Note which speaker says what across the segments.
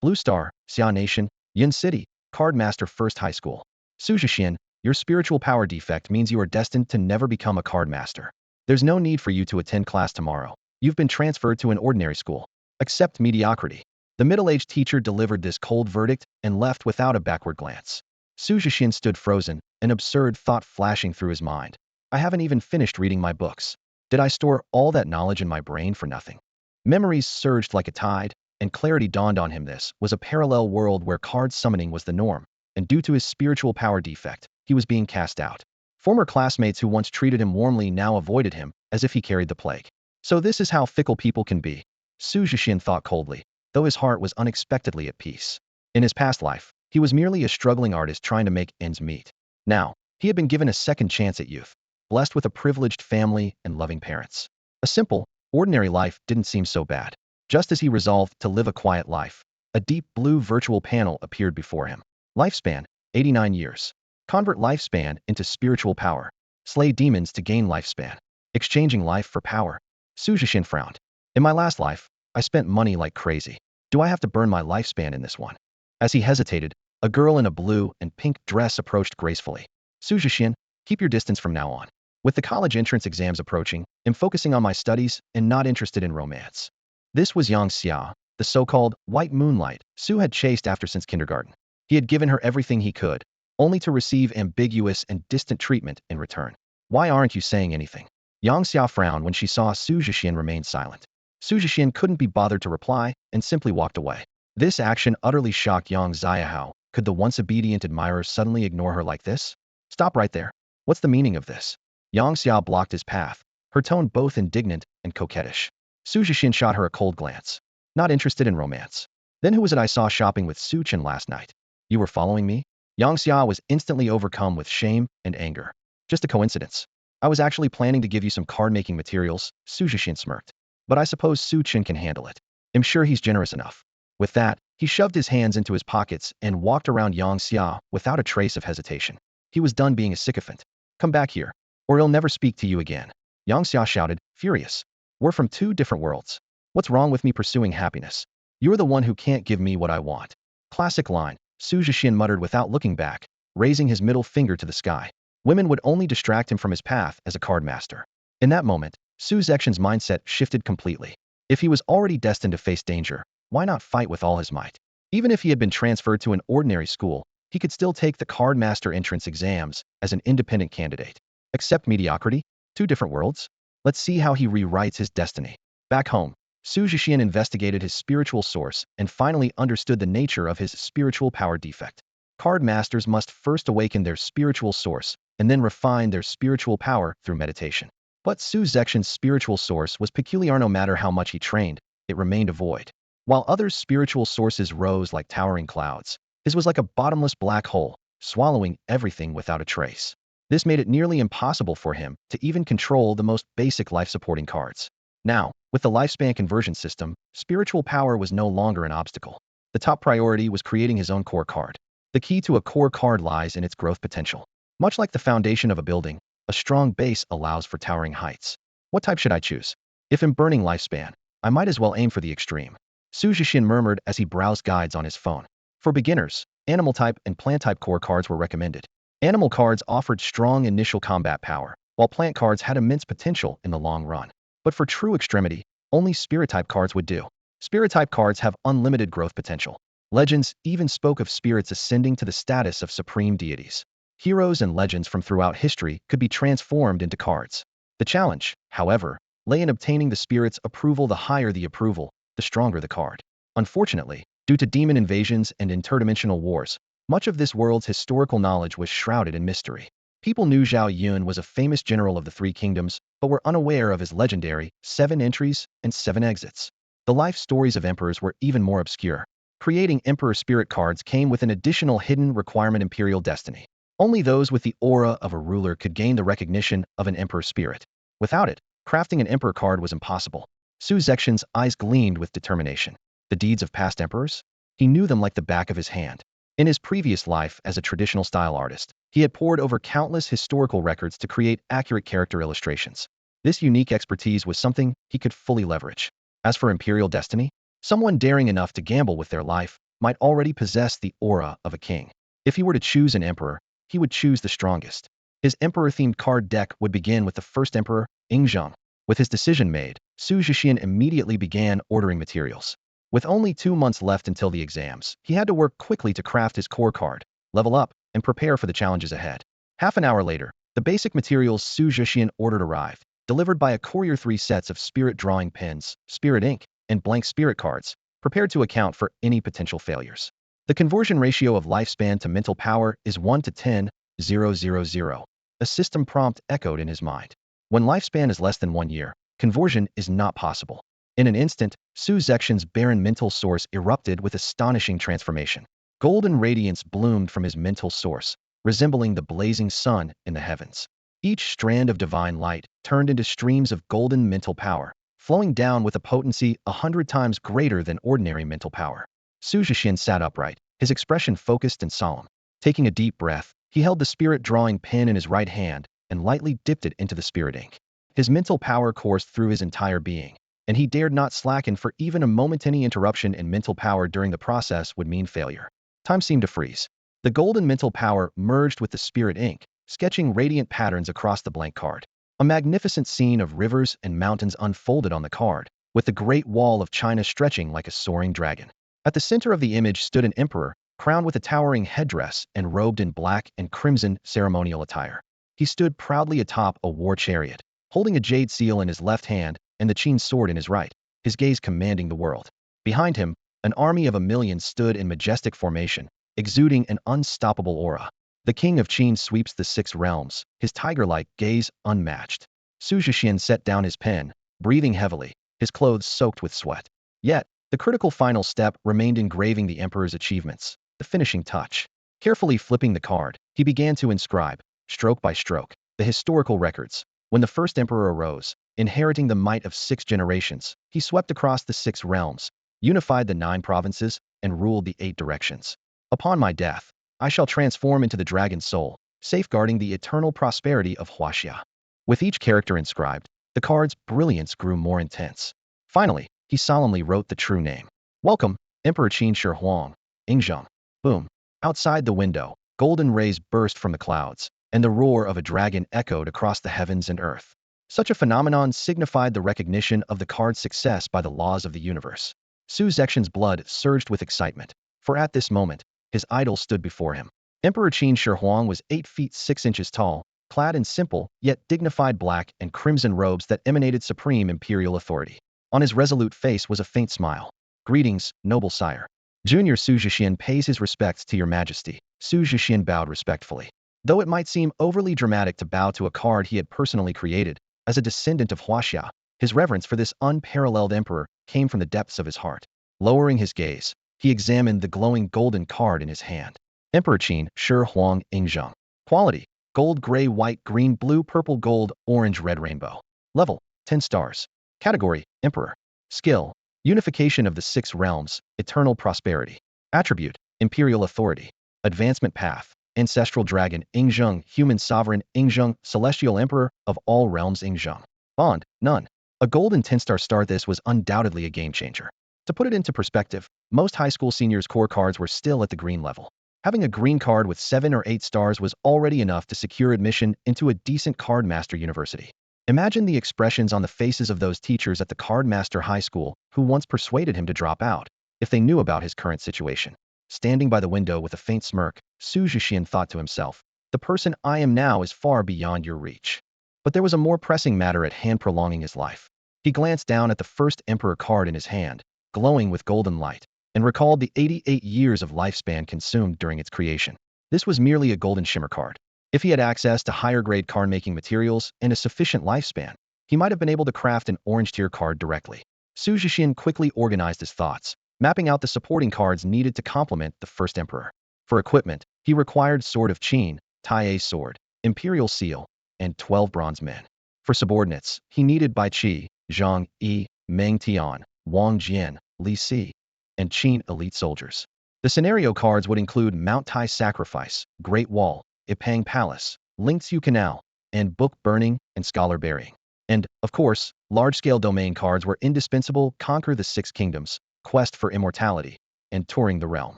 Speaker 1: Blue Star, Xia Nation, Yin City, Card Master First High School. Xu Zhexian, your spiritual power defect means you are destined to never become a card master. There's no need for you to attend class tomorrow. You've been transferred to an ordinary school. Accept mediocrity. The middle-aged teacher delivered this cold verdict and left without a backward glance. Xu Zhexian stood frozen, an absurd thought flashing through his mind. I haven't even finished reading my books. Did I store all that knowledge in my brain for nothing? Memories surged like a tide, and clarity dawned on him. This was a parallel world where card summoning was the norm, and due to his spiritual power defect, he was being cast out. Former classmates who once treated him warmly now avoided him, as if he carried the plague. So this is how fickle people can be. Xu Zhexian thought coldly, though his heart was unexpectedly at peace. In his past life, he was merely a struggling artist trying to make ends meet. Now, he had been given a second chance at youth, blessed with a privileged family and loving parents. A simple, ordinary life didn't seem so bad. Just as he resolved to live a quiet life, a deep blue virtual panel appeared before him. Lifespan, 89 years. Convert lifespan into spiritual power. Slay demons to gain lifespan. Exchanging life for power. Xu Zhexian frowned. In my last life, I spent money like crazy. Do I have to burn my lifespan in this one? As he hesitated, a girl in a blue and pink dress approached gracefully. Xu Zhexian, keep your distance from now on. With the college entrance exams approaching, I'm focusing on my studies and not interested in romance. This was Yang Xia, the so-called white moonlight Xu had chased after since kindergarten. He had given her everything he could, only to receive ambiguous and distant treatment in return. Why aren't you saying anything? Yang Xia frowned when she saw Xu Zhexian remain silent. Xu Zhexian couldn't be bothered to reply and simply walked away. This action utterly shocked Yang Xia. How could the once obedient admirer suddenly ignore her like this? Stop right there. What's the meaning of this? Yang Xia blocked his path, her tone both indignant and coquettish. Xu Zhexian shot her a cold glance. Not interested in romance. Then who was it I saw shopping with Su Chen last night? You were following me? Yang Xia was instantly overcome with shame and anger. Just a coincidence. I was actually planning to give you some card-making materials, Xu Zhexian smirked. But I suppose Su Chen can handle it. I'm sure he's generous enough. With that, he shoved his hands into his pockets and walked around Yang Xia without a trace of hesitation. He was done being a sycophant. Come back here, or he'll never speak to you again. Yang Xia shouted, furious. We're from two different worlds. What's wrong with me pursuing happiness? You're the one who can't give me what I want. Classic line, Xu Zhexian muttered without looking back, raising his middle finger to the sky. Women would only distract him from his path as a card master. In that moment, Xu Zhexian's mindset shifted completely. If he was already destined to face danger, why not fight with all his might? Even if he had been transferred to an ordinary school, he could still take the card master entrance exams as an independent candidate. Accept mediocrity? Two different worlds? Let's see how he rewrites his destiny. Back home, Xu Zhexian investigated his spiritual source and finally understood the nature of his spiritual power defect. Card masters must first awaken their spiritual source and then refine their spiritual power through meditation. But Xu Zhexian's spiritual source was peculiar. No matter how much he trained, it remained a void. While others' spiritual sources rose like towering clouds, his was like a bottomless black hole, swallowing everything without a trace. This made it nearly impossible for him to even control the most basic life-supporting cards. Now, with the lifespan conversion system, spiritual power was no longer an obstacle. The top priority was creating his own core card. The key to a core card lies in its growth potential. Much like the foundation of a building, a strong base allows for towering heights. What type should I choose? If I'm burning lifespan, I might as well aim for the extreme. Xu Zhexian murmured as he browsed guides on his phone. For beginners, animal type and plant type core cards were recommended. Animal cards offered strong initial combat power, while plant cards had immense potential in the long run. But for true extremity, only spirit type cards would do. Spirit type cards have unlimited growth potential. Legends even spoke of spirits ascending to the status of supreme deities. Heroes and legends from throughout history could be transformed into cards. The challenge, however, lay in obtaining the spirit's approval. The higher the approval, the stronger the card. Unfortunately, due to demon invasions and interdimensional wars, much of this world's historical knowledge was shrouded in mystery. People knew Zhao Yun was a famous general of the Three Kingdoms, but were unaware of his legendary 7 entries and 7 exits. The life stories of emperors were even more obscure. Creating emperor spirit cards came with an additional hidden requirement: imperial destiny. Only those with the aura of a ruler could gain the recognition of an emperor spirit. Without it, crafting an emperor card was impossible. Xu Zhexian's eyes gleamed with determination. The deeds of past emperors? He knew them like the back of his hand. In his previous life as a traditional style artist, he had pored over countless historical records to create accurate character illustrations. This unique expertise was something he could fully leverage. As for imperial destiny, someone daring enough to gamble with their life might already possess the aura of a king. If he were to choose an emperor, he would choose the strongest. His emperor-themed card deck would begin with the first emperor, Yingzheng. With his decision made, Xu Zhexian immediately began ordering materials. With only 2 months left until the exams, he had to work quickly to craft his core card, level up, and prepare for the challenges ahead. Half an hour later, the basic materials Xu Zhexian ordered arrived, delivered by a courier. 3 sets of spirit drawing pens, spirit ink, and blank spirit cards, prepared to account for any potential failures. The conversion ratio of lifespan to mental power is 1 to 10,000. A system prompt echoed in his mind. When lifespan is less than 1 year, conversion is not possible. In an instant, Xu Zhexian's barren mental source erupted with astonishing transformation. Golden radiance bloomed from his mental source, resembling the blazing sun in the heavens. Each strand of divine light turned into streams of golden mental power, flowing down with a potency 100 times greater than ordinary mental power. Xu Zhexian sat upright, his expression focused and solemn. Taking a deep breath, he held the spirit drawing pen in his right hand and lightly dipped it into the spirit ink. His mental power coursed through his entire being, and he dared not slacken for even a moment. Any interruption in mental power during the process would mean failure. Time seemed to freeze. The golden mental power merged with the spirit ink, sketching radiant patterns across the blank card. A magnificent scene of rivers and mountains unfolded on the card, with the Great Wall of China stretching like a soaring dragon. At the center of the image stood an emperor, crowned with a towering headdress and robed in black and crimson ceremonial attire. He stood proudly atop a war chariot, holding a jade seal in his left hand and the Qin sword in his right, his gaze commanding the world. Behind him, an army of 1,000,000 stood in majestic formation, exuding an unstoppable aura. The king of Qin sweeps the 6 realms, his tiger-like gaze unmatched. Xu Zhexian set down his pen, breathing heavily, his clothes soaked with sweat. Yet, the critical final step remained: engraving the emperor's achievements, the finishing touch. Carefully flipping the card, he began to inscribe, stroke by stroke, the historical records. When the first emperor arose, inheriting the might of 6 generations, he swept across the 6 realms, unified the 9 provinces, and ruled the 8 directions. Upon my death, I shall transform into the dragon soul, safeguarding the eternal prosperity of Huaxia. With each character inscribed, the card's brilliance grew more intense. Finally, he solemnly wrote the true name. Welcome, Emperor Qin Shi Huang, Yingzheng. Boom. Outside the window, golden rays burst from the clouds, and the roar of a dragon echoed across the heavens and earth. Such a phenomenon signified the recognition of the card's success by the laws of the universe. Xu Zhexian's blood surged with excitement, for at this moment, his idol stood before him. Emperor Qin Shi Huang was 8 feet 6 inches tall, clad in simple, yet dignified black and crimson robes that emanated supreme imperial authority. On his resolute face was a faint smile. Greetings, noble sire. Junior Xu Zhexian pays his respects to your majesty. Xu Zhexian bowed respectfully. Though it might seem overly dramatic to bow to a card he had personally created, as a descendant of Huaxia, his reverence for this unparalleled emperor came from the depths of his heart. Lowering his gaze, he examined the glowing golden card in his hand. Emperor Qin Shi Huang Yingzheng. Quality: gold, gray, white, green, blue, purple, gold, orange, red, rainbow. Level: 10 stars. Category: Emperor. Skill: unification of the 6 realms, eternal prosperity. Attribute: imperial authority. Advancement path: ancestral dragon Yingzheng, human sovereign Yingzheng, celestial emperor of all realms Yingzheng. Bond: none. A golden 10-star start. This was undoubtedly a game changer. To put it into perspective, most high school seniors' core cards were still at the green level. Having a green card with 7 or 8 stars was already enough to secure admission into a decent Cardmaster university. Imagine the expressions on the faces of those teachers at the Cardmaster High School who once persuaded him to drop out, if they knew about his current situation. Standing by the window with a faint smirk, Xu Zhexian thought to himself, the person I am now is far beyond your reach. But there was a more pressing matter at hand: prolonging his life. He glanced down at the first emperor card in his hand, glowing with golden light, and recalled the 88 years of lifespan consumed during its creation. This was merely a golden shimmer card. If he had access to higher-grade card-making materials and a sufficient lifespan, he might have been able to craft an orange-tier card directly. Xu Zhexian quickly organized his thoughts, mapping out the supporting cards needed to complement the first emperor. For equipment, he required Sword of Qin, Tai sword, Imperial seal, and 12 bronze men. For subordinates, he needed Bai Qi, Zhang Yi, Meng Tian, Wang Jian, Li Si, and Qin elite soldiers. The scenario cards would include Mount Tai Sacrifice, Great Wall, Ipang Palace, Lingxiu Canal, and Book Burning and Scholar Burying. And, of course, large-scale domain cards were indispensable: Conquer the 6 Kingdoms, Quest for Immortality, and touring the realm.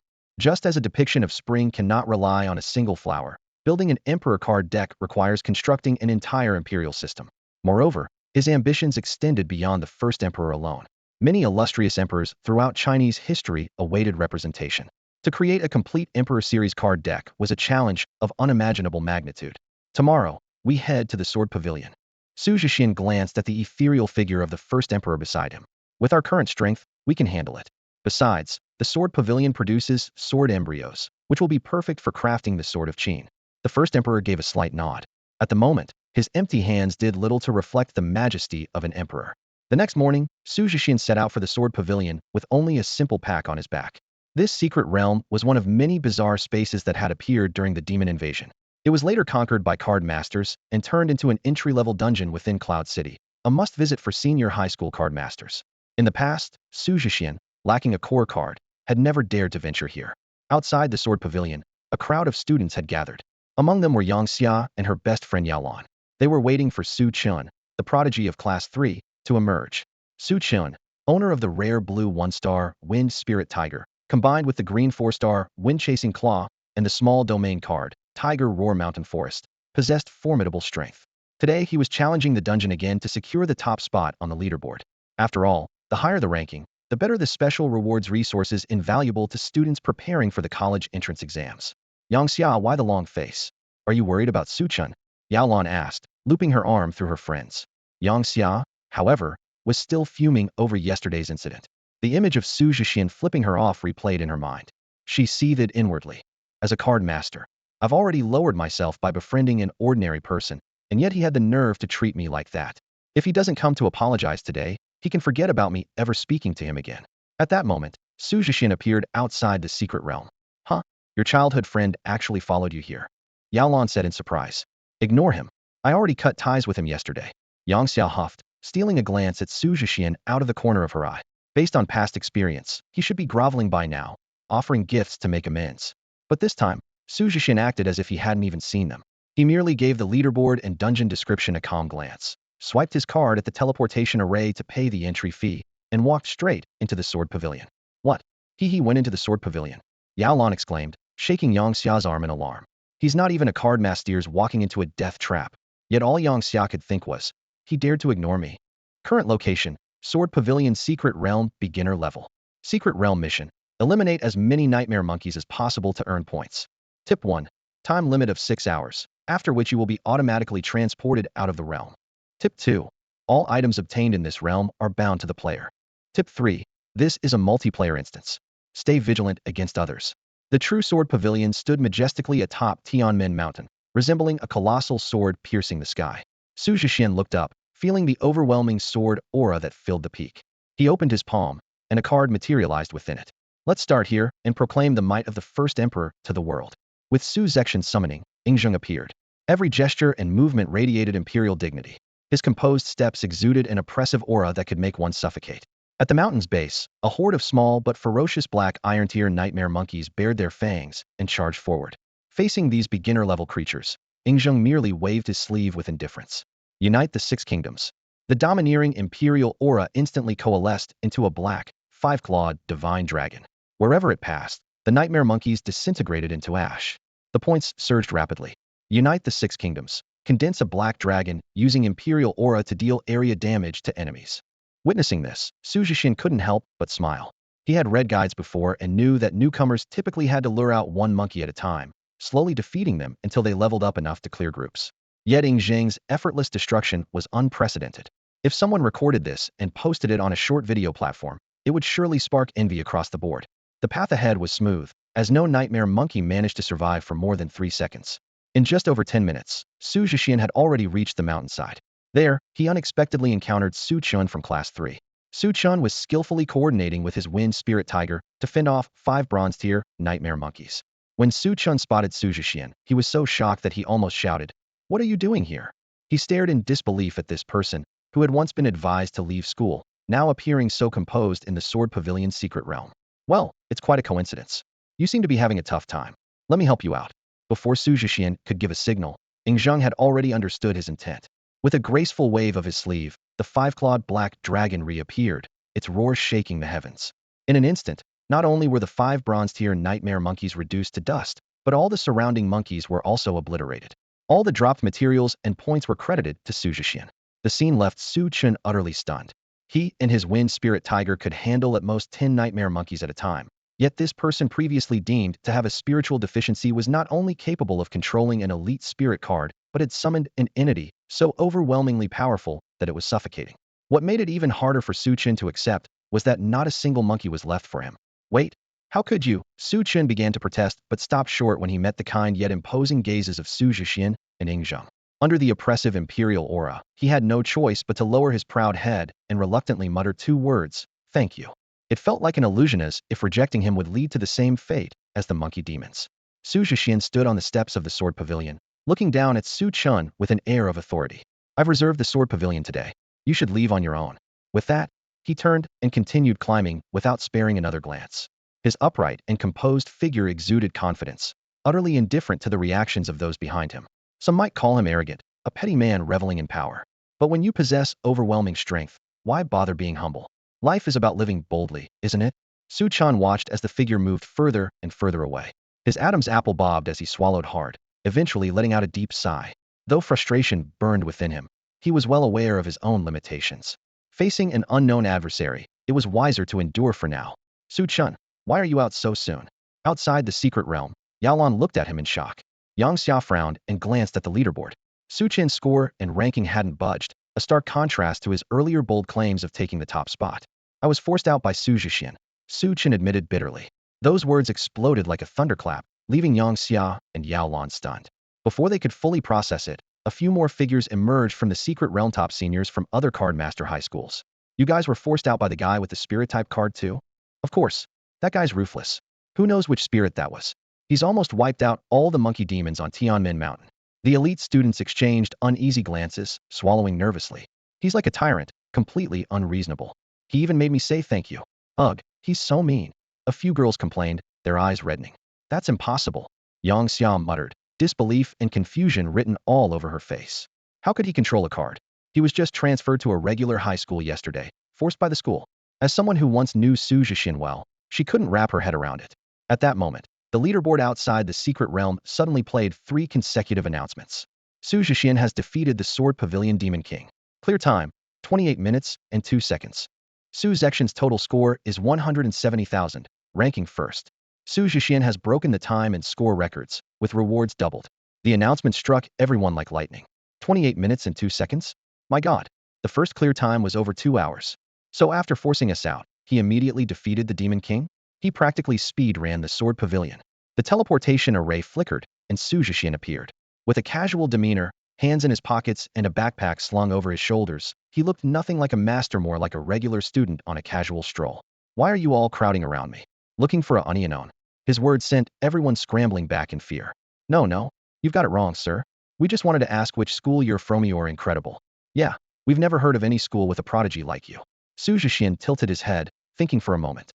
Speaker 1: Just as a depiction of spring cannot rely on a single flower, building an emperor card deck requires constructing an entire imperial system. Moreover, his ambitions extended beyond the first emperor alone. Many illustrious emperors throughout Chinese history awaited representation. To create a complete Emperor Series card deck was a challenge of unimaginable magnitude. Tomorrow, we head to the Sword Pavilion. Xu Zhexian glanced at the ethereal figure of the first emperor beside him. With our current strength, we can handle it. Besides, the Sword Pavilion produces sword embryos, which will be perfect for crafting the Sword of Qin. The first emperor gave a slight nod. At the moment, his empty hands did little to reflect the majesty of an emperor. The next morning, Xu Zhexian set out for the Sword Pavilion with only a simple pack on his back. This secret realm was one of many bizarre spaces that had appeared during the demon invasion. It was later conquered by card masters and turned into an entry-level dungeon within Cloud City, a must-visit for senior high school card masters. In the past, Xu Zhexian, lacking a core card, had never dared to venture here. Outside the Sword Pavilion, a crowd of students had gathered. Among them were Yang Xia and her best friend Yaolon. They were waiting for Su Chun, the prodigy of Class 3, to emerge. Su Chun, owner of the rare blue 1-star Wind Spirit Tiger, combined with the green 4-star Wind Chasing Claw and the small domain card, Tiger Roar Mountain Forest, possessed formidable strength. Today, he was challenging the dungeon again to secure the top spot on the leaderboard. After all, the higher the ranking, the better the special rewards resources invaluable to students preparing for the college entrance exams. Yang Xia, why the long face? Are you worried about Su Chun? Yaolon asked, looping her arm through her friends. Yang Xia, however, was still fuming over yesterday's incident. The image of Xu Zhexian flipping her off replayed in her mind. She seethed inwardly. As a card master, I've already lowered myself by befriending an ordinary person, and yet he had the nerve to treat me like that. If he doesn't come to apologize today, he can forget about me ever speaking to him again. At that moment, Xu Zhexian appeared outside the secret realm. Huh? Your childhood friend actually followed you here? Yaolon said in surprise. Ignore him. I already cut ties with him yesterday. Yang Xia huffed, stealing a glance at Xu Zhexian out of the corner of her eye. Based on past experience, he should be groveling by now, offering gifts to make amends. But this time, Xu Zhexian acted as if he hadn't even seen them. He merely gave the leaderboard and dungeon description a calm glance, swiped his card at the teleportation array to pay the entry fee, and walked straight into the Sword Pavilion. What? He went into the Sword Pavilion. Yaolon exclaimed, shaking Yang Xia's arm in alarm. He's not even a card master's walking into a death trap. Yet all Yang Xia could think was, he dared to ignore me. Current location, Sword Pavilion Secret Realm Beginner Level. Secret Realm Mission. Eliminate as many nightmare monkeys as possible to earn points. Tip 1. Time limit of 6 hours, after which you will be automatically transported out of the realm. Tip 2. All items obtained in this realm are bound to the player. Tip 3. This is a multiplayer instance. Stay vigilant against others. The true Sword Pavilion stood majestically atop Tianmen Mountain, resembling a colossal sword piercing the sky. Xu Zhexian looked up, feeling the overwhelming sword aura that filled the peak. He opened his palm, and a card materialized within it. Let's start here and proclaim the might of the first emperor to the world. With Xu Zhexian's summoning, Yingzheng appeared. Every gesture and movement radiated imperial dignity. His composed steps exuded an oppressive aura that could make one suffocate. At the mountain's base, a horde of small but ferocious black iron-tier nightmare monkeys bared their fangs and charged forward. Facing these beginner-level creatures, Yingzheng merely waved his sleeve with indifference. Unite the 6 kingdoms. The domineering imperial aura instantly coalesced into a black, 5-clawed divine dragon. Wherever it passed, the nightmare monkeys disintegrated into ash. The points surged rapidly. Unite the 6 kingdoms. Condense a black dragon using imperial aura to deal area damage to enemies. Witnessing this, Xu Zhexian couldn't help but smile. He had read guides before and knew that newcomers typically had to lure out one monkey at a time, slowly defeating them until they leveled up enough to clear groups. Yet Yingzheng's effortless destruction was unprecedented. If someone recorded this and posted it on a short video platform, it would surely spark envy across the board. The path ahead was smooth, as no nightmare monkey managed to survive for more than 3 seconds. In just over 10 minutes, Xu Zhexian had already reached the mountainside. There, he unexpectedly encountered Su Chun from Class 3. Su Chun was skillfully coordinating with his Wind Spirit Tiger to fend off 5 bronze-tier nightmare monkeys. When Su Chun spotted Xu Zhexian, he was so shocked that he almost shouted, "What are you doing here?" He stared in disbelief at this person, who had once been advised to leave school, now appearing so composed in the Sword Pavilion secret realm. Well, it's quite a coincidence. You seem to be having a tough time. Let me help you out. Before Xu Zhexian could give a signal, Yingzheng had already understood his intent. With a graceful wave of his sleeve, the 5-clawed black dragon reappeared, its roar shaking the heavens. In an instant, Not only were the 5 bronze-tier nightmare monkeys reduced to dust, but all the surrounding monkeys were also obliterated. All the dropped materials and points were credited to Xu Zhexian. The scene left Su Chen utterly stunned. He and his wind spirit tiger could handle at most 10 nightmare monkeys at a time. Yet this person previously deemed to have a spiritual deficiency was not only capable of controlling an elite spirit card, but had summoned an entity so overwhelmingly powerful that it was suffocating. What made it even harder for Su Chen to accept was that not a single monkey was left for him. Wait, how could you? Su Chen began to protest but stopped short when he met the kind yet imposing gazes of Xu Zhexian and Yingzheng. Under the oppressive imperial aura, he had no choice but to lower his proud head and reluctantly mutter 2 words, "Thank you." It felt like an illusion, as if rejecting him would lead to the same fate as the monkey demons. Xu Zhexian stood on the steps of the sword pavilion, looking down at Su Chen with an air of authority. "I've reserved the sword pavilion today. You should leave on your own." With that, he turned and continued climbing without sparing another glance. His upright and composed figure exuded confidence, utterly indifferent to the reactions of those behind him. Some might call him arrogant, a petty man reveling in power. But when you possess overwhelming strength, why bother being humble? Life is about living boldly, isn't it? Su Chen watched as the figure moved further and further away. His Adam's apple bobbed as he swallowed hard, eventually letting out a deep sigh. Though frustration burned within him, he was well aware of his own limitations. Facing an unknown adversary, it was wiser to endure for now. "Su Chen, why are you out so soon?" Outside the secret realm, Yaolon looked at him in shock. Yang Xia frowned and glanced at the leaderboard. Su Chen's score and ranking hadn't budged, a stark contrast to his earlier bold claims of taking the top spot. "I was forced out by Xu Zhexian," Su Chen admitted bitterly. Those words exploded like a thunderclap, leaving Yang Xia and Yaolon stunned. Before they could fully process it, a few more figures emerged from the secret realm, top seniors from other cardmaster high schools. "You guys were forced out by the guy with the spirit type card too?" "Of course. That guy's ruthless. Who knows which spirit that was? He's almost wiped out all the monkey demons on Tianmen Mountain." The elite students exchanged uneasy glances, swallowing nervously. "He's like a tyrant, completely unreasonable. He even made me say thank you. Ugh, he's so mean." A few girls complained, their eyes reddening. "That's impossible," Yang Xia muttered, disbelief and confusion written all over her face. How could he control a card? He was just transferred to a regular high school yesterday, forced by the school. As someone who once knew Xu Zhexian well, she couldn't wrap her head around it. At that moment, the leaderboard outside the secret realm suddenly played 3 consecutive announcements. "Xu Zhexian has defeated the Sword Pavilion Demon King. Clear time, 28 minutes and 2 seconds. Xu Zhexian's total score is 170,000, ranking first. Xu Zhexian has broken the time and score records, with rewards doubled." The announcement struck everyone like lightning. 28 minutes and 2 seconds? My god, the first clear time was over 2 hours. So after forcing us out, he immediately defeated the Demon King? He practically speed ran the Sword Pavilion. The teleportation array flickered, and Xu Zhexian appeared. With a casual demeanor, hands in his pockets and a backpack slung over his shoulders, he looked nothing like a master, more like a regular student on a casual stroll. "Why are you all crowding around me? Looking for a onion?" His words sent everyone scrambling back in fear. No, you've got it wrong, sir. We just wanted to ask which school you're from. You're incredible. Yeah, we've never heard of any school with a prodigy like you." Xu Zhexian tilted his head, thinking for a moment.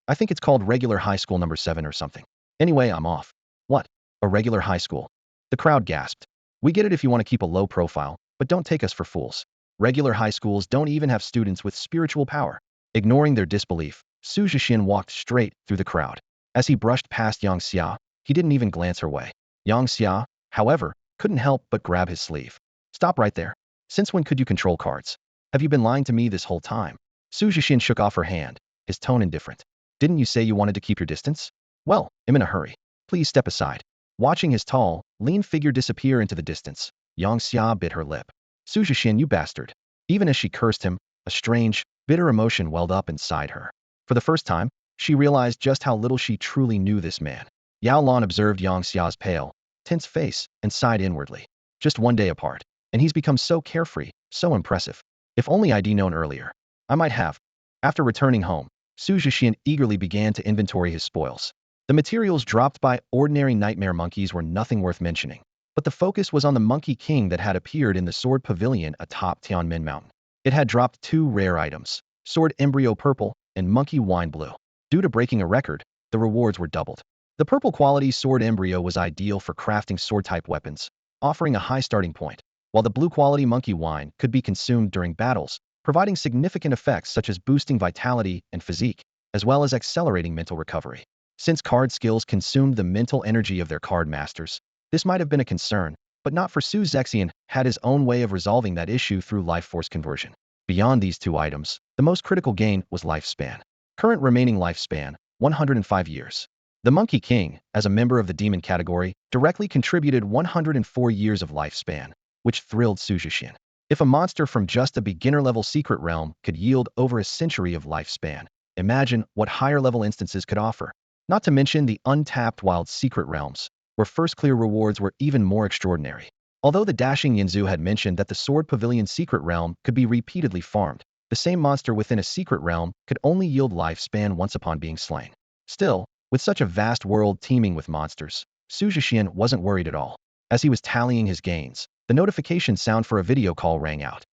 Speaker 1: "I think it's called regular high school number 7 or something. Anyway, I'm off." "What? A regular high school?" The crowd gasped. "We get it if you want to keep a low profile, but don't take us for fools. Regular high schools don't even have students with spiritual power." Ignoring their disbelief, Xu Zhexian walked straight through the crowd. As he brushed past Yang Xia, he didn't even glance her way. Yang Xia, however, couldn't help but grab his sleeve. "Stop right there. Since when could you control cards? Have you been lying to me this whole time?" Xu Zhexian shook off her hand, his tone indifferent. "Didn't you say you wanted to keep your distance? Well, I'm in a hurry. Please step aside." Watching his tall, lean figure disappear into the distance, Yang Xia bit her lip. "Xu Zhexian, you bastard." Even as she cursed him, a strange, bitter emotion welled up inside her. For the first time, she realized just how little she truly knew this man. Yao Lan observed Yang Xia's pale, tense face and sighed inwardly. Just one day apart, and he's become so carefree, so impressive. If only I'd known earlier. I might have. After returning home, Xu Zhexian eagerly began to inventory his spoils. The materials dropped by ordinary nightmare monkeys were nothing worth mentioning, but the focus was on the Monkey King that had appeared in the Sword Pavilion atop Tianmen Mountain. It had dropped 2 rare items, Sword Embryo Purple and Monkey Wine Blue. Due to breaking a record, the rewards were doubled. The purple quality Sword Embryo was ideal for crafting sword-type weapons, offering a high starting point, while the blue quality Monkey Wine could be consumed during battles, providing significant effects such as boosting vitality and physique. as well as accelerating mental recovery. Since card skills consumed the mental energy of their card masters, this might have been a concern, but not for Xu Zhexian had his own way of resolving that issue through life force conversion. Beyond these two items, the most critical gain was lifespan. Current remaining lifespan, 105 years. The Monkey King, as a member of the demon category, directly contributed 104 years of lifespan, which thrilled Xu Zhexian. If a monster from just a beginner-level secret realm could yield over a century of lifespan, imagine what higher-level instances could offer. Not to mention the untapped wild secret realms, where first clear rewards were even more extraordinary. Although the dashing Yanzu had mentioned that the Sword Pavilion secret realm could be repeatedly farmed, the same monster within a secret realm could only yield lifespan once upon being slain. Still, with such a vast world teeming with monsters, Xu Zhexian wasn't worried at all. As he was tallying his gains, the notification sound for a video call rang out.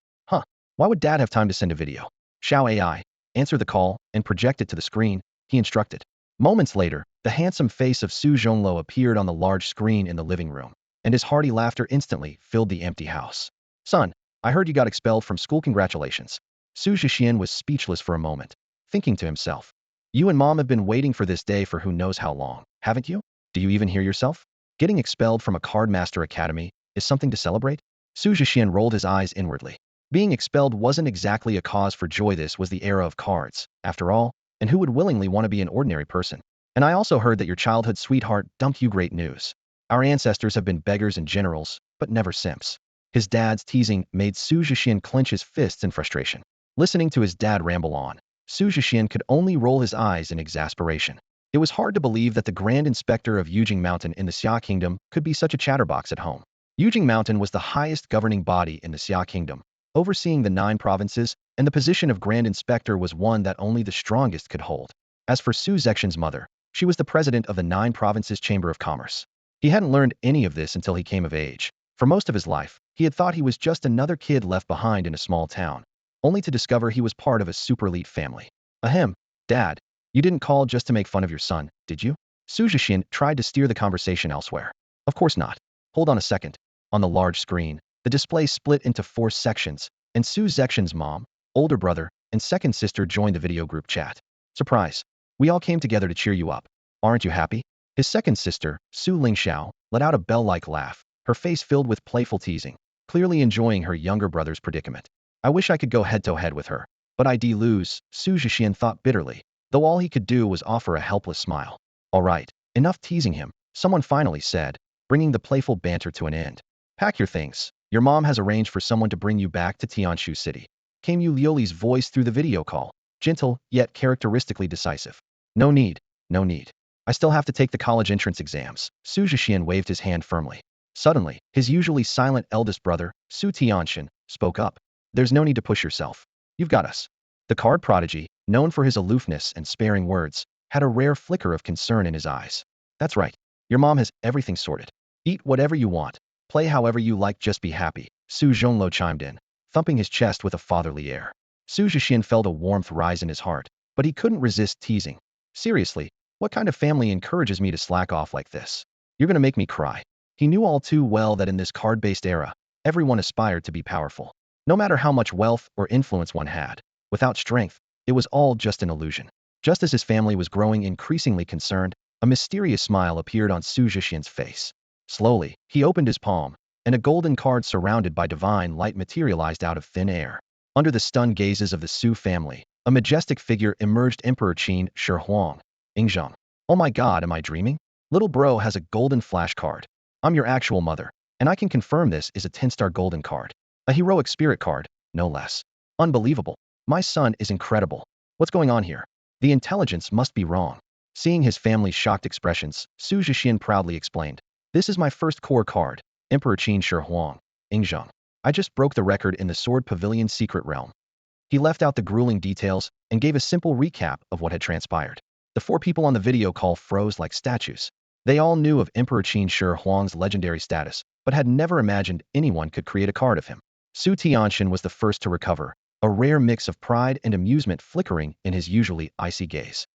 Speaker 1: Why would Dad have time to send a video? Xiao AI, answer the call and project it to the screen, he instructed. Moments later, the handsome face of Su Zhonglo appeared on the large screen in the living room, and his hearty laughter instantly filled the empty house. Son, I heard you got expelled from school. Congratulations. Xu Zhexian was speechless for a moment, thinking to himself. You and Mom have been waiting for this day for who knows how long, haven't you? Do you even hear yourself? Getting expelled from a Cardmaster Academy is something to celebrate? Xu Zhexian rolled his eyes inwardly. Being expelled wasn't exactly a cause for joy. This was the era of cards, after all, and who would willingly want to be an ordinary person? And I also heard that your childhood sweetheart dumped you. Great news. Our ancestors have been beggars and generals, but never simps. His dad's teasing made Xu Zhexian clench his fists in frustration. Listening to his dad ramble on, Xu Zhexian could only roll his eyes in exasperation. It was hard to believe that the Grand Inspector of Yujing Mountain in the Xia Kingdom could be such a chatterbox at home. Yujing Mountain was the highest governing body in the Xia Kingdom, overseeing the 9 provinces, and the position of Grand Inspector was one that only the strongest could hold. As for Xu Zhexian's mother, she was the president of the 9 provinces Chamber of Commerce. He hadn't learned any of this until he came of age. For most of his life, he had thought he was just another kid left behind in a small town, only to discover he was part of a super elite family. Ahem, Dad, you didn't call just to make fun of your son, did you? Xu Zhexian tried to steer the conversation elsewhere. Of course not. Hold on a second. On the large screen, the display split into 4 sections, and Xu Zhexian's mom, older brother, and second sister joined the video group chat. Surprise. We all came together to cheer you up. Aren't you happy? His second sister, Su Lingxiao, let out a bell-like laugh, her face filled with playful teasing, clearly enjoying her younger brother's predicament. I wish I could go head-to-head with her, but I'd lose, Xu Zhexian thought bitterly, though all he could do was offer a helpless smile. All right, enough teasing him, someone finally said, bringing the playful banter to an end. Pack your things. Your mom has arranged for someone to bring you back to Tianshu City. Came Yu Liuli's voice through the video call, gentle yet characteristically decisive. No need, no need. I still have to take the college entrance exams. Xu Zhexian waved his hand firmly. Suddenly, his usually silent eldest brother, Su Tianshan, spoke up. There's no need to push yourself. You've got us. The card prodigy, known for his aloofness and sparing words, had a rare flicker of concern in his eyes. That's right. Your mom has everything sorted. Eat whatever you want. Play however you like, just be happy. Su Zhonglo chimed in, thumping his chest with a fatherly air. Xu Zhexian felt a warmth rise in his heart, but he couldn't resist teasing. Seriously, what kind of family encourages me to slack off like this? You're gonna make me cry. He knew all too well that in this card-based era, everyone aspired to be powerful. No matter how much wealth or influence one had, without strength, it was all just an illusion. Just as his family was growing increasingly concerned, a mysterious smile appeared on Xu Zhexian's face. Slowly, he opened his palm, and a golden card surrounded by divine light materialized out of thin air. Under the stunned gazes of the Xu family, a majestic figure emerged. Emperor Qin Shi Huang. Ingzhang. Oh my god, am I dreaming? Little bro has a golden flash card. I'm your actual mother, and I can confirm this is a 10-star golden card. A heroic spirit card, no less. Unbelievable. My son is incredible. What's going on here? The intelligence must be wrong. Seeing his family's shocked expressions, Xu Zhexian proudly explained. This is my first core card, Emperor Qin Shi Huang. Ingzhang. I just broke the record in the Sword Pavilion secret realm. He left out the grueling details and gave a simple recap of what had transpired. The 4 people on the video call froze like statues. They all knew of Emperor Qin Shi Huang's legendary status, but had never imagined anyone could create a card of him. Su Tianshan was the first to recover, a rare mix of pride and amusement flickering in his usually icy gaze.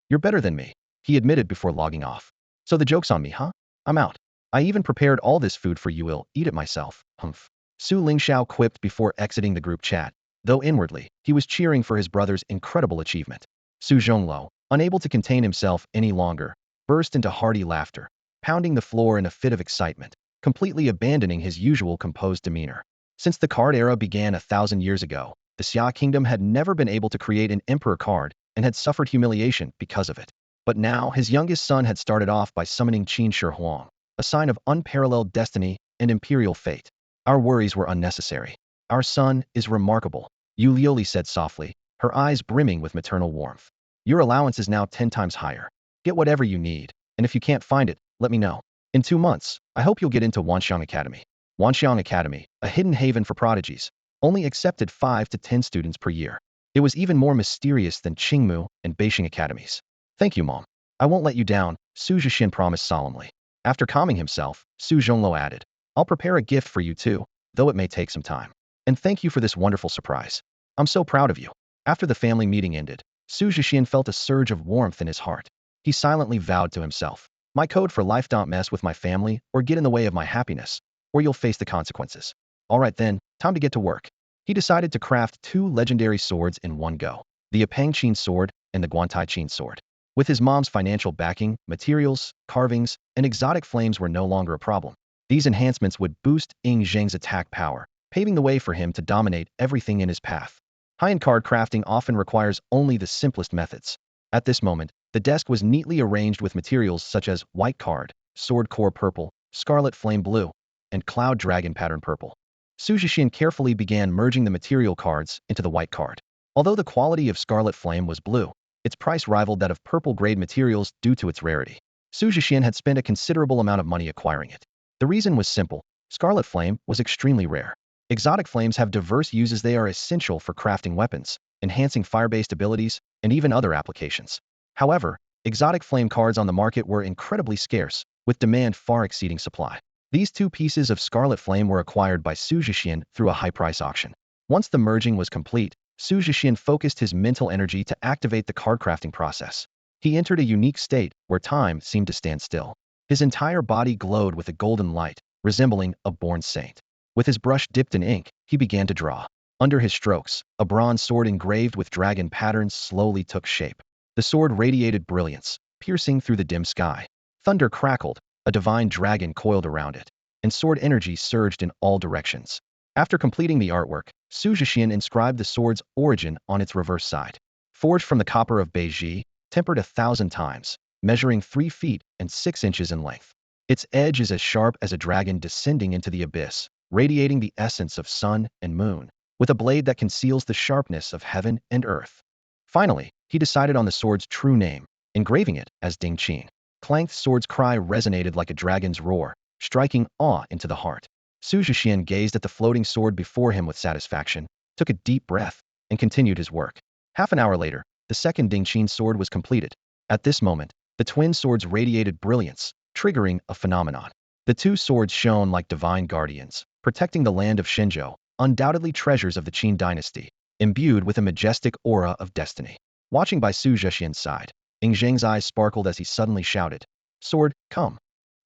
Speaker 1: You're better than me, he admitted before logging off. So the joke's on me, huh? I'm out. I even prepared all this food for you. Will eat it myself. Humph. Su Lingxiao quipped before exiting the group chat, though inwardly, he was cheering for his brother's incredible achievement. Su Zhonglo, unable to contain himself any longer, burst into hearty laughter, pounding the floor in a fit of excitement, completely abandoning his usual composed demeanor. Since the card era began 1,000 years ago, the Xia kingdom had never been able to create an emperor card and had suffered humiliation because of it. But now, his youngest son had started off by summoning Qin Shi Huang, a sign of unparalleled destiny and imperial fate. Our worries were unnecessary. Our son is remarkable, Yu Lioli said softly, her eyes brimming with maternal warmth. Your allowance is now 10 times higher. Get whatever you need, and if you can't find it, let me know. In 2 months, I hope you'll get into Wanxiang Academy. Wanxiang Academy, a hidden haven for prodigies, only accepted 5 to 10 students per year. It was even more mysterious than Qingmu and Beijing academies. Thank you, Mom. I won't let you down, Xu Zhexian promised solemnly. After calming himself, Su Zhongluo added, I'll prepare a gift for you too, though it may take some time. And thank you for this wonderful surprise. I'm so proud of you. After the family meeting ended, Xu Zhexian felt a surge of warmth in his heart. He silently vowed to himself, my code for life: don't mess with my family or get in the way of my happiness, or you'll face the consequences. All right then, time to get to work. He decided to craft 2 legendary swords in one go, the Apang Qin sword and the Guantai Qin sword. With his mom's financial backing, materials, carvings, and exotic flames were no longer a problem. These enhancements would boost Ying Zheng's attack power, paving the way for him to dominate everything in his path. High-end card crafting often requires only the simplest methods. At this moment, the desk was neatly arranged with materials such as white card, sword core purple, scarlet flame blue, and cloud dragon pattern purple. Xu Zhexian carefully began merging the material cards into the white card. Although the quality of scarlet flame was blue, its price rivaled that of purple-grade materials due to its rarity. Xu Zhexian had spent a considerable amount of money acquiring it. The reason was simple: scarlet flame was extremely rare. Exotic flames have diverse uses. They are essential for crafting weapons, enhancing fire-based abilities, and even other applications. However, exotic flame cards on the market were incredibly scarce, with demand far exceeding supply. These 2 pieces of scarlet flame were acquired by Xu Zhexian through a high-price auction. Once the merging was complete, Xu Zhexian focused his mental energy to activate the card crafting process. He entered a unique state where time seemed to stand still. His entire body glowed with a golden light, resembling a born saint. With his brush dipped in ink, he began to draw. Under his strokes, a bronze sword engraved with dragon patterns slowly took shape. The sword radiated brilliance, piercing through the dim sky. Thunder crackled, a divine dragon coiled around it, and sword energy surged in all directions. After completing the artwork, Xu Zhexian inscribed the sword's origin on its reverse side. Forged from the copper of Beiji, tempered 1,000 times, measuring 3 feet and 6 inches in length. Its edge is as sharp as a dragon descending into the abyss, radiating the essence of sun and moon, with a blade that conceals the sharpness of heaven and earth. Finally, he decided on the sword's true name, engraving it as Ding Qin. Clang's sword's cry resonated like a dragon's roar, striking awe into the heart. Xu Zhexian gazed at the floating sword before him with satisfaction, took a deep breath, and continued his work. Half an hour later, the second Ding Qin sword was completed. At this moment, the twin swords radiated brilliance, triggering a phenomenon. The 2 swords shone like divine guardians, protecting the land of Shenzhou, undoubtedly treasures of the Qin dynasty, imbued with a majestic aura of destiny. Watching by Xu Zhexian's side, Ying Zheng's eyes sparkled as he suddenly shouted, Sword, come!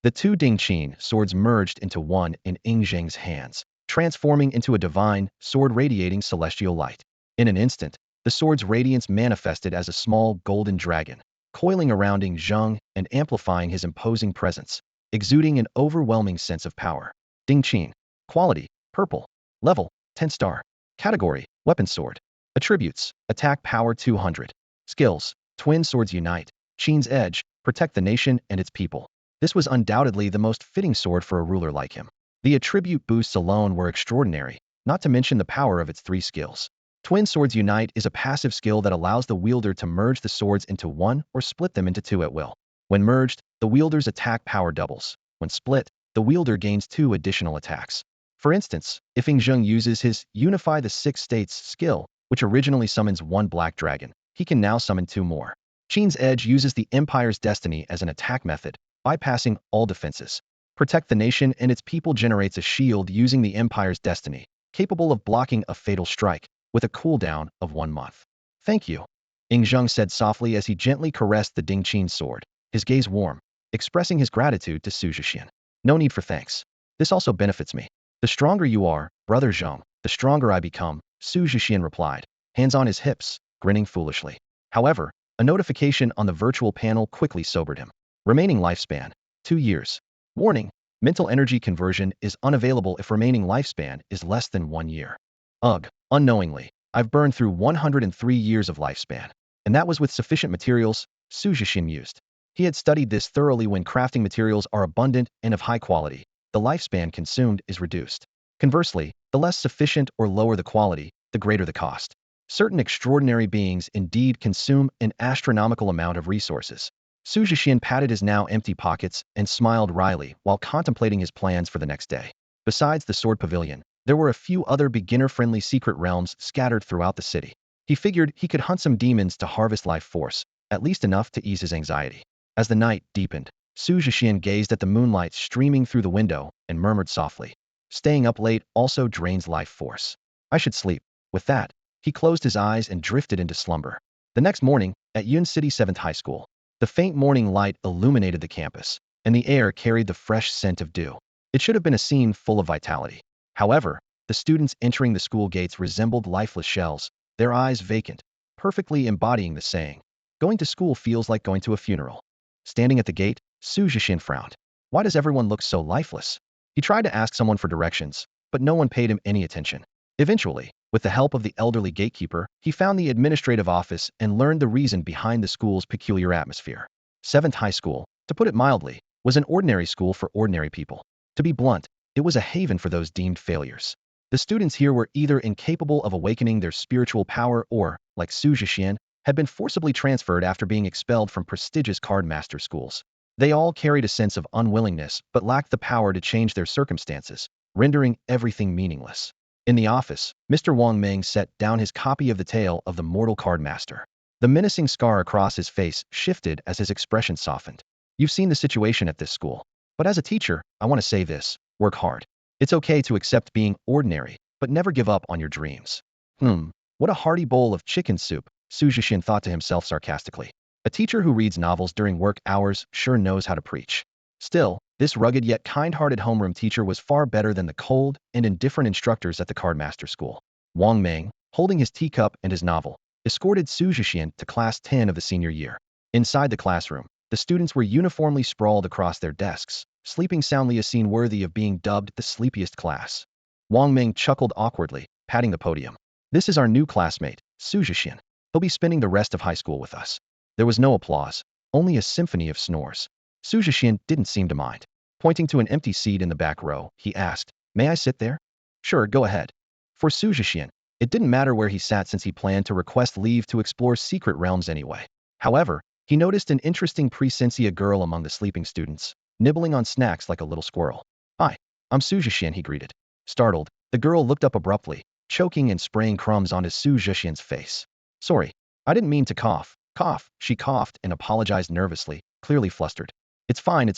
Speaker 1: The 2 Ding Qin swords merged into one in Ying Zheng's hands, transforming into a divine sword radiating celestial light. In an instant, the sword's radiance manifested as a small golden dragon, coiling around Ying Zheng and amplifying his imposing presence, exuding an overwhelming sense of power. Ding Qin. Quality: purple. Level: 10 star. Category: weapon sword. Attributes: attack power 200. Skills: twin swords unite. Qin's edge: protect the nation and its people. This was undoubtedly the most fitting sword for a ruler like him. The attribute boosts alone were extraordinary, not to mention the power of its 3 skills. Twin swords unite is a passive skill that allows the wielder to merge the swords into one or split them into 2 at will. When merged, the wielder's attack power doubles. When split, the wielder gains 2 additional attacks. For instance, if Ying Zheng uses his Unify the 6 States skill, which originally summons 1 black dragon, he can now summon 2 more. Qin's edge uses the Empire's destiny as an attack method, bypassing all defenses. Protect the nation and its people generates a shield using the Empire's destiny, capable of blocking a fatal strike, with a cooldown of 1 month. Thank you, Ying Zheng said softly as he gently caressed the Ding Qin sword, his gaze warm, expressing his gratitude to Xu Zhexian. No need for thanks. This also benefits me. The stronger you are, Brother Zheng, the stronger I become, Xu Zhexian replied, hands on his hips, grinning foolishly. However, A notification on the virtual panel quickly sobered him. Remaining lifespan, 2 years. Warning, mental energy conversion is unavailable if remaining lifespan is less than 1 year. Ugh, unknowingly, I've burned through 103 years of lifespan. And that was with sufficient materials, Xu Zhexian mused. He had studied this thoroughly. When crafting materials are abundant and of high quality, the lifespan consumed is reduced. Conversely, the less sufficient or lower the quality, the greater the cost. Certain extraordinary beings indeed consume an astronomical amount of resources. Xu Zhexian patted his now empty pockets and smiled wryly while contemplating his plans for the next day. Besides the sword pavilion, there were a few other beginner-friendly secret realms scattered throughout the city. He figured he could hunt some demons to harvest life force, at least enough to ease his anxiety. As the night deepened, Xu Zhexian gazed at the moonlight streaming through the window and murmured softly, "Staying up late also drains life force. I should sleep." With that, he closed his eyes and drifted into slumber. The next morning, at Yun City 7th High School, the faint morning light illuminated the campus, and the air carried the fresh scent of dew. It should have been a scene full of vitality. However, the students entering the school gates resembled lifeless shells, their eyes vacant, perfectly embodying the saying, "Going to school feels like going to a funeral." Standing at the gate, Xu Zhexian frowned. Why does everyone look so lifeless? He tried to ask someone for directions, but no one paid him any attention. Eventually, with the help of the elderly gatekeeper, he found the administrative office and learned the reason behind the school's peculiar atmosphere. 7th High School, to put it mildly, was an ordinary school for ordinary people. To be blunt, it was a haven for those deemed failures. The students here were either incapable of awakening their spiritual power or, like Xu Zhexian, had been forcibly transferred after being expelled from prestigious card master schools. They all carried a sense of unwillingness but lacked the power to change their circumstances, rendering everything meaningless. In the office, Mr. Wang Meng set down his copy of the Tale of the Mortal Card Master. The menacing scar across his face shifted as his expression softened. "You've seen the situation at this school. But as a teacher, I want to say this: work hard. It's okay to accept being ordinary, but never give up on your dreams." What a hearty bowl of chicken soup, Xu Zhexian thought to himself sarcastically. A teacher who reads novels during work hours sure knows how to preach. Still, this rugged yet kind-hearted homeroom teacher was far better than the cold and indifferent instructors at the cardmaster school. Wang Meng, holding his teacup and his novel, escorted Xu Zhexian to class 10 of the senior year. Inside the classroom, the students were uniformly sprawled across their desks, sleeping soundly, a scene worthy of being dubbed the sleepiest class. Wang Meng chuckled awkwardly, patting the podium. "This is our new classmate, Xu Zhexian. He'll be spending the rest of high school with us." There was no applause, only a symphony of snores. Xu Zhexian didn't seem to mind. Pointing to an empty seat in the back row, he asked, "May I sit there?" "Sure, go ahead." For Xu Zhexian, it didn't matter where he sat since he planned to request leave to explore secret realms anyway. However, he noticed an interesting presence: a girl among the sleeping students, nibbling on snacks like a little squirrel. "Hi, I'm Xu Zhexian," he greeted. Startled, the girl looked up abruptly, choking and spraying crumbs onto Xu Zhexian's face. "Sorry, I didn't mean to cough." "Cough," she coughed and apologized nervously, clearly flustered. It's fine.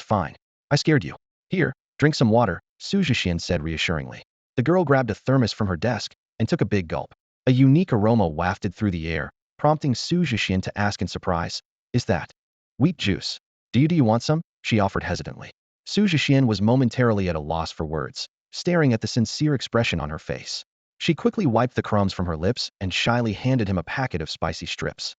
Speaker 1: I scared you." "Here, drink some water," Xu Zhexian said reassuringly. The girl grabbed a thermos from her desk and took a big gulp. A unique aroma wafted through the air, prompting Xu Zhexian to ask in surprise, "Is that wheat juice? Do you want some?" she offered hesitantly. Xu Zhexian was momentarily at a loss for words, staring at the sincere expression on her face. She quickly wiped the crumbs from her lips and shyly handed him a packet of spicy strips.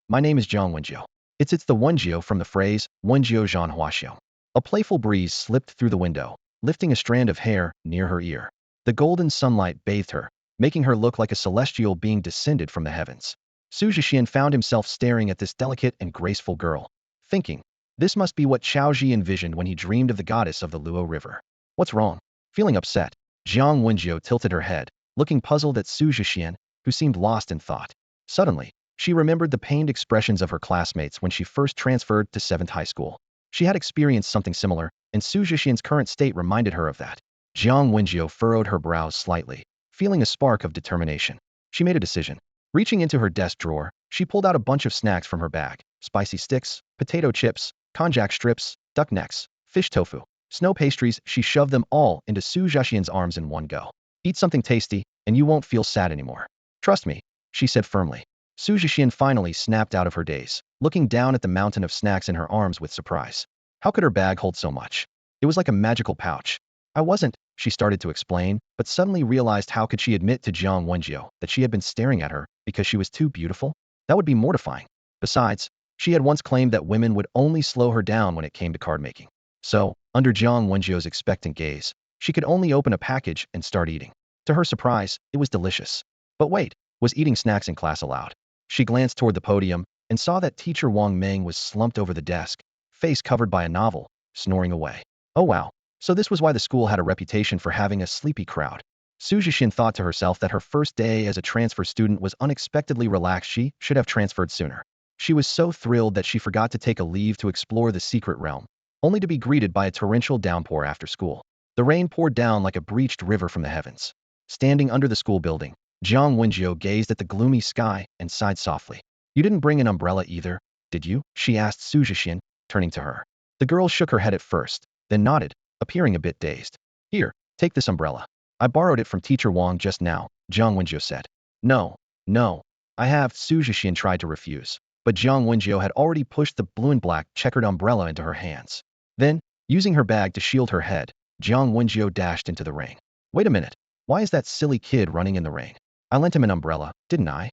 Speaker 1: My name is Zhang Wenjiu." It's the Wenjiu from the phrase, Wenjiu Zhan Huaxiu." A playful breeze slipped through the window, lifting a strand of hair near her ear. The golden sunlight bathed her, making her look like a celestial being descended from the heavens. Xu Zhexian found himself staring at this delicate and graceful girl, thinking, this must be what Xiaozhi envisioned when he dreamed of the goddess of the Luo River. What's wrong? Feeling upset, Zhang Wenjiu tilted her head, looking puzzled at Xu Zhexian, who seemed lost in thought. Suddenly, she remembered the pained expressions of her classmates when she first transferred to 7th High School. She had experienced something similar, and Xu Zhexian's current state reminded her of that. Zhang Wenjiu furrowed her brows slightly, feeling a spark of determination. She made a decision. Reaching into her desk drawer, she pulled out a bunch of snacks from her bag: spicy sticks, potato chips, konjac strips, duck necks, fish tofu, snow pastries. She shoved them all into Xu Zhexian's arms in one go. "Eat something tasty, and you won't feel sad anymore. Trust me," she said firmly. Xu Zhexian finally snapped out of her daze, looking down at the mountain of snacks in her arms with surprise. How could her bag hold so much? It was like a magical pouch. "I wasn't," she started to explain, but suddenly realized how could she admit to Zhang Wenjiu that she had been staring at her because she was too beautiful? That would be mortifying. Besides, she had once claimed that women would only slow her down when it came to card making. So, under Jiang Wenjiu's expectant gaze, she could only open a package and start eating. To her surprise, it was delicious. But wait, was eating snacks in class allowed? She glanced toward the podium and saw that teacher Wang Meng was slumped over the desk, face covered by a novel, snoring away. Oh wow, so this was why the school had a reputation for having a sleepy crowd. Xu Zhexian thought to herself that her first day as a transfer student was unexpectedly relaxed. She should have transferred sooner. She was so thrilled that she forgot to take a leave to explore the secret realm, only to be greeted by a torrential downpour after school. The rain poured down like a breached river from the heavens. Standing under the school building, Jiang Wenjiu gazed at the gloomy sky and sighed softly. You didn't bring an umbrella either, did you? She asked Xu Zhexian, turning to her. The girl shook her head at first, then nodded, appearing a bit dazed. Here, take this umbrella. I borrowed it from teacher Wang just now, Jiang Wenjiu said. No, no. I have, Xu Zhexian tried to refuse, but Jiang Wenjiu had already pushed the blue and black checkered umbrella into her hands. Then, using her bag to shield her head, Jiang Wenjiu dashed into the rain. Wait a minute. Why is that silly kid running in the rain? I lent him an umbrella, didn't I?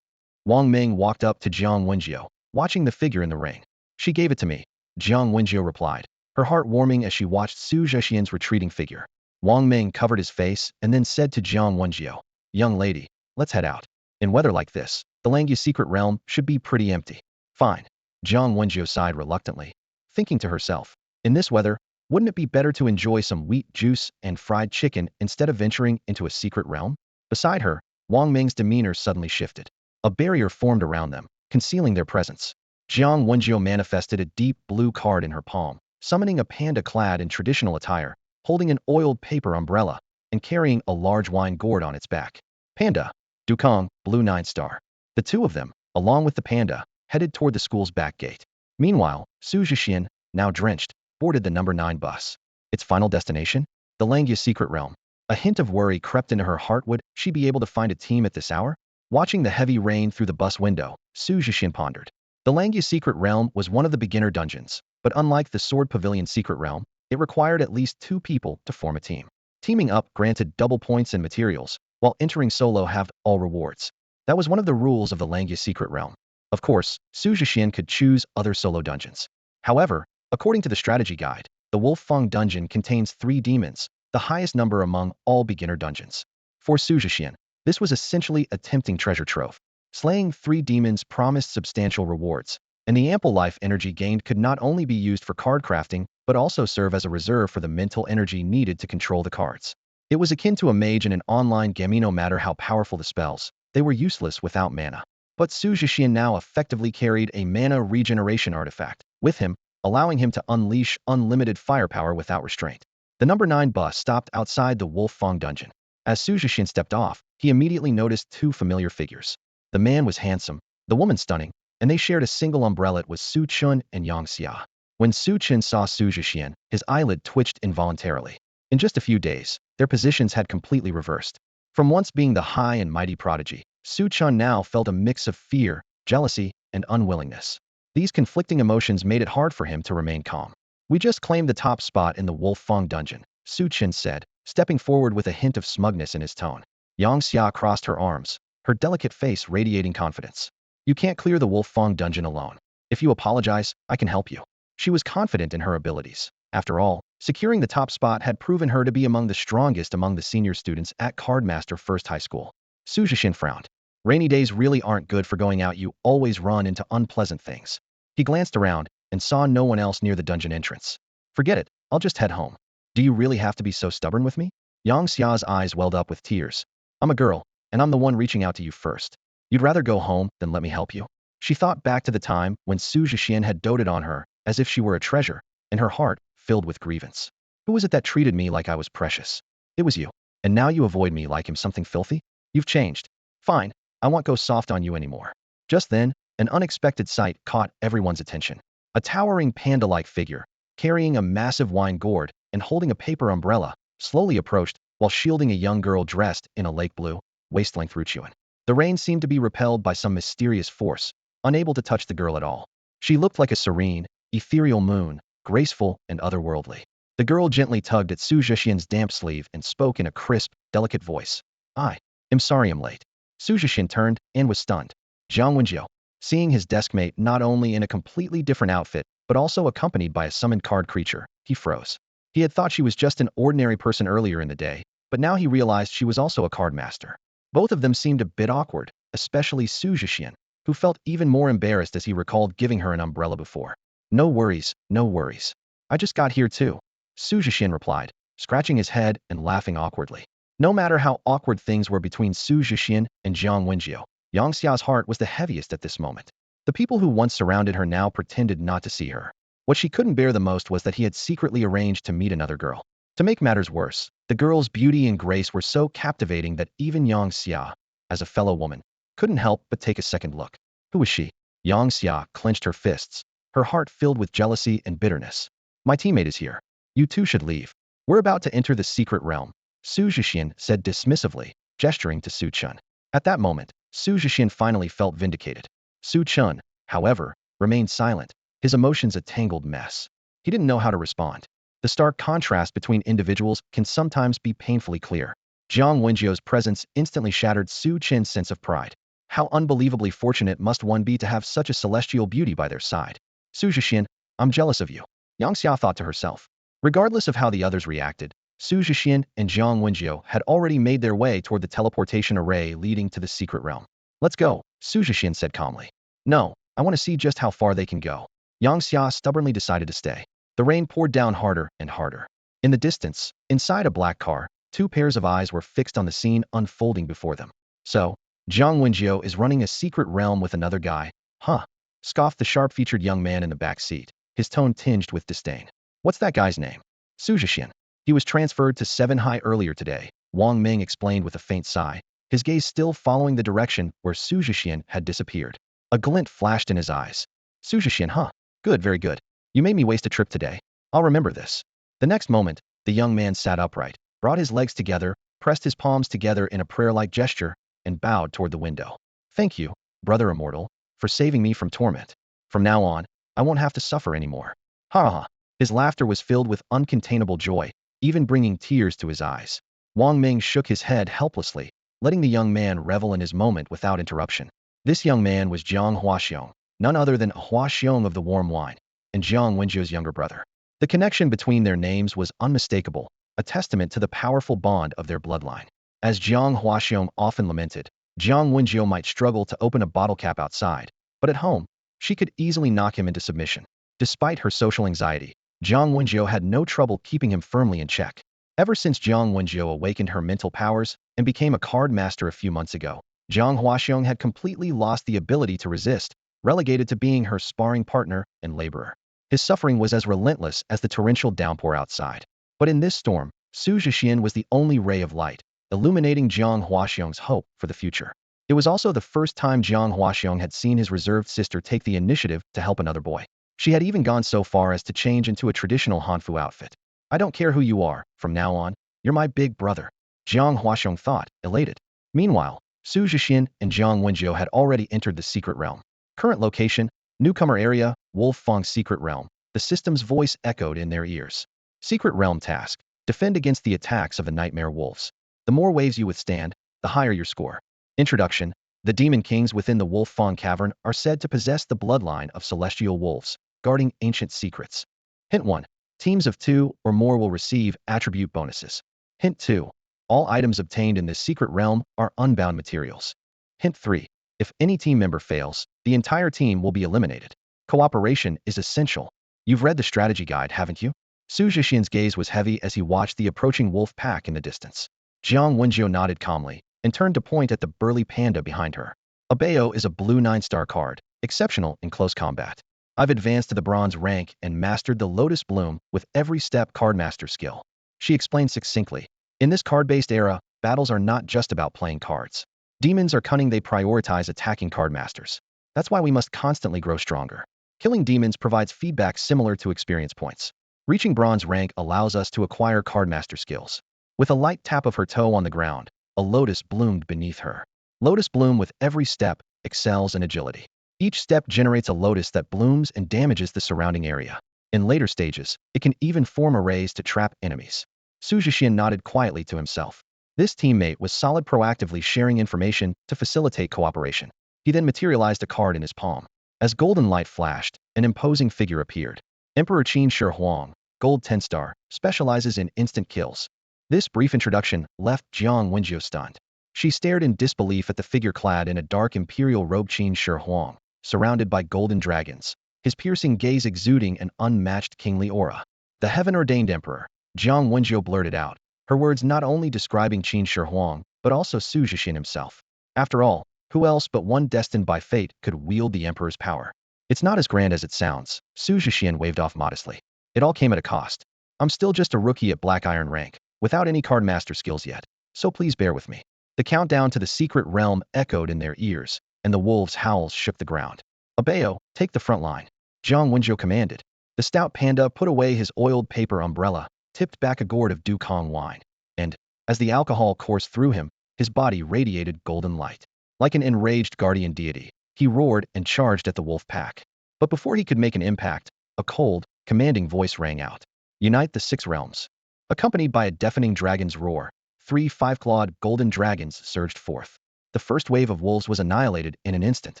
Speaker 1: Wang Meng walked up to Jiang Wenjiu, watching the figure in the rain. She gave it to me, Jiang Wenjiu replied, her heart warming as she watched Xu Zhexian's retreating figure. Wang Meng covered his face and then said to Jiang Wenjiu, young lady, let's head out. In weather like this, the Langya secret realm should be pretty empty. Fine. Jiang Wenjiu sighed reluctantly, thinking to herself, in this weather, wouldn't it be better to enjoy some wheat juice and fried chicken instead of venturing into a secret realm? Beside her, Wang Meng's demeanor suddenly shifted. A barrier formed around them, concealing their presence. Jiang Wenjiu manifested a deep blue card in her palm, summoning a panda clad in traditional attire, holding an oiled paper umbrella, and carrying a large wine gourd on its back. Panda, Dukong, Blue 9-star. The two of them, along with the panda, headed toward the school's back gate. Meanwhile, Xu Zhexian, now drenched, boarded the number 9 bus. Its final destination? The Langya secret realm. A hint of worry crept into her heart. Would she be able to find a team at this hour? Watching the heavy rain through the bus window, Xu Zhexian pondered. The Langya secret realm was one of the beginner dungeons, but unlike the Sword Pavilion secret realm, it required at least 2 people to form a team. Teaming up granted double points and materials, while entering solo halved all rewards. That was one of the rules of the Langya secret realm. Of course, Xu Zhexian could choose other solo dungeons. However, according to the strategy guide, the Wolf Fong dungeon contains 3 demons, the highest number among all beginner dungeons. For Xu Zhexian, this was essentially a tempting treasure trove. Slaying 3 demons promised substantial rewards, and the ample life energy gained could not only be used for card crafting, but also serve as a reserve for the mental energy needed to control the cards. It was akin to a mage in an online game. No matter how powerful the spells, they were useless without mana. But Xu Zhexian now effectively carried a mana regeneration artifact with him, allowing him to unleash unlimited firepower without restraint. The number 9 bus stopped outside the Wolf Fong dungeon. As Xu Zhexian stepped off, he immediately noticed 2 familiar figures. The man was handsome, the woman stunning, and they shared a single umbrella with Su Chun and Yang Xia. When Su Chun saw Xu Zhexian, his eyelid twitched involuntarily. In just a few days, their positions had completely reversed. From once being the high and mighty prodigy, Su Chun now felt a mix of fear, jealousy, and unwillingness. These conflicting emotions made it hard for him to remain calm. We just claimed the top spot in the Wolf Fong dungeon, Su Chun said, stepping forward with a hint of smugness in his tone. Yang Xia crossed her arms, her delicate face radiating confidence. You can't clear the Wolf Fong dungeon alone. If you apologize, I can help you. She was confident in her abilities. After all, securing the top spot had proven her to be among the strongest among the senior students at Cardmaster First High School. Xu Zhexian frowned. Rainy days really aren't good for going out. You always run into unpleasant things. He glanced around and saw no one else near the dungeon entrance. Forget it, I'll just head home. Do you really have to be so stubborn with me? Yang Xia's eyes welled up with tears. I'm a girl, and I'm the one reaching out to you first. You'd rather go home than let me help you? She thought back to the time when Xu Zhexian had doted on her as if she were a treasure, and her heart filled with grievance. Who was it that treated me like I was precious? It was you. And now you avoid me like I'm something filthy? You've changed. Fine, I won't go soft on you anymore. Just then, an unexpected sight caught everyone's attention. A towering panda-like figure, carrying a massive wine gourd and holding a paper umbrella, slowly approached while shielding a young girl dressed in a lake blue, waist-length ruchuan. The rain seemed to be repelled by some mysterious force, unable to touch the girl at all. She looked like a serene, ethereal moon, graceful and otherworldly. The girl gently tugged at Xu Zhexian's damp sleeve and spoke in a crisp, delicate voice. I am sorry I'm late. Xu Zhexian turned and was stunned. Jiang Wenjiu. Seeing his deskmate not only in a completely different outfit, but also accompanied by a summoned card creature, he froze. He had thought she was just an ordinary person earlier in the day, but now he realized she was also a card master. Both of them seemed a bit awkward, especially Xu Zhexian, who felt even more embarrassed as he recalled giving her an umbrella before. No worries, no worries. I just got here too, Xu Zhexian replied, scratching his head and laughing awkwardly. No matter how awkward things were between Xu Zhexian and Jiang Wenjiu, Yang Xia's heart was the heaviest at this moment. The people who once surrounded her now pretended not to see her. What she couldn't bear the most was that he had secretly arranged to meet another girl. To make matters worse, the girl's beauty and grace were so captivating that even Yang Xia, as a fellow woman, couldn't help but take a second look. Who was she? Yang Xia clenched her fists, her heart filled with jealousy and bitterness. My teammate is here. You two should leave. We're about to enter the secret realm, Xu Zhexian said dismissively, gesturing to Su Chun. At that moment, Xu Zhexian finally felt vindicated. Su Chun, however, remained silent, his emotions a tangled mess. He didn't know how to respond. The stark contrast between individuals can sometimes be painfully clear. Jiang Wenjiu's presence instantly shattered Su Chin's sense of pride. How unbelievably fortunate must one be to have such a celestial beauty by their side. Xu Zhexian, I'm jealous of you, Yang Xia thought to herself. Regardless of how the others reacted, Xu Zhexian and Jiang Wenjiu had already made their way toward the teleportation array leading to the secret realm. Let's go, Xu Zhexian said calmly. No, I want to see just how far they can go. Yang Xia stubbornly decided to stay. The rain poured down harder and harder. In the distance, inside a black car, two pairs of eyes were fixed on the scene unfolding before them. So, Jiang Wenjiu is running a secret realm with another guy, huh? Scoffed the sharp-featured young man in the back seat, his tone tinged with disdain. What's that guy's name? Xu Zhexian. He was transferred to 7 High earlier today, Wang Ming explained with a faint sigh, his gaze still following the direction where Xu Zhexian had disappeared. A glint flashed in his eyes. Xu Zhexian, huh? Good, very good. You made me waste a trip today. I'll remember this. The next moment, the young man sat upright, brought his legs together, pressed his palms together in a prayer-like gesture, and bowed toward the window. Thank you, brother immortal, for saving me from torment. From now on, I won't have to suffer anymore. Ha ha. His laughter was filled with uncontainable joy, even bringing tears to his eyes. Wang Ming shook his head helplessly, letting the young man revel in his moment without interruption. This young man was Jiang Huaxiong, none other than Huaxiong of the warm wine, and Jiang Wenjiu's younger brother. The connection between their names was unmistakable, a testament to the powerful bond of their bloodline. As Jiang Huaxiong often lamented, Jiang Wenjiu might struggle to open a bottle cap outside, but at home, she could easily knock him into submission. Despite her social anxiety, Jiang Wenjiu had no trouble keeping him firmly in check. Ever since Jiang Wenjiu awakened her mental powers and became a card master a few months ago, Jiang Huaxiong had completely lost the ability to resist, relegated to being her sparring partner and laborer. His suffering was as relentless as the torrential downpour outside. But in this storm, Xu Zhexian was the only ray of light, illuminating Jiang Huaxiong's hope for the future. It was also the first time Jiang Huaxiong had seen his reserved sister take the initiative to help another boy. She had even gone so far as to change into a traditional Hanfu outfit. I don't care who you are, from now on, you're my big brother, Jiang Huaxiong thought, elated. Meanwhile, Xu Zhexian and Jiang Wenjiu had already entered the secret realm. Current location, newcomer area, Wolf Fong secret realm. The system's voice echoed in their ears. Secret realm task. Defend against the attacks of the nightmare wolves. The more waves you withstand, the higher your score. Introduction. The demon kings within the Wolf Fong cavern are said to possess the bloodline of celestial wolves, guarding ancient secrets. Hint 1. Teams of 2 or more will receive attribute bonuses. Hint 2. All items obtained in this secret realm are unbound materials. Hint 3. If any team member fails, the entire team will be eliminated. Cooperation is essential. You've read the strategy guide, haven't you? Xu Zhexian's gaze was heavy as he watched the approaching wolf pack in the distance. Jiang Wenjiu nodded calmly and turned to point at the burly panda behind her. Abeo is a blue 9-star card, exceptional in close combat. I've advanced to the bronze rank and mastered the Lotus Bloom with every step cardmaster skill. She explained succinctly. In this card-based era, battles are not just about playing cards. Demons are cunning, they prioritize attacking cardmasters. That's why we must constantly grow stronger. Killing demons provides feedback similar to experience points. Reaching bronze rank allows us to acquire cardmaster skills. With a light tap of her toe on the ground, a lotus bloomed beneath her. Lotus Bloom with every step excels in agility. Each step generates a lotus that blooms and damages the surrounding area. In later stages, it can even form arrays to trap enemies. Xu Zhexian nodded quietly to himself. This teammate was solid, proactively sharing information to facilitate cooperation. He then materialized a card in his palm. As golden light flashed, an imposing figure appeared. Emperor Qin Shi Huang, gold 10-star, specializes in instant kills. This brief introduction left Jiang Wenjiu stunned. She stared in disbelief at the figure clad in a dark imperial robe. Qin Shi Huang, surrounded by golden dragons, his piercing gaze exuding an unmatched kingly aura. The heaven-ordained emperor, Jiang Wenjiu blurted out, her words not only describing Qin Shi Huang, but also Xu Zhexian himself. After all, who else but one destined by fate could wield the emperor's power? It's not as grand as it sounds, Xu Zhexian waved off modestly. It all came at a cost. I'm still just a rookie at Black Iron rank, without any card master skills yet, so please bear with me. The countdown to the secret realm echoed in their ears, and the wolves' howls shook the ground. Abeo, take the front line, Jiang Wenjiu commanded. The stout panda put away his oiled paper umbrella, tipped back a gourd of Dukong wine, and, as the alcohol coursed through him, his body radiated golden light. Like an enraged guardian deity, he roared and charged at the wolf pack. But before he could make an impact, a cold, commanding voice rang out. Unite the 6 realms. Accompanied by a deafening dragon's roar, 3 5-clawed golden dragons surged forth. The first wave of wolves was annihilated in an instant.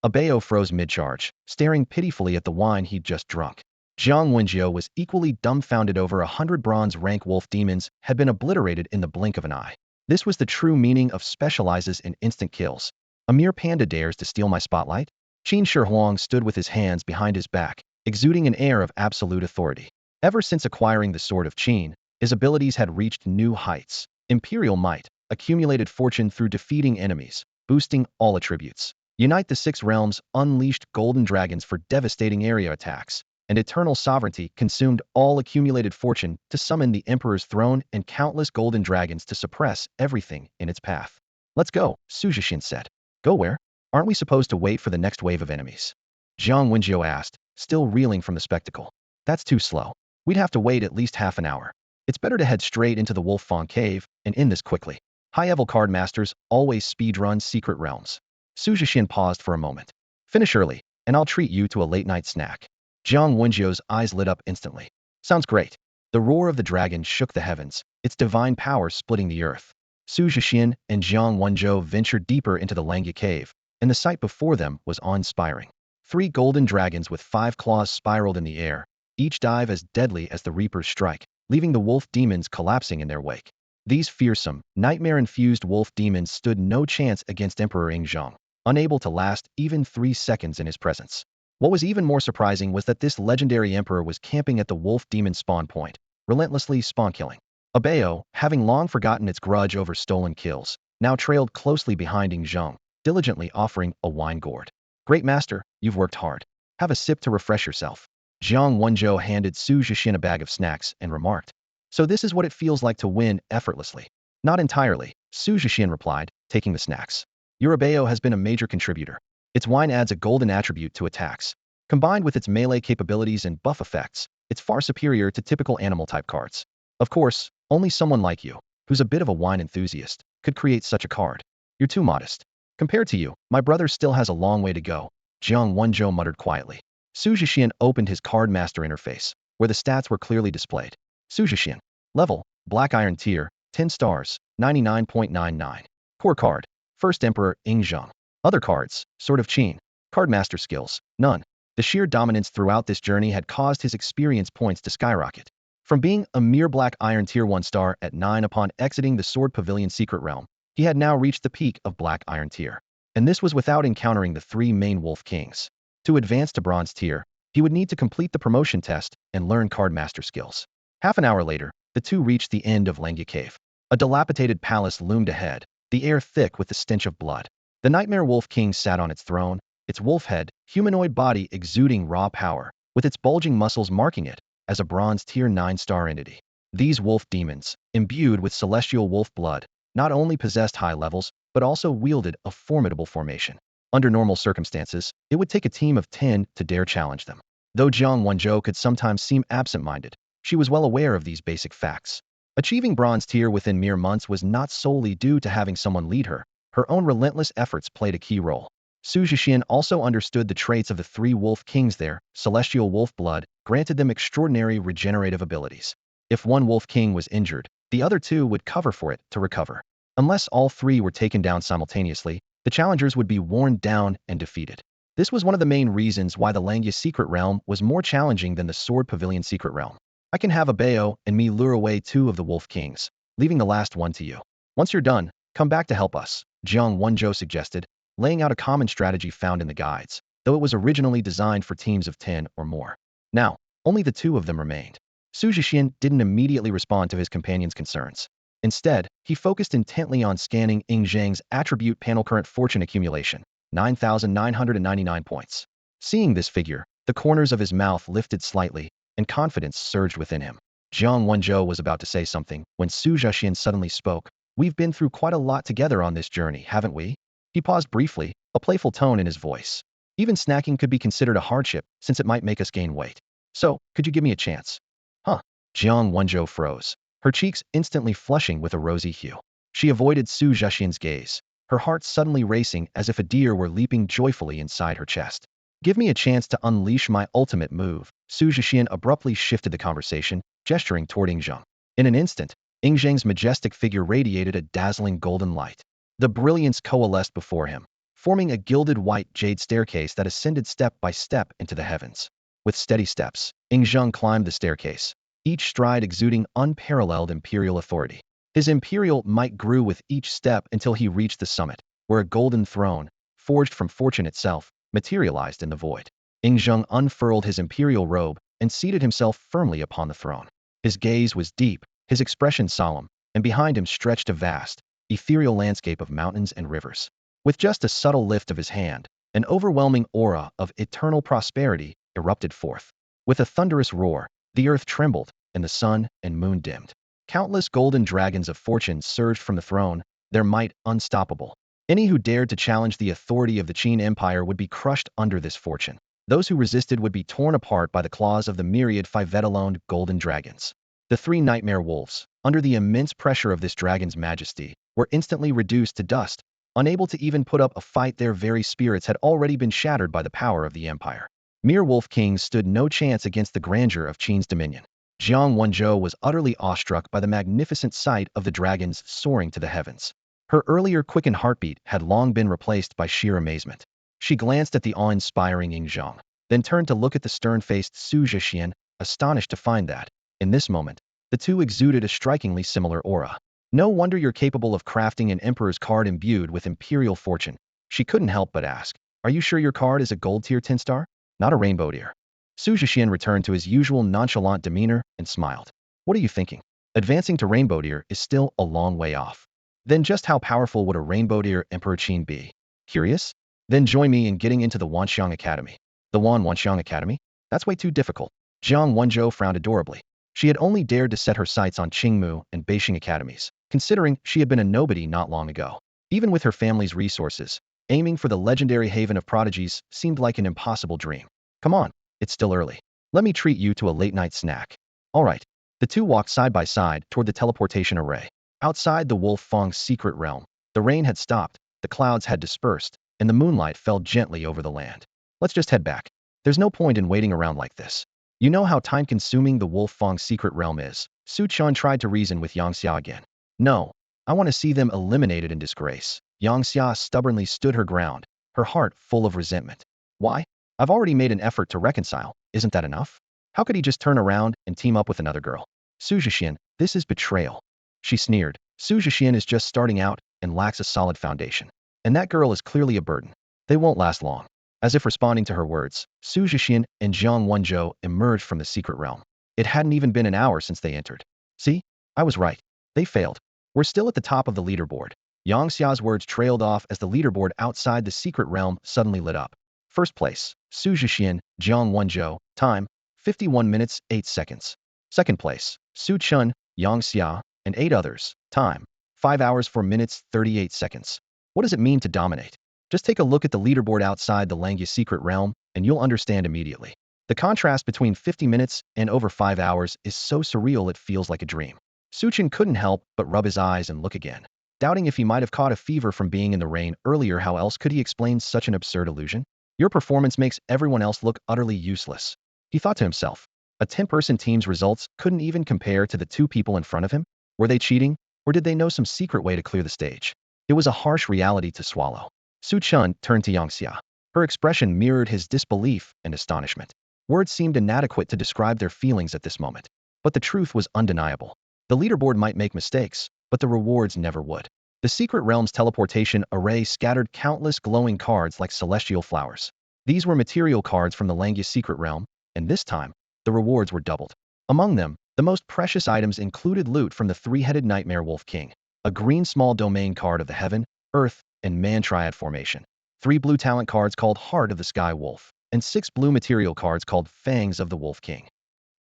Speaker 1: Abeo froze mid-charge, staring pitifully at the wine he'd just drunk. Jiang Wenjiu was equally dumbfounded. Over 100 bronze-rank wolf demons had been obliterated in the blink of an eye. This was the true meaning of specializes in instant kills. A mere panda dares to steal my spotlight? Qin Shi Huang stood with his hands behind his back, exuding an air of absolute authority. Ever since acquiring the Sword of Qin, his abilities had reached new heights. Imperial might, accumulated fortune through defeating enemies, boosting all attributes. Unite the 6 realms, unleashed golden dragons for devastating area attacks, and eternal sovereignty consumed all accumulated fortune to summon the emperor's throne and countless golden dragons to suppress everything in its path. Let's go, Xu Zhexian said. Go where? Aren't we supposed to wait for the next wave of enemies? Jiang Wenjiu asked, still reeling from the spectacle. That's too slow. We'd have to wait at least half an hour. It's better to head straight into the Wolf Fong cave and end this quickly. High-level card masters always speedrun secret realms. Xu Zhexian paused for a moment. Finish early, and I'll treat you to a late-night snack. Jiang Wenjiu's eyes lit up instantly. Sounds great. The roar of the dragon shook the heavens, its divine power splitting the earth. Xu Zhexian and Jiang Wenjiu ventured deeper into the Langya cave, and the sight before them was awe-inspiring. 3 golden dragons with 5 claws spiraled in the air, each dive as deadly as the Reaper's strike, leaving the wolf demons collapsing in their wake. These fearsome, nightmare-infused wolf demons stood no chance against Emperor Yingzhong, unable to last even 3 seconds in his presence. What was even more surprising was that this legendary emperor was camping at the wolf demon spawn point, relentlessly spawn-killing. Abeo, having long forgotten its grudge over stolen kills, now trailed closely behind Yingzhong, diligently offering a wine gourd. Great master, you've worked hard. Have a sip to refresh yourself. Jiang Wenjiu handed Xu Zhexian a bag of snacks and remarked. So this is what it feels like to win effortlessly. Not entirely, Xu Zhexian replied, taking the snacks. Your Abeo has been a major contributor. Its wine adds a golden attribute to attacks. Combined with its melee capabilities and buff effects, it's far superior to typical animal-type cards. Of course, only someone like you, who's a bit of a wine enthusiast, could create such a card. You're too modest. Compared to you, my brother still has a long way to go, Jiang Wenjiu muttered quietly. Xu Zhexian opened his card master interface, where the stats were clearly displayed. Xu Zhexian. Level, Black Iron tier, 10 stars, 99.99. Core card, First Emperor Yingzhong. Other cards, Sword of Qin. Card master skills, none. The sheer dominance throughout this journey had caused his experience points to skyrocket. From being a mere Black Iron tier 1 star at 9 upon exiting the Sword Pavilion secret realm, he had now reached the peak of Black Iron tier. And this was without encountering the 3 main Wolf Kings. To advance to Bronze tier, he would need to complete the promotion test and learn card master skills. Half an hour later, the two reached the end of Langya Cave. A dilapidated palace loomed ahead, the air thick with the stench of blood. The Nightmare Wolf King sat on its throne, its wolf head, humanoid body exuding raw power, with its bulging muscles marking it as a Bronze tier 9-star entity. These wolf demons, imbued with celestial wolf blood, not only possessed high levels, but also wielded a formidable formation. Under normal circumstances, it would take a team of 10 to dare challenge them. Though Jiang Wenjiu could sometimes seem absent-minded, she was well aware of these basic facts. Achieving Bronze tier within mere months was not solely due to having someone lead her. Her own relentless efforts played a key role. Xu Zhexian also understood the traits of the 3 wolf kings there. Celestial wolf blood granted them extraordinary regenerative abilities. If one wolf king was injured, the other 2 would cover for it to recover. Unless all 3 were taken down simultaneously, the challengers would be worn down and defeated. This was one of the main reasons why the Langya Secret Realm was more challenging than the Sword Pavilion Secret Realm. I can have a Bayo and me lure away 2 of the Wolf Kings, leaving the last one to you. Once you're done, come back to help us, Jiang Wenzhou suggested, laying out a common strategy found in the guides, though it was originally designed for teams of 10 or more. Now, only the 2 of them remained. Xu Zhexian didn't immediately respond to his companion's concerns. Instead, he focused intently on scanning Ying Zhang's attribute panel current fortune accumulation, 9,999 points. Seeing this figure, the corners of his mouth lifted slightly, and confidence surged within him. Jiang Wenzhou was about to say something when Xu Zhexian suddenly spoke. We've been through quite a lot together on this journey, haven't we? He paused briefly, a playful tone in his voice. Even snacking could be considered a hardship since it might make us gain weight. So, could you give me a chance? Huh? Jiang Wenzhou froze, her cheeks instantly flushing with a rosy hue. She avoided Xu Zhexian's gaze, her heart suddenly racing as if a deer were leaping joyfully inside her chest. Give me a chance to unleash my ultimate move. Xu Zhexian abruptly shifted the conversation, gesturing toward Ying Zhang. In an instant, Ying Zhang's majestic figure radiated a dazzling golden light. The brilliance coalesced before him, forming a gilded white jade staircase that ascended step by step into the heavens. With steady steps, Ying Zhang climbed the staircase, each stride exuding unparalleled imperial authority. His imperial might grew with each step until he reached the summit, where a golden throne, forged from fortune itself, materialized in the void. Ying Zhang unfurled his imperial robe and seated himself firmly upon the throne. His gaze was deep, his expression solemn, and behind him stretched a vast, ethereal landscape of mountains and rivers. With just a subtle lift of his hand, an overwhelming aura of eternal prosperity erupted forth. With a thunderous roar, the earth trembled, and the sun and moon dimmed. Countless golden dragons of fortune surged from the throne, their might unstoppable. Any who dared to challenge the authority of the Qin Empire would be crushed under this fortune. Those who resisted would be torn apart by the claws of the myriad five-etaloned golden dragons. The 3 nightmare wolves, under the immense pressure of this dragon's majesty, were instantly reduced to dust, unable to even put up a fight. Their very spirits had already been shattered by the power of the empire. Mere wolf kings stood no chance against the grandeur of Qin's dominion. Jiang Wenzhou was utterly awestruck by the magnificent sight of the dragons soaring to the heavens. Her earlier quickened heartbeat had long been replaced by sheer amazement. She glanced at the awe-inspiring Ying Zhang, then turned to look at the stern-faced Xu Zhexian, astonished to find that, in this moment, the 2 exuded a strikingly similar aura. No wonder you're capable of crafting an emperor's card imbued with imperial fortune. She couldn't help but ask, are you sure your card is a gold tier 10 star? Not a rainbow tier. Xu Zhexian returned to his usual nonchalant demeanor and smiled. What are you thinking? Advancing to rainbow tier is still a long way off. Then just how powerful would a rainbow tier Emperor Qin be? Curious? Then join me in getting into the Wanxiang Academy. The Wanxiang Academy? That's way too difficult. Jiang Wenzhou frowned adorably. She had only dared to set her sights on Qingmu and Beixing academies, considering she had been a nobody not long ago. Even with her family's resources, aiming for the legendary haven of prodigies seemed like an impossible dream. Come on, it's still early. Let me treat you to a late-night snack. All right. The 2 walked side by side toward the teleportation array. Outside the wolf Fong's secret realm, the rain had stopped, the clouds had dispersed, and the moonlight fell gently over the land. Let's just head back. There's no point in waiting around like this. You know how time-consuming the wolf Fong secret realm is. Su Chun tried to reason with Yang Xia again. No, I want to see them eliminated in disgrace. Yang Xia stubbornly stood her ground, her heart full of resentment. Why? I've already made an effort to reconcile. Isn't that enough? How could he just turn around and team up with another girl? Xu Zhexian, this is betrayal. She sneered. Xu Zhexian is just starting out and lacks a solid foundation. And that girl is clearly a burden. They won't last long. As if responding to her words, Xu Zhexian and Jiang Wenzhou emerged from the secret realm. It hadn't even been an hour since they entered. See? I was right. They failed. We're still at the top of the leaderboard. Yang Xia's words trailed off as the leaderboard outside the secret realm suddenly lit up. First place, Xu Zhexian, Jiang Wenzhou, time, 51 minutes, 8 seconds. Second place, Su Chun, Yang Xia, and 8 others, time, 5 hours 4 minutes, 38 seconds. What does it mean to dominate? Just take a look at the leaderboard outside the Langya secret realm, and you'll understand immediately. The contrast between 50 minutes and over 5 hours is so surreal it feels like a dream. Su Chun couldn't help but rub his eyes and look again, doubting if he might have caught a fever from being in the rain earlier. How else could he explain such an absurd illusion? Your performance makes everyone else look utterly useless, he thought to himself. A 10-person team's results couldn't even compare to the 2 people in front of him. Were they cheating, or did they know some secret way to clear the stage? It was a harsh reality to swallow. Su Chun turned to Yang Xia. Her expression mirrored his disbelief and astonishment. Words seemed inadequate to describe their feelings at this moment. But the truth was undeniable. The leaderboard might make mistakes, but the rewards never would. The Secret Realm's teleportation array scattered countless glowing cards like celestial flowers. These were material cards from the Langya Secret Realm, and this time, the rewards were doubled. Among them, the most precious items included loot from the three-headed Nightmare Wolf King, a green small domain card of the Heaven, Earth, and Man Triad formation, 3 blue talent cards called Heart of the Sky Wolf, and 6 blue material cards called Fangs of the Wolf King.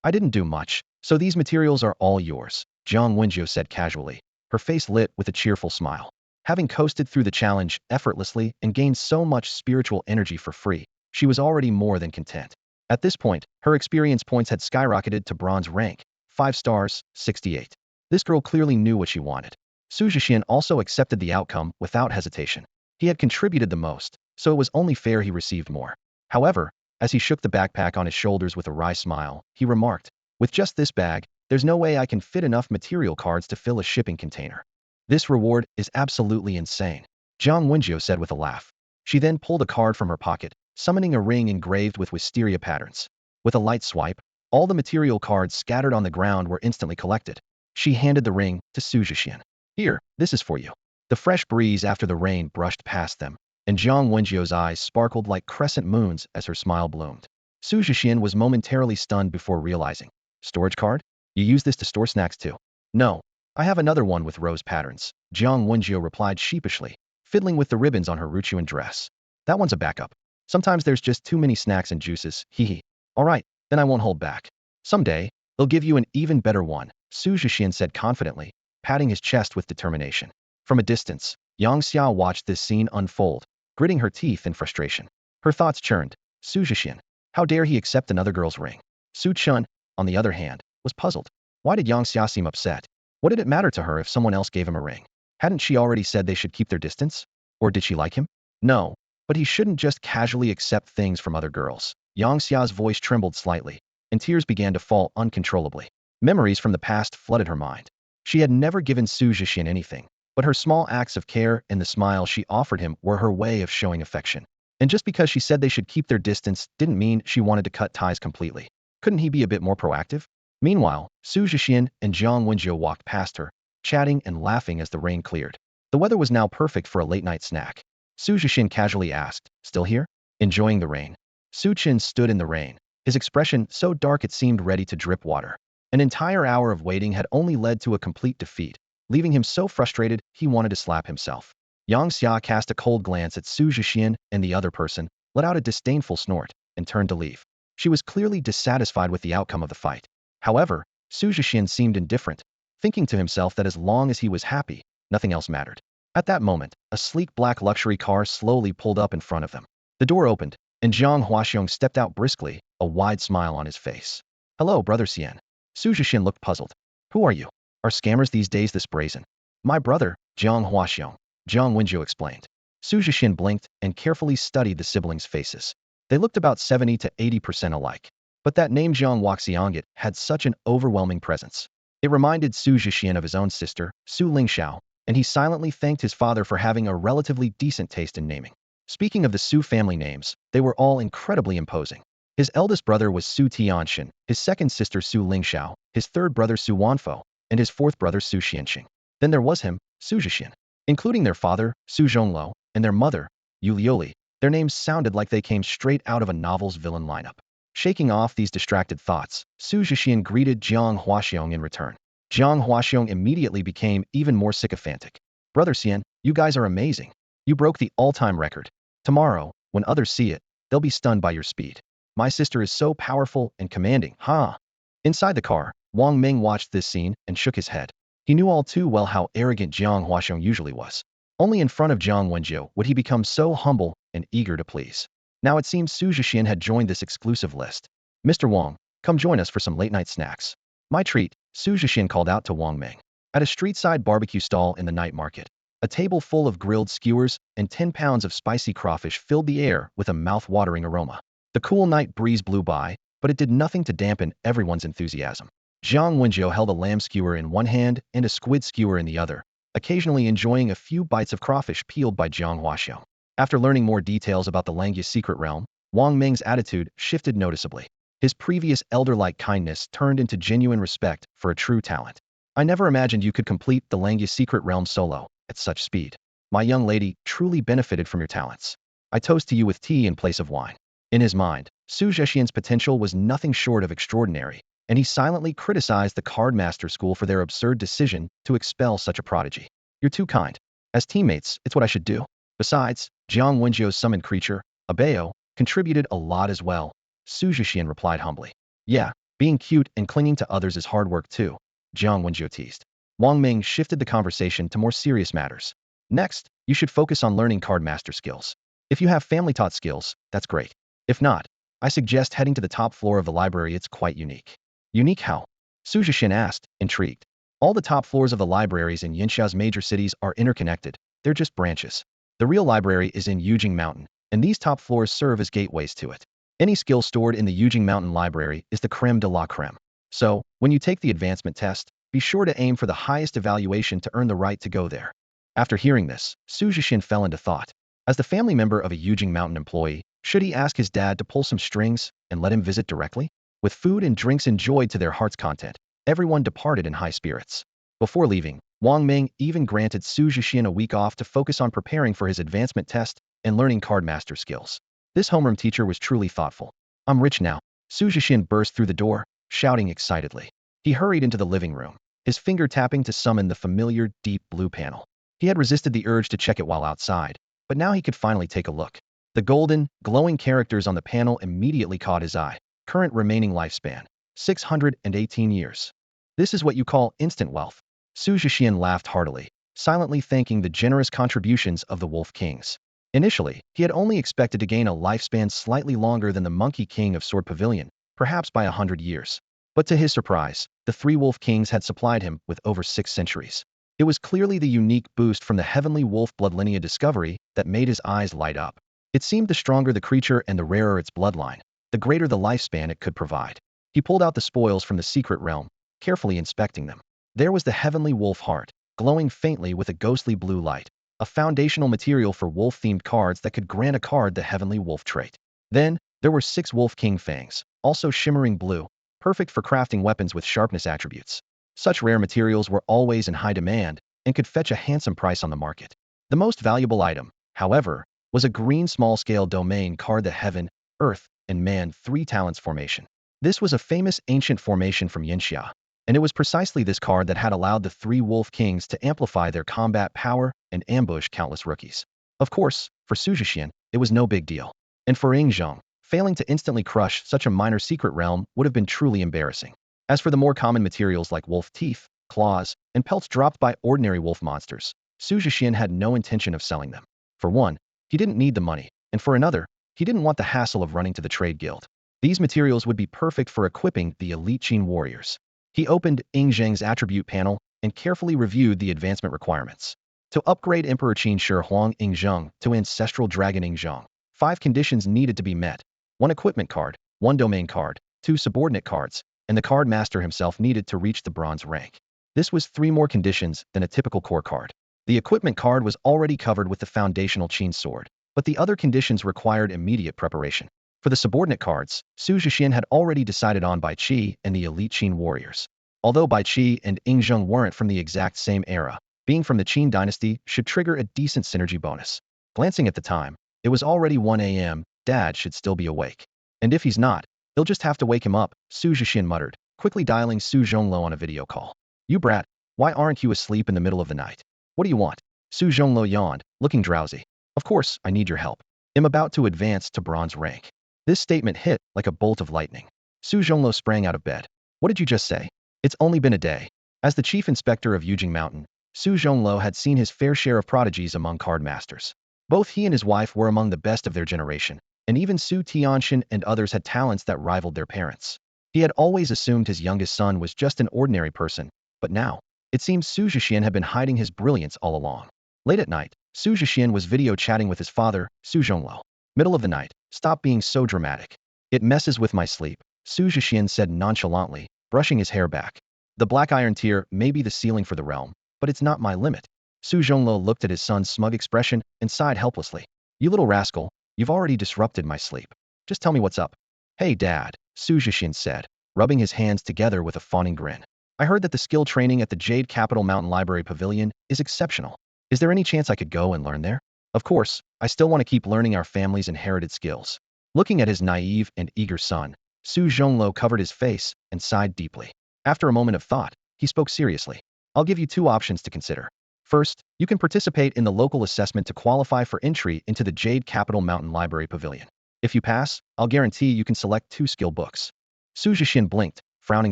Speaker 1: I didn't do much, so these materials are all yours, Jiang Wenjiu said casually, her face lit with a cheerful smile. Having coasted through the challenge effortlessly and gained so much spiritual energy for free, she was already more than content. At this point, her experience points had skyrocketed to bronze rank, 5 stars, 68. This girl clearly knew what she wanted. Xu Zhexian also accepted the outcome without hesitation. He had contributed the most, so it was only fair he received more. However, as he shook the backpack on his shoulders with a wry smile, he remarked, "With just this bag, there's no way I can fit enough material cards to fill a shipping container. This reward is absolutely insane," Jiang Wenjiu said with a laugh. She then pulled a card from her pocket, summoning a ring engraved with wisteria patterns. With a light swipe, all the material cards scattered on the ground were instantly collected. She handed the ring to Xu Zhexian. "Here, this is for you." The fresh breeze after the rain brushed past them, and Jiang Wenjiu's eyes sparkled like crescent moons as her smile bloomed. Xu Zhexian was momentarily stunned before realizing. "Storage card? You use this to store snacks too?" "No. I have another one with rose patterns," Jiang Wenjiu replied sheepishly, fiddling with the ribbons on her Ruchuan dress. "That one's a backup. Sometimes there's just too many snacks and juices, hee. All right, then I won't hold back. Someday, they'll give you an even better one," Xu Zhexian said confidently, patting his chest with determination. From a distance, Yang Xia watched this scene unfold, gritting her teeth in frustration. Her thoughts churned. Xu Zhexian, how dare he accept another girl's ring? Su Chun, on the other hand, was puzzled. Why did Yang Xia seem upset? What did it matter to her if someone else gave him a ring? Hadn't she already said they should keep their distance? Or did she like him? No, but he shouldn't just casually accept things from other girls. Yang Xia's voice trembled slightly, and tears began to fall uncontrollably. Memories from the past flooded her mind. She had never given Xu Zhexian anything, but her small acts of care and the smile she offered him were her way of showing affection. And just because she said they should keep their distance didn't mean she wanted to cut ties completely. Couldn't he be a bit more proactive? Meanwhile, Xu Zhexian and Jiang Wenjiu walked past her, chatting and laughing as the rain cleared. The weather was now perfect for a late-night snack. Xu Zhexian casually asked, "Still here? Enjoying the rain?" Su Chin stood in the rain, his expression so dark it seemed ready to drip water. An entire hour of waiting had only led to a complete defeat, leaving him so frustrated he wanted to slap himself. Yang Xia cast a cold glance at Xu Zhexian and the other person, let out a disdainful snort, and turned to leave. She was clearly dissatisfied with the outcome of the fight. However, Xu Zhexian seemed indifferent, thinking to himself that as long as he was happy, nothing else mattered. At that moment, a sleek black luxury car slowly pulled up in front of them. The door opened, and Zhang Huaxiong stepped out briskly, a wide smile on his face. "Hello, Brother Xian." Xu Zhexian looked puzzled. "Who are you? Are scammers these days this brazen?" "My brother, Zhang Huaxiong," Jiang Wenjiu explained. Xu Zhexian blinked and carefully studied the siblings' faces. They looked about 70 to 80% alike. But that name Zhang Huaxiong had such an overwhelming presence. It reminded Xu Zhexian of his own sister, Su Lingxiao, and he silently thanked his father for having a relatively decent taste in naming. Speaking of the Su family names, they were all incredibly imposing. His eldest brother was Su Tianxin, his second sister Su Lingxiao, his third brother Su Wanfo, and his fourth brother Su Xianqing. Then there was him, Xu Zhexian. Including their father, Su Zhongluo, and their mother, Yu Liuli, their names sounded like they came straight out of a novel's villain lineup. Shaking off these distracted thoughts, Xu Zhexian greeted Jiang Huaxiong in return. Jiang Huaxiong immediately became even more sycophantic. "Brother Xian, you guys are amazing. You broke the all-time record. Tomorrow, when others see it, they'll be stunned by your speed. My sister is so powerful and commanding, huh?" Inside the car, Wang Ming watched this scene and shook his head. He knew all too well how arrogant Jiang Huaxiong usually was. Only in front of Jiang Wenjiu would he become so humble and eager to please. Now it seems Xu Zhexian had joined this exclusive list. "Mr. Wang, come join us for some late-night snacks." "My treat," Xu Zhexian called out to Wang Ming. At a street-side barbecue stall in the night market, a table full of grilled skewers and 10 pounds of spicy crawfish filled the air with a mouth-watering aroma. The cool night breeze blew by, but it did nothing to dampen everyone's enthusiasm. Jiang Wenjiu held a lamb skewer in one hand and a squid skewer in the other, occasionally enjoying a few bites of crawfish peeled by Jiang Huaxiong. After learning more details about the Langya's secret realm, Wang Ming's attitude shifted noticeably. His previous elder-like kindness turned into genuine respect for a true talent. I never imagined you could complete the Langya's secret realm solo, at such speed. My young lady truly benefited from your talents. I toast to you with tea in place of wine. In his mind, Xu Zhexian's potential was nothing short of extraordinary, and he silently criticized the Cardmaster School for their absurd decision to expel such a prodigy. You're too kind. As teammates, it's what I should do. Besides, Jiang Wenjiu's summoned creature, Abeo, contributed a lot as well. Xu Zhexian replied humbly. Yeah, being cute and clinging to others is hard work too, Jiang Wenjiu teased. Wang Ming shifted the conversation to more serious matters. Next, you should focus on learning Cardmaster skills. If you have family-taught skills, that's great. If not, I suggest heading to the top floor of the library. It's quite unique. Unique how? Xu Zhexian asked, intrigued. All the top floors of the libraries in Yinxia's major cities are interconnected. They're just branches. The real library is in Yujing Mountain, and these top floors serve as gateways to it. Any skill stored in the Yujing Mountain Library is the creme de la creme. So, when you take the advancement test, be sure to aim for the highest evaluation to earn the right to go there. After hearing this, Xu Zhexian fell into thought. As the family member of a Yujing Mountain employee, should he ask his dad to pull some strings and let him visit directly? With food and drinks enjoyed to their heart's content, everyone departed in high spirits. Before leaving, Wang Ming even granted Xu Zhexian a week off to focus on preparing for his advancement test and learning Cardmaster skills. This homeroom teacher was truly thoughtful. I'm rich now. Xu Zhexian burst through the door, shouting excitedly. He hurried into the living room, his finger tapping to summon the familiar deep blue panel. He had resisted the urge to check it while outside, but now he could finally take a look. The golden, glowing characters on the panel immediately caught his eye. Current remaining lifespan, 618 years. This is what you call instant wealth. Xu Zhexian laughed heartily, silently thanking the generous contributions of the Wolf Kings. Initially, he had only expected to gain a lifespan slightly longer than the Monkey King of Sword Pavilion, perhaps by 100 years. But to his surprise, the three Wolf Kings had supplied him with over 6 centuries. It was clearly the unique boost from the heavenly wolf blood lineage discovery that made his eyes light up. It seemed the stronger the creature and the rarer its bloodline, the greater the lifespan it could provide. He pulled out the spoils from the secret realm, carefully inspecting them. There was the heavenly wolf heart, glowing faintly with a ghostly blue light, a foundational material for wolf-themed cards that could grant a card the heavenly wolf trait. Then, there were 6 Wolf King fangs, also shimmering blue, perfect for crafting weapons with sharpness attributes. Such rare materials were always in high demand and could fetch a handsome price on the market. The most valuable item, however, was a green small-scale domain card, the Heaven, Earth, and Man 3 Talents formation. This was a famous ancient formation from Yinxia, and it was precisely this card that had allowed the 3 Wolf Kings to amplify their combat power and ambush countless rookies. Of course, for Xu Zhexian, it was no big deal. And for Ying Zheng, failing to instantly crush such a minor secret realm would have been truly embarrassing. As for the more common materials like wolf teeth, claws, and pelts dropped by ordinary wolf monsters, Xu Zhexian had no intention of selling them. For one, he didn't need the money, and for another, he didn't want the hassle of running to the trade guild. These materials would be perfect for equipping the elite Qin warriors. He opened Ying Zheng's attribute panel and carefully reviewed the advancement requirements. To upgrade Emperor Qin Shi Huang Ying Zheng to Ancestral Dragon Ying Zheng, 5 conditions needed to be met. 1 equipment card, 1 domain card, 2 subordinate cards, and the card master himself needed to reach the bronze rank. This was 3 more conditions than a typical core card. The equipment card was already covered with the foundational Qin sword, but the other conditions required immediate preparation. For the subordinate cards, Xu Zhexian had already decided on Bai Qi and the elite Qin warriors. Although Bai Qi and Ying Zheng weren't from the exact same era, being from the Qin dynasty should trigger a decent synergy bonus. Glancing at the time, it was already 1 a.m., Dad should still be awake. And if he's not, they'll just have to wake him up, Xu Zhexian muttered, quickly dialing Su Zhonglo on a video call. You brat, why aren't you asleep in the middle of the night? What do you want? Su Zhonglo yawned, looking drowsy. Of course, I need your help. I'm about to advance to bronze rank. This statement hit like a bolt of lightning. Su Zhonglo sprang out of bed. What did you just say? It's only been a day. As the chief inspector of Yujing Mountain, Su Zhonglo had seen his fair share of prodigies among card masters. Both he and his wife were among the best of their generation, and even Su Tianxin and others had talents that rivaled their parents. He had always assumed his youngest son was just an ordinary person, but now, it seems Xu Zhexian had been hiding his brilliance all along. Late at night, Xu Zhexian was video chatting with his father, Su Zhonglo. Middle of the night, stop being so dramatic. It messes with my sleep, Xu Zhexian said nonchalantly, brushing his hair back. The black iron tier may be the ceiling for the realm, but it's not my limit. Su Zhonglo looked at his son's smug expression and sighed helplessly. You little rascal, you've already disrupted my sleep. Just tell me what's up. Hey Dad, Xu Zhexian said, rubbing his hands together with a fawning grin. I heard that the skill training at the Jade Capital Mountain Library Pavilion is exceptional. Is there any chance I could go and learn there? Of course, I still want to keep learning our family's inherited skills. Looking at his naive and eager son, Su Zhonglo covered his face and sighed deeply. After a moment of thought, he spoke seriously. I'll give you two options to consider. First, you can participate in the local assessment to qualify for entry into the Jade Capital Mountain Library Pavilion. If you pass, I'll guarantee you can select 2 skill books. Su Zhexian blinked, frowning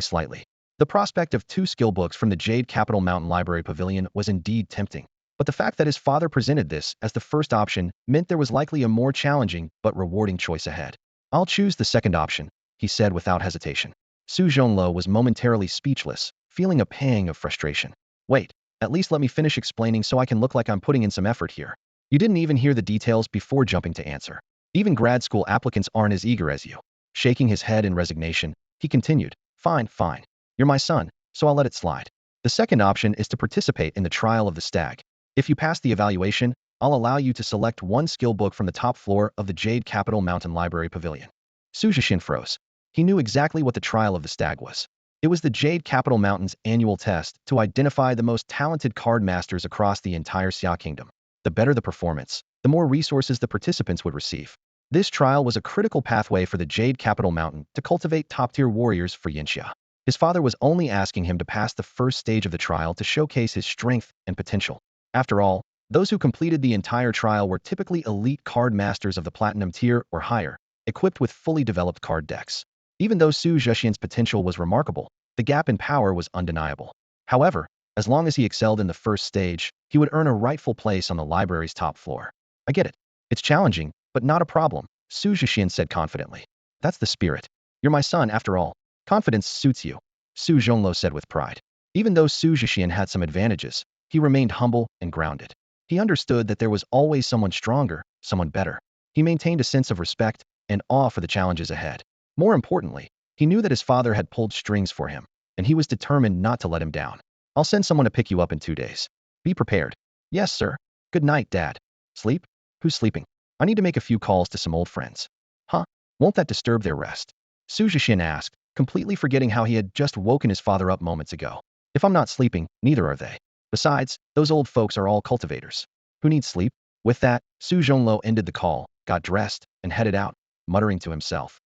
Speaker 1: slightly. The prospect of 2 skill books from the Jade Capital Mountain Library Pavilion was indeed tempting. But the fact that his father presented this as the first option meant there was likely a more challenging but rewarding choice ahead. I'll choose the second option, he said without hesitation. Su Zhonglo was momentarily speechless, feeling a pang of frustration. Wait, at least let me finish explaining so I can look like I'm putting in some effort here. You didn't even hear the details before jumping to answer. Even grad school applicants aren't as eager as you. Shaking his head in resignation, he continued, Fine, fine. You're my son, so I'll let it slide. The second option is to participate in the trial of the stag. If you pass the evaluation, I'll allow you to select 1 skill book from the top floor of the Jade Capital Mountain Library Pavilion. Xu Zhexian froze. He knew exactly what the trial of the stag was. It was the Jade Capital Mountain's annual test to identify the most talented card masters across the entire Xia Kingdom. The better the performance, the more resources the participants would receive. This trial was a critical pathway for the Jade Capital Mountain to cultivate top-tier warriors for Yinxia. His father was only asking him to pass the first stage of the trial to showcase his strength and potential. After all, those who completed the entire trial were typically elite card masters of the platinum tier or higher, equipped with fully developed card decks. Even though Xu Zhexian's potential was remarkable, the gap in power was undeniable. However, as long as he excelled in the first stage, he would earn a rightful place on the library's top floor. I get it. It's challenging, but not a problem, Xu Zhexian said confidently. That's the spirit. You're my son after all. Confidence suits you, Su Zhonglo said with pride. Even though Xu Zhexian had some advantages, he remained humble and grounded. He understood that there was always someone stronger, someone better. He maintained a sense of respect and awe for the challenges ahead. More importantly, he knew that his father had pulled strings for him, and he was determined not to let him down. I'll send someone to pick you up in 2 days. Be prepared. Yes, sir. Good night, Dad. Sleep? Who's sleeping? I need to make a few calls to some old friends. Huh? Won't that disturb their rest? Xu Zhexian asked, completely forgetting how he had just woken his father up moments ago. If I'm not sleeping, neither are they. Besides, those old folks are all cultivators. Who needs sleep? With that, Su Zhonglo ended the call, got dressed, and headed out, muttering to himself.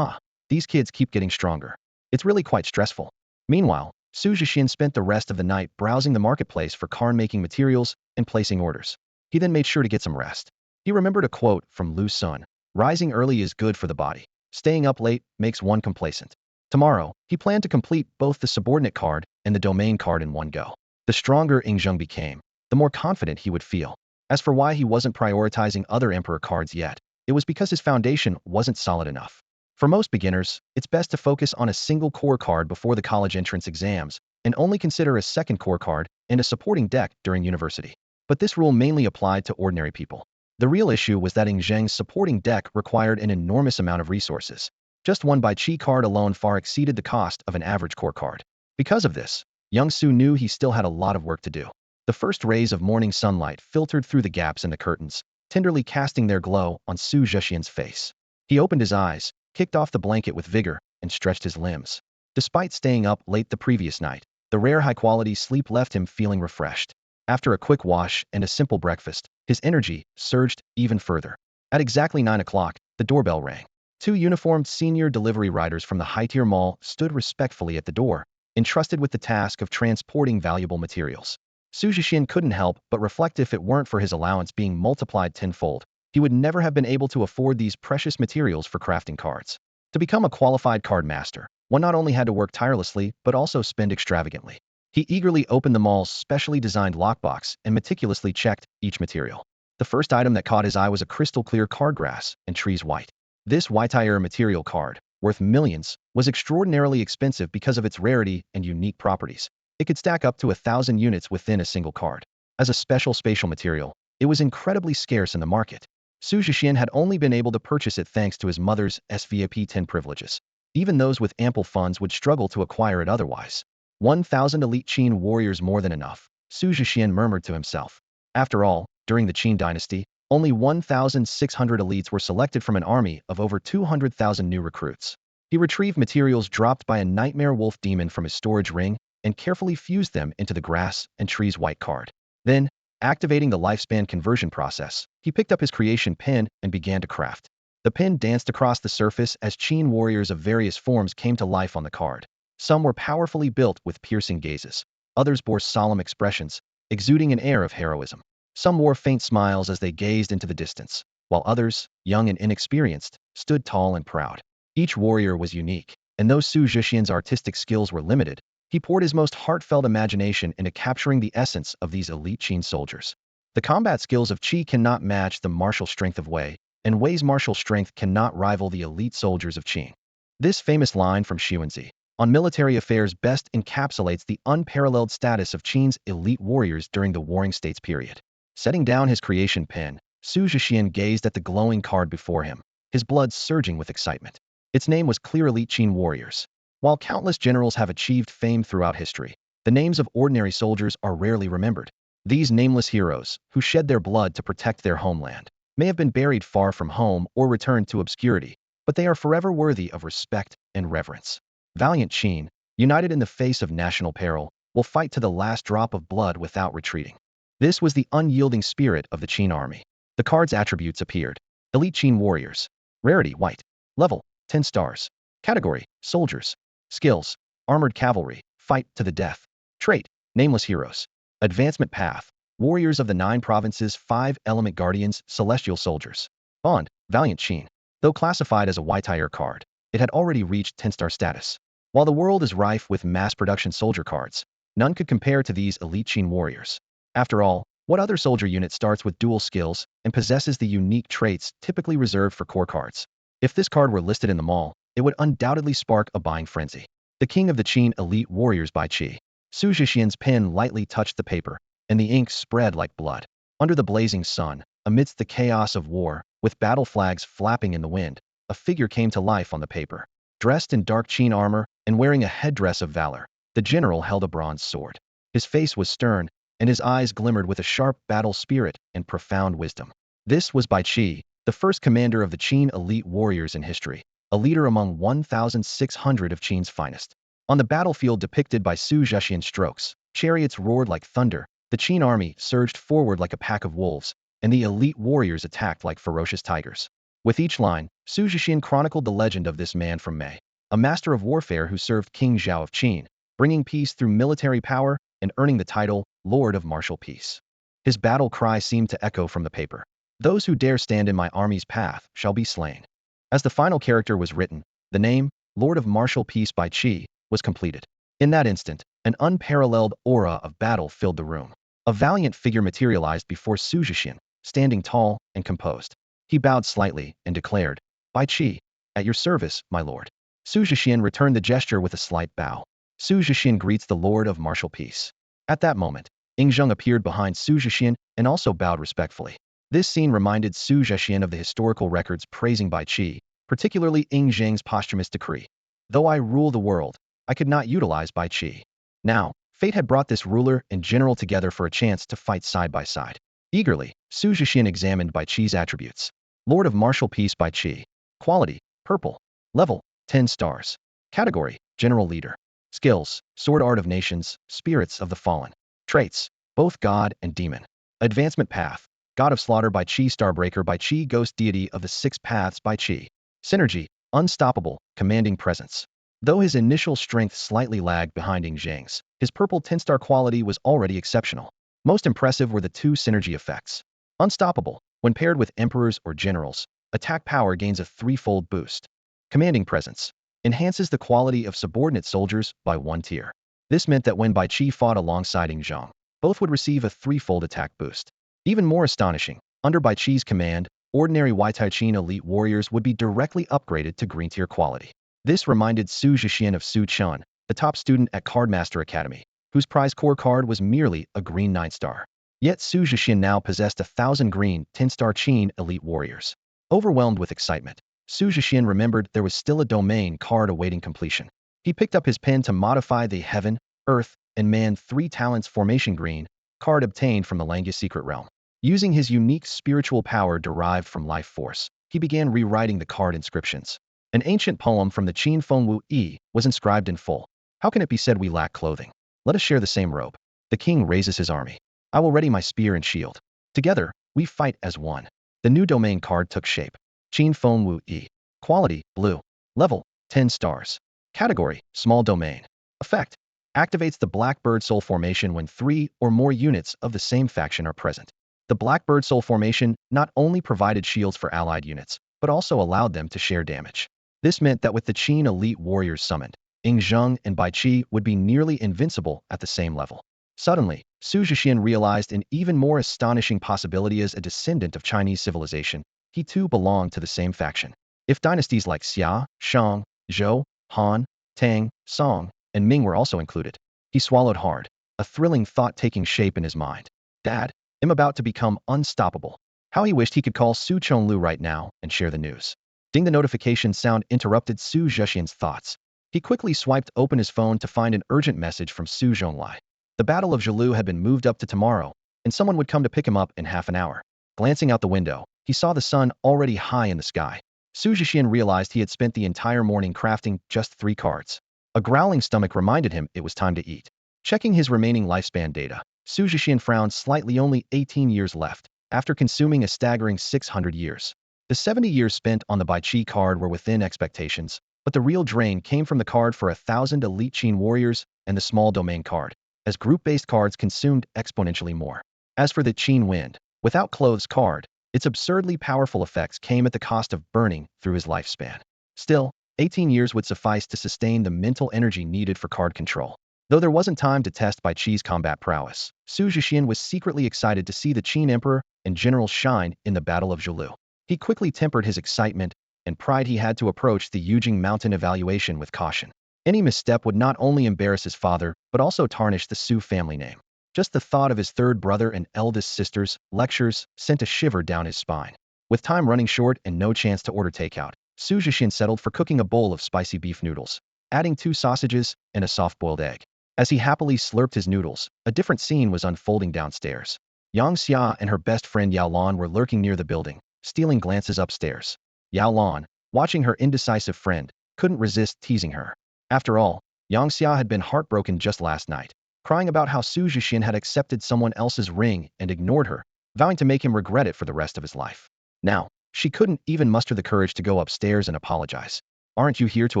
Speaker 1: These kids keep getting stronger. It's really quite stressful. Meanwhile, Xu Zhexian spent the rest of the night browsing the marketplace for card-making materials and placing orders. He then made sure to get some rest. He remembered a quote from Lu Sun, rising early is good for the body. Staying up late makes one complacent. Tomorrow, he planned to complete both the subordinate card and the domain card in one go. The stronger Yingzheng became, the more confident he would feel. As for why he wasn't prioritizing other emperor cards yet, it was because his foundation wasn't solid enough. For most beginners, it's best to focus on a single core card before the college entrance exams, and only consider a second core card and a supporting deck during university. But this rule mainly applied to ordinary people. The real issue was that Yingzheng's supporting deck required an enormous amount of resources. Just one Bai Chi card alone far exceeded the cost of an average core card. Because of this, young Su knew he still had a lot of work to do. The first rays of morning sunlight filtered through the gaps in the curtains, tenderly casting their glow on Xu Zhexian's face. He opened his eyes, kicked off the blanket with vigor, and stretched his limbs. Despite staying up late the previous night, the rare high-quality sleep left him feeling refreshed. After a quick wash and a simple breakfast, his energy surged even further. At exactly 9 o'clock, the doorbell rang. 2 uniformed senior delivery riders from the high-tier mall stood respectfully at the door, entrusted with the task of transporting valuable materials. Xu Zhexian couldn't help but reflect if it weren't for his allowance being multiplied tenfold, he would never have been able to afford these precious materials for crafting cards. To become a qualified card master, one not only had to work tirelessly but also spend extravagantly. He eagerly opened the mall's specially designed lockbox and meticulously checked each material. The first item that caught his eye was a crystal-clear card grass and trees white. This white-iron material card, worth millions, was extraordinarily expensive because of its rarity and unique properties. It could stack up to 1,000 units within a single card. As a special spatial material, it was incredibly scarce in the market. Xu Zhexian had only been able to purchase it thanks to his mother's SVIP 10 privileges. Even those with ample funds would struggle to acquire it otherwise. 1,000 elite Qin warriors more than enough, Xu Zhexian murmured to himself. After all, during the Qin dynasty, Only 1,600 elites were selected from an army of over 200,000 new recruits. He retrieved materials dropped by a nightmare wolf demon from his storage ring and carefully fused them into the grass and trees white card. Then, activating the lifespan conversion process, he picked up his creation pin and began to craft. The pin danced across the surface as Qin warriors of various forms came to life on the card. Some were powerfully built with piercing gazes. Others bore solemn expressions, exuding an air of heroism. Some wore faint smiles as they gazed into the distance, while others, young and inexperienced, stood tall and proud. Each warrior was unique, and though Xu Zhexian's artistic skills were limited, he poured his most heartfelt imagination into capturing the essence of these elite Qin soldiers. The combat skills of Qi cannot match the martial strength of Wei, and Wei's martial strength cannot rival the elite soldiers of Qin. This famous line from Xuanzi on military affairs best encapsulates the unparalleled status of Qin's elite warriors during the Warring States period. Setting down his creation pen, Xu Zhexian gazed at the glowing card before him, his blood surging with excitement. Its name was Clear Elite Qin Warriors. While countless generals have achieved fame throughout history, the names of ordinary soldiers are rarely remembered. These nameless heroes, who shed their blood to protect their homeland, may have been buried far from home or returned to obscurity, but they are forever worthy of respect and reverence. Valiant Qin, united in the face of national peril, will fight to the last drop of blood without retreating. This was the unyielding spirit of the Qin army. The card's attributes appeared. Elite Qin Warriors. Rarity, white. Level, 10 stars. Category, soldiers. Skills, armored cavalry, fight to the death. Trait, nameless heroes. Advancement path, warriors of the 9 provinces, 5 element guardians, celestial soldiers. Bond, Valiant Qin. Though classified as a white-tier card, it had already reached 10-star status. While the world is rife with mass-production soldier cards, none could compare to these elite Qin warriors. After all, what other soldier unit starts with dual skills and possesses the unique traits typically reserved for core cards? If this card were listed in the mall, it would undoubtedly spark a buying frenzy. The King of the Qin Elite Warriors by Qi. Xu Zhexian's pen lightly touched the paper, and the ink spread like blood. Under the blazing sun, amidst the chaos of war, with battle flags flapping in the wind, a figure came to life on the paper. Dressed in dark Qin armor and wearing a headdress of valor, the general held a bronze sword. His face was stern, and his eyes glimmered with a sharp battle spirit and profound wisdom. This was Bai Qi, the first commander of the Qin elite warriors in history, a leader among 1,600 of Qin's finest. On the battlefield depicted by Xu Zhexian strokes, chariots roared like thunder, the Qin army surged forward like a pack of wolves, and the elite warriors attacked like ferocious tigers. With each line, Xu Zhexian chronicled the legend of this man from Mei, a master of warfare who served King Zhao of Qin, bringing peace through military power and earning the title Lord of Martial Peace. His battle cry seemed to echo from the paper. Those who dare stand in my army's path shall be slain. As the final character was written, the name, Lord of Martial Peace by Qi, was completed. In that instant, an unparalleled aura of battle filled the room. A valiant figure materialized before Xu Zhexian, standing tall and composed. He bowed slightly and declared, Bai Qi, at your service, my lord. Xu Zhexian returned the gesture with a slight bow. Xu Zhexian greets the Lord of Martial Peace. At that moment, Ying Zheng appeared behind Xu Zhexian and also bowed respectfully. This scene reminded Xu Zhexian of the historical records praising Bai Qi, particularly Ying Zheng's posthumous decree. Though I rule the world, I could not utilize Bai Qi. Now, fate had brought this ruler and general together for a chance to fight side by side. Eagerly, Xu Zhexian examined Bai Qi's attributes. Lord of Martial Peace Bai Qi. Quality, purple. Level, 10 stars. Category, general leader. Skills, sword art of nations, spirits of the fallen. Traits, both god and demon. Advancement path, god of slaughter Bai Qi, starbreaker Bai Qi, ghost deity of the 6 paths Bai Qi. Synergy, unstoppable, commanding presence. Though his initial strength slightly lagged behind Ying Zheng's, his purple 10-star quality was already exceptional. Most impressive were the 2 synergy effects. Unstoppable, when paired with emperors or generals, attack power gains a 3-fold boost. Commanding presence, enhances the quality of subordinate soldiers by 1 tier. This meant that when Bai Qi fought alongside Ying Zheng, both would receive a 3-fold attack boost. Even more astonishing, under Bai Qi's command, ordinary Waitai Qin elite warriors would be directly upgraded to green tier quality. This reminded Xu Zhexian of Su Chun, the top student at Cardmaster Academy, whose prize core card was merely a green 9-star. Yet Xu Zhexian now possessed 1,000 green 10-star Qin elite warriors. Overwhelmed with excitement, Xu Zhexian remembered there was still a domain card awaiting completion. He picked up his pen to modify the Heaven, Earth, and Man 3 Talents Formation Green card obtained from the Langya Secret Realm. Using his unique spiritual power derived from life force, he began rewriting the card inscriptions. An ancient poem from the Qin Feng Wu Yi was inscribed in full. How can it be said we lack clothing? Let us share the same robe. The king raises his army. I will ready my spear and shield. Together, we fight as one. The new domain card took shape. Qin Feng Wu Yi. Quality, blue. Level, 10 stars. Category, small domain. Effect, activates the Blackbird Soul formation when 3 or more units of the same faction are present. The Blackbird Soul formation not only provided shields for allied units, but also allowed them to share damage. This meant that with the Qin elite warriors summoned, Ing Zheng and Bai Qi would be nearly invincible at the same level. Suddenly, Xu Zhexian realized an even more astonishing possibility. As a descendant of Chinese civilization, he too belonged to the same faction. If dynasties like Xia, Shang, Zhou, Han, Tang, Song, and Ming were also included, he swallowed hard, a thrilling thought taking shape in his mind. Dad, I'm about to become unstoppable. How he wished he could call Su Chonglu right now and share the news. Ding, the notification sound interrupted Xu Zhexian's thoughts. He quickly swiped open his phone to find an urgent message from Su Zhonglai. The Battle of Jiulu had been moved up to tomorrow, and someone would come to pick him up in half an hour. Glancing out the window, he saw the sun already high in the sky. Xu Zhexian realized he had spent the entire morning crafting just 3 cards. A growling stomach reminded him it was time to eat. Checking his remaining lifespan data, Xu Zhexian frowned slightly. Only 18 years left, after consuming a staggering 600 years. The 70 years spent on the Bai Qi card were within expectations, but the real drain came from the card for 1,000 elite Qin warriors and the small domain card, as group-based cards consumed exponentially more. As for the Qin Wind, without clothes card, its absurdly powerful effects came at the cost of burning through his lifespan. Still, 18 years would suffice to sustain the mental energy needed for card control. Though there wasn't time to test Bai Qi's combat prowess, Xu Zhexian was secretly excited to see the Qin Emperor and generals shine in the Battle of Jiulu. He quickly tempered his excitement and pride. He had to approach the Yujing Mountain evaluation with caution. Any misstep would not only embarrass his father, but also tarnish the Su family name. Just the thought of his third brother and eldest sister's lectures sent a shiver down his spine. With time running short and no chance to order takeout, Xu Zhexian settled for cooking a bowl of spicy beef noodles, adding 2 sausages and a soft-boiled egg. As he happily slurped his noodles, a different scene was unfolding downstairs. Yang Xia and her best friend Yao Lan were lurking near the building, stealing glances upstairs. Yao Lan, watching her indecisive friend, couldn't resist teasing her. After all, Yang Xia had been heartbroken just last night, crying about how Xu Zhexian had accepted someone else's ring and ignored her, vowing to make him regret it for the rest of his life. Now, she couldn't even muster the courage to go upstairs and apologize. Aren't you here to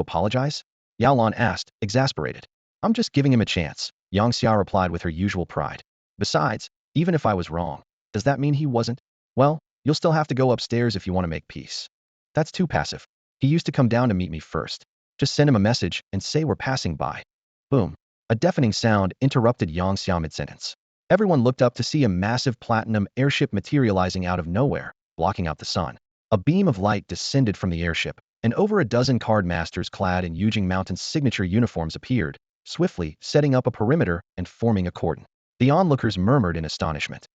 Speaker 1: apologize? Yao Lan asked, exasperated. I'm just giving him a chance, Yang Xia replied with her usual pride. Besides, even if I was wrong, does that mean he wasn't? Well, you'll still have to go upstairs if you want to make peace. That's too passive. He used to come down to meet me first. Just send him a message and say we're passing by. Boom. A deafening sound interrupted Yang Xia mid-sentence. Everyone looked up to see a massive platinum airship materializing out of nowhere, blocking out the sun. A beam of light descended from the airship, and over a dozen card masters clad in Yujing Mountain's signature uniforms appeared, swiftly setting up a perimeter and forming a cordon. The onlookers murmured in astonishment.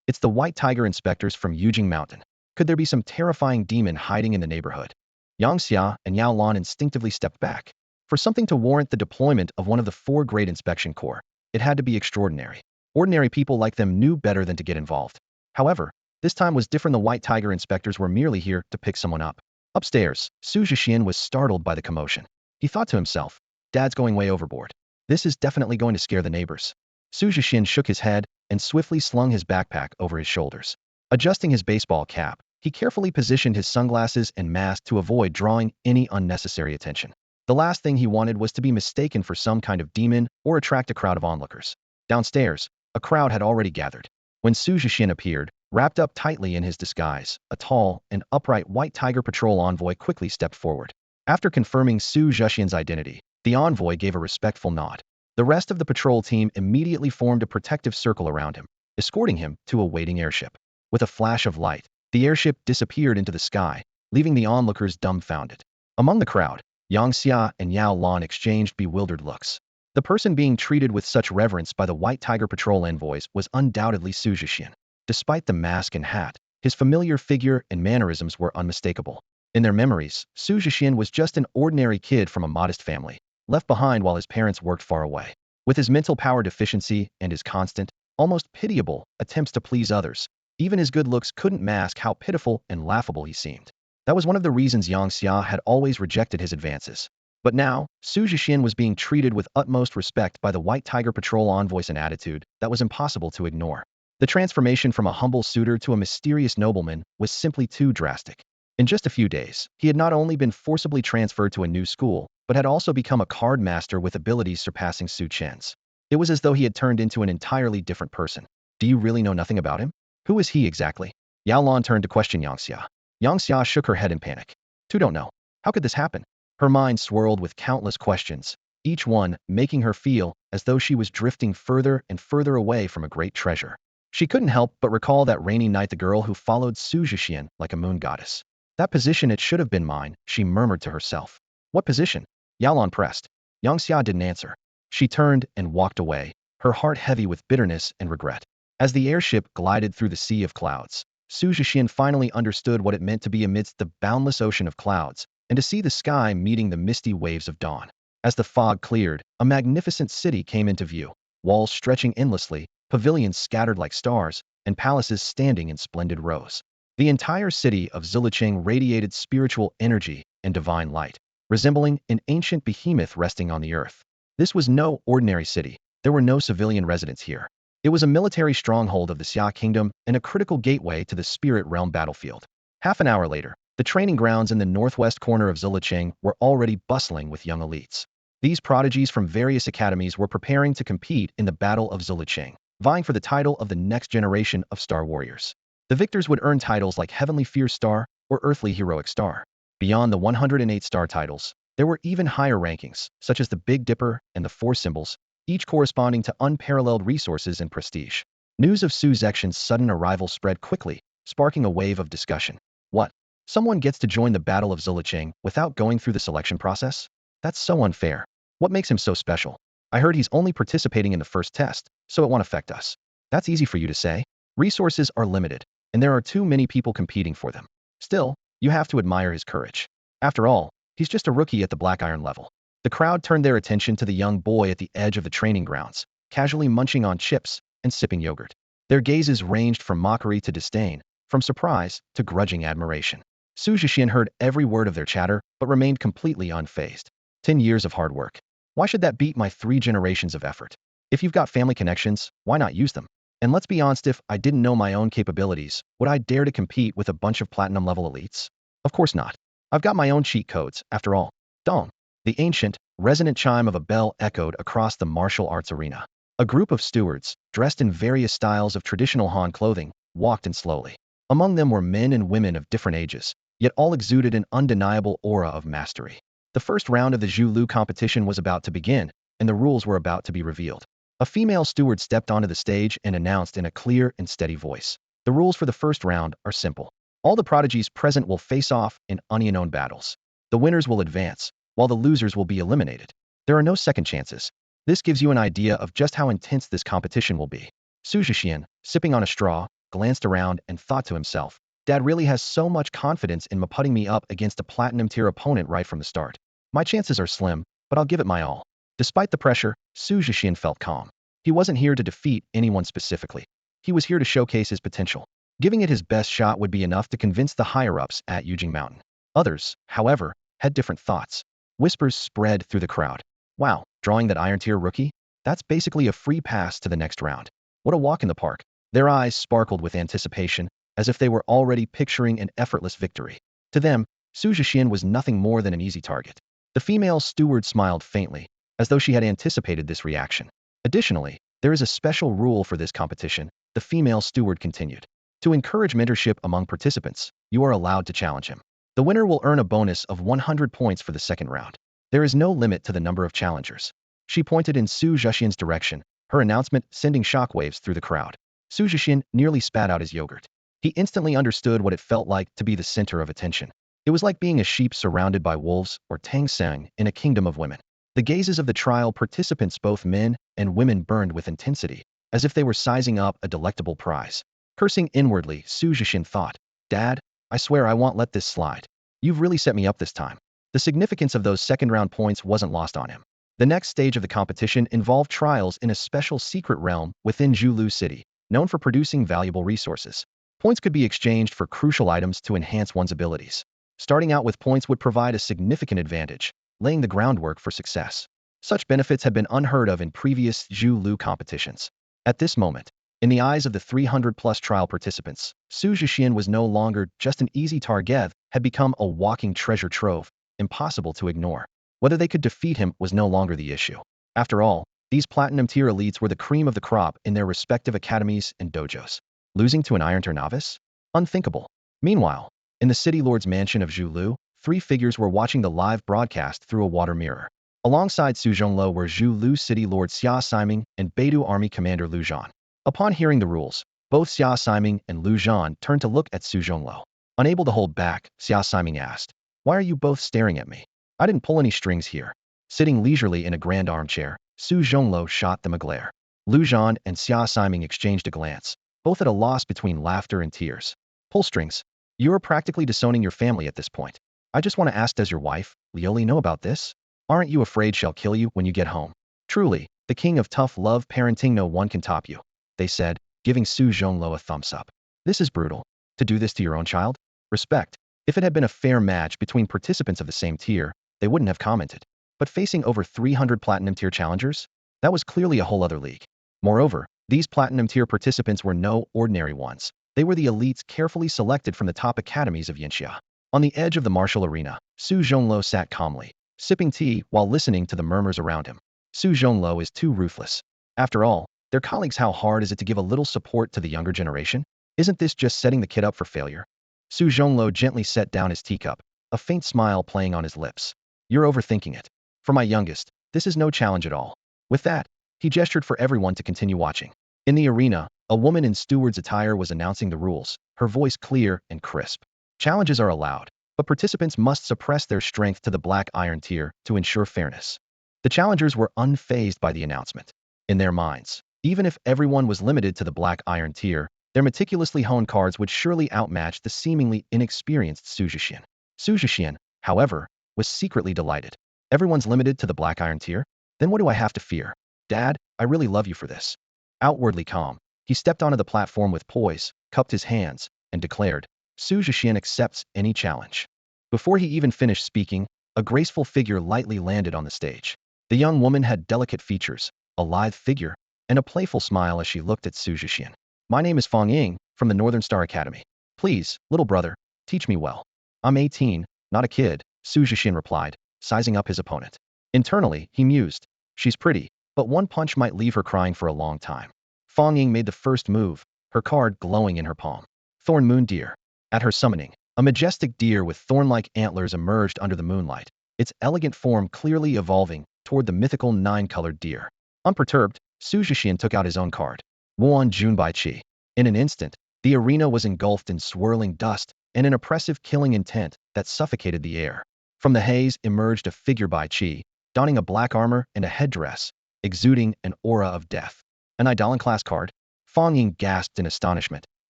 Speaker 1: It's the White Tiger inspectors from Yujing Mountain. Could there be some terrifying demon hiding in the neighborhood? Yang Xia and Yao Lan instinctively stepped back. For something to warrant the deployment of one of the 4 great inspection corps, it had to be extraordinary. Ordinary people like them knew better than to get involved. However, this time was different. The White Tiger inspectors were merely here to pick someone up. Upstairs, Xu Zhexian was startled by the commotion. He thought to himself, Dad's going way overboard. This is definitely going to scare the neighbors. Xu Zhexian shook his head and swiftly slung his backpack over his shoulders. Adjusting his baseball cap, he carefully positioned his sunglasses and mask to avoid drawing any unnecessary attention. The last thing he wanted was to be mistaken for some kind of demon or attract a crowd of onlookers. Downstairs, a crowd had already gathered. When Xu Zhexian appeared, wrapped up tightly in his disguise, a tall and upright White Tiger patrol envoy quickly stepped forward. After confirming Xu Zhexian's identity, the envoy gave a respectful nod. The rest of the patrol team immediately formed a protective circle around him, escorting him to a waiting airship. With a flash of light, the airship disappeared into the sky, leaving the onlookers dumbfounded. Among the crowd, Yang Xia and Yao Lan exchanged bewildered looks. The person being treated with such reverence by the White Tiger patrol envoys was undoubtedly Xu Zhexian. Despite the mask and hat, his familiar figure and mannerisms were unmistakable. In their memories, Xu Zhexian was just an ordinary kid from a modest family, left behind while his parents worked far away. With his mental power deficiency and his constant, almost pitiable, attempts to please others, Even his good looks couldn't mask how pitiful and laughable he seemed. That was one of the reasons Yang Xia had always rejected his advances. But now, Xu Zhexian was being treated with utmost respect by the White Tiger Patrol envoys, an attitude that was impossible to ignore. The transformation from a humble suitor to a mysterious nobleman was simply too drastic. In just a few days, he had not only been forcibly transferred to a new school, but had also become a card master with abilities surpassing Su Chen's. It was as though he had turned into an entirely different person. Do you really know nothing about him? Who is he exactly? Yao Lan turned to question Yang Xia. Yang Xia shook her head in panic. "Tu don't know. How could this happen?" Her mind swirled with countless questions, each one making her feel as though she was drifting further and further away from a great treasure. She couldn't help but recall that rainy night, the girl who followed Xu Zhexian like a moon goddess. That position, it should have been mine, she murmured to herself. What position? Yao Lan pressed. Yang Xia didn't answer. She turned and walked away, her heart heavy with bitterness and regret. As the airship glided through the sea of clouds, Xu Zhexian finally understood what it meant to be amidst the boundless ocean of clouds, and to see the sky meeting the misty waves of dawn. As the fog cleared, a magnificent city came into view, walls stretching endlessly, pavilions scattered like stars, and palaces standing in splendid rows. The entire city of Zilicheng radiated spiritual energy and divine light, resembling an ancient behemoth resting on the earth. This was no ordinary city. There were no civilian residents here. It was a military stronghold of the Xia Kingdom and a critical gateway to the spirit realm battlefield. Half an hour later, the training grounds in the northwest corner of Zilicheng were already bustling with young elites. These prodigies from various academies were preparing to compete in the Battle of Zilicheng, vying for the title of the next generation of Star Warriors. The victors would earn titles like Heavenly Fierce Star or Earthly Heroic Star. Beyond the 108 star titles, there were even higher rankings, such as the Big Dipper and the Four Symbols, each corresponding to unparalleled resources and prestige. News of Xu Zhexian's sudden arrival spread quickly, sparking a wave of discussion. What? Someone gets to join the Battle of Zilicheng without going through the selection process? That's so unfair. What makes him so special? I heard he's only participating in the first test, so it won't affect us. That's easy for you to say. Resources are limited, and there are too many people competing for them. Still, you have to admire his courage. After all, he's just a rookie at the Black Iron level. The crowd turned their attention to the young boy at the edge of the training grounds, casually munching on chips and sipping yogurt. Their gazes ranged from mockery to disdain, from surprise to grudging admiration. Xu Zhexian heard every word of their chatter, but remained completely unfazed. 10 years of hard work. Why should that beat my 3 generations of effort? If you've got family connections, why not use them? And let's be honest, if I didn't know my own capabilities, would I dare to compete with a bunch of platinum-level elites? Of course not. I've got my own cheat codes, after all. Dong. The ancient, resonant chime of a bell echoed across the martial arts arena. A group of stewards, dressed in various styles of traditional Han clothing, walked in slowly. Among them were men and women of different ages, yet all exuded an undeniable aura of mastery. The first round of the Zhu Lu competition was about to begin, and the rules were about to be revealed. A female steward stepped onto the stage and announced in a clear and steady voice. The rules for the first round are simple. All the prodigies present will face off in unknown battles. The winners will advance, while the losers will be eliminated. There are no second chances. This gives you an idea of just how intense this competition will be. Xu Zhexian, sipping on a straw, glanced around and thought to himself, Dad really has so much confidence in putting me up against a platinum-tier opponent right from the start. My chances are slim, but I'll give it my all. Despite the pressure, Xu Zhexian felt calm. He wasn't here to defeat anyone specifically. He was here to showcase his potential. Giving it his best shot would be enough to convince the higher-ups at Yujing Mountain. Others, however, had different thoughts. Whispers spread through the crowd. Wow, drawing that iron-tier rookie? That's basically a free pass to the next round. What a walk in the park. Their eyes sparkled with anticipation, as if they were already picturing an effortless victory. To them, Xu Zhexian was nothing more than an easy target. The female steward smiled faintly, as though she had anticipated this reaction. Additionally, there is a special rule for this competition, the female steward continued. To encourage mentorship among participants, you are allowed to challenge him. The winner will earn a bonus of 100 points for the second round. There is no limit to the number of challengers. She pointed in Xu Zhexian's direction, her announcement sending shockwaves through the crowd. Xu Zhexian nearly spat out his yogurt. He instantly understood what it felt like to be the center of attention. It was like being a sheep surrounded by wolves or Tang Seng in a kingdom of women. The gazes of the trial participants, both men and women, burned with intensity, as if they were sizing up a delectable prize. Cursing inwardly, Xu Zhexian thought, Dad, I swear I won't let this slide. You've really set me up this time. The significance of those second-round points wasn't lost on him. The next stage of the competition involved trials in a special secret realm within Zhu Lu City, known for producing valuable resources. Points could be exchanged for crucial items to enhance one's abilities. Starting out with points would provide a significant advantage, laying the groundwork for success. Such benefits had been unheard of in previous Zhu Lu competitions. At this moment, in the eyes of the 300-plus trial participants, Xu Zhexian was no longer just an easy target, had become a walking treasure trove, impossible to ignore. Whether they could defeat him was no longer the issue. After all, these platinum-tier elites were the cream of the crop in their respective academies and dojos. Losing to an Iron-tier novice? Unthinkable. Meanwhile, in the city lord's mansion of Zhu Lu, three figures were watching the live broadcast through a water mirror. Alongside Su Zhonglo were Zhu Lu city lord Xia Ximing and Beidou army commander Lu Zhan. Upon hearing the rules, both Xia Ximing and Lu Zhan turned to look at Su Zhonglo. Unable to hold back, Xia Ximing asked, "Why are you both staring at me? I didn't pull any strings here." Sitting leisurely in a grand armchair, Su Zhonglo shot them a glare. Lu Zhan and Xia Ximing exchanged a glance, both at a loss between laughter and tears. Pull strings? You're practically disowning your family at this point. I just want to ask, does your wife, Lioli, know about this? Aren't you afraid she'll kill you when you get home? Truly, the king of tough love parenting, no one can top you, they said, giving Su Zhonglo a thumbs up. This is brutal. To do this to your own child? Respect. If it had been a fair match between participants of the same tier, they wouldn't have commented. But facing over 300 platinum tier challengers? That was clearly a whole other league. Moreover, these platinum tier participants were no ordinary ones. They were the elites carefully selected from the top academies of Yinxia. On the edge of the martial arena, Su Zhonglo sat calmly, sipping tea while listening to the murmurs around him. Su Zhonglo is too ruthless. After all, their colleagues, how hard is it to give a little support to the younger generation? Isn't this just setting the kid up for failure? Su Zhonglo gently set down his teacup, a faint smile playing on his lips. You're overthinking it. For my youngest, this is no challenge at all. With that, he gestured for everyone to continue watching. In the arena, a woman in steward's attire was announcing the rules, her voice clear and crisp. Challenges are allowed, but participants must suppress their strength to the black iron tier to ensure fairness. The challengers were unfazed by the announcement. In their minds, even if everyone was limited to the black iron tier, their meticulously honed cards would surely outmatch the seemingly inexperienced Xu Zhexian. Xu Zhexian, however, was secretly delighted. Everyone's limited to the black iron tier? Then what do I have to fear? Dad, I really love you for this. Outwardly calm, he stepped onto the platform with poise, cupped his hands, and declared, Xu Zhexian accepts any challenge. Before he even finished speaking, a graceful figure lightly landed on the stage. The young woman had delicate features, a lithe figure, and a playful smile as she looked at Xu Zhexian. My name is Fong from the Northern Star Academy. Please, little brother, teach me well. I'm 18, not a kid, Xu Zhexian replied, sizing up his opponent. Internally, he mused. She's pretty, but one punch might leave her crying for a long time. Fong Ying made the first move, her card glowing in her palm. Thorn Moon Deer. At her summoning, a majestic deer with thorn-like antlers emerged under the moonlight, its elegant form clearly evolving toward the mythical nine-colored deer. Unperturbed, Xu Zhexian took out his own card. Wuan Junbai Qi. In an instant, the arena was engulfed in swirling dust and an oppressive killing intent that suffocated the air. From the haze emerged a figure by Qi, donning a black armor and a headdress, exuding an aura of death. An Eidolon-class card? Fong Ying gasped in astonishment,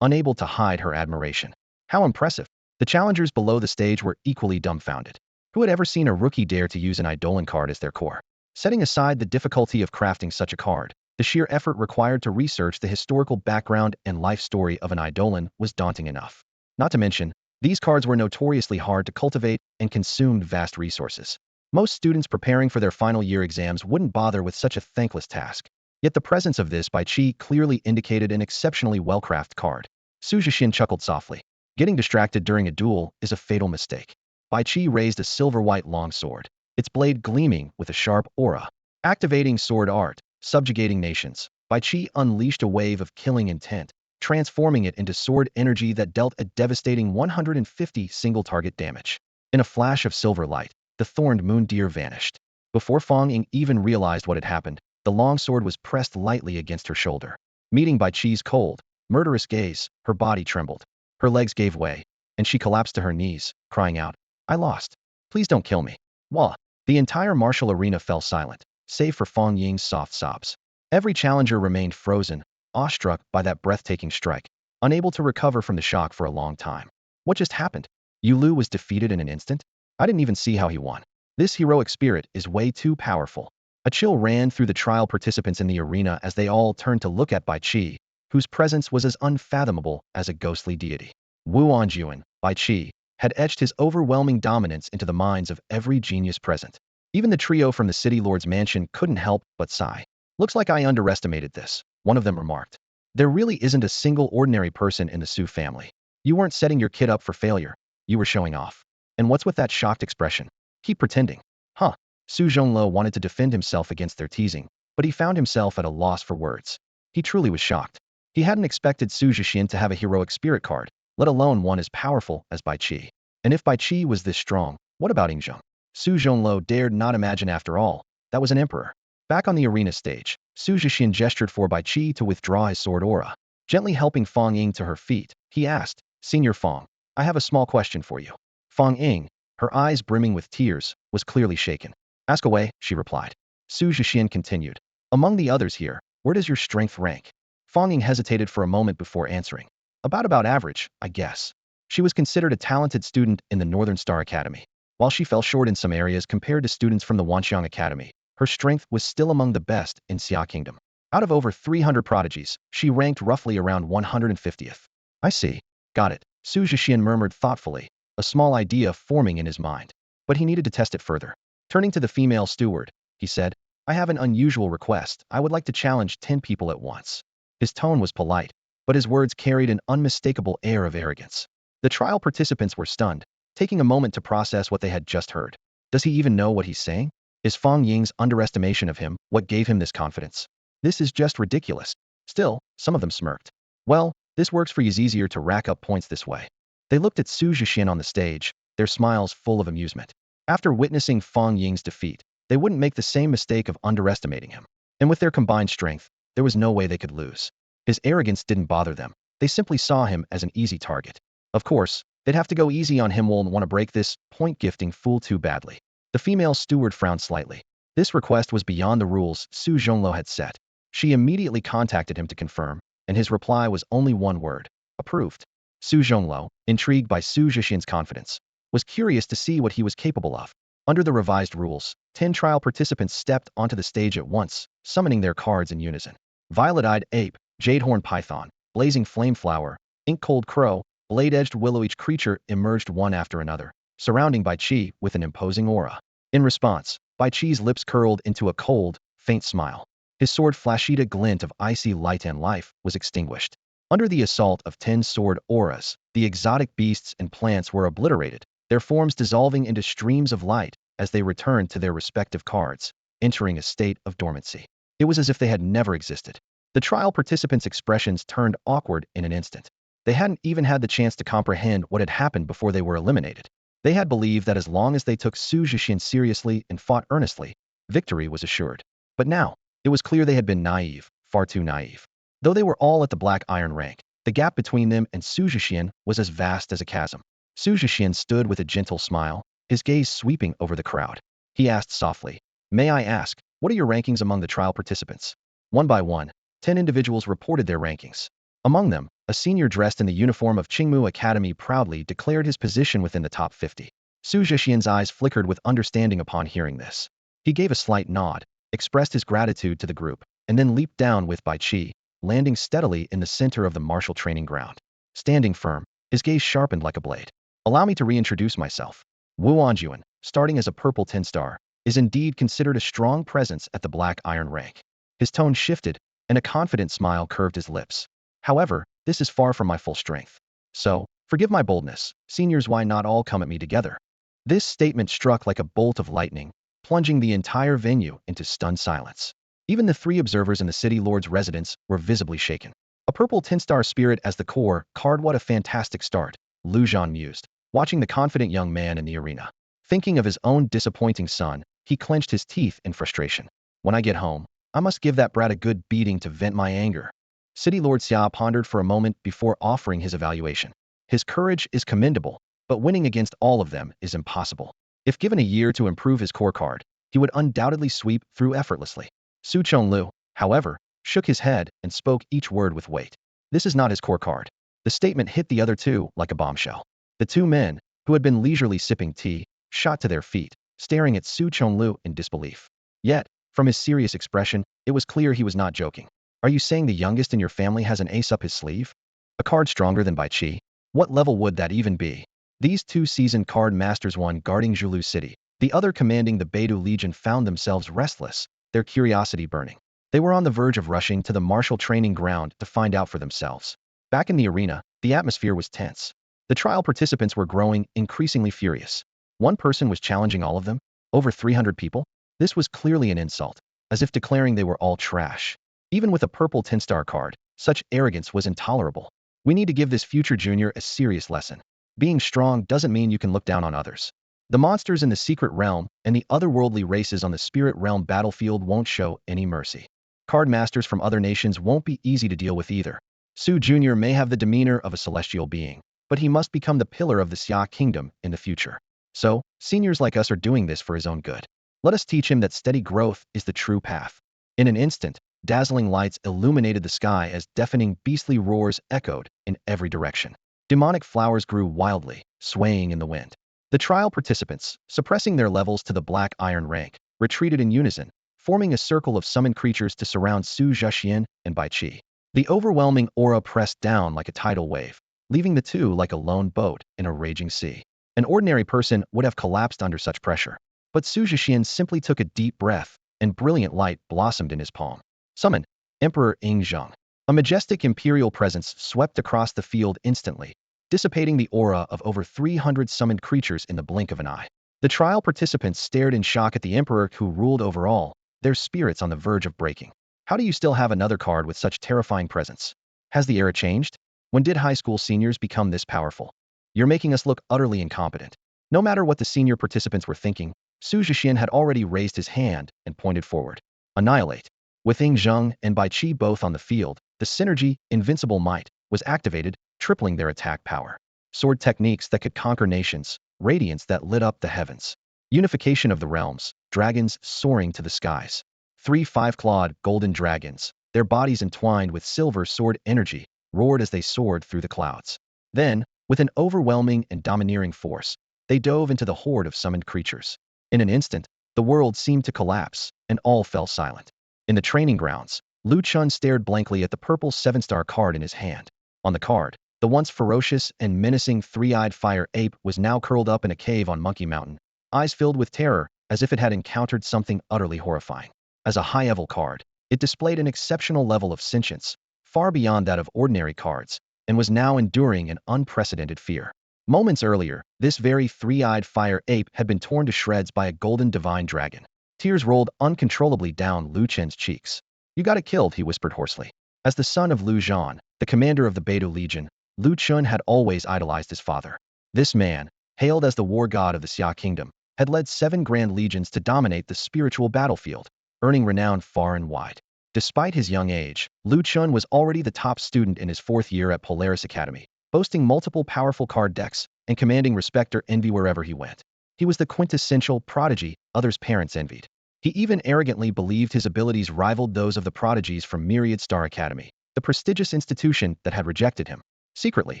Speaker 1: unable to hide her admiration. How impressive! The challengers below the stage were equally dumbfounded. Who had ever seen a rookie dare to use an Eidolon card as their core? Setting aside the difficulty of crafting such a card, the sheer effort required to research the historical background and life story of an Eidolon was daunting enough. Not to mention, these cards were notoriously hard to cultivate and consumed vast resources. Most students preparing for their final year exams wouldn't bother with such a thankless task. Yet the presence of this by Qi clearly indicated an exceptionally well-crafted card. Xu Zhexian chuckled softly. Getting distracted during a duel is a fatal mistake. Bai Qi raised a silver-white longsword, its blade gleaming with a sharp aura. Activating sword art, subjugating nations, Bai Qi unleashed a wave of killing intent, transforming it into sword energy that dealt a devastating 150 single-target damage. In a flash of silver light, the thorned moon deer vanished. Before Fong Ying even realized what had happened, the longsword was pressed lightly against her shoulder. Meeting Bai Qi's cold, murderous gaze, her body trembled. Her legs gave way, and she collapsed to her knees, crying out, I lost. Please don't kill me. Wah! The entire martial arena fell silent, save for Fong Ying's soft sobs. Every challenger remained frozen, awestruck by that breathtaking strike, unable to recover from the shock for a long time. What just happened? Yu Lu was defeated in an instant? I didn't even see how he won. This heroic spirit is way too powerful. A chill ran through the trial participants in the arena as they all turned to look at Bai Qi, whose presence was as unfathomable as a ghostly deity. Wu Anjuan, Bai Qi, had etched his overwhelming dominance into the minds of every genius present. Even the trio from the city lord's mansion couldn't help but sigh. Looks like I underestimated this, one of them remarked. There really isn't a single ordinary person in the Su family. You weren't setting your kid up for failure. You were showing off. And what's with that shocked expression? Keep pretending. Huh. Su Zhongluo wanted to defend himself against their teasing, but he found himself at a loss for words. He truly was shocked. He hadn't expected Xu Zhexian to have a heroic spirit card, let alone one as powerful as Bai Qi. And if Bai Qi was this strong, what about Yingzheng? Su Zhongluo dared not imagine after all, that was an emperor. Back on the arena stage, Xu Zhexian gestured for Bai Qi to withdraw his sword aura. Gently helping Fong Ying to her feet, he asked, Senior Fong, I have a small question for you. Fong Ying, her eyes brimming with tears, was clearly shaken. Ask away, she replied. Xu Zhexian continued. Among the others here, where does your strength rank? Fong Ying hesitated for a moment before answering. About average, I guess. She was considered a talented student in the Northern Star Academy. While she fell short in some areas compared to students from the Wanxiang Academy, her strength was still among the best in Xia Kingdom. Out of over 300 prodigies, she ranked roughly around 150th. I see. Got it. Xu Zhexian murmured thoughtfully, a small idea forming in his mind. But he needed to test it further. Turning to the female steward, he said, I have an unusual request. I would like to challenge 10 people at once. His tone was polite, but his words carried an unmistakable air of arrogance. The trial participants were stunned, taking a moment to process what they had just heard. Does he even know what he's saying? Is Fong Ying's underestimation of him what gave him this confidence? This is just ridiculous. Still, some of them smirked. Well, this works for you, easier to rack up points this way. They looked at Xu Zhexian on the stage, their smiles full of amusement. After witnessing Fong Ying's defeat, they wouldn't make the same mistake of underestimating him. And with their combined strength, there was no way they could lose. His arrogance didn't bother them. They simply saw him as an easy target. Of course, they'd have to go easy on him, won't want to break this point-gifting fool too badly. The female steward frowned slightly. This request was beyond the rules Su Zhongluo had set. She immediately contacted him to confirm, and his reply was only one word: approved. Su Zhongluo, intrigued by Xu Zhexian's confidence, was curious to see what he was capable of. Under the revised rules, 10 trial participants stepped onto the stage at once, summoning their cards in unison. Violet-eyed ape, jadehorn python, blazing flame flower, ink-cold crow, blade-edged willow. Each creature emerged one after another, surrounding Bai Qi with an imposing aura. In response, Bai Qi's lips curled into a cold, faint smile. His sword flashed a glint of icy light, and life was extinguished. Under the assault of 10 sword auras, the exotic beasts and plants were obliterated, their forms dissolving into streams of light as they returned to their respective cards, entering a state of dormancy. It was as if they had never existed. The trial participants' expressions turned awkward in an instant. They hadn't even had the chance to comprehend what had happened before they were eliminated. They had believed that as long as they took Xu Zhexian seriously and fought earnestly, victory was assured. But now, it was clear they had been naive, far too naive. Though they were all at the black iron rank, the gap between them and Xu Zhexian was as vast as a chasm. Xu Zhexian stood with a gentle smile, his gaze sweeping over the crowd. He asked softly, May I ask, what are your rankings among the trial participants? One by one, 10 individuals reported their rankings. Among them, a senior dressed in the uniform of Qingmu Academy proudly declared his position within the top 50. Xu Zhexian's eyes flickered with understanding upon hearing this. He gave a slight nod, expressed his gratitude to the group, and then leaped down with Bai Qi, landing steadily in the center of the martial training ground. Standing firm, his gaze sharpened like a blade. Allow me to reintroduce myself. Wu Anjuan, starting as a purple 10-star, is indeed considered a strong presence at the black iron rank. His tone shifted, and a confident smile curved his lips. However, this is far from my full strength. So, forgive my boldness, seniors, why not all come at me together? This statement struck like a bolt of lightning, plunging the entire venue into stunned silence. Even the 3 observers in the city lord's residence were visibly shaken. A purple 10-star spirit as the core card, what a fantastic start, Lu Zhan mused, watching the confident young man in the arena. Thinking of his own disappointing son, he clenched his teeth in frustration. When I get home, I must give that brat a good beating to vent my anger. City Lord Xia pondered for a moment before offering his evaluation. His courage is commendable, but winning against all of them is impossible. If given a year to improve his core card, he would undoubtedly sweep through effortlessly. Su Chonglu, however, shook his head and spoke each word with weight. This is not his core card. The statement hit the other two like a bombshell. The 2 men, who had been leisurely sipping tea, shot to their feet, staring at Su Chonglu in disbelief. Yet, from his serious expression, it was clear he was not joking. Are you saying the youngest in your family has an ace up his sleeve? A card stronger than Bai Qi? What level would that even be? These two seasoned card masters, one guarding Zhulu City, the other commanding the Beidou Legion, found themselves restless, their curiosity burning. They were on the verge of rushing to the martial training ground to find out for themselves. Back in the arena, the atmosphere was tense. The trial participants were growing increasingly furious. One person was challenging all of them? Over 300 people? This was clearly an insult, as if declaring they were all trash. Even with a purple 10-star card, such arrogance was intolerable. We need to give this future junior a serious lesson. Being strong doesn't mean you can look down on others. The monsters in the secret realm and the otherworldly races on the spirit realm battlefield won't show any mercy. Card masters from other nations won't be easy to deal with either. Su Jr. may have the demeanor of a celestial being, but he must become the pillar of the Xia kingdom in the future. So, seniors like us are doing this for his own good. Let us teach him that steady growth is the true path. In an instant, dazzling lights illuminated the sky as deafening beastly roars echoed in every direction. Demonic flowers grew wildly, swaying in the wind. The trial participants, suppressing their levels to the black iron rank, retreated in unison, forming a circle of summoned creatures to surround Xu Zhexian and Bai Qi. The overwhelming aura pressed down like a tidal wave, leaving the two like a lone boat in a raging sea. An ordinary person would have collapsed under such pressure. But Xu Zhexian simply took a deep breath, and brilliant light blossomed in his palm. Summon, Emperor Yingzheng. A majestic imperial presence swept across the field instantly, dissipating the aura of over 300 summoned creatures in the blink of an eye. The trial participants stared in shock at the emperor who ruled over all, their spirits on the verge of breaking. How do you still have another card with such terrifying presence? Has the era changed? When did high school seniors become this powerful? You're making us look utterly incompetent. No matter what the senior participants were thinking, Xu Zhexian had already raised his hand and pointed forward. Annihilate. With Yingzheng and Bai Qi both on the field, the synergy, invincible might, was activated, tripling their attack power. Sword techniques that could conquer nations, radiance that lit up the heavens. Unification of the realms, dragons soaring to the skies. 3 5-clawed golden dragons, their bodies entwined with silver sword energy, roared as they soared through the clouds. Then, with an overwhelming and domineering force, they dove into the horde of summoned creatures. In an instant, the world seemed to collapse, and all fell silent. In the training grounds, Lu Chun stared blankly at the purple 7-star card in his hand. On the card, the once ferocious and menacing 3-eyed fire ape was now curled up in a cave on Monkey Mountain, eyes filled with terror, as if it had encountered something utterly horrifying. As a high-level card, it displayed an exceptional level of sentience, far beyond that of ordinary cards, and was now enduring an unprecedented fear. Moments earlier, this very 3-eyed fire ape had been torn to shreds by a golden divine dragon. Tears rolled uncontrollably down Lu Chen's cheeks. You got it killed, he whispered hoarsely. As the son of Lu Zhan, the commander of the Beidou Legion, Lu Chun had always idolized his father. This man, hailed as the war god of the Xia kingdom, had led 7 grand legions to dominate the spiritual battlefield, earning renown far and wide. Despite his young age, Lu Chun was already the top student in his 4th year at Polaris Academy, boasting multiple powerful card decks and commanding respect or envy wherever he went. He was the quintessential prodigy others' parents envied. He even arrogantly believed his abilities rivaled those of the prodigies from Myriad Star Academy, the prestigious institution that had rejected him. Secretly,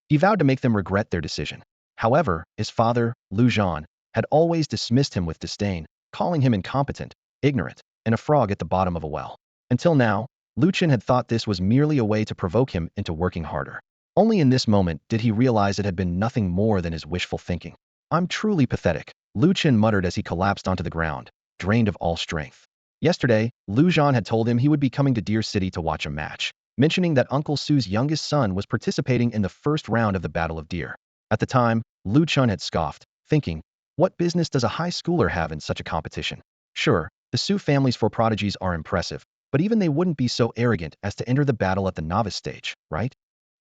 Speaker 1: he vowed to make them regret their decision. However, his father, Lu Zhan, had always dismissed him with disdain, calling him incompetent, ignorant, and a frog at the bottom of a well. Until now, Lu Chen had thought this was merely a way to provoke him into working harder. Only in this moment did he realize it had been nothing more than his wishful thinking. I'm truly pathetic, Lu Chen muttered as he collapsed onto the ground, drained of all strength. Yesterday, Lu Zhan had told him he would be coming to Deer City to watch a match, mentioning that Uncle Su's youngest son was participating in the first round of the Battle of Deer. At the time, Lu Chun had scoffed, thinking, what business does a high schooler have in such a competition? Sure, the Su family's 4 prodigies are impressive, but even they wouldn't be so arrogant as to enter the battle at the novice stage, right?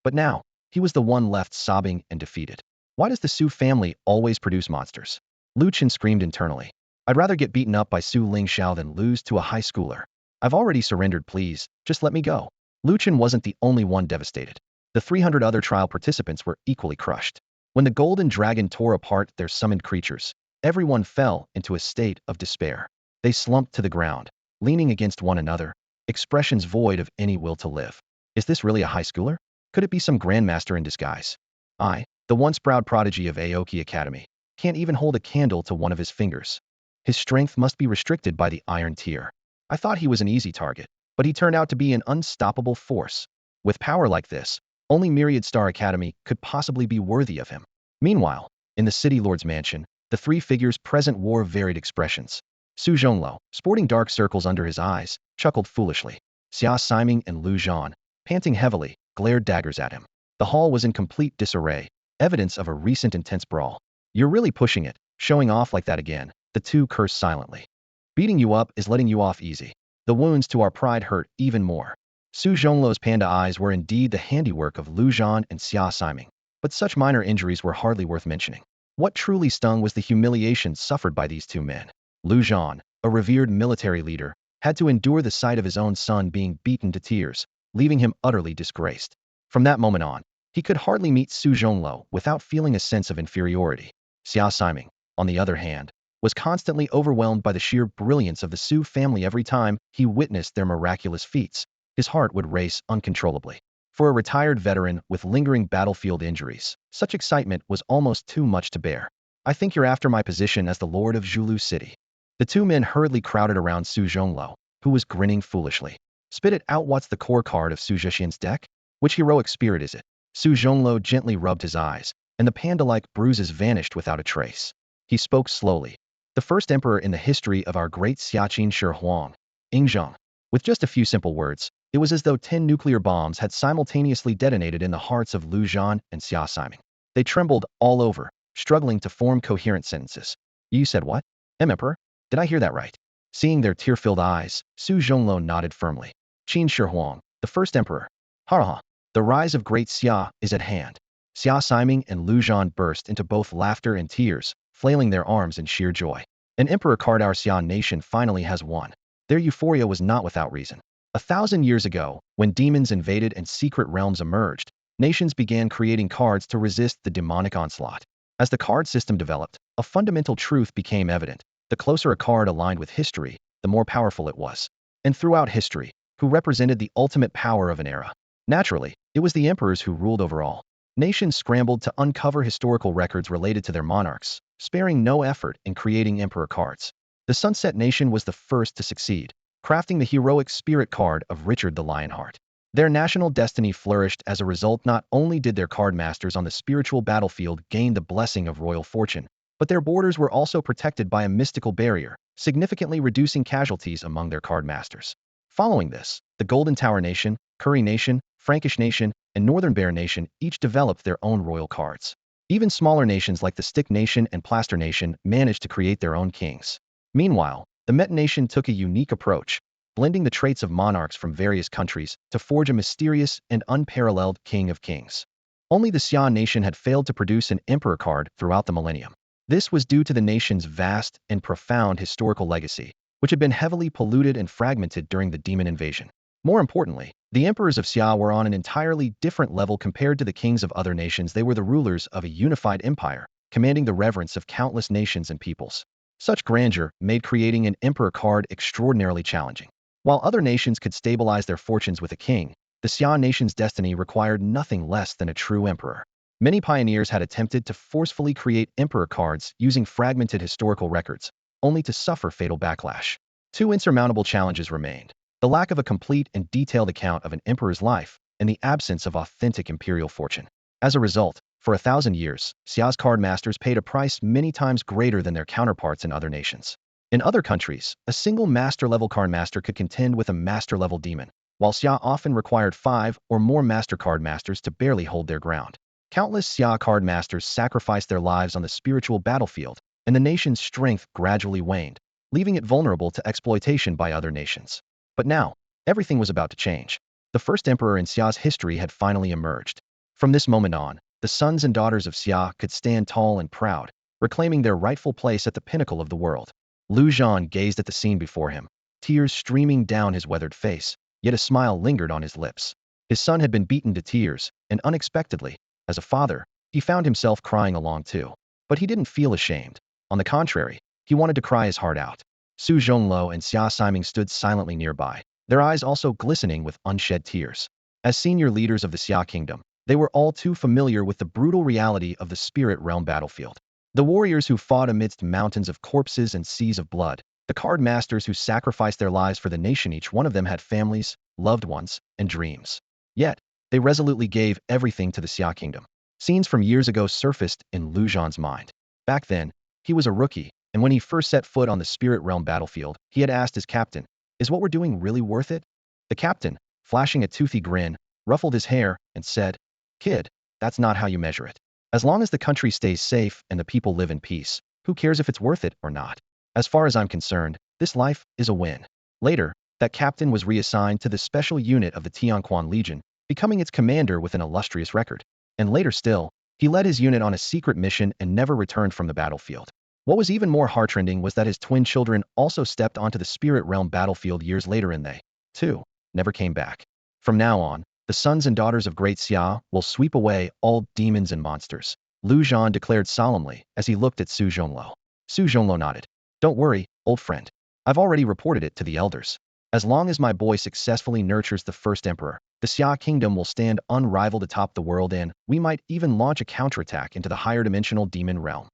Speaker 1: But now, he was the one left sobbing and defeated. Why does the Su family always produce monsters? Lu Chen screamed internally. I'd rather get beaten up by Su Lingxiao than lose to a high schooler. I've already surrendered, please, just let me go. Lu Chen wasn't the only one devastated. The 300 other trial participants were equally crushed. When the golden dragon tore apart their summoned creatures, everyone fell into a state of despair. They slumped to the ground, leaning against one another, expressions void of any will to live. Is this really a high schooler? Could it be some grandmaster in disguise? I, the once proud prodigy of Aoki Academy, can't even hold a candle to one of his fingers. His strength must be restricted by the iron tier. I thought he was an easy target. but he turned out to be an unstoppable force. With power like this, only Myriad Star Academy could possibly be worthy of him. Meanwhile, in the city lord's mansion, the three figures present wore varied expressions. Su Zhongluo, sporting dark circles under his eyes, chuckled foolishly. Xia Siming and Lu Zhan, panting heavily, glared daggers at him. The hall was in complete disarray, evidence of a recent intense brawl. You're really pushing it, showing off like that again, the two cursed silently. Beating you up is letting you off easy. The wounds to our pride hurt even more. Su Zhongluo's panda eyes were indeed the handiwork of Lu Zhan and Xia Siming, but such minor injuries were hardly worth mentioning. What truly stung was the humiliation suffered by these two men. Lu Zhan, a revered military leader, had to endure the sight of his own son being beaten to tears, leaving him utterly disgraced. From that moment on, he could hardly meet Su Zhongluo without feeling a sense of inferiority. Xia Siming, on the other hand, was constantly overwhelmed by the sheer brilliance of the Su family. Every time he witnessed their miraculous feats, his heart would race uncontrollably. For a retired veteran with lingering battlefield injuries, such excitement was almost too much to bear. I think you're after my position as the Lord of Zhulu City. The two men hurriedly crowded around Su Zhongluo, who was grinning foolishly. Spit it out. What's the core card of Xu Zhexian's deck? Which heroic spirit is it? Su Zhongluo gently rubbed his eyes, and the panda-like bruises vanished without a trace. He spoke slowly. The first emperor in the history of our great Qin Shi Huang, Ingzheng. With just a few simple words, it was as though 10 nuclear bombs had simultaneously detonated in the hearts of Lu Zhan and Xia Siming. They trembled all over, struggling to form coherent sentences. You said what? Emperor? Did I hear that right? Seeing their tear-filled eyes, Su Zhongluo nodded firmly. Qin Shi Huang, the first emperor. Ha ha. The rise of great Xia is at hand. Xia Siming and Lu Zhan burst into both laughter and tears, flailing their arms in sheer joy. An emperor card. Our Xia nation finally has won. Their euphoria was not without reason. 1,000 years ago, when demons invaded and secret realms emerged, nations began creating cards to resist the demonic onslaught. As the card system developed, a fundamental truth became evident. The closer a card aligned with history, the more powerful it was. And throughout history, who represented the ultimate power of an era? Naturally, it was the emperors who ruled over all. Nations scrambled to uncover historical records related to their monarchs, sparing no effort in creating emperor cards. The Sunset Nation was the first to succeed, crafting the heroic spirit card of Richard the Lionheart. Their national destiny flourished as a result. Not only did their card masters on the spiritual battlefield gain the blessing of royal fortune, but their borders were also protected by a mystical barrier, significantly reducing casualties among their card masters. Following this, the Golden Tower Nation, Curry Nation, Frankish Nation, and Northern Bear Nation each developed their own royal cards. Even smaller nations like the Stick Nation and Plaster Nation managed to create their own kings. Meanwhile, the Met Nation took a unique approach, blending the traits of monarchs from various countries to forge a mysterious and unparalleled King of Kings. Only the Xia Nation had failed to produce an emperor card throughout the millennium. This was due to the nation's vast and profound historical legacy, which had been heavily polluted and fragmented during the demon invasion. More importantly, the emperors of Xia were on an entirely different level compared to the kings of other nations. They were the rulers of a unified empire, commanding the reverence of countless nations and peoples. Such grandeur made creating an emperor card extraordinarily challenging. While other nations could stabilize their fortunes with a king, the Xia nation's destiny required nothing less than a true emperor. Many pioneers had attempted to forcefully create emperor cards using fragmented historical records, only to suffer fatal backlash. Two insurmountable challenges remained: the lack of a complete and detailed account of an emperor's life, and the absence of authentic imperial fortune. As a result, for 1,000 years, Xia's card masters paid a price many times greater than their counterparts in other nations. In other countries, a single master-level card master could contend with a master-level demon, while Xia often required 5 or more master card masters to barely hold their ground. Countless Xia card masters sacrificed their lives on the spiritual battlefield, and the nation's strength gradually waned, leaving it vulnerable to exploitation by other nations. But now, everything was about to change. The first emperor in Xia's history had finally emerged. From this moment on, the sons and daughters of Xia could stand tall and proud, reclaiming their rightful place at the pinnacle of the world. Lu Zhan gazed at the scene before him, tears streaming down his weathered face, yet a smile lingered on his lips. His son had been beaten to tears, and unexpectedly, as a father, he found himself crying along too. But he didn't feel ashamed. On the contrary, he wanted to cry his heart out. Su Zhongluo and Xia Siming stood silently nearby, their eyes also glistening with unshed tears. As senior leaders of the Xia kingdom, they were all too familiar with the brutal reality of the spirit realm battlefield. The warriors who fought amidst mountains of corpses and seas of blood, The card masters who sacrificed their lives for the nation, each one of them had families, loved ones, and dreams. Yet, they resolutely gave everything to the Xia kingdom. Scenes from years ago surfaced in Lu Zhan's mind. Back then, he was a rookie, and when he first set foot on the spirit realm battlefield, he had asked his captain, "Is what we're doing really worth it?" The captain, flashing a toothy grin, ruffled his hair and said, "Kid, that's not how you measure it. As long as the country stays safe and the people live in peace, who cares if it's worth it or not? As far as I'm concerned, this life is a win." Later, that captain was reassigned to the special unit of the Tianquan Legion, becoming its commander with an illustrious record. And later still, he led his unit on a secret mission and never returned from the battlefield. What was even more heartrending was that his twin children also stepped onto the spirit realm battlefield years later, and they, too, never came back. From now on, the sons and daughters of Great Xia will sweep away all demons and monsters, Lu Zhan declared solemnly as he looked at Su Zhonglo. Su Zhonglo nodded. "Don't worry, old friend. I've already reported it to the elders. As long as my boy successfully nurtures the first emperor, the Xia kingdom will stand unrivaled atop the world, and we might even launch a counterattack into the higher dimensional demon realm."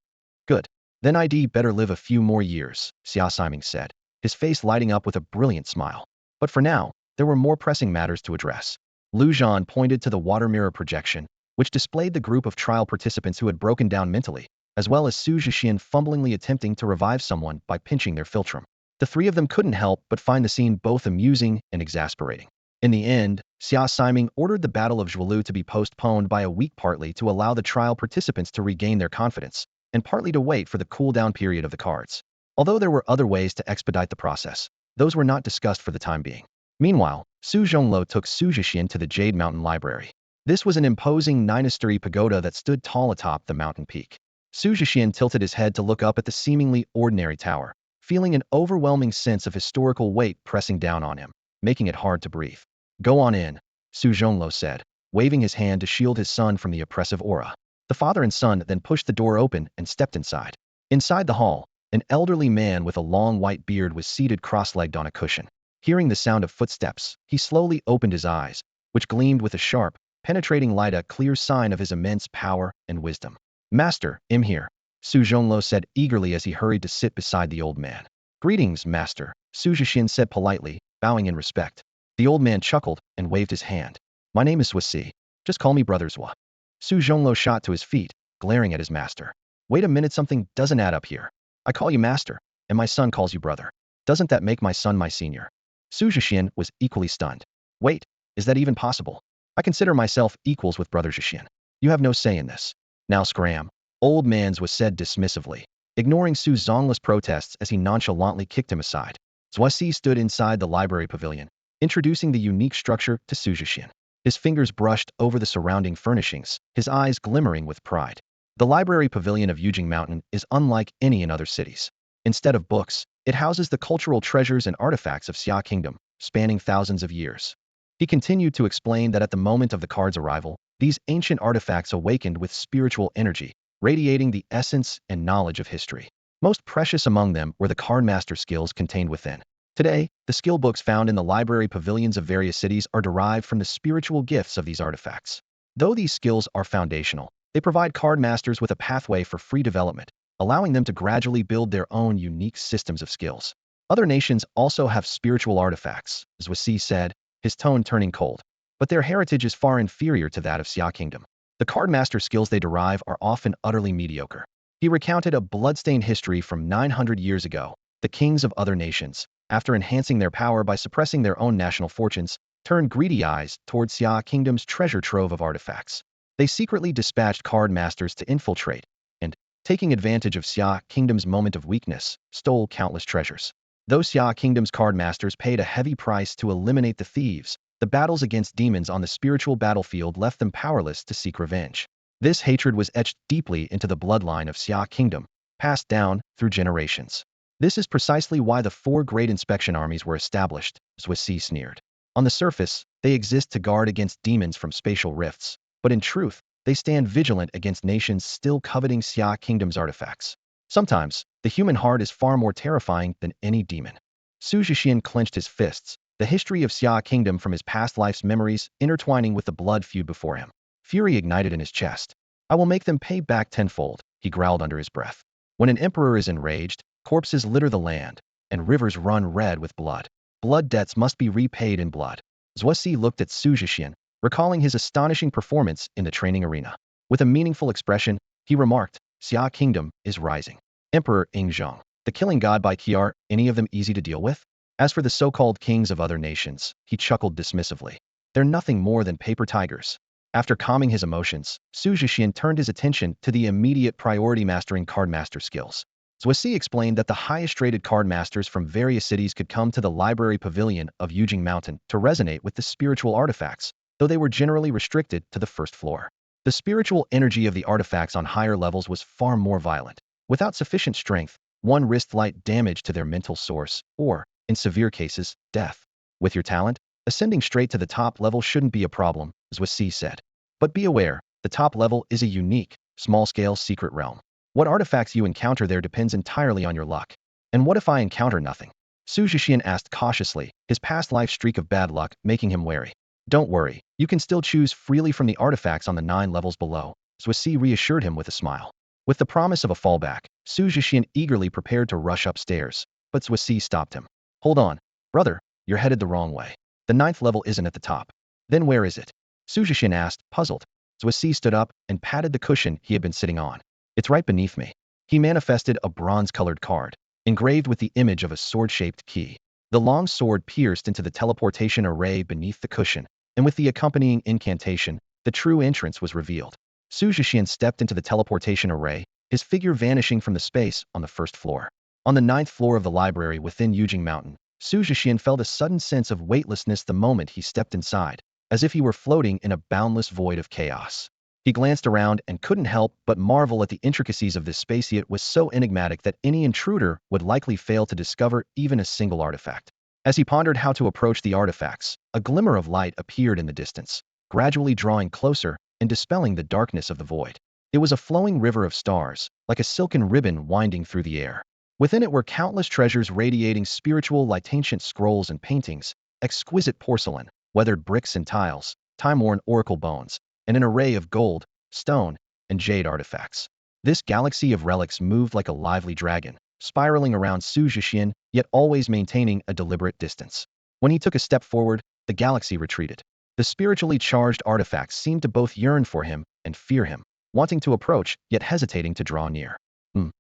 Speaker 1: "Good. Then I'd better live a few more years," Xia Siming said, his face lighting up with a brilliant smile. But for now, there were more pressing matters to address. Lu Zhan pointed to the water mirror projection, which displayed the group of trial participants who had broken down mentally, as well as Xu Zhexian fumblingly attempting to revive someone by pinching their philtrum. The three of them couldn't help but find the scene both amusing and exasperating. In the end, Xia Siming ordered the Battle of Zhuolu to be postponed by a week, partly to allow the trial participants to regain their confidence, and partly to wait for the cool-down period of the cards. Although there were other ways to expedite the process, those were not discussed for the time being. Meanwhile, Su Zhonglo took Xu Zhexian to the Jade Mountain Library. This was an imposing 9-story pagoda that stood tall atop the mountain peak. Xu Zhexian tilted his head to look up at the seemingly ordinary tower, feeling an overwhelming sense of historical weight pressing down on him, making it hard to breathe. "Go on in," Su Zhonglo said, waving his hand to shield his son from the oppressive aura. The father and son then pushed the door open and stepped inside. Inside the hall, an elderly man with a long white beard was seated cross-legged on a cushion. Hearing the sound of footsteps, he slowly opened his eyes, which gleamed with a sharp, penetrating light, a clear sign of his immense power and wisdom. "Master, I'm here," Su Zhonglo said eagerly as he hurried to sit beside the old man. "Greetings, master," Xu Zhexian said politely, bowing in respect. The old man chuckled and waved his hand. "My name is Swasi. Just call me Brother Zwa." Su Zhonglo shot to his feet, glaring at his master. "Wait a minute, something doesn't add up here. I call you master, and my son calls you brother. Doesn't that make my son my senior?" Xu Zhexian was equally stunned. "Wait, is that even possible? I consider myself equals with Brother Zhexian. You have no say in this." "Now scram," Old Mans was said dismissively, ignoring Su Zhongla's protests as he nonchalantly kicked him aside. Zwasi stood inside the library pavilion, introducing the unique structure to Xu Zhexian. His fingers brushed over the surrounding furnishings, his eyes glimmering with pride. The library pavilion of Yujing Mountain is unlike any in other cities. Instead of books, it houses the cultural treasures and artifacts of Xia Kingdom, spanning thousands of years. He continued to explain that at the moment of the card's arrival, these ancient artifacts awakened with spiritual energy, radiating the essence and knowledge of history. Most precious among them were the cardmaster skills contained within. Today, the skill books found in the library pavilions of various cities are derived from the spiritual gifts of these artifacts. Though these skills are foundational, they provide cardmasters with a pathway for free development, allowing them to gradually build their own unique systems of skills. Other nations also have spiritual artifacts, as Wasi said, his tone turning cold, but their heritage is far inferior to that of Xia Kingdom. The cardmaster skills they derive are often utterly mediocre. He recounted a bloodstained history from 900 years ago. The kings of other nations, after enhancing their power by suppressing their own national fortunes, turned greedy eyes toward Xia Kingdom's treasure trove of artifacts. They secretly dispatched card masters to infiltrate, and, taking advantage of Xia Kingdom's moment of weakness, stole countless treasures. Though Xia Kingdom's card masters paid a heavy price to eliminate the thieves, the battles against demons on the spiritual battlefield left them powerless to seek revenge. This hatred was etched deeply into the bloodline of Xia Kingdom, passed down through generations. This is precisely why the 4 great inspection armies were established, Zwasi sneered. On the surface, they exist to guard against demons from spatial rifts, but in truth, they stand vigilant against nations still coveting Xia Kingdom's artifacts. Sometimes, the human heart is far more terrifying than any demon. Xu Zhexian clenched his fists, the history of Xia Kingdom from his past life's memories intertwining with the blood feud before him. Fury ignited in his chest. "I will make them pay back tenfold," he growled under his breath. When an emperor is enraged, corpses litter the land, and rivers run red with blood. Blood debts must be repaid in blood. Xu Zhexian looked at Xu Zhexian, recalling his astonishing performance in the training arena. With a meaningful expression, he remarked, Xia Kingdom is rising. Emperor Ingzhong, the killing god by Qi, are any of them easy to deal with? As for the so-called kings of other nations, he chuckled dismissively. They're nothing more than paper tigers. After calming his emotions, Xu Zhexian turned his attention to the immediate priority mastering cardmaster skills. Xu Zhexian explained that the highest-rated cardmasters from various cities could come to the library pavilion of Yujing Mountain to resonate with the spiritual artifacts, though they were generally restricted to the first floor. The spiritual energy of the artifacts on higher levels was far more violent. Without sufficient strength, one risked light damage to their mental source, or, in severe cases, death. With your talent, ascending straight to the top level shouldn't be a problem, Xu Zhexian said. But be aware, the top level is a unique, small-scale secret realm. What artifacts you encounter there depends entirely on your luck. And what if I encounter nothing? Xu Zhexian asked cautiously, his past life streak of bad luck making him wary. Don't worry, you can still choose freely from the artifacts on the 9 levels below, Xu Zhexian reassured him with a smile. With the promise of a fallback, Xu Zhexian eagerly prepared to rush upstairs, but Xu Zhexian stopped him. Hold on, brother, you're headed the wrong way. The 9th level isn't at the top. Then where is it? Xu Zhexian asked, puzzled. Xu Zhexian stood up and patted the cushion he had been sitting on. It's right beneath me. He manifested a bronze-colored card, engraved with the image of a sword-shaped key. The long sword pierced into the teleportation array beneath the cushion, and with the accompanying incantation, the true entrance was revealed. Xu Zhexian stepped into the teleportation array, his figure vanishing from the space on the first floor. On the 9th floor of the library within Yujing Mountain, Xu Zhexian felt a sudden sense of weightlessness the moment he stepped inside, as if he were floating in a boundless void of chaos. He glanced around and couldn't help but marvel at the intricacies of this space, yet was so enigmatic that any intruder would likely fail to discover even a single artifact. As he pondered how to approach the artifacts, a glimmer of light appeared in the distance, gradually drawing closer and dispelling the darkness of the void. It was a flowing river of stars, like a silken ribbon winding through the air. Within it were countless treasures radiating spiritual light, ancient scrolls and paintings, exquisite porcelain, weathered bricks and tiles, time-worn oracle bones, and an array of gold, stone, and jade artifacts. This galaxy of relics moved like a lively dragon, spiraling around Xu Zhexian, yet always maintaining a deliberate distance. When he took a step forward, the galaxy retreated. The spiritually charged artifacts seemed to both yearn for him and fear him, wanting to approach, yet hesitating to draw near. Xu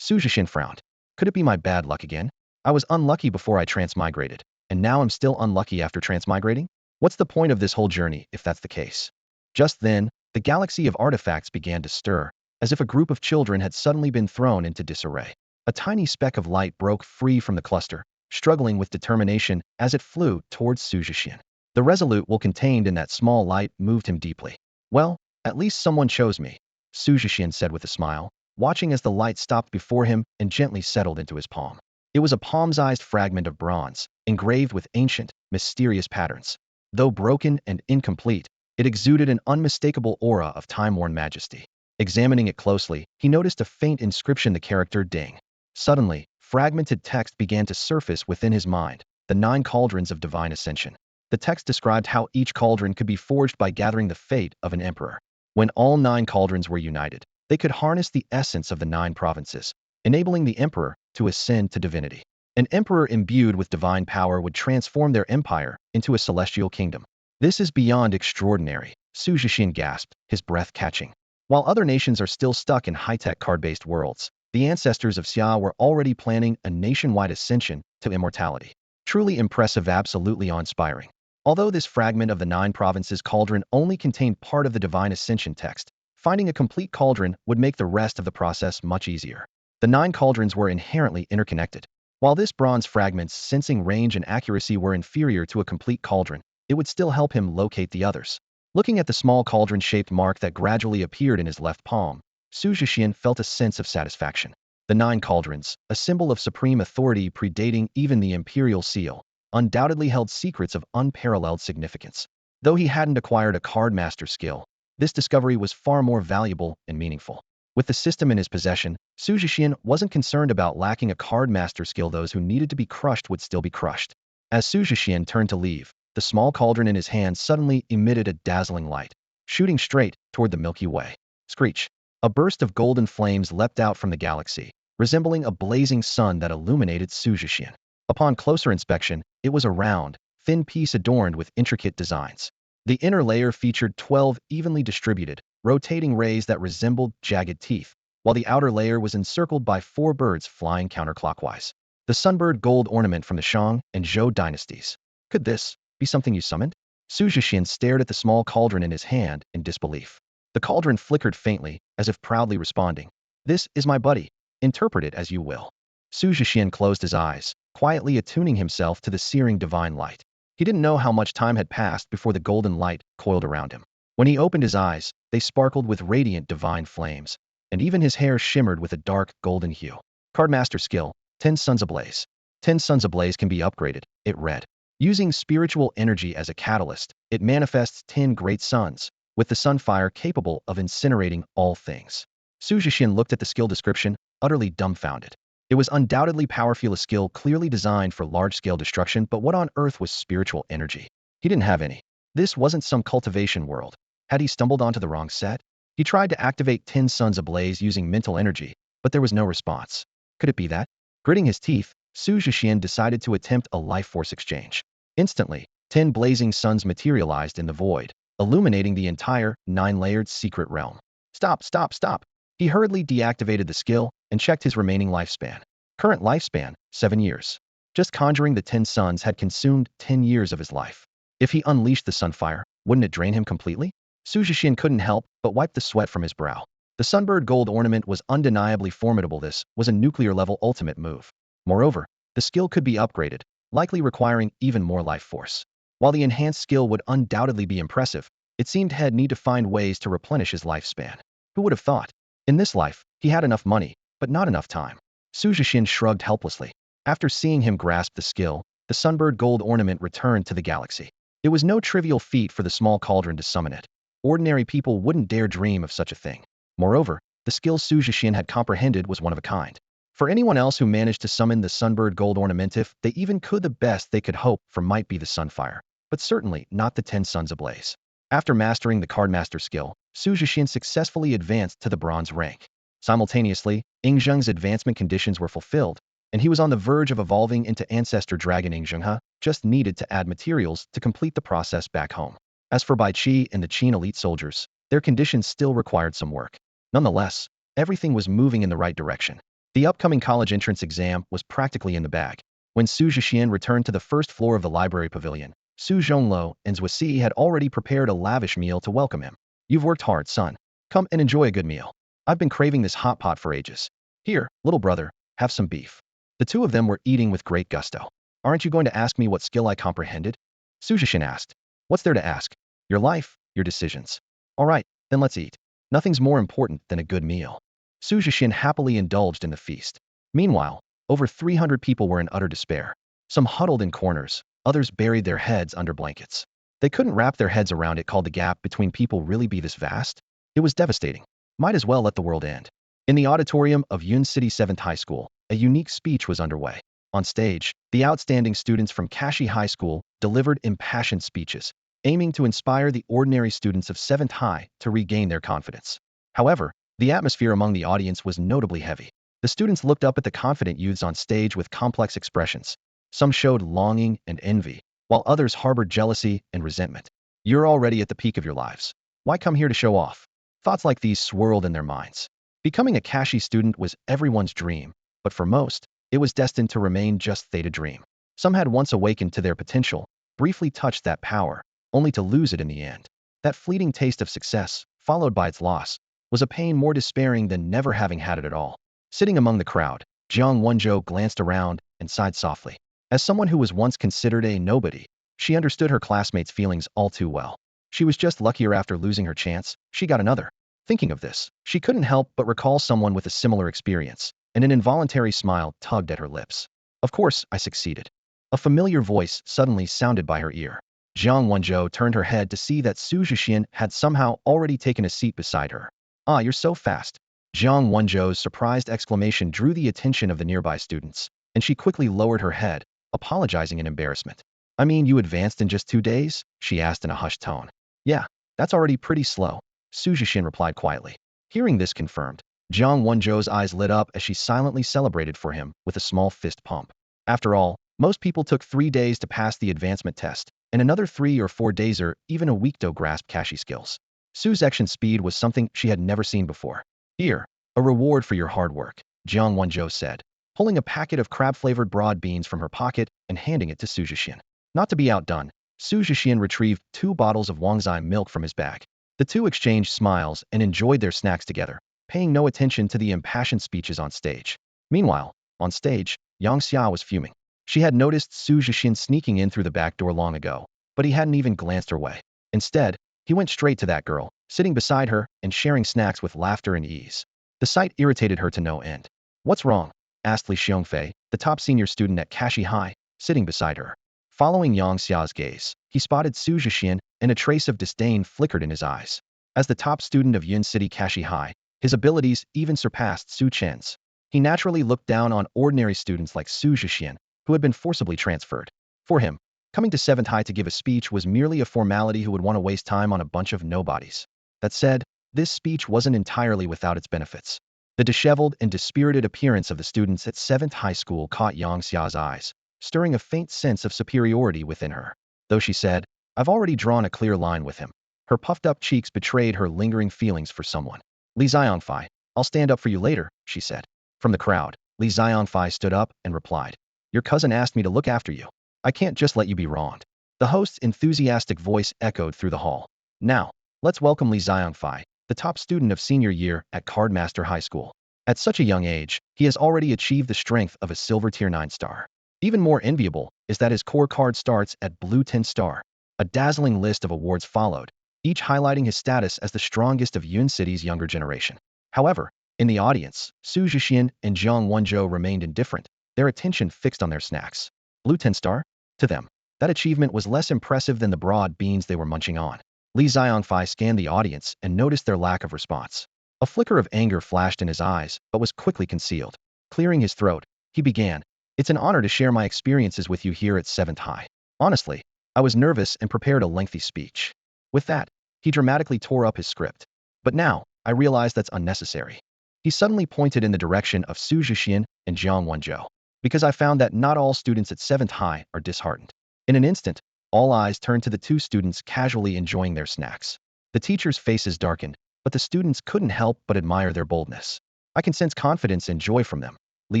Speaker 1: Zhexian frowned. Could it be my bad luck again? I was unlucky before I transmigrated, and now I'm still unlucky after transmigrating? What's the point of this whole journey if that's the case? Just then, the galaxy of artifacts began to stir, as if a group of children had suddenly been thrown into disarray. A tiny speck of light broke free from the cluster, struggling with determination as it flew towards Xu Zhexian. The resolute will contained in that small light moved him deeply. Well, at least someone chose me, Xu Zhexian said with a smile, watching as the light stopped before him and gently settled into his palm. It was a palm-sized fragment of bronze, engraved with ancient, mysterious patterns. Though broken and incomplete, it exuded an unmistakable aura of time-worn majesty. Examining it closely, he noticed a faint inscription, the character Ding. Suddenly, fragmented text began to surface within his mind, the 9 cauldrons of divine ascension. The text described how each cauldron could be forged by gathering the fate of an emperor. When all 9 cauldrons were united, they could harness the essence of the 9 provinces, enabling the emperor to ascend to divinity. An emperor imbued with divine power would transform their empire into a celestial kingdom. This is beyond extraordinary, Xu Zhexian gasped, his breath catching. While other nations are still stuck in high-tech card-based worlds, the ancestors of Xia were already planning a nationwide ascension to immortality. Truly impressive, absolutely awe-inspiring. Although this fragment of the 9 provinces cauldron only contained part of the divine ascension text, finding a complete cauldron would make the rest of the process much easier. The 9 cauldrons were inherently interconnected. While this bronze fragment's sensing range and accuracy were inferior to a complete cauldron, it would still help him locate the others. Looking at the small cauldron-shaped mark that gradually appeared in his left palm, Xu Zhexian felt a sense of satisfaction. The 9 cauldrons, a symbol of supreme authority predating even the imperial seal, undoubtedly held secrets of unparalleled significance. Though he hadn't acquired a card master skill, this discovery was far more valuable and meaningful. With the system in his possession, Xu Zhexian wasn't concerned about lacking a card master skill. Those who needed to be crushed would still be crushed. As Xu Zhexian turned to leave, the small cauldron in his hand suddenly emitted a dazzling light, shooting straight toward the Milky Way. Screech! A burst of golden flames leapt out from the galaxy, resembling a blazing sun that illuminated Xu Zhexian. Upon closer inspection, it was a round, thin piece adorned with intricate designs. The inner layer featured 12 evenly distributed, rotating rays that resembled jagged teeth, while the outer layer was encircled by 4 birds flying counterclockwise. The sunbird gold ornament from the Shang and Zhou dynasties. Could this be something you summoned? Xu Zhexian stared at the small cauldron in his hand in disbelief. The cauldron flickered faintly, as if proudly responding. This is my buddy. Interpret it as you will. Xu Zhexian closed his eyes, quietly attuning himself to the searing divine light. He didn't know how much time had passed before the golden light coiled around him. When he opened his eyes, they sparkled with radiant divine flames, and even his hair shimmered with a dark golden hue. Cardmaster skill, 10 Suns Ablaze. 10 Suns Ablaze can be upgraded, it read. Using spiritual energy as a catalyst, it manifests 10 great suns, with the sunfire capable of incinerating all things. Xu Zhexian looked at the skill description, utterly dumbfounded. It was undoubtedly powerful, a skill clearly designed for large-scale destruction, but what on earth was spiritual energy? He didn't have any. This wasn't some cultivation world. Had he stumbled onto the wrong set? He tried to activate 10 Suns Ablaze using mental energy, but there was no response. Could it be that? Gritting his teeth, Xu Zhexian decided to attempt a life force exchange. Instantly, 10 blazing suns materialized in the void, illuminating the entire 9-layered secret realm. Stop, stop, stop! He hurriedly deactivated the skill and checked his remaining lifespan. Current lifespan, 7 years. Just conjuring the 10 suns had consumed 10 years of his life. If he unleashed the sunfire, wouldn't it drain him completely? Xu Zhexian couldn't help but wipe the sweat from his brow. The sunbird gold ornament was undeniably formidable. This was a nuclear-level ultimate move. Moreover, the skill could be upgraded, likely requiring even more life force. While the enhanced skill would undoubtedly be impressive, it seemed he'd need to find ways to replenish his lifespan. Who would have thought? In this life, he had enough money, but not enough time. Xu Zhexian shrugged helplessly. After seeing him grasp the skill, the sunbird gold ornament returned to the galaxy. It was no trivial feat for the small cauldron to summon it. Ordinary people wouldn't dare dream of such a thing. Moreover, the skill Xu Zhexian had comprehended was one of a kind. For anyone else who managed to summon the sunbird gold ornament, if they even could, the best they could hope for might be the sunfire, but certainly not the 10 suns ablaze. After mastering the cardmaster skill, Xu Zhexian successfully advanced to the bronze rank. Simultaneously, Ing Zheng's advancement conditions were fulfilled, and he was on the verge of evolving into Ancestor Dragon. Ing Zhenghe just needed to add materials to complete the process back home. As for Bai Qi and the Qin elite soldiers, their conditions still required some work. Nonetheless, everything was moving in the right direction. The upcoming college entrance exam was practically in the bag. When Xu Zhexian returned to the first floor of the library pavilion, Su Zhongluo and Zhuasi had already prepared a lavish meal to welcome him. You've worked hard, son. Come and enjoy a good meal. I've been craving this hot pot for ages. Here, little brother, have some beef. The two of them were eating with great gusto. Aren't you going to ask me what skill I comprehended? Xu Zhexian asked. What's there to ask? Your life, your decisions. All right, then let's eat. Nothing's more important than a good meal. Xu Zhexian happily indulged in the feast. Meanwhile, over 300 people were in utter despair. Some huddled in corners, others buried their heads under blankets. They couldn't wrap their heads around it. Could the gap between people really be this vast? It was devastating. Might as well let the world end. In the auditorium of Yun City 7th High School, a unique speech was underway. On stage, the outstanding students from Kashi High School delivered impassioned speeches, aiming to inspire the ordinary students of 7th High to regain their confidence. However, the atmosphere among the audience was notably heavy. The students looked up at the confident youths on stage with complex expressions. Some showed longing and envy, while others harbored jealousy and resentment. You're already at the peak of your lives. Why come here to show off? Thoughts like these swirled in their minds. Becoming a Kashi student was everyone's dream, but for most, it was destined to remain just a dream. Some had once awakened to their potential, briefly touched that power, only to lose it in the end. That fleeting taste of success, followed by its loss, was a pain more despairing than never having had it at all. Sitting among the crowd, Jiang Wenzhou glanced around and sighed softly. As someone who was once considered a nobody, she understood her classmates' feelings all too well. She was just luckier after losing her chance, she got another. Thinking of this, she couldn't help but recall someone with a similar experience, and an involuntary smile tugged at her lips. Of course, I succeeded. A familiar voice suddenly sounded by her ear. Jiang Wenzhou turned her head to see that Xu Zhexian had somehow already taken a seat beside her. Ah, you're so fast. Jiang Wenzhou's surprised exclamation drew the attention of the nearby students, and she quickly lowered her head, apologizing in embarrassment. I mean, you advanced in just 2 days? She asked in a hushed tone. Yeah, that's already pretty slow, Xu Zhexian replied quietly. Hearing this confirmed, Jiang Wenzhou's eyes lit up as she silently celebrated for him with a small fist pump. After all, Most people took 3 days to pass the advancement test, and another 3 or 4 days or even a week to grasp Kashi skills. Xu Zhexian's speed was something she had never seen before. Here, a reward for your hard work, Jiang Wenzhou said, pulling a packet of crab-flavored broad beans from her pocket and handing it to Xu Zhexian. Not to be outdone, Xu Zhexian retrieved 2 bottles of Wangzai milk from his bag. The two exchanged smiles and enjoyed their snacks together, paying no attention to the impassioned speeches on stage. Meanwhile, on stage, Yang Xia was fuming. She had noticed Xu Zhexian sneaking in through the back door long ago, but he hadn't even glanced her way. Instead, he went straight to that girl, sitting beside her and sharing snacks with laughter and ease. The sight irritated her to no end. "What's wrong?" asked Li Xiongfei, the top senior student at Qin Shi Huang, sitting beside her. Following Yang Xia's gaze, he spotted Xu Zhexian, and a trace of disdain flickered in his eyes. As the top student of Yun City Qin Shi Huang, his abilities even surpassed Su Chen's. He naturally looked down on ordinary students like Xu Zhexian, who had been forcibly transferred. For him, coming to 7th High to give a speech was merely a formality who would want to waste time on a bunch of nobodies. That said, this speech wasn't entirely without its benefits. The disheveled and dispirited appearance of the students at 7th High School caught Yang Xia's eyes, stirring a faint sense of superiority within her. Though she said, "I've already drawn a clear line with him," her puffed-up cheeks betrayed her lingering feelings for someone. "Li Xiongfei, I'll stand up for you later," she said. From the crowd, Li Xiongfei stood up and replied, "Your cousin asked me to look after you. I can't just let you be wronged." The host's enthusiastic voice echoed through the hall. "Now, let's welcome Li Xiongfei, the top student of senior year at Cardmaster High School. At such a young age, he has already achieved the strength of a silver tier 9 star. Even more enviable is that his core card starts at blue 10 star. A dazzling list of awards followed, each highlighting his status as the strongest of Yun City's younger generation. However, in the audience, Xu Zhexian and Jiang Wenzhou remained indifferent, their attention fixed on their snacks. Blue 10 star? To them, that achievement was less impressive than the broad beans they were munching on. Li Xiongfei scanned the audience and noticed their lack of response. A flicker of anger flashed in his eyes, but was quickly concealed. Clearing his throat, he began, "It's an honor to share my experiences with you here at 7th High. Honestly, I was nervous and prepared a lengthy speech." With that, he dramatically tore up his script. "But now, I realize that's unnecessary." He suddenly pointed in the direction of Xu Zhexian and Jiang Wenzhou. "Because I found that not all students at 7th High are disheartened." In an instant, all eyes turned to the two students casually enjoying their snacks. The teachers' faces darkened, but the students couldn't help but admire their boldness. "I can sense confidence and joy from them," Li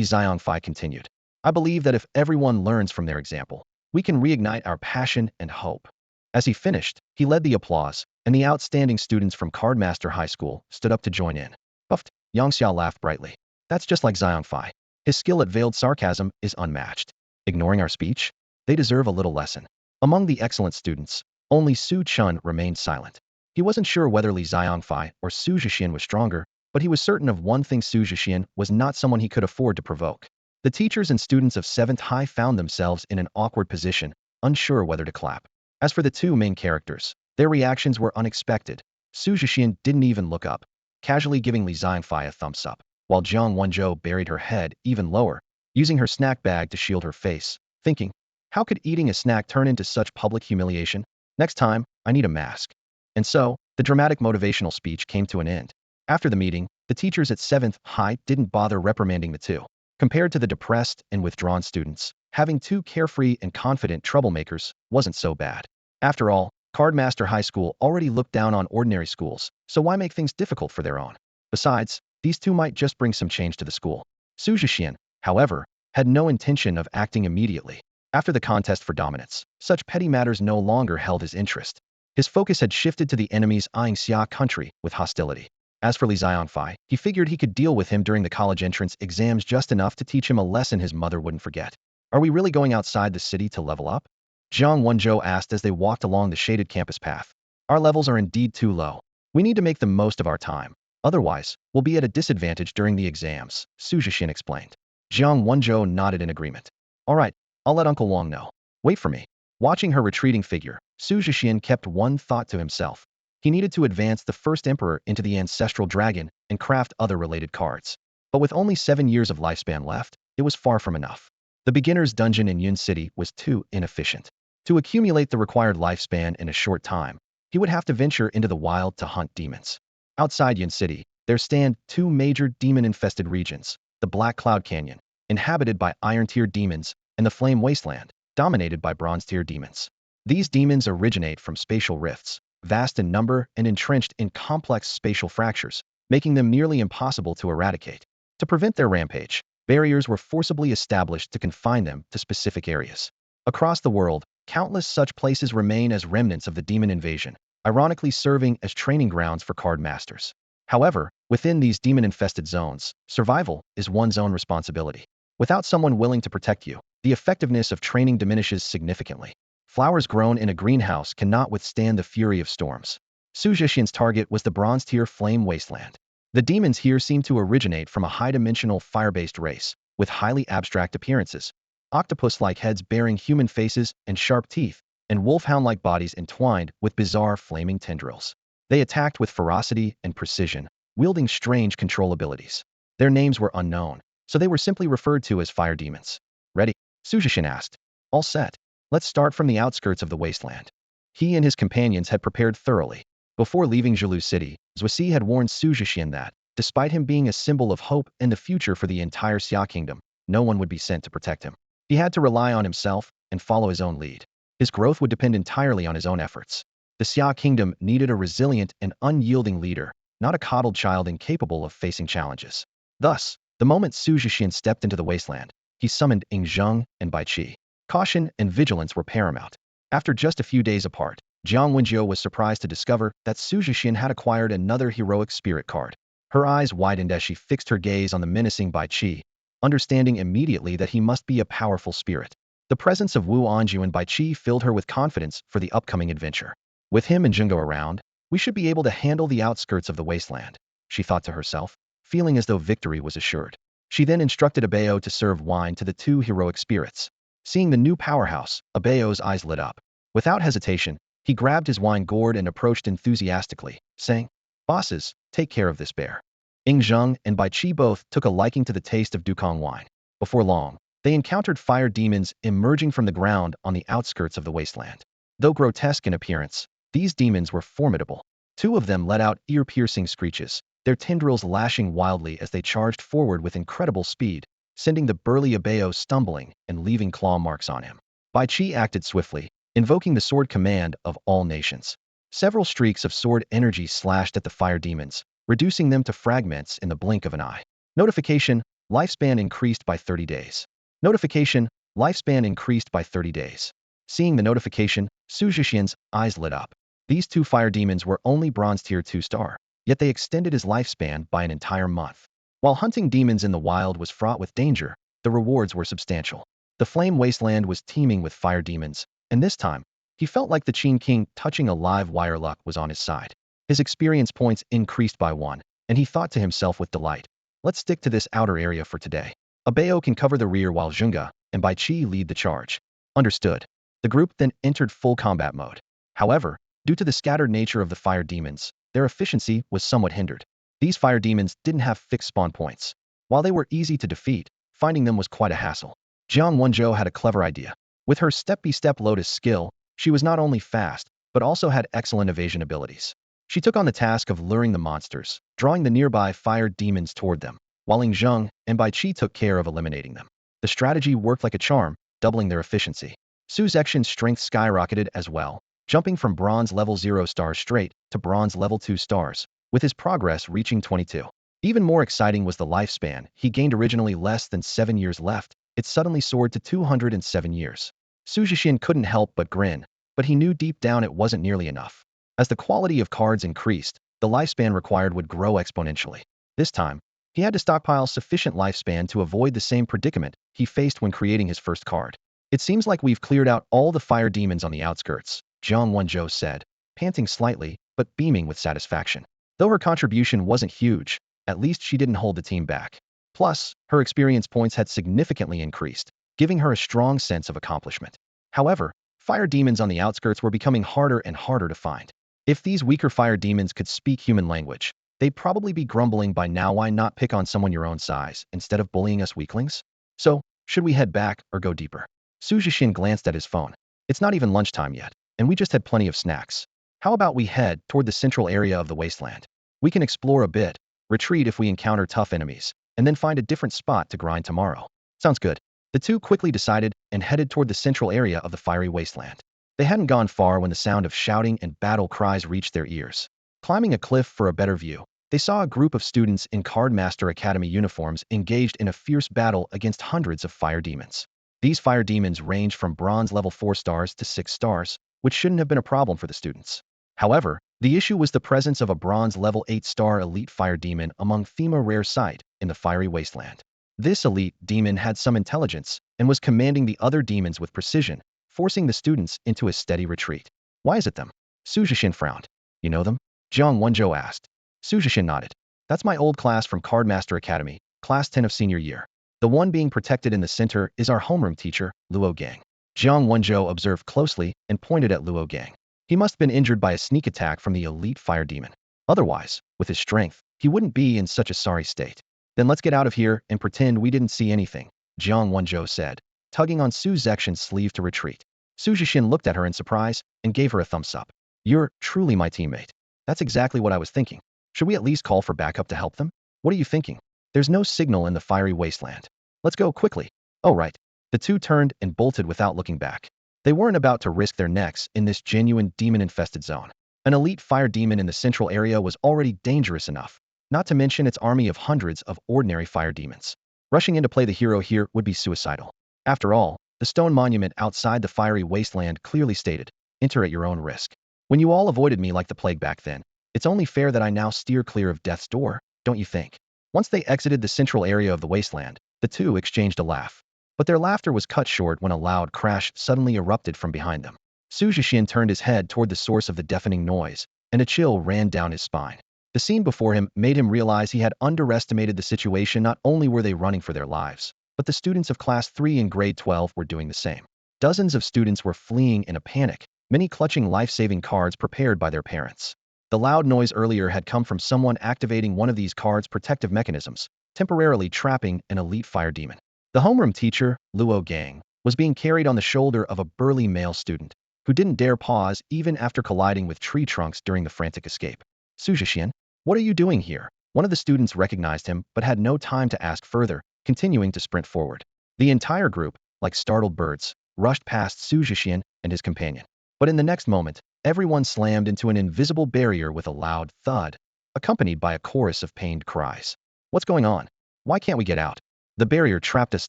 Speaker 1: Xiongfei continued. "I believe that if everyone learns from their example, we can reignite our passion and hope." As he finished, he led the applause, and the outstanding students from Cardmaster High School stood up to join in. Puffed, Yang Xia laughed brightly. "That's just like Xiongfei. His skill at veiled sarcasm is unmatched. Ignoring our speech? They deserve a little lesson." Among the excellent students, only Su Chun remained silent. He wasn't sure whether Li Xiongfei or Xu Zhexian was stronger, but he was certain of one thing: Xu Zhexian was not someone he could afford to provoke. The teachers and students of 7th High found themselves in an awkward position, unsure whether to clap. As for the two main characters, their reactions were unexpected. Xu Zhexian didn't even look up, casually giving Li Xiongfei a thumbs up, while Jiang Wenzhou buried her head even lower, using her snack bag to shield her face, thinking, "How could eating a snack turn into such public humiliation? Next time, I need a mask." And so, the dramatic motivational speech came to an end. After the meeting, the teachers at 7th High didn't bother reprimanding the two. Compared to the depressed and withdrawn students, having two carefree and confident troublemakers wasn't so bad. After all, Cardmaster High School already looked down on ordinary schools, so why make things difficult for their own? Besides, these two might just bring some change to the school. Xu Zhexian, however, had no intention of acting immediately. After the contest for dominance, such petty matters no longer held his interest. His focus had shifted to the enemies eyeing Xia country with hostility. As for Li Xiongfei, he figured he could deal with him during the college entrance exams just enough to teach him a lesson his mother wouldn't forget. "Are we really going outside the city to level up?" Jiang Wenzhou asked as they walked along the shaded campus path. "Our levels are indeed too low. We need to make the most of our time. Otherwise, we'll be at a disadvantage during the exams," Xu Zhexian explained. Jiang Wenzhou nodded in agreement. "All right, I'll let Uncle Wang know. Wait for me." Watching her retreating figure, Xu Zhexian kept one thought to himself. He needed to advance the first emperor into the ancestral dragon and craft other related cards. But with only 7 years of lifespan left, it was far from enough. The beginner's dungeon in Yun City was too inefficient. To accumulate the required lifespan in a short time, he would have to venture into the wild to hunt demons. Outside Yun City, there stand two major demon-infested regions: the Black Cloud Canyon, inhabited by iron-tier demons, and the Flame Wasteland, dominated by bronze-tier demons. These demons originate from spatial rifts, vast in number and entrenched in complex spatial fractures, making them nearly impossible to eradicate. To prevent their rampage, barriers were forcibly established to confine them to specific areas. Across the world, countless such places remain as remnants of the demon invasion, ironically serving as training grounds for card masters. However, within these demon-infested zones, survival is one's own responsibility. Without someone willing to protect you, the effectiveness of training diminishes significantly. Flowers grown in a greenhouse cannot withstand the fury of storms. Xu Zhexian's target was the bronze-tier Flame Wasteland. The demons here seem to originate from a high-dimensional fire-based race, with highly abstract appearances. Octopus-like heads bearing human faces and sharp teeth, and wolfhound-like bodies entwined with bizarre flaming tendrils. They attacked with ferocity and precision, wielding strange control abilities. Their names were unknown, so they were simply referred to as fire demons. Ready? Xu Zhexian asked. All set. Let's start from the outskirts of the wasteland. He and his companions had prepared thoroughly. Before leaving Zhilu City, Zhuasi had warned Xu Zhexian that, despite him being a symbol of hope and the future for the entire Xia kingdom, no one would be sent to protect him. He had to rely on himself and follow his own lead. His growth would depend entirely on his own efforts. The Xia kingdom needed a resilient and unyielding leader, not a coddled child incapable of facing challenges. Thus, the moment Xu Zhexian stepped into the wasteland, he summoned Ying and Bai Qi. Caution and vigilance were paramount. After just a few days apart, Jiang Wenjiu was surprised to discover that Xu Zhexian had acquired another heroic spirit card. Her eyes widened as she fixed her gaze on the menacing Bai Qi, understanding immediately that he must be a powerful spirit. The presence of Wu Anju and Bai Qi filled her with confidence for the upcoming adventure. With him and Jingo around, we should be able to handle the outskirts of the wasteland, she thought to herself, feeling as though victory was assured. She then instructed Abeo to serve wine to the two heroic spirits. Seeing the new powerhouse, Abeo's eyes lit up. Without hesitation, he grabbed his wine gourd and approached enthusiastically, saying, "Bosses, take care of this bear." Ying and Bai Qi both took a liking to the taste of Dukong wine. Before long, they encountered fire demons emerging from the ground on the outskirts of the wasteland. Though grotesque in appearance, these demons were formidable. Two of them let out ear-piercing screeches, their tendrils lashing wildly as they charged forward with incredible speed, sending the burly Abeo stumbling and leaving claw marks on him. Bai Qi acted swiftly, invoking the sword command of all nations. Several streaks of sword energy slashed at the fire demons, reducing them to fragments in the blink of an eye. Notification: lifespan increased by 30 days. Notification: lifespan increased by 30 days. Seeing the notification, Xu Zhexian's eyes lit up. These two fire demons were only bronze tier 2-star, yet they extended his lifespan by an entire month. While hunting demons in the wild was fraught with danger, the rewards were substantial. The Flame Wasteland was teeming with fire demons, and this time, he felt like the Qin King touching a live wire. Luck was on his side. His experience points increased by 1, and he thought to himself with delight, let's stick to this outer area for today. Abeo can cover the rear while Zhunga and Bai Qi lead the charge. Understood. The group then entered full combat mode. However, due to the scattered nature of the fire demons, their efficiency was somewhat hindered. These fire demons didn't have fixed spawn points. While they were easy to defeat, finding them was quite a hassle. Jiang Wenjiu had a clever idea. With her step-by-step lotus skill, she was not only fast, but also had excellent evasion abilities. She took on the task of luring the monsters, drawing the nearby fire demons toward them, while Ying and Bai Qi took care of eliminating them. The strategy worked like a charm, doubling their efficiency. Xu Zhexian's strength skyrocketed as well, jumping from bronze level 0 stars straight to bronze level 2 stars, with his progress reaching 22. Even more exciting was the lifespan. He gained originally less than 7 years left. It suddenly soared to 207 years. Xu Zhexian couldn't help but grin, but he knew deep down it wasn't nearly enough. As the quality of cards increased, the lifespan required would grow exponentially. This time, he had to stockpile sufficient lifespan to avoid the same predicament he faced when creating his first card. It seems like we've cleared out all the fire demons on the outskirts, Jiang Wenjiu said, panting slightly, but beaming with satisfaction. Though her contribution wasn't huge, at least she didn't hold the team back. Plus, her experience points had significantly increased, giving her a strong sense of accomplishment. However, fire demons on the outskirts were becoming harder and harder to find. If these weaker fire demons could speak human language, they'd probably be grumbling by now. Why not pick on someone your own size instead of bullying us weaklings? So, should we head back or go deeper? Xu Zhexian glanced at his phone. It's not even lunchtime yet, and we just had plenty of snacks. How about we head toward the central area of the wasteland? We can explore a bit, retreat if we encounter tough enemies, and then find a different spot to grind tomorrow. Sounds good. The two quickly decided and headed toward the central area of the fiery wasteland. They hadn't gone far when the sound of shouting and battle cries reached their ears. Climbing a cliff for a better view, they saw a group of students in Cardmaster Academy uniforms engaged in a fierce battle against hundreds of fire demons. These fire demons ranged from bronze level 4 stars to 6 stars, which shouldn't have been a problem for the students. However, the issue was the presence of a bronze level 8-star elite fire demon among FEMA rare sight in the fiery wasteland. This elite demon had some intelligence and was commanding the other demons with precision, forcing the students into a steady retreat. Why is it them? Xu Zhexian frowned. You know them? Jiang Wenzhou asked. Xu Zhexian nodded. That's my old class from Cardmaster Academy, class 10 of senior year. The one being protected in the center is our homeroom teacher, Luo Gang. Jiang Wenzhou observed closely and pointed at Luo Gang. He must have been injured by a sneak attack from the elite fire demon. Otherwise, with his strength, he wouldn't be in such a sorry state. Then let's get out of here and pretend we didn't see anything, Jiang Wenzhou said, tugging on Xu Zhexian's sleeve to retreat. Xu Zhexian looked at her in surprise and gave her a thumbs up. You're truly my teammate. That's exactly what I was thinking. Should we at least call for backup to help them? What are you thinking? There's no signal in the fiery wasteland. Let's go quickly. Oh right. The two turned and bolted without looking back. They weren't about to risk their necks in this genuine demon-infested zone. An elite fire demon in the central area was already dangerous enough, not to mention its army of hundreds of ordinary fire demons. Rushing in to play the hero here would be suicidal. After all, the stone monument outside the fiery wasteland clearly stated, enter at your own risk. When you all avoided me like the plague back then, it's only fair that I now steer clear of death's door, don't you think? Once they exited the central area of the wasteland, the two exchanged a laugh. But their laughter was cut short when a loud crash suddenly erupted from behind them. Xu Zhexian turned his head toward the source of the deafening noise, and a chill ran down his spine. The scene before him made him realize he had underestimated the situation. Not only were they running for their lives, but the students of Class 3 in Grade 12 were doing the same. Dozens of students were fleeing in a panic, many clutching life-saving cards prepared by their parents. The loud noise earlier had come from someone activating one of these cards' protective mechanisms, temporarily trapping an elite fire demon. The homeroom teacher, Luo Gang, was being carried on the shoulder of a burly male student, who didn't dare pause even after colliding with tree trunks during the frantic escape. Xu Zhexian, what are you doing here? One of the students recognized him but had no time to ask further, continuing to sprint forward. The entire group, like startled birds, rushed past Xu Zhexian and his companion. But in the next moment, everyone slammed into an invisible barrier with a loud thud, accompanied by a chorus of pained cries. What's going on? Why can't we get out? The barrier trapped us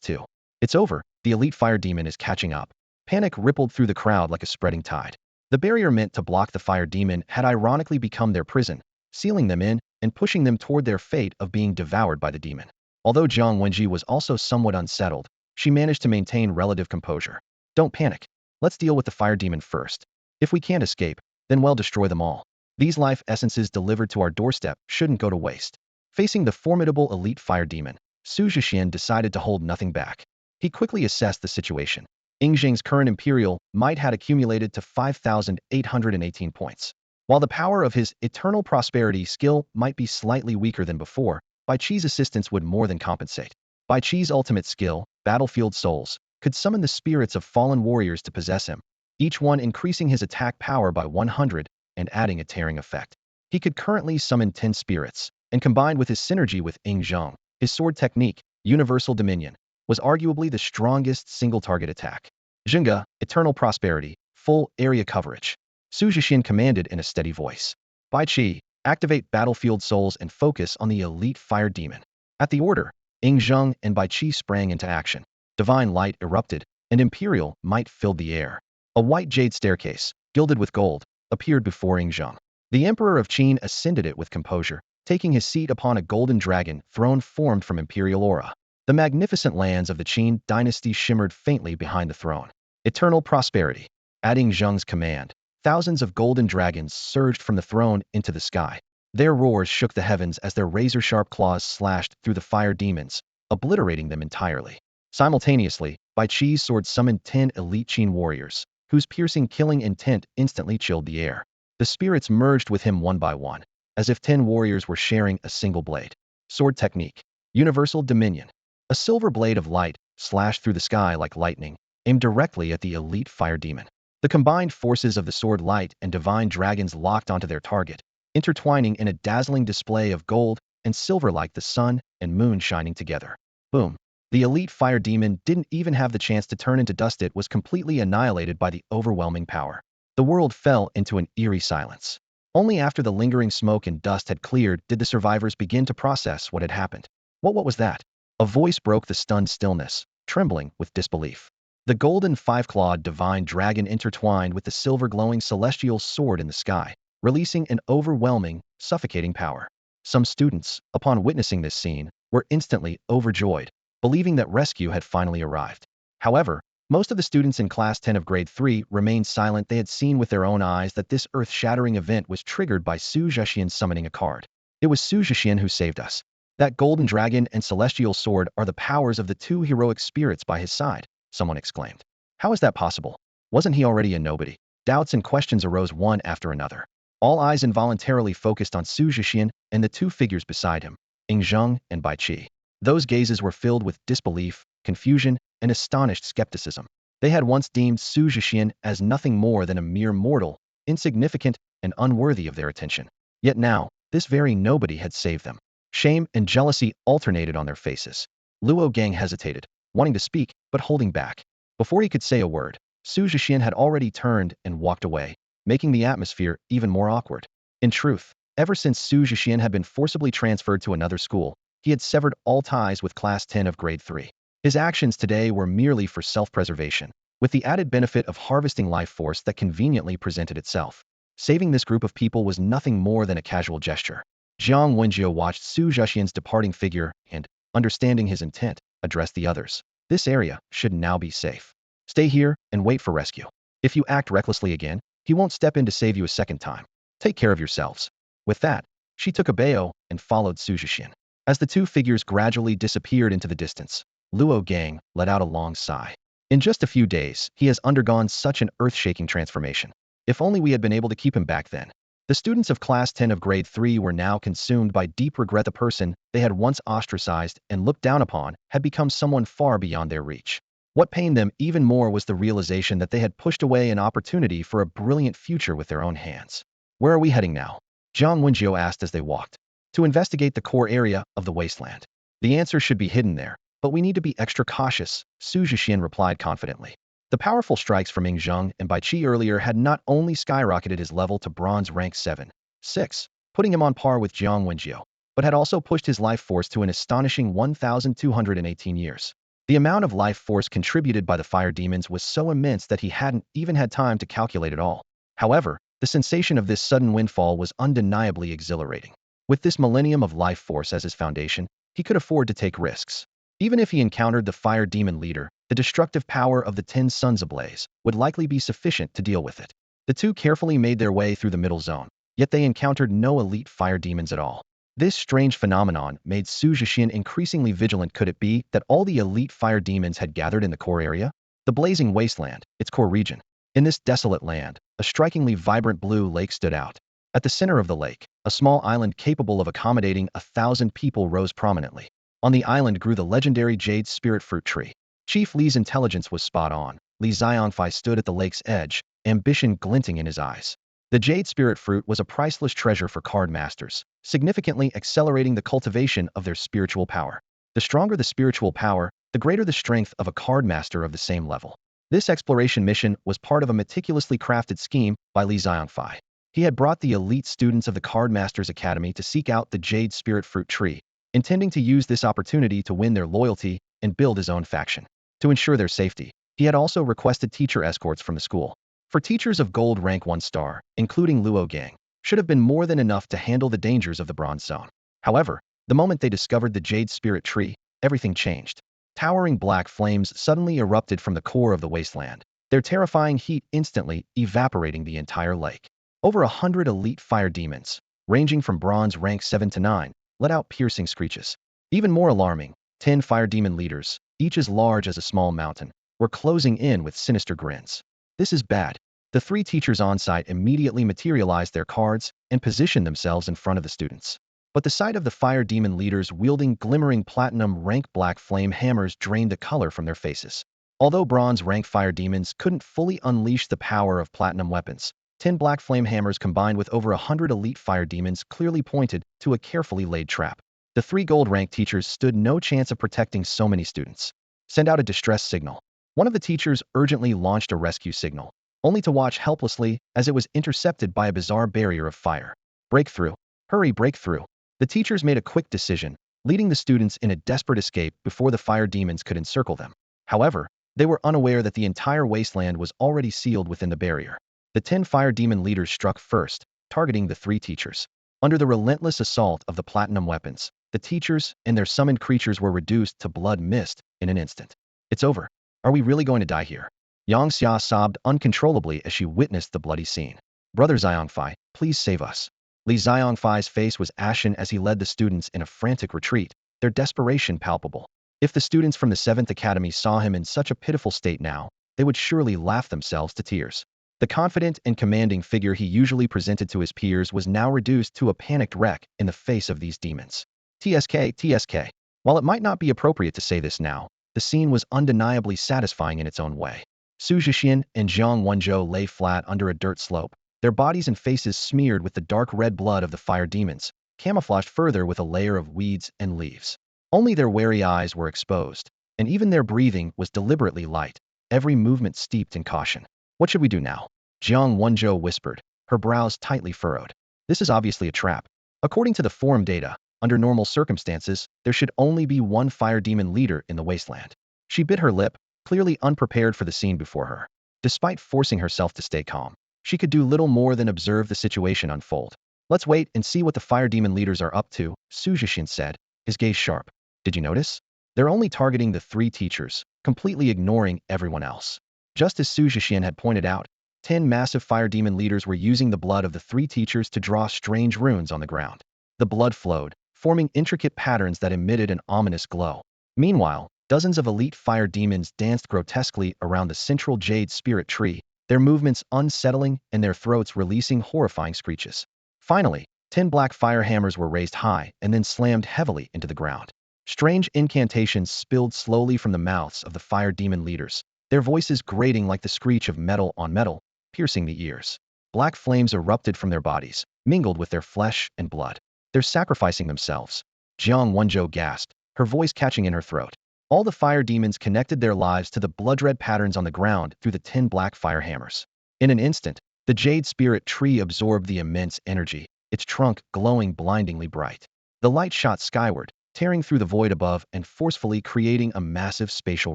Speaker 1: too. It's over, the elite fire demon is catching up. Panic rippled through the crowd like a spreading tide. The barrier meant to block the fire demon had ironically become their prison, sealing them in and pushing them toward their fate of being devoured by the demon. Although Jiang Wenji was also somewhat unsettled, she managed to maintain relative composure. Don't panic. Let's deal with the fire demon first. If we can't escape, then we'll destroy them all. These life essences delivered to our doorstep shouldn't go to waste. Facing the formidable elite fire demon, Xu Zhexian decided to hold nothing back. He quickly assessed the situation. Yingzheng's current imperial might had accumulated to 5,818 points. While the power of his eternal prosperity skill might be slightly weaker than before, Bai Qi's assistance would more than compensate. Bai Qi's ultimate skill, Battlefield Souls, could summon the spirits of fallen warriors to possess him, each one increasing his attack power by 100 and adding a tearing effect. He could currently summon 10 spirits, and combined with his synergy with Yingzheng, his sword technique, Universal Dominion, was arguably the strongest single-target attack. Zhenga, Eternal Prosperity, Full Area Coverage. Xu Zhexian commanded in a steady voice. Bai Qi, activate Battlefield Souls and focus on the elite fire demon. At the order, Yingzheng and Bai Qi sprang into action. Divine light erupted, and imperial might filled the air. A white jade staircase, gilded with gold, appeared before Yingzheng. The Emperor of Qin ascended it with composure, taking his seat upon a golden dragon throne formed from imperial aura. The magnificent lands of the Qin dynasty shimmered faintly behind the throne. Eternal prosperity. At Yingzheng's command, thousands of golden dragons surged from the throne into the sky. Their roars shook the heavens as their razor-sharp claws slashed through the fire demons, obliterating them entirely. Simultaneously, Bai Qi's sword summoned 10 elite Qin warriors, whose piercing killing intent instantly chilled the air. The spirits merged with him one by one, as if 10 warriors were sharing a single blade. Sword technique. Universal Dominion. A silver blade of light slashed through the sky like lightning, aimed directly at the elite fire demon. The combined forces of the sword light and divine dragons locked onto their target, intertwining in a dazzling display of gold and silver like the sun and moon shining together. Boom. The elite fire demon didn't even have the chance to turn into dust. It was completely annihilated by the overwhelming power. The world fell into an eerie silence. Only after the lingering smoke and dust had cleared did the survivors begin to process what had happened. What was that? A voice broke the stunned stillness, trembling with disbelief. The golden five-clawed divine dragon intertwined with the silver glowing celestial sword in the sky, releasing an overwhelming, suffocating power. Some students, upon witnessing this scene, were instantly overjoyed, believing that rescue had finally arrived. However, most of the students in Class 10 of Grade 3 remained silent. They had seen with their own eyes that this earth-shattering event was triggered by Xu Zhexian summoning a card. It was Xu Zhexian who saved us. That golden dragon and celestial sword are the powers of the two heroic spirits by his side, someone exclaimed. How is that possible? Wasn't he already a nobody? Doubts and questions arose one after another. All eyes involuntarily focused on Xu Zhexian and the two figures beside him, Ying and Bai Qi. Those gazes were filled with disbelief, confusion, and astonished skepticism. They had once deemed Xu Zhexian as nothing more than a mere mortal, insignificant, and unworthy of their attention. Yet now, this very nobody had saved them. Shame and jealousy alternated on their faces. Luo Gang hesitated, wanting to speak, but holding back. Before he could say a word, Xu Zhexian had already turned and walked away, making the atmosphere even more awkward. In truth, ever since Xu Zhexian had been forcibly transferred to another school, he had severed all ties with Class 10 of Grade 3. His actions today were merely for self-preservation, with the added benefit of harvesting life force that conveniently presented itself. Saving this group of people was nothing more than a casual gesture. Jiang Wenjiu watched Xu Zhexian's departing figure and, understanding his intent, addressed the others. This area should now be safe. Stay here and wait for rescue. If you act recklessly again, he won't step in to save you a second time. Take care of yourselves. With that, she took a bow and followed Xu Zhexian. As the two figures gradually disappeared into the distance, Luo Gang let out a long sigh. In just a few days, he has undergone such an earth-shaking transformation. If only we had been able to keep him back then. The students of Class 10 of Grade 3 were now consumed by deep regret. The person they had once ostracized and looked down upon had become someone far beyond their reach. What pained them even more was the realization that they had pushed away an opportunity for a brilliant future with their own hands. Where are we heading now? Jiang Wenjiu asked as they walked. To investigate the core area of the wasteland. The answer should be hidden there, but we need to be extra cautious, Xu Zhexian replied confidently. The powerful strikes from Ying and Bai Qi earlier had not only skyrocketed his level to bronze rank 7-6, putting him on par with Jiang Wenjiu, but had also pushed his life force to an astonishing 1,218 years. The amount of life force contributed by the fire demons was so immense that he hadn't even had time to calculate it all. However, the sensation of this sudden windfall was undeniably exhilarating. With this millennium of life force as his foundation, he could afford to take risks. Even if he encountered the fire demon leader, the destructive power of the 10 suns ablaze would likely be sufficient to deal with it. The two carefully made their way through the middle zone, yet they encountered no elite fire demons at all. This strange phenomenon made Xu Zhexian increasingly vigilant. Could it be that all the elite fire demons had gathered in the core area? The blazing wasteland, its core region. In this desolate land, a strikingly vibrant blue lake stood out. At the center of the lake, a small island capable of accommodating 1,000 people rose prominently. On the island grew the legendary jade spirit fruit tree. Chief Li's intelligence was spot on. Li Zionfei stood at the lake's edge, ambition glinting in his eyes. The jade spirit fruit was a priceless treasure for card masters, significantly accelerating the cultivation of their spiritual power. The stronger the spiritual power, the greater the strength of a card master of the same level. This exploration mission was part of a meticulously crafted scheme by Li Zionfei. He had brought the elite students of the Card Masters Academy to seek out the jade spirit fruit tree, intending to use this opportunity to win their loyalty and build his own faction. To ensure their safety, he had also requested teacher escorts from the school. For teachers of gold rank 1 star, including Luo Gang, should have been more than enough to handle the dangers of the bronze zone. However, the moment they discovered the jade spirit tree, everything changed. Towering black flames suddenly erupted from the core of the wasteland, their terrifying heat instantly evaporating the entire lake. Over 100 elite fire demons, ranging from bronze rank 7 to 9, let out piercing screeches. Even more alarming, 10 fire demon leaders, each as large as a small mountain, were closing in with sinister grins. This is bad. The 3 teachers on site immediately materialized their cards and positioned themselves in front of the students. But the sight of the fire demon leaders wielding glimmering platinum rank black flame hammers drained the color from their faces. Although bronze rank fire demons couldn't fully unleash the power of platinum weapons, 10 black flame hammers combined with over 100 elite fire demons clearly pointed to a carefully laid trap. The three gold-rank teachers stood no chance of protecting so many students. Send out a distress signal. One of the teachers urgently launched a rescue signal, only to watch helplessly as it was intercepted by a bizarre barrier of fire. Breakthrough. Hurry, breakthrough. The teachers made a quick decision, leading the students in a desperate escape before the fire demons could encircle them. However, they were unaware that the entire wasteland was already sealed within the barrier. The 10 fire demon leaders struck first, targeting the three teachers. Under the relentless assault of the platinum weapons, the teachers and their summoned creatures were reduced to blood mist in an instant. It's over. Are we really going to die here? Yang Xia sobbed uncontrollably as she witnessed the bloody scene. Brother Xiangfei, please save us. Li Xiangfei's face was ashen as he led the students in a frantic retreat, their desperation palpable. If the students from the 7th Academy saw him in such a pitiful state now, they would surely laugh themselves to tears. The confident and commanding figure he usually presented to his peers was now reduced to a panicked wreck in the face of these demons. TSK. While it might not be appropriate to say this now, the scene was undeniably satisfying in its own way. Xu Zhexian and Jiang Wenzhou lay flat under a dirt slope, their bodies and faces smeared with the dark red blood of the fire demons, camouflaged further with a layer of weeds and leaves. Only their wary eyes were exposed, and even their breathing was deliberately light, every movement steeped in caution. What should we do now? Jiang Wenzhou whispered, her brows tightly furrowed. This is obviously a trap. According to the forum data, under normal circumstances, there should only be one fire demon leader in the wasteland. She bit her lip, clearly unprepared for the scene before her. Despite forcing herself to stay calm, she could do little more than observe the situation unfold. Let's wait and see what the fire demon leaders are up to, Xu Zhexian said, his gaze sharp. Did you notice? They're only targeting the three teachers, completely ignoring everyone else. Just as Xu Zhexian had pointed out, 10 massive fire demon leaders were using the blood of the three teachers to draw strange runes on the ground. The blood flowed, forming intricate patterns that emitted an ominous glow. Meanwhile, dozens of elite fire demons danced grotesquely around the central jade spirit tree, their movements unsettling and their throats releasing horrifying screeches. Finally, 10 black fire hammers were raised high and then slammed heavily into the ground. Strange incantations spilled slowly from the mouths of the fire demon leaders, their voices grating like the screech of metal on metal, piercing the ears. Black flames erupted from their bodies, mingled with their flesh and blood. They're sacrificing themselves. Jiang Wenzhou gasped, her voice catching in her throat. All the fire demons connected their lives to the blood-red patterns on the ground through the 10 black fire hammers. In an instant, the jade spirit tree absorbed the immense energy, its trunk glowing blindingly bright. The light shot skyward, tearing through the void above and forcefully creating a massive spatial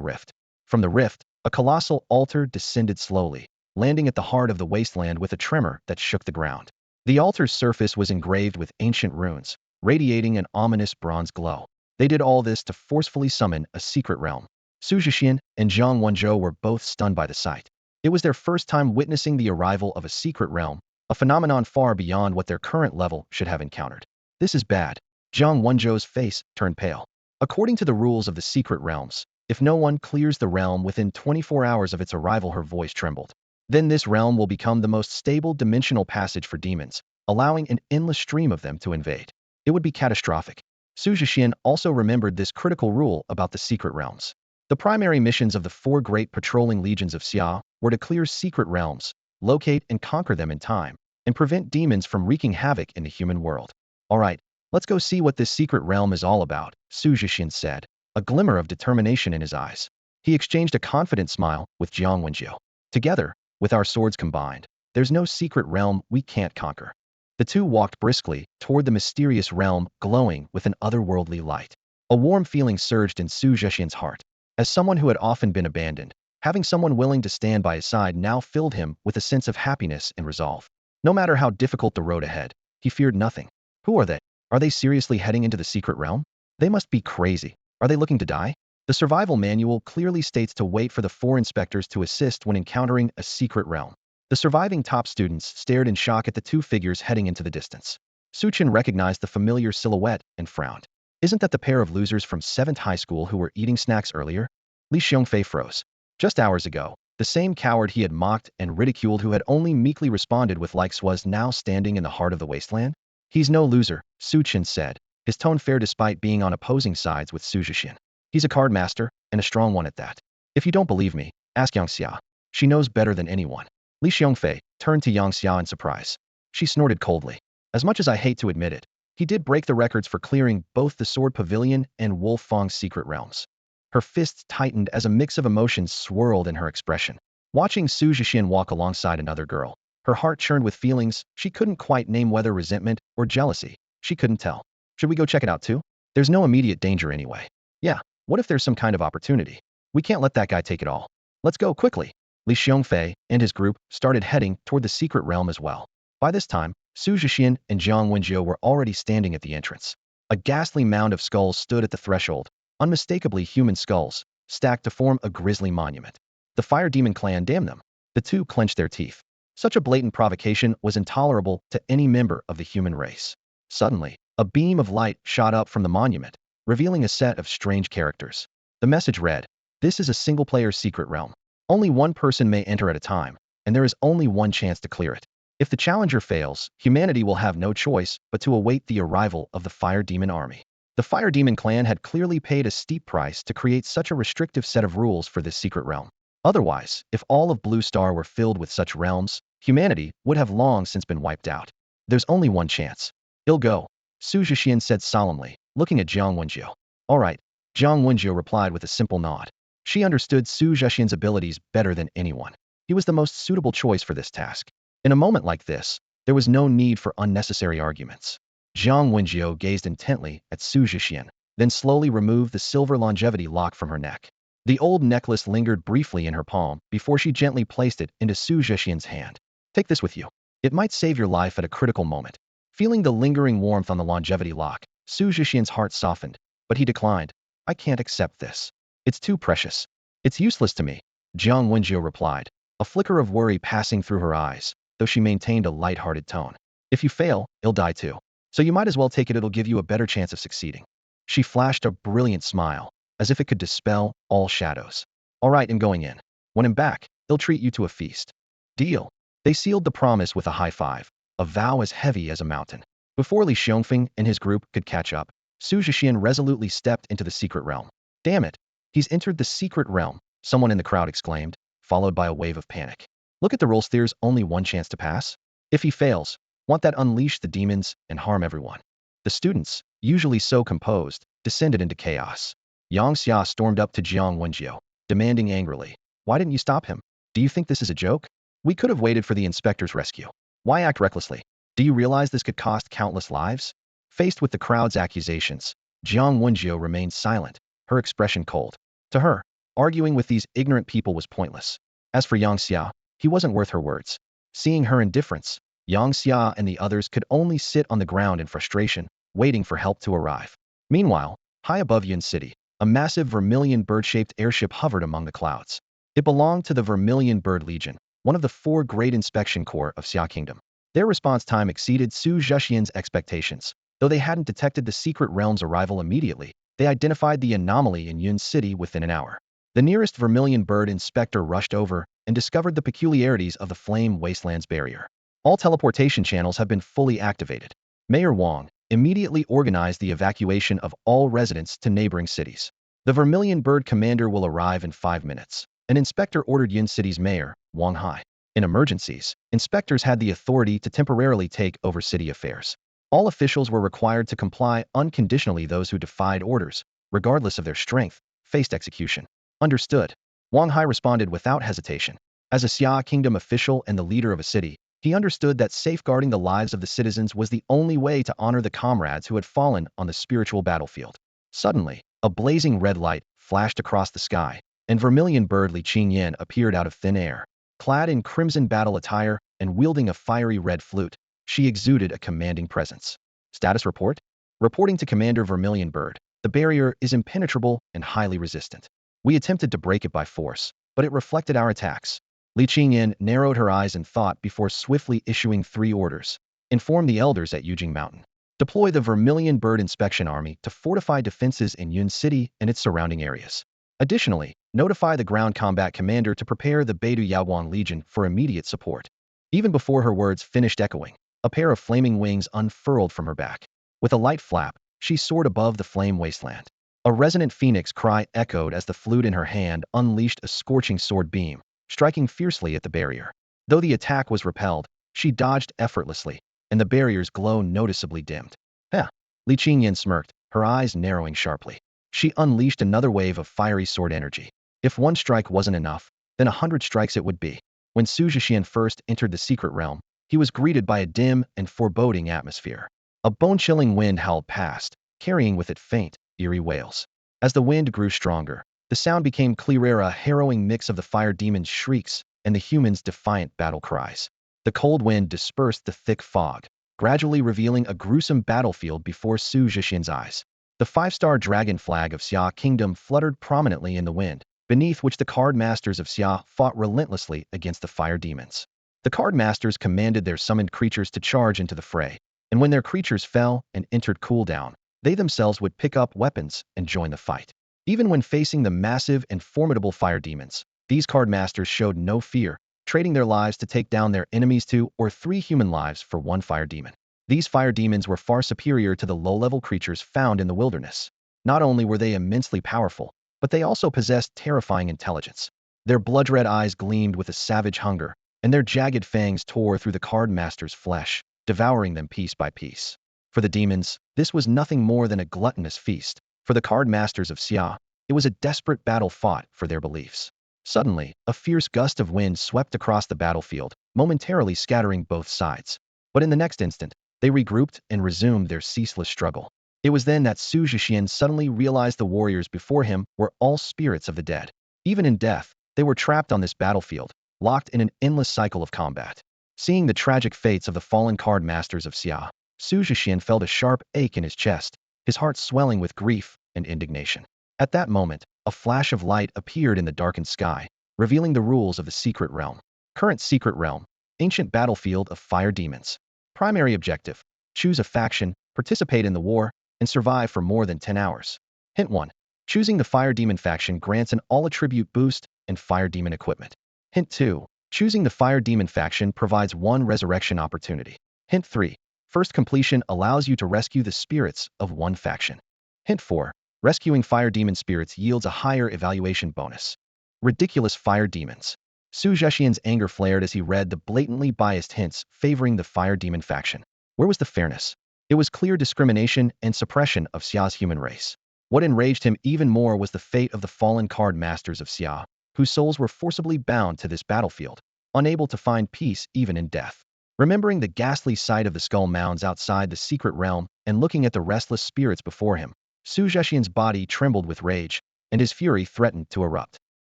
Speaker 1: rift. From the rift, a colossal altar descended slowly, landing at the heart of the wasteland with a tremor that shook the ground. The altar's surface was engraved with ancient runes, radiating an ominous bronze glow. They did all this to forcefully summon a secret realm. Xu Zhexian and Jiang Wenzhou were both stunned by the sight. It was their first time witnessing the arrival of a secret realm, a phenomenon far beyond what their current level should have encountered. This is bad. Jiang Wenzhou's face turned pale. According to the rules of the secret realms, if no one clears the realm within 24 hours of its arrival, her voice trembled. Then this realm will become the most stable dimensional passage for demons, allowing an endless stream of them to invade. It would be catastrophic. Xu Zhexian also remembered this critical rule about the secret realms. The primary missions of the 4 great patrolling legions of Xia were to clear secret realms, locate and conquer them in time, and prevent demons from wreaking havoc in the human world. All right, let's go see what this secret realm is all about, Xu Zhexian said, a glimmer of determination in his eyes. He exchanged a confident smile with Jiang Wenzhou. Together, with our swords combined, there's no secret realm we can't conquer. The two walked briskly toward the mysterious realm glowing with an otherworldly light. A warm feeling surged in Xu Zhexian's heart. As someone who had often been abandoned, having someone willing to stand by his side now filled him with a sense of happiness and resolve. No matter how difficult the road ahead, he feared nothing. Who are they? Are they seriously heading into the secret realm? They must be crazy. Are they looking to die? The survival manual clearly states to wait for the 4 inspectors to assist when encountering a secret realm. The surviving top students stared in shock at the 2 figures heading into the distance. Su Chen recognized the familiar silhouette and frowned. Isn't that the pair of losers from 7th High School who were eating snacks earlier? Li Xiongfei froze. Just hours ago, the same coward he had mocked and ridiculed who had only meekly responded with likes was now standing in the heart of the wasteland? He's no loser, Su Chen said, his tone fair despite being on opposing sides with Xu Zhexian. He's a card master, and a strong one at that. If you don't believe me, ask Yang Xia. She knows better than anyone. Li Xiongfei turned to Yang Xia in surprise. She snorted coldly. As much as I hate to admit it, He did break the records for clearing both the Sword Pavilion and Wolf Fong's secret realms. Her fists tightened as a mix of emotions swirled in her expression. Watching Xu Zhexian walk alongside another girl, her heart churned with feelings she couldn't quite name, whether resentment or jealousy. She couldn't tell. Should we go check it out too? There's no immediate danger anyway. Yeah, what if there's some kind of opportunity? We can't let that guy take it all. Let's go quickly. Li Xiongfei and his group started heading toward the secret realm as well. By this time, Xu Zhexian and Jiang Wenjiu were already standing at the entrance. A ghastly mound of skulls stood at the threshold, unmistakably human skulls, stacked to form a grisly monument. The Fire Demon clan, damn them. The two clenched their teeth. Such a blatant provocation was intolerable to any member of the human race. Suddenly, a beam of light shot up from the monument, revealing a set of strange characters. The message read, "This is a single-player secret realm. Only one person may enter at a time, and there is only one chance to clear it. If the challenger fails, humanity will have no choice but to await the arrival of the Fire Demon army." The Fire Demon clan had clearly paid a steep price to create such a restrictive set of rules for this secret realm. Otherwise, if all of Blue Star were filled with such realms, humanity would have long since been wiped out. There's only one chance. "I'll go," Xu Zhexian said solemnly, looking at Jiang Wenjiu. "All right," Jiang Wenjiu replied with a simple nod. She understood Xu Zhexian's abilities better than anyone. He was the most suitable choice for this task. In a moment like this, there was no need for unnecessary arguments. Jiang Wenjiu gazed intently at Xu Zhexian, then slowly removed the silver longevity lock from her neck. The old necklace lingered briefly in her palm before she gently placed it into Xu Zhexian's hand. "Take this with you. It might save your life at a critical moment." Feeling the lingering warmth on the longevity lock, Xu Zhexian's heart softened, but he declined. "I can't accept this. It's too precious. It's useless to me," Jiang Wenjiu replied, a flicker of worry passing through her eyes, though she maintained a light-hearted tone. "If you fail, you'll die too. So you might as well take it, it'll give you a better chance of succeeding." She flashed a brilliant smile, as if it could dispel all shadows. "All right, I'm going in. When I'm back, I'll treat you to a feast." "Deal." They sealed the promise with a high five, a vow as heavy as a mountain. Before Li Xiongfeng and his group could catch up, Xu Zhexian resolutely stepped into the secret realm. "Damn it! He's entered the secret realm," someone in the crowd exclaimed, followed by a wave of panic. "Look at the rules, there's only one chance to pass. If he fails, won't that unleash the demons and harm everyone?" The students, usually so composed, descended into chaos. Yang Xia stormed up to Jiang Wenjiu, demanding angrily, "Why didn't you stop him? Do you think this is a joke? We could have waited for the inspector's rescue. Why act recklessly? Do you realize this could cost countless lives?" Faced with the crowd's accusations, Jiang Wenjiu remained silent, her expression cold. To her, arguing with these ignorant people was pointless. As for Yang Xia, he wasn't worth her words. Seeing her indifference, Yang Xia and the others could only sit on the ground in frustration, waiting for help to arrive. Meanwhile, high above Yun City, a massive vermilion bird-shaped airship hovered among the clouds. It belonged to the Vermilion Bird Legion, one of the 4 great inspection corps of Xia Kingdom. Their response time exceeded Xu Zhexian's expectations. Though they hadn't detected the secret realm's arrival immediately, they identified the anomaly in Yun City within an hour. The nearest Vermilion Bird inspector rushed over and discovered the peculiarities of the Flame Wasteland's barrier. All teleportation channels have been fully activated. Mayor Wang immediately organized the evacuation of all residents to neighboring cities. The Vermilion Bird commander will arrive in 5 minutes. An inspector ordered Yun City's mayor, Wang Hai. In emergencies, inspectors had the authority to temporarily take over city affairs. All officials were required to comply unconditionally. Those who defied orders, regardless of their strength, faced execution. "Understood." Wang Hai responded without hesitation. As a Xia Kingdom official and the leader of a city, he understood that safeguarding the lives of the citizens was the only way to honor the comrades who had fallen on the spiritual battlefield. Suddenly, a blazing red light flashed across the sky, and Vermilion Bird Li Qingyan appeared out of thin air. Clad in crimson battle attire and wielding a fiery red flute, she exuded a commanding presence. "Status report?" "Reporting to Commander Vermilion Bird, the barrier is impenetrable and highly resistant. We attempted to break it by force, but it reflected our attacks." Li Qingyan narrowed her eyes in thought before swiftly issuing 3 orders. "Inform the elders at Yujing Mountain. Deploy the Vermilion Bird Inspection Army to fortify defenses in Yun City and its surrounding areas. Additionally, notify the ground combat commander to prepare the Beidu Yaoguang Legion for immediate support." Even before her words finished echoing, a pair of flaming wings unfurled from her back. With a light flap, she soared above the flame wasteland. A resonant phoenix cry echoed as the flute in her hand unleashed a scorching sword beam, striking fiercely at the barrier. Though the attack was repelled, she dodged effortlessly, and the barrier's glow noticeably dimmed. "Heh, Li Qingyan smirked, her eyes narrowing sharply. She unleashed another wave of fiery sword energy. If one strike wasn't enough, then 100 strikes it would be. When Xu Zhexian first entered the secret realm, he was greeted by a dim and foreboding atmosphere. A bone-chilling wind howled past, carrying with it faint, eerie wails. As the wind grew stronger, the sound became clearer, a harrowing mix of the fire demon's shrieks and the humans' defiant battle cries. The cold wind dispersed the thick fog, gradually revealing a gruesome battlefield before Xu Zhexian's eyes. The five-star dragon flag of Xia Kingdom fluttered prominently in the wind, beneath which the card masters of Xia fought relentlessly against the fire demons. The card masters commanded their summoned creatures to charge into the fray, and when their creatures fell and entered cooldown, they themselves would pick up weapons and join the fight. Even when facing the massive and formidable fire demons, these card masters showed no fear, trading their lives to take down their enemies' 2 or 3 human lives for one fire demon. These fire demons were far superior to the low-level creatures found in the wilderness. Not only were they immensely powerful, but they also possessed terrifying intelligence. Their blood-red eyes gleamed with a savage hunger, and their jagged fangs tore through the card master's flesh, devouring them piece by piece. For the demons, this was nothing more than a gluttonous feast. For the card masters of Xia, it was a desperate battle fought for their beliefs. Suddenly, a fierce gust of wind swept across the battlefield, momentarily scattering both sides. But in the next instant, they regrouped and resumed their ceaseless struggle. It was then that Xu Zhexian suddenly realized the warriors before him were all spirits of the dead. Even in death, they were trapped on this battlefield, locked in an endless cycle of combat. Seeing the tragic fates of the fallen card masters of Xia, Xu Zhexian felt a sharp ache in his chest, his heart swelling with grief and indignation. At that moment, a flash of light appeared in the darkened sky, revealing the rules of the secret realm. Current secret realm, ancient battlefield of fire demons. Primary objective: choose a faction, participate in the war, and survive for more than 10 hours. Hint 1. Choosing the fire demon faction grants an all-attribute boost and fire demon equipment. Hint 2. Choosing the fire demon faction provides 1 resurrection opportunity. Hint 3. First completion allows you to rescue the spirits of 1 faction. Hint 4. Rescuing fire demon spirits yields a higher evaluation bonus. Ridiculous fire demons. Xu Zhexian's anger flared as he read the blatantly biased hints favoring the fire demon faction. Where was the fairness? It was clear discrimination and suppression of Xia's human race. What enraged him even more was the fate of the fallen card masters of Xia, whose souls were forcibly bound to this battlefield, unable to find peace even in death. Remembering the ghastly sight of the skull mounds outside the secret realm and looking at the restless spirits before him, Xu Zhexian's body trembled with rage, and his fury threatened to erupt.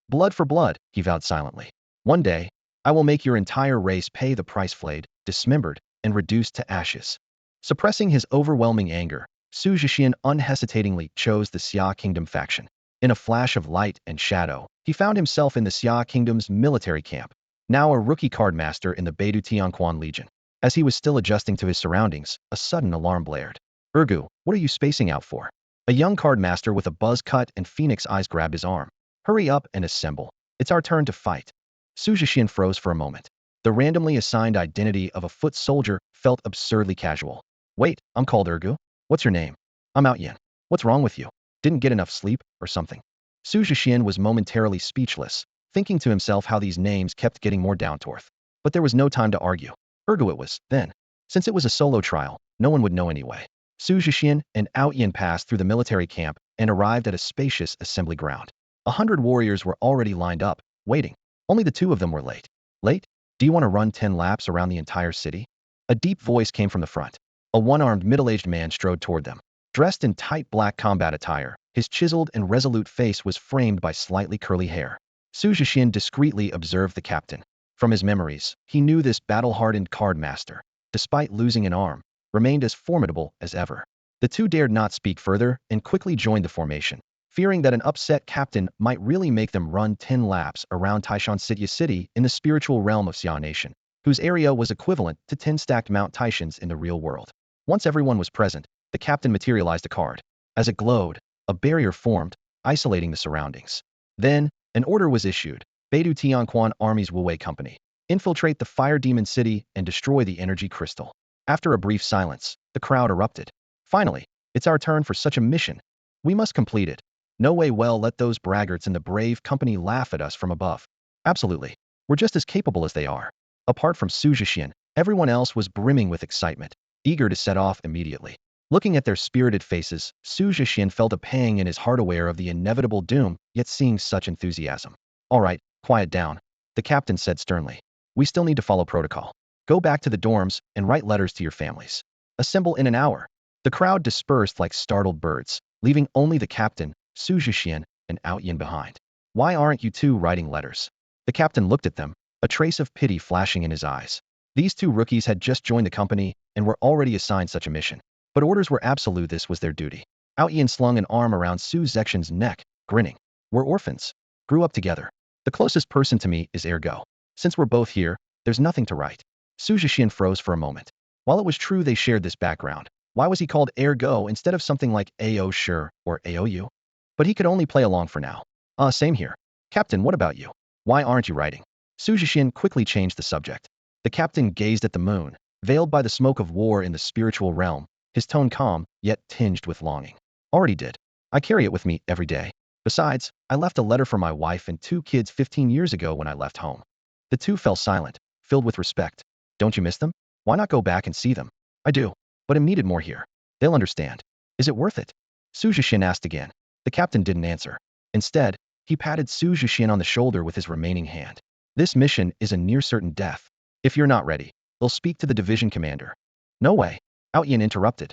Speaker 1: Blood for blood, he vowed silently. One day, I will make your entire race pay the price, flayed, dismembered, and reduced to ashes. Suppressing his overwhelming anger, Xu Zhexian unhesitatingly chose the Xia Kingdom faction. In a flash of light and shadow, he found himself in the Xia Kingdom's military camp, now a rookie card master in the Beidou Tianquan Legion. As he was still adjusting to his surroundings, a sudden alarm blared. Ergu, what are you spacing out for? A young card master with a buzz cut and phoenix eyes grabbed his arm. Hurry up and assemble. It's our turn to fight. Xu Zhexian froze for a moment. The randomly assigned identity of a foot soldier felt absurdly casual. Wait, I'm called Ergu. What's your name? I'm Out Yin. What's wrong with you? Didn't get enough sleep or something? Xu Zhexian was momentarily speechless, thinking to himself how these names kept getting more down to earth. But there was no time to argue. Ergu it was, then. Since it was a solo trial, no one would know anyway. Xu Zhexian and Out Yin passed through the military camp and arrived at a spacious assembly ground. 100 warriors were already lined up, waiting. Only the 2 of them were late. Late? Do you want to run 10 laps around the entire city? A deep voice came from the front. A one-armed middle-aged man strode toward them. Dressed in tight black combat attire, his chiseled and resolute face was framed by slightly curly hair. Xu Zhexian discreetly observed the captain. From his memories, he knew this battle-hardened card master, despite losing an arm, remained as formidable as ever. The 2 dared not speak further and quickly joined the formation, fearing that an upset captain might really make them run 10 laps around Taishan City in the spiritual realm of Xia Nation, whose area was equivalent to 10 stacked Mount Taishans in the real world. Once everyone was present, the captain materialized a card. As it glowed, a barrier formed, isolating the surroundings. Then, an order was issued. Beidou Tianquan Army's Wuwei Company. Infiltrate the fire demon city and destroy the energy crystal. After a brief silence, the crowd erupted. Finally, it's our turn for such a mission. We must complete it. No way, well, let those braggarts in the brave company laugh at us from above. Absolutely. We're just as capable as they are. Apart from Xu Zhexian, everyone else was brimming with excitement, eager to set off immediately. Looking at their spirited faces, Xu Zhexian felt a pang in his heart, aware of the inevitable doom, yet seeing such enthusiasm. All right, quiet down, the captain said sternly. We still need to follow protocol. Go back to the dorms and write letters to your families. Assemble in an hour. The crowd dispersed like startled birds, leaving only the captain, Xu Zhexian, and Yin behind. Why aren't you two writing letters? The captain looked at them, a trace of pity flashing in his eyes. These two rookies had just joined the company and were already assigned such a mission. But orders were absolute, this was their duty. Yin slung an arm around Xu Zhexian's neck, grinning. We're orphans. Grew up together. The closest person to me is Ergo. Since we're both here, there's nothing to write. Xu Zhexian froze for a moment. While it was true they shared this background, why was he called Ergo instead of something like AO sure or AOU? But he could only play along for now. Same here. Captain, what about you? Why aren't you writing? Xu Zhexian quickly changed the subject. The captain gazed at the moon, veiled by the smoke of war in the spiritual realm, his tone calm, yet tinged with longing. Already did. I carry it with me every day. Besides, I left a letter for my wife and 2 kids 15 years ago when I left home. The two fell silent, filled with respect. Don't you miss them? Why not go back and see them? I do, but I'm needed more here. They'll understand. Is it worth it? Xu Zhexian asked again. The captain didn't answer. Instead, he patted Xu Zhexian on the shoulder with his remaining hand. This mission is a near certain death. If you're not ready, they'll speak to the division commander. No way. Yin interrupted.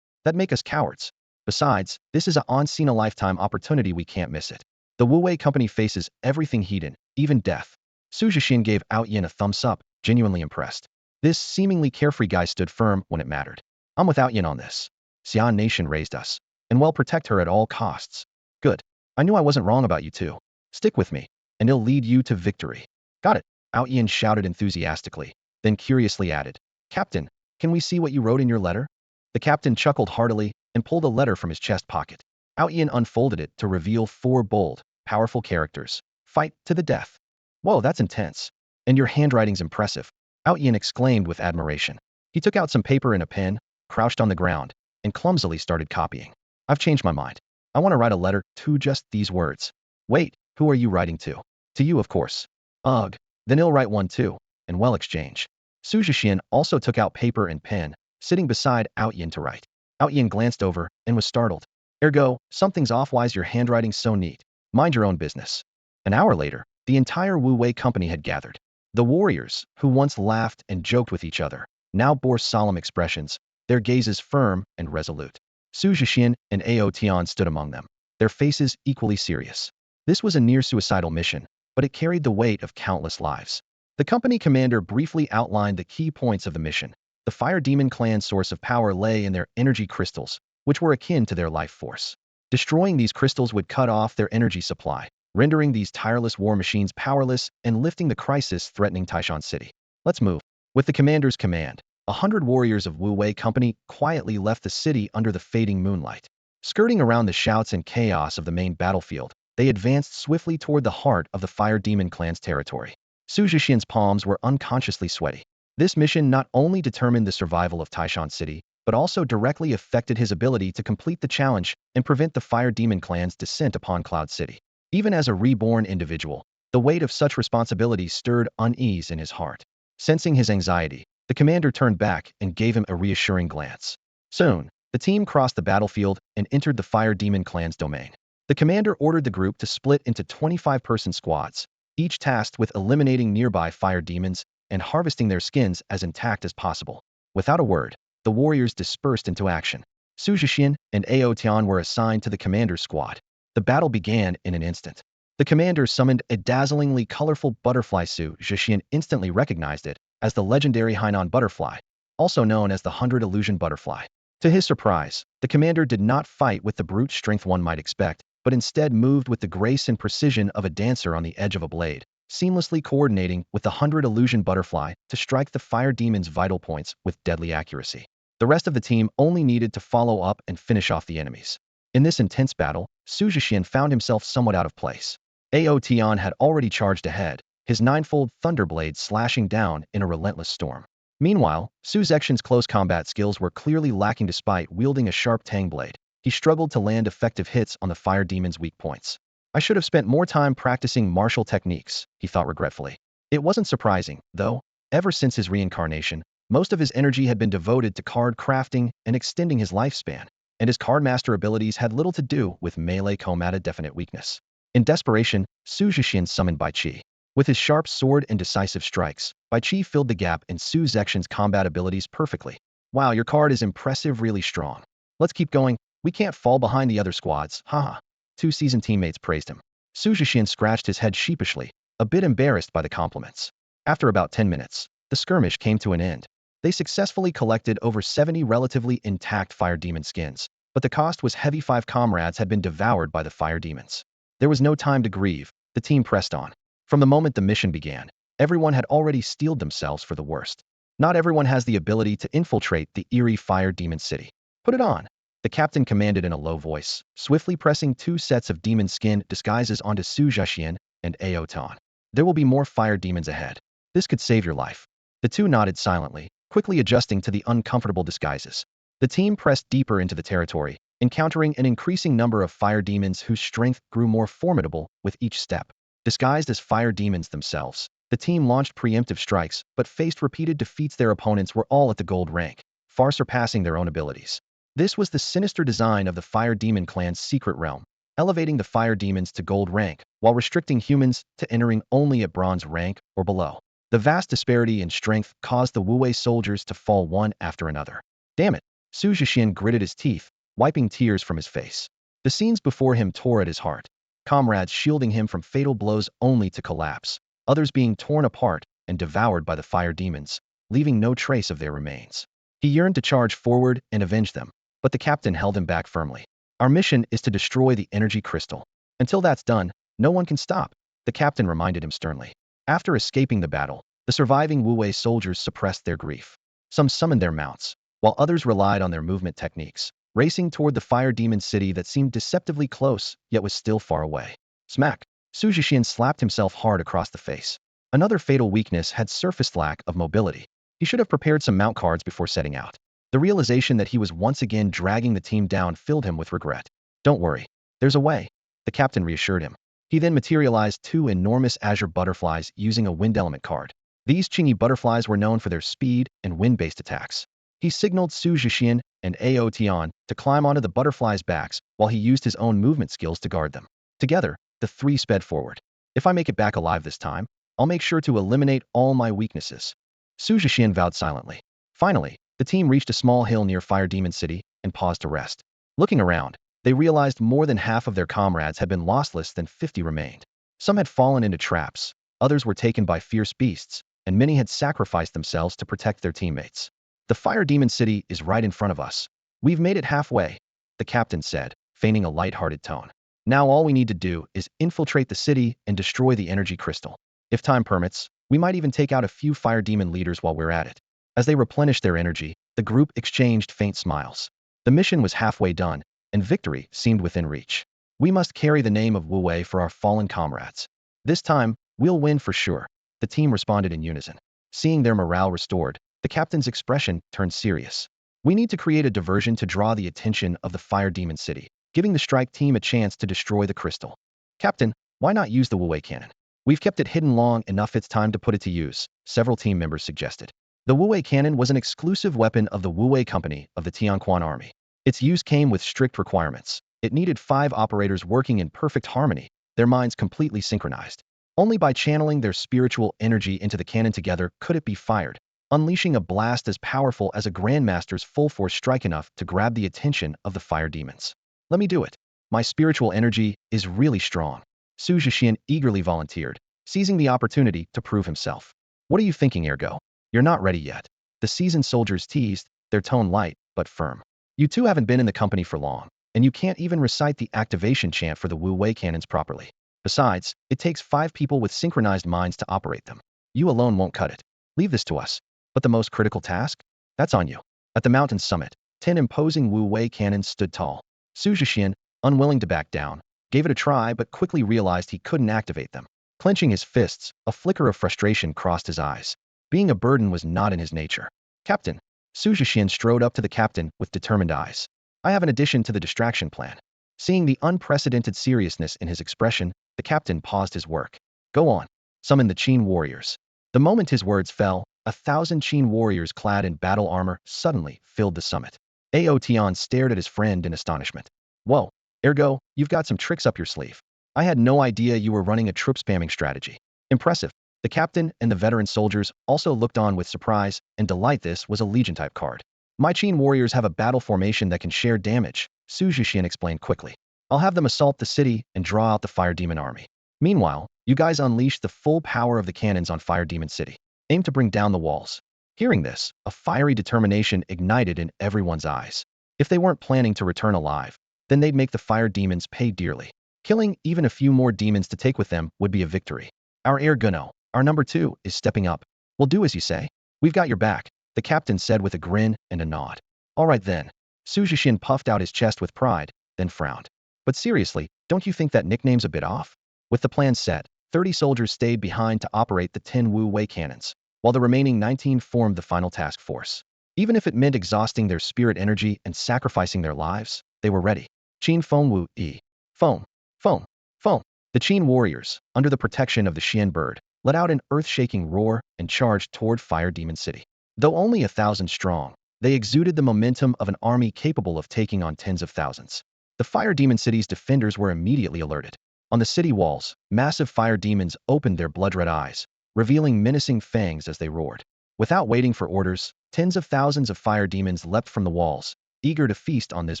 Speaker 1: That'd make us cowards. Besides, this is a once-in-a-lifetime opportunity, we can't miss it. The Wu Wei company faces everything hidden, even death. Xu Zhexian gave Yin a thumbs up, genuinely impressed. This seemingly carefree guy stood firm when it mattered. I'm with Yin on this. Xian Nation raised us, and we'll protect her at all costs. Good. I knew I wasn't wrong about you two. Stick with me, and it'll lead you to victory. Got it. Yin shouted enthusiastically, then curiously added, Captain, can we see what you wrote in your letter? The captain chuckled heartily and pulled a letter from his chest pocket. Yin unfolded it to reveal 4 bold, powerful characters. Fight to the death. Whoa, that's intense. And your handwriting's impressive. Yin exclaimed with admiration. He took out some paper and a pen, crouched on the ground, and clumsily started copying. I've changed my mind. I want to write a letter to just these words. Wait, who are you writing to? To you, of course. Ugh. Then he'll write one too, and we'll exchange. Xu Zhexian also took out paper and pen, sitting beside Yin to write. Yin glanced over and was startled. Ergo, something's off. Why's your handwriting so neat? Mind your own business. An hour later, the entire Wu Wei company had gathered. The warriors, who once laughed and joked with each other, now bore solemn expressions, their gazes firm and resolute. Xu Zhexian and Ao Tian stood among them, their faces equally serious. This was a near-suicidal mission, but it carried the weight of countless lives. The company commander briefly outlined the key points of the mission. The Fire Demon clan's source of power lay in their energy crystals, which were akin to their life force. Destroying these crystals would cut off their energy supply, rendering these tireless war machines powerless and lifting the crisis threatening Taishan City. Let's move. With the commander's command, 100 warriors of Wu Wei Company quietly left the city under the fading moonlight. Skirting around the shouts and chaos of the main battlefield, they advanced swiftly toward the heart of the Fire Demon clan's territory. Xu Zhexian's palms were unconsciously sweaty. This mission not only determined the survival of Taishan City, but also directly affected his ability to complete the challenge and prevent the Fire Demon clan's descent upon Cloud City. Even as a reborn individual, the weight of such responsibility stirred unease in his heart. Sensing his anxiety, the commander turned back and gave him a reassuring glance. Soon, the team crossed the battlefield and entered the Fire Demon clan's domain. The commander ordered the group to split into 25-person squads, each tasked with eliminating nearby fire demons and harvesting their skins as intact as possible. Without a word, the warriors dispersed into action. Xu Zhexian and Ao Tian were assigned to the commander's squad. The battle began in an instant. The commander summoned a dazzlingly colorful butterfly. Xu Zhexian instantly recognized it as the legendary Hainan butterfly, also known as the 100 Illusion Butterfly. To his surprise, the commander did not fight with the brute strength one might expect, but instead moved with the grace and precision of a dancer on the edge of a blade, seamlessly coordinating with the 100 Illusion Butterfly to strike the fire demon's vital points with deadly accuracy. The rest of the team only needed to follow up and finish off the enemies. In this intense battle, Xu Zhexian found himself somewhat out of place. Ao Tian had already charged ahead, his ninefold thunderblade slashing down in a relentless storm. Meanwhile, Xu Zhexian's close combat skills were clearly lacking despite wielding a sharp tang blade. He struggled to land effective hits on the fire demon's weak points. I should have spent more time practicing martial techniques, he thought regretfully. It wasn't surprising, though. Ever since his reincarnation, Most of his energy had been devoted to card crafting and extending his lifespan, and his cardmaster abilities had little to do with melee combat, a definite weakness. In desperation, Xu Zhexian summoned Bai Qi. With his sharp sword and decisive strikes, Bai Qi filled the gap in Xu Zhexian's combat abilities perfectly. Wow, your card is impressive, really strong. Let's keep going. We can't fall behind the other squads, haha. Two seasoned teammates praised him. Xu Zhexian scratched his head sheepishly, a bit embarrassed by the compliments. After about 10 minutes, the skirmish came to an end. They successfully collected over 70 relatively intact fire demon skins, but the cost was heavy. 5 comrades had been devoured by the fire demons. There was no time to grieve. The team pressed on. From the moment the mission began, everyone had already steeled themselves for the worst. Not everyone has the ability to infiltrate the eerie fire demon city. Put it on, the captain commanded in a low voice, swiftly pressing 2 sets of demon skin disguises onto Xu Zhexian and Aotan. There will be more fire demons ahead. This could save your life. The two nodded silently, quickly adjusting to the uncomfortable disguises. The team pressed deeper into the territory, encountering an increasing number of fire demons whose strength grew more formidable with each step. Disguised as fire demons themselves, the team launched preemptive strikes but faced repeated defeats. Their opponents were all at the gold rank, far surpassing their own abilities. This was the sinister design of the Fire Demon clan's secret realm, elevating the fire demons to gold rank while restricting humans to entering only at bronze rank or below. The vast disparity in strength caused the Wu Wei soldiers to fall one after another. Damn it! Xu Zhexian gritted his teeth, wiping tears from his face. The scenes before him tore at his heart. Comrades shielding him from fatal blows only to collapse, others being torn apart and devoured by the fire demons, leaving no trace of their remains. He yearned to charge forward and avenge them, but the captain held him back firmly. Our mission is to destroy the energy crystal. Until that's done, no one can stop, the captain reminded him sternly. After escaping the battle, the surviving Wu Wei soldiers suppressed their grief. Some summoned their mounts, while others relied on their movement techniques, racing toward the fire demon city that seemed deceptively close, yet was still far away. Smack! Xu Zhexian slapped himself hard across the face. Another fatal weakness had surfaced: lack of mobility. He should have prepared some mount cards before setting out. The realization that he was once again dragging the team down filled him with regret. Don't worry. There's a way, the captain reassured him. He then materialized 2 enormous azure butterflies using a wind element card. These Qingyi butterflies were known for their speed and wind-based attacks. He signaled Xu Zhexian and Ao Tian to climb onto the butterflies' backs while he used his own movement skills to guard them. Together, the 3 sped forward. If I make it back alive this time, I'll make sure to eliminate all my weaknesses, Xu Zhexian vowed silently. Finally, the team reached a small hill near Fire Demon City and paused to rest. Looking around, they realized more than half of their comrades had been lost. Less than 50 remained. Some had fallen into traps, others were taken by fierce beasts, and many had sacrificed themselves to protect their teammates. The Fire Demon City is right in front of us. We've made it halfway, the captain said, feigning a light-hearted tone. Now all we need to do is infiltrate the city and destroy the energy crystal. If time permits, we might even take out a few fire demon leaders while we're at it. As they replenished their energy, the group exchanged faint smiles. The mission was halfway done, and victory seemed within reach. We must carry the name of Wu Wei for our fallen comrades. This time, we'll win for sure, the team responded in unison. Seeing their morale restored, the captain's expression turned serious. We need to create a diversion to draw the attention of the Fire Demon City, giving the strike team a chance to destroy the crystal. Captain, why not use the Wu Wei cannon? We've kept it hidden long enough, it's time to put it to use, several team members suggested. The Wu Wei cannon was an exclusive weapon of the Wu Wei Company of the Tianquan Army. Its use came with strict requirements. It needed 5 operators working in perfect harmony, their minds completely synchronized. Only by channeling their spiritual energy into the cannon together could it be fired, unleashing a blast as powerful as a grandmaster's full-force strike, enough to grab the attention of the fire demons. Let me do it. My spiritual energy is really strong, Xu Zhexian eagerly volunteered, seizing the opportunity to prove himself. What are you thinking, Ergo? You're not ready yet, the seasoned soldiers teased, their tone light but firm. You two haven't been in the company for long, and you can't even recite the activation chant for the Wu Wei cannons properly. Besides, it takes 5 people with synchronized minds to operate them. You alone won't cut it. Leave this to us. But the most critical task? That's on you. At the mountain's summit, 10 imposing Wu Wei cannons stood tall. Xu Zhexian, unwilling to back down, gave it a try but quickly realized he couldn't activate them. Clenching his fists, a flicker of frustration crossed his eyes. Being a burden was not in his nature. Captain, Xu Zhexian strode up to the captain with determined eyes. I have an addition to the distraction plan. Seeing the unprecedented seriousness in his expression, the captain paused his work. Go on. Summon the Qin warriors. The moment his words fell, 1,000 Qin warriors clad in battle armor suddenly filled the summit. Aotian stared at his friend in astonishment. Whoa, ergo, you've got some tricks up your sleeve. I had no idea you were running a troop spamming strategy. Impressive. The captain and the veteran soldiers also looked on with surprise and delight. This was a legion-type card. My Qin warriors have a battle formation that can share damage, Xu Zhexian explained quickly. I'll have them assault the city and draw out the fire demon army. Meanwhile, you guys unleash the full power of the cannons on Fire Demon City. Aim to bring down the walls. Hearing this, a fiery determination ignited in everyone's eyes. If they weren't planning to return alive, then they'd make the fire demons pay dearly. Killing even a few more demons to take with them would be a victory. Our heir Gunno, our number 2, is stepping up. We'll do as you say. We've got your back, the captain said with a grin and a nod. All right then. Xu Zhexian puffed out his chest with pride, then frowned. But seriously, don't you think that nickname's a bit off? With the plan set, 30 soldiers stayed behind to operate the 10 Wu Wei cannons, while the remaining 19 formed the final task force. Even if it meant exhausting their spirit energy and sacrificing their lives, they were ready. Qin Fong Wu E. Fong. Fong. Fong. The Qin warriors, under the protection of the Xian bird, let out an earth-shaking roar and charged toward Fire Demon City. Though only 1,000 strong, they exuded the momentum of an army capable of taking on tens of thousands. The Fire Demon City's defenders were immediately alerted. On the city walls, massive fire demons opened their blood-red eyes, revealing menacing fangs as they roared. Without waiting for orders, tens of thousands of fire demons leapt from the walls, eager to feast on this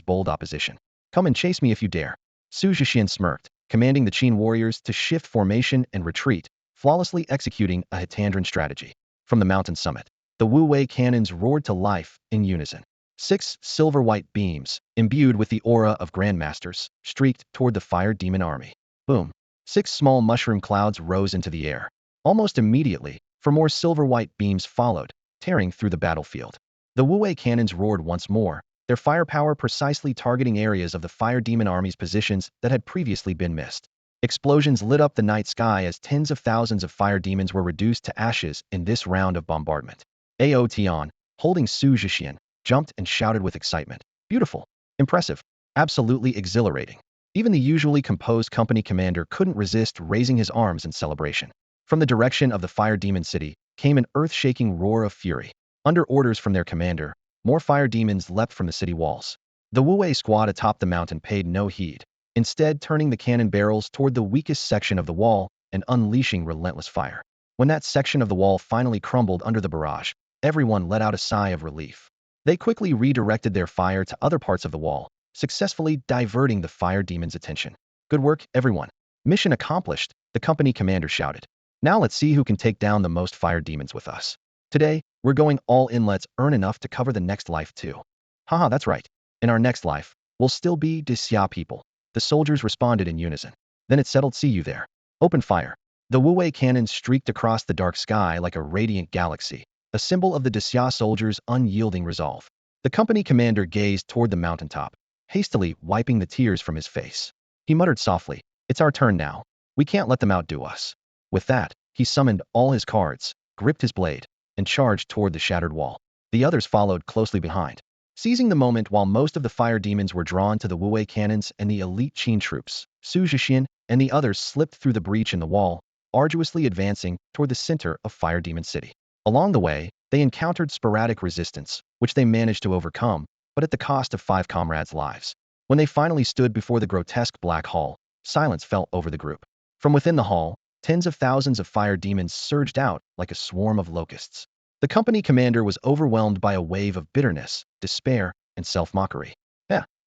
Speaker 1: bold opposition. Come and chase me if you dare. Xu Zhexian smirked, commanding the Qin warriors to shift formation and retreat, flawlessly executing a Hitandran strategy. From the mountain summit, the Wu Wei cannons roared to life in unison. 6 silver-white beams, imbued with the aura of grandmasters, streaked toward the fire demon army. Boom. 6 small mushroom clouds rose into the air. Almost immediately, 4 more silver-white beams followed, tearing through the battlefield. The Wu Wei cannons roared once more, their firepower precisely targeting areas of the fire demon army's positions that had previously been missed. Explosions lit up the night sky as tens of thousands of fire demons were reduced to ashes in this round of bombardment. Aotian, holding Xu Zhexian, jumped and shouted with excitement. Beautiful. Impressive. Absolutely exhilarating. Even the usually composed company commander couldn't resist raising his arms in celebration. From the direction of the Fire Demon City came an earth-shaking roar of fury. Under orders from their commander, more fire demons leapt from the city walls. The Wu Wei squad atop the mountain paid no heed, instead turning the cannon barrels toward the weakest section of the wall and unleashing relentless fire. When that section of the wall finally crumbled under the barrage, everyone let out a sigh of relief. They quickly redirected their fire to other parts of the wall, successfully diverting the fire demon's attention. Good work, everyone. Mission accomplished, the company commander shouted. Now let's see who can take down the most fire demons with us. Today, we're going all in. Let's earn enough to cover the next life too. Haha, that's right. In our next life, we'll still be Xia people. The soldiers responded in unison. Then it settled. See you there. Open fire. The Wu Wei cannons streaked across the dark sky like a radiant galaxy, a symbol of the Xia soldiers' unyielding resolve. The company commander gazed toward the mountaintop, hastily wiping the tears from his face. He muttered softly, "It's our turn now. We can't let them outdo us." With that, he summoned all his cards, gripped his blade, and charged toward the shattered wall. The others followed closely behind. Seizing the moment while most of the fire demons were drawn to the Wu Wei cannons and the elite Qin troops, Xu Zhexian and the others slipped through the breach in the wall, arduously advancing toward the center of Fire Demon City. Along the way, they encountered sporadic resistance, which they managed to overcome, but at the cost of 5 comrades' lives. When they finally stood before the grotesque black hall, silence fell over the group. From within the hall, tens of thousands of fire demons surged out like a swarm of locusts. The company commander was overwhelmed by a wave of bitterness, despair, and self-mockery.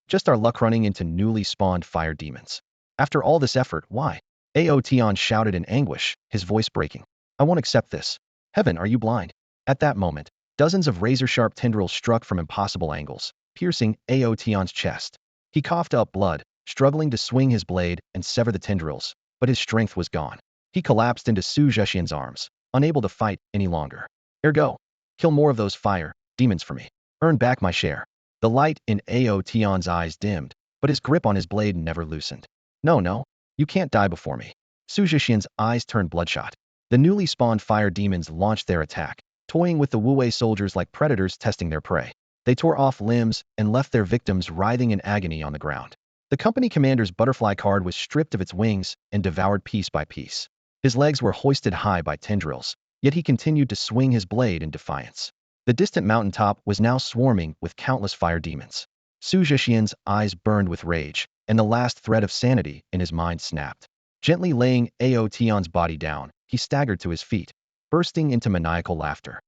Speaker 1: Just our luck running into newly spawned fire demons. After all this effort, why? Aotian shouted in anguish, his voice breaking. I won't accept this. Heaven, are you blind? At that moment, dozens of razor-sharp tendrils struck from impossible angles, piercing Aotian's chest. He coughed up blood, struggling to swing his blade and sever the tendrils, but his strength was gone. He collapsed into Xu Zhexian's arms, unable to fight any longer. Ergo, kill more of those fire demons for me. Earn back my share. The light in Aotian's eyes dimmed, but his grip on his blade never loosened. No, you can't die before me. Xu Zhexian's eyes turned bloodshot. The newly spawned fire demons launched their attack, toying with the Wu Wei soldiers like predators testing their prey. They tore off limbs and left their victims writhing in agony on the ground. The company commander's butterfly card was stripped of its wings and devoured piece by piece. His legs were hoisted high by tendrils, yet he continued to swing his blade in defiance. The distant mountaintop was now swarming with countless fire demons. Xu Zhexian's eyes burned with rage, and the last thread of sanity in his mind snapped. Gently laying Ao Tian's body down, he staggered to his feet, bursting into maniacal laughter.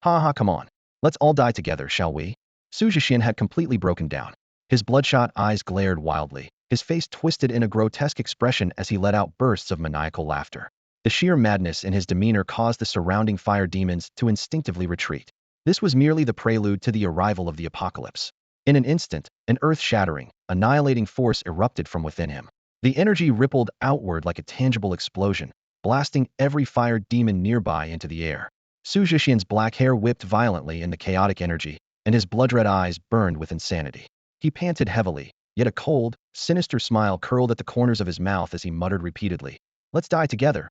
Speaker 1: Ha ha, come on. Let's all die together, shall we? Xu Zhexian had completely broken down. His bloodshot eyes glared wildly, his face twisted in a grotesque expression as he let out bursts of maniacal laughter. The sheer madness in his demeanor caused the surrounding fire demons to instinctively retreat. This was merely the prelude to the arrival of the apocalypse. In an instant, an earth-shattering, annihilating force erupted from within him. The energy rippled outward like a tangible explosion, blasting every fire demon nearby into the air. Xu Zhexian's black hair whipped violently in the chaotic energy, and his blood-red eyes burned with insanity. He panted heavily, yet a cold, sinister smile curled at the corners of his mouth as he muttered repeatedly, "Let's die together,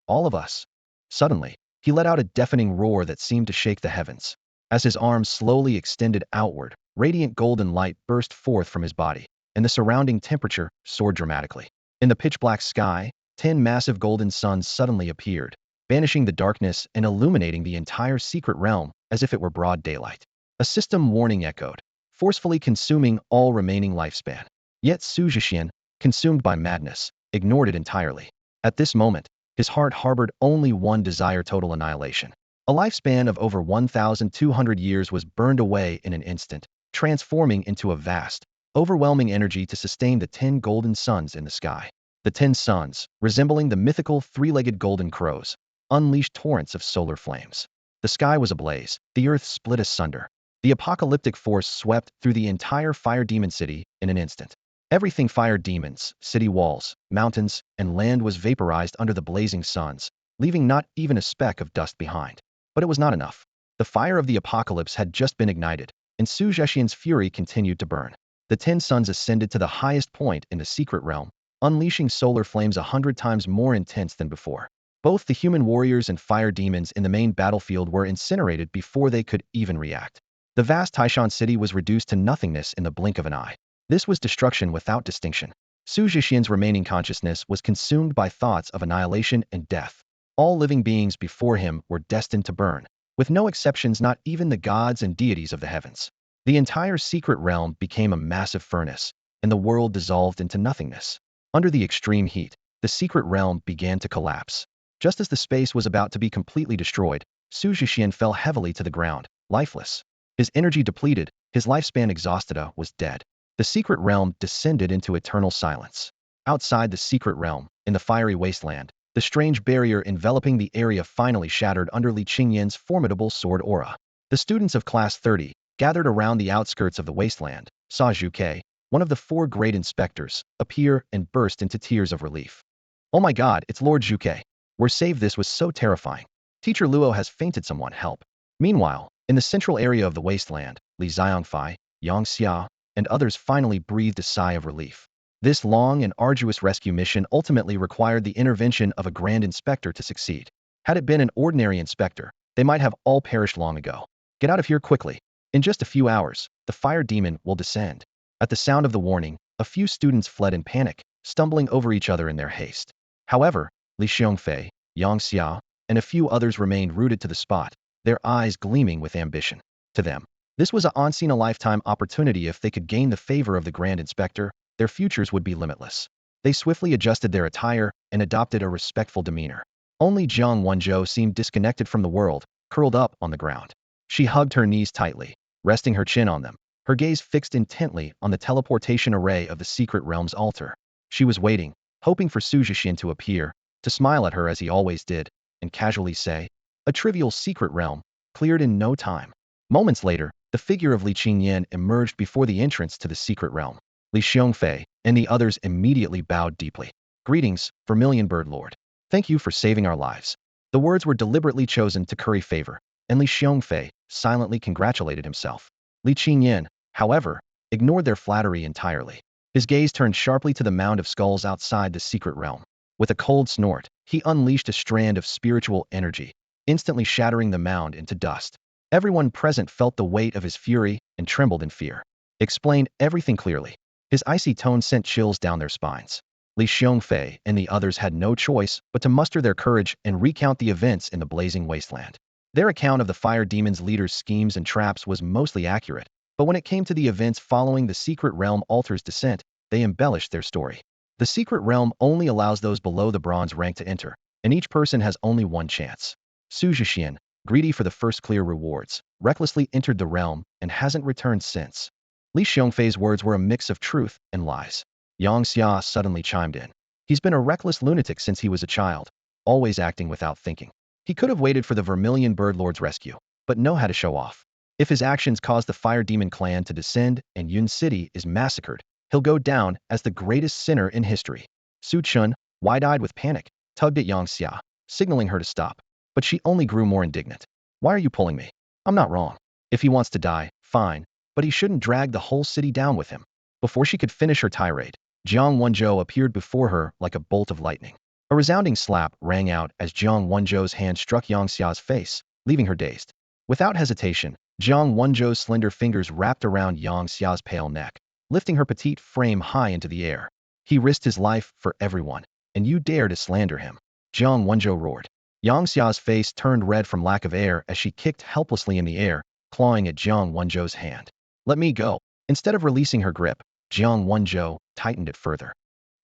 Speaker 1: all of us." Suddenly, he let out a deafening roar that seemed to shake the heavens. As his arms slowly extended outward, radiant golden light burst forth from his body, and the surrounding temperature soared dramatically. In the pitch-black sky, 10 massive golden suns suddenly appeared, banishing the darkness and illuminating the entire secret realm as if it were broad daylight. A system warning echoed, forcefully consuming all remaining lifespan. Yet Xu Zhexian, consumed by madness, ignored it entirely. At this moment, his heart harbored only one desire: total annihilation. A lifespan of over 1,200 years was burned away in an instant, transforming into a vast, overwhelming energy to sustain the 10 golden suns in the sky. The 10 suns, resembling the mythical three-legged golden crows, unleashed torrents of solar flames. The sky was ablaze, the earth split asunder. The apocalyptic force swept through the entire fire demon city in an instant. Everything fire demons, city walls, mountains, and land was vaporized under the blazing suns, leaving not even a speck of dust behind. But it was not enough. The fire of the apocalypse had just been ignited, and Xu Zhexian's fury continued to burn. The 10 suns ascended to the highest point in the secret realm, unleashing solar flames 100 times more intense than before. Both the human warriors and fire demons in the main battlefield were incinerated before they could even react. The vast Taishan city was reduced to nothingness in the blink of an eye. This was destruction without distinction. Xu Zhexian's remaining consciousness was consumed by thoughts of annihilation and death. All living beings before him were destined to burn, with no exceptions, not even the gods and deities of the heavens. The entire secret realm became a massive furnace, and the world dissolved into nothingness. Under the extreme heat, the secret realm began to collapse. Just as the space was about to be completely destroyed, Xu Zhexian fell heavily to the ground, lifeless. His energy depleted, his lifespan exhausted, was dead. The secret realm descended into eternal silence. Outside the secret realm, in the fiery wasteland, the strange barrier enveloping the area finally shattered under Li Qingyan's formidable sword aura. The students of Class 30, gathered around the outskirts of the wasteland, saw Zhu Ke, one of the 4 great inspectors, appear and burst into tears of relief. "Oh my god, it's Lord Zhu Ke. We're saved. This was so terrifying. Teacher Luo has fainted. Someone help." Meanwhile, in the central area of the wasteland, Li Xiangfei, Yang Xia, and others finally breathed a sigh of relief. This long and arduous rescue mission ultimately required the intervention of a grand inspector to succeed. Had it been an ordinary inspector, they might have all perished long ago. "Get out of here quickly. In just a few hours, the fire demon will descend." At the sound of the warning, a few students fled in panic, stumbling over each other in their haste. However, Li Xiangfei, Yang Xia, and a few others remained rooted to the spot, their eyes gleaming with ambition. To them, this was a once-in-a-lifetime opportunity. If they could gain the favor of the Grand Inspector, their futures would be limitless. They swiftly adjusted their attire and adopted a respectful demeanor. Only Jiang Wenzhou seemed disconnected from the world, curled up on the ground. She hugged her knees tightly, resting her chin on them, her gaze fixed intently on the teleportation array of the secret realm's altar. She was waiting, hoping for Xu Zhexian to appear, to smile at her as he always did, and casually say, "A trivial secret realm, cleared in no time." Moments later, the figure of Li Qingyan emerged before the entrance to the secret realm. Li Xiangfei and the others immediately bowed deeply. "Greetings, Vermilion Bird Lord. Thank you for saving our lives." The words were deliberately chosen to curry favor, and Li Xiangfei silently congratulated himself. Li Qingyan, however, ignored their flattery entirely. His gaze turned sharply to the mound of skulls outside the secret realm. With a cold snort, he unleashed a strand of spiritual energy, instantly shattering the mound into dust. Everyone present felt the weight of his fury and trembled in fear. "Explain everything clearly." His icy tone sent chills down their spines. Li Xiongfei and the others had no choice but to muster their courage and recount the events in the blazing wasteland. Their account of the fire demon's leader's schemes and traps was mostly accurate, but when it came to the events following the secret realm altar's descent, they embellished their story. The secret realm only allows those below the bronze rank to enter, and each person has only one chance. Xu Zhexian, greedy for the first clear rewards, recklessly entered the realm and hasn't returned since. Li Xiongfei's words were a mix of truth and lies. Yang Xia suddenly chimed in. He's been a reckless lunatic since he was a child, always acting without thinking. He could have waited for the Vermilion Bird Lord's rescue, but know how to show off. If his actions cause the Fire Demon clan to descend and Yun City is massacred, he'll go down as the greatest sinner in history. Su Chun, wide-eyed with panic, tugged at Yang Xia, signaling her to stop. But she only grew more indignant. Why are you pulling me? I'm not wrong. If he wants to die, fine, but he shouldn't drag the whole city down with him. Before she could finish her tirade, Jiang Wenzhou appeared before her like a bolt of lightning. A resounding slap rang out as Jiang Wenzhou's hand struck Yang Xia's face, leaving her dazed. Without hesitation, Jiang Wenzhou's slender fingers wrapped around Yang Xia's pale neck, lifting her petite frame high into the air. He risked his life for everyone, and you dare to slander him. Jiang Wenzhou roared. Yang Xia's face turned red from lack of air as she kicked helplessly in the air, clawing at Jiang Wenzhou's hand. Let me go. Instead of releasing her grip, Jiang Wenzhou tightened it further.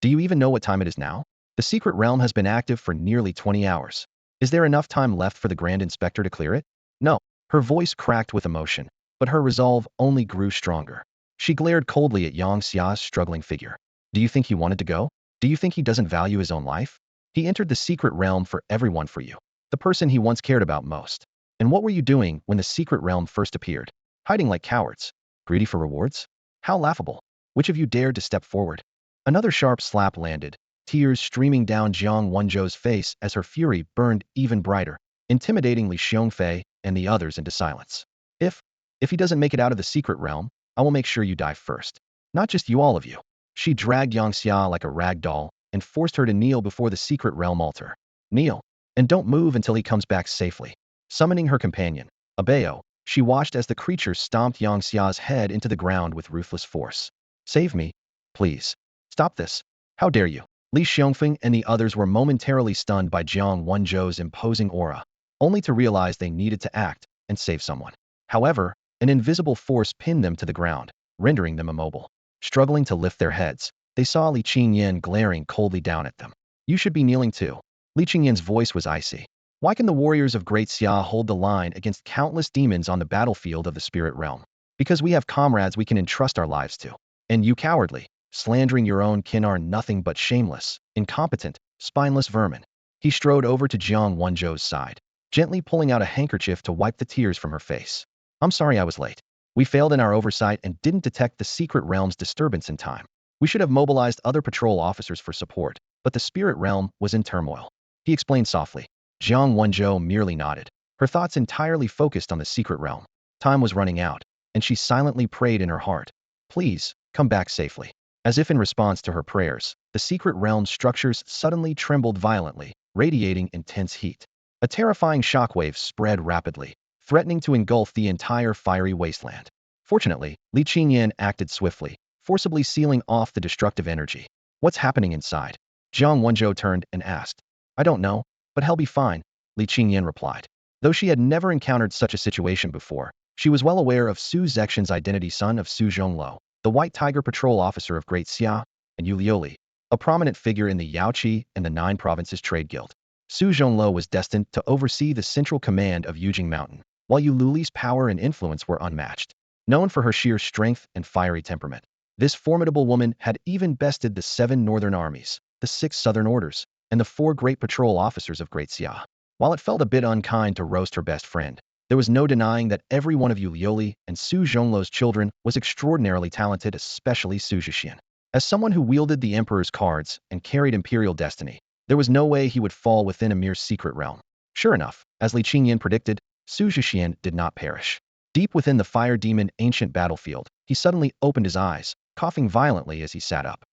Speaker 1: Do you even know what time it is now? The secret realm has been active for nearly 20 hours. Is there enough time left for the Grand Inspector to clear it? No. Her voice cracked with emotion, but her resolve only grew stronger. She glared coldly at Yang Xia's struggling figure. Do you think he wanted to go? Do you think he doesn't value his own life? He entered the secret realm for everyone, for you, the person he once cared about most. And what were you doing when the secret realm first appeared? Hiding like cowards? Greedy for rewards? How laughable. Which of you dared to step forward? Another sharp slap landed, tears streaming down Jiang Wenzhou's face as her fury burned even brighter, intimidating Li Xiongfei and the others into silence. If he doesn't make it out of the secret realm, I will make sure you die first. Not just you, all of you. She dragged Yang Xia like a rag doll and forced her to kneel before the secret realm altar. Kneel, and don't move until he comes back safely. Summoning her companion, Abeo, she watched as the creature stomped Yang Xia's head into the ground with ruthless force. Save me, please. Stop this. How dare you? Li Xiongfeng and the others were momentarily stunned by Jiang Wenzhou's imposing aura, only to realize they needed to act and save someone. However, an invisible force pinned them to the ground, rendering them immobile. Struggling to lift their heads, they saw Li Qingyan glaring coldly down at them. You should be kneeling too. Li Qingyan's voice was icy. Why can the warriors of Great Xia hold the line against countless demons on the battlefield of the spirit realm? Because we have comrades we can entrust our lives to. And you cowardly, slandering your own kin are nothing but shameless, incompetent, spineless vermin. He strode over to Jiang Wenzhou's side, gently pulling out a handkerchief to wipe the tears from her face. I'm sorry I was late. We failed in our oversight and didn't detect the secret realm's disturbance in time. We should have mobilized other patrol officers for support, but the spirit realm was in turmoil. He explained softly. Jiang Wenzhou merely nodded, her thoughts entirely focused on the secret realm. Time was running out, and she silently prayed in her heart. Please, come back safely. As if in response to her prayers, the secret realm's structures suddenly trembled violently, radiating intense heat. A terrifying shockwave spread rapidly, threatening to engulf the entire fiery wasteland. Fortunately, Li Qingyan acted swiftly, forcibly sealing off the destructive energy. What's happening inside? Jiang Wenzhou turned and asked. I don't know, but he'll be fine, Li Qingyan replied. Though she had never encountered such a situation before, she was well aware of Xu Zhexian's identity, son of Xu Zhongluo, the White Tiger Patrol Officer of Great Xia, and Yu Liuli, a prominent figure in the Yaoqi and the Nine Provinces Trade Guild. Xu Zhongluo was destined to oversee the central command of Yujing Mountain, while Yu Liuli's power and influence were unmatched. Known for her sheer strength and fiery temperament, this formidable woman had even bested the 7 northern armies, the 6 southern orders, and the 4 great patrol officers of Great Xia. While it felt a bit unkind to roast her best friend, there was no denying that every one of Yu Liuli and Xu Zhongluo's children was extraordinarily talented, especially Xu Zhexian. As someone who wielded the Emperor's cards and carried imperial destiny, there was no way he would fall within a mere secret realm. Sure enough, as Li Qingyan predicted, Xu Zhexian did not perish. Deep within the fire demon ancient battlefield, he suddenly opened his eyes, coughing violently as he sat up.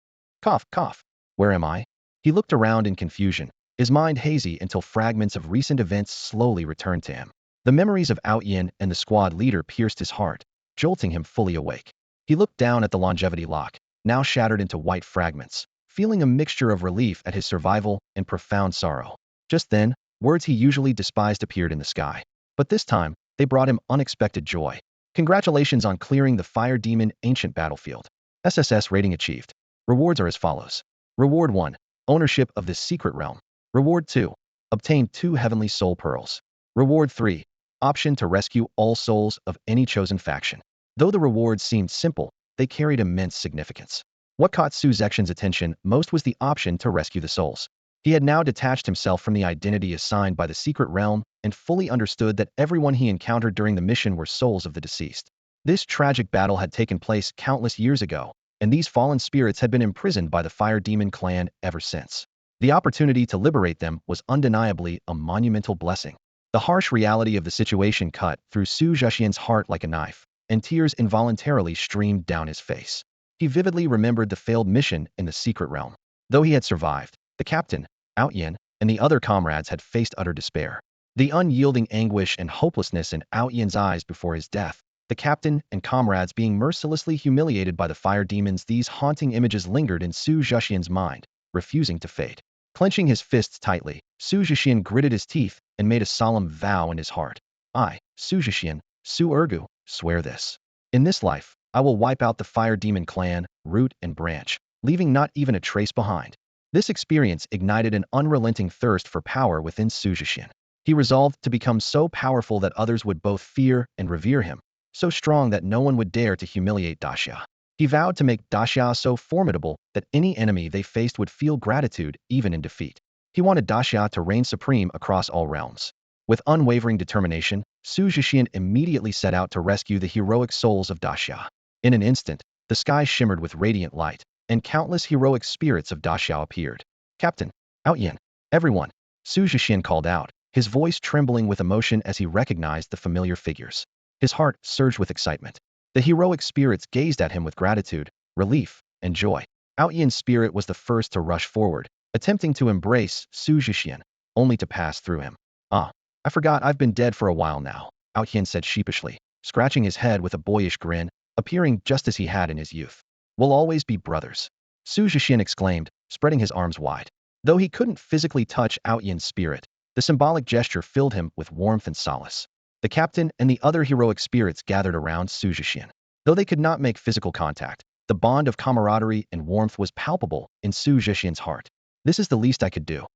Speaker 1: Cough, cough. Where am I? He looked around in confusion, his mind hazy until fragments of recent events slowly returned to him. The memories of Outyin and the squad leader pierced his heart, jolting him fully awake. He looked down at the longevity lock, now shattered into white fragments, feeling a mixture of relief at his survival and profound sorrow. Just then, words he usually despised appeared in the sky. But this time, they brought him unexpected joy. Congratulations on clearing the Fire Demon Ancient Battlefield. SSS rating achieved. Rewards are as follows. Reward 1. Ownership of this secret realm. Reward 2. Obtain 2 Heavenly Soul Pearls. Reward 3. Option to rescue all souls of any chosen faction. Though the rewards seemed simple, they carried immense significance. What caught Xu Zhexian's attention most was the option to rescue the souls. He had now detached himself from the identity assigned by the secret realm and fully understood that everyone he encountered during the mission were souls of the deceased. This tragic battle had taken place countless years ago, and these fallen spirits had been imprisoned by the Fire Demon clan ever since. The opportunity to liberate them was undeniably a monumental blessing. The harsh reality of the situation cut through Xu Zhexian's heart like a knife, and tears involuntarily streamed down his face. He vividly remembered the failed mission in the secret realm. Though he had survived, the captain, Outyin, and the other comrades had faced utter despair. The unyielding anguish and hopelessness in Outyin's eyes before his death, the captain and comrades being mercilessly humiliated by the fire demons, these haunting images lingered in Xu Zhexian's mind, refusing to fade. Clenching his fists tightly, Xu Zhexian gritted his teeth and made a solemn vow in his heart. I, Xu Zhexian, Xu Ergu, swear this. In this life, I will wipe out the fire demon clan, root and branch, leaving not even a trace behind. This experience ignited an unrelenting thirst for power within Xu Zhexian. He resolved to become so powerful that others would both fear and revere him, so strong that no one would dare to humiliate Daxia. He vowed to make Daxia so formidable that any enemy they faced would feel gratitude even in defeat. He wanted Daxia to reign supreme across all realms. With unwavering determination, Xu Zhexian immediately set out to rescue the heroic souls of Daxia. In an instant, the sky shimmered with radiant light, and countless heroic spirits of Daxia appeared. Captain, Outyin, everyone, Xu Zhexian called out, his voice trembling with emotion as he recognized the familiar figures. His heart surged with excitement. The heroic spirits gazed at him with gratitude, relief, and joy. Outyin's spirit was the first to rush forward, attempting to embrace Xu Zhexian, only to pass through him. Ah, I forgot I've been dead for a while now, Outyin said sheepishly, scratching his head with a boyish grin, appearing just as he had in his youth. We'll always be brothers, Xu Zhexian exclaimed, spreading his arms wide. Though he couldn't physically touch Outyin's spirit, the symbolic gesture filled him with warmth and solace. The captain and the other heroic spirits gathered around Xu Zhexian. Though they could not make physical contact, the bond of camaraderie and warmth was palpable in Xu Zhexian's heart. This is the least I could do.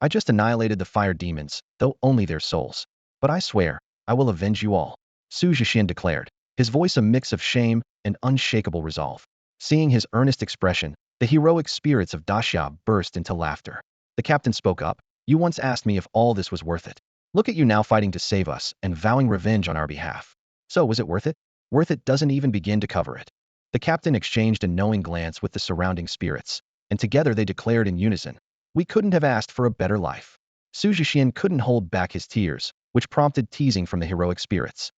Speaker 1: I just annihilated the fire demons, though only their souls. But I swear, I will avenge you all, Xu Zhexian declared, his voice a mix of shame and unshakable resolve. Seeing his earnest expression, the heroic spirits of Daxia burst into laughter. The captain spoke up. You once asked me if all this was worth it. Look at you now fighting to save us and vowing revenge on our behalf. So was it worth it? Worth it doesn't even begin to cover it. The captain exchanged a knowing glance with the surrounding spirits, and together they declared in unison, we couldn't have asked for a better life. Xu Zhexian couldn't hold back his tears, which prompted teasing from the heroic spirits.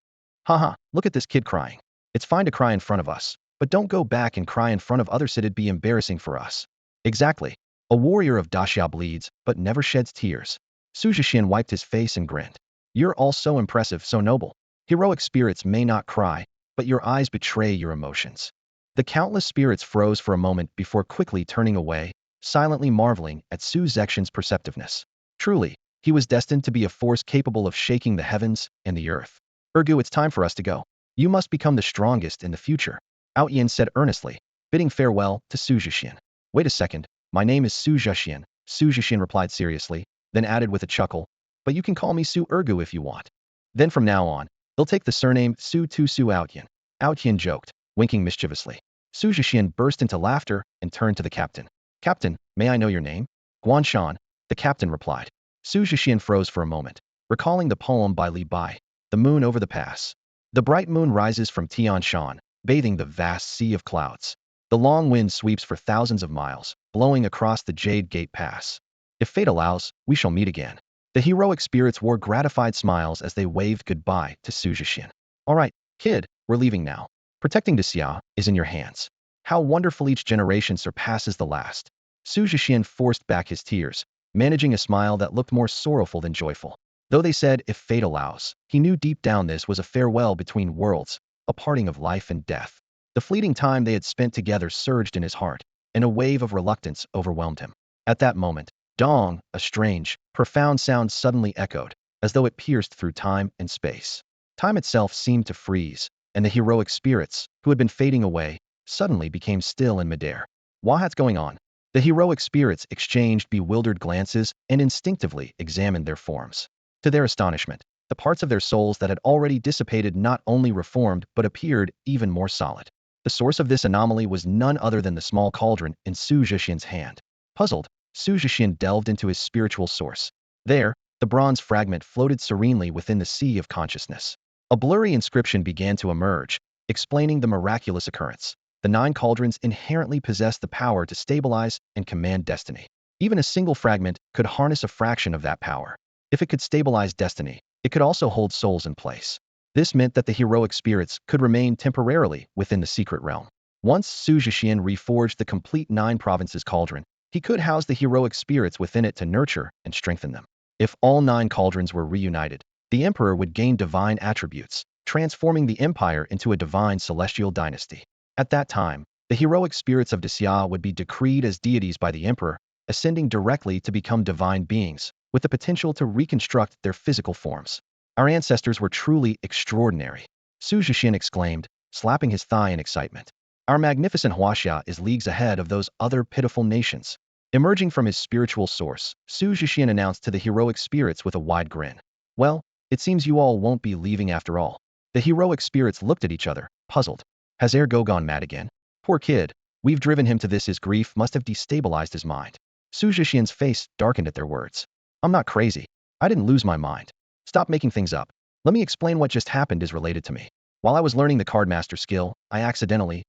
Speaker 1: Haha, look at this kid crying. It's fine to cry in front of us, but don't go back and cry in front of others, it'd be embarrassing for us. Exactly. A warrior of Daxia bleeds, but never sheds tears. Xu Zhexian wiped his face and grinned. You're all so impressive, so noble. Heroic spirits may not cry, but your eyes betray your emotions. The countless spirits froze for a moment before quickly turning away, silently marveling at Xu Zhexian's perceptiveness. Truly, he was destined to be a force capable of shaking the heavens and the earth. Ergu, it's time for us to go. You must become the strongest in the future, Outyin said earnestly, bidding farewell to Xu Zhexian. Wait a second, my name is Xu Zhexian, Xu Zhexian replied seriously, then added with a chuckle, but you can call me Xu Ergu if you want. Then from now on, they'll take the surname Xu to Xu Outyin. Outyin joked, winking mischievously. Xu Zhexian burst into laughter and turned to the captain. Captain, may I know your name? Guanshan, the captain replied. Xu Zhexian froze for a moment, recalling the poem by Li Bai, The Moon Over the Pass. The bright moon rises from Tian Shan, bathing the vast sea of clouds. The long wind sweeps for thousands of miles, blowing across the Jade Gate Pass. If fate allows, we shall meet again. The heroic spirits wore gratified smiles as they waved goodbye to Xu Zhexian. All right, kid, we're leaving now. Protecting Daxia is in your hands. How wonderful each generation surpasses the last. Xu Zhexian forced back his tears, managing a smile that looked more sorrowful than joyful. Though they said, if fate allows, he knew deep down this was a farewell between worlds, a parting of life and death. The fleeting time they had spent together surged in his heart. and a wave of reluctance overwhelmed him. At that moment, dong, a strange, profound sound suddenly echoed, as though it pierced through time and space. Time itself seemed to freeze, and the heroic spirits, who had been fading away, suddenly became still in midair. What's going on? The heroic spirits exchanged bewildered glances and instinctively examined their forms. To their astonishment, the parts of their souls that had already dissipated not only reformed but appeared even more solid. The source of this anomaly was none other than the small cauldron in Xu Zhexian's hand. Puzzled, Xu Zhexian delved into his spiritual source. There, the bronze fragment floated serenely within the sea of consciousness. A blurry inscription began to emerge, explaining the miraculous occurrence. The 9 cauldrons inherently possess the power to stabilize and command destiny. Even a single fragment could harness a fraction of that power. If it could stabilize destiny, it could also hold souls in place. This meant that the heroic spirits could remain temporarily within the secret realm. Once Xu Zhexian reforged the complete 9 provinces cauldron, he could house the heroic spirits within it to nurture and strengthen them. If all 9 cauldrons were reunited, the emperor would gain divine attributes, transforming the empire into a divine celestial dynasty. At that time, the heroic spirits of Xia would be decreed as deities by the emperor, ascending directly to become divine beings, with the potential to reconstruct their physical forms. Our ancestors were truly extraordinary, Xu Zhexian exclaimed, slapping his thigh in excitement. Our magnificent Huaxia is leagues ahead of those other pitiful nations. Emerging from his spiritual source, Xu Zhexian announced to the heroic spirits with a wide grin. Well, it seems you all won't be leaving after all. The heroic spirits looked at each other, puzzled. Has Ergo gone mad again? Poor kid. We've driven him to this. His grief must have destabilized his mind. Xu Zhexian's face darkened at their words. I'm not crazy. I didn't lose my mind. Stop making things up. Let me explain what just happened is related to me. While I was learning the cardmaster skill, I accidentally,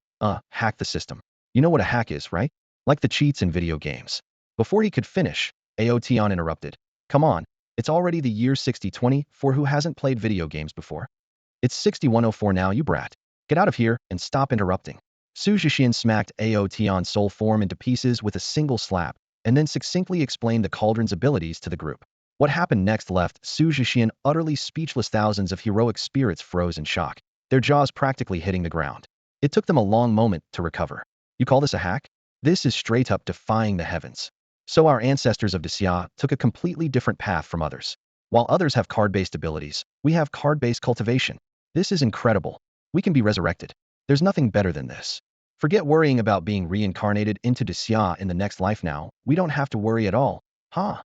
Speaker 1: hacked the system. You know what a hack is, right? Like the cheats in video games. Before he could finish, Aotion interrupted. Come on, it's already the year 6020 for who hasn't played video games before. It's 6104 now, you brat. Get out of here and stop interrupting. Xu Zhexian smacked Aotion's soul form into pieces with a single slap, and then succinctly explained the cauldron's abilities to the group. What happened next left Xu Zhexian utterly speechless. Thousands of heroic spirits froze in shock, their jaws practically hitting the ground. It took them a long moment to recover. You call this a hack? This is straight up defying the heavens. So our ancestors of Xia took a completely different path from others. While others have card-based abilities, we have card-based cultivation. This is incredible. We can be resurrected. There's nothing better than this. Forget worrying about being reincarnated into Xia in the next life now. We don't have to worry at all. Huh?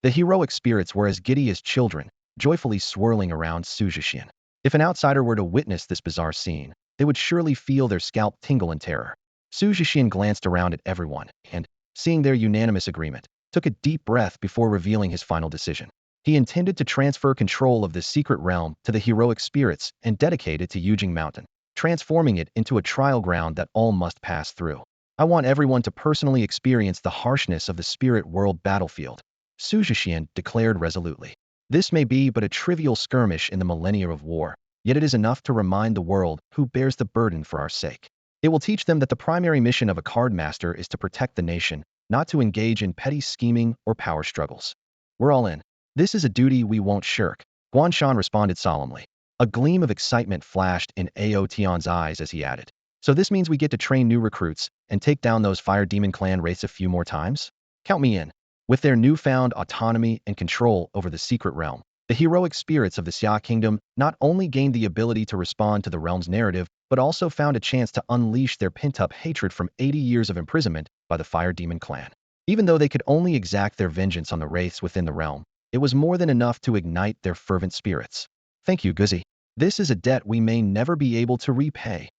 Speaker 1: The heroic spirits were as giddy as children, joyfully swirling around Xu Zhexian. If an outsider were to witness this bizarre scene, they would surely feel their scalp tingle in terror. Xu Zhexian glanced around at everyone and, seeing their unanimous agreement, took a deep breath before revealing his final decision. He intended to transfer control of this secret realm to the heroic spirits and dedicate it to Yujing Mountain, transforming it into a trial ground that all must pass through. I want everyone to personally experience the harshness of the spirit world battlefield, Xu Zhexian declared resolutely. This may be but a trivial skirmish in the millennia of war, yet it is enough to remind the world who bears the burden for our sake. It will teach them that the primary mission of a card master is to protect the nation, not to engage in petty scheming or power struggles. We're all in. This is a duty we won't shirk, Guanshan responded solemnly. A gleam of excitement flashed in Aotion's eyes as he added. So this means we get to train new recruits and take down those fire demon clan wraiths a few more times? Count me in. With their newfound autonomy and control over the secret realm, the heroic spirits of the Xia Kingdom not only gained the ability to respond to the realm's narrative, but also found a chance to unleash their pent-up hatred from 80 years of imprisonment by the Fire Demon clan. Even though they could only exact their vengeance on the wraiths within the realm, it was more than enough to ignite their fervent spirits. Thank you, Guzzi. This is a debt we may never be able to repay.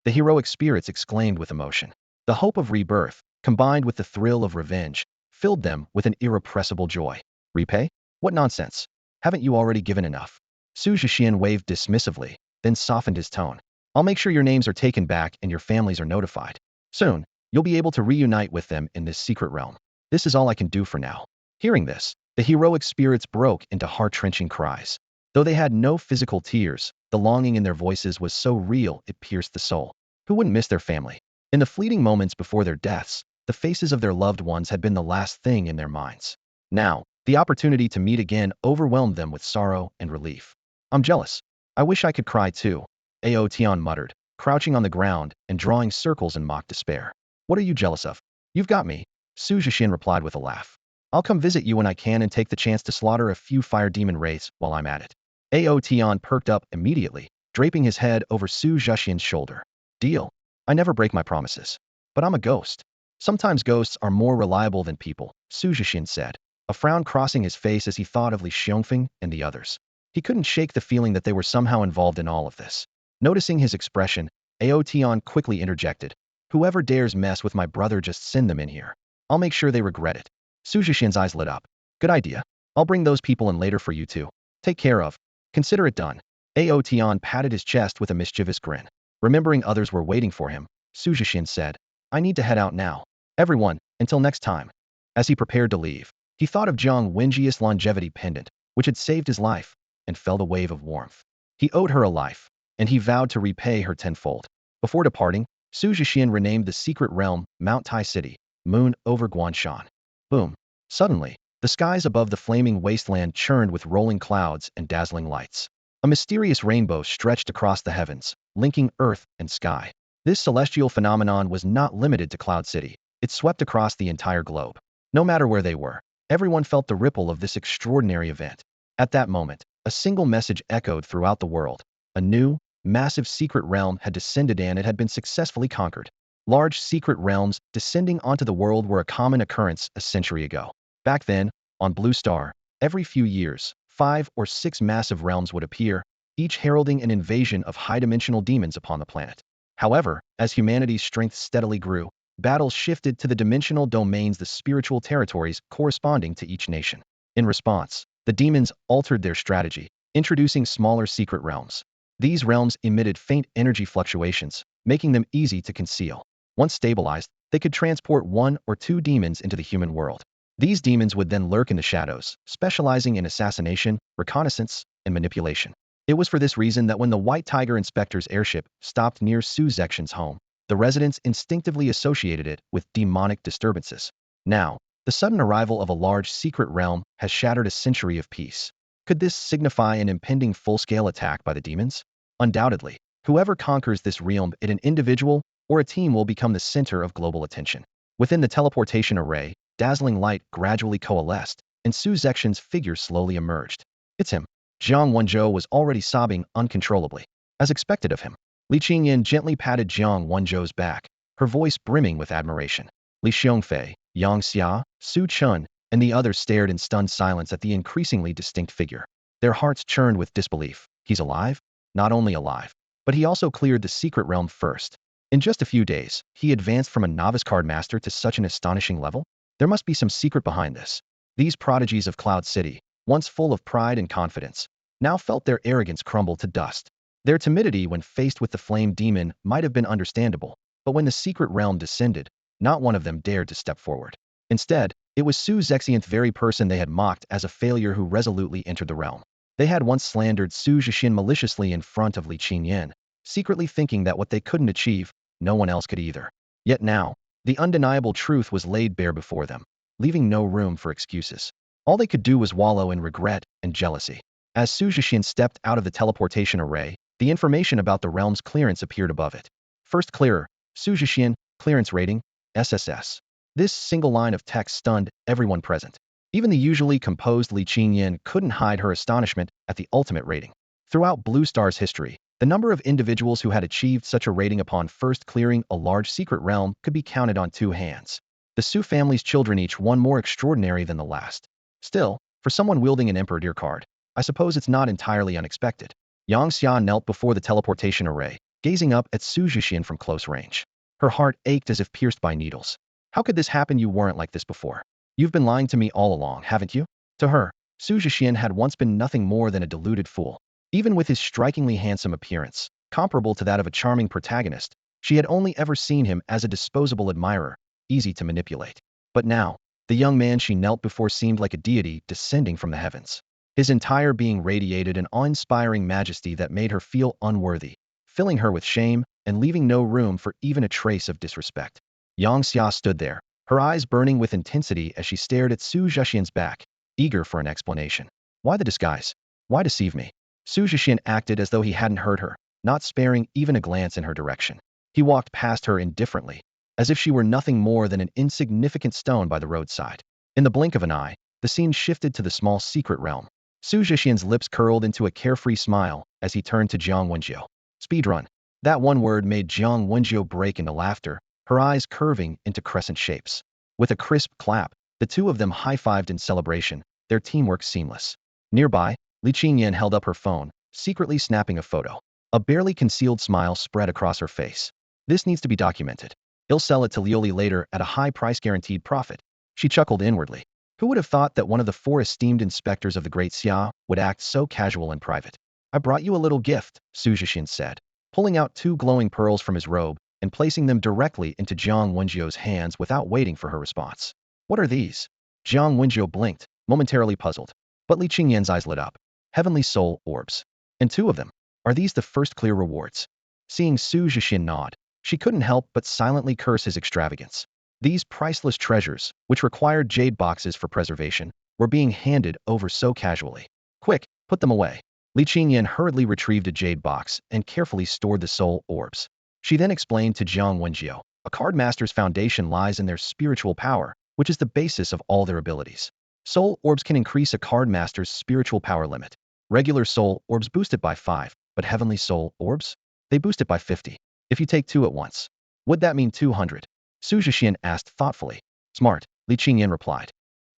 Speaker 1: The heroic spirits exclaimed with emotion. The hope of rebirth, combined with the thrill of revenge, filled them with an irrepressible joy. Repay? What nonsense. Haven't you already given enough? Xu Zhexian waved dismissively, then softened his tone. I'll make sure your names are taken back and your families are notified. Soon, you'll be able to reunite with them in this secret realm. This is all I can do for now. Hearing this, the heroic spirits broke into heart-wrenching cries. Though they had no physical tears, the longing in their voices was so real it pierced the soul. Who wouldn't miss their family? In the fleeting moments before their deaths, the faces of their loved ones had been the last thing in their minds. Now, the opportunity to meet again overwhelmed them with sorrow and relief. I'm jealous. I wish I could cry too, Aotion muttered, crouching on the ground and drawing circles in mock despair. What are you jealous of? You've got me, Xu Zhexian replied with a laugh. I'll come visit you when I can and take the chance to slaughter a few fire demon wraiths while I'm at it. Aotion perked up immediately, draping his head over Xu Zhexian's shoulder. Deal. I never break my promises. But I'm a ghost. Sometimes ghosts are more reliable than people, Xu Zhexian said, a frown crossing his face as he thought of Li Xiongfeng and the others. He couldn't shake the feeling that they were somehow involved in all of this. Noticing his expression, Aotion quickly interjected. Whoever dares mess with my brother, just send them in here. I'll make sure they regret it. Xu Zhexian's eyes lit up. Good idea. I'll bring those people in later for you too. Take care of. Consider it done. Aotion patted his chest with a mischievous grin. Remembering others were waiting for him, Xu Zhexian said, I need to head out now. Everyone, until next time. As he prepared to leave, he thought of Jiang Wenjia's longevity pendant, which had saved his life, and felt a wave of warmth. He owed her a life, and he vowed to repay her tenfold. Before departing, Xu Zhexian renamed the secret realm Mount Tai City, moon over Guanshan. Boom. Suddenly, the skies above the flaming wasteland churned with rolling clouds and dazzling lights. A mysterious rainbow stretched across the heavens, linking earth and sky. This celestial phenomenon was not limited to Cloud City. It swept across the entire globe. No matter where they were, everyone felt the ripple of this extraordinary event. At that moment, a single message echoed throughout the world. A new, massive secret realm had descended and it had been successfully conquered. Large secret realms descending onto the world were a common occurrence a century ago. Back then, on Blue Star, every few years, 5 or 6 massive realms would appear, each heralding an invasion of high-dimensional demons upon the planet. However, as humanity's strength steadily grew, battles shifted to the dimensional domains, the spiritual territories corresponding to each nation. In response, the demons altered their strategy, introducing smaller secret realms. These realms emitted faint energy fluctuations, making them easy to conceal. Once stabilized, they could transport 1 or 2 demons into the human world. These demons would then lurk in the shadows, specializing in assassination, reconnaissance, and manipulation. It was for this reason that when the White Tiger Inspector's airship stopped near Xu Zhexian's home, the residents instinctively associated it with demonic disturbances. Now, the sudden arrival of a large secret realm has shattered a century of peace. Could this signify an impending full-scale attack by the demons? Undoubtedly, whoever conquers this realm, an individual or a team, will become the center of global attention. Within the teleportation array, dazzling light gradually coalesced, and Xu Zhexian's figure slowly emerged. It's him. Jiang Wenzhou was already sobbing uncontrollably. As expected of him, Li Qingyan gently patted Jiang Wenzhou's back, her voice brimming with admiration. Li Xiongfei, Yang Xia, Su Chun, and the others stared in stunned silence at the increasingly distinct figure. Their hearts churned with disbelief. He's alive? Not only alive, but he also cleared the secret realm first. In just a few days, he advanced from a novice card master to such an astonishing level? There must be some secret behind this. These prodigies of Cloud City, once full of pride and confidence, now felt their arrogance crumble to dust. Their timidity when faced with the flame demon might have been understandable, but when the secret realm descended, not one of them dared to step forward. Instead, it was Xu Zhexian, the very person they had mocked as a failure, who resolutely entered the realm. They had once slandered Xu Zhexian maliciously in front of Li Qingyan, secretly thinking that what they couldn't achieve, no one else could either. Yet now, the undeniable truth was laid bare before them, leaving no room for excuses. All they could do was wallow in regret and jealousy. As Xu Zhexian stepped out of the teleportation array, the information about the realm's clearance appeared above it. First clearer, Xu Zhexian, clearance rating, SSS. This single line of text stunned everyone present. Even the usually composed Li Qingyan couldn't hide her astonishment at the ultimate rating. Throughout Blue Star's history, the number of individuals who had achieved such a rating upon first clearing a large secret realm could be counted on 2 hands. The Su family's children, each one more extraordinary than the last. Still, for someone wielding an Emperor card, I suppose it's not entirely unexpected. Yang Xia knelt before the teleportation array, gazing up at Xu Zhexian from close range. Her heart ached as if pierced by needles. How could this happen? You weren't like this before. You've been lying to me all along, haven't you? To her, Xu Zhexian had once been nothing more than a deluded fool. Even with his strikingly handsome appearance, comparable to that of a charming protagonist, she had only ever seen him as a disposable admirer, easy to manipulate. But now, the young man she knelt before seemed like a deity descending from the heavens. His entire being radiated an awe-inspiring majesty that made her feel unworthy, filling her with shame and leaving no room for even a trace of disrespect. Yang Xia stood there, her eyes burning with intensity as she stared at Xu Zhexian's back, eager for an explanation. Why the disguise? Why deceive me? Xu Zhexian acted as though he hadn't heard her, not sparing even a glance in her direction. He walked past her indifferently. as if she were nothing more than an insignificant stone by the roadside. In the blink of an eye, the scene shifted to the small secret realm. Xu Zhexian's lips curled into a carefree smile as he turned to Jiang Wenjiu. Speedrun. That one word made Jiang Wenjiu break into laughter, her eyes curving into crescent shapes. With a crisp clap, the two of them high-fived in celebration, their teamwork seamless. Nearby, Li Qingyan held up her phone, secretly snapping a photo. A barely concealed smile spread across her face. This needs to be documented. He'll sell it to Lioli later at a high price guaranteed profit. She chuckled inwardly. Who would have thought that one of the four esteemed inspectors of the Great Xia would act so casual and private? I brought you a little gift, Xu Zhexian said, pulling out two glowing pearls from his robe and placing them directly into Jiang Wenjiu's hands without waiting for her response. What are these? Jiang Wenjiu blinked, momentarily puzzled. But Li Qingyan's eyes lit up. Heavenly soul orbs. And two of them. Are these the first clear rewards? Seeing Xu Zhexian nod, she couldn't help but silently curse his extravagance. These priceless treasures, which required jade boxes for preservation, were being handed over so casually. Quick, put them away. Li Qingyan hurriedly retrieved a jade box and carefully stored the soul orbs. She then explained to Jiang Wenjiu, a card master's foundation lies in their spiritual power, which is the basis of all their abilities. Soul orbs can increase a card master's spiritual power limit. Regular soul orbs boost it by 5, but heavenly soul orbs? They boost it by 50. If you take 2 at once. Would that mean 200? Xu Zhexian asked thoughtfully. Smart, Li Qingyan replied.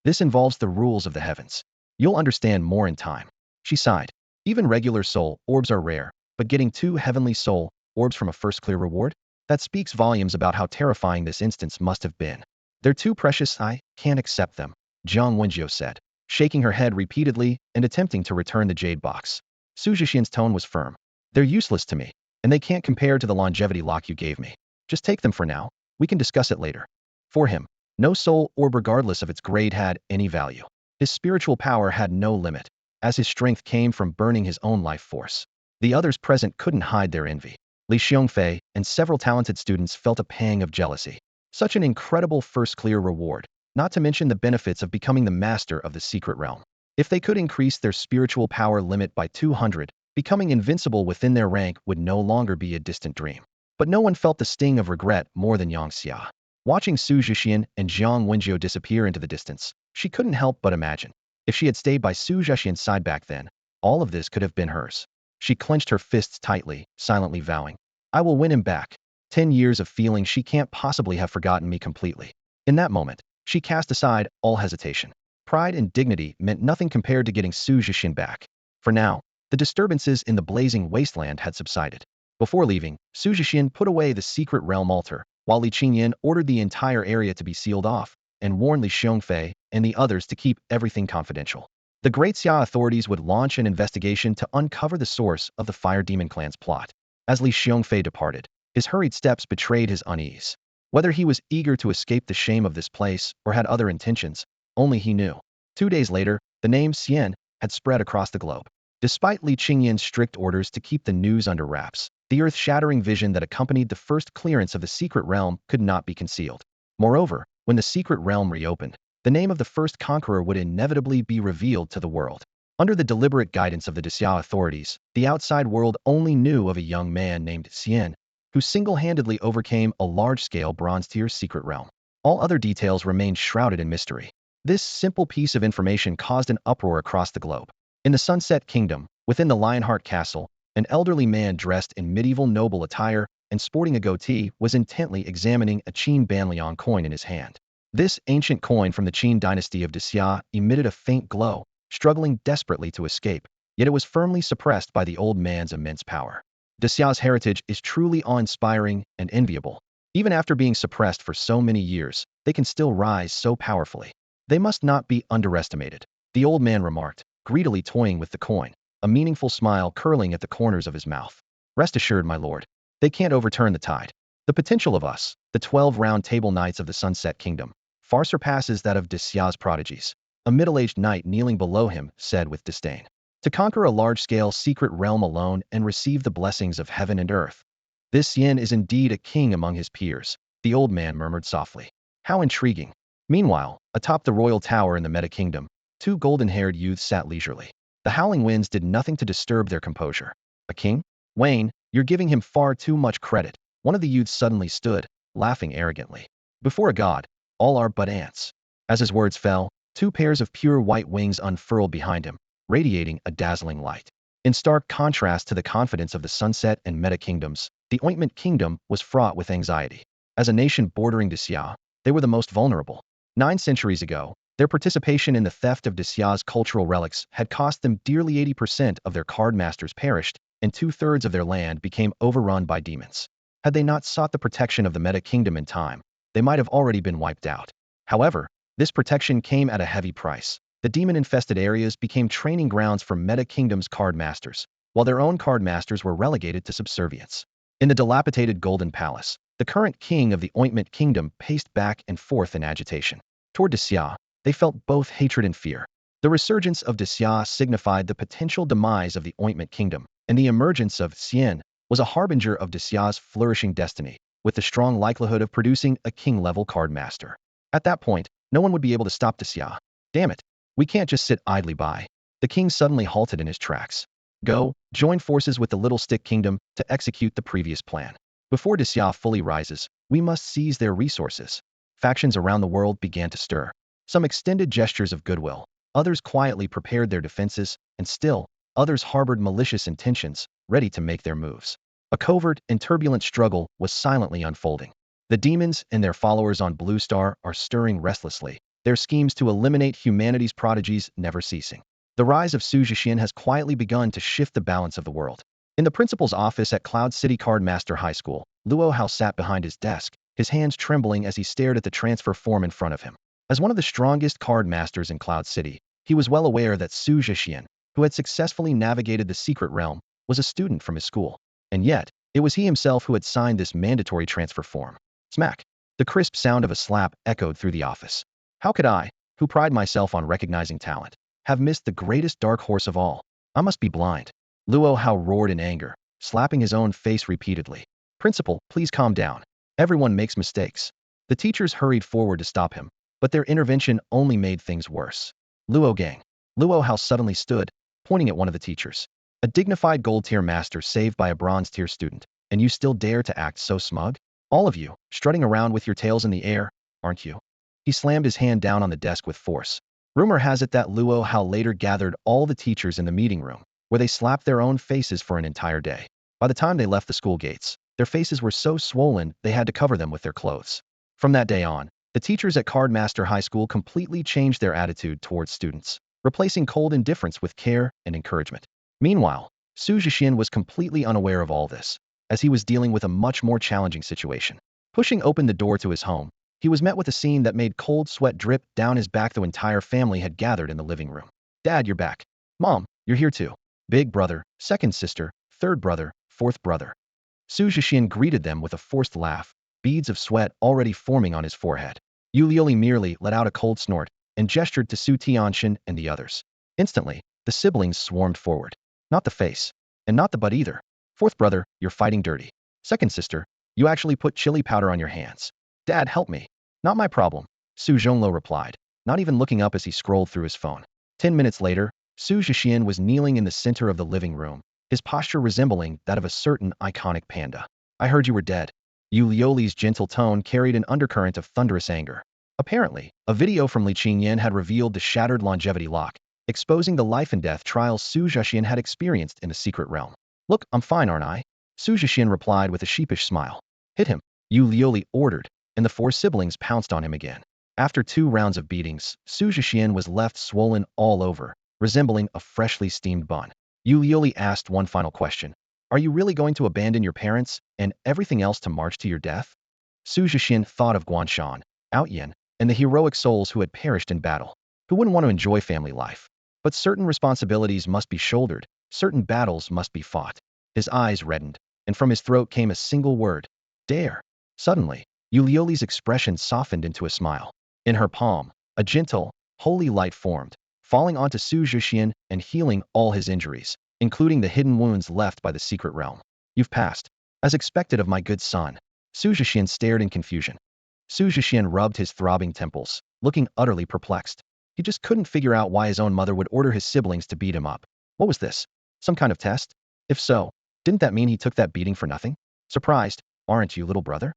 Speaker 1: This involves the rules of the heavens. You'll understand more in time. She sighed. Even regular soul orbs are rare, but getting 2 heavenly soul orbs from a first clear reward? That speaks volumes about how terrifying this instance must have been. They're too precious, I can't accept them, Jiang Wenjiu said, shaking her head repeatedly and attempting to return the jade box. Xu Zhexian's tone was firm. They're useless to me, and they can't compare to the longevity lock you gave me. Just take them for now. We can discuss it later. For him, no soul orb regardless of its grade had any value. His spiritual power had no limit, as his strength came from burning his own life force. The others present couldn't hide their envy. Li Xiongfei and several talented students felt a pang of jealousy. Such an incredible first clear reward, not to mention the benefits of becoming the master of the secret realm. If they could increase their spiritual power limit by 200, becoming invincible within their rank would no longer be a distant dream. But no one felt the sting of regret more than Yang Xia. Watching Xu Zhexian and Jiang Wenjiu disappear into the distance, she couldn't help but imagine. If she had stayed by Xu Zhexian's side back then, all of this could have been hers. She clenched her fists tightly, silently vowing, I will win him back. 10 years of feeling she can't possibly have forgotten me completely. In that moment, she cast aside all hesitation. Pride and dignity meant nothing compared to getting Xu Zhexian back. For now, the disturbances in the blazing wasteland had subsided. Before leaving, Xu Zhexian put away the secret realm altar, while Li Qingyan ordered the entire area to be sealed off, and warned Li Xiongfei and the others to keep everything confidential. The Great Xia authorities would launch an investigation to uncover the source of the Fire Demon clan's plot. As Li Xiongfei departed, his hurried steps betrayed his unease. Whether he was eager to escape the shame of this place or had other intentions, only he knew. 2 days later, the name Xian had spread across the globe. Despite Li Qingyan's strict orders to keep the news under wraps, the earth-shattering vision that accompanied the first clearance of the secret realm could not be concealed. Moreover, when the secret realm reopened, the name of the first conqueror would inevitably be revealed to the world. Under the deliberate guidance of the Xia authorities, the outside world only knew of a young man named Xian, who single-handedly overcame a large-scale bronze-tier secret realm. All other details remained shrouded in mystery. This simple piece of information caused an uproar across the globe. In the Sunset Kingdom, within the Lionheart Castle, an elderly man dressed in medieval noble attire and sporting a goatee was intently examining a Qin Banliang coin in his hand. This ancient coin from the Qin dynasty of Xia emitted a faint glow, struggling desperately to escape, yet it was firmly suppressed by the old man's immense power. Xia's heritage is truly awe-inspiring and enviable. Even after being suppressed for so many years, they can still rise so powerfully. They must not be underestimated, the old man remarked, greedily toying with the coin, a meaningful smile curling at the corners of his mouth. Rest assured, my lord, they can't overturn the tide. The potential of us, the 12 round table knights of the Sunset Kingdom, far surpasses that of Xia's prodigies. A middle-aged knight kneeling below him said with disdain. To conquer a large-scale secret realm alone and receive the blessings of heaven and earth. This Yin is indeed a king among his peers, the old man murmured softly. How intriguing. Meanwhile, atop the royal tower in the Meta Kingdom, 2 golden-haired youths sat leisurely. The howling winds did nothing to disturb their composure. A king? Wayne, you're giving him far too much credit. One of the youths suddenly stood, laughing arrogantly. Before a god, all are but ants. As his words fell, two pairs of pure white wings unfurled behind him, radiating a dazzling light. In stark contrast to the confidence of the Sunset and Meta kingdoms, the Ointment Kingdom was fraught with anxiety. As a nation bordering Xia, they were the most vulnerable. 9 centuries ago, their participation in the theft of Xia's cultural relics had cost them dearly. 80% of their card masters perished, and 2/3 of their land became overrun by demons. Had they not sought the protection of the Meta Kingdom in time, they might have already been wiped out. However, this protection came at a heavy price. The demon-infested areas became training grounds for Meta Kingdom's card masters, while their own card masters were relegated to subservience. In the dilapidated Golden Palace, the current king of the Ointment Kingdom paced back and forth in agitation. Toward Xia, they felt both hatred and fear. The resurgence of Xia signified the potential demise of the Ointment Kingdom, and the emergence of Xian was a harbinger of Xia's flourishing destiny, with the strong likelihood of producing a king-level card master. At that point, no one would be able to stop Xia. Damn it. We can't just sit idly by. The king suddenly halted in his tracks. Go, join forces with the Little Stick Kingdom to execute the previous plan. Before Xia fully rises, we must seize their resources. Factions around the world began to stir. Some extended gestures of goodwill, others quietly prepared their defenses, and still, others harbored malicious intentions, ready to make their moves. A covert and turbulent struggle was silently unfolding. The demons and their followers on Blue Star are stirring restlessly, their schemes to eliminate humanity's prodigies never ceasing. The rise of Xu Zhexian has quietly begun to shift the balance of the world. In the principal's office at Cloud City Card Master High School, Luo Hao sat behind his desk, his hands trembling as he stared at the transfer form in front of him. As one of the strongest card masters in Cloud City, he was well aware that Xu Zhexian, who had successfully navigated the secret realm, was a student from his school. And yet, it was he himself who had signed this mandatory transfer form. Smack! The crisp sound of a slap echoed through the office. How could I, who pride myself on recognizing talent, have missed the greatest dark horse of all? I must be blind. Luo Hao roared in anger, slapping his own face repeatedly. Principal, please calm down. Everyone makes mistakes. The teachers hurried forward to stop him, but their intervention only made things worse. Luo gang. Luo Hao suddenly stood, pointing at one of the teachers. A dignified gold-tier master saved by a bronze-tier student, and you still dare to act so smug? All of you, strutting around with your tails in the air, aren't you? He slammed his hand down on the desk with force. Rumor has it that Luo Hao later gathered all the teachers in the meeting room, where they slapped their own faces for an entire day. By the time they left the school gates, their faces were so swollen they had to cover them with their clothes. From that day on, the teachers at Cardmaster High School completely changed their attitude towards students, replacing cold indifference with care and encouragement. Meanwhile, Xu Zhexian was completely unaware of all this, as he was dealing with a much more challenging situation. Pushing open the door to his home, he was met with a scene that made cold sweat drip down his back. The entire family had gathered in the living room. Dad, you're back. Mom, you're here too. Big brother, second sister, third brother, fourth brother. Xu Zhexian greeted them with a forced laugh, beads of sweat already forming on his forehead. Yu Lioli merely let out a cold snort and gestured to Su Tianxin and the others. Instantly, the siblings swarmed forward. Not the face, and not the butt either. Fourth brother, you're fighting dirty. Second sister, you actually put chili powder on your hands. Dad, help me. Not my problem, Su Zhonglo replied, not even looking up as he scrolled through his phone. 10 minutes later, Xu Zhexian was kneeling in the center of the living room, his posture resembling that of a certain iconic panda. I heard you were dead. Yu Lioli's gentle tone carried an undercurrent of thunderous anger. Apparently, a video from Li Qingyan had revealed the shattered longevity lock, exposing the life and death trials Xu Zhexian had experienced in the secret realm. Look, I'm fine, aren't I? Xu Zhexian replied with a sheepish smile. Hit him, Yu Lioli ordered, and the four siblings pounced on him again. After 2 rounds of beatings, Xu Zhexian was left swollen all over, resembling a freshly steamed bun. Yu Lioli asked one final question. Are you really going to abandon your parents and everything else to march to your death? Xu Zhexian thought of Guanshan, Outyan, and the heroic souls who had perished in battle. Who wouldn't want to enjoy family life? But certain responsibilities must be shouldered, certain battles must be fought. His eyes reddened, and from his throat came a single word. Dare. Suddenly, Yu Lioli's expression softened into a smile. In her palm, a gentle, holy light formed, falling onto Xu Zhexian and healing all his injuries, including the hidden wounds left by the secret realm. You've passed. As expected of my good son. Xu Zhexian stared in confusion. Xu Zhexian rubbed his throbbing temples, looking utterly perplexed. He just couldn't figure out why his own mother would order his siblings to beat him up. What was this? Some kind of test? If so, didn't that mean he took that beating for nothing? Surprised, aren't you, little brother?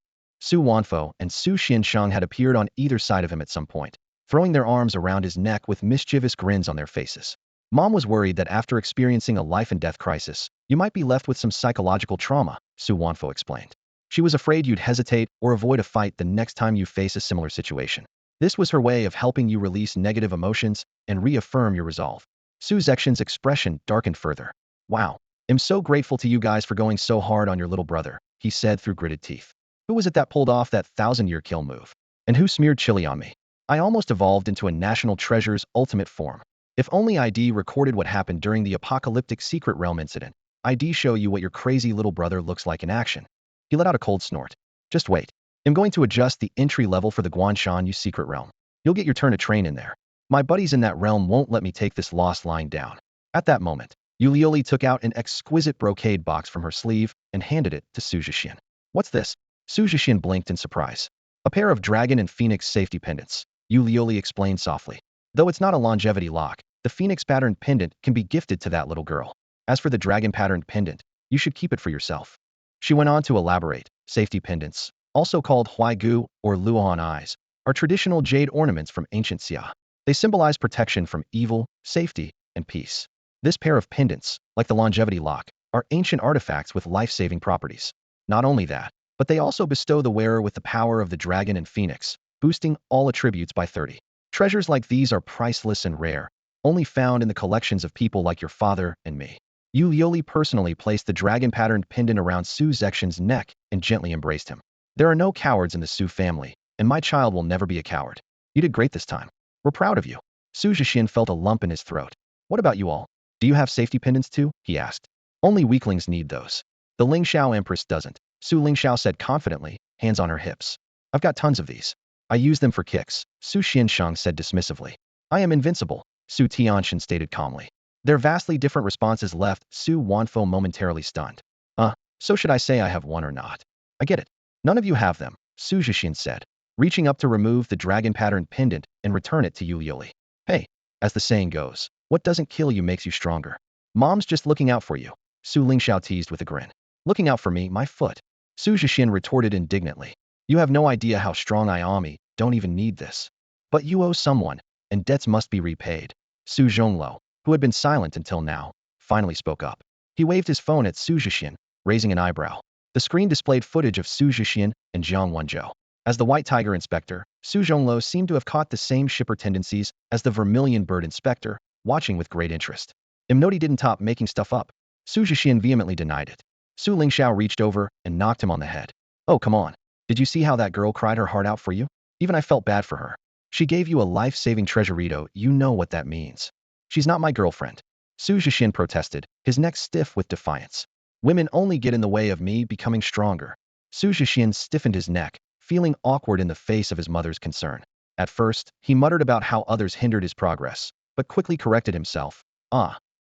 Speaker 1: Su Wanfo and Xu Xiansheng had appeared on either side of him at some point, throwing their arms around his neck with mischievous grins on their faces. Mom was worried that after experiencing a life-and-death crisis, you might be left with some psychological trauma, Su Wanfo explained. She was afraid you'd hesitate or avoid a fight the next time you face a similar situation. This was her way of helping you release negative emotions and reaffirm your resolve. Xu Zhexian's expression darkened further. Wow, I'm so grateful to you guys for going so hard on your little brother, he said through gritted teeth. Who was it that pulled off that 1,000-year kill move? And who smeared chili on me? I almost evolved into a national treasure's ultimate form. If only ID recorded what happened during the apocalyptic Secret Realm incident. ID show you what your crazy little brother looks like in action. He let out a cold snort. Just wait. I'm going to adjust the entry level for the Guanshan Yu Secret Realm. You'll get your turn to train in there. My buddies in that realm won't let me take this loss lying down. At that moment, Yu Lioli took out an exquisite brocade box from her sleeve and handed it to Xu Zhexian. What's this? Xu Zhexian blinked in surprise. A pair of dragon and phoenix safety pendants, Yu Lioli explained softly. Though it's not a longevity lock, the phoenix patterned pendant can be gifted to that little girl. As for the dragon patterned pendant, you should keep it for yourself. She went on to elaborate. Safety pendants, also called Huaigu or Luohan eyes, are traditional jade ornaments from ancient Xia. They symbolize protection from evil, safety, and peace. This pair of pendants, like the longevity lock, are ancient artifacts with life-saving properties. Not only that, but they also bestow the wearer with the power of the dragon and phoenix, boosting all attributes by 30. Treasures like these are priceless and rare, only found in the collections of people like your father and me. Yu Lioli personally placed the dragon-patterned pendant around Xu Zhexian's neck and gently embraced him. There are no cowards in the Xu family, and my child will never be a coward. You did great this time. We're proud of you. Xu Zhexian felt a lump in his throat. What about you all? Do you have safety pendants too? He asked. Only weaklings need those. The Lingxiao Empress doesn't, Su Lingxiao said confidently, hands on her hips. I've got tons of these. I use them for kicks, Su Xiansheng said dismissively. I am invincible, Su Tianxian stated calmly. Their vastly different responses left Su Wanfo momentarily stunned. So should I say I have one or not? I get it. None of you have them, Xu Zhexian said, reaching up to remove the dragon-patterned pendant and return it to Yu Lioli. Hey, as the saying goes, what doesn't kill you makes you stronger. Mom's just looking out for you, Su Lingxiao teased with a grin. Looking out for me, my foot. Xu Zhexian retorted indignantly. You have no idea how strong I am, don't even need this. But you owe someone, and debts must be repaid. Su Zhongluo, who had been silent until now, finally spoke up. He waved his phone at Xu Zhexian, raising an eyebrow. The screen displayed footage of Xu Zhexian and Jiang Wenzhou. As the White Tiger inspector, Su Zhongluo seemed to have caught the same shipper tendencies as the Vermilion Bird inspector, watching with great interest. Imnoti didn't top making stuff up. Xu Zhexian vehemently denied it. Su Lingxiao reached over and knocked him on the head. Oh, come on. Did you see how that girl cried her heart out for you? Even I felt bad for her. She gave you a life-saving treasurito, you know what that means. She's not my girlfriend. Xu Zhexian protested, his neck stiff with defiance. Women only get in the way of me becoming stronger. Xu Zhexian stiffened his neck, feeling awkward in the face of his mother's concern. At first, he muttered about how others hindered his progress, but quickly corrected himself.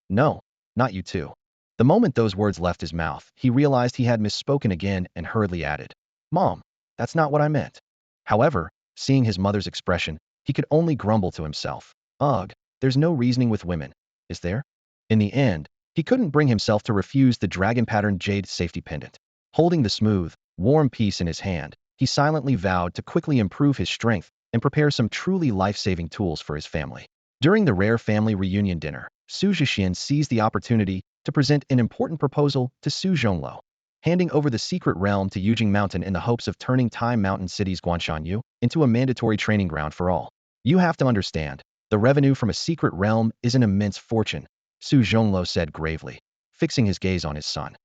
Speaker 1: No, not you too. The moment those words left his mouth, he realized he had misspoken again and hurriedly added, Mom, that's not what I meant. However, seeing his mother's expression, he could only grumble to himself. Ugh, there's no reasoning with women, is there? In the end, he couldn't bring himself to refuse the dragon-patterned jade safety pendant. Holding the smooth, warm piece in his hand, he silently vowed to quickly improve his strength and prepare some truly life-saving tools for his family. During the rare family reunion dinner, Xu Zhexian seized the opportunity to present an important proposal to Su Zhongluo, handing over the secret realm to Yujing Mountain in the hopes of turning Time Mountain City's Guanshanyu into a mandatory training ground for all. You have to understand, the revenue from a secret realm is an immense fortune, Su Zhongluo said gravely, fixing his gaze on his son.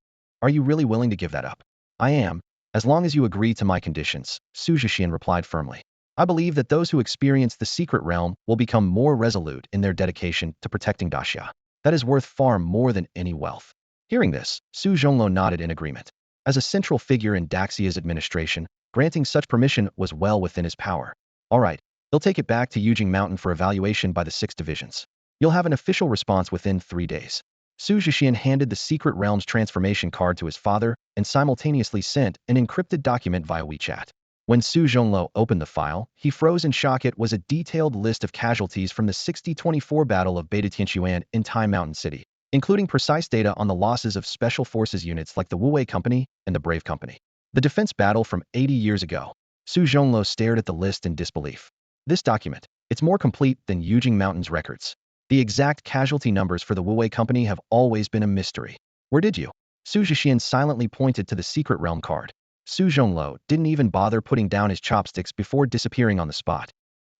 Speaker 1: Are you really willing to give that up? I am, as long as you agree to my conditions, Xu Zhexian replied firmly. I believe that those who experience the secret realm will become more resolute in their dedication to protecting Daxia. That is worth far more than any wealth. Hearing this, Su Zhongluo nodded in agreement. As a central figure in Daxia's administration, granting such permission was well within his power. All right, he'll take it back to Yujing Mountain for evaluation by the 6 divisions. You'll have an official response within 3 days. Xu Zhexian handed the secret realm's transformation card to his father and simultaneously sent an encrypted document via WeChat. When Su Zhongluo opened the file, he froze in shock. It was a detailed list of casualties from the 60-24 Battle of Beta Tianquan in Time Mountain City, including precise data on the losses of special forces units like the Wuwei Company and the Brave Company. The defense battle from 80 years ago. Su Zhonglo stared at the list in disbelief. This document, it's more complete than Yujing Mountain's records. The exact casualty numbers for the Wuwei Company have always been a mystery. Where did you? Xu Zhexian silently pointed to the secret realm card. Su Zhonglo didn't even bother putting down his chopsticks before disappearing on the spot.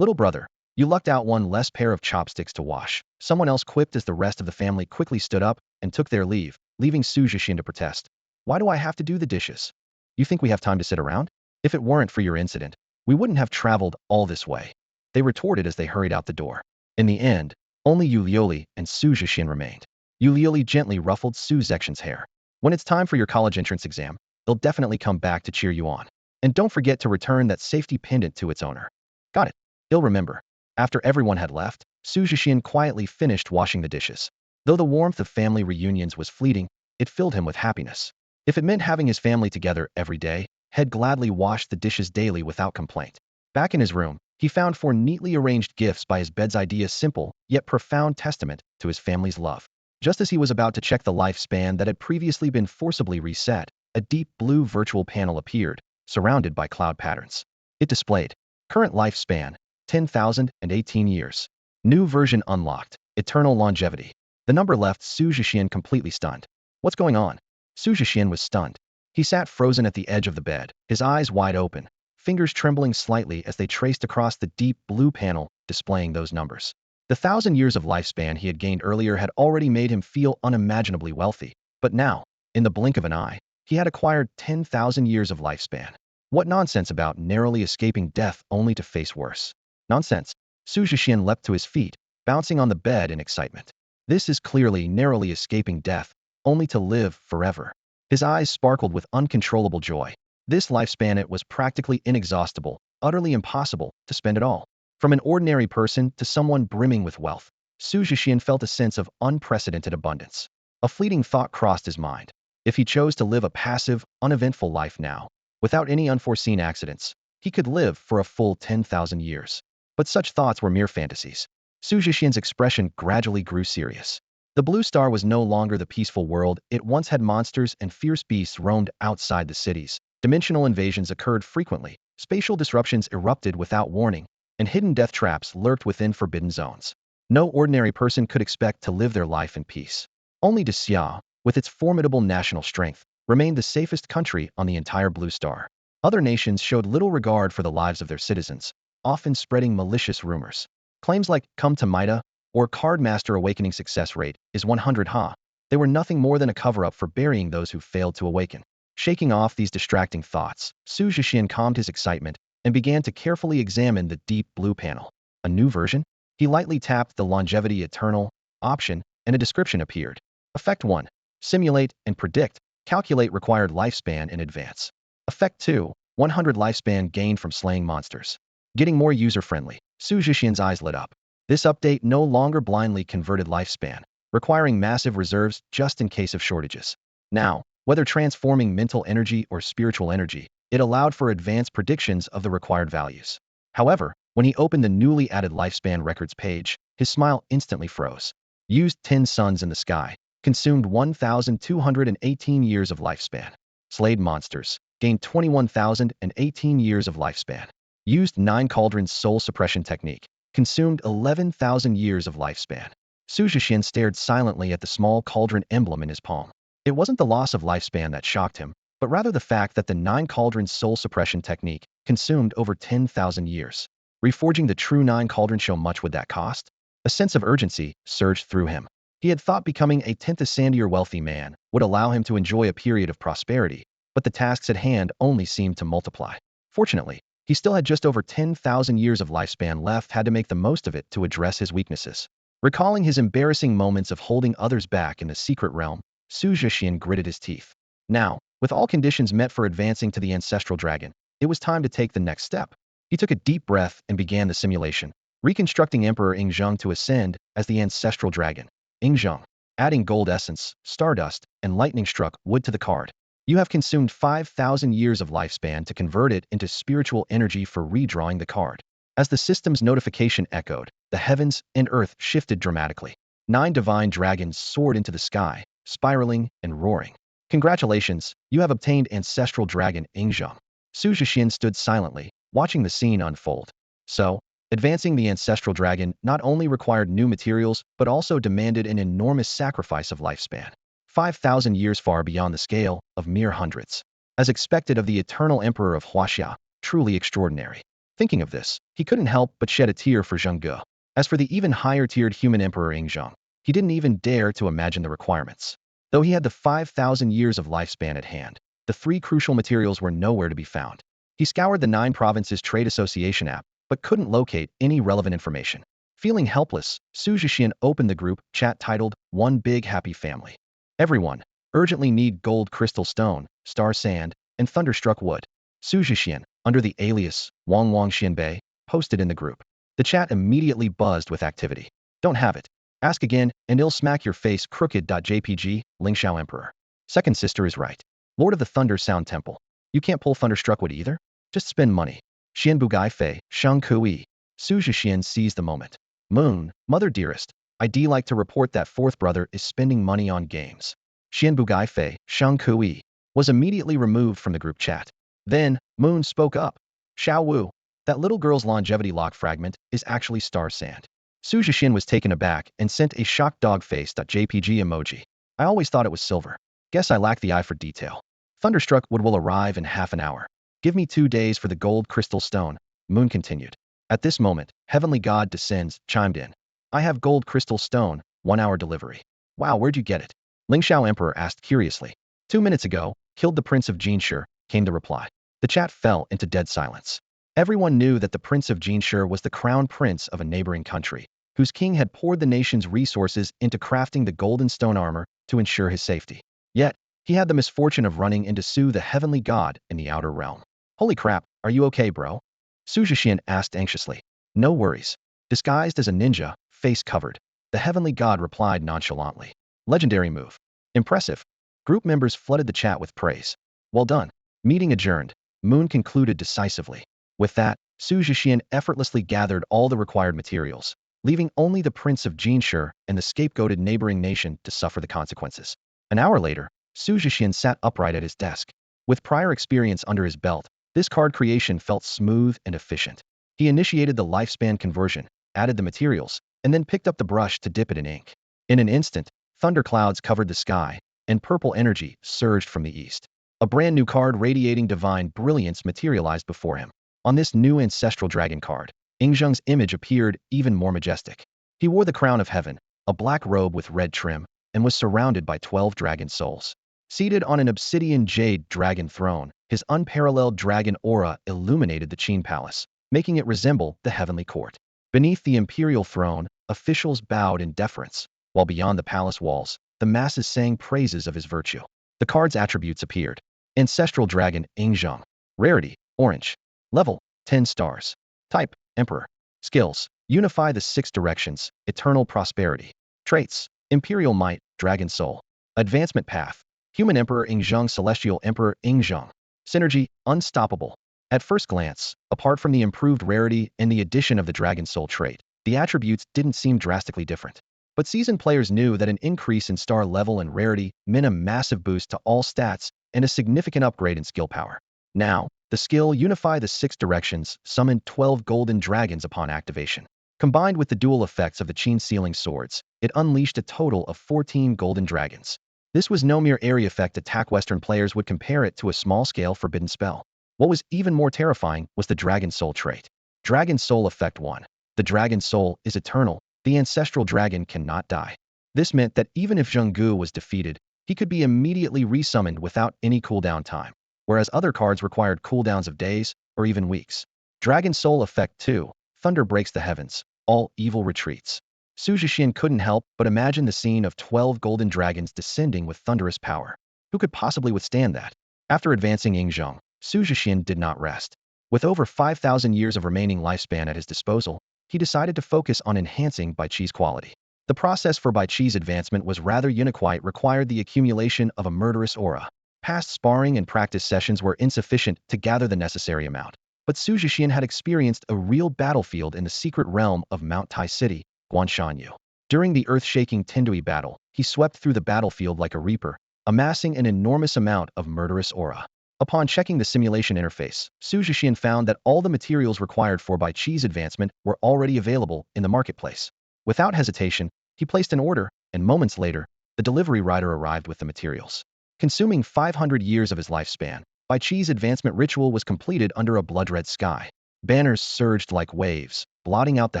Speaker 1: Little brother, you lucked out one less pair of chopsticks to wash. Someone else quipped as the rest of the family quickly stood up and took their leave, leaving Xu Zhexian to protest. Why do I have to do the dishes? You think we have time to sit around? If it weren't for your incident, we wouldn't have traveled all this way. They retorted as they hurried out the door. In the end, only Yu Lioli and Xu Zhexian remained. Yu Lioli gently ruffled Xu Zhexian's hair. When it's time for your college entrance exam, they'll definitely come back to cheer you on. And don't forget to return that safety pendant to its owner. Got it. He'll remember. After everyone had left, Xu Zhexian quietly finished washing the dishes. Though the warmth of family reunions was fleeting, it filled him with happiness. If it meant having his family together every day, he'd gladly wash the dishes daily without complaint. Back in his room, he found 4 neatly arranged gifts by his bed's idea, simple yet profound testament to his family's love. Just as he was about to check the lifespan that had previously been forcibly reset, a deep blue virtual panel appeared, surrounded by cloud patterns. It displayed current lifespan, 10,018 years. New version unlocked, eternal longevity. The number left Xu Zhexian completely stunned. What's going on? Xu Zhexian was stunned. He sat frozen at the edge of the bed, his eyes wide open, fingers trembling slightly as they traced across the deep blue panel displaying those numbers. The 1,000 years of lifespan he had gained earlier had already made him feel unimaginably wealthy, but now, in the blink of an eye, he had acquired 10,000 years of lifespan. What nonsense about narrowly escaping death only to face worse? Nonsense. Xu Zhexian leapt to his feet, bouncing on the bed in excitement. This is clearly narrowly escaping death, only to live forever. His eyes sparkled with uncontrollable joy. This lifespan, it was practically inexhaustible, utterly impossible to spend it all. From an ordinary person to someone brimming with wealth, Xu Zhexian felt a sense of unprecedented abundance. A fleeting thought crossed his mind. If he chose to live a passive, uneventful life now, without any unforeseen accidents, he could live for a full 10,000 years. But such thoughts were mere fantasies. Xu Zhexian's expression gradually grew serious. The blue star was no longer the peaceful world it once had. Monsters and fierce beasts roamed outside the cities. Dimensional invasions occurred frequently, spatial disruptions erupted without warning, and hidden death traps lurked within forbidden zones. No ordinary person could expect to live their life in peace. Only Xia, with its formidable national strength, remained the safest country on the entire blue star. Other nations showed little regard for the lives of their citizens, often spreading malicious rumors. Claims like "come to Mida" or "card master awakening success rate is 100 ha." They were nothing more than a cover-up for burying those who failed to awaken. Shaking off these distracting thoughts, Xu Zhexian calmed his excitement and began to carefully examine the deep blue panel. A new version? He lightly tapped the longevity eternal option, and a description appeared. Effect 1. Simulate and predict. Calculate required lifespan in advance. Effect 2. 100 lifespan gained from slaying monsters. Getting more user-friendly. Xu Zhexian's eyes lit up. This update no longer blindly converted lifespan, requiring massive reserves just in case of shortages. Now, whether transforming mental energy or spiritual energy, it allowed for advanced predictions of the required values. However, when he opened the newly added lifespan records page, his smile instantly froze. Used 10 suns in the sky, consumed 1,218 years of lifespan. Slayed monsters, gained 21,018 years of lifespan. Used 9 cauldrons soul suppression technique, consumed 11,000 years of lifespan. Xu Zhexian stared silently at the small cauldron emblem in his palm. It wasn't the loss of lifespan that shocked him, but rather the fact that the 9 cauldrons soul suppression technique consumed over 10,000 years. Reforging the true 9 cauldrons, how much would that cost? A sense of urgency surged through him. He had thought becoming a 10th Ascendier wealthy man would allow him to enjoy a period of prosperity, but the tasks at hand only seemed to multiply. Fortunately, he still had just over 10,000 years of lifespan left, had to make the most of it to address his weaknesses. Recalling his embarrassing moments of holding others back in the secret realm, Xu Zhexian gritted his teeth. Now, with all conditions met for advancing to the ancestral dragon, it was time to take the next step. He took a deep breath and began the simulation, reconstructing Emperor Yingzheng to ascend as the ancestral dragon. Yingzheng, adding gold essence, stardust, and lightning-struck wood to the card. You have consumed 5,000 years of lifespan to convert it into spiritual energy for redrawing the card. As the system's notification echoed, the heavens and earth shifted dramatically. 9 divine dragons soared into the sky, spiraling and roaring. Congratulations, you have obtained ancestral dragon Ingzheng. Xu Zhexian stood silently, watching the scene unfold. So, advancing the ancestral dragon not only required new materials, but also demanded an enormous sacrifice of lifespan. 5,000 years far beyond the scale of mere hundreds. As expected of the eternal emperor of Huaxia, truly extraordinary. Thinking of this, he couldn't help but shed a tear for Zheng Ge. As for the even higher-tiered human emperor Ingzheng, he didn't even dare to imagine the requirements. Though he had the 5,000 years of lifespan at hand, the three crucial materials were nowhere to be found. He scoured the 9 Provinces Trade Association app, but couldn't locate any relevant information. Feeling helpless, Xu Zhexian opened the group chat titled, One Big Happy Family. Everyone, urgently need gold crystal stone, star sand, and thunderstruck wood. Xu Zhexian, under the alias, Wang Xianbei, posted in the group. The chat immediately buzzed with activity. Don't have it. Ask again, and it'll smack your face crooked.jpg, Lingxiao Emperor. Second sister is right. Lord of the Thunder Sound Temple. You can't pull thunderstruck wood either? Just spend money. Xian Bugai Fei, Shang Kui. Xu Zhexian seized the moment. Moon, mother dearest, I'd like to report that fourth brother is spending money on games. Xian Bugai Fei, Shang Kui, was immediately removed from the group chat. Then, Moon spoke up. Xiao Wu, that little girl's longevity lock fragment is actually star sand. Xu Zhexian was taken aback and sent a shocked dog face.jpg emoji. I always thought it was silver. Guess I lack the eye for detail. Thunderstruck wood will arrive in half an hour. Give me 2 days for the gold crystal stone, Moon continued. At this moment, Heavenly God descends, chimed in. I have gold crystal stone, 1 hour delivery. Wow, where'd you get it? Lingxiao Emperor asked curiously. 2 minutes ago, killed the Prince of Jinshi, came the reply. The chat fell into dead silence. Everyone knew that the Prince of Jinshi was the crown prince of a neighboring country, whose king had poured the nation's resources into crafting the golden stone armor to ensure his safety. Yet, he had the misfortune of running into Su the heavenly god in the outer realm. Holy crap, are you okay, bro? Xu Zhexian asked anxiously. No worries. Disguised as a ninja, face covered, the heavenly god replied nonchalantly. Legendary move. Impressive. Group members flooded the chat with praise. Well done. Meeting adjourned, Moon concluded decisively. With that, Xu Zhexian effortlessly gathered all the required materials, leaving only the Prince of Jinshi and the scapegoated neighboring nation to suffer the consequences. An hour later, Xu Zhexian sat upright at his desk. With prior experience under his belt, this card creation felt smooth and efficient. He initiated the lifespan conversion, added the materials, and then picked up the brush to dip it in ink. In an instant, thunderclouds covered the sky, and purple energy surged from the east. A brand new card radiating divine brilliance materialized before him. On this new ancestral dragon card, Ingzheng's image appeared even more majestic. He wore the crown of heaven, a black robe with red trim, and was surrounded by 12 dragon souls. Seated on an obsidian jade dragon throne, his unparalleled dragon aura illuminated the Qin Palace, making it resemble the heavenly court. Beneath the imperial throne, officials bowed in deference, while beyond the palace walls, the masses sang praises of his virtue. The card's attributes appeared. Ancestral Dragon Ingzheng. Rarity, orange. Level, 10 stars. Type, Emperor. Skills, unify the 6 directions, eternal prosperity. Traits, imperial might, dragon soul. Advancement path, human emperor Ingzheng, celestial emperor Ingzheng. Synergy, unstoppable. At first glance, apart from the improved rarity and the addition of the dragon soul trait, the attributes didn't seem drastically different. But seasoned players knew that an increase in star level and rarity meant a massive boost to all stats and a significant upgrade in skill power. Now, the skill Unify the 6 Directions summoned 12 golden dragons upon activation. Combined with the dual effects of the Qin Sealing Swords, it unleashed a total of 14 golden dragons. This was no mere area effect attack. Western players would compare it to a small-scale forbidden spell. What was even more terrifying was the Dragon Soul trait. Dragon Soul Effect 1. The Dragon Soul is eternal. The ancestral dragon cannot die. This meant that even if Zheng Ge was defeated, he could be immediately resummoned without any cooldown time, whereas other cards required cooldowns of days or even weeks. Dragon Soul Effect 2. Thunder breaks the heavens. All evil retreats. Xu Zhexian couldn't help but imagine the scene of 12 golden dragons descending with thunderous power. Who could possibly withstand that? After advancing Ingzheng, Xu Zhexian did not rest. With over 5,000 years of remaining lifespan at his disposal, he decided to focus on enhancing Bai Qi's quality. The process for Bai Qi's advancement was rather unique. It required the accumulation of a murderous aura. Past sparring and practice sessions were insufficient to gather the necessary amount. But Xu Zhexian had experienced a real battlefield in the secret realm of Mount Tai City, Guanshanyu. During the earth-shaking Tindui battle, he swept through the battlefield like a reaper, amassing an enormous amount of murderous aura. Upon checking the simulation interface, Xu Zhexian found that all the materials required for Bai Qi's advancement were already available in the marketplace. Without hesitation, he placed an order, and moments later, the delivery rider arrived with the materials. Consuming 500 years of his lifespan, Bai Qi's advancement ritual was completed under a blood-red sky. Banners surged like waves, blotting out the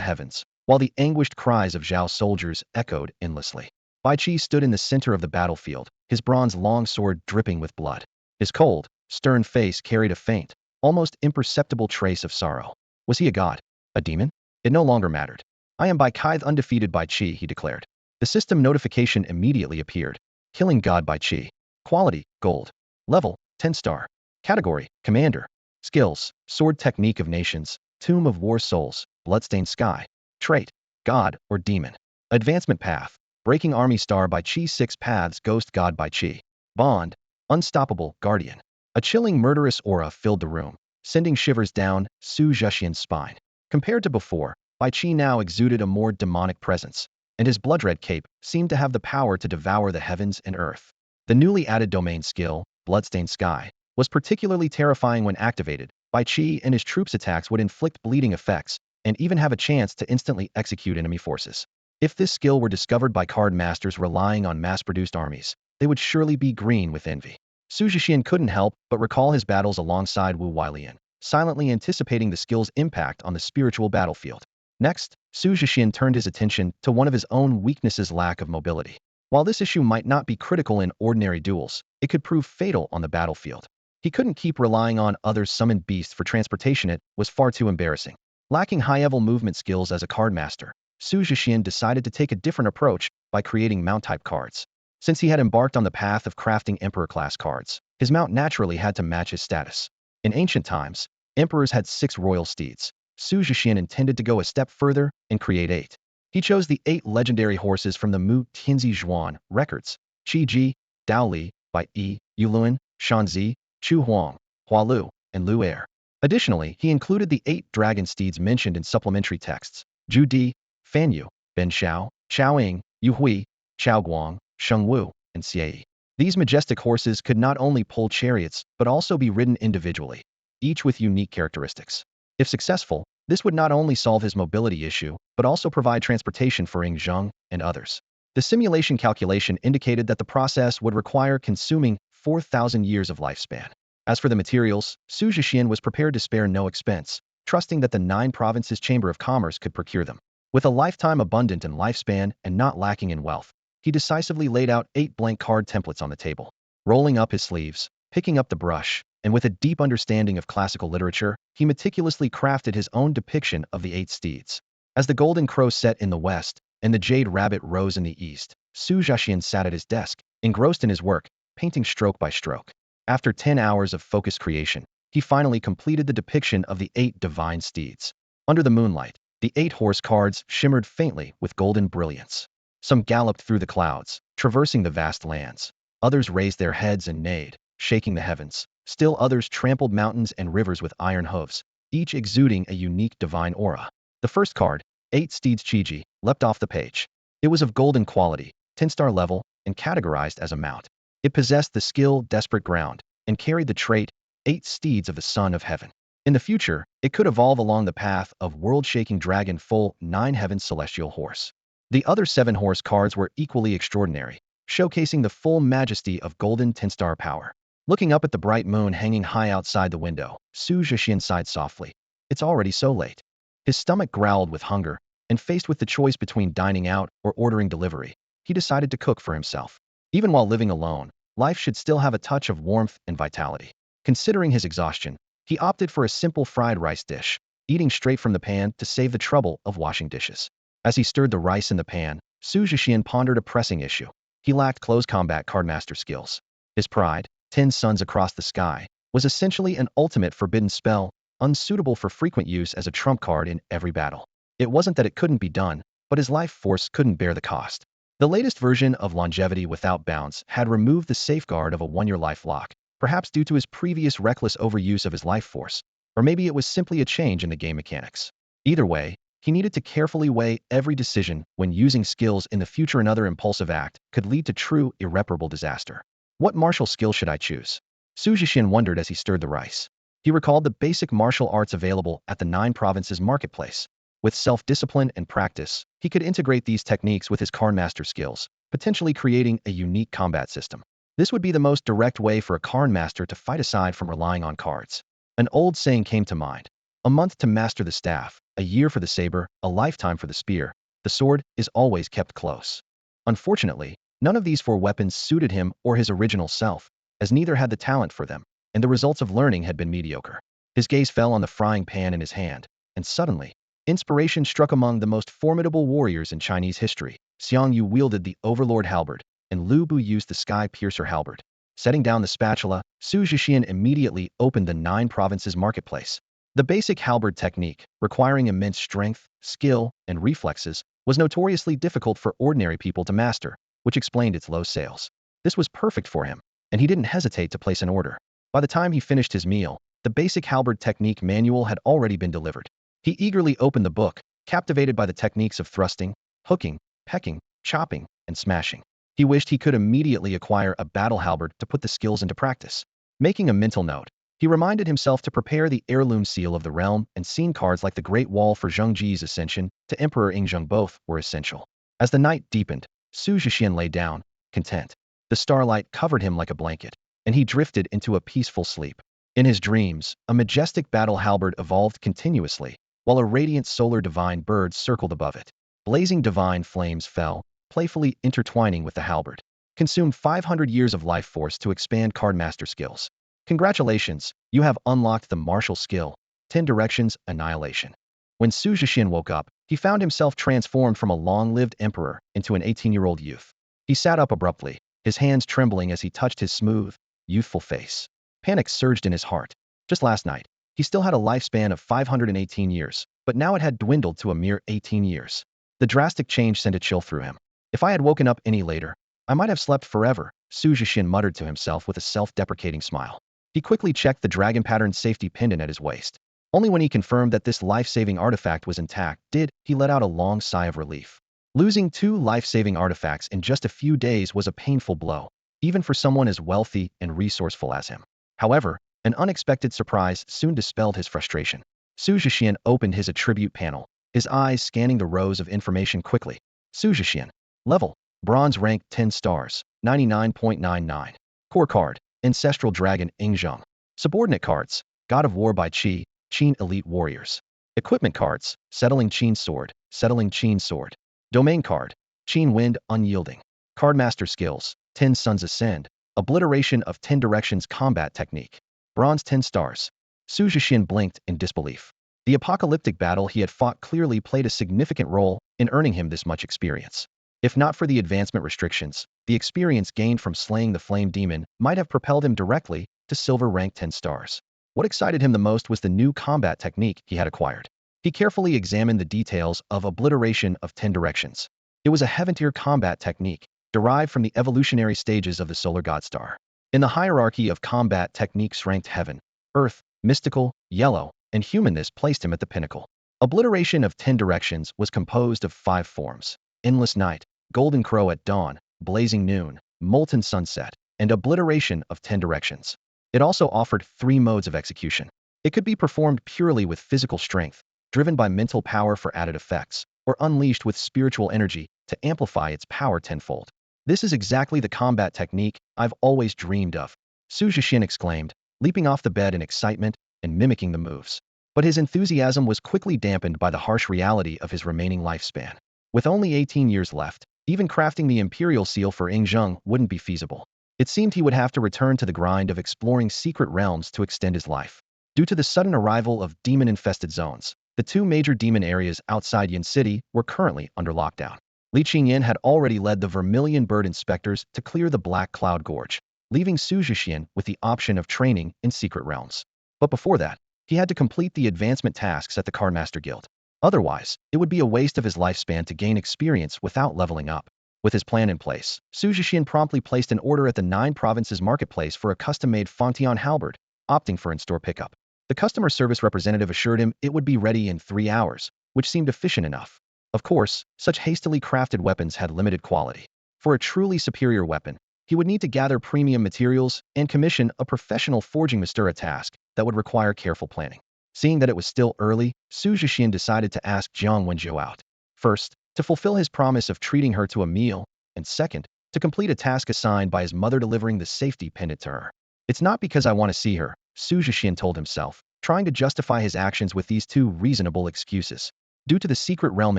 Speaker 1: heavens, while the anguished cries of Zhao soldiers echoed endlessly. Bai Qi stood in the center of the battlefield, his bronze longsword dripping with blood. His cold, stern face carried a faint, almost imperceptible trace of sorrow. Was he a god? A demon? It no longer mattered. I am Bai Qi, undefeated Bai Qi, he declared. The system notification immediately appeared. Killing God Bai Qi. Quality, gold. Level, 10 star. Category, commander. Skills, sword technique of nations, tomb of war souls, bloodstained sky. Trait, god or demon. Advancement path, breaking army star Bai Qi, 6 paths, ghost god Bai Qi. Bond, unstoppable, guardian. A chilling murderous aura filled the room, sending shivers down Xu Zhexian's spine. Compared to before, Bai Qi now exuded a more demonic presence, and his blood-red cape seemed to have the power to devour the heavens and earth. The newly added domain skill, Bloodstained Sky, was particularly terrifying when activated. Bai Qi and his troops' attacks would inflict bleeding effects, and even have a chance to instantly execute enemy forces. If this skill were discovered by card masters relying on mass-produced armies, they would surely be green with envy. Xu Zhexian couldn't help but recall his battles alongside Wu Weilian, silently anticipating the skill's impact on the spiritual battlefield. Next, Xu Zhexian turned his attention to one of his own weaknesses: lack of mobility. While this issue might not be critical in ordinary duels, it could prove fatal on the battlefield. He couldn't keep relying on others' summoned beasts for transportation. It was far too embarrassing. Lacking high-level movement skills as a card master, Xu Zhexian decided to take a different approach by creating mount-type cards. Since he had embarked on the path of crafting Emperor-class cards, his mount naturally had to match his status. In ancient times, emperors had 6 royal steeds. Xu Zhexian intended to go a step further and create 8. He chose the 8 legendary horses from the Mu Tianzi Zhuan records: Qi Ji, Dao Li, Bai Yi, Yuluan, Shanzi, Chu Huang, Hua Lu, and Lu Er. Additionally, he included the 8 dragon steeds mentioned in supplementary texts: Zhu Di, Fan Yu, Ben Xiao, Xiao Ying, Yu Hui, Xiao Guang, Sheng Wu, and Xie. These majestic horses could not only pull chariots, but also be ridden individually, each with unique characteristics. If successful, this would not only solve his mobility issue, but also provide transportation for Ying Zheng and others. The simulation calculation indicated that the process would require consuming 4,000 years of lifespan. As for the materials, Xu Zhexian was prepared to spare no expense, trusting that the 9 provinces' Chamber of Commerce could procure them. With a lifetime abundant in lifespan and not lacking in wealth, he decisively laid out 8 blank card templates on the table. Rolling up his sleeves, picking up the brush, and with a deep understanding of classical literature, he meticulously crafted his own depiction of the 8 steeds. As the golden crow set in the west, and the jade rabbit rose in the east, Xu Zhexian sat at his desk, engrossed in his work, painting stroke by stroke. After 10 hours of focused creation, he finally completed the depiction of the 8 divine steeds. Under the moonlight, the 8 horse cards shimmered faintly with golden brilliance. Some galloped through the clouds, traversing the vast lands. Others raised their heads and neighed, shaking the heavens. Still others trampled mountains and rivers with iron hooves, each exuding a unique divine aura. The first card, 8 Steeds Qiji, leapt off the page. It was of golden quality, 10-star level, and categorized as a mount. It possessed the skill Desperate Ground, and carried the trait 8 Steeds of the Son of Heaven. In the future, it could evolve along the path of world-shaking dragon full 9 heavens celestial horse. The other 7 horse cards were equally extraordinary, showcasing the full majesty of golden 10-star power. Looking up at the bright moon hanging high outside the window, Xu Zhexian sighed softly. It's already so late. His stomach growled with hunger, and faced with the choice between dining out or ordering delivery, he decided to cook for himself. Even while living alone, life should still have a touch of warmth and vitality. Considering his exhaustion, he opted for a simple fried rice dish, eating straight from the pan to save the trouble of washing dishes. As he stirred the rice in the pan, Xu Zhexian pondered a pressing issue. He lacked close combat cardmaster skills. His pride, 10 Suns Across the Sky, was essentially an ultimate forbidden spell, unsuitable for frequent use as a trump card in every battle. It wasn't that it couldn't be done, but his life force couldn't bear the cost. The latest version of Longevity Without Bounds had removed the safeguard of a 1-year life lock, perhaps due to his previous reckless overuse of his life force, or maybe it was simply a change in the game mechanics. Either way, he needed to carefully weigh every decision when using skills in the future. Another impulsive act could lead to true irreparable disaster. What martial skill should I choose? Xu Zhexian wondered as he stirred the rice. He recalled the basic martial arts available at the 9 provinces marketplace. With self-discipline and practice, he could integrate these techniques with his Karnmaster skills, potentially creating a unique combat system. This would be the most direct way for a Karnmaster to fight aside from relying on cards. An old saying came to mind. A month to master the staff, a year for the saber, a lifetime for the spear. The sword is always kept close. Unfortunately, none of these 4 weapons suited him or his original self, as neither had the talent for them, and the results of learning had been mediocre. His gaze fell on the frying pan in his hand, and suddenly, inspiration struck among the most formidable warriors in Chinese history. Xiang Yu wielded the Overlord halberd, and Lu Bu used the Sky Piercer halberd. Setting down the spatula, Xu Zhexian immediately opened the 9 provinces marketplace. The basic halberd technique, requiring immense strength, skill, and reflexes, was notoriously difficult for ordinary people to master, which explained its low sales. This was perfect for him, and he didn't hesitate to place an order. By the time he finished his meal, the basic halberd technique manual had already been delivered. He eagerly opened the book, captivated by the techniques of thrusting, hooking, pecking, chopping, and smashing. He wished he could immediately acquire a battle halberd to put the skills into practice. Making a mental note, he reminded himself to prepare the heirloom seal of the realm, and scene cards like the Great Wall for Zheng Ji's ascension to Emperor Ingzheng both were essential. As the night deepened, Xu Zhexian lay down, content. The starlight covered him like a blanket, and he drifted into a peaceful sleep. In his dreams, a majestic battle halberd evolved continuously, while a radiant solar divine bird circled above it. Blazing divine flames fell, playfully intertwining with the halberd. Consumed 500 years of life force to expand cardmaster skills. Congratulations, you have unlocked the martial skill, 10 Directions, Annihilation. When Xu Zhexian woke up, he found himself transformed from a long-lived emperor into an 18-year-old youth. He sat up abruptly, his hands trembling as he touched his smooth, youthful face. Panic surged in his heart. Just last night, he still had a lifespan of 518 years, but now it had dwindled to a mere 18 years. The drastic change sent a chill through him. If I had woken up any later, I might have slept forever, Xu Zhexian muttered to himself with a self-deprecating smile. He quickly checked the dragon-patterned safety pendant at his waist. Only when he confirmed that this life-saving artifact was intact did he let out a long sigh of relief. Losing 2 life-saving artifacts in just a few days was a painful blow, even for someone as wealthy and resourceful as him. However, an unexpected surprise soon dispelled his frustration. Xu Zhexian opened his attribute panel, his eyes scanning the rows of information quickly. Xu Zhexian. Level. Bronze rank 10 stars, 99.99. Core card. Ancestral Dragon Ingzheng. Subordinate cards, God of War by Qi, Qin Elite Warriors. Equipment cards, Settling Qin Sword, Settling Qin Sword. Domain card, Qin Wind Unyielding. Cardmaster skills, 10 Suns Ascend, Obliteration of 10 Directions Combat Technique. Bronze 10 stars. Xu Zhexian blinked in disbelief. The apocalyptic battle he had fought clearly played a significant role in earning him this much experience. If not for the advancement restrictions, the experience gained from slaying the flame demon might have propelled him directly to silver rank 10 stars. What excited him the most was the new combat technique he had acquired. He carefully examined the details of Obliteration of 10 Directions. It was a heaven-tier combat technique, derived from the evolutionary stages of the solar god star. In the hierarchy of combat techniques ranked heaven, earth, mystical, yellow, and humanness placed him at the pinnacle. Obliteration of 10 Directions was composed of 5 forms: Endless Night, Golden Crow at Dawn, Blazing Noon, Molten Sunset, and Obliteration of 10 Directions. It also offered 3 modes of execution. It could be performed purely with physical strength, driven by mental power for added effects, or unleashed with spiritual energy to amplify its power tenfold. This is exactly the combat technique I've always dreamed of, Xu Zhexian exclaimed, leaping off the bed in excitement and mimicking the moves. But his enthusiasm was quickly dampened by the harsh reality of his remaining lifespan. With only 18 years left, even crafting the imperial seal for Ingzheng wouldn't be feasible. It seemed he would have to return to the grind of exploring secret realms to extend his life. Due to the sudden arrival of demon-infested zones, the 2 major demon areas outside Yin City were currently under lockdown. Li Qingyan had already led the Vermilion Bird Inspectors to clear the Black Cloud Gorge, leaving Xu Zhexian with the option of training in secret realms. But before that, he had to complete the advancement tasks at the Cardmaster Guild. Otherwise, it would be a waste of his lifespan to gain experience without leveling up. With his plan in place, Xu Zhexian promptly placed an order at the 9 provinces marketplace for a custom-made Fongtian halberd, opting for in-store pickup. The customer service representative assured him it would be ready in 3 hours, which seemed efficient enough. Of course, such hastily crafted weapons had limited quality. For a truly superior weapon, he would need to gather premium materials and commission a professional forging master, a task that would require careful planning. Seeing that it was still early, Xu Zhexian decided to ask Jiang Wenzhou out. First, to fulfill his promise of treating her to a meal, and second, to complete a task assigned by his mother, delivering the safety pendant to her. It's not because I want to see her, Xu Zhexian told himself, trying to justify his actions with these two reasonable excuses. Due to the secret realm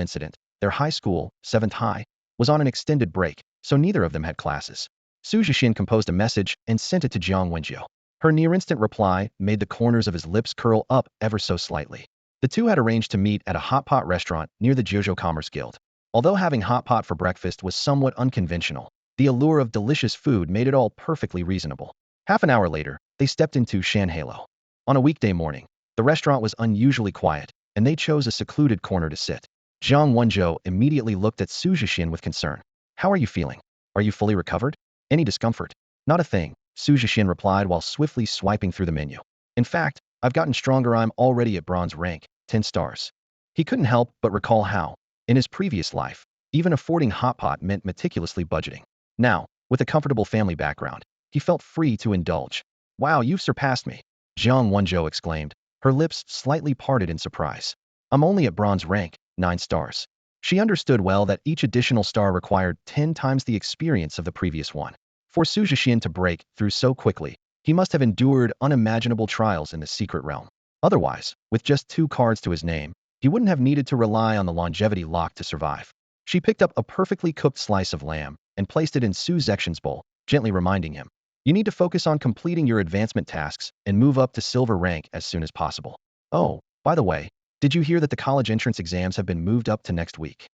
Speaker 1: incident, their high school, 7th High, was on an extended break, so neither of them had classes. Xu Zhexian composed a message and sent it to Jiang Wenzhou. Her near-instant reply made the corners of his lips curl up ever so slightly. The two had arranged to meet at a hot pot restaurant near the Zhuzhou Commerce Guild. Although having hot pot for breakfast was somewhat unconventional, the allure of delicious food made it all perfectly reasonable. Half an hour later, they stepped into Shanhalo. On a weekday morning, the restaurant was unusually quiet, and they chose a secluded corner to sit. Jiang Wenzhou immediately looked at Xu Zhexian with concern. How are you feeling? Are you fully recovered? Any discomfort? Not a thing, Xu Zhexian replied while swiftly swiping through the menu. In fact, I've gotten stronger. I'm already at bronze rank, 10 stars. He couldn't help but recall how, in his previous life, even affording hot pot meant meticulously budgeting. Now, with a comfortable family background, he felt free to indulge. Wow, you've surpassed me, Jiang Wenzhou exclaimed, her lips slightly parted in surprise. I'm only at bronze rank, 9 stars. She understood well that each additional star required 10 times the experience of the previous one. For Xu Zhexian to break through so quickly, he must have endured unimaginable trials in the secret realm. Otherwise, with just 2 cards to his name, he wouldn't have needed to rely on the longevity lock to survive. She picked up a perfectly cooked slice of lamb and placed it in Xu Zhexian's bowl, gently reminding him, you need to focus on completing your advancement tasks and move up to silver rank as soon as possible. Oh, by the way, did you hear that the college entrance exams have been moved up to next week?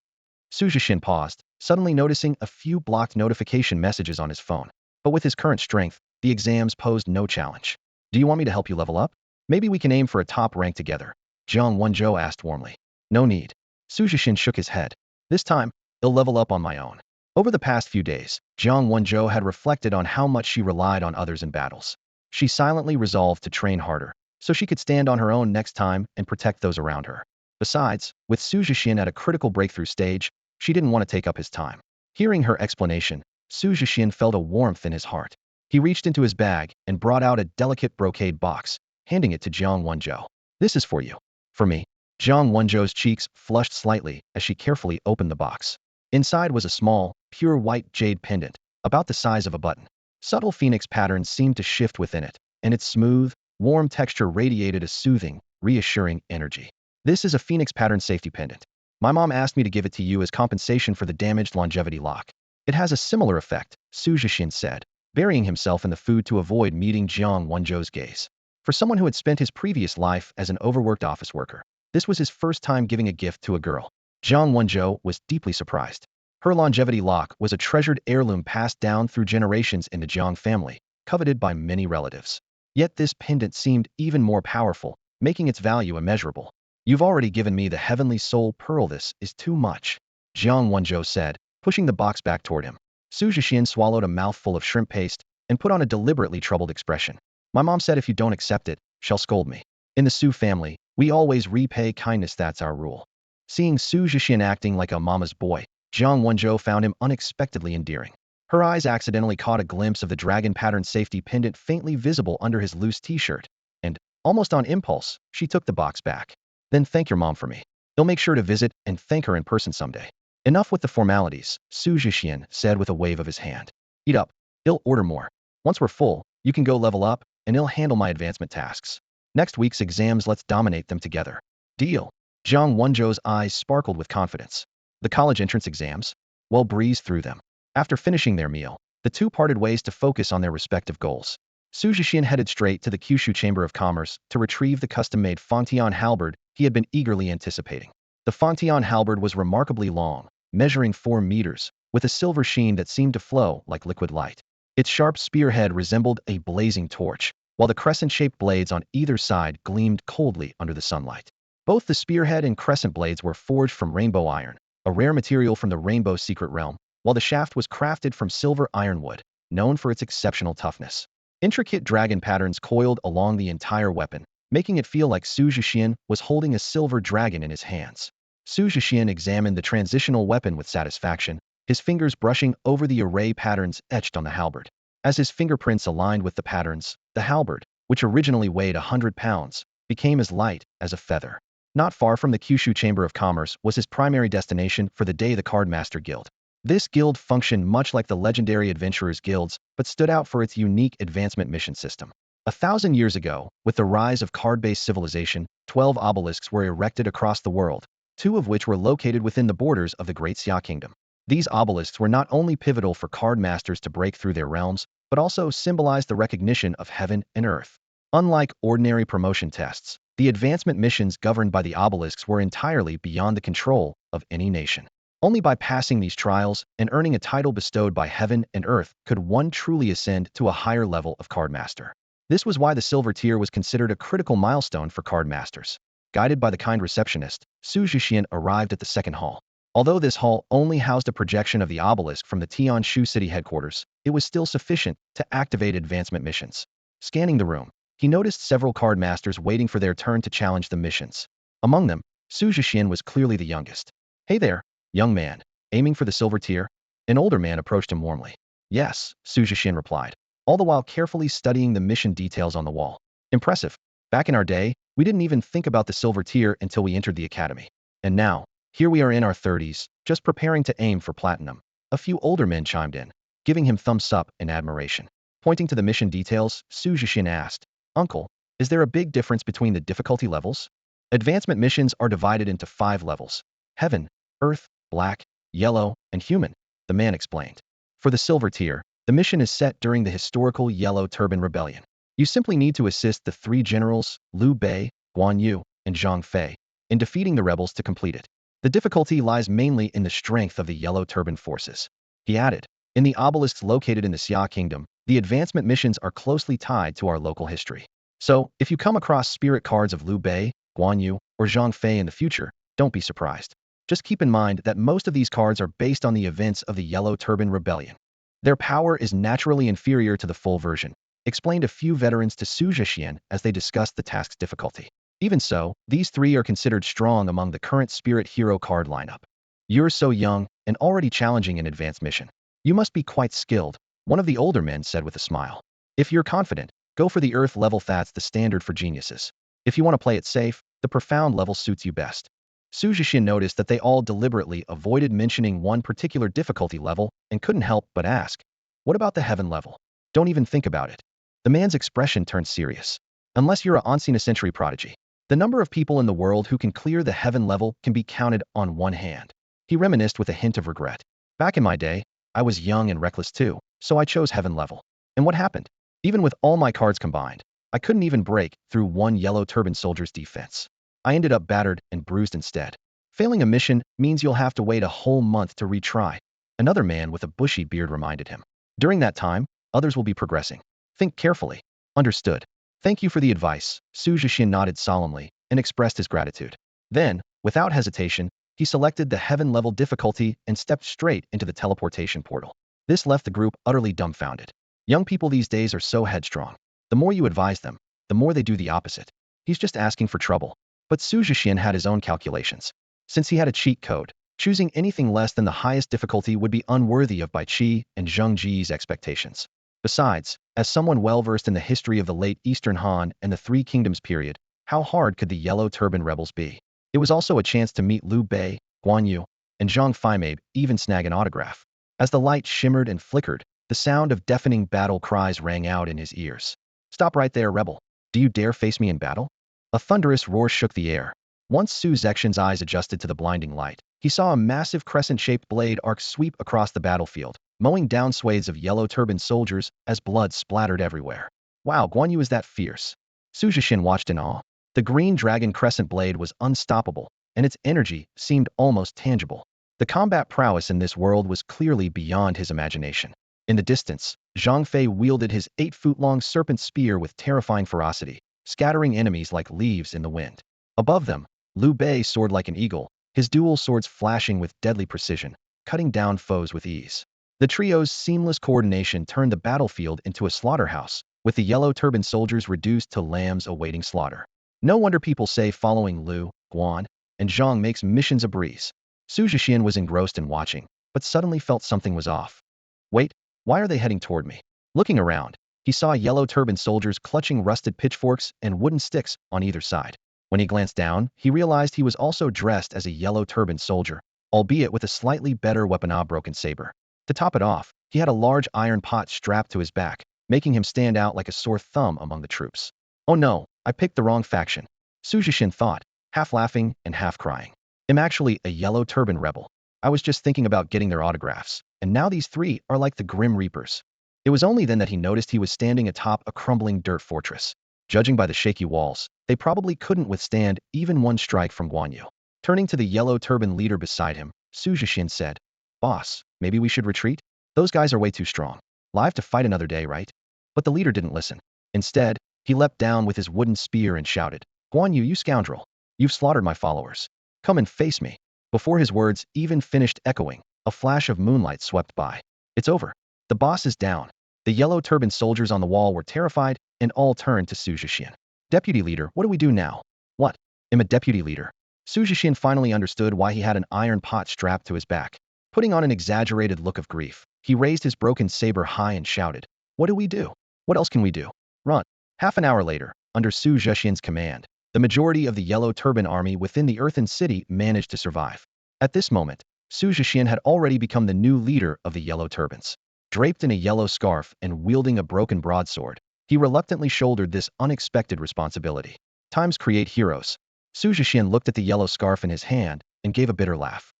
Speaker 1: Xu Zhexian paused, suddenly noticing a few blocked notification messages on his phone. But with his current strength, the exams posed no challenge. Do you want me to help you level up? Maybe we can aim for a top rank together, Jiang Wenzhou asked warmly. No need. Xu Zhexian shook his head. This time, I'll level up on my own. Over the past few days, Jiang Wenzhou had reflected on how much she relied on others in battles. She silently resolved to train harder, so she could stand on her own next time and protect those around her. Besides, with Xu Zhexian at a critical breakthrough stage, she didn't want to take up his time. Hearing her explanation, Xu Zhexian felt a warmth in his heart. He reached into his bag and brought out a delicate brocade box, handing it to Jiang Wenzhou. This is for you. For me. Jiang Wenzhou's cheeks flushed slightly as she carefully opened the box. Inside was a small, pure white jade pendant, about the size of a button. Subtle phoenix patterns seemed to shift within it, and its smooth, warm texture radiated a soothing, reassuring energy. This is a phoenix pattern safety pendant. My mom asked me to give it to you as compensation for the damaged longevity lock. It has a similar effect, Xu Zhexian said, burying himself in the food to avoid meeting Jiang Wenzhou's gaze. For someone who had spent his previous life as an overworked office worker, this was his first time giving a gift to a girl. Jiang Wenzhou was deeply surprised. Her longevity lock was a treasured heirloom passed down through generations in the Jiang family, coveted by many relatives. Yet this pendant seemed even more powerful, making its value immeasurable. You've already given me the heavenly soul pearl. This is too much, Jiang Wenzhou said, pushing the box back toward him. Xu Zhexian swallowed a mouthful of shrimp paste and put on a deliberately troubled expression. My mom said if you don't accept it, she'll scold me. In the Xu family, we always repay kindness, that's our rule. Seeing Xu Zhexian acting like a mama's boy, Jiang Wenzhou found him unexpectedly endearing. Her eyes accidentally caught a glimpse of the dragon pattern safety pendant faintly visible under his loose t-shirt, and, almost on impulse, she took the box back. Then thank your mom for me. He'll make sure to visit and thank her in person someday. Enough with the formalities, Xu Zhexian said with a wave of his hand. Eat up. He'll order more. Once we're full, you can go level up, and he'll handle my advancement tasks. Next week's exams, let's dominate them together. Deal. Jiang Wenzhou's eyes sparkled with confidence. The college entrance exams? Well, breeze through them. After finishing their meal, the two parted ways to focus on their respective goals. Xu Zhexian headed straight to the Kyushu Chamber of Commerce to retrieve the custom-made Fongtian halberd he had been eagerly anticipating. The Fongtian halberd was remarkably long, measuring 4 meters, with a silver sheen that seemed to flow like liquid light. Its sharp spearhead resembled a blazing torch, while the crescent-shaped blades on either side gleamed coldly under the sunlight. Both the spearhead and crescent blades were forged from rainbow iron, a rare material from the rainbow secret realm, while the shaft was crafted from silver ironwood, known for its exceptional toughness. Intricate dragon patterns coiled along the entire weapon, making it feel like Xu Zhexian was holding a silver dragon in his hands. Xu Zhexian examined the transitional weapon with satisfaction, his fingers brushing over the array patterns etched on the halberd. As his fingerprints aligned with the patterns, the halberd, which originally weighed 100 pounds, became as light as a feather. Not far from the Kyushu Chamber of Commerce was his primary destination for the day, the Cardmaster Guild. This guild functioned much like the legendary adventurers' guilds, but stood out for its unique advancement mission system. 1,000 years ago, with the rise of card-based civilization, 12 obelisks were erected across the world, 2 of which were located within the borders of the Great Xia Kingdom. These obelisks were not only pivotal for card masters to break through their realms, but also symbolized the recognition of heaven and earth. Unlike ordinary promotion tests, the advancement missions governed by the obelisks were entirely beyond the control of any nation. Only by passing these trials and earning a title bestowed by heaven and earth could one truly ascend to a higher level of cardmaster. This was why the silver tier was considered a critical milestone for cardmasters. Guided by the kind receptionist, Xu Zhexian arrived at the second hall. Although this hall only housed a projection of the obelisk from the Tianshu city headquarters, it was still sufficient to activate advancement missions. Scanning the room, he noticed several card masters waiting for their turn to challenge the missions. Among them, Xu Zhexian was clearly the youngest. "Hey there, young man, aiming for the silver tier?" An older man approached him warmly. "Yes," Xu Zhexian replied, all the while carefully studying the mission details on the wall. "Impressive. Back in our day, we didn't even think about the silver tier until we entered the academy. And now, here we are in our 30s, just preparing to aim for platinum." A few older men chimed in, giving him thumbs up in admiration. Pointing to the mission details, Xu Zhexian asked, "Uncle, is there a big difference between the difficulty levels?" "Advancement missions are divided into 5 levels: heaven, earth, black, yellow, and human," the man explained. For the silver tier, the mission is set during the historical Yellow Turban Rebellion. You simply need to assist the 3 generals, Liu Bei, Guan Yu, and Zhang Fei, in defeating the rebels to complete it. The difficulty lies mainly in the strength of the Yellow Turban forces. He added, "In the obelisks located in the Xia Kingdom, the advancement missions are closely tied to our local history. So, if you come across spirit cards of Liu Bei, Guan Yu, or Zhang Fei in the future, don't be surprised. Just keep in mind that most of these cards are based on the events of the Yellow Turban Rebellion. Their power is naturally inferior to the full version," explained a few veterans to Xu Zhexian as they discussed the task's difficulty. Even so, these 3 are considered strong among the current Spirit Hero card lineup. "You're so young and already challenging an advanced mission. You must be quite skilled," one of the older men said with a smile. "If you're confident, go for the Earth level. That's the standard for geniuses. If you want to play it safe, the Profound level suits you best." Xu Zhexian noticed that they all deliberately avoided mentioning one particular difficulty level and couldn't help but ask, "What about the Heaven level?" "Don't even think about it." The man's expression turned serious. "Unless you're a Ancient century prodigy. The number of people in the world who can clear the Heaven level can be counted on one hand." He reminisced with a hint of regret. "Back in my day, I was young and reckless too, so I chose Heaven level. And what happened? Even with all my cards combined, I couldn't even break through one Yellow Turban soldier's defense. I ended up battered and bruised instead. Failing a mission means you'll have to wait a whole month to retry," another man with a bushy beard reminded him. "During that time, others will be progressing. Think carefully." "Understood. Thank you for the advice." Xu Zhexian nodded solemnly and expressed his gratitude. Then, without hesitation, he selected the heaven level difficulty and stepped straight into the teleportation portal. This left the group utterly dumbfounded. Young people these days are so headstrong. The more you advise them, the more they do the opposite. He's just asking for trouble. But Xu Zhexian had his own calculations. Since he had a cheat code, choosing anything less than the highest difficulty would be unworthy of Bai Qi and Zheng Ji's expectations. Besides, as someone well-versed in the history of the late Eastern Han and the Three Kingdoms period, how hard could the Yellow Turban rebels be? It was also a chance to meet Liu Bei, Guan Yu, and Zhang Fei, maybe even snag an autograph. As the light shimmered and flickered, the sound of deafening battle cries rang out in his ears. "Stop right there, rebel. Do you dare face me in battle?" A thunderous roar shook the air. Once Xu Zhexian's eyes adjusted to the blinding light, he saw a massive crescent-shaped blade arc sweep across the battlefield, mowing down swathes of Yellow Turban soldiers as blood splattered everywhere. "Wow, Guan Yu is that fierce?" Xu Zhexian watched in awe. The green dragon crescent blade was unstoppable, and its energy seemed almost tangible. The combat prowess in this world was clearly beyond his imagination. In the distance, Zhang Fei wielded his 8-foot-long serpent spear with terrifying ferocity, scattering enemies like leaves in the wind. Above them, Liu Bei soared like an eagle, his dual swords flashing with deadly precision, cutting down foes with ease. The trio's seamless coordination turned the battlefield into a slaughterhouse, with the Yellow Turban soldiers reduced to lambs awaiting slaughter. No wonder people say following Liu, Guan, and Zhang makes missions a breeze. Xu Zhexian was engrossed in watching, but suddenly felt something was off. Wait, why are they heading toward me? Looking around, he saw yellow-turbaned soldiers clutching rusted pitchforks and wooden sticks on either side. When he glanced down, he realized he was also dressed as a yellow-turbaned soldier, albeit with a slightly better weapon, a broken saber. To top it off, he had a large iron pot strapped to his back, making him stand out like a sore thumb among the troops. Oh no, I picked the wrong faction, Xu Zhexian thought, half laughing and half crying. I'm actually a yellow-turban rebel. I was just thinking about getting their autographs, and now these three are like the Grim Reapers. It was only then that he noticed he was standing atop a crumbling dirt fortress. Judging by the shaky walls, they probably couldn't withstand even one strike from Guan Yu. Turning to the yellow-turban leader beside him, Xu Zhexian said, "Boss, maybe we should retreat? Those guys are way too strong. Live to fight another day, right?" But the leader didn't listen. Instead, he leapt down with his wooden spear and shouted, "Guan Yu, you scoundrel! You've slaughtered my followers. Come and face me." Before his words even finished echoing, a flash of moonlight swept by. "It's over. The boss is down." The yellow-turbaned soldiers on the wall were terrified, and all turned to Xu Zhexian. "Deputy leader, what do we do now?" "What? I'm a deputy leader." Xu Zhexian finally understood why he had an iron pot strapped to his back. Putting on an exaggerated look of grief, he raised his broken saber high and shouted, "What do we do? What else can we do? Run." Half an hour later, under Xu Zhexian's command, the majority of the Yellow Turban army within the Earthen City managed to survive. At this moment, Xu Zhexian had already become the new leader of the Yellow Turbans. Draped in a yellow scarf and wielding a broken broadsword, he reluctantly shouldered this unexpected responsibility. Times create heroes. Xu Zhexian looked at the yellow scarf in his hand and gave a bitter laugh.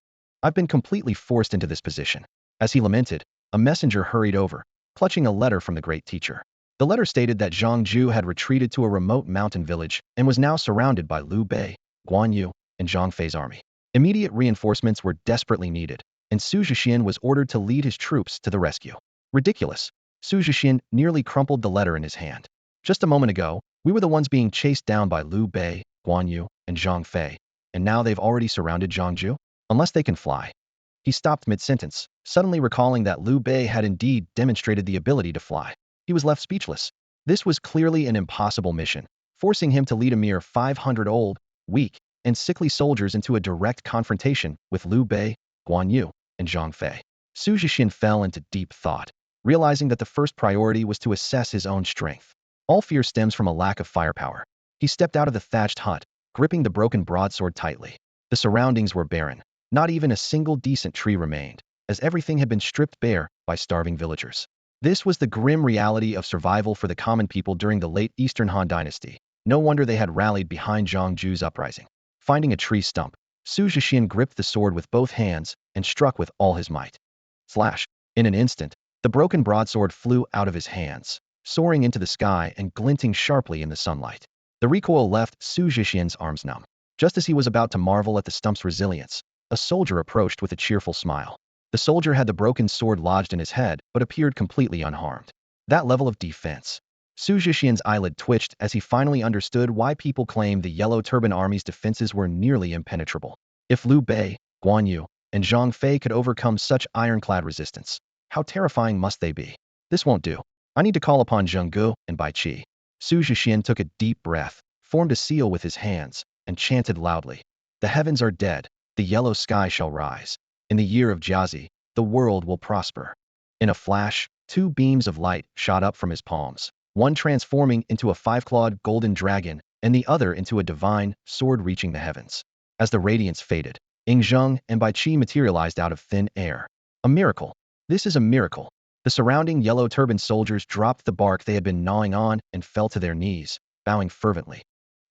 Speaker 1: "I've been completely forced into this position." As he lamented, a messenger hurried over, clutching a letter from the great teacher. The letter stated that Zhang Ju had retreated to a remote mountain village and was now surrounded by Liu Bei, Guan Yu, and Zhang Fei's army. Immediate reinforcements were desperately needed, and Xu Zhexian was ordered to lead his troops to the rescue. Ridiculous. Xu Zhexian nearly crumpled the letter in his hand. Just a moment ago, we were the ones being chased down by Liu Bei, Guan Yu, and Zhang Fei, and now they've already surrounded Zhangju? Unless they can fly. He stopped mid-sentence, suddenly recalling that Liu Bei had indeed demonstrated the ability to fly. He was left speechless. This was clearly an impossible mission, forcing him to lead a mere 500 old, weak, and sickly soldiers into a direct confrontation with Liu Bei, Guan Yu, and Zhang Fei. Xu Zhexian fell into deep thought, realizing that the first priority was to assess his own strength. All fear stems from a lack of firepower. He stepped out of the thatched hut, gripping the broken broadsword tightly. The surroundings were barren. Not even a single decent tree remained, as everything had been stripped bare by starving villagers. This was the grim reality of survival for the common people during the late Eastern Han Dynasty. No wonder they had rallied behind Zhang Ju's uprising. Finding a tree stump, Xu Zhexian gripped the sword with both hands and struck with all his might. Slash! In an instant, the broken broadsword flew out of his hands, soaring into the sky and glinting sharply in the sunlight. The recoil left Xu Zhexian's arms numb. Just as he was about to marvel at the stump's resilience, a soldier approached with a cheerful smile. The soldier had the broken sword lodged in his head, but appeared completely unharmed. That level of defense. Xu Zhexian's eyelid twitched as he finally understood why people claimed the Yellow Turban Army's defenses were nearly impenetrable. If Liu Bei, Guan Yu, and Zhang Fei could overcome such ironclad resistance, how terrifying must they be? This won't do. I need to call upon Zheng Gu and Bai Qi. Xu Zhexian took a deep breath, formed a seal with his hands, and chanted loudly. The heavens are dead. The yellow sky shall rise. In the year of Jiazi, the world will prosper. In a flash, two beams of light shot up from his palms, one transforming into a five-clawed golden dragon and the other into a divine sword reaching the heavens. As the radiance faded, Ying Zheng and Bai Qi materialized out of thin air. A miracle. This is a miracle. The surrounding yellow turban soldiers dropped the bark they had been gnawing on and fell to their knees, bowing fervently.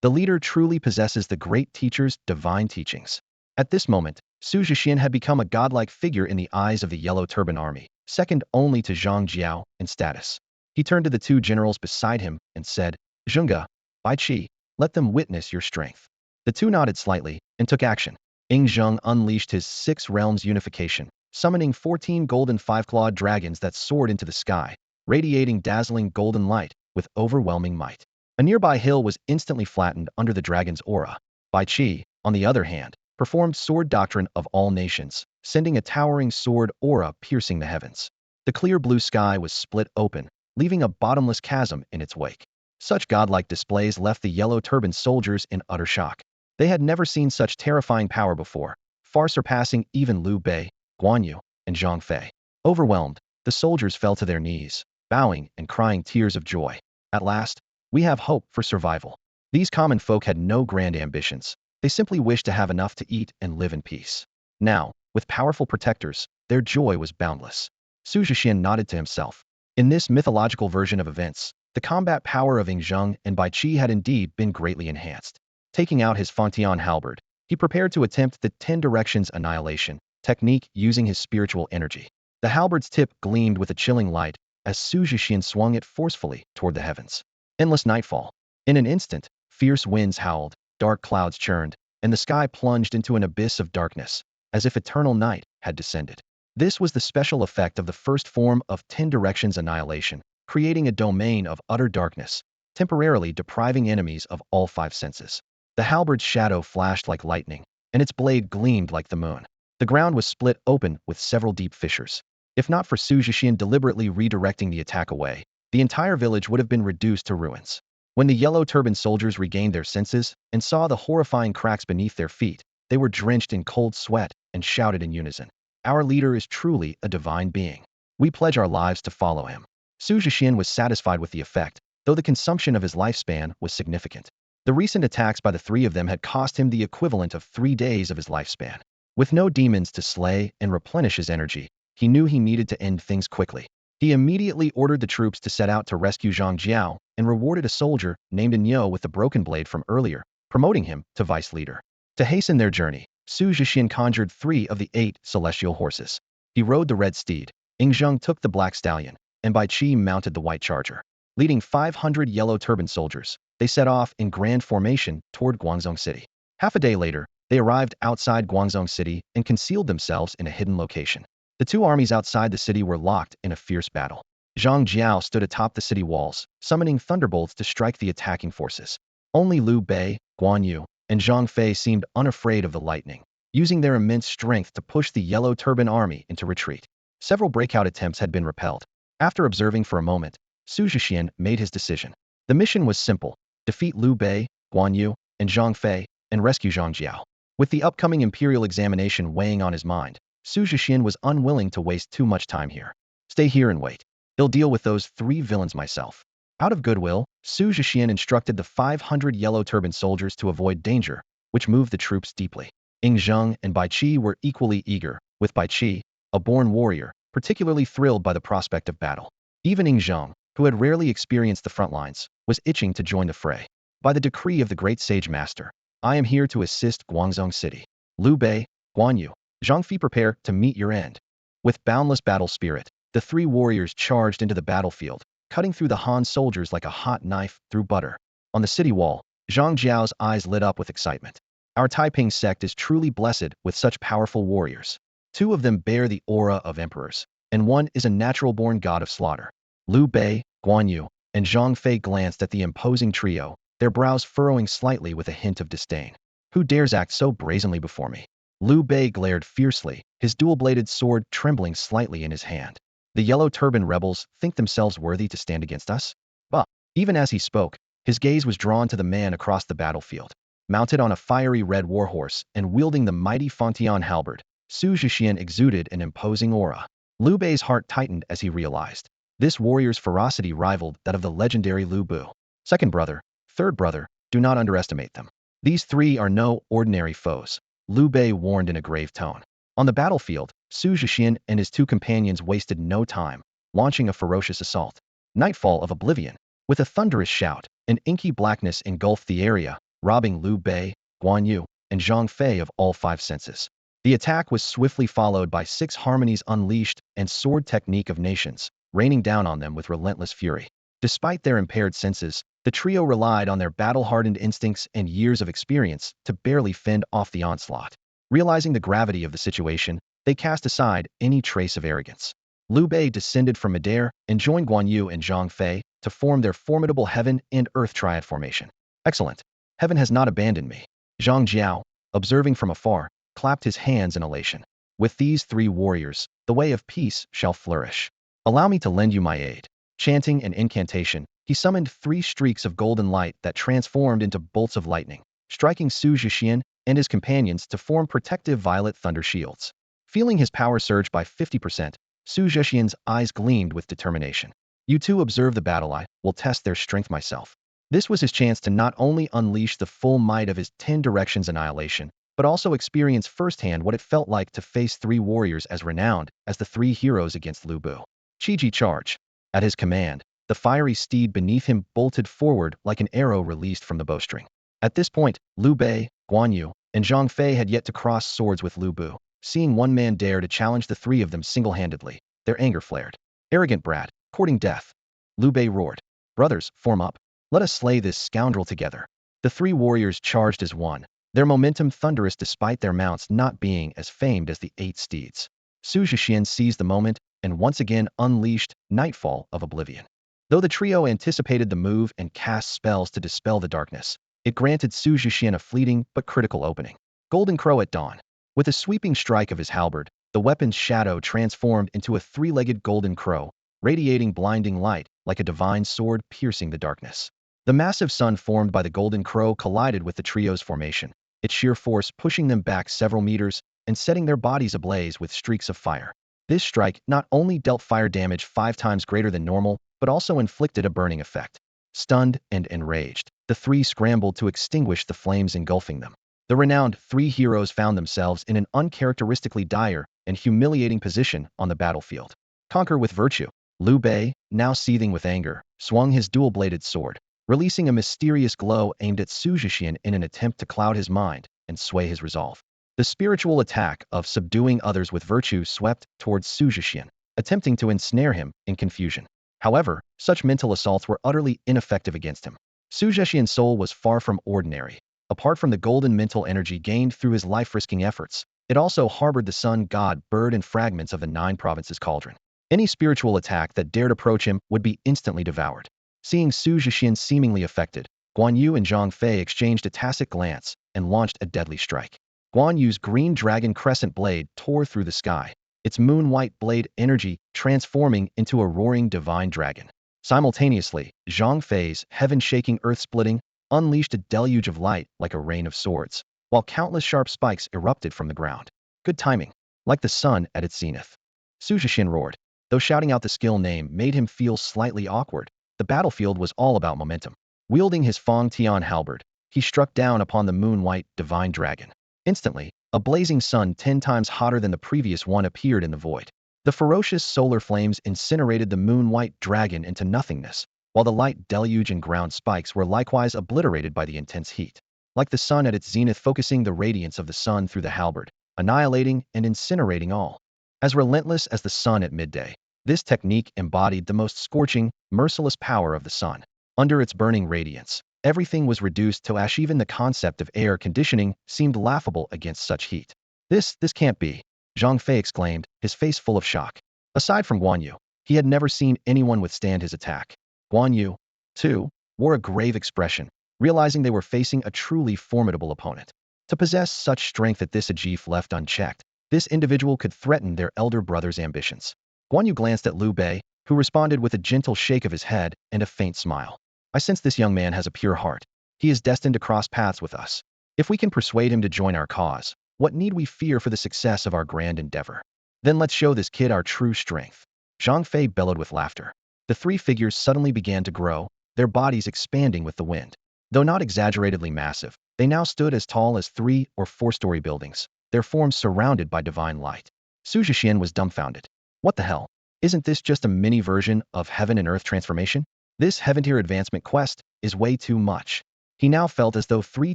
Speaker 1: The leader truly possesses the great teacher's divine teachings. At this moment, Xu Zhexian had become a godlike figure in the eyes of the Yellow Turban Army, second only to Zhang Jiao in status. He turned to the two generals beside him and said, "Zheng, Bai Qi, let them witness your strength." The two nodded slightly and took action. Ying Zheng unleashed his Six Realms Unification, summoning 14 golden five-clawed dragons that soared into the sky, radiating dazzling golden light with overwhelming might. A nearby hill was instantly flattened under the dragon's aura. Bai Qi, on the other hand, performed Sword Doctrine of all nations, sending a towering sword aura piercing the heavens. The clear blue sky was split open, leaving a bottomless chasm in its wake. Such godlike displays left the yellow turban soldiers in utter shock. They had never seen such terrifying power before, far surpassing even Liu Bei, Guan Yu, and Zhang Fei. Overwhelmed, the soldiers fell to their knees, bowing and crying tears of joy. At last, we have hope for survival. These common folk had no grand ambitions. They simply wished to have enough to eat and live in peace. Now, with powerful protectors, their joy was boundless. Xu Zhexian nodded to himself. In this mythological version of events, the combat power of Yingzheng and Bai Qi had indeed been greatly enhanced. Taking out his Fangtian halberd, he prepared to attempt the 10 directions annihilation technique using his spiritual energy. The halberd's tip gleamed with a chilling light as Xu Zhexian swung it forcefully toward the heavens. Endless nightfall. In an instant, fierce winds howled, dark clouds churned, and the sky plunged into an abyss of darkness, as if eternal night had descended. This was the special effect of the first form of 10 directions annihilation, creating a domain of utter darkness, temporarily depriving enemies of all 5 senses. The halberd's shadow flashed like lightning, and its blade gleamed like the moon. The ground was split open with several deep fissures. If not for Xu Zhexian deliberately redirecting the attack away, the entire village would have been reduced to ruins. When the yellow-turbaned soldiers regained their senses and saw the horrifying cracks beneath their feet, they were drenched in cold sweat and shouted in unison, "Our leader is truly a divine being. We pledge our lives to follow him." Xu Zhexian was satisfied with the effect, though the consumption of his lifespan was significant. The recent attacks by the 3 of them had cost him the equivalent of 3 days of his lifespan. With no demons to slay and replenish his energy, he knew he needed to end things quickly. He immediately ordered the troops to set out to rescue Zhang Jiao and rewarded a soldier named Nyo with the broken blade from earlier, promoting him to vice leader. To hasten their journey, Xu Zhexian conjured 3 of the 8 celestial horses. He rode the red steed, Yingzheng took the black stallion, and Bai Qi mounted the white charger. Leading 500 yellow-turbaned soldiers, they set off in grand formation toward Guangzhou City. Half a day later, they arrived outside Guangzhou City and concealed themselves in a hidden location. The 2 armies outside the city were locked in a fierce battle. Zhang Jiao stood atop the city walls, summoning thunderbolts to strike the attacking forces. Only Liu Bei, Guan Yu, and Zhang Fei seemed unafraid of the lightning, using their immense strength to push the yellow turban army into retreat. Several breakout attempts had been repelled. After observing for a moment, Xu Zhexian made his decision. The mission was simple: defeat Liu Bei, Guan Yu, and Zhang Fei, and rescue Zhang Jiao. With the upcoming imperial examination weighing on his mind, Xu Zhexian was unwilling to waste too much time here. Stay here and wait. I'll deal with those 3 villains myself. Out of goodwill, Xu Zhexian instructed the 500 yellow-turban soldiers to avoid danger, which moved the troops deeply. Yingzheng and Bai Qi were equally eager, with Bai Qi, a born warrior, particularly thrilled by the prospect of battle. Even Yingzheng, who had rarely experienced the front lines, was itching to join the fray. By the decree of the great sage master, I am here to assist Guangzhou City. Liu Bei, Guan Yu, Zhang Fei, prepare to meet your end. With boundless battle spirit, the 3 warriors charged into the battlefield, cutting through the Han soldiers like a hot knife through butter. On the city wall, Zhang Jiao's eyes lit up with excitement. Our Taiping sect is truly blessed with such powerful warriors. 2 of them bear the aura of emperors, and 1 is a natural-born god of slaughter. Liu Bei, Guan Yu, and Zhang Fei glanced at the imposing trio, their brows furrowing slightly with a hint of disdain. Who dares act so brazenly before me? Liu Bei glared fiercely, his dual-bladed sword trembling slightly in his hand. The yellow-turban rebels think themselves worthy to stand against us? But, even as he spoke, his gaze was drawn to the man across the battlefield. Mounted on a fiery red warhorse and wielding the mighty Fangtian halberd, Xu Zhexian exuded an imposing aura. Liu Bei's heart tightened as he realized. This warrior's ferocity rivaled that of the legendary Liu Bu. Second brother, third brother, do not underestimate them. These 3 are no ordinary foes, Liu Bei warned in a grave tone. On the battlefield, Xu Zhexian and his 2 companions wasted no time, launching a ferocious assault. Nightfall of oblivion. With a thunderous shout, an inky blackness engulfed the area, robbing Liu Bei, Guan Yu, and Zhang Fei of all 5 senses. The attack was swiftly followed by 6 harmonies unleashed and sword technique of nations, raining down on them with relentless fury. Despite their impaired senses, the trio relied on their battle-hardened instincts and years of experience to barely fend off the onslaught. Realizing the gravity of the situation, they cast aside any trace of arrogance. Liu Bei descended from midair and joined Guan Yu and Zhang Fei to form their formidable heaven and earth triad formation. Excellent. Heaven has not abandoned me. Zhang Jiao, observing from afar, clapped his hands in elation. With these 3 warriors, the way of peace shall flourish. Allow me to lend you my aid. Chanting an incantation, he summoned 3 streaks of golden light that transformed into bolts of lightning, striking Xu Zhexian and his companions to form protective violet thunder shields. Feeling his power surge by 50%, Xu Zhexian's eyes gleamed with determination. You two observe the battle. I will test their strength myself. This was his chance to not only unleash the full might of his 10 directions annihilation, but also experience firsthand what it felt like to face 3 warriors as renowned as the 3 heroes against Lu Bu. Qiji charge. At his command, the fiery steed beneath him bolted forward like an arrow released from the bowstring. At this point, Liu Bei, Guan Yu, and Zhang Fei had yet to cross swords with Lu Bu. Seeing one man dare to challenge the 3 of them single-handedly, their anger flared. Arrogant brat, courting death. Liu Bei roared. Brothers, form up. Let us slay this scoundrel together. The 3 warriors charged as one, their momentum thunderous despite their mounts not being as famed as the 8 steeds. Xu Zhexian seized the moment and once again unleashed Nightfall of Oblivion. Though the trio anticipated the move and cast spells to dispel the darkness, it granted Xu Zhexian a fleeting but critical opening. Golden Crow at dawn. With a sweeping strike of his halberd, the weapon's shadow transformed into a 3-legged golden crow, radiating blinding light like a divine sword piercing the darkness. The massive sun formed by the golden crow collided with the trio's formation, its sheer force pushing them back several meters and setting their bodies ablaze with streaks of fire. This strike not only dealt fire damage 5 times greater than normal, but also inflicted a burning effect. Stunned and enraged, the 3 scrambled to extinguish the flames engulfing them. The renowned 3 heroes found themselves in an uncharacteristically dire and humiliating position on the battlefield. Conquer with virtue. Liu Bei, now seething with anger, swung his dual-bladed sword, releasing a mysterious glow aimed at Xu Zhexian in an attempt to cloud his mind and sway his resolve. The spiritual attack of subduing others with virtue swept towards Xu Zhexian, attempting to ensnare him in confusion. However, such mental assaults were utterly ineffective against him. Xu Zhexian's soul was far from ordinary. Apart from the golden mental energy gained through his life-risking efforts, it also harbored the sun god bird and fragments of the 9 provinces cauldron. Any spiritual attack that dared approach him would be instantly devoured. Seeing Xu Zhexian seemingly affected, Guan Yu and Zhang Fei exchanged a tacit glance and launched a deadly strike. Guan Yu's green dragon crescent blade tore through the sky, its moon-white blade energy transforming into a roaring divine dragon. Simultaneously, Zhang Fei's heaven-shaking earth-splitting unleashed a deluge of light like a rain of swords, while countless sharp spikes erupted from the ground. Good timing, like the sun at its zenith. Xu Zhexian roared. Though shouting out the skill name made him feel slightly awkward, the battlefield was all about momentum. Wielding his Fong Tian halberd, he struck down upon the moon-white divine dragon. Instantly, a blazing sun 10 times hotter than the previous one appeared in the void. The ferocious solar flames incinerated the moon-white dragon into nothingness, while the light deluge and ground spikes were likewise obliterated by the intense heat. Like the sun at its zenith, focusing the radiance of the sun through the halberd, annihilating and incinerating all. As relentless as the sun at midday, this technique embodied the most scorching, merciless power of the sun. Under its burning radiance, everything was reduced to ash. Even the concept of air conditioning seemed laughable against such heat. This can't be, Zhang Fei exclaimed, his face full of shock. Aside from Guan Yu, he had never seen anyone withstand his attack. Guan Yu, too, wore a grave expression, realizing they were facing a truly formidable opponent. To possess such strength at this age left unchecked, this individual could threaten their elder brother's ambitions. Guan Yu glanced at Liu Bei, who responded with a gentle shake of his head and a faint smile. I sense this young man has a pure heart. He is destined to cross paths with us. If we can persuade him to join our cause, what need we fear for the success of our grand endeavor? Then let's show this kid our true strength. Zhang Fei bellowed with laughter. The 3 figures suddenly began to grow, their bodies expanding with the wind. Though not exaggeratedly massive, they now stood as tall as 3- or 4-story buildings, their forms surrounded by divine light. Xu Zhexian was dumbfounded. What the hell? Isn't this just a mini version of heaven and earth transformation? This heaven-tier advancement quest is way too much. He now felt as though 3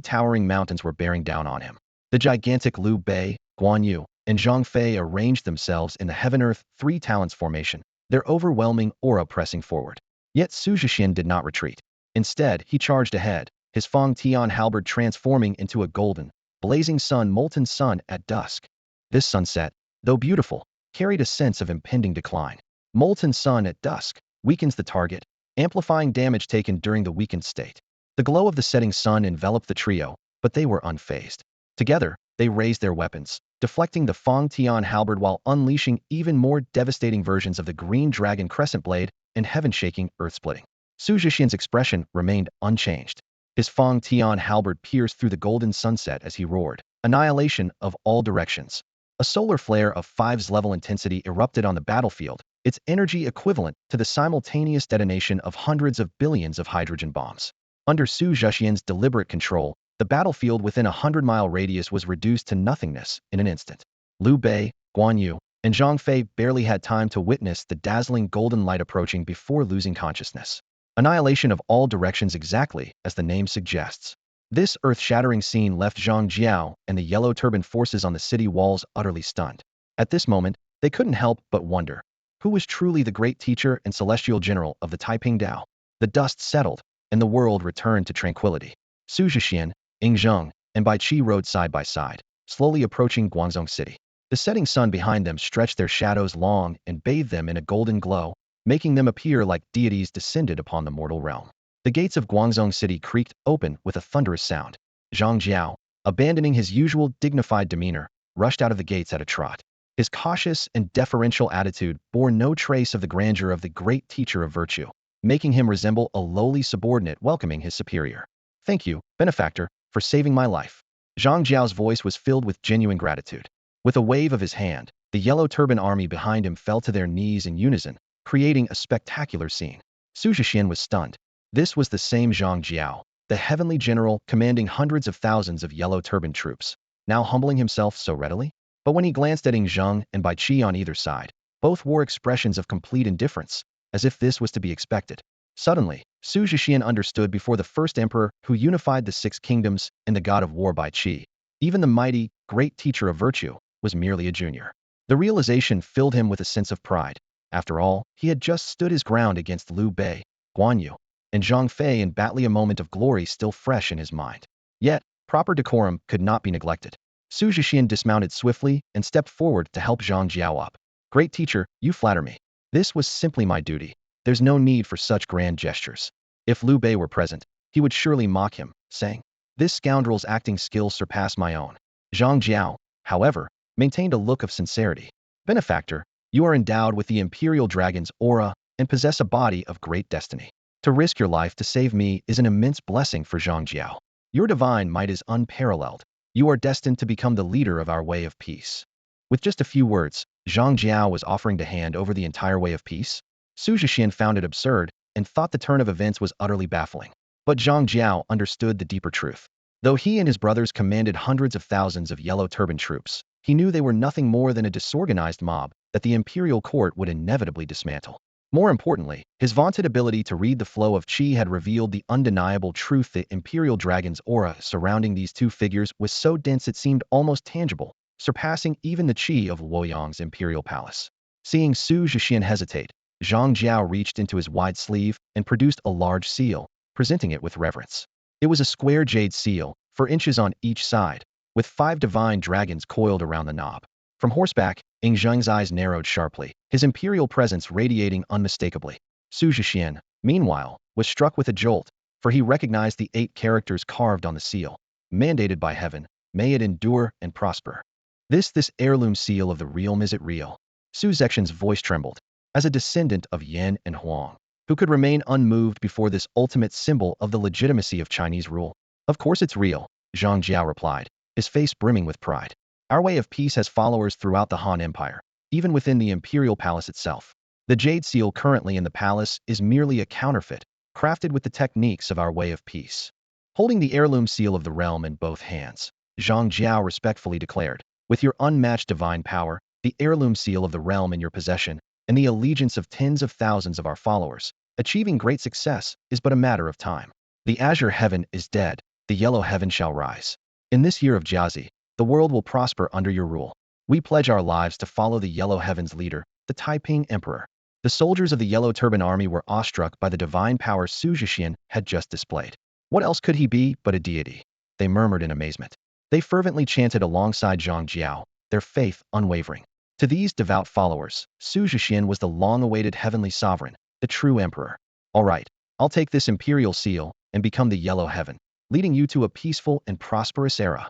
Speaker 1: towering mountains were bearing down on him. The gigantic Liu Bei, Guan Yu, and Zhang Fei arranged themselves in the heaven-earth 3 talents formation, their overwhelming aura pressing forward. Yet Xu Zhexian did not retreat. Instead, he charged ahead, his Fong Tian halberd transforming into a golden, blazing molten sun at dusk. This sunset, though beautiful, carried a sense of impending decline. Molten sun at dusk weakens the target, amplifying damage taken during the weakened state. The glow of the setting sun enveloped the trio, but they were unfazed. Together, they raised their weapons, deflecting the Fong Tian halberd while unleashing even more devastating versions of the green dragon crescent blade and heaven-shaking earth-splitting. Xu Zhexian's expression remained unchanged. His Fong Tian halberd pierced through the golden sunset as he roared, annihilation of all directions. A solar flare of 5's level intensity erupted on the battlefield, its energy equivalent to the simultaneous detonation of hundreds of billions of hydrogen bombs. Under Xu Zhexian's deliberate control, the battlefield within a 100-mile radius was reduced to nothingness in an instant. Liu Bei, Guan Yu, and Zhang Fei barely had time to witness the dazzling golden light approaching before losing consciousness. Annihilation of all directions, exactly as the name suggests. This earth-shattering scene left Zhang Jiao and the yellow turban forces on the city walls utterly stunned. At this moment, they couldn't help but wonder, who was truly the great teacher and celestial general of the Taiping Dao? The dust settled, and the world returned to tranquility. Xu Zhexian, Ying Zheng, and Bai Qi rode side by side, slowly approaching Guangzhou City. The setting sun behind them stretched their shadows long and bathed them in a golden glow, making them appear like deities descended upon the mortal realm. The gates of Guangzhou City creaked open with a thunderous sound. Zhang Jiao, abandoning his usual dignified demeanor, rushed out of the gates at a trot. His cautious and deferential attitude bore no trace of the grandeur of the great teacher of virtue, making him resemble a lowly subordinate welcoming his superior. "Thank you, benefactor, for saving my life." Zhang Jiao's voice was filled with genuine gratitude. With a wave of his hand, the yellow turban army behind him fell to their knees in unison, creating a spectacular scene. Xu Zhexian was stunned. This was the same Zhang Jiao, the heavenly general commanding hundreds of thousands of yellow turban troops, now humbling himself so readily? But when he glanced at Ying Zheng and Bai Qi on either side, both wore expressions of complete indifference, as if this was to be expected. Suddenly, Xu Zhexian understood before the first emperor who unified the six kingdoms and the god of war Bai Qi, even the mighty, great teacher of virtue, was merely a junior. The realization filled him with a sense of pride. After all, he had just stood his ground against Liu Bei, Guan Yu, and Zhang Fei in battle, a moment of glory still fresh in his mind. Yet, proper decorum could not be neglected. Xu Zhexian dismounted swiftly and stepped forward to help Zhang Jiao up. "Great teacher, you flatter me. This was simply my duty. There's no need for such grand gestures." If Liu Bei were present, he would surely mock him, saying, "This scoundrel's acting skills surpass my own." Zhang Jiao, however, maintained a look of sincerity. "Benefactor, you are endowed with the imperial dragon's aura and possess a body of great destiny. To risk your life to save me is an immense blessing for Zhang Jiao. Your divine might is unparalleled. You are destined to become the leader of our way of peace." With just a few words, Zhang Jiao was offering to hand over the entire way of peace. Xu Zhexian found it absurd and thought the turn of events was utterly baffling. But Zhang Jiao understood the deeper truth. Though he and his brothers commanded hundreds of thousands of yellow turban troops, he knew they were nothing more than a disorganized mob that the imperial court would inevitably dismantle. More importantly, his vaunted ability to read the flow of qi had revealed the undeniable truth: the imperial dragon's aura surrounding these two figures was so dense it seemed almost tangible, surpassing even the qi of Luoyang's imperial palace. Seeing Xu Zhexian hesitate, Zhang Jiao reached into his wide sleeve and produced a large seal, presenting it with reverence. It was a square jade seal, 4 inches on each side, with 5 divine dragons coiled around the knob. From horseback, Ying Zheng's eyes narrowed sharply, his imperial presence radiating unmistakably. Xu Zhexian, meanwhile, was struck with a jolt, for he recognized the 8 characters carved on the seal. "Mandated by heaven, may it endure and prosper." This heirloom seal of the realm, is it real? Xu Zhexian's voice trembled. As a descendant of Yan and Huang, who could remain unmoved before this ultimate symbol of the legitimacy of Chinese rule? "Of course it's real," Zhang Jiao replied, his face brimming with pride. "Our way of peace has followers throughout the Han Empire, even within the imperial palace itself. The jade seal currently in the palace is merely a counterfeit, crafted with the techniques of our way of peace." Holding the heirloom seal of the realm in both hands, Zhang Jiao respectfully declared, "With your unmatched divine power, the heirloom seal of the realm in your possession, and the allegiance of tens of thousands of our followers, achieving great success is but a matter of time. The azure heaven is dead, the yellow heaven shall rise. In this year of Jiazi, the world will prosper under your rule. We pledge our lives to follow the yellow heaven's leader, the Taiping Emperor." The soldiers of the yellow turban army were awestruck by the divine power Xu Zhexian had just displayed. What else could he be but a deity? They murmured in amazement. They fervently chanted alongside Zhang Jiao, their faith unwavering. To these devout followers, Xu Zhexian was the long-awaited heavenly sovereign, the true emperor. "All right, I'll take this imperial seal and become the yellow heaven, leading you to a peaceful and prosperous era,"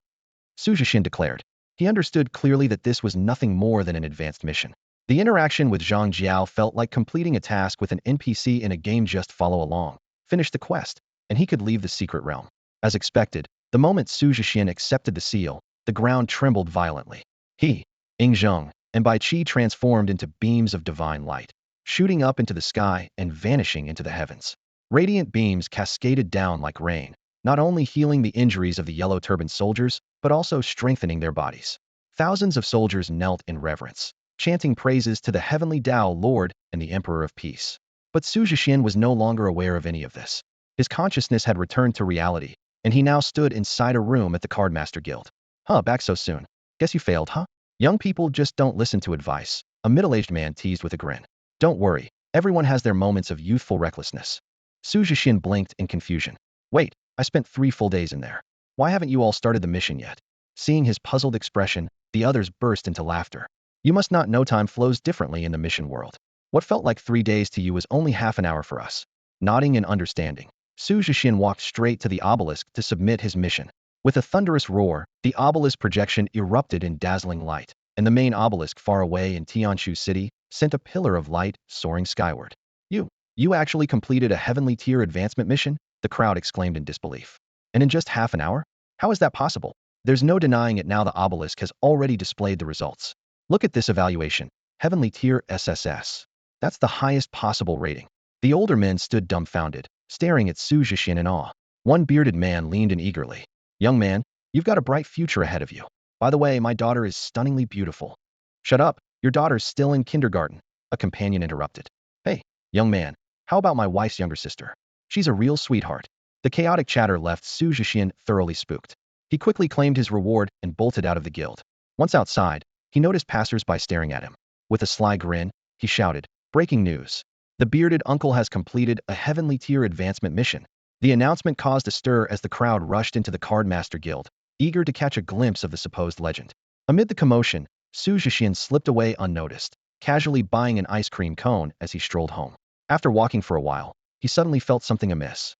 Speaker 1: Xu Zhexian declared. He understood clearly that this was nothing more than an advanced mission. The interaction with Zhang Jiao felt like completing a task with an NPC in a game. Just follow along, finish the quest, and he could leave the secret realm. As expected, the moment Xu Zhexian accepted the seal, the ground trembled violently. He Zheng, and by qi transformed into beams of divine light, shooting up into the sky and vanishing into the heavens. Radiant beams cascaded down like rain, not only healing the injuries of the yellow-turbaned soldiers, but also strengthening their bodies. Thousands of soldiers knelt in reverence, chanting praises to the heavenly Tao Lord and the Emperor of Peace. But Xu Zhexian was no longer aware of any of this. His consciousness had returned to reality, and he now stood inside a room at the Cardmaster Guild. Huh, back so soon. Guess you failed, huh? Young people just don't listen to advice, a middle-aged man teased with a grin. Don't worry, everyone has their moments of youthful recklessness. Xu Zhexian blinked in confusion. Wait, I spent 3 full days in there. Why haven't you all started the mission yet? Seeing his puzzled expression, the others burst into laughter. You must not know time flows differently in the mission world. What felt like 3 days to you was only half an hour for us. Nodding in understanding, Xu Zhexian walked straight to the obelisk to submit his mission. With a thunderous roar, the obelisk projection erupted in dazzling light, and the main obelisk far away in Tianshu City sent a pillar of light soaring skyward. You actually completed a heavenly tier advancement mission? The crowd exclaimed in disbelief. And in just half an hour? How is that possible? There's no denying it now. The obelisk has already displayed the results. Look at this evaluation. Heavenly tier SSS. That's the highest possible rating. The older men stood dumbfounded, staring at Xu Zhexian in awe. One bearded man leaned in eagerly. Young man, you've got a bright future ahead of you. By the way, my daughter is stunningly beautiful. Shut up, your daughter's still in kindergarten, a companion interrupted. Hey, young man, how about my wife's younger sister? She's a real sweetheart. The chaotic chatter left Xu Zhexian thoroughly spooked. He quickly claimed his reward and bolted out of the guild. Once outside, he noticed passers-by staring at him. With a sly grin, he shouted, breaking news. The bearded uncle has completed a heavenly tier advancement mission. The announcement caused a stir as the crowd rushed into the Cardmaster Guild, eager to catch a glimpse of the supposed legend. Amid the commotion, Xu Zhexian slipped away unnoticed, casually buying an ice cream cone as he strolled home. After walking for a while, he suddenly felt something amiss.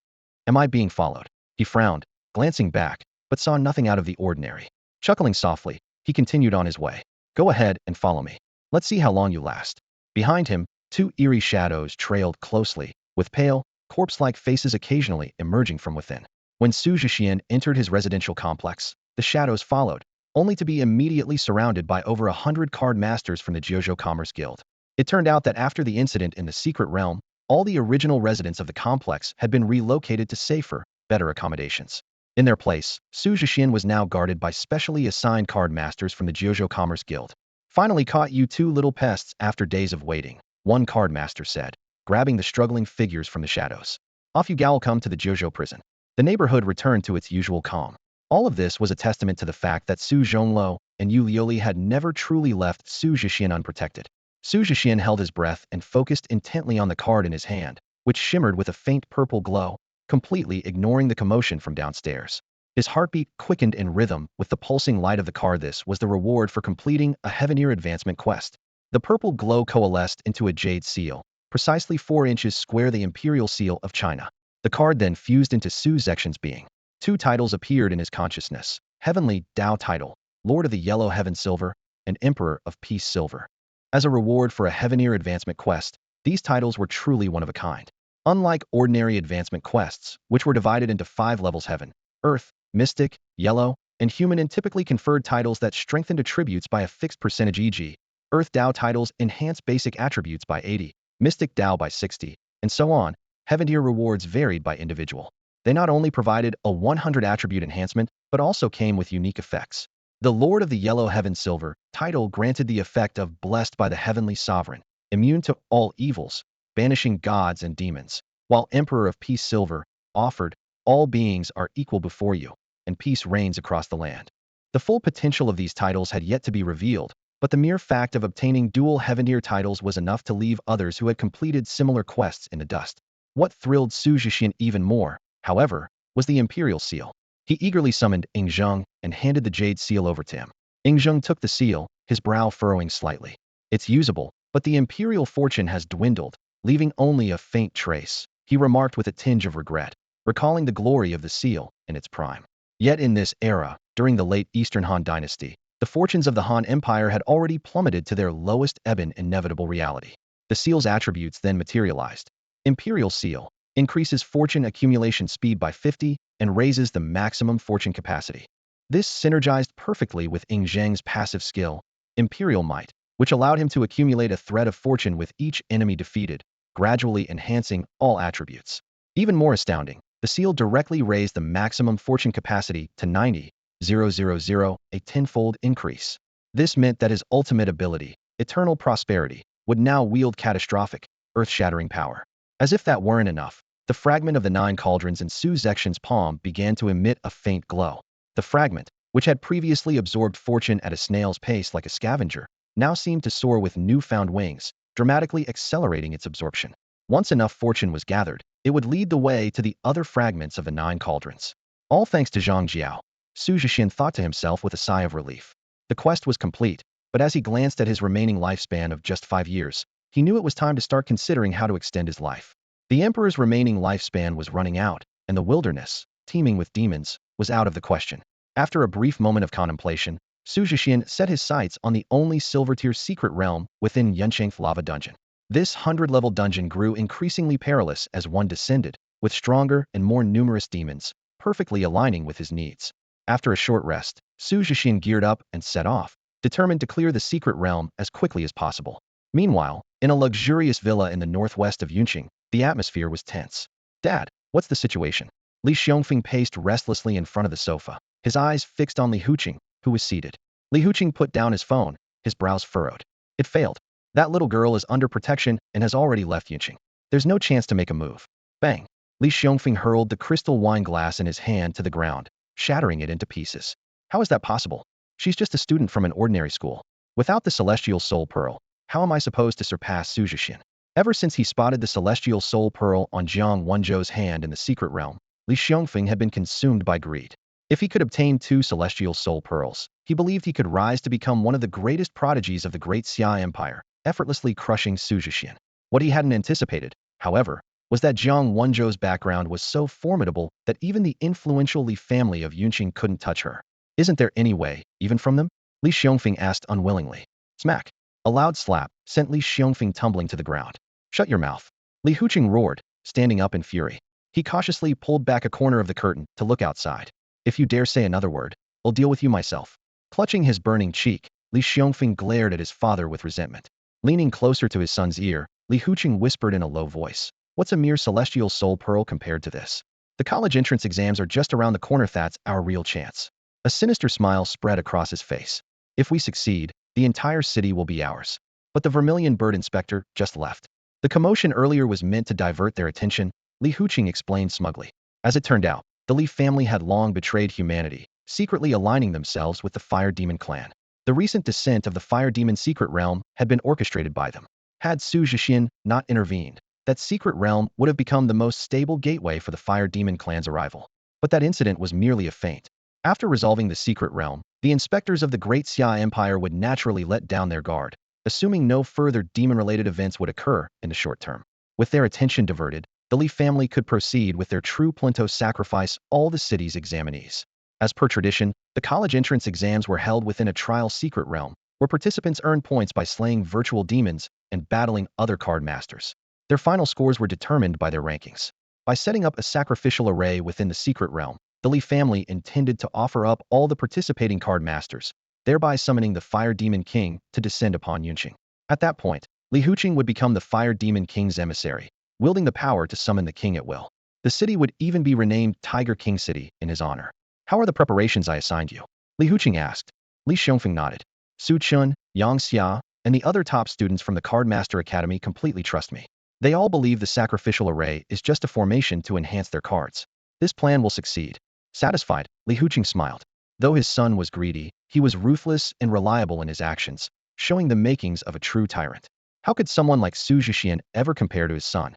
Speaker 1: Am I being followed? He frowned, glancing back, but saw nothing out of the ordinary. Chuckling softly, he continued on his way. Go ahead and follow me. Let's see how long you last. Behind him, 2 eerie shadows trailed closely, with pale, corpse-like faces occasionally emerging from within. When Xu Zhexian entered his residential complex, the shadows followed, only to be immediately surrounded by over 100 card masters from the Jiuzhou Commerce Guild. It turned out that after the incident in the secret realm, all the original residents of the complex had been relocated to safer, better accommodations. In their place, Xu Zhexian was now guarded by specially assigned card masters from the Jiuzhou Commerce Guild. Finally caught you 2 little pests after days of waiting, one card master said, grabbing the struggling figures from the shadows. Off you go, come to the Jiuzhou prison. The neighborhood returned to its usual calm. All of this was a testament to the fact that Su Zhongluo and Yu Lioli had never truly left Xu Zhexian unprotected. Xu Zhexian held his breath and focused intently on the card in his hand, which shimmered with a faint purple glow, completely ignoring the commotion from downstairs. His heartbeat quickened in rhythm with the pulsing light of the card. This was the reward for completing a Heaveneer advancement quest. The purple glow coalesced into a jade seal, precisely 4 inches square, the imperial seal of China. The card then fused into Xu Zhexian's being. 2 titles appeared in his consciousness: Heavenly Tao title, Lord of the Yellow Heaven Silver, and Emperor of Peace Silver. As a reward for a Heaveneer advancement quest, these titles were truly one of a kind. Unlike ordinary advancement quests, which were divided into 5 levels: Heaven, Earth, Mystic, Yellow, and Human, and typically conferred titles that strengthened attributes by a fixed percentage, e.g., Earth Tao titles enhance basic attributes by 80, Mystic Tao by 60, and so on. Heaveneer rewards varied by individual. They not only provided a 100 attribute enhancement, but also came with unique effects. The Lord of the Yellow Heaven Silver title granted the effect of blessed by the Heavenly Sovereign, immune to all evils, banishing gods and demons, while Emperor of Peace Silver offered all beings are equal before you, and peace reigns across the land. The full potential of these titles had yet to be revealed, but the mere fact of obtaining dual Heaveneer titles was enough to leave others who had completed similar quests in the dust. What thrilled Xu Zhexian even more, however, was the Imperial Seal. He eagerly summoned Zheng and handed the jade seal over to him. Zheng took the seal, his brow furrowing slightly. It's usable, but the Imperial fortune has dwindled, leaving only a faint trace, he remarked with a tinge of regret, recalling the glory of the seal in its prime. Yet in this era, during the late Eastern Han Dynasty, the fortunes of the Han Empire had already plummeted to their lowest ebb in inevitable reality. The seal's attributes then materialized. Imperial Seal increases fortune accumulation speed by 50 and raises the maximum fortune capacity. This synergized perfectly with Zheng's passive skill, imperial might, which allowed him to accumulate a thread of fortune with each enemy defeated, gradually enhancing all attributes. Even more astounding, the seal directly raised the maximum fortune capacity to 90,000, a tenfold increase. This meant that his ultimate ability, eternal prosperity, would now wield catastrophic, earth-shattering power. As if that weren't enough, the fragment of the 9 cauldrons in Xu Zhexian's palm began to emit a faint glow. The fragment, which had previously absorbed fortune at a snail's pace like a scavenger, now seemed to soar with newfound wings, dramatically accelerating its absorption. Once enough fortune was gathered, it would lead the way to the other fragments of the 9 cauldrons. All thanks to Zhang Jiao, Xu Zhexian thought to himself with a sigh of relief. The quest was complete, but as he glanced at his remaining lifespan of just 5 years, he knew it was time to start considering how to extend his life. The Emperor's remaining lifespan was running out, and the wilderness, teeming with demons, was out of the question. After a brief moment of contemplation, Xu Zhexian set his sights on the only silver-tier secret realm within Yunsheng's lava dungeon. This 100-level dungeon grew increasingly perilous as one descended, with stronger and more numerous demons, perfectly aligning with his needs. After a short rest, Xu Zhexian geared up and set off, determined to clear the secret realm as quickly as possible. Meanwhile, in a luxurious villa in the northwest of Yunsheng, the atmosphere was tense. "Dad, what's the situation?" Li Xiongfeng paced restlessly in front of the sofa, his eyes fixed on Li Huqing, who was seated. Li Huqing put down his phone, his brows furrowed. "It failed. That little girl is under protection and has already left Yunsheng. There's no chance to make a move." Bang! Li Xiongfeng hurled the crystal wine glass in his hand to the ground, shattering it into pieces. "How is that possible? She's just a student from an ordinary school. Without the celestial soul pearl, how am I supposed to surpass Xu Zhexian?" Ever since he spotted the celestial soul pearl on Jiang Wenzhou's hand in the secret realm, Li Xiongfeng had been consumed by greed. If he could obtain 2 celestial soul pearls, he believed he could rise to become one of the greatest prodigies of the great Xia Empire, effortlessly crushing Xu Zhexian. What he hadn't anticipated, however, was that Jiang Wenzhou's background was so formidable that even the influential Li family of Yunqing couldn't touch her. "Isn't there any way, even from them?" Li Xiongfeng asked unwillingly. Smack! A loud slap sent Li Xiongfeng tumbling to the ground. "Shut your mouth!" Li Huqing roared, standing up in fury. He cautiously pulled back a corner of the curtain to look outside. "If you dare say another word, I'll deal with you myself." Clutching his burning cheek, Li Xiongfeng glared at his father with resentment. Leaning closer to his son's ear, Li Huqing whispered in a low voice, "What's a mere celestial soul pearl compared to this? The college entrance exams are just around the corner. That's our real chance." A sinister smile spread across his face. "If we succeed, the entire city will be ours." But the Vermilion Bird Inspector just left. The commotion earlier was meant to divert their attention, Li Huqing explained smugly. As it turned out, the Li family had long betrayed humanity, secretly aligning themselves with the Fire Demon clan. The recent descent of the Fire Demon secret realm had been orchestrated by them. Had Xu Zhexian not intervened, that secret realm would have become the most stable gateway for the Fire Demon clan's arrival. But that incident was merely a feint. After resolving the secret realm, the inspectors of the Great Xia Empire would naturally let down their guard, assuming no further demon-related events would occur in the short term. With their attention diverted, the Li family could proceed with their true Plinto sacrifice all the city's examinees. As per tradition, the college entrance exams were held within a trial secret realm, where participants earned points by slaying virtual demons and battling other card masters. Their final scores were determined by their rankings. By setting up a sacrificial array within the secret realm, the Li family intended to offer up all the participating card masters, thereby summoning the Fire Demon King to descend upon Yunqing. At that point, Li Huqing would become the Fire Demon King's emissary, wielding the power to summon the king at will. The city would even be renamed Tiger King City in his honor. "How are the preparations I assigned you?" Li Huqing asked. Li Xiongfeng nodded. "Su Chun, Yang Xia, and the other top students from the Cardmaster Academy completely trust me. They all believe the sacrificial array is just a formation to enhance their cards. This plan will succeed." Satisfied, Li Huqing smiled. Though his son was greedy, he was ruthless and reliable in his actions, showing the makings of a true tyrant. How could someone like Xu Zhexian ever compare to his son?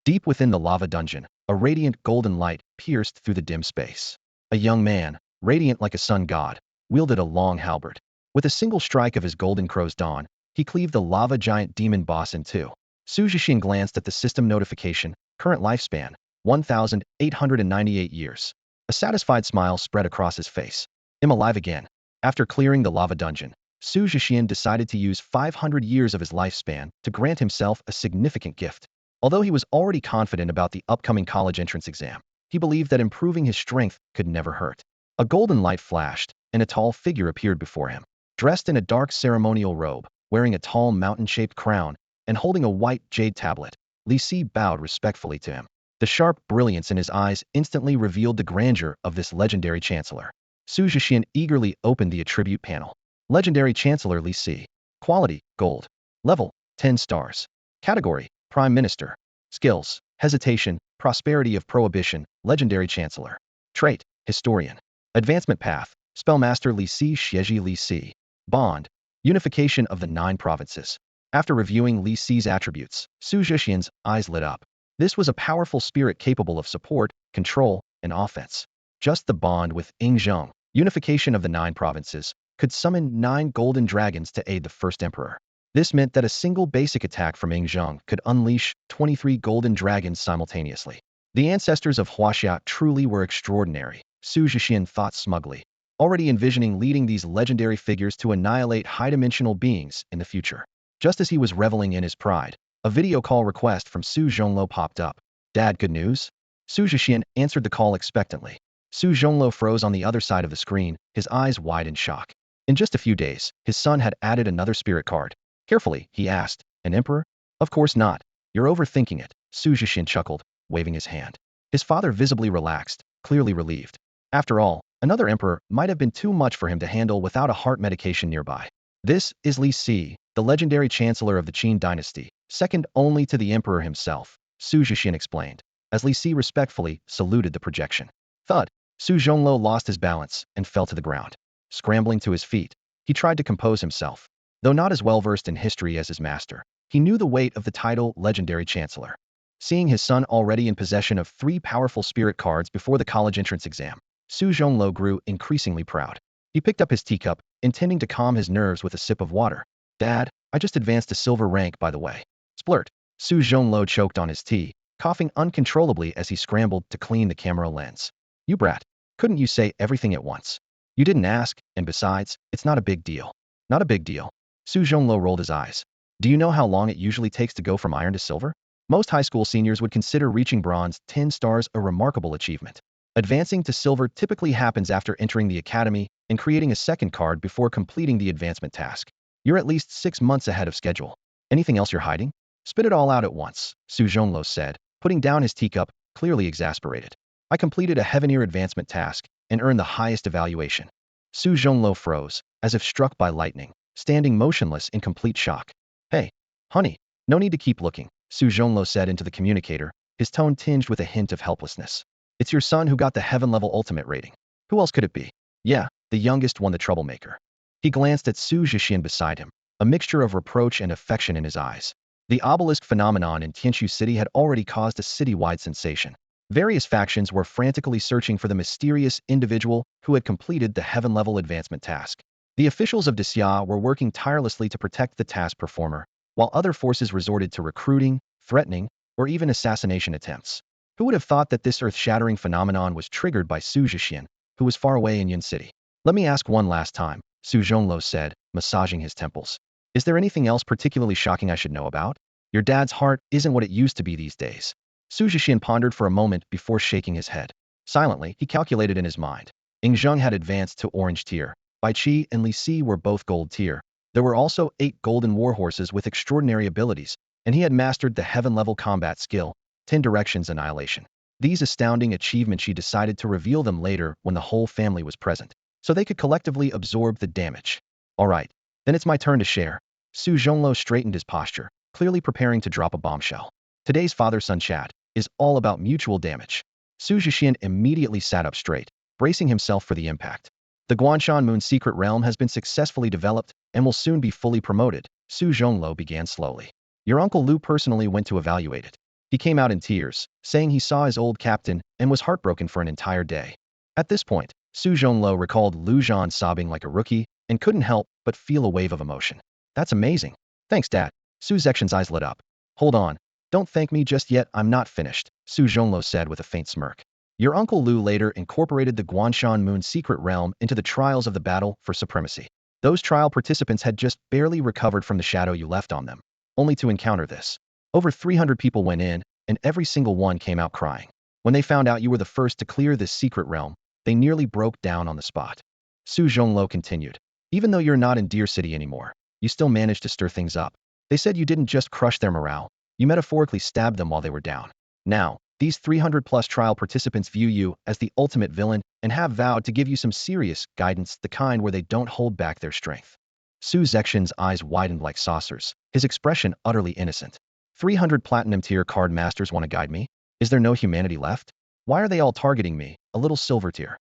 Speaker 1: Deep within the lava dungeon, a radiant golden light pierced through the dim space. A young man, radiant like a sun god, wielded a long halberd. With a single strike of his golden crow's dawn, he cleaved the lava giant demon boss in two. Xu Zhexian glanced at the system notification, current lifespan, 1,898 years. A satisfied smile spread across his face. "I'm alive again." After clearing the lava dungeon, Xu Zhexian decided to use 500 years of his lifespan to grant himself a significant gift. Although he was already confident about the upcoming college entrance exam, he believed that improving his strength could never hurt. A golden light flashed, and a tall figure appeared before him. Dressed in a dark ceremonial robe, wearing a tall mountain-shaped crown, and holding a white jade tablet, Li Si bowed respectfully to him. The sharp brilliance in his eyes instantly revealed the grandeur of this legendary chancellor. Xu Zhexian eagerly opened the attribute panel. Legendary Chancellor Li Si. Quality, Gold. Level, 10 stars. Category, Prime Minister. Skills, Hesitation, Prosperity of Prohibition, Legendary Chancellor. Trait, Historian. Advancement Path, Spellmaster Li Si Xieji Li Si. Bond, Unification of the 9 provinces. After reviewing Li Si's attributes, Xu Zhexian's eyes lit up. This was a powerful spirit capable of support, control, and offense. Just the bond with Yingzheng, unification of the 9 provinces, could summon 9 golden dragons to aid the first emperor. This meant that a single basic attack from Yingzheng could unleash 23 golden dragons simultaneously. The ancestors of Huaxia truly were extraordinary, Xu Zhexian thought smugly, already envisioning leading these legendary figures to annihilate high-dimensional beings in the future. Just as he was reveling in his pride, a video call request from Su Zhonglo popped up. Dad, good news? Xu Zhexian answered the call expectantly. Su Zhonglo froze on the other side of the screen, his eyes wide in shock. In just a few days, his son had added another spirit card. Carefully, he asked, an emperor? Of course not. You're overthinking it, Xu Zhexian chuckled, waving his hand. His father visibly relaxed, clearly relieved. After all, another emperor might have been too much for him to handle without a heart medication nearby. This is Li Si, the legendary chancellor of the Qin dynasty, second only to the emperor himself, Xu Zhexian explained, as Li Si respectfully saluted the projection. Thud! Su Zhonglo lost his balance and fell to the ground. Scrambling to his feet, he tried to compose himself. Though not as well-versed in history as his master, he knew the weight of the title legendary chancellor. Seeing his son already in possession of 3 powerful spirit cards before the college entrance exam, Su Zhonglo grew increasingly proud. He picked up his teacup, intending to calm his nerves with a sip of water. Dad, I just advanced to silver rank, by the way. Splurt. Su Zhonglo choked on his tea, coughing uncontrollably as he scrambled to clean the camera lens. You brat. Couldn't you say everything at once? You didn't ask, and besides, it's not a big deal. Not a big deal. Su Zhonglo rolled his eyes. Do you know how long it usually takes to go from iron to silver? Most high school seniors would consider reaching bronze 10 stars a remarkable achievement. Advancing to silver typically happens after entering the academy and creating a second card before completing the advancement task. You're at least 6 months ahead of schedule. Anything else you're hiding? Spit it all out at once, Su Zhonglo said, putting down his teacup, clearly exasperated. I completed a heaven-ear advancement task and earned the highest evaluation. Su Zhonglo froze, as if struck by lightning, standing motionless in complete shock. Hey, honey, no need to keep looking, Su Zhonglo said into the communicator, his tone tinged with a hint of helplessness. It's your son who got the heaven-level ultimate rating. Who else could it be? Yeah, the youngest one, the troublemaker. He glanced at Xu Zhexian beside him, a mixture of reproach and affection in his eyes. The obelisk phenomenon in Tianshu City had already caused a citywide sensation. Various factions were frantically searching for the mysterious individual who had completed the heaven-level advancement task. The officials of Xia were working tirelessly to protect the task performer, while other forces resorted to recruiting, threatening, or even assassination attempts. Who would have thought that this earth-shattering phenomenon was triggered by Xu Zhexian, who was far away in Yin City? Let me ask one last time, Su Zhonglo said, massaging his temples. Is there anything else particularly shocking I should know about? Your dad's heart isn't what it used to be these days. Xu Zhexian pondered for a moment before shaking his head. Silently, he calculated in his mind. Yingzheng had advanced to orange tier. Bai Qi and Li Si were both gold tier. There were also 8 golden warhorses with extraordinary abilities, and he had mastered the heaven-level combat skill, 10 Directions Annihilation. These astounding achievements, she decided to reveal them later when the whole family was present, so they could collectively absorb the damage. All right, then it's my turn to share. Su Zhonglo straightened his posture, clearly preparing to drop a bombshell. Today's father-son chat is all about mutual damage. Xu Zhexian immediately sat up straight, bracing himself for the impact. The Guanshan Moon secret realm has been successfully developed and will soon be fully promoted, Su Zhonglo began slowly. Your uncle Lu personally went to evaluate it. He came out in tears, saying he saw his old captain and was heartbroken for an entire day. At this point, Su Zhonglo recalled Lu Zhan sobbing like a rookie and couldn't help but feel a wave of emotion. That's amazing. Thanks, Dad. Xu Zhexian's eyes lit up. Hold on. Don't thank me just yet, I'm not finished, Su Zhonglo said with a faint smirk. Your uncle Lu later incorporated the Guanshan Moon secret realm into the trials of the battle for supremacy. Those trial participants had just barely recovered from the shadow you left on them, only to encounter this. Over 300 people went in, and every single one came out crying. When they found out you were the first to clear this secret realm, they nearly broke down on the spot. Su Zhonglo continued. Even though you're not in Deer City anymore, you still managed to stir things up. They said you didn't just crush their morale, you metaphorically stabbed them while they were down. Now, these 300-plus trial participants view you as the ultimate villain and have vowed to give you some serious guidance, the kind where they don't hold back their strength. Xu Zhexian's eyes widened like saucers, his expression utterly innocent. 300 platinum tier card masters want to guide me? Is there no humanity left? Why are they all targeting me, a little silver tier?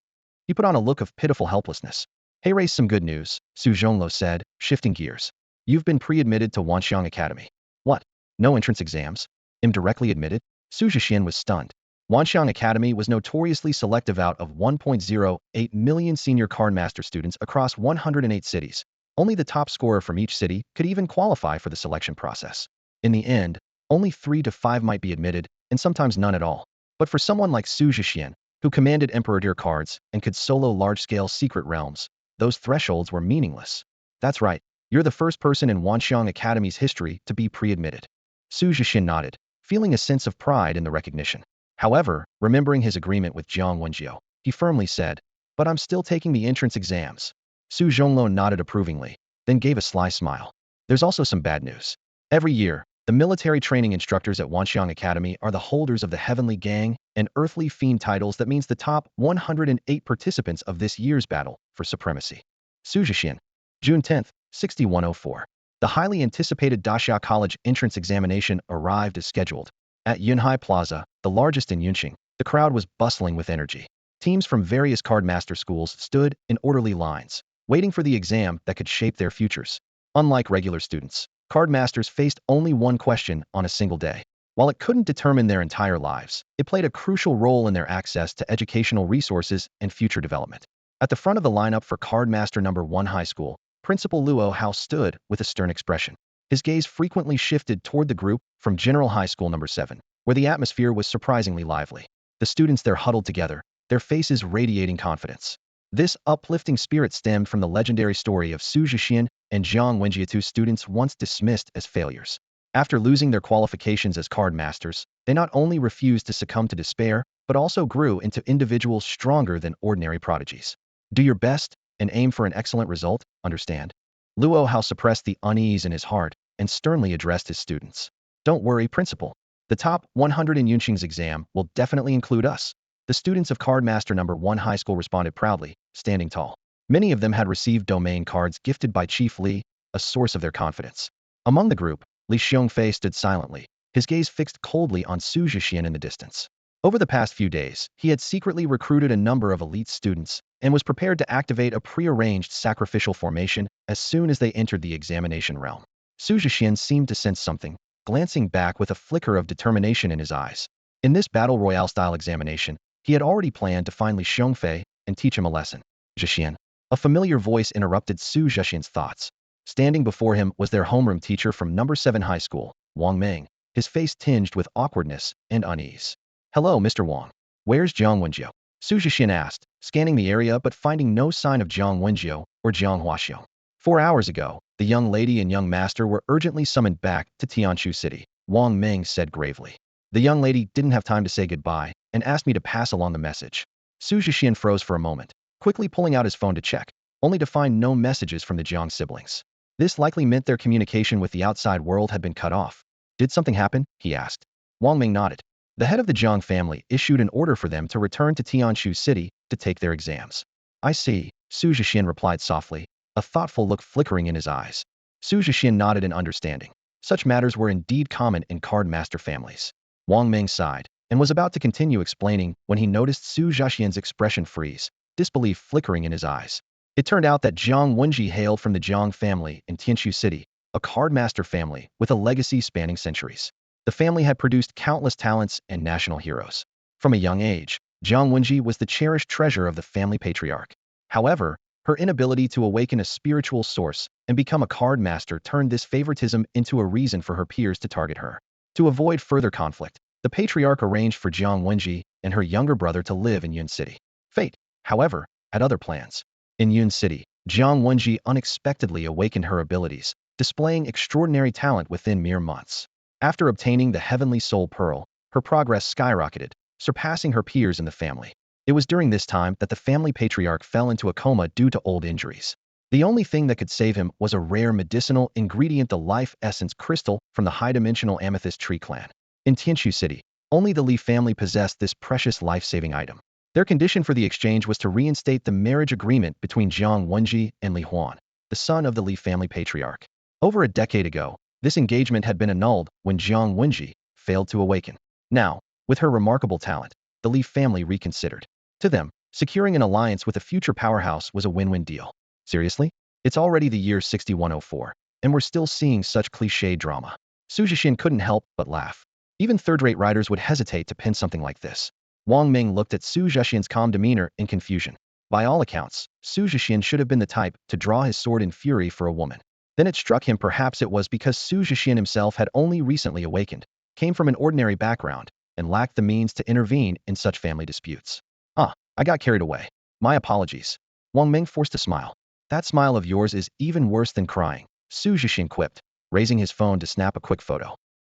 Speaker 1: He put on a look of pitiful helplessness. Hey, race, some good news, Su Zhonglo said, shifting gears. You've been pre-admitted to Wanxiang Academy. What? No entrance exams? Indirectly admitted? Xu Zhexian was stunned. Wanxiang Academy was notoriously selective. Out of 1.08 million senior cardmaster students across 108 cities, only the top scorer from each city could even qualify for the selection process. In the end, only 3 to 5 might be admitted, and sometimes none at all. But for someone like Xu Zhexian, who commanded Emperor tier cards and could solo large-scale secret realms, those thresholds were meaningless. That's right, you're the first person in Wanxiang Academy's history to be pre-admitted. Xu Zhexian nodded, feeling a sense of pride in the recognition. However, remembering his agreement with Jiang Wenjiu, he firmly said, "But I'm still taking the entrance exams." Su Zhonglo nodded approvingly, then gave a sly smile. There's also some bad news. Every year, the military training instructors at Wanxiang Academy are the holders of the Heavenly Gang and Earthly Fiend titles. That means the top 108 participants of this year's battle for supremacy. Xu Zhexian, June 10, 6104. The highly anticipated Daxia College entrance examination arrived as scheduled. At Yunhai Plaza, the largest in Yunqing, the crowd was bustling with energy. Teams from various cardmaster schools stood in orderly lines, waiting for the exam that could shape their futures. Unlike regular students, cardmasters faced only one question on a single day. While it couldn't determine their entire lives, it played a crucial role in their access to educational resources and future development. At the front of the lineup for Cardmaster No. 1 High School, Principal Luo Hao stood with a stern expression. His gaze frequently shifted toward the group from General High School No. 7, where the atmosphere was surprisingly lively. The students there huddled together, their faces radiating confidence. This uplifting spirit stemmed from the legendary story of Xu Zhexian and Jiang Wenjiu, two students once dismissed as failures. After losing their qualifications as card masters, they not only refused to succumb to despair, but also grew into individuals stronger than ordinary prodigies. Do your best and aim for an excellent result, understand? Luo Hao suppressed the unease in his heart and sternly addressed his students. Don't worry, principal. The top 100 in Yunqing's exam will definitely include us. The students of Cardmaster No. 1 High School responded proudly, standing tall. Many of them had received domain cards gifted by Chief Li, a source of their confidence. Among the group, Li Xiongfei stood silently, his gaze fixed coldly on Xu Zhexian in the distance. Over the past few days, he had secretly recruited a number of elite students and was prepared to activate a prearranged sacrificial formation as soon as they entered the examination realm. Xu Zhexian seemed to sense something, glancing back with a flicker of determination in his eyes. In this battle royale-style examination, he had already planned to find Li Xiongfei and teach him a lesson. Zhexian. A familiar voice interrupted Xu Zhexian's thoughts. Standing before him was their homeroom teacher from No. 7 High School, Wang Meng, his face tinged with awkwardness and unease. Hello, Mr. Wang. Where's Jiang Wenjiu? Xu Zhexian asked, scanning the area but finding no sign of Jiang Wenjiu or Jiang Huaxiu. 4 hours ago, the young lady and young master were urgently summoned back to Tianshu City, Wang Meng said gravely. The young lady didn't have time to say goodbye and asked me to pass along the message. Xu Zhexian froze for a moment, quickly pulling out his phone to check, only to find no messages from the Jiang siblings. This likely meant their communication with the outside world had been cut off. Did something happen? He asked. Wang Ming nodded. The head of the Jiang family issued an order for them to return to Tianshu City to take their exams. I see, Xu Zhexian replied softly, a thoughtful look flickering in his eyes. Xu Zhexian nodded in understanding. Such matters were indeed common in cardmaster families. Wang Ming sighed and was about to continue explaining when he noticed Xu Zhexian's expression freeze, disbelief flickering in his eyes. It turned out that Jiang Wenji hailed from the Jiang family in Tianshu City, a cardmaster family with a legacy spanning centuries. The family had produced countless talents and national heroes. From a young age, Jiang Wenji was the cherished treasure of the family patriarch. However, her inability to awaken a spiritual source and become a card master turned this favoritism into a reason for her peers to target her. To avoid further conflict, the patriarch arranged for Jiang Wenji and her younger brother to live in Yun City. Fate, however, had other plans. In Yun City, Jiang Wenji unexpectedly awakened her abilities, displaying extraordinary talent within mere months. After obtaining the Heavenly Soul Pearl, her progress skyrocketed, surpassing her peers in the family. It was during this time that the family patriarch fell into a coma due to old injuries. The only thing that could save him was a rare medicinal ingredient, the life essence crystal from the high-dimensional amethyst tree clan. In Tianshu City, only the Li family possessed this precious life-saving item. Their condition for the exchange was to reinstate the marriage agreement between Jiang Wenji and Li Huan, the son of the Li family patriarch. Over a decade ago, this engagement had been annulled when Jiang Wenji failed to awaken. Now, with her remarkable talent, the Li family reconsidered. To them, securing an alliance with a future powerhouse was a win-win deal. Seriously? It's already the year 6104, and we're still seeing such cliché drama. Xu Zhexian couldn't help but laugh. Even third-rate writers would hesitate to pin something like this. Wang Ming looked at Xu Zhexian's calm demeanor in confusion. By all accounts, Xu Zhexian should have been the type to draw his sword in fury for a woman. Then it struck him perhaps it was because Xu Zhexian himself had only recently awakened, came from an ordinary background, and lacked the means to intervene in such family disputes. I got carried away. My apologies. Wang Ming forced a smile. That smile of yours is even worse than crying, Xu Zhexian quipped, raising his phone to snap a quick photo.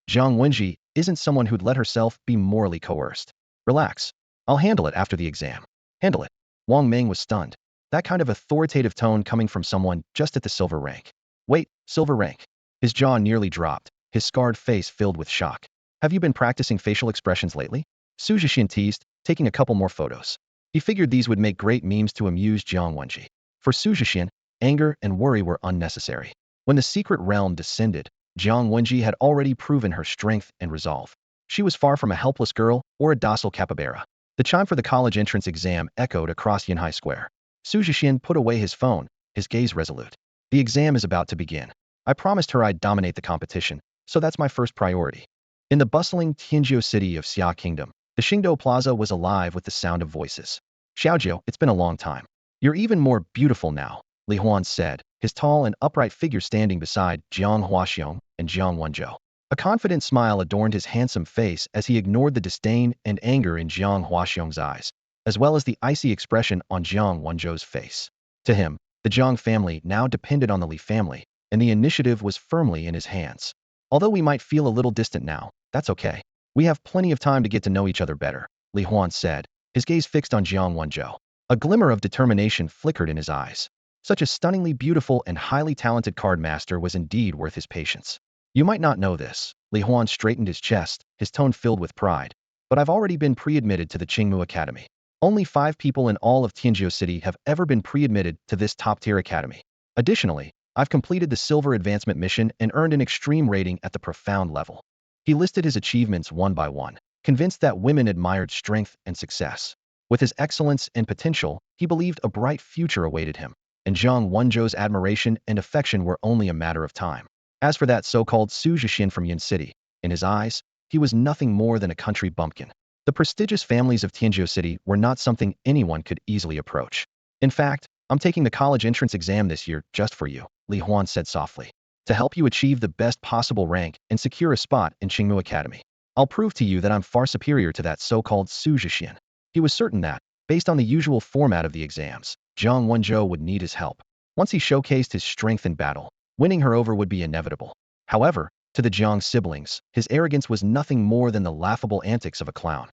Speaker 1: Jiang Wenji isn't someone who'd let herself be morally coerced. Relax. I'll handle it after the exam. Handle it. Wang Ming was stunned. That kind of authoritative tone coming from someone just at the silver rank. Wait, silver rank. His jaw nearly dropped, his scarred face filled with shock. Have you been practicing facial expressions lately? Xu Zhexian teased, taking a couple more photos. He figured these would make great memes to amuse Jiang Wenji. For Xu Zhexian, anger and worry were unnecessary. When the secret realm descended, Jiang Wenji had already proven her strength and resolve. She was far from a helpless girl or a docile capybara. The chime for the college entrance exam echoed across Yinhai Square. Xu Zhexian put away his phone, his gaze resolute. The exam is about to begin. I promised her I'd dominate the competition, so that's my first priority. In the bustling Tianzhou city of Xia Kingdom, the Xingdou Plaza was alive with the sound of voices. Xiaojiu, it's been a long time. You're even more beautiful now, Li Huan said, his tall and upright figure standing beside Jiang Huaxiong and Jiang Wenzhou. A confident smile adorned his handsome face as he ignored the disdain and anger in Jiang Huaxiong's eyes, as well as the icy expression on Jiang Wenzhou's face. To him, the Jiang family now depended on the Li family, and the initiative was firmly in his hands. Although we might feel a little distant now, that's okay. We have plenty of time to get to know each other better, Li Huan said, his gaze fixed on Jiang Wenzhou. A glimmer of determination flickered in his eyes. Such a stunningly beautiful and highly talented card master was indeed worth his patience. You might not know this, Li Huan straightened his chest, his tone filled with pride, but I've already been pre-admitted to the Qingmu Academy. Only 5 people in all of Tianzhou City have ever been pre-admitted to this top-tier academy. Additionally, I've completed the Silver Advancement mission and earned an extreme rating at the Profound level. He listed his achievements one by one, convinced that women admired strength and success. With his excellence and potential, he believed a bright future awaited him, and Jiang Wenzhou's admiration and affection were only a matter of time. As for that so-called Xu Zhexian from Yin City, in his eyes, he was nothing more than a country bumpkin. The prestigious families of Tianzhou City were not something anyone could easily approach. In fact, I'm taking the college entrance exam this year just for you, Li Huan said softly, to help you achieve the best possible rank and secure a spot in Qingmu Academy. I'll prove to you that I'm far superior to that so-called Xu Zhexian. He was certain that, based on the usual format of the exams, Jiang Wenzhou would need his help. Once he showcased his strength in battle, winning her over would be inevitable. However, to the Jiang siblings, his arrogance was nothing more than the laughable antics of a clown.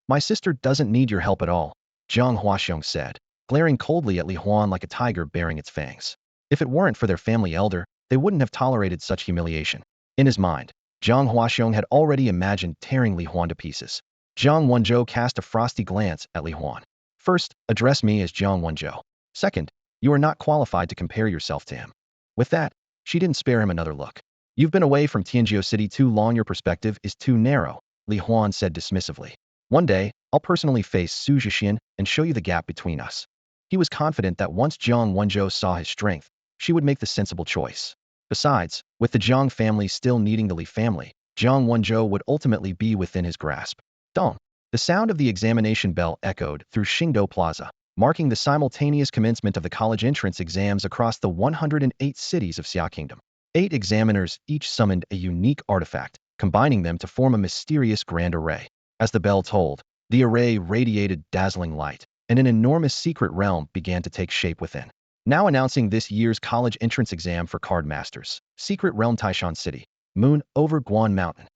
Speaker 1: My sister doesn't need your help at all, Jiang Huaxiong said, glaring coldly at Li Huan like a tiger baring its fangs. If it weren't for their family elder, they wouldn't have tolerated such humiliation. In his mind, Jiang Huaxiong had already imagined tearing Li Huan to pieces. Jiang Wenzhou cast a frosty glance at Li Huan. First, address me as Jiang Wenzhou. Second, you are not qualified to compare yourself to him. With that, she didn't spare him another look. You've been away from Tianzhou City too long, your perspective is too narrow, Li Huan said dismissively. One day, I'll personally face Xu Zhexian and show you the gap between us. He was confident that once Jiang Wenzhou saw his strength, she would make the sensible choice. Besides, with the Jiang family still needing the Li family, Jiang Wenzhou would ultimately be within his grasp. Dong. The sound of the examination bell echoed through Xingdou Plaza, marking the simultaneous commencement of the college entrance exams across the 108 cities of Xia Kingdom. 8 examiners each summoned a unique artifact, combining them to form a mysterious grand array. As the bell tolled, the array radiated dazzling light, and an enormous secret realm began to take shape within. Now announcing this year's college entrance exam for card masters, Secret Realm Taishan City, Moon over Guan Mountain.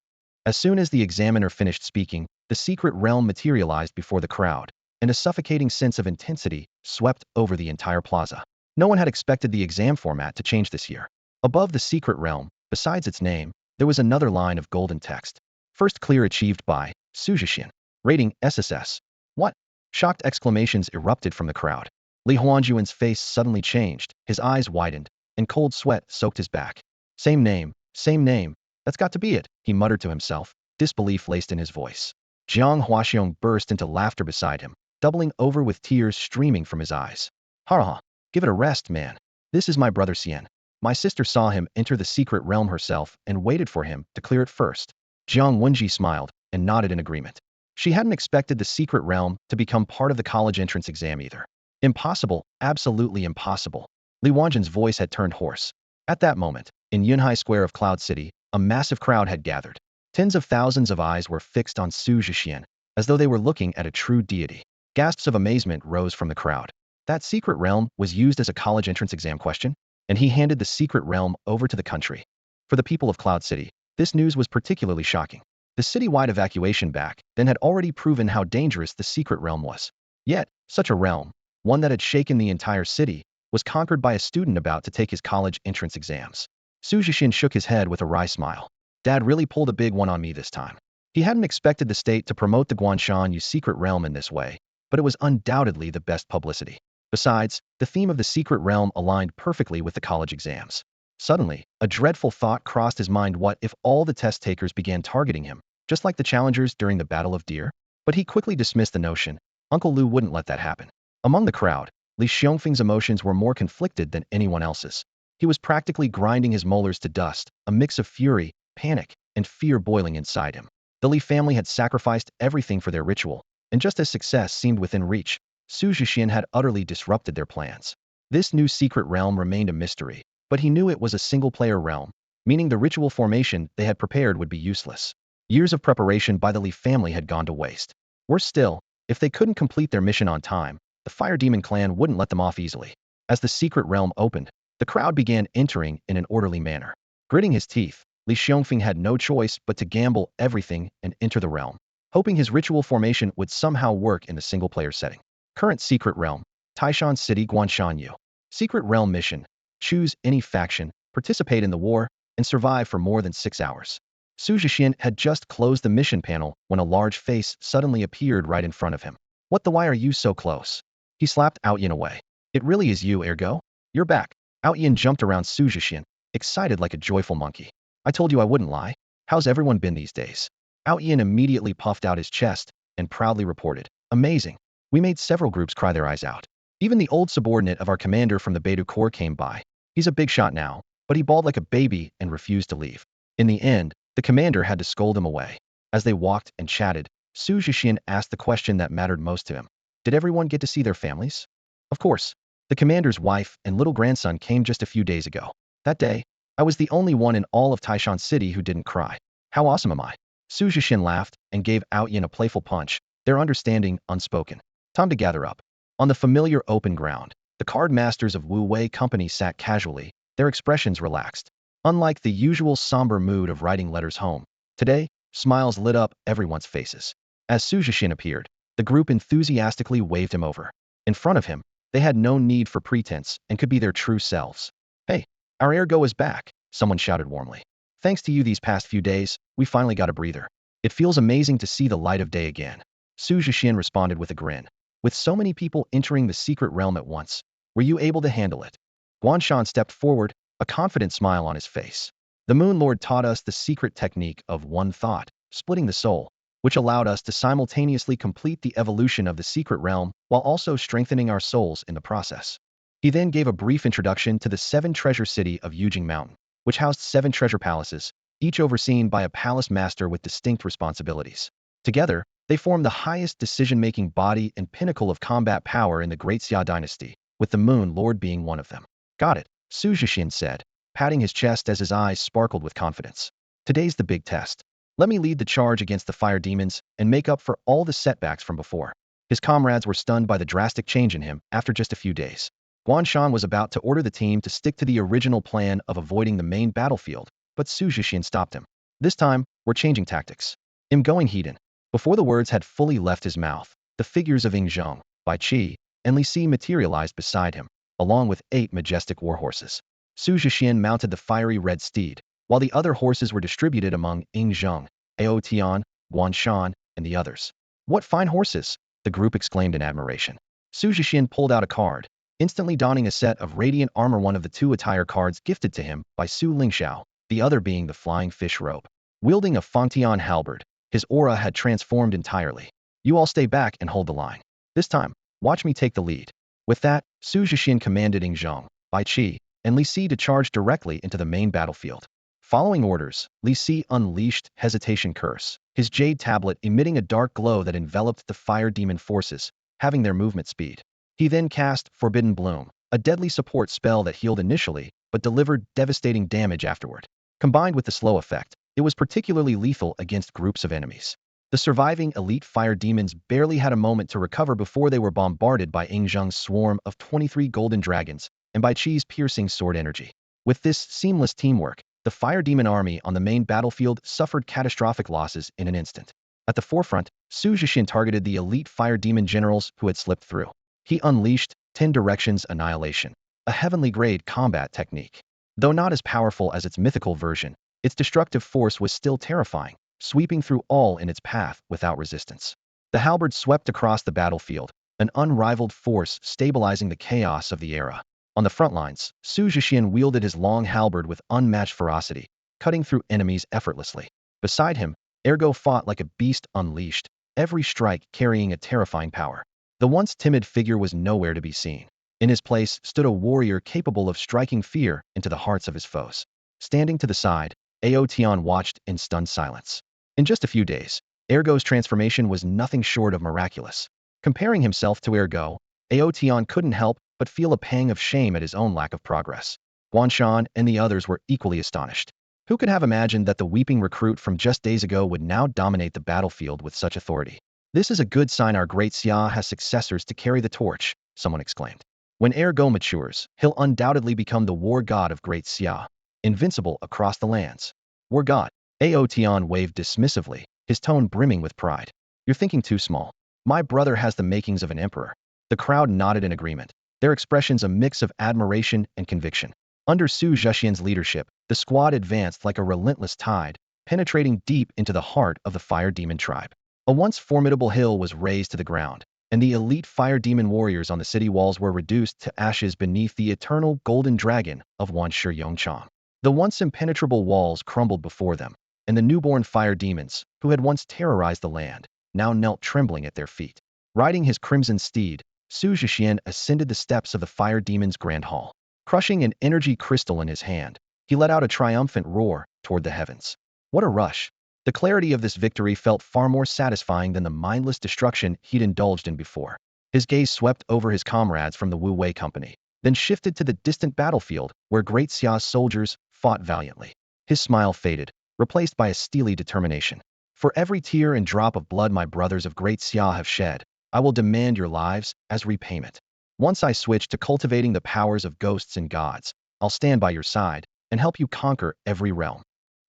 Speaker 1: As soon as the examiner finished speaking, the secret realm materialized before the crowd, and a suffocating sense of intensity swept over the entire plaza. No one had expected the exam format to change this year. Above the secret realm, besides its name, there was another line of golden text. First clear achieved by Xu Zhexian. Rating SSS. What? Shocked exclamations erupted from the crowd. Li Huanjuan's face suddenly changed, his eyes widened, and cold sweat soaked his back. Same name, same name. That's got to be it, he muttered to himself, disbelief laced in his voice. Jiang Huaxiong burst into laughter beside him, doubling over with tears streaming from his eyes. Ha! Give it a rest, man. This is my brother Xian. My sister saw him enter the secret realm herself and waited for him to clear it first. Jiang Wenji smiled and nodded in agreement. She hadn't expected the secret realm to become part of the college entrance exam either. Impossible, absolutely impossible. Li Wanjin's voice had turned hoarse. At that moment, in Yunhai Square of Cloud City, a massive crowd had gathered. Tens of thousands of eyes were fixed on Xu Zhexian, as though they were looking at a true deity. Gasps of amazement rose from the crowd. That secret realm was used as a college entrance exam question, and he handed the secret realm over to the country. For the people of Cloud City, this news was particularly shocking. The citywide evacuation back then had already proven how dangerous the secret realm was. Yet, such a realm, one that had shaken the entire city, was conquered by a student about to take his college entrance exams. Xu Zhexian shook his head with a wry smile. Dad really pulled a big one on me this time. He hadn't expected the state to promote the Guanshan Yu secret realm in this way, but it was undoubtedly the best publicity. Besides, the theme of the secret realm aligned perfectly with the college exams. Suddenly, a dreadful thought crossed his mind. What if all the test takers began targeting him, just like the challengers during the Battle of Deer? But he quickly dismissed the notion. Uncle Lu wouldn't let that happen. Among the crowd, Li Xiongfeng's emotions were more conflicted than anyone else's. He was practically grinding his molars to dust, a mix of fury, panic, and fear boiling inside him. The Li family had sacrificed everything for their ritual, and just as success seemed within reach, Xu Zhexian had utterly disrupted their plans. This new secret realm remained a mystery, but he knew it was a single-player realm, meaning the ritual formation they had prepared would be useless. Years of preparation by the Li family had gone to waste. Worse still, if they couldn't complete their mission on time, the Fire Demon clan wouldn't let them off easily. As the secret realm opened, the crowd began entering in an orderly manner. Gritting his teeth, Li Xiongfeng had no choice but to gamble everything and enter the realm, hoping his ritual formation would somehow work in the single-player setting. Current secret realm, Taishan City Guanshanyu. Secret realm mission, choose any faction, participate in the war, and survive for more than 6 hours. Xu Zhexian had just closed the mission panel when a large face suddenly appeared right in front of him. What the why are you so close? He slapped Outyin away. It really is you, ergo? You're back. Outyin jumped around Xu Zhexian, excited like a joyful monkey. I told you I wouldn't lie. How's everyone been these days? Outyin immediately puffed out his chest and proudly reported. Amazing. We made several groups cry their eyes out. Even the old subordinate of our commander from the Beidou Corps came by. He's a big shot now, but he bawled like a baby and refused to leave. In the end, the commander had to scold him away. As they walked and chatted, Xu Zhexian asked the question that mattered most to him. Did everyone get to see their families? Of course. The commander's wife and little grandson came just a few days ago. That day, I was the only one in all of Taishan City who didn't cry. How awesome am I? Xu Zhexian laughed and gave Outyin a playful punch, their understanding unspoken. Time to gather up. On the familiar open ground, the card masters of Wu Wei Company sat casually, their expressions relaxed. Unlike the usual somber mood of writing letters home, today, smiles lit up everyone's faces. As Xu Zhexian appeared, the group enthusiastically waved him over. In front of him, they had no need for pretense and could be their true selves. Hey, our ergo is back, someone shouted warmly. Thanks to you these past few days, we finally got a breather. It feels amazing to see the light of day again. Xu Zhexian responded with a grin. With so many people entering the secret realm at once, were you able to handle it? Guanshan stepped forward, a confident smile on his face. The Moon Lord taught us the secret technique of one thought, splitting the soul, which allowed us to simultaneously complete the evolution of the secret realm while also strengthening our souls in the process. He then gave a brief introduction to the 7 treasure city of Yujing Mountain, which housed 7 treasure palaces, each overseen by a palace master with distinct responsibilities. Together, they form the highest decision-making body and pinnacle of combat power in the Great Xia dynasty, with the Moon Lord being one of them. Got it, Xu Zhexian said, patting his chest as his eyes sparkled with confidence. Today's the big test. Let me lead the charge against the fire demons and make up for all the setbacks from before. His comrades were stunned by the drastic change in him after just a few days. Guanshan was about to order the team to stick to the original plan of avoiding the main battlefield, but Xu Zhexian stopped him. This time, we're changing tactics. I'm going Hedon. Before the words had fully left his mouth, the figures of Ying Zhong, Bai Qi, and Li Si materialized beside him, along with 8 majestic warhorses. Xu Zhexian mounted the fiery red steed, while the other horses were distributed among Ying Zheng, Ao Tian, Guan Shan, and the others. What fine horses! The group exclaimed in admiration. Xu Zhexian pulled out a card, instantly donning a set of radiant armor, one of the 2 attire cards gifted to him by Su Lingxiao, the other being the flying fish robe. Wielding a Fangtian halberd, his aura had transformed entirely. You all stay back and hold the line. This time, watch me take the lead. With that, Xu Zhexian commanded Ying Zheng, Bai Qi, and Li Si to charge directly into the main battlefield. Following orders, Li Si unleashed Hesitation Curse, his jade tablet emitting a dark glow that enveloped the fire demon forces, having their movement speed. He then cast Forbidden Bloom, a deadly support spell that healed initially, but delivered devastating damage afterward. Combined with the slow effect, it was particularly lethal against groups of enemies. The surviving elite fire demons barely had a moment to recover before they were bombarded by Ying Zheng's swarm of 23 golden dragons and by Qi's piercing sword energy. With this seamless teamwork, the fire demon army on the main battlefield suffered catastrophic losses in an instant. At the forefront, Xu Zhexian targeted the elite fire demon generals who had slipped through. He unleashed 10 Directions Annihilation, a heavenly-grade combat technique. Though not as powerful as its mythical version, its destructive force was still terrifying, sweeping through all in its path without resistance. The halberd swept across the battlefield, an unrivaled force stabilizing the chaos of the era. On the front lines, Xu Zhexian wielded his long halberd with unmatched ferocity, cutting through enemies effortlessly. Beside him, Ergo fought like a beast unleashed, every strike carrying a terrifying power. The once timid figure was nowhere to be seen. In his place stood a warrior capable of striking fear into the hearts of his foes. Standing to the side, Ao Tian watched in stunned silence. In just a few days, Ergo's transformation was nothing short of miraculous. Comparing himself to Ergo, Ao Tian couldn't help but feel a pang of shame at his own lack of progress. Guan Shan and the others were equally astonished. Who could have imagined that the weeping recruit from just days ago would now dominate the battlefield with such authority? This is a good sign our great Xia has successors to carry the torch, someone exclaimed. When Ergo matures, he'll undoubtedly become the war god of great Xia, invincible across the lands. War god. Ao Tian waved dismissively, his tone brimming with pride. You're thinking too small. My brother has the makings of an emperor. The crowd nodded in agreement, their expressions a mix of admiration and conviction. Under Xu Zhexian's leadership, the squad advanced like a relentless tide, penetrating deep into the heart of the fire demon tribe. A once formidable hill was razed to the ground, and the elite fire demon warriors on the city walls were reduced to ashes beneath the eternal golden dragon of Wanshi Yongchang. The once impenetrable walls crumbled before them, and the newborn fire demons, who had once terrorized the land, now knelt trembling at their feet. Riding his crimson steed, Xu Zhexian ascended the steps of the fire demon's grand hall. Crushing an energy crystal in his hand, he let out a triumphant roar toward the heavens. What a rush! The clarity of this victory felt far more satisfying than the mindless destruction he'd indulged in before. His gaze swept over his comrades from the Wu Wei Company, then shifted to the distant battlefield where Great Xia's soldiers fought valiantly. His smile faded, replaced by a steely determination. For every tear and drop of blood my brothers of Great Xia have shed, I will demand your lives as repayment. Once I switch to cultivating the powers of ghosts and gods, I'll stand by your side and help you conquer every realm.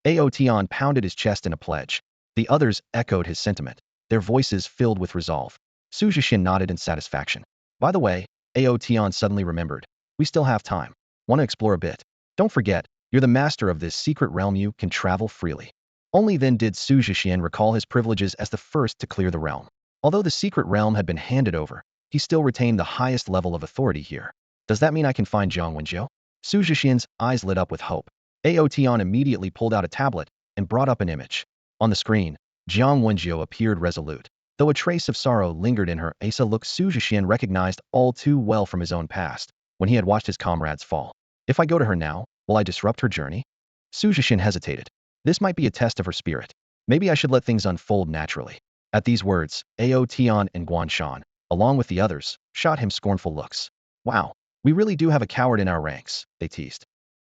Speaker 1: Ao Tian pounded his chest in a pledge. The others echoed his sentiment, their voices filled with resolve. Xu Zhexian nodded in satisfaction. By the way, Ao Tian suddenly remembered, we still have time. Want to explore a bit? Don't forget, you're the master of this secret realm, you can travel freely. Only then did Xu Zhexian recall his privileges as the first to clear the realm. Although the secret realm had been handed over, he still retained the highest level of authority here. Does that mean I can find Jiang Wenjiu? Xu Zhexian's eyes lit up with hope. Ao Tian immediately pulled out a tablet and brought up an image. On the screen, Jiang Wenjiu appeared resolute. Though a trace of sorrow lingered in her Asa look Xu Zhexian recognized all too well from his own past, when he had watched his comrades fall. If I go to her now, will I disrupt her journey? Xu Zhexian hesitated. This might be a test of her spirit. Maybe I should let things unfold naturally. At these words, Ao Tian and Guan Shan, along with the others, shot him scornful looks. Wow, we really do have a coward in our ranks, they teased.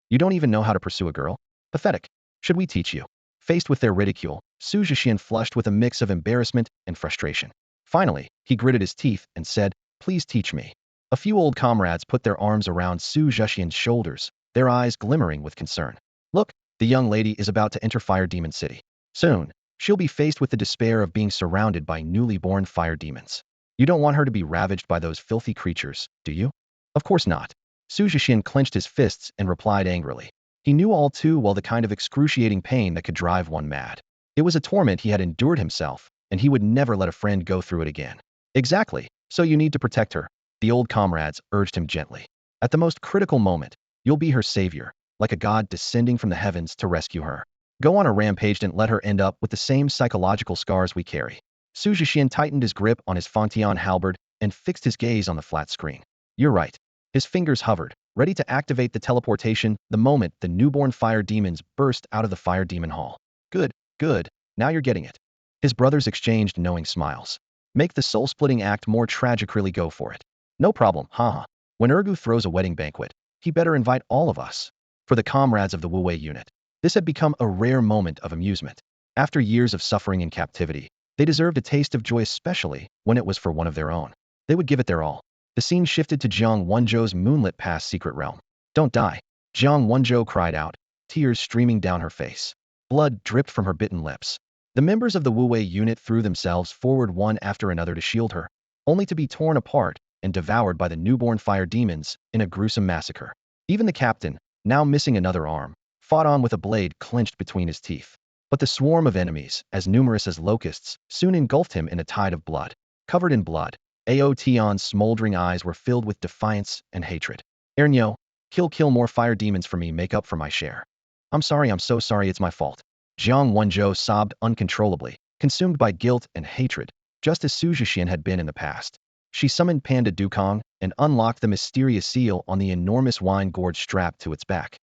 Speaker 1: You don't even know how to pursue a girl? Pathetic. Should we teach you? Faced with their ridicule, Xu Zhexian flushed with a mix of embarrassment and frustration. Finally, he gritted his teeth and said, please teach me. A few old comrades put their arms around Xu Zhexian's shoulders, their eyes glimmering with concern. Look, the young lady is about to enter Fire Demon City. Soon, she'll be faced with the despair of being surrounded by newly born fire demons. You don't want her to be ravaged by those filthy creatures, do you? Of course not. Xu Zhexian clenched his fists and replied angrily. He knew all too well the kind of excruciating pain that could drive one mad. It was a torment he had endured himself, and he would never let a friend go through it again. Exactly, so you need to protect her, the old comrades urged him gently. At the most critical moment, you'll be her savior, like a god descending from the heavens to rescue her. Go on a rampage and let her end up with the same psychological scars we carry. Xu Zhexian tightened his grip on his Fontian halberd and fixed his gaze on the flat screen. You're right. His fingers hovered, ready to activate the teleportation the moment the newborn fire demons burst out of the fire demon hall. Good, good, now you're getting it. His brothers exchanged knowing smiles. Make the soul-splitting act more tragic, really go for it. No problem, haha. When Ergu throws a wedding banquet, he better invite all of us. For the comrades of the Wu Wei unit, this had become a rare moment of amusement. After years of suffering and captivity, they deserved a taste of joy, especially when it was for one of their own. They would give it their all. The scene shifted to Jiang Wenzhou's moonlit past secret realm. Don't die. Jiang Wenzhou cried out, tears streaming down her face. Blood dripped from her bitten lips. The members of the Wu Wei unit threw themselves forward one after another to shield her, only to be torn apart and devoured by the newborn fire demons in a gruesome massacre. Even the captain, now missing another arm, fought on with a blade clenched between his teeth. But the swarm of enemies, as numerous as locusts, soon engulfed him in a tide of blood. Covered in blood, Ao Tian's smoldering eyes were filled with defiance and hatred. Ernyo, kill more fire demons for me, make up for my share. I'm so sorry, it's my fault. Jiang Wenzhou sobbed uncontrollably, consumed by guilt and hatred, just as Xu Zhexian had been in the past. She summoned Panda Dukong and unlocked the mysterious seal on the enormous wine gourd strapped to its back.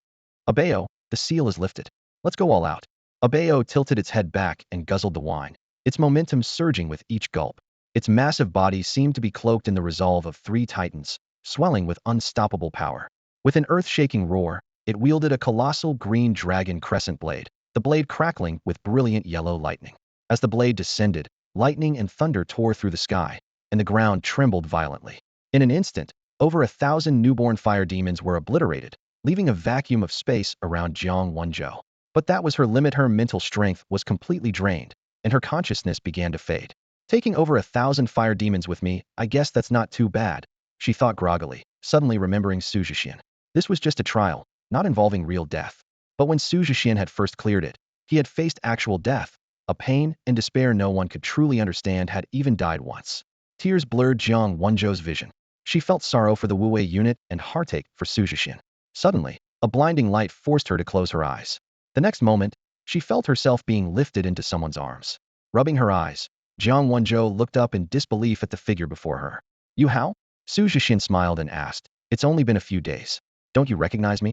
Speaker 1: Abeo, the seal is lifted. Let's go all out. Abeo tilted its head back and guzzled the wine, its momentum surging with each gulp. Its massive body seemed to be cloaked in the resolve of 3 titans, swelling with unstoppable power. With an earth-shaking roar, it wielded a colossal green dragon crescent blade, the blade crackling with brilliant yellow lightning. As the blade descended, lightning and thunder tore through the sky, and the ground trembled violently. In an instant, over 1,000 newborn fire demons were obliterated, leaving a vacuum of space around Jiang Wenzhou. But that was her limit. Her mental strength was completely drained, and her consciousness began to fade. Taking over 1,000 fire demons with me, I guess that's not too bad, she thought groggily, suddenly remembering Xu Zhexian. This was just a trial, not involving real death. But when Xu Zhexian had first cleared it, he had faced actual death, a pain and despair no one could truly understand, had even died once. Tears blurred Jiang Wenzhou's vision. She felt sorrow for the Wu Wei unit and heartache for Xu Zhexian. Suddenly, a blinding light forced her to close her eyes. The next moment, she felt herself being lifted into someone's arms. Rubbing her eyes, Jiang Wenzhou looked up in disbelief at the figure before her. You how? Xu Zhexian smiled and asked. It's only been a few days. Don't you recognize me?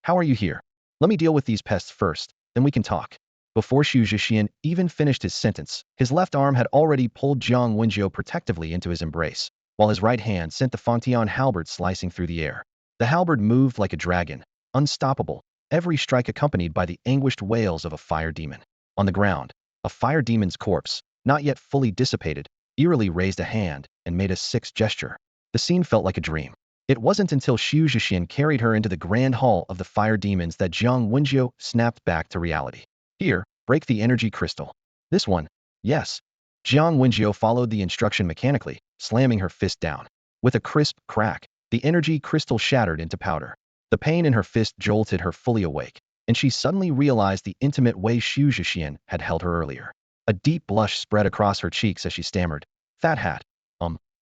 Speaker 1: How are you here? Let me deal with these pests first, then we can talk. Before Xu Zhexian even finished his sentence, his left arm had already pulled Jiang Wenzhou protectively into his embrace, while his right hand sent the Fontian halberd slicing through the air. The halberd moved like a dragon, unstoppable, every strike accompanied by the anguished wails of a fire demon. On the ground, a fire demon's corpse, not yet fully dissipated, eerily raised a hand and made a 6 gesture. The scene felt like a dream. It wasn't until Xu Zhexian carried her into the grand hall of the fire demons that Jiang Wenzhou snapped back to reality. Here, break the energy crystal. This one? Yes. Jiang Wenzhou followed the instruction mechanically, slamming her fist down. With a crisp crack, the energy crystal shattered into powder. The pain in her fist jolted her fully awake, and she suddenly realized the intimate way Xu Zhexian had held her earlier. A deep blush spread across her cheeks as she stammered, "Fat hat.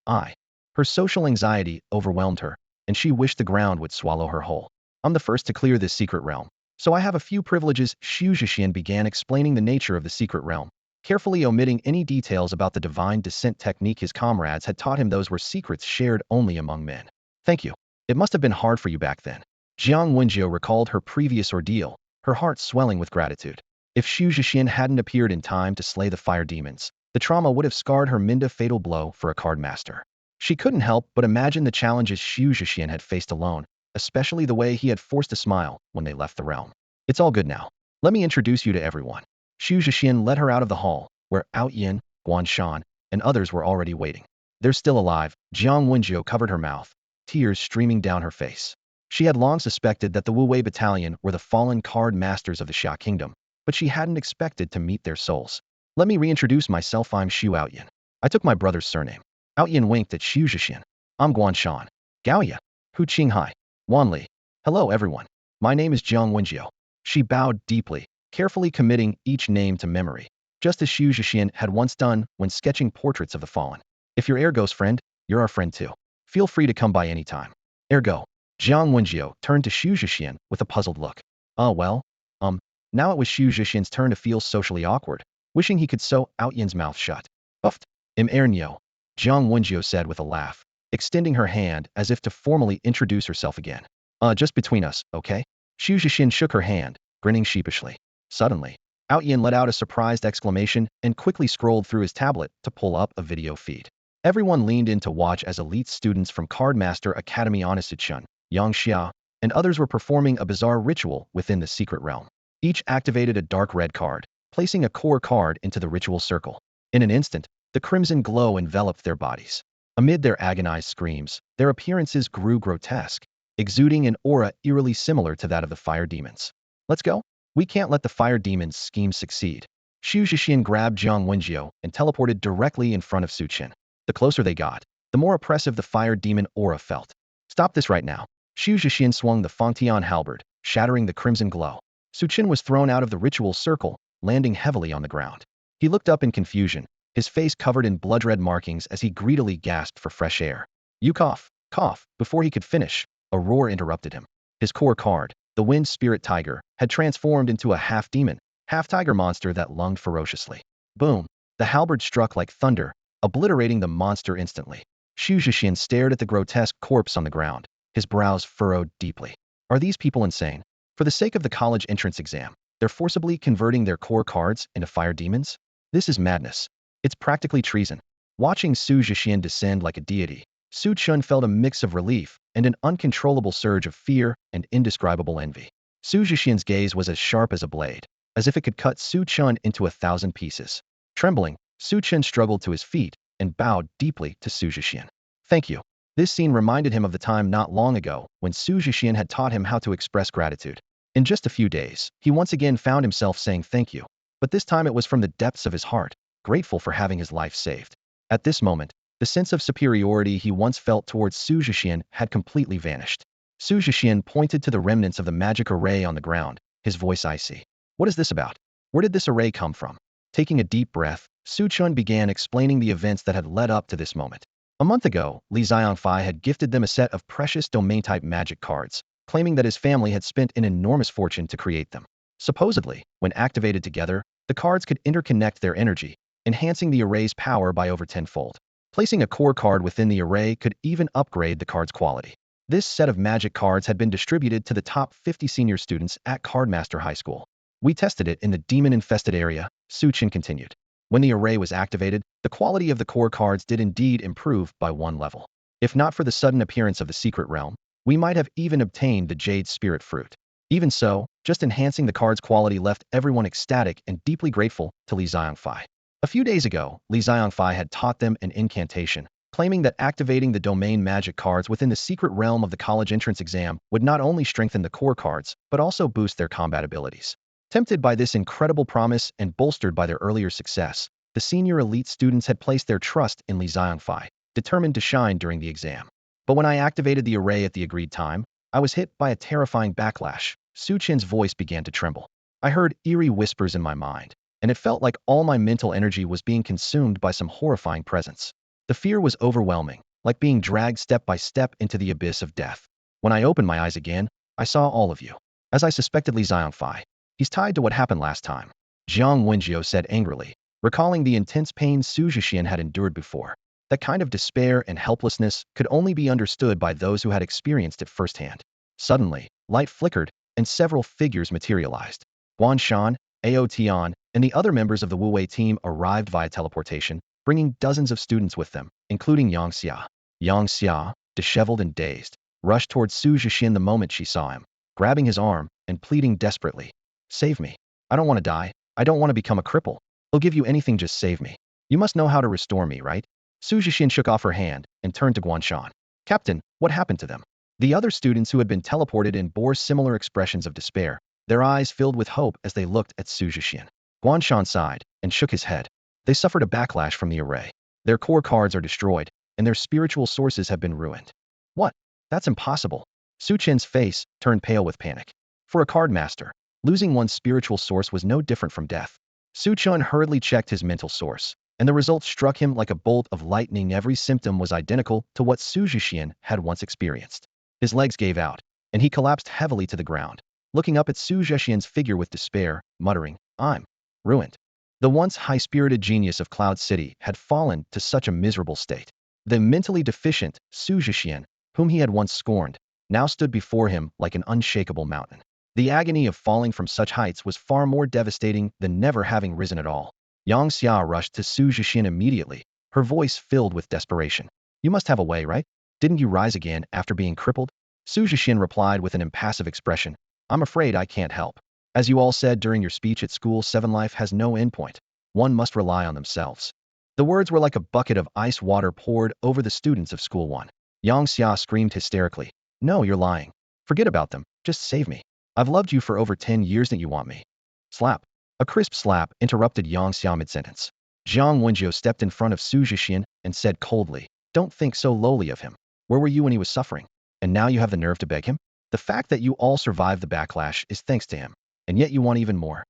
Speaker 1: I." Her social anxiety overwhelmed her, and she wished the ground would swallow her whole. I'm the first to clear this secret realm, so I have a few privileges. Xu Zhexian began explaining the nature of the secret realm, carefully omitting any details about the divine descent technique his comrades had taught him. Those were secrets shared only among men. Thank you. It must have been hard for you back then. Jiang Wenzhou recalled her previous ordeal, her heart swelling with gratitude. If Xu Zhexian hadn't appeared in time to slay the fire demons, the trauma would have scarred her. Minda fatal blow for a card master. She couldn't help but imagine the challenges Xu Zhexian had faced alone, especially the way he had forced a smile when they left the realm. It's all good now. Let me introduce you to everyone. Xu Zhexian led her out of the hall, where Ao Yin, Guan Shan, and others were already waiting. They're still alive. Jiang Wenzhou covered her mouth, tears streaming down her face. She had long suspected that the Wu Wei battalion were the fallen card masters of the Xia kingdom, but she hadn't expected to meet their souls. Let me reintroduce myself. I'm Xu Outyin. I took my brother's surname. Outyin winked at Xu Zhexian. I'm Guan Shan. Gaoya. Hu Qinghai. Wanli. Hello, everyone. My name is Jiang Wenjiu. She bowed deeply, carefully committing each name to memory, just as Xu Zhexian had once done when sketching portraits of the fallen. If you're Ergo's friend, you're our friend too. Feel free to come by any time. Ergo. Jiang Wenjiu turned to Xu Zhexian with a puzzled look. Oh, well, now it was Xu Zhexian's turn to feel socially awkward, wishing he could sew out Yin's mouth shut. Buffed. Imperial. Jiang Wenjiu said with a laugh, extending her hand as if to formally introduce herself again. Just between us, okay? Xu Zhexian shook her hand, grinning sheepishly. Suddenly, Out Yin let out a surprised exclamation and quickly scrolled through his tablet to pull up a video feed. Everyone leaned in to watch as elite students from Cardmaster Academy Onisichun, Yangxia, and others were performing a bizarre ritual within the secret realm. Each activated a dark red card, placing a core card into the ritual circle. In an instant, the crimson glow enveloped their bodies. Amid their agonized screams, their appearances grew grotesque, exuding an aura eerily similar to that of the fire demons. Let's go. We can't let the fire demons' scheme succeed. Xu Zhexian grabbed Jiang Wenjiu and teleported directly in front of Su Qin. The closer they got, the more oppressive the fire demon aura felt. Stop this right now. Xu Zhexian swung the Fongtian halberd, shattering the crimson glow. Su Qin was thrown out of the ritual circle, landing heavily on the ground. He looked up in confusion, his face covered in blood-red markings as he greedily gasped for fresh air. You cough. Before he could finish, a roar interrupted him. His core card, the wind spirit tiger, had transformed into a half-demon, half-tiger monster that lunged ferociously. Boom! The halberd struck like thunder, obliterating the monster instantly. Xu Zhexian stared at the grotesque corpse on the ground, his brows furrowed deeply. Are these people insane? For the sake of the college entrance exam, they're forcibly converting their core cards into fire demons? This is madness. It's practically treason. Watching Xu Zhexian descend like a deity, Su Chun felt a mix of relief and an uncontrollable surge of fear and indescribable envy. Xu Zhexian's gaze was as sharp as a blade, as if it could cut Su Chun into 1,000 pieces. Trembling, Su Chun struggled to his feet and bowed deeply to Xu Zhexian. Thank you. This scene reminded him of the time not long ago when Xu Zhexian had taught him how to express gratitude. In just a few days, he once again found himself saying thank you, but this time it was from the depths of his heart, grateful for having his life saved. At this moment, the sense of superiority he once felt towards Xu Zhexian had completely vanished. Xu Zhexian pointed to the remnants of the magic array on the ground, his voice icy. What is this about? Where did this array come from? Taking a deep breath, Su Chun began explaining the events that had led up to this moment. A month ago, Li Xiangfei had gifted them a set of precious domain-type magic cards, claiming that his family had spent an enormous fortune to create them. Supposedly, when activated together, the cards could interconnect their energy, enhancing the array's power by over tenfold. Placing a core card within the array could even upgrade the card's quality. This set of magic cards had been distributed to the top 50 senior students at Cardmaster High School. We tested it in the demon-infested area, Su Qin continued. When the array was activated, the quality of the core cards did indeed improve by 1 level. If not for the sudden appearance of the secret realm, we might have even obtained the Jade Spirit Fruit. Even so, just enhancing the card's quality left everyone ecstatic and deeply grateful to Li Xiangfei. A few days ago, Li Xiangfei had taught them an incantation, claiming that activating the domain magic cards within the secret realm of the college entrance exam would not only strengthen the core cards, but also boost their combat abilities. Tempted by this incredible promise and bolstered by their earlier success, the senior elite students had placed their trust in Li Xiangfei, determined to shine during the exam. But when I activated the array at the agreed time, I was hit by a terrifying backlash. Su Qin's voice began to tremble. I heard eerie whispers in my mind, and it felt like all my mental energy was being consumed by some horrifying presence. The fear was overwhelming, like being dragged step by step into the abyss of death. When I opened my eyes again, I saw all of you. As I suspected Li Xiangfei. He's tied to what happened last time, Jiang Wenjiu said angrily, recalling the intense pain Xu Zhexian had endured before. That kind of despair and helplessness could only be understood by those who had experienced it firsthand. Suddenly, light flickered, and several figures materialized. Guan Shan, Ao Tian, and the other members of the Wu Wei team arrived via teleportation, bringing dozens of students with them, including Yang Xia. Yang Xia, disheveled and dazed, rushed towards Xu Zhexian the moment she saw him, grabbing his arm and pleading desperately. Save me. I don't want to die. I don't want to become a cripple. I'll give you anything, just save me. You must know how to restore me, right? Xu Zhexian shook off her hand and turned to Guan Shan. Captain, what happened to them? The other students who had been teleported in bore similar expressions of despair, their eyes filled with hope as they looked at Xu Zhexian. Guan Shan sighed and shook his head. They suffered a backlash from the array. Their core cards are destroyed, and their spiritual sources have been ruined. What? That's impossible. Su Qian's face turned pale with panic. For a card master, losing one's spiritual source was no different from death. Su Qian hurriedly checked his mental source, and the result struck him like a bolt of lightning. Every symptom was identical to what Xu Zhexian had once experienced. His legs gave out, and he collapsed heavily to the ground, looking up at Xu Zhexian's figure with despair, muttering, "I'm ruined." The once high-spirited genius of Cloud City had fallen to such a miserable state. The mentally deficient Xu Zhexian, whom he had once scorned, now stood before him like an unshakable mountain. The agony of falling from such heights was far more devastating than never having risen at all. Yang Xia rushed to Xu Zhexian immediately, her voice filled with desperation. "You must have a way, right? Didn't you rise again after being crippled?" Xu Zhexian replied with an impassive expression. "I'm afraid I can't help. As you all said during your speech at school, 7 life has no endpoint. One must rely on themselves." The words were like a bucket of ice water poured over the students of School 1. Yang Xia screamed hysterically. "No, you're lying. Forget about them. Just save me. I've loved you for over 10 years that you want me." Slap. A crisp slap interrupted Yang Xia mid-sentence. Jiang Wenjiu stepped in front of Xu Zhexian and said coldly, "Don't think so lowly of him. Where were you when he was suffering? And now you have the nerve to beg him? The fact that you all survived the backlash is thanks to him, and yet you want even more."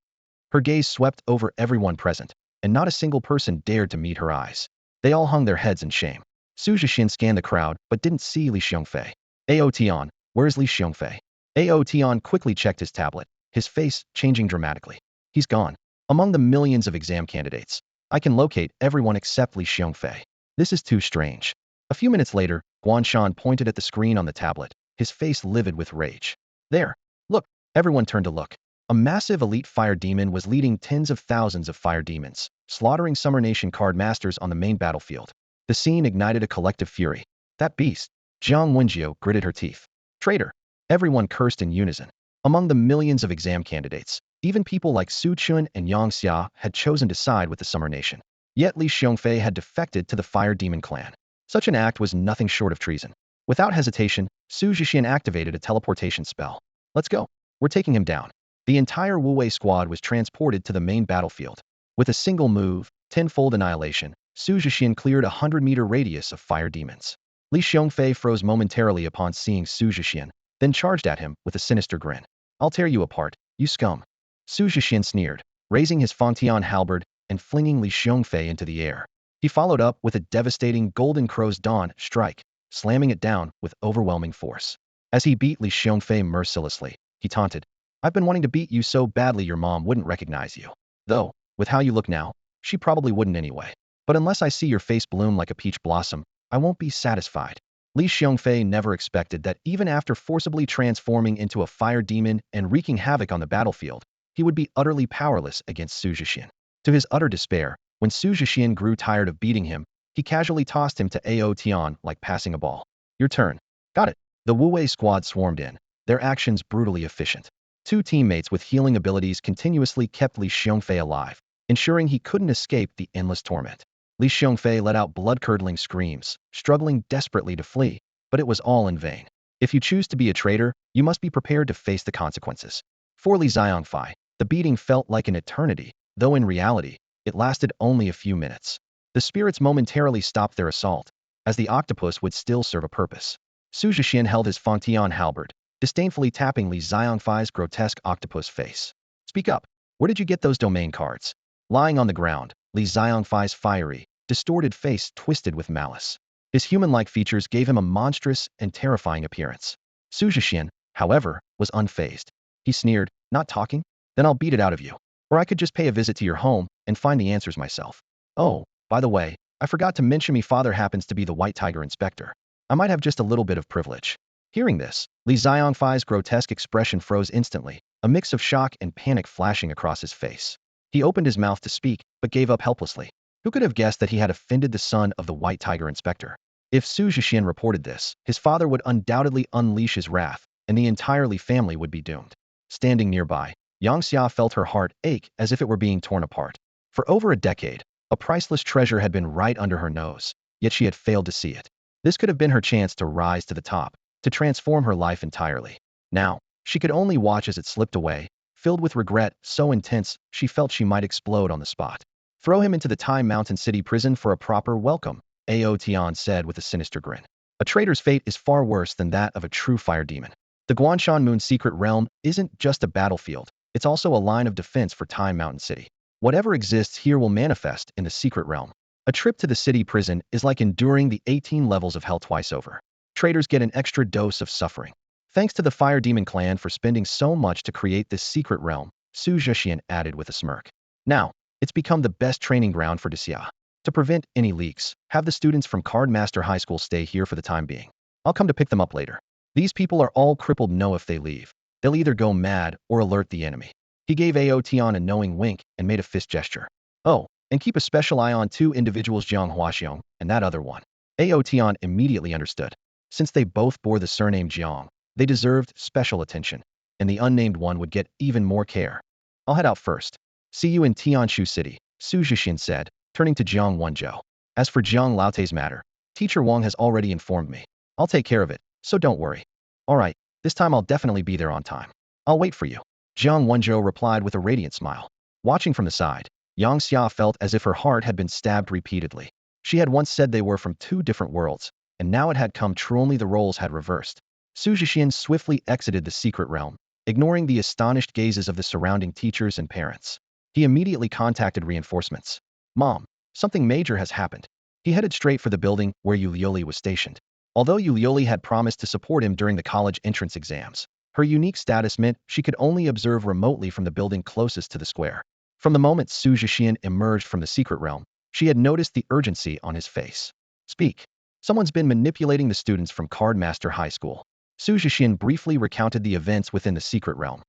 Speaker 1: Her gaze swept over everyone present, and not a single person dared to meet her eyes. They all hung their heads in shame. Xu Zhexian scanned the crowd but didn't see Li Xiongfei. "Ao Tian, where's Li Xiongfei?" Ao Tian quickly checked his tablet, his face changing dramatically. "He's gone. Among the millions of exam candidates, I can locate everyone except Li Xiongfei. This is too strange." A few minutes later, Guanshan pointed at the screen on the tablet, his face livid with rage. "There. Look." Everyone turned to look. A massive elite fire demon was leading tens of thousands of fire demons, slaughtering Summer Nation card masters on the main battlefield. The scene ignited a collective fury. "That beast." Jiang Wenjiu gritted her teeth. "Traitor." Everyone cursed in unison. Among the millions of exam candidates, even people like Su Chun and Yang Xia had chosen to side with the Summer Nation. Yet Li Xiongfei had defected to the Fire Demon clan. Such an act was nothing short of treason. Without hesitation, Xu Zhexian activated a teleportation spell. "Let's go. We're taking him down." The entire Wu Wei squad was transported to the main battlefield. With a single move, tenfold annihilation, Xu Zhexian cleared a 100-meter radius of fire demons. Li Xiongfei froze momentarily upon seeing Xu Zhexian, then charged at him with a sinister grin. "I'll tear you apart, you scum." Xu Zhexian sneered, raising his Fangtian halberd and flinging Li Xiongfei into the air. He followed up with a devastating Golden Crow's Dawn strike, slamming it down with overwhelming force. As he beat Li Xiongfei mercilessly, he taunted, "I've been wanting to beat you so badly your mom wouldn't recognize you. Though, with how you look now, she probably wouldn't anyway. But unless I see your face bloom like a peach blossom, I won't be satisfied." Li Xiongfei never expected that even after forcibly transforming into a fire demon and wreaking havoc on the battlefield, he would be utterly powerless against Xu Zhexian. To his utter despair, when Xu Zhexian grew tired of beating him, he casually tossed him to Ao Tian like passing a ball. "Your turn." "Got it." The Wu Wei squad swarmed in, their actions brutally efficient. 2 teammates with healing abilities continuously kept Li Xiongfei alive, ensuring he couldn't escape the endless torment. Li Xiongfei let out blood-curdling screams, struggling desperately to flee, but it was all in vain. If you choose to be a traitor, you must be prepared to face the consequences. For Li Xiongfei, the beating felt like an eternity, though in reality, it lasted only a few minutes. The spirits momentarily stopped their assault, as the octopus would still serve a purpose. Xu Zhexian held his Fangtian halberd, disdainfully tapping Li Xiongfei's grotesque octopus face. "Speak up. Where did you get those domain cards?" Lying on the ground, Li Xiongfei's fiery, distorted face twisted with malice. His human-like features gave him a monstrous and terrifying appearance. Xu Zhexian, however, was unfazed. He sneered, "Not talking? Then I'll beat it out of you. Or I could just pay a visit to your home and find the answers myself. Oh, by the way, I forgot to mention me father happens to be the White Tiger Inspector. I might have just a little bit of privilege." Hearing this, Li Xiongfei's grotesque expression froze instantly, a mix of shock and panic flashing across his face. He opened his mouth to speak, but gave up helplessly. Who could have guessed that he had offended the son of the White Tiger Inspector? If Xu Zhexian reported this, his father would undoubtedly unleash his wrath, and the entire Li family would be doomed. Standing nearby, Yang Xia felt her heart ache as if it were being torn apart. For over a decade, a priceless treasure had been right under her nose, yet she had failed to see it. This could have been her chance to rise to the top, to transform her life entirely. Now, she could only watch as it slipped away, filled with regret so intense she felt she might explode on the spot. "Throw him into the Time Mountain City prison for a proper welcome," Ao Tian said with a sinister grin. A traitor's fate is far worse than that of a true fire demon. The Guanshan Moon's secret realm isn't just a battlefield, it's also a line of defense for Time Mountain City. Whatever exists here will manifest in the secret realm. A trip to the city prison is like enduring the 18 levels of hell twice over. Traitors get an extra dose of suffering. Thanks to the Fire Demon clan for spending so much to create this secret realm, Xu Zhexian added with a smirk. Now, it's become the best training ground for Xia. To prevent any leaks, have the students from Cardmaster High School stay here for the time being. I'll come to pick them up later. These people are all crippled. Know if they leave, they'll either go mad or alert the enemy. He gave Aotian a knowing wink and made a fist gesture. Oh, and keep a special eye on two individuals, Jiang Huaxiong and that other one. Aotian immediately understood. Since they both bore the surname Jiang, they deserved special attention, and the unnamed one would get even more care. I'll head out first. See you in Tianshu City, Xu Zhexian said, turning to Jiang Wenzhou. As for Jiang Laote's matter, Teacher Wang has already informed me. I'll take care of it, so don't worry. All right, this time I'll definitely be there on time. I'll wait for you. Jiang Wenzhou replied with a radiant smile. Watching from the side, Yang Xia felt as if her heart had been stabbed repeatedly. She had once said they were from two different worlds, and now it had come true. Only the roles had reversed. Xu Zhexian swiftly exited the secret realm, ignoring the astonished gazes of the surrounding teachers and parents. He immediately contacted reinforcements. Mom, something major has happened. He headed straight for the building where Yulioli was stationed. Although Yulioli had promised to support him during the college entrance exams, her unique status meant she could only observe remotely from the building closest to the square. From the moment Xu Zhexian emerged from the secret realm, she had noticed the urgency on his face. Speak. Someone's been manipulating the students from Cardmaster High School. Xu Zhexian briefly recounted the events within the secret realm.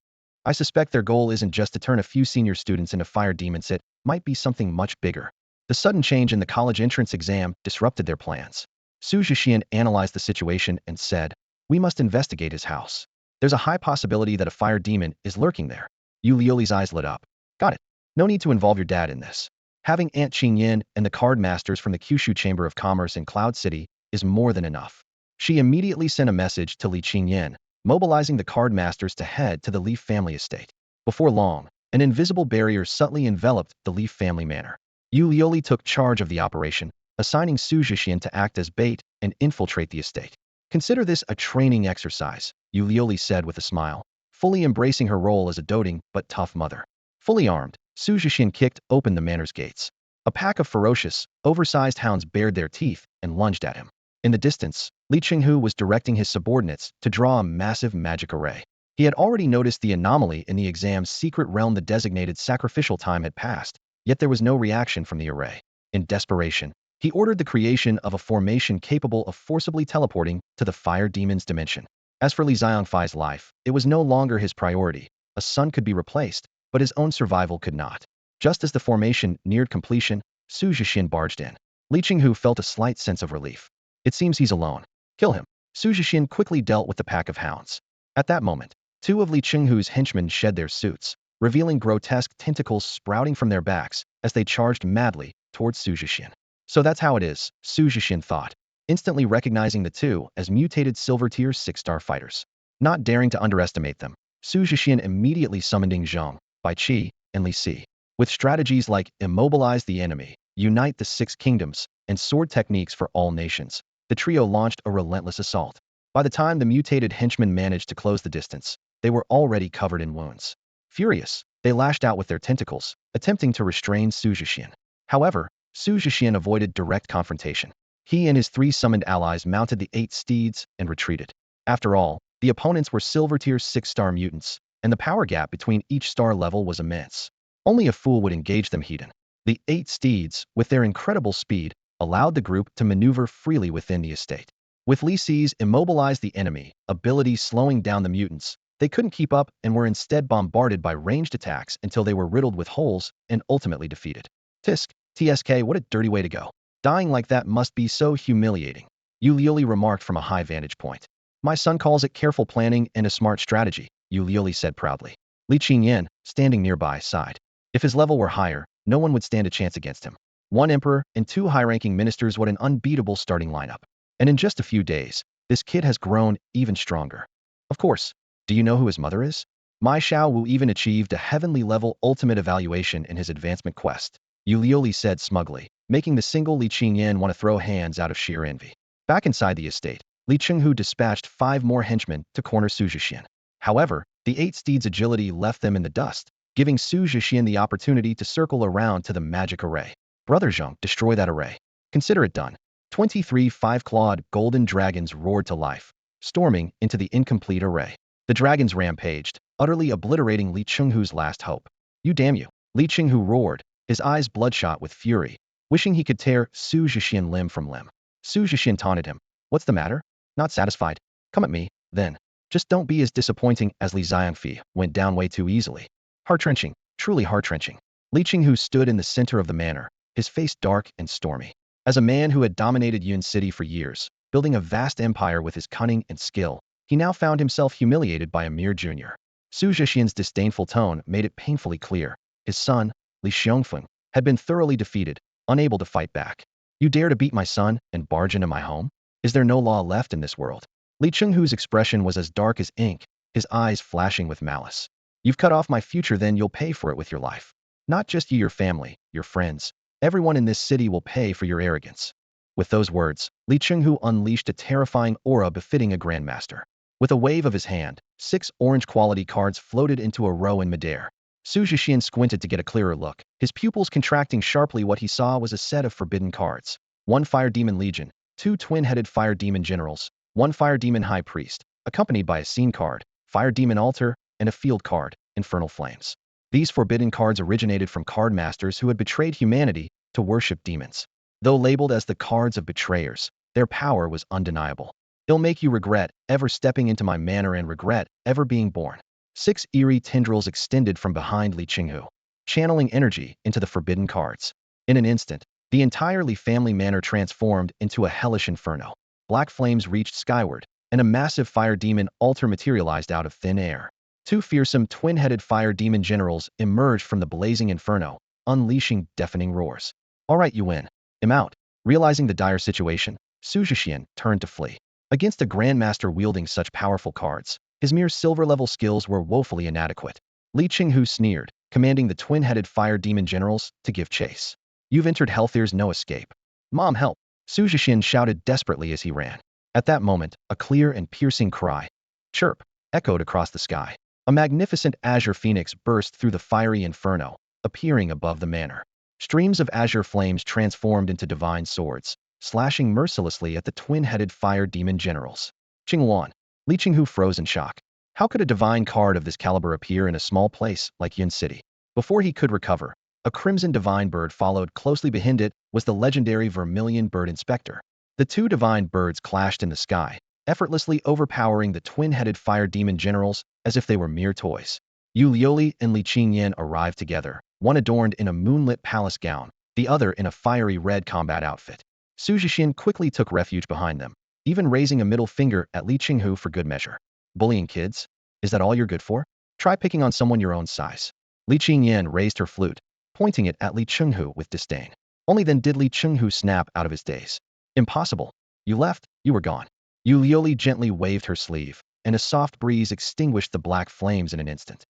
Speaker 1: I suspect their goal isn't just to turn a few senior students into fire demons. It might be something much bigger. The sudden change in the college entrance exam disrupted their plans. Xu Zhexian analyzed the situation and said, we must investigate his house. There's a high possibility that a fire demon is lurking there. Yu Lioli's eyes lit up. Got it. No need to involve your dad in this. Having Aunt Qingyin and the card masters from the Kyushu Chamber of Commerce in Cloud City is more than enough. She immediately sent a message to Li Qingyin, mobilizing the card masters to head to the Leaf family estate. Before long, an invisible barrier subtly enveloped the Leaf family manor. Yu Lioli took charge of the operation, assigning Xu Zhexian to act as bait and infiltrate the estate. Consider this a training exercise, Yu Lioli said with a smile, fully embracing her role as a doting but tough mother. Fully armed, Xu Zhexian kicked open the manor's gates. A pack of ferocious, oversized hounds bared their teeth and lunged at him. In the distance, Li Qinghu was directing his subordinates to draw a massive magic array. He had already noticed the anomaly in the exam's secret realm. The designated sacrificial time had passed, yet there was no reaction from the array. In desperation, he ordered the creation of a formation capable of forcibly teleporting to the fire demon's dimension. As for Li Xiangfei's life, it was no longer his priority. A son could be replaced, but his own survival could not. Just as the formation neared completion, Xu Zhexian barged in. Li Qinghu felt a slight sense of relief. It seems he's alone. Kill him. Xu Zhexian quickly dealt with the pack of hounds. At that moment, two of Li Qinghu's henchmen shed their suits, revealing grotesque tentacles sprouting from their backs as they charged madly towards Xu Zhexian. So that's how it is, Xu Zhexian thought, instantly recognizing the two as mutated Silver Tier 6-star fighters. Not daring to underestimate them, Xu Zhexian immediately summoned Zhang, Bai Qi, and Li Si. With strategies like immobilize the enemy, unite the 6 kingdoms, and sword techniques for all nations, the trio launched a relentless assault. By the time the mutated henchmen managed to close the distance, they were already covered in wounds. Furious, they lashed out with their tentacles, attempting to restrain Xu Zhexian. However, Xu Zhexian avoided direct confrontation. He and his 3 summoned allies mounted the 8 steeds and retreated. After all, the opponents were Silver Tier 6-star mutants, and the power gap between each star level was immense. Only a fool would engage them head-on. The 8 steeds, with their incredible speed, allowed the group to maneuver freely within the estate. With Li Si's immobilize the enemy ability slowing down the mutants, they couldn't keep up and were instead bombarded by ranged attacks until they were riddled with holes and ultimately defeated. TSK, what a dirty way to go. Dying like that must be so humiliating, Yu Lioli remarked from a high vantage point. My son calls it careful planning and a smart strategy, Yu Lioli said proudly. Li Qingyin, standing nearby, sighed. If his level were higher, no one would stand a chance against him. 1 emperor and 2 high-ranking ministers, what an unbeatable starting lineup. And in just a few days, this kid has grown even stronger. Of course, do you know who his mother is? Mai Xiao Wu even achieved a heavenly level ultimate evaluation in his advancement quest, Yu Lioli said smugly, making the single Li Qingyin want to throw hands out of sheer envy. Back inside the estate, Li Chenghu dispatched 5 more henchmen to corner Xu Zhexian. However, the 8 steeds' agility left them in the dust, giving Xu Zhexian the opportunity to circle around to the magic array. Brother Zheng, destroy that array. Consider it done. 23 5-clawed golden dragons roared to life, storming into the incomplete array. The dragons rampaged, utterly obliterating Li Chenghu's last hope. You damn you! Li Chenghu roared, his eyes bloodshot with fury, wishing he could tear Xu Zhexian limb from limb. Xu Zhexian taunted him. What's the matter? Not satisfied? Come at me, then. Just don't be as disappointing as Li Xiangfi went down way too easily. Heart-wrenching, truly heart-wrenching. Li Chenghu stood in the center of the manor, his face dark and stormy. As a man who had dominated Yun City for years, building a vast empire with his cunning and skill, he now found himself humiliated by a mere junior. Xu Zhexian's disdainful tone made it painfully clear. His son, Li Xiangfeng, had been thoroughly defeated, unable to fight back. You dare to beat my son and barge into my home? Is there no law left in this world? Li Chenghu's expression was as dark as ink, his eyes flashing with malice. You've cut off my future, then you'll pay for it with your life. Not just you, your family, your friends. Everyone in this city will pay for your arrogance. With those words, Li Chenghu unleashed a terrifying aura befitting a grandmaster. With a wave of his hand, 6 orange-quality cards floated into a row in midair. Xu Zhexian squinted to get a clearer look, his pupils contracting sharply. What he saw was a set of forbidden cards. 1 Fire Demon Legion, 2 twin-headed Fire Demon Generals, 1 Fire Demon High Priest, accompanied by a scene card, Fire Demon Altar, and a field card, Infernal Flames. These forbidden cards originated from card masters who had betrayed humanity to worship demons. Though labeled as the cards of betrayers, their power was undeniable. It'll make you regret ever stepping into my manor and regret ever being born. 6 eerie tendrils extended from behind Li Chenghu, channeling energy into the forbidden cards. In an instant, the entire Li family manor transformed into a hellish inferno. Black flames reached skyward, and a massive fire demon altar materialized out of thin air. 2 fearsome twin-headed fire demon generals emerged from the blazing inferno, unleashing deafening roars. All right, you win. I'm out. Realizing the dire situation, Xu Zhexian turned to flee. Against a grandmaster wielding such powerful cards, his mere silver-level skills were woefully inadequate. Li Chenghu sneered, commanding the twin-headed fire demon generals to give chase. You've entered hell, there's no escape. Mom, help! Xu Zhexian shouted desperately as he ran. At that moment, a clear and piercing cry, chirp, echoed across the sky. A magnificent azure phoenix burst through the fiery inferno, appearing above the manor. Streams of azure flames transformed into divine swords, slashing mercilessly at the twin-headed fire demon generals. Qingwan. Li Chenghu froze in shock. How could a divine card of this caliber appear in a small place like Yun City? Before he could recover, a crimson divine bird followed. Closely behind it was the legendary vermilion bird inspector. The 2 divine birds clashed in the sky, effortlessly overpowering the twin-headed fire demon generals as if they were mere toys. Yu Lioli and Li Qingyan arrived together, one adorned in a moonlit palace gown, the other in a fiery red combat outfit. Xu Zhexian quickly took refuge behind them, even raising a middle finger at Li Chenghu for good measure. Bullying kids? Is that all you're good for? Try picking on someone your own size. Li Qingyan raised her flute, pointing it at Li Chenghu with disdain. Only then did Li Chenghu snap out of his daze. Impossible. You left, you were gone. Yu Lioli gently waved her sleeve, and a soft breeze extinguished the black flames in an instant.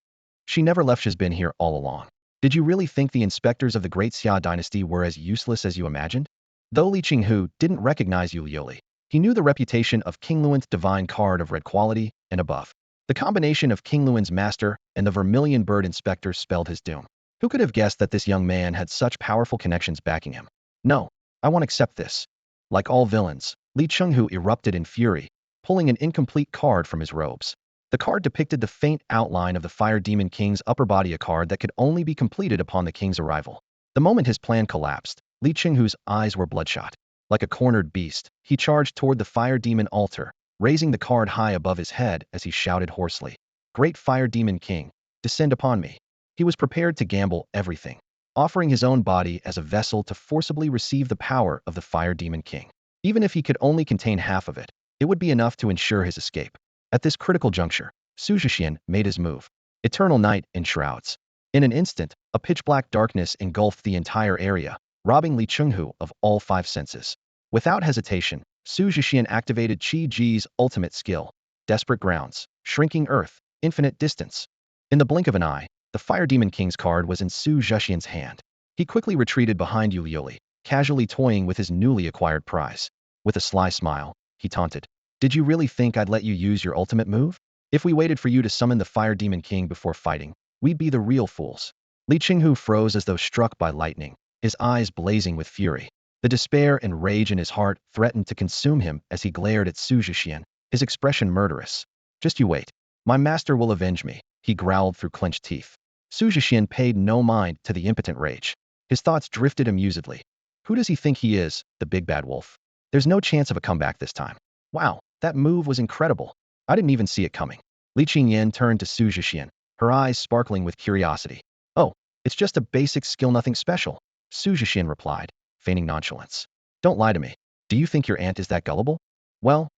Speaker 1: She never left, she's been here all along. Did you really think the inspectors of the Great Xia dynasty were as useless as you imagined? Though Li Chenghu didn't recognize Yu Lioli, he knew the reputation of King Luan's divine card of red quality and above. The combination of King Luan's master and the vermilion bird inspector spelled his doom. Who could have guessed that this young man had such powerful connections backing him? No, I won't accept this. Like all villains, Li Chenghu erupted in fury, pulling an incomplete card from his robes. The card depicted the faint outline of the Fire Demon King's upper body, a card that could only be completed upon the king's arrival. The moment his plan collapsed, Li Chenghu's eyes were bloodshot. Like a cornered beast, he charged toward the Fire Demon altar, raising the card high above his head as he shouted hoarsely, "Great Fire Demon King, descend upon me." He was prepared to gamble everything, offering his own body as a vessel to forcibly receive the power of the Fire Demon King. Even if he could only contain half of it, it would be enough to ensure his escape. At this critical juncture, Xu Zhexian made his move. Eternal night in shrouds. In an instant, a pitch-black darkness engulfed the entire area, robbing Li Chenghu of all 5 senses. Without hesitation, Xu Zhexian activated Qi Ji's ultimate skill, Desperate Grounds, Shrinking Earth, Infinite Distance. In the blink of an eye, the Fire Demon King's card was in Xu Zhexian's hand. He quickly retreated behind Yu Lioli, casually toying with his newly acquired prize. With a sly smile, he taunted. Did you really think I'd let you use your ultimate move? If we waited for you to summon the Fire Demon King before fighting, we'd be the real fools. Li Qinghu froze as though struck by lightning, his eyes blazing with fury. The despair and rage in his heart threatened to consume him as he glared at Xu Zhexian, his expression murderous. Just you wait. My master will avenge me, he growled through clenched teeth. Xu Zhexian paid no mind to the impotent rage. His thoughts drifted amusedly. Who does he think he is, the big bad wolf? There's no chance of a comeback this time. Wow, that move was incredible. I didn't even see it coming. Li Qingyan turned to Xu Zhexian, her eyes sparkling with curiosity. Oh, it's just a basic skill, nothing special, Xu Zhexian replied, feigning nonchalance. Don't lie to me. Do you think your aunt is that gullible? Well,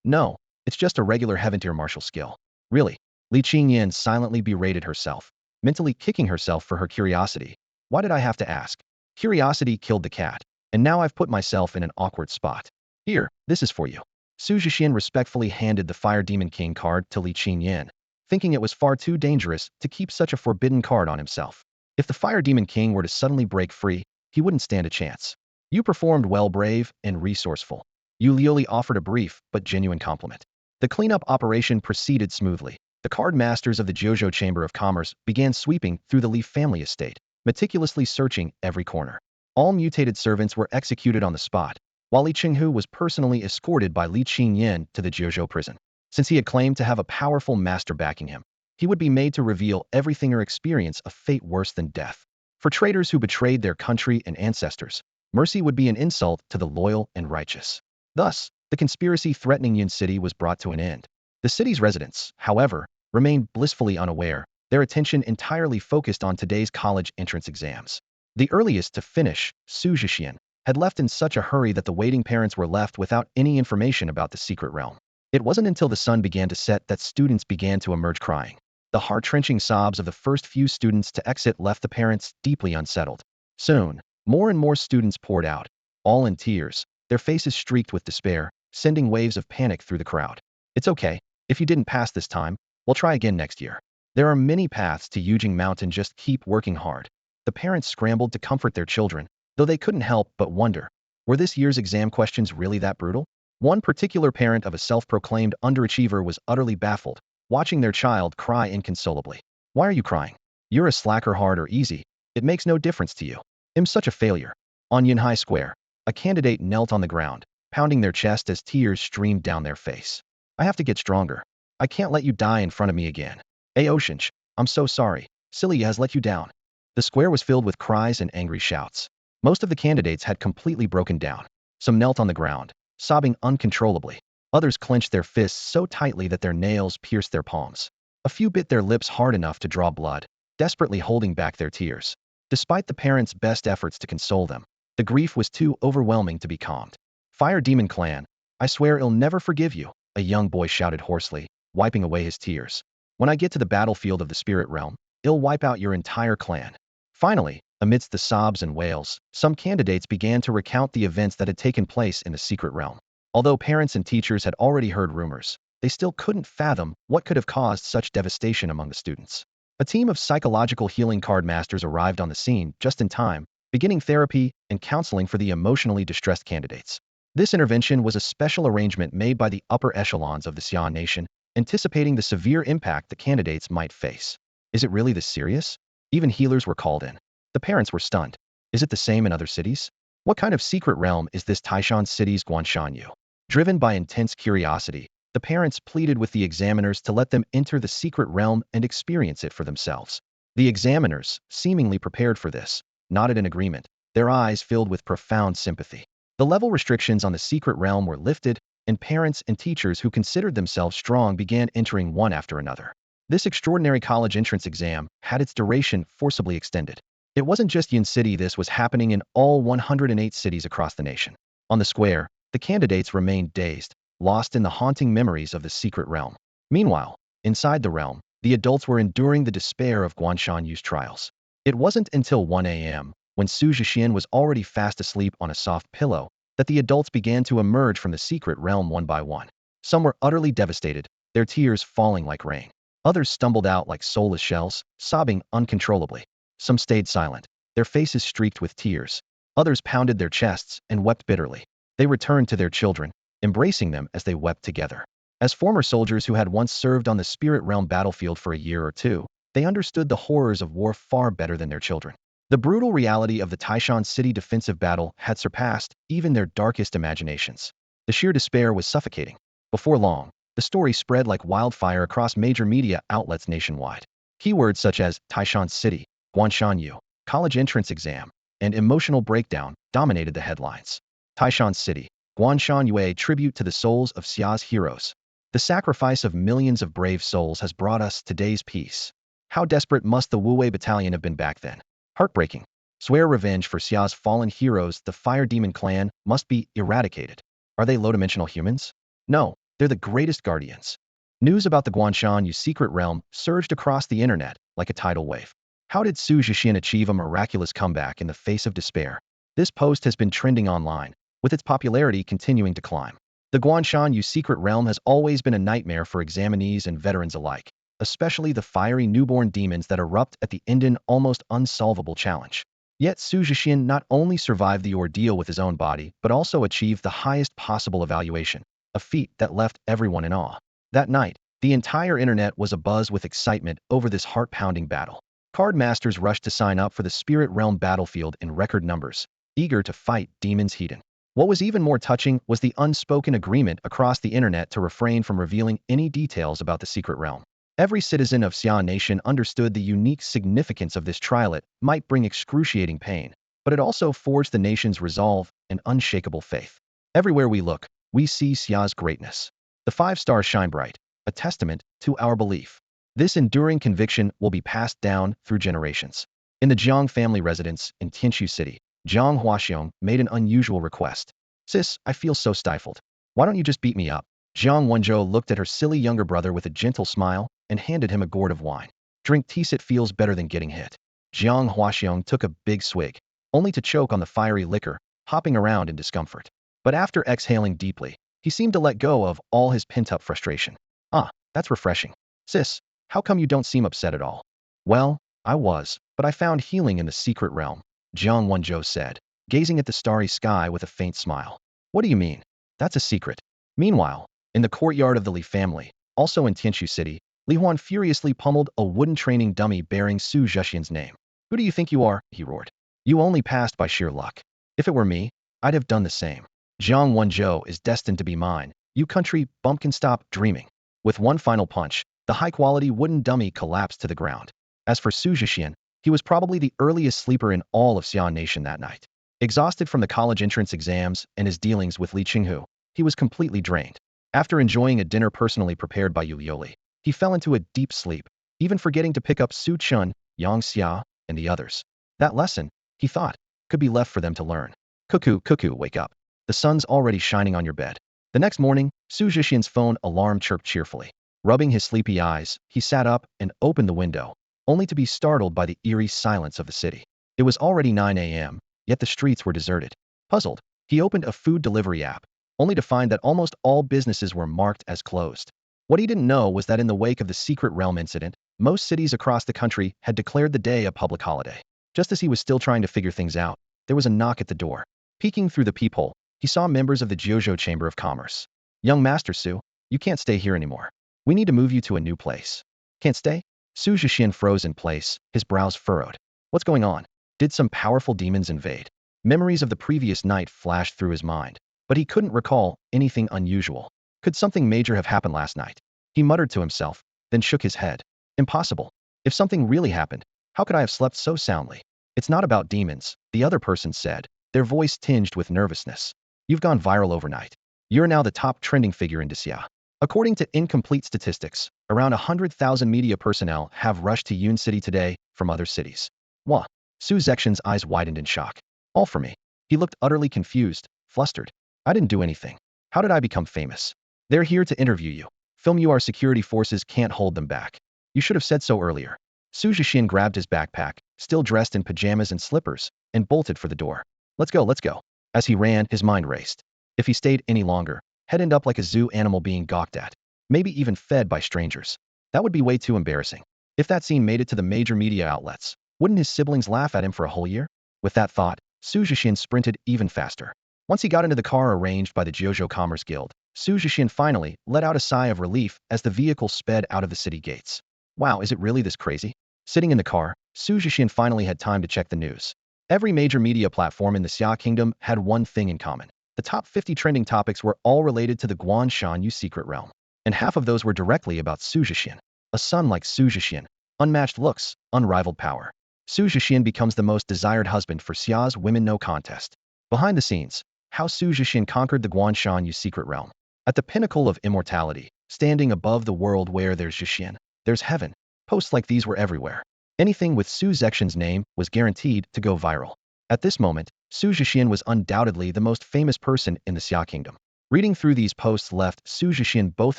Speaker 1: no. It's just a regular heaven-tier martial skill. Really? Li Qingyan silently berated herself, mentally kicking herself for her curiosity. Why did I have to ask? Curiosity killed the cat, and now I've put myself in an awkward spot. Here, this is for you. Xu Zhexian respectfully handed the Fire Demon King card to Li Qingyan, thinking it was far too dangerous to keep such a forbidden card on himself. If the Fire Demon King were to suddenly break free, he wouldn't stand a chance. You performed well, brave and resourceful. Yu Liuli offered a brief but genuine compliment. The cleanup operation proceeded smoothly. The card masters of the Jiuzhou Chamber of Commerce began sweeping through the Li family estate, meticulously searching every corner. All mutated servants were executed on the spot, while Li Qinghu was personally escorted by Li Qingyan to the Jiuzhou prison. Since he had claimed to have a powerful master backing him, he would be made to reveal everything or experience a fate worse than death. For traitors who betrayed their country and ancestors, mercy would be an insult to the loyal and righteous. Thus, the conspiracy threatening Yun City was brought to an end. The city's residents, however, remained blissfully unaware, their attention entirely focused on today's college entrance exams. The earliest to finish, Xu Zhexian, had left in such a hurry that the waiting parents were left without any information about the secret realm. It wasn't until the sun began to set that students began to emerge crying. The heart-wrenching sobs of the first few students to exit left the parents deeply unsettled. Soon, more and more students poured out, all in tears, their faces streaked with despair, sending waves of panic through the crowd. It's okay. If you didn't pass this time, we'll try again next year. There are many paths to Yujing Mountain, just keep working hard. The parents scrambled to comfort their children, though they couldn't help but wonder, were this year's exam questions really that brutal? One particular parent of a self-proclaimed underachiever was utterly baffled, watching their child cry inconsolably. Why are you crying? You're a slacker, hard or easy. It makes no difference to you. I'm such a failure. On Yunhai Square, a candidate knelt on the ground, pounding their chest as tears streamed down their face. I have to get stronger. I can't let you die in front of me again. Oceanch, I'm so sorry. Silly has let you down. The square was filled with cries and angry shouts. Most of the candidates had completely broken down. Some knelt on the ground, sobbing uncontrollably. Others clenched their fists so tightly that their nails pierced their palms. A few bit their lips hard enough to draw blood, desperately holding back their tears. Despite the parents' best efforts to console them, the grief was too overwhelming to be calmed. Fire Demon Clan, I swear I'll never forgive you, a young boy shouted hoarsely, wiping away his tears. When I get to the battlefield of the spirit realm, I'll wipe out your entire clan. Finally, amidst the sobs and wails, some candidates began to recount the events that had taken place in the secret realm. Although parents and teachers had already heard rumors, they still couldn't fathom what could have caused such devastation among the students. A team of psychological healing card masters arrived on the scene just in time, beginning therapy and counseling for the emotionally distressed candidates. This intervention was a special arrangement made by the upper echelons of the Xian nation, anticipating the severe impact the candidates might face. Is it really this serious? Even healers were called in. The parents were stunned. Is it the same in other cities? What kind of secret realm is this Taishan City's Guanshanyu? Driven by intense curiosity, the parents pleaded with the examiners to let them enter the secret realm and experience it for themselves. The examiners, seemingly prepared for this, nodded in agreement, their eyes filled with profound sympathy. The level restrictions on the secret realm were lifted, and parents and teachers who considered themselves strong began entering one after another. This extraordinary college entrance exam had its duration forcibly extended. It wasn't just Yin City, this was happening in all 108 cities across the nation. On the square, the candidates remained dazed, lost in the haunting memories of the secret realm. Meanwhile, inside the realm, the adults were enduring the despair of Guanshanyu's trials. It wasn't until 1 a.m., when Xu Zhexian was already fast asleep on a soft pillow, that the adults began to emerge from the secret realm one by one. Some were utterly devastated, their tears falling like rain. Others stumbled out like soulless shells, sobbing uncontrollably. Some stayed silent, their faces streaked with tears. Others pounded their chests and wept bitterly. They returned to their children, embracing them as they wept together. As former soldiers who had once served on the spirit realm battlefield for a year or two, they understood the horrors of war far better than their children. The brutal reality of the Taishan city defensive battle had surpassed even their darkest imaginations. The sheer despair was suffocating. Before long, the story spread like wildfire across major media outlets nationwide. Keywords such as Taishan City, Guanshan Yu, college entrance exam, and emotional breakdown dominated the headlines. Taishan City, Guanshan Yue tribute to the souls of Xia's heroes. The sacrifice of millions of brave souls has brought us today's peace. How desperate must the Wu Wei battalion have been back then? Heartbreaking. Swear revenge for Xia's fallen heroes. The Fire Demon clan must be eradicated. Are they low-dimensional humans? No, they're the greatest guardians. News about the Guanshan Yu secret realm surged across the internet like a tidal wave. How did Xu Zhexian achieve a miraculous comeback in the face of despair? This post has been trending online, with its popularity continuing to climb. The Guanshan Yu secret realm has always been a nightmare for examinees and veterans alike, especially the fiery newborn demons that erupt at the end an almost unsolvable challenge. Yet Xu Zhexian not only survived the ordeal with his own body, but also achieved the highest possible evaluation, a feat that left everyone in awe. That night, the entire internet was abuzz with excitement over this heart-pounding battle. Card masters rushed to sign up for the Spirit Realm battlefield in record numbers, eager to fight demons heathen. What was even more touching was the unspoken agreement across the internet to refrain from revealing any details about the secret realm. Every citizen of Xia Nation understood the unique significance of this trial. It might bring excruciating pain, but it also forged the nation's resolve and unshakable faith. Everywhere we look, we see Xia's greatness. The 5 stars shine bright, a testament to our belief. This enduring conviction will be passed down through generations. In the Jiang family residence in Tianshu City, Jiang Huaxiong made an unusual request. Sis, I feel so stifled. Why don't you just beat me up? Jiang Wenzhou looked at her silly younger brother with a gentle smile and handed him a gourd of wine. Drink tea, it feels better than getting hit. Jiang Huaxiong took a big swig, only to choke on the fiery liquor, hopping around in discomfort. But after exhaling deeply, he seemed to let go of all his pent-up frustration. Ah, that's refreshing. Sis, how come you don't seem upset at all? Well, I was, but I found healing in the secret realm, Jiang Wenzhou said, gazing at the starry sky with a faint smile. What do you mean? That's a secret. Meanwhile, in the courtyard of the Li family, also in Tianshu City, Li Huan furiously pummeled a wooden training dummy bearing Xu Zhexian's name. Who do you think you are? He roared. You only passed by sheer luck. If it were me, I'd have done the same. Jiang Wenzhou is destined to be mine. You country bumpkin, stop dreaming. With one final punch, the high-quality wooden dummy collapsed to the ground. As for Xu Zhexian, he was probably the earliest sleeper in all of Xian Nation that night. Exhausted from the college entrance exams and his dealings with Li Qinghu, he was completely drained. After enjoying a dinner personally prepared by Yu Liuli, he fell into a deep sleep, even forgetting to pick up Su Chun, Yang Xia, and the others. That lesson, he thought, could be left for them to learn. Cuckoo, cuckoo, wake up. The sun's already shining on your bed. The next morning, Xu Zhexian's phone alarm chirped cheerfully. Rubbing his sleepy eyes, he sat up and opened the window, only to be startled by the eerie silence of the city. It was already 9 a.m., yet the streets were deserted. Puzzled, he opened a food delivery app, only to find that almost all businesses were marked as closed. What he didn't know was that in the wake of the Secret Realm incident, most cities across the country had declared the day a public holiday. Just as he was still trying to figure things out, there was a knock at the door. Peeking through the peephole, he saw members of the Jiuzhou Chamber of Commerce. Young Master Su, you can't stay here anymore. We need to move you to a new place. Can't stay? Xu Zhexian froze in place, his brows furrowed. What's going on? Did some powerful demons invade? Memories of the previous night flashed through his mind, but he couldn't recall anything unusual. Could something major have happened last night? He muttered to himself, then shook his head. Impossible. If something really happened, how could I have slept so soundly? It's not about demons, the other person said, their voice tinged with nervousness. You've gone viral overnight. You're now the top trending figure in Xia. According to incomplete statistics, around 100,000 media personnel have rushed to Yun City today from other cities. What? Xu Zhexian's eyes widened in shock. All for me. He looked utterly confused, flustered. I didn't do anything. How did I become famous? They're here to interview you. Film you. Our security forces can't hold them back. You should have said so earlier. Xu Zhexian grabbed his backpack, still dressed in pajamas and slippers, and bolted for the door. Let's go, let's go. As he ran, his mind raced. If he stayed any longer, he'd end up like a zoo animal being gawked at, maybe even fed by strangers. That would be way too embarrassing. If that scene made it to the major media outlets, wouldn't his siblings laugh at him for a whole year? With that thought, Xu Zhexian sprinted even faster. Once he got into the car arranged by the Jiuzhou Commerce Guild, Xu Zhexian finally let out a sigh of relief as the vehicle sped out of the city gates. Wow, is it really this crazy? Sitting in the car, Xu Zhexian finally had time to check the news. Every major media platform in the Xia Kingdom had one thing in common. The top 50 trending topics were all related to the Guanshan Yu secret realm, and half of those were directly about Xu Zhexian. A son like Xu Zhexian, unmatched looks, unrivaled power. Xu Zhexian becomes the most desired husband for Xia's women no contest. Behind the scenes, how Xu Zhexian conquered the Guanshan Yu secret realm. At the pinnacle of immortality, standing above the world where there's Zhexian, there's heaven. Posts like these were everywhere. Anything with Xu Zhexian's name was guaranteed to go viral. At this moment, Xu Zhexian was undoubtedly the most famous person in the Xia Kingdom. Reading through these posts left Xu Zhexian both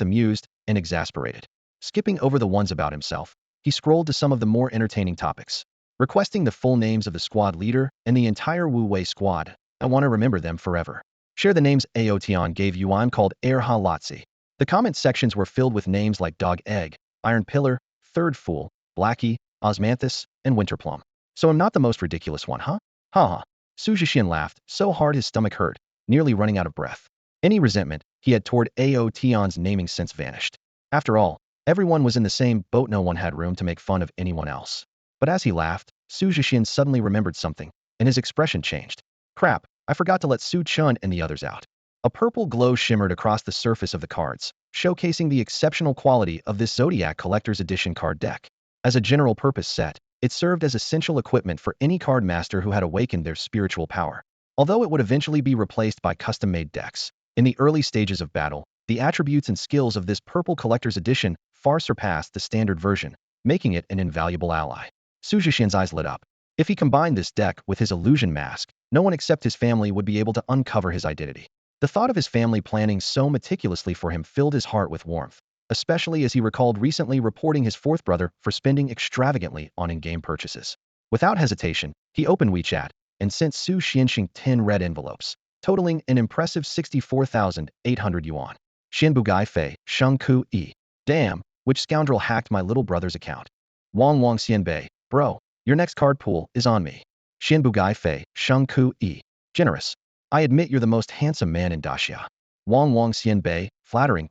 Speaker 1: amused and exasperated. Skipping over the ones about himself, he scrolled to some of the more entertaining topics. Requesting the full names of the squad leader and the entire Wu Wei squad. I want to remember them forever. Share the names Aotian gave Yuan called Air Ha Lotzi. The comment sections were filled with names like Dog Egg, Iron Pillar, Third Fool, Blackie, Osmanthus, and Winterplum. So I'm not the most ridiculous one, huh? Ha ha. Xu Zhexian laughed, so hard his stomach hurt, nearly running out of breath. Any resentment he had toward Aotian's naming sense vanished. After all, everyone was in the same boat, no one had room to make fun of anyone else. But as he laughed, Xu Zhexian suddenly remembered something, and his expression changed. Crap, I forgot to let Su Chun and the others out. A purple glow shimmered across the surface of the cards, showcasing the exceptional quality of this Zodiac Collector's Edition card deck. As a general-purpose set, it served as essential equipment for any card master who had awakened their spiritual power. Although it would eventually be replaced by custom-made decks, in the early stages of battle, the attributes and skills of this purple Collector's Edition far surpassed the standard version, making it an invaluable ally. Xu Zhexian's eyes lit up. If he combined this deck with his illusion mask, no one except his family would be able to uncover his identity. The thought of his family planning so meticulously for him filled his heart with warmth, especially as he recalled recently reporting his fourth brother for spending extravagantly on in-game purchases. Without hesitation, he opened WeChat and sent Su Xianxing 10 red envelopes, totaling an impressive 64,800 yuan. Xianbu Gai Fei, Sheng Ku Yi. Damn, which scoundrel hacked my little brother's account? Wang Xianbei, bro, your next card pool is on me. Xianbu Gai Fei, Sheng Ku Yi. Generous. I admit you're the most handsome man in Daxia. Wang Xianbei, flattering.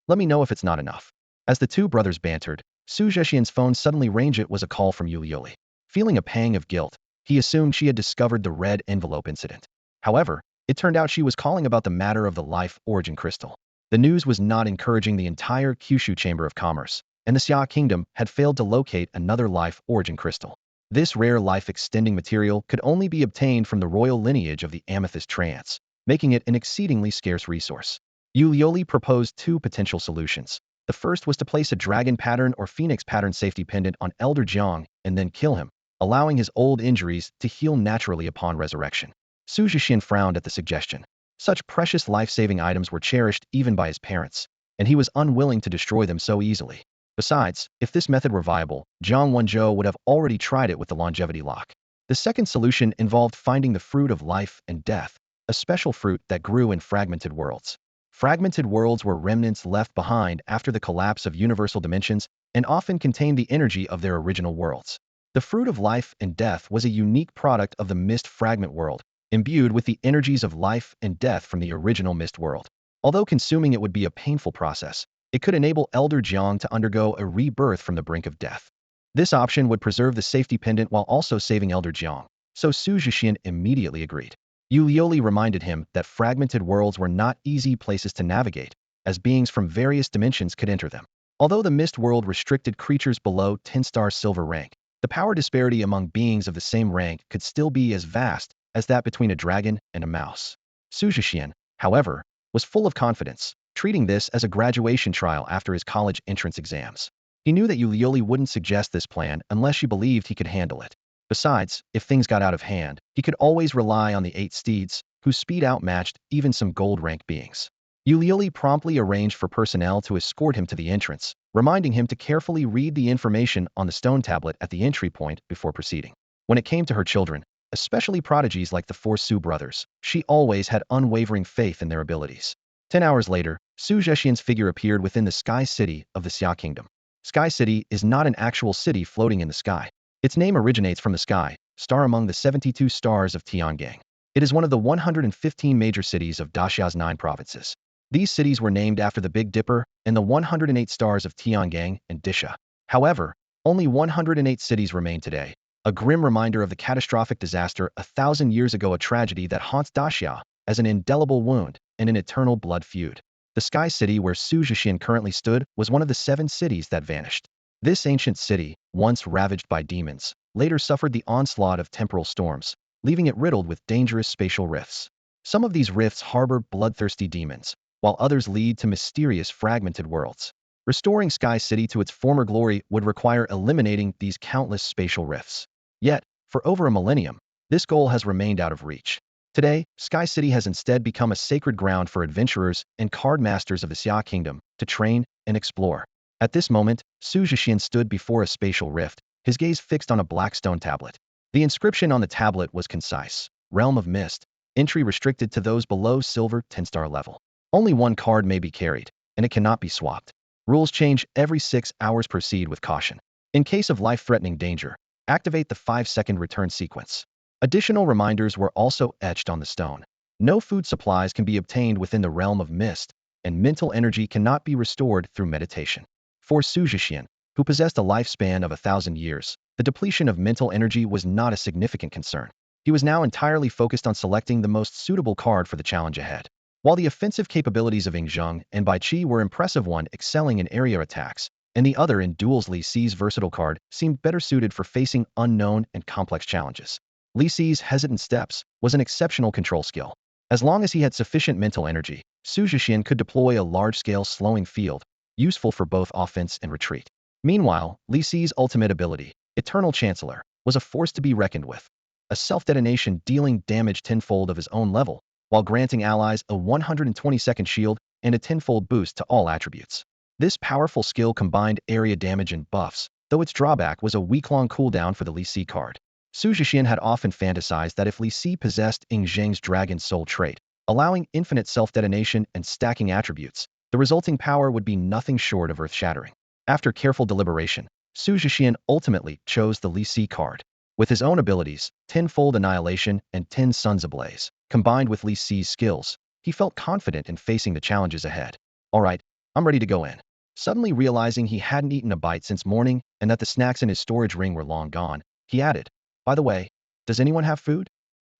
Speaker 1: Let me know if it's not enough. As the two brothers bantered, Xu Zhexian's phone suddenly rang. It was a call from Yulioli. Feeling a pang of guilt, he assumed she had discovered the red envelope incident. However, it turned out she was calling about the matter of the life origin crystal. The news was not encouraging. The entire Kyushu Chamber of Commerce and the Xia Kingdom had failed to locate another life origin crystal. This rare life-extending material could only be obtained from the royal lineage of the amethyst trance, making it an exceedingly scarce resource. Yulioli proposed two potential solutions. The first was to place a dragon pattern or phoenix pattern safety pendant on Elder Jiang and then kill him, allowing his old injuries to heal naturally upon resurrection. Xu Zhexian frowned at the suggestion. Such precious life-saving items were cherished even by his parents, and he was unwilling to destroy them so easily. Besides, if this method were viable, Zhang Wenzhou would have already tried it with the longevity lock. The second solution involved finding the fruit of life and death, a special fruit that grew in fragmented worlds. Fragmented worlds were remnants left behind after the collapse of universal dimensions and often contained the energy of their original worlds. The fruit of life and death was a unique product of the Mist fragment world, imbued with the energies of life and death from the original Mist world. Although consuming it would be a painful process, it could enable Elder Jiang to undergo a rebirth from the brink of death. This option would preserve the safety pendant while also saving Elder Jiang, so Xu Zhexian immediately agreed. Yulioli reminded him that fragmented worlds were not easy places to navigate, as beings from various dimensions could enter them. Although the Mist world restricted creatures below 10-star silver rank, the power disparity among beings of the same rank could still be as vast as that between a dragon and a mouse. Xu Zhexian, however, was full of confidence, treating this as a graduation trial after his college entrance exams. He knew that Yulioli wouldn't suggest this plan unless she believed he could handle it. Besides, if things got out of hand, he could always rely on the 8 steeds, whose speed outmatched even some gold-rank beings. Yulioli promptly arranged for personnel to escort him to the entrance, reminding him to carefully read the information on the stone tablet at the entry point before proceeding. When it came to her children, especially prodigies like the 4 Su brothers, she always had unwavering faith in their abilities. 10 hours later, Xu Zhexian's figure appeared within the Sky City of the Xia Kingdom. Sky City is not an actual city floating in the sky. Its name originates from the sky, star among the 72 stars of Tiangang. It is one of the 115 major cities of Daxia's 9 provinces. These cities were named after the Big Dipper and the 108 stars of Tiangang and Disha. However, only 108 cities remain today, a grim reminder of the catastrophic disaster 1,000 years ago, a tragedy that haunts Daxia as an indelible wound and an eternal blood feud. The Sky City where Xu Zhexian currently stood was one of the 7 cities that vanished. This ancient city, once ravaged by demons, later suffered the onslaught of temporal storms, leaving it riddled with dangerous spatial rifts. Some of these rifts harbor bloodthirsty demons, while others lead to mysterious fragmented worlds. Restoring Sky City to its former glory would require eliminating these countless spatial rifts. Yet, for over a millennium, this goal has remained out of reach. Today, Sky City has instead become a sacred ground for adventurers and card masters of the Xia Kingdom to train and explore. At this moment, Xu Zhexian stood before a spatial rift, his gaze fixed on a black stone tablet. The inscription on the tablet was concise: Realm of Mist, entry restricted to those below silver 10-star level. Only one card may be carried, and it cannot be swapped. Rules change every 6 hours. Proceed with caution. In case of life-threatening danger, activate the 5-second return sequence. Additional reminders were also etched on the stone. No food supplies can be obtained within the realm of mist, and mental energy cannot be restored through meditation. For Xu Zhexian, who possessed a lifespan of 1,000 years, the depletion of mental energy was not a significant concern. He was now entirely focused on selecting the most suitable card for the challenge ahead. While the offensive capabilities of Yingzheng and Bai Qi were impressive, one excelling in area attacks, and the other in duels, Li Si's versatile card seemed better suited for facing unknown and complex challenges. Li Si's hesitant steps was an exceptional control skill. As long as he had sufficient mental energy, Xu Zhexian could deploy a large-scale slowing field, useful for both offense and retreat. Meanwhile, Li Si's ultimate ability, Eternal Chancellor, was a force to be reckoned with. A self-detonation dealing damage tenfold of his own level, while granting allies a 120-second shield and a tenfold boost to all attributes. This powerful skill combined area damage and buffs, though its drawback was a week-long cooldown for the Li Si card. Xu Zhexian had often fantasized that if Li Si possessed Yingzheng's Dragon Soul trait, allowing infinite self-detonation and stacking attributes, the resulting power would be nothing short of earth-shattering. After careful deliberation, Xu Zhexian ultimately chose the Li Si card. With his own abilities, Tenfold Annihilation and 10 Suns Ablaze, combined with Li Si's skills, he felt confident in facing the challenges ahead. Alright, I'm ready to go in. Suddenly realizing he hadn't eaten a bite since morning and that the snacks in his storage ring were long gone, he added, "By the way, does anyone have food?"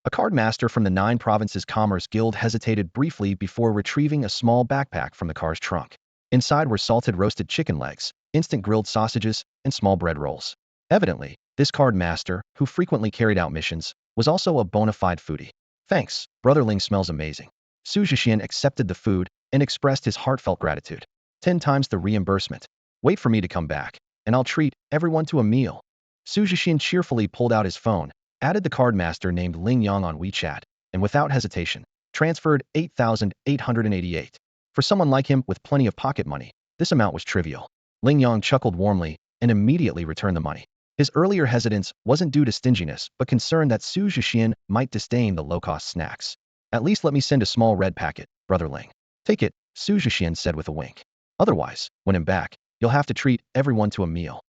Speaker 1: A card master from the 9 Provinces Commerce Guild hesitated briefly before retrieving a small backpack from the car's trunk. Inside were salted roasted chicken legs, instant grilled sausages, and small bread rolls. Evidently, this card master, who frequently carried out missions, was also a bona fide foodie. "Thanks, Brother Ling smells amazing." Xu Zhexian accepted the food and expressed his heartfelt gratitude. 10 times the reimbursement. Wait for me to come back, and I'll treat everyone to a meal. Xu Zhexian cheerfully pulled out his phone, added the card master named Ling Yang on WeChat, and without hesitation, transferred 8,888. For someone like him with plenty of pocket money, this amount was trivial. Ling Yang chuckled warmly and immediately returned the money. His earlier hesitance wasn't due to stinginess, but concern that Xu Zhexian might disdain the low-cost snacks. "At least let me send a small red packet, Brother Ling." "Take it," Xu Zhexian said with a wink. "Otherwise, when I'm back, you'll have to treat everyone to a meal."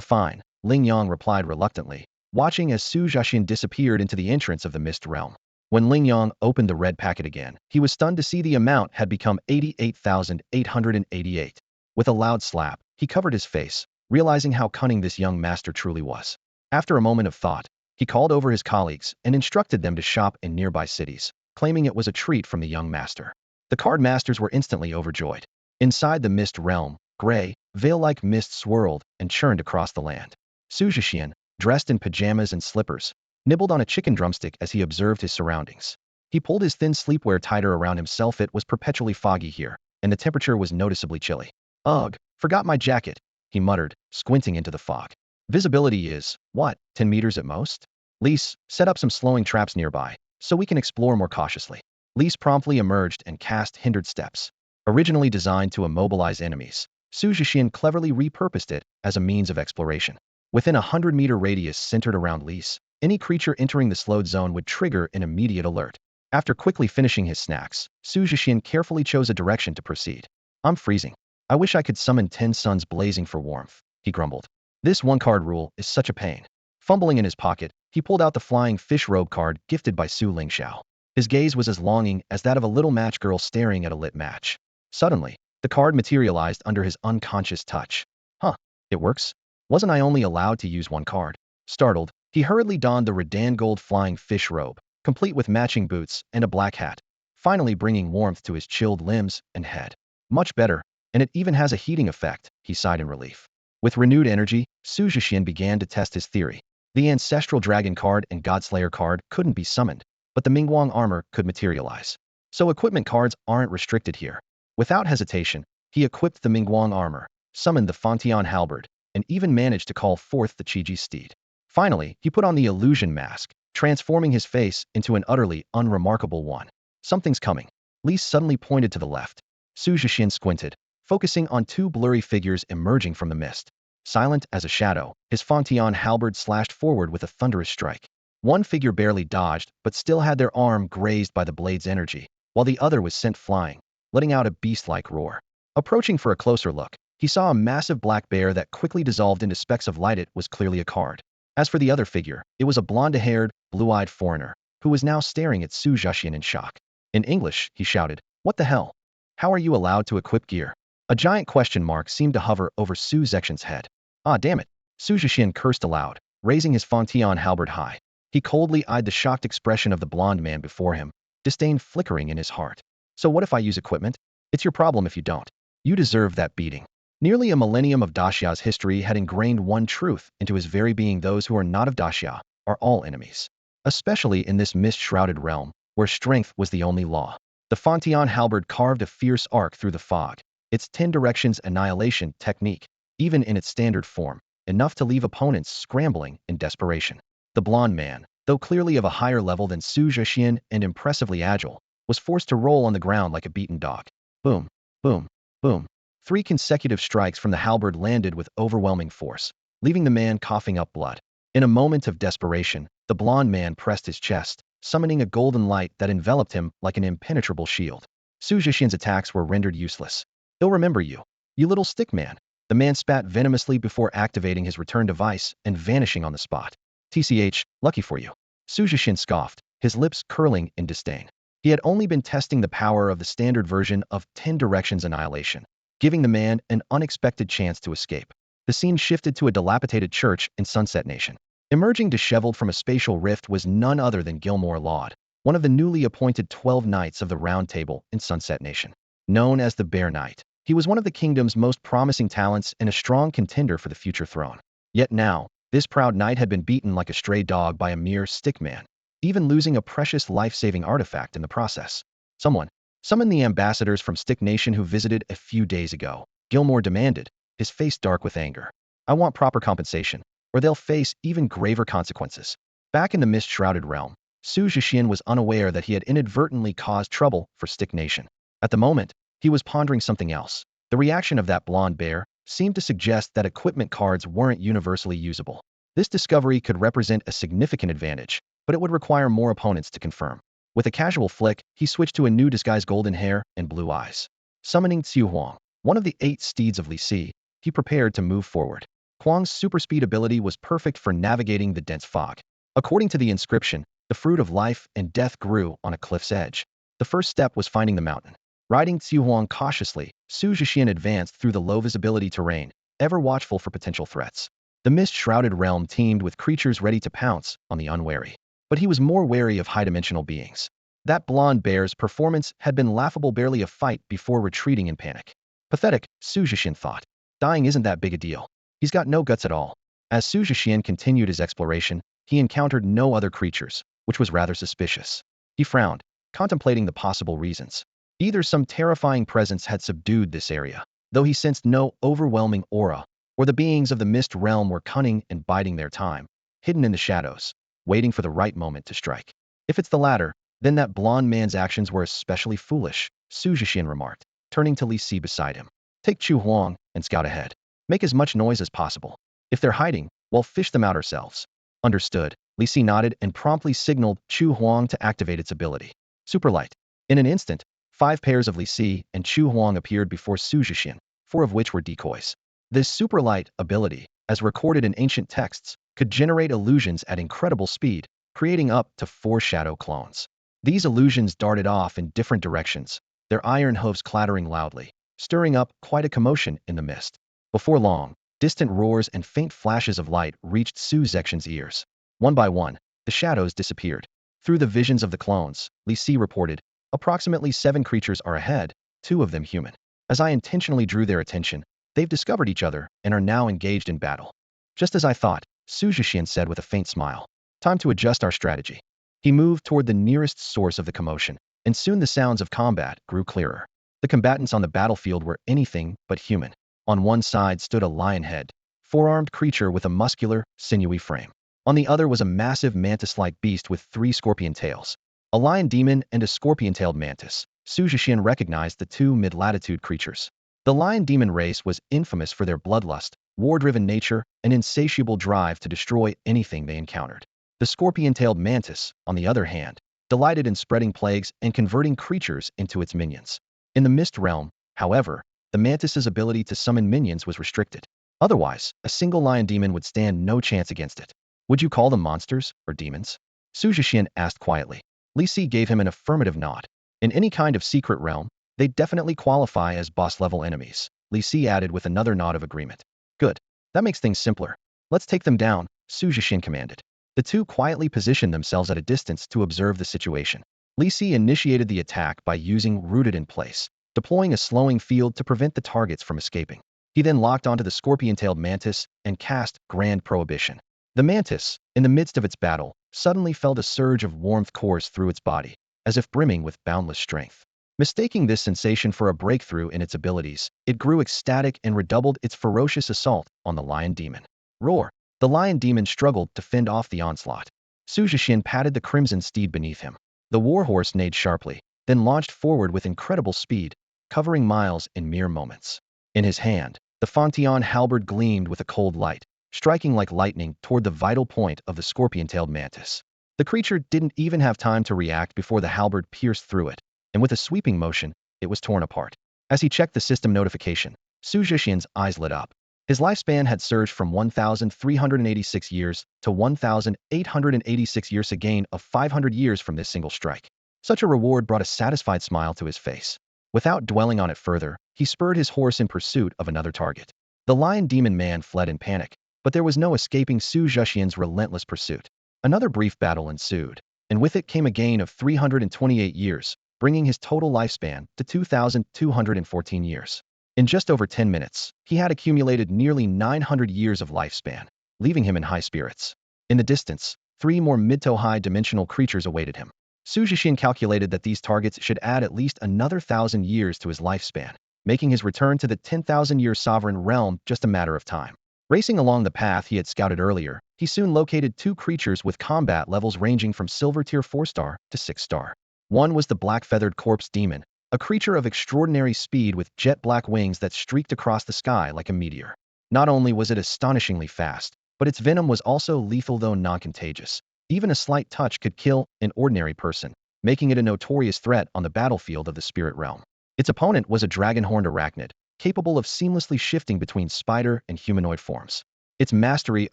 Speaker 1: Fine," Ling Yang replied reluctantly, watching as Xu Zhexian disappeared into the entrance of the Mist Realm. When Ling Yang opened the red packet again, he was stunned to see the amount had become 88,888. With a loud slap, he covered his face, realizing how cunning this young master truly was. After a moment of thought, he called over his colleagues and instructed them to shop in nearby cities, claiming it was a treat from the young master. The card masters were instantly overjoyed. Inside the Mist Realm, gray, veil-like mist swirled and churned across the land. Xu Zhexian, dressed in pajamas and slippers, nibbled on a chicken drumstick as he observed his surroundings. He pulled his thin sleepwear tighter around himself. It was perpetually foggy here, and the temperature was noticeably chilly. "Ugh, forgot my jacket," he muttered, squinting into the fog. "Visibility is, what, 10 meters at most?" "Lise, set up some slowing traps nearby, so we can explore more cautiously." Lise promptly emerged and cast hindered steps. Originally designed to immobilize enemies, Xu Zhexian cleverly repurposed it as a means of exploration. Within a 100-meter radius centered around Lise, any creature entering the slowed zone would trigger an immediate alert. After quickly finishing his snacks, Xu Zhexian carefully chose a direction to proceed. "I'm freezing. I wish I could summon 10 suns blazing for warmth," he grumbled. "This one-card rule is such a pain." Fumbling in his pocket, he pulled out the flying fish robe card gifted by Su Lingxiao. His gaze was as longing as that of a little match girl staring at a lit match. Suddenly, the card materialized under his unconscious touch. Huh, it works? Wasn't I only allowed to use one card? Startled, he hurriedly donned the Redan gold flying fish robe, complete with matching boots and a black hat, finally bringing warmth to his chilled limbs and head. Much better, and it even has a heating effect, he sighed in relief. With renewed energy, Xu Zhexian began to test his theory. The ancestral dragon card and Godslayer card couldn't be summoned, but the Mingguang armor could materialize. So equipment cards aren't restricted here. Without hesitation, he equipped the Mingguang armor, summoned the Fangtian halberd, and even managed to call forth the Qiji steed. Finally, he put on the illusion mask, transforming his face into an utterly unremarkable one. Something's coming. Li suddenly pointed to the left. Xu Zhexian squinted, focusing on two blurry figures emerging from the mist. Silent as a shadow, his Fangtian halberd slashed forward with a thunderous strike. One figure barely dodged, but still had their arm grazed by the blade's energy, while the other was sent flying, letting out a beast-like roar. Approaching for a closer look, he saw a massive black bear that quickly dissolved into specks of light. It was clearly a card. As for the other figure, it was a blonde-haired, blue-eyed foreigner, who was now staring at Xu Zhexian in shock. In English, he shouted, "What the hell? How are you allowed to equip gear?" A giant question mark seemed to hover over Xu Zhexian's head. Ah, damn it! Xu Zhexian cursed aloud, raising his Fangtian halberd high. He coldly eyed the shocked expression of the blonde man before him, disdain flickering in his heart. So what if I use equipment? It's your problem if you don't. You deserve that beating. Nearly a millennium of Daxia's history had ingrained one truth into his very being: those who are not of Daxia are all enemies. Especially in this mist-shrouded realm, where strength was the only law. The Fangtian halberd carved a fierce arc through the fog, its 10 directions annihilation technique, even in its standard form, enough to leave opponents scrambling in desperation. The blonde man, though clearly of a higher level than Xu Zhexian and impressively agile, was forced to roll on the ground like a beaten dog. Boom, boom, boom. 3 consecutive strikes from the halberd landed with overwhelming force, leaving the man coughing up blood. In a moment of desperation, the blonde man pressed his chest, summoning a golden light that enveloped him like an impenetrable shield. Xu Zhexian's attacks were rendered useless. "He'll remember you, you little stick man." The man spat venomously before activating his return device and vanishing on the spot. "TCH, lucky for you." Xu Zhexian scoffed, his lips curling in disdain. He had only been testing the power of the standard version of 10 directions annihilation, giving the man an unexpected chance to escape. The scene shifted to a dilapidated church in Sunset Nation. Emerging disheveled from a spatial rift was none other than Gilmore Laud, one of the newly appointed 12 Knights of the Round Table in Sunset Nation. Known as the Bear Knight, he was one of the kingdom's most promising talents and a strong contender for the future throne. Yet now, this proud knight had been beaten like a stray dog by a mere stickman, even losing a precious life-saving artifact in the process. "Someone, summon the ambassadors from Stick Nation who visited a few days ago," Gilmore demanded, his face dark with anger. "I want proper compensation, or they'll face even graver consequences." Back in the mist-shrouded realm, Xu Zhexian was unaware that he had inadvertently caused trouble for Stick Nation. At the moment, he was pondering something else. The reaction of that blonde bear seemed to suggest that equipment cards weren't universally usable. This discovery could represent a significant advantage, but it would require more opponents to confirm. With a casual flick, he switched to a new disguise: golden hair and blue eyes. Summoning Xu Huang, one of the 8 steeds of Li Si, he prepared to move forward. Huang's super speed ability was perfect for navigating the dense fog. According to the inscription, the fruit of life and death grew on a cliff's edge. The first step was finding the mountain. Riding Xu Huang cautiously, Xu Zhexian advanced through the low-visibility terrain, ever watchful for potential threats. The mist-shrouded realm teemed with creatures ready to pounce on the unwary. But he was more wary of high-dimensional beings. That blonde bear's performance had been laughable, barely a fight before retreating in panic. Pathetic, Xu Zhexian thought. Dying isn't that big a deal. He's got no guts at all. As Xu Zhexian continued his exploration, he encountered no other creatures, which was rather suspicious. He frowned, contemplating the possible reasons. Either some terrifying presence had subdued this area, though he sensed no overwhelming aura, or the beings of the mist realm were cunning and biding their time, hidden in the shadows, waiting for the right moment to strike. If it's the latter, then that blonde man's actions were especially foolish, Xu Zhexian remarked, turning to Li Si beside him. "Take Xu Huang and scout ahead. Make as much noise as possible. If they're hiding, we'll fish them out ourselves." "Understood." Li Si nodded and promptly signaled Xu Huang to activate its ability. Superlight. In an instant, 5 pairs of Li Si and Xu Huang appeared before Xu Zhexian, 4 of which were decoys. This superlight ability, as recorded in ancient texts, could generate illusions at incredible speed, creating up to 4 shadow clones. These illusions darted off in different directions, their iron hooves clattering loudly, stirring up quite a commotion in the mist. Before long, distant roars and faint flashes of light reached Xu Zhexian's ears. One by one, the shadows disappeared. Through the visions of the clones, Li Si reported, approximately 7 creatures are ahead, 2 of them human. As I intentionally drew their attention, they've discovered each other and are now engaged in battle. Just as I thought, Xu Zhexian said with a faint smile. Time to adjust our strategy. He moved toward the nearest source of the commotion, and soon the sounds of combat grew clearer. The combatants on the battlefield were anything but human. On one side stood a lion-head, 4-armed creature with a muscular, sinewy frame. On the other was a massive mantis-like beast with 3 scorpion tails. A lion demon and a scorpion-tailed mantis. Xu Zhexian recognized the 2 mid-latitude creatures. The lion demon race was infamous for their bloodlust, war-driven nature, and insatiable drive to destroy anything they encountered. The scorpion-tailed mantis, on the other hand, delighted in spreading plagues and converting creatures into its minions. In the Mist realm, however, the mantis's ability to summon minions was restricted. Otherwise, a single lion demon would stand no chance against it. Would you call them monsters or demons? Xu Zhexian asked quietly. Li Si gave him an affirmative nod. In any kind of secret realm, they definitely qualify as boss-level enemies. Li Si added with another nod of agreement. Good. That makes things simpler. Let's take them down, Xu Zhexian commanded. The 2 quietly positioned themselves at a distance to observe the situation. Li Si initiated the attack by using Rooted in Place, deploying a slowing field to prevent the targets from escaping. He then locked onto the scorpion-tailed mantis and cast Grand Prohibition. The mantis, in the midst of its battle, suddenly felt a surge of warmth course through its body, as if brimming with boundless strength. Mistaking this sensation for a breakthrough in its abilities, it grew ecstatic and redoubled its ferocious assault on the lion demon. Roar! The lion demon struggled to fend off the onslaught. Xu Zhexian patted the crimson steed beneath him. The warhorse neighed sharply, then launched forward with incredible speed, covering miles in mere moments. In his hand, the Fontion halberd gleamed with a cold light, striking like lightning toward the vital point of the scorpion-tailed mantis. The creature didn't even have time to react before the halberd pierced through it, and with a sweeping motion, it was torn apart. As he checked the system notification, Xu Zhexian's eyes lit up. His lifespan had surged from 1,386 years to 1,886 years, a gain of 500 years from this single strike. Such a reward brought a satisfied smile to his face. Without dwelling on it further, he spurred his horse in pursuit of another target. The lion demon man fled in panic, but there was no escaping Xu Zhexian's relentless pursuit. Another brief battle ensued, and with it came a gain of 328 years, bringing his total lifespan to 2,214 years. In just over 10 minutes, he had accumulated nearly 900 years of lifespan, leaving him in high spirits. In the distance, 3 more mid to high dimensional creatures awaited him. Xu Zhexian calculated that these targets should add at least another 1,000 years to his lifespan, making his return to the 10,000-year sovereign realm just a matter of time. Racing along the path he had scouted earlier, he soon located 2 creatures with combat levels ranging from Silver Tier 4-star to 6-star. One was the black-feathered corpse demon, a creature of extraordinary speed with jet-black wings that streaked across the sky like a meteor. Not only was it astonishingly fast, but its venom was also lethal though non-contagious. Even a slight touch could kill an ordinary person, making it a notorious threat on the battlefield of the spirit realm. Its opponent was a dragon-horned arachnid, capable of seamlessly shifting between spider and humanoid forms. Its mastery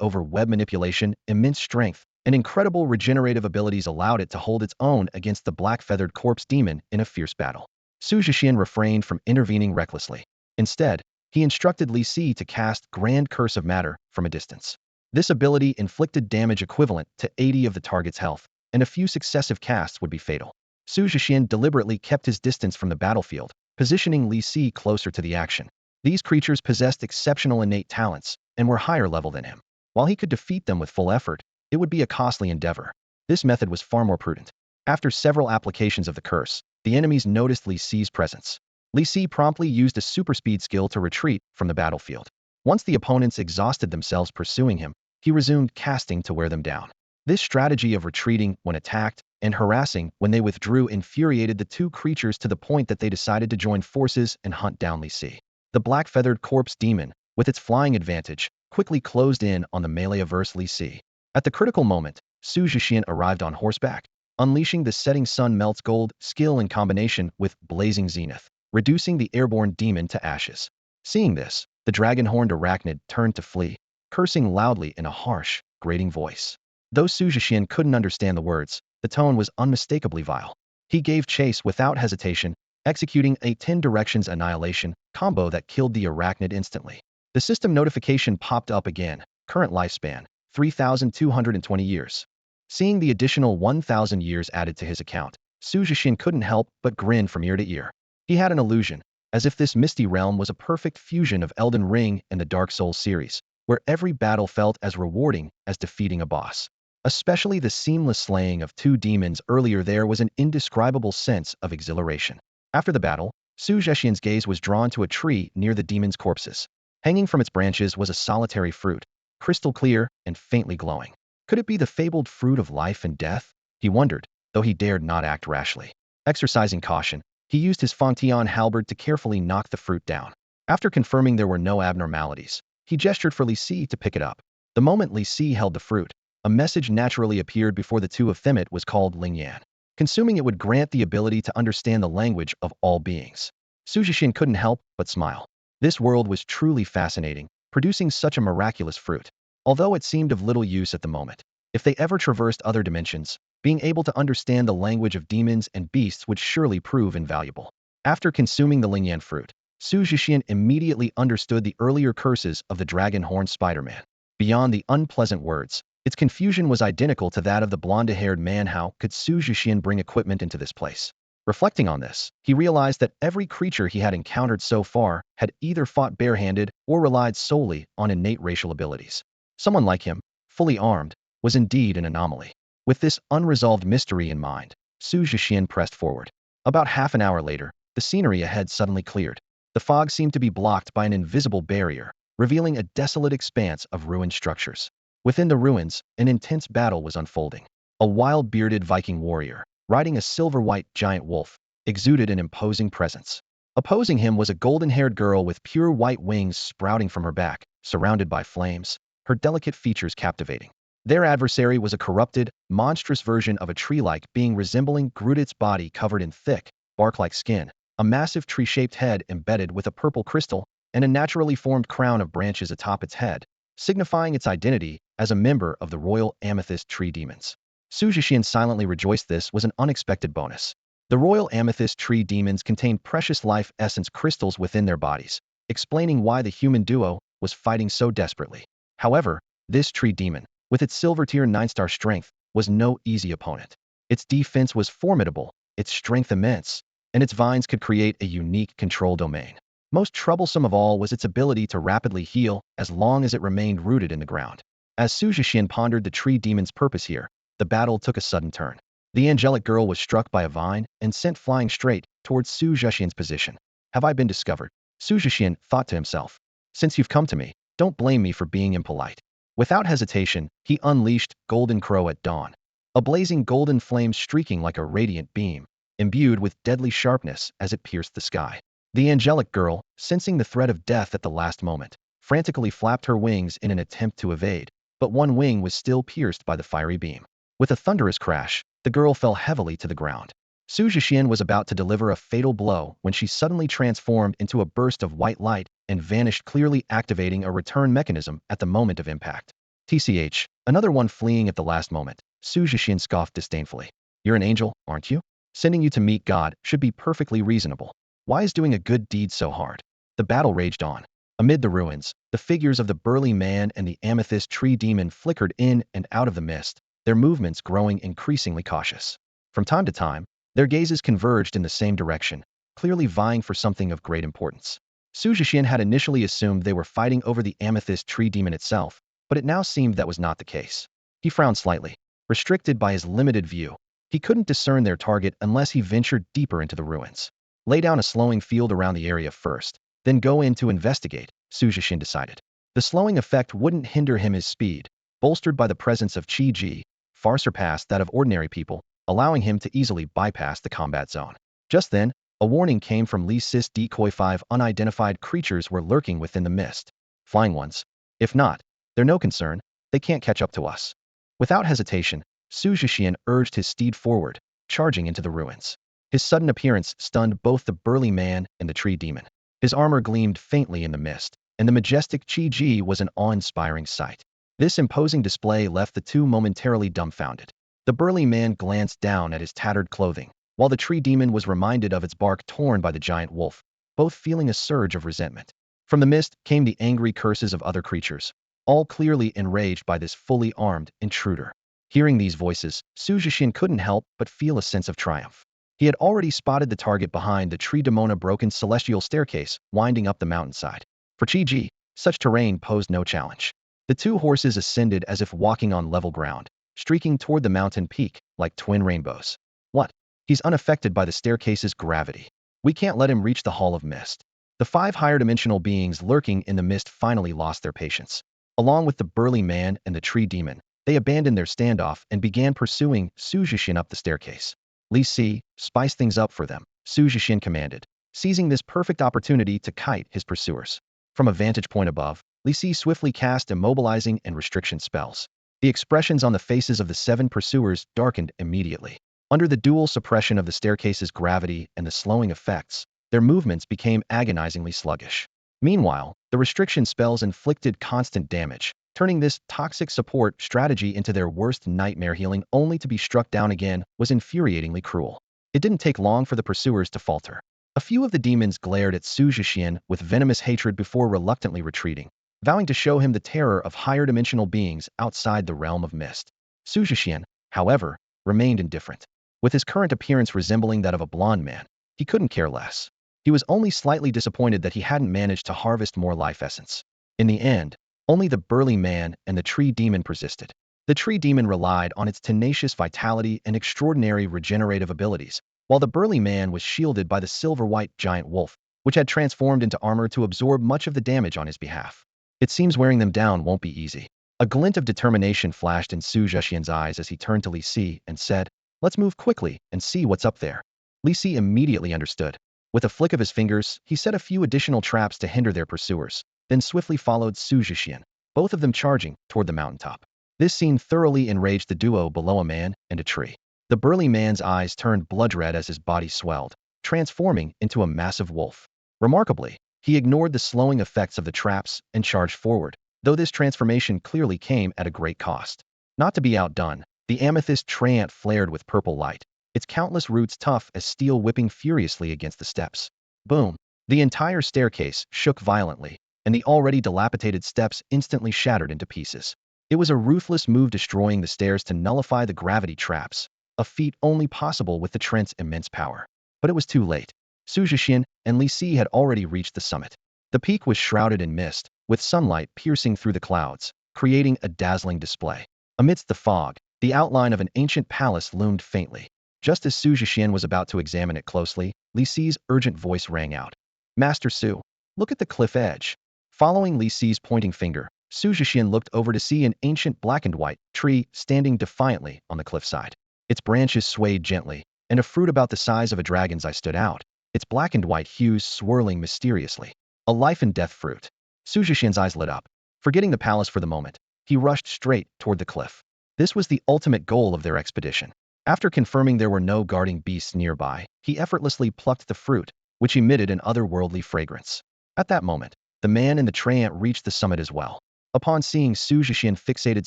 Speaker 1: over web manipulation, immense strength, and incredible regenerative abilities allowed it to hold its own against the black-feathered corpse demon in a fierce battle. Xu Zhexian refrained from intervening recklessly. Instead, he instructed Li Si to cast Grand Curse of Matter from a distance. This ability inflicted damage equivalent to 80 of the target's health, and a few successive casts would be fatal. Xu Zhexian deliberately kept his distance from the battlefield, positioning Li Si closer to the action. These creatures possessed exceptional innate talents, and were higher level than him. While he could defeat them with full effort, it would be a costly endeavor. This method was far more prudent. After several applications of the curse, the enemies noticed Li Si's presence. Li Si promptly used a super speed skill to retreat from the battlefield. Once the opponents exhausted themselves pursuing him, he resumed casting to wear them down. This strategy of retreating when attacked and harassing when they withdrew infuriated the 2 creatures to the point that they decided to join forces and hunt down Li Si. The black-feathered corpse demon, with its flying advantage, quickly closed in on the melee-averse Li Si. At the critical moment, Xu Zhexian arrived on horseback, unleashing the setting sun melts gold skill in combination with blazing zenith, reducing the airborne demon to ashes. Seeing this, the dragon-horned arachnid turned to flee, cursing loudly in a harsh, grating voice. Though Xu Zhexian couldn't understand the words, the tone was unmistakably vile. He gave chase without hesitation, executing a 10 directions annihilation combo that killed the arachnid instantly. The system notification popped up again. Current lifespan, 3,220 years. Seeing the additional 1,000 years added to his account, Xu Zhexian couldn't help but grin from ear to ear. He had an illusion, as if this misty realm was a perfect fusion of Elden Ring and the Dark Souls series, where every battle felt as rewarding as defeating a boss. Especially the seamless slaying of 2 demons earlier, there was an indescribable sense of exhilaration. After the battle, Xu Zhexian's gaze was drawn to a tree near the demons' corpses. Hanging from its branches was a solitary fruit, crystal clear and faintly glowing. Could it be the fabled fruit of life and death? He wondered, though he dared not act rashly. Exercising caution, he used his Fong halberd to carefully knock the fruit down. After confirming there were no abnormalities, he gestured for Li Si to pick it up. The moment Li Si held the fruit, a message naturally appeared before the two of them. It was called Lingyan. Consuming it would grant the ability to understand the language of all beings. Xu Zhexian couldn't help but smile. This world was truly fascinating, producing such a miraculous fruit. Although it seemed of little use at the moment, if they ever traversed other dimensions, being able to understand the language of demons and beasts would surely prove invaluable. After consuming the Lingyan fruit, Xu Zhexian immediately understood the earlier curses of the dragon-horned Spider-Man. Beyond the unpleasant words, its confusion was identical to that of the blonde-haired man. How could Xu Zhexian bring equipment into this place? Reflecting on this, he realized that every creature he had encountered so far had either fought barehanded or relied solely on innate racial abilities. Someone like him, fully armed, was indeed an anomaly. With this unresolved mystery in mind, Xu Zhexian pressed forward. About half an hour later, the scenery ahead suddenly cleared. The fog seemed to be blocked by an invisible barrier, revealing a desolate expanse of ruined structures. Within the ruins, an intense battle was unfolding. A wild-bearded Viking warrior, riding a silver-white giant wolf, exuded an imposing presence. Opposing him was a golden-haired girl with pure white wings sprouting from her back, surrounded by flames, her delicate features captivating. Their adversary was a corrupted, monstrous version of a tree-like being resembling Groot's body covered in thick, bark-like skin, a massive tree-shaped head embedded with a purple crystal, and a naturally formed crown of branches atop its head, signifying its identity as a member of the royal amethyst tree demons. Xu Zhexian silently rejoiced. This was an unexpected bonus. The royal amethyst tree demons contained precious life essence crystals within their bodies, explaining why the human duo was fighting so desperately. However, this tree demon, with its silver tier 9-star strength, was no easy opponent. Its defense was formidable, its strength immense, and its vines could create a unique control domain. Most troublesome of all was its ability to rapidly heal as long as it remained rooted in the ground. As Xu Zhexian pondered the tree demon's purpose here, the battle took a sudden turn. The angelic girl was struck by a vine and sent flying straight towards Xu Zhexian's position. Have I been discovered? Xu Zhexian thought to himself. Since you've come to me, don't blame me for being impolite. Without hesitation, he unleashed Golden Crow at dawn. A blazing golden flame streaking like a radiant beam, imbued with deadly sharpness as it pierced the sky. The angelic girl, sensing the threat of death at the last moment, frantically flapped her wings in an attempt to evade, but one wing was still pierced by the fiery beam. With a thunderous crash, the girl fell heavily to the ground. Xu Zhexian was about to deliver a fatal blow when she suddenly transformed into a burst of white light and vanished, clearly activating a return mechanism at the moment of impact. TCH, another one fleeing at the last moment, Xu Zhexian scoffed disdainfully. You're an angel, aren't you? Sending you to meet God should be perfectly reasonable. Why is doing a good deed so hard? The battle raged on. Amid the ruins, the figures of the burly man and the amethyst tree demon flickered in and out of the mist, their movements growing increasingly cautious. From time to time, their gazes converged in the same direction, clearly vying for something of great importance. Xu Zhexian had initially assumed they were fighting over the amethyst tree demon itself, but it now seemed that was not the case. He frowned slightly. Restricted by his limited view, he couldn't discern their target unless he ventured deeper into the ruins. Lay down a slowing field around the area first, then go in to investigate, Xu Zhexian decided. The slowing effect wouldn't hinder him. His speed, bolstered by the presence of Qi Ji, far surpassed that of ordinary people, allowing him to easily bypass the combat zone. Just then, a warning came from Li Si's decoy. 5 unidentified creatures were lurking within the mist. Flying ones. If not, they're no concern, they can't catch up to us. Without hesitation, Xu Zhexian urged his steed forward, charging into the ruins. His sudden appearance stunned both the burly man and the tree demon. His armor gleamed faintly in the mist, and the majestic Qi Ji was an awe-inspiring sight. This imposing display left the two momentarily dumbfounded. The burly man glanced down at his tattered clothing, while the tree demon was reminded of its bark torn by the giant wolf, both feeling a surge of resentment. From the mist came the angry curses of other creatures, all clearly enraged by this fully armed intruder. Hearing these voices, Xu Zhexian couldn't help but feel a sense of triumph. He had already spotted the target behind the tree demona broken celestial staircase winding up the mountainside. For Qi, such terrain posed no challenge. The two horses ascended as if walking on level ground, streaking toward the mountain peak like twin rainbows. What? He's unaffected by the staircase's gravity. We can't let him reach the Hall of Mist. The five higher dimensional beings lurking in the mist finally lost their patience. Along with the burly man and the tree demon, they abandoned their standoff and began pursuing Xu Zhexian up the staircase. Li Si, spice things up for them, Xu Zhexian commanded, seizing this perfect opportunity to kite his pursuers. From a vantage point above, Li Si swiftly cast immobilizing and restriction spells. The expressions on the faces of the seven pursuers darkened immediately. Under the dual suppression of the staircase's gravity and the slowing effects, their movements became agonizingly sluggish. Meanwhile, the restriction spells inflicted constant damage, turning this toxic support strategy into their worst nightmare. Healing only to be struck down again was infuriatingly cruel. It didn't take long for the pursuers to falter. A few of the demons glared at Xu Zhexian with venomous hatred before reluctantly retreating, vowing to show him the terror of higher dimensional beings outside the realm of mist. Xu Zhexian, however, remained indifferent. With his current appearance resembling that of a blonde man, he couldn't care less. He was only slightly disappointed that he hadn't managed to harvest more life essence. In the end, only the burly man and the tree demon persisted. The tree demon relied on its tenacious vitality and extraordinary regenerative abilities, while the burly man was shielded by the silver-white giant wolf, which had transformed into armor to absorb much of the damage on his behalf. It seems wearing them down won't be easy. A glint of determination flashed in Xu Zhexian's eyes as he turned to Li Si and said, "Let's move quickly and see what's up there." Li Si immediately understood. With a flick of his fingers, he set a few additional traps to hinder their pursuers, then swiftly followed Xu Zhexian, both of them charging toward the mountaintop. This scene thoroughly enraged the duo below a man and a tree. The burly man's eyes turned blood red as his body swelled, transforming into a massive wolf. Remarkably, he ignored the slowing effects of the traps and charged forward, though this transformation clearly came at a great cost. Not to be outdone, the amethyst treant flared with purple light, its countless roots tough as steel whipping furiously against the steps. Boom! The entire staircase shook violently, and the already dilapidated steps instantly shattered into pieces. It was a ruthless move destroying the stairs to nullify the gravity traps, a feat only possible with the treant's immense power. But it was too late. Xu Zhexian and Li Si had already reached the summit. The peak was shrouded in mist, with sunlight piercing through the clouds, creating a dazzling display. Amidst the fog, the outline of an ancient palace loomed faintly. Just as Xu Zhexian was about to examine it closely, Li Si's urgent voice rang out. "Master Xu, look at the cliff edge." Following Li Si's pointing finger, Xu Zhexian looked over to see an ancient black and white tree standing defiantly on the cliffside. Its branches swayed gently, and a fruit about the size of a dragon's eye stood out, its black and white hues swirling mysteriously. A life and death fruit. Xu Zhexian's eyes lit up. Forgetting the palace for the moment, he rushed straight toward the cliff. This was the ultimate goal of their expedition. After confirming there were no guarding beasts nearby, he effortlessly plucked the fruit, which emitted an otherworldly fragrance. At that moment, the man and the treant reached the summit as well. Upon seeing Xu Zhexian fixated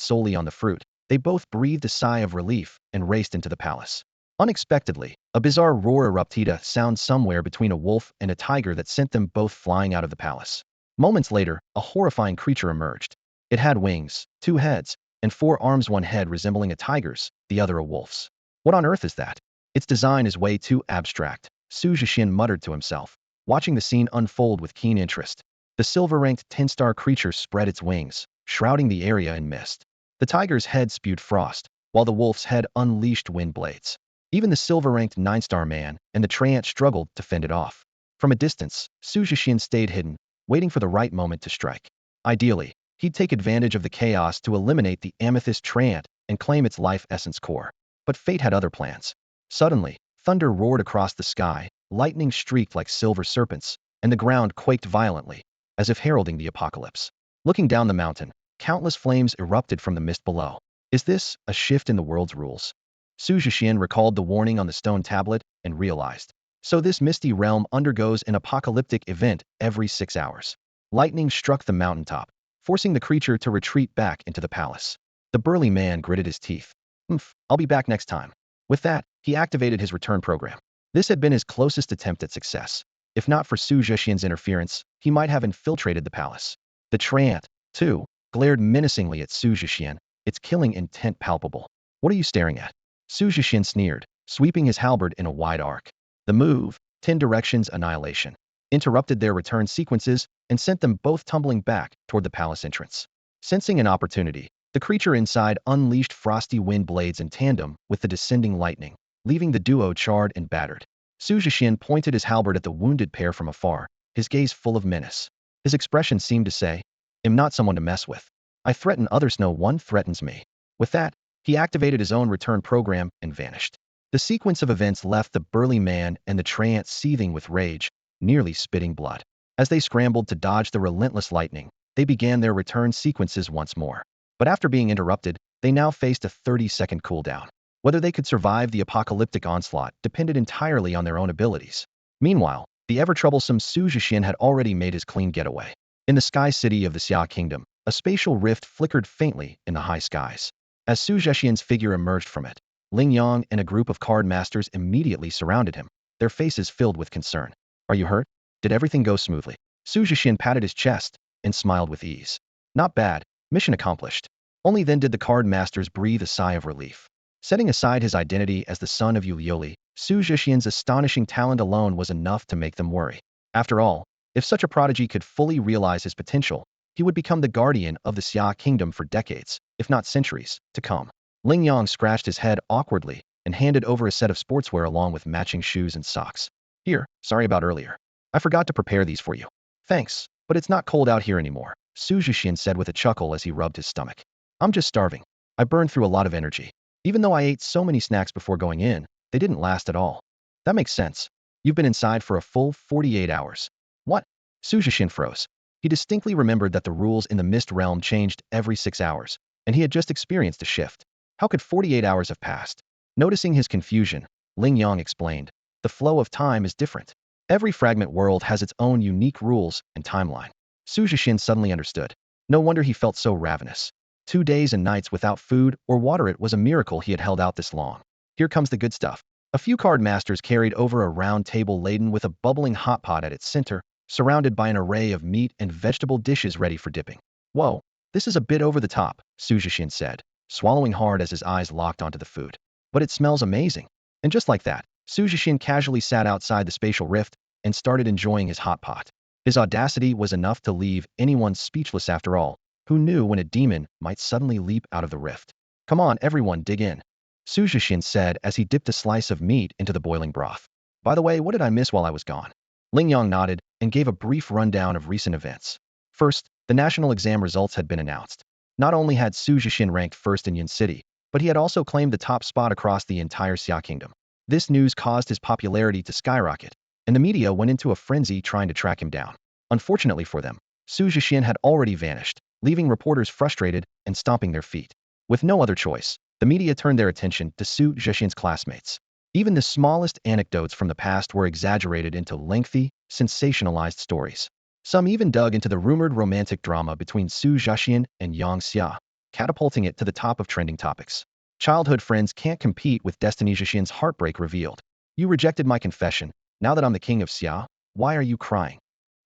Speaker 1: solely on the fruit, they both breathed a sigh of relief and raced into the palace. Unexpectedly, a bizarre roar erupted, a sound somewhere between a wolf and a tiger that sent them both flying out of the palace. Moments later, a horrifying creature emerged. It had wings, 2 heads, and 4 arms, one head resembling a tiger's, the other a wolf's. What on earth is that? Its design is way too abstract, Xu Zhexian muttered to himself, watching the scene unfold with keen interest. The silver-ranked 10-star creature spread its wings, shrouding the area in mist. The tiger's head spewed frost, while the wolf's head unleashed wind blades. Even the silver-ranked 9-star man and the treant struggled to fend it off. From a distance, Xu Zhexian stayed hidden, waiting for the right moment to strike. Ideally, he'd take advantage of the chaos to eliminate the amethyst treant and claim its life essence core. But fate had other plans. Suddenly, thunder roared across the sky, lightning streaked like silver serpents, and the ground quaked violently, as if heralding the apocalypse. Looking down the mountain, countless flames erupted from the mist below. Is this a shift in the world's rules? Xu Zhexian recalled the warning on the stone tablet and realized. So this misty realm undergoes an apocalyptic event every 6 hours. Lightning struck the mountaintop, forcing the creature to retreat back into the palace. The burly man gritted his teeth. I'll be back next time. With that, he activated his return program. This had been his closest attempt at success. If not for Xu Zhexian's interference, he might have infiltrated the palace. The treant, too, glared menacingly at Xu Zhexian, its killing intent palpable. What are you staring at? Xu Zhexian sneered, sweeping his halberd in a wide arc. The move, 10 directions annihilation, interrupted their return sequences and sent them both tumbling back toward the palace entrance. Sensing an opportunity, the creature inside unleashed frosty wind blades in tandem with the descending lightning, leaving the duo charred and battered. Xu Zhexian pointed his halberd at the wounded pair from afar, his gaze full of menace. His expression seemed to say, "I'm not someone to mess with. I threaten others, no one threatens me." With that, he activated his own return program and vanished. The sequence of events left the burly man and the treant seething with rage, nearly spitting blood. As they scrambled to dodge the relentless lightning, they began their return sequences once more. But after being interrupted, they now faced a 30-second cooldown. Whether they could survive the apocalyptic onslaught depended entirely on their own abilities. Meanwhile, the ever-troublesome Xu Zhexian had already made his clean getaway. In the sky city of the Xia kingdom, a spatial rift flickered faintly in the high skies. As Xu Zhexian's figure emerged from it, Ling Yang and a group of card masters immediately surrounded him, their faces filled with concern. "Are you hurt? Did everything go smoothly?" Xu Zhexian patted his chest and smiled with ease. "Not bad. Mission accomplished." Only then did the card masters breathe a sigh of relief. Setting aside his identity as the son of Yulioli, Xu Zhexian's astonishing talent alone was enough to make them worry. After all, if such a prodigy could fully realize his potential, he would become the guardian of the Xia kingdom for decades, if not centuries, to come. Ling Yang scratched his head awkwardly and handed over a set of sportswear along with matching shoes and socks. "Here, sorry about earlier. I forgot to prepare these for you." "Thanks, but it's not cold out here anymore," Xu Zhexian said with a chuckle as he rubbed his stomach. "I'm just starving. I burned through a lot of energy. Even though I ate so many snacks before going in, they didn't last at all." "That makes sense. You've been inside for a full 48 hours. "What?" Xu Zhexian froze. He distinctly remembered that the rules in the Mist realm changed every 6 hours, and he had just experienced a shift. How could 48 hours have passed? Noticing his confusion, Ling Yang explained, "The flow of time is different. Every fragment world has its own unique rules and timeline." Xu Zhexian suddenly understood. No wonder he felt so ravenous. 2 days and nights without food or water, it was a miracle he had held out this long. Here comes the good stuff. A few card masters carried over a round table laden with a bubbling hot pot at its center, surrounded by an array of meat and vegetable dishes ready for dipping. "Whoa, this is a bit over the top," Xu Zhexian said, swallowing hard as his eyes locked onto the food. "But it smells amazing." And just like that, Xu Zhexian casually sat outside the spatial rift and started enjoying his hot pot. His audacity was enough to leave anyone speechless after all. Who knew when a demon might suddenly leap out of the rift? "Come on, everyone, dig in," Xu Zhexian said as he dipped a slice of meat into the boiling broth. "By the way, what did I miss while I was gone?" Ling Yang nodded and gave a brief rundown of recent events. First, the national exam results had been announced. Not only had Xu Zhexian ranked first in Yin City, but he had also claimed the top spot across the entire Xia kingdom. This news caused his popularity to skyrocket, and the media went into a frenzy trying to track him down. Unfortunately for them, Xu Zhexian had already vanished, leaving reporters frustrated and stomping their feet. With no other choice, the media turned their attention to Xu Zhexian's classmates. Even the smallest anecdotes from the past were exaggerated into lengthy, sensationalized stories. Some even dug into the rumored romantic drama between Xu Zhexian and Yang Xia, catapulting it to the top of trending topics. Childhood friends can't compete with Destiny Zhexian's heartbreak revealed. "You rejected my confession. Now that I'm the king of Xia, why are you crying?"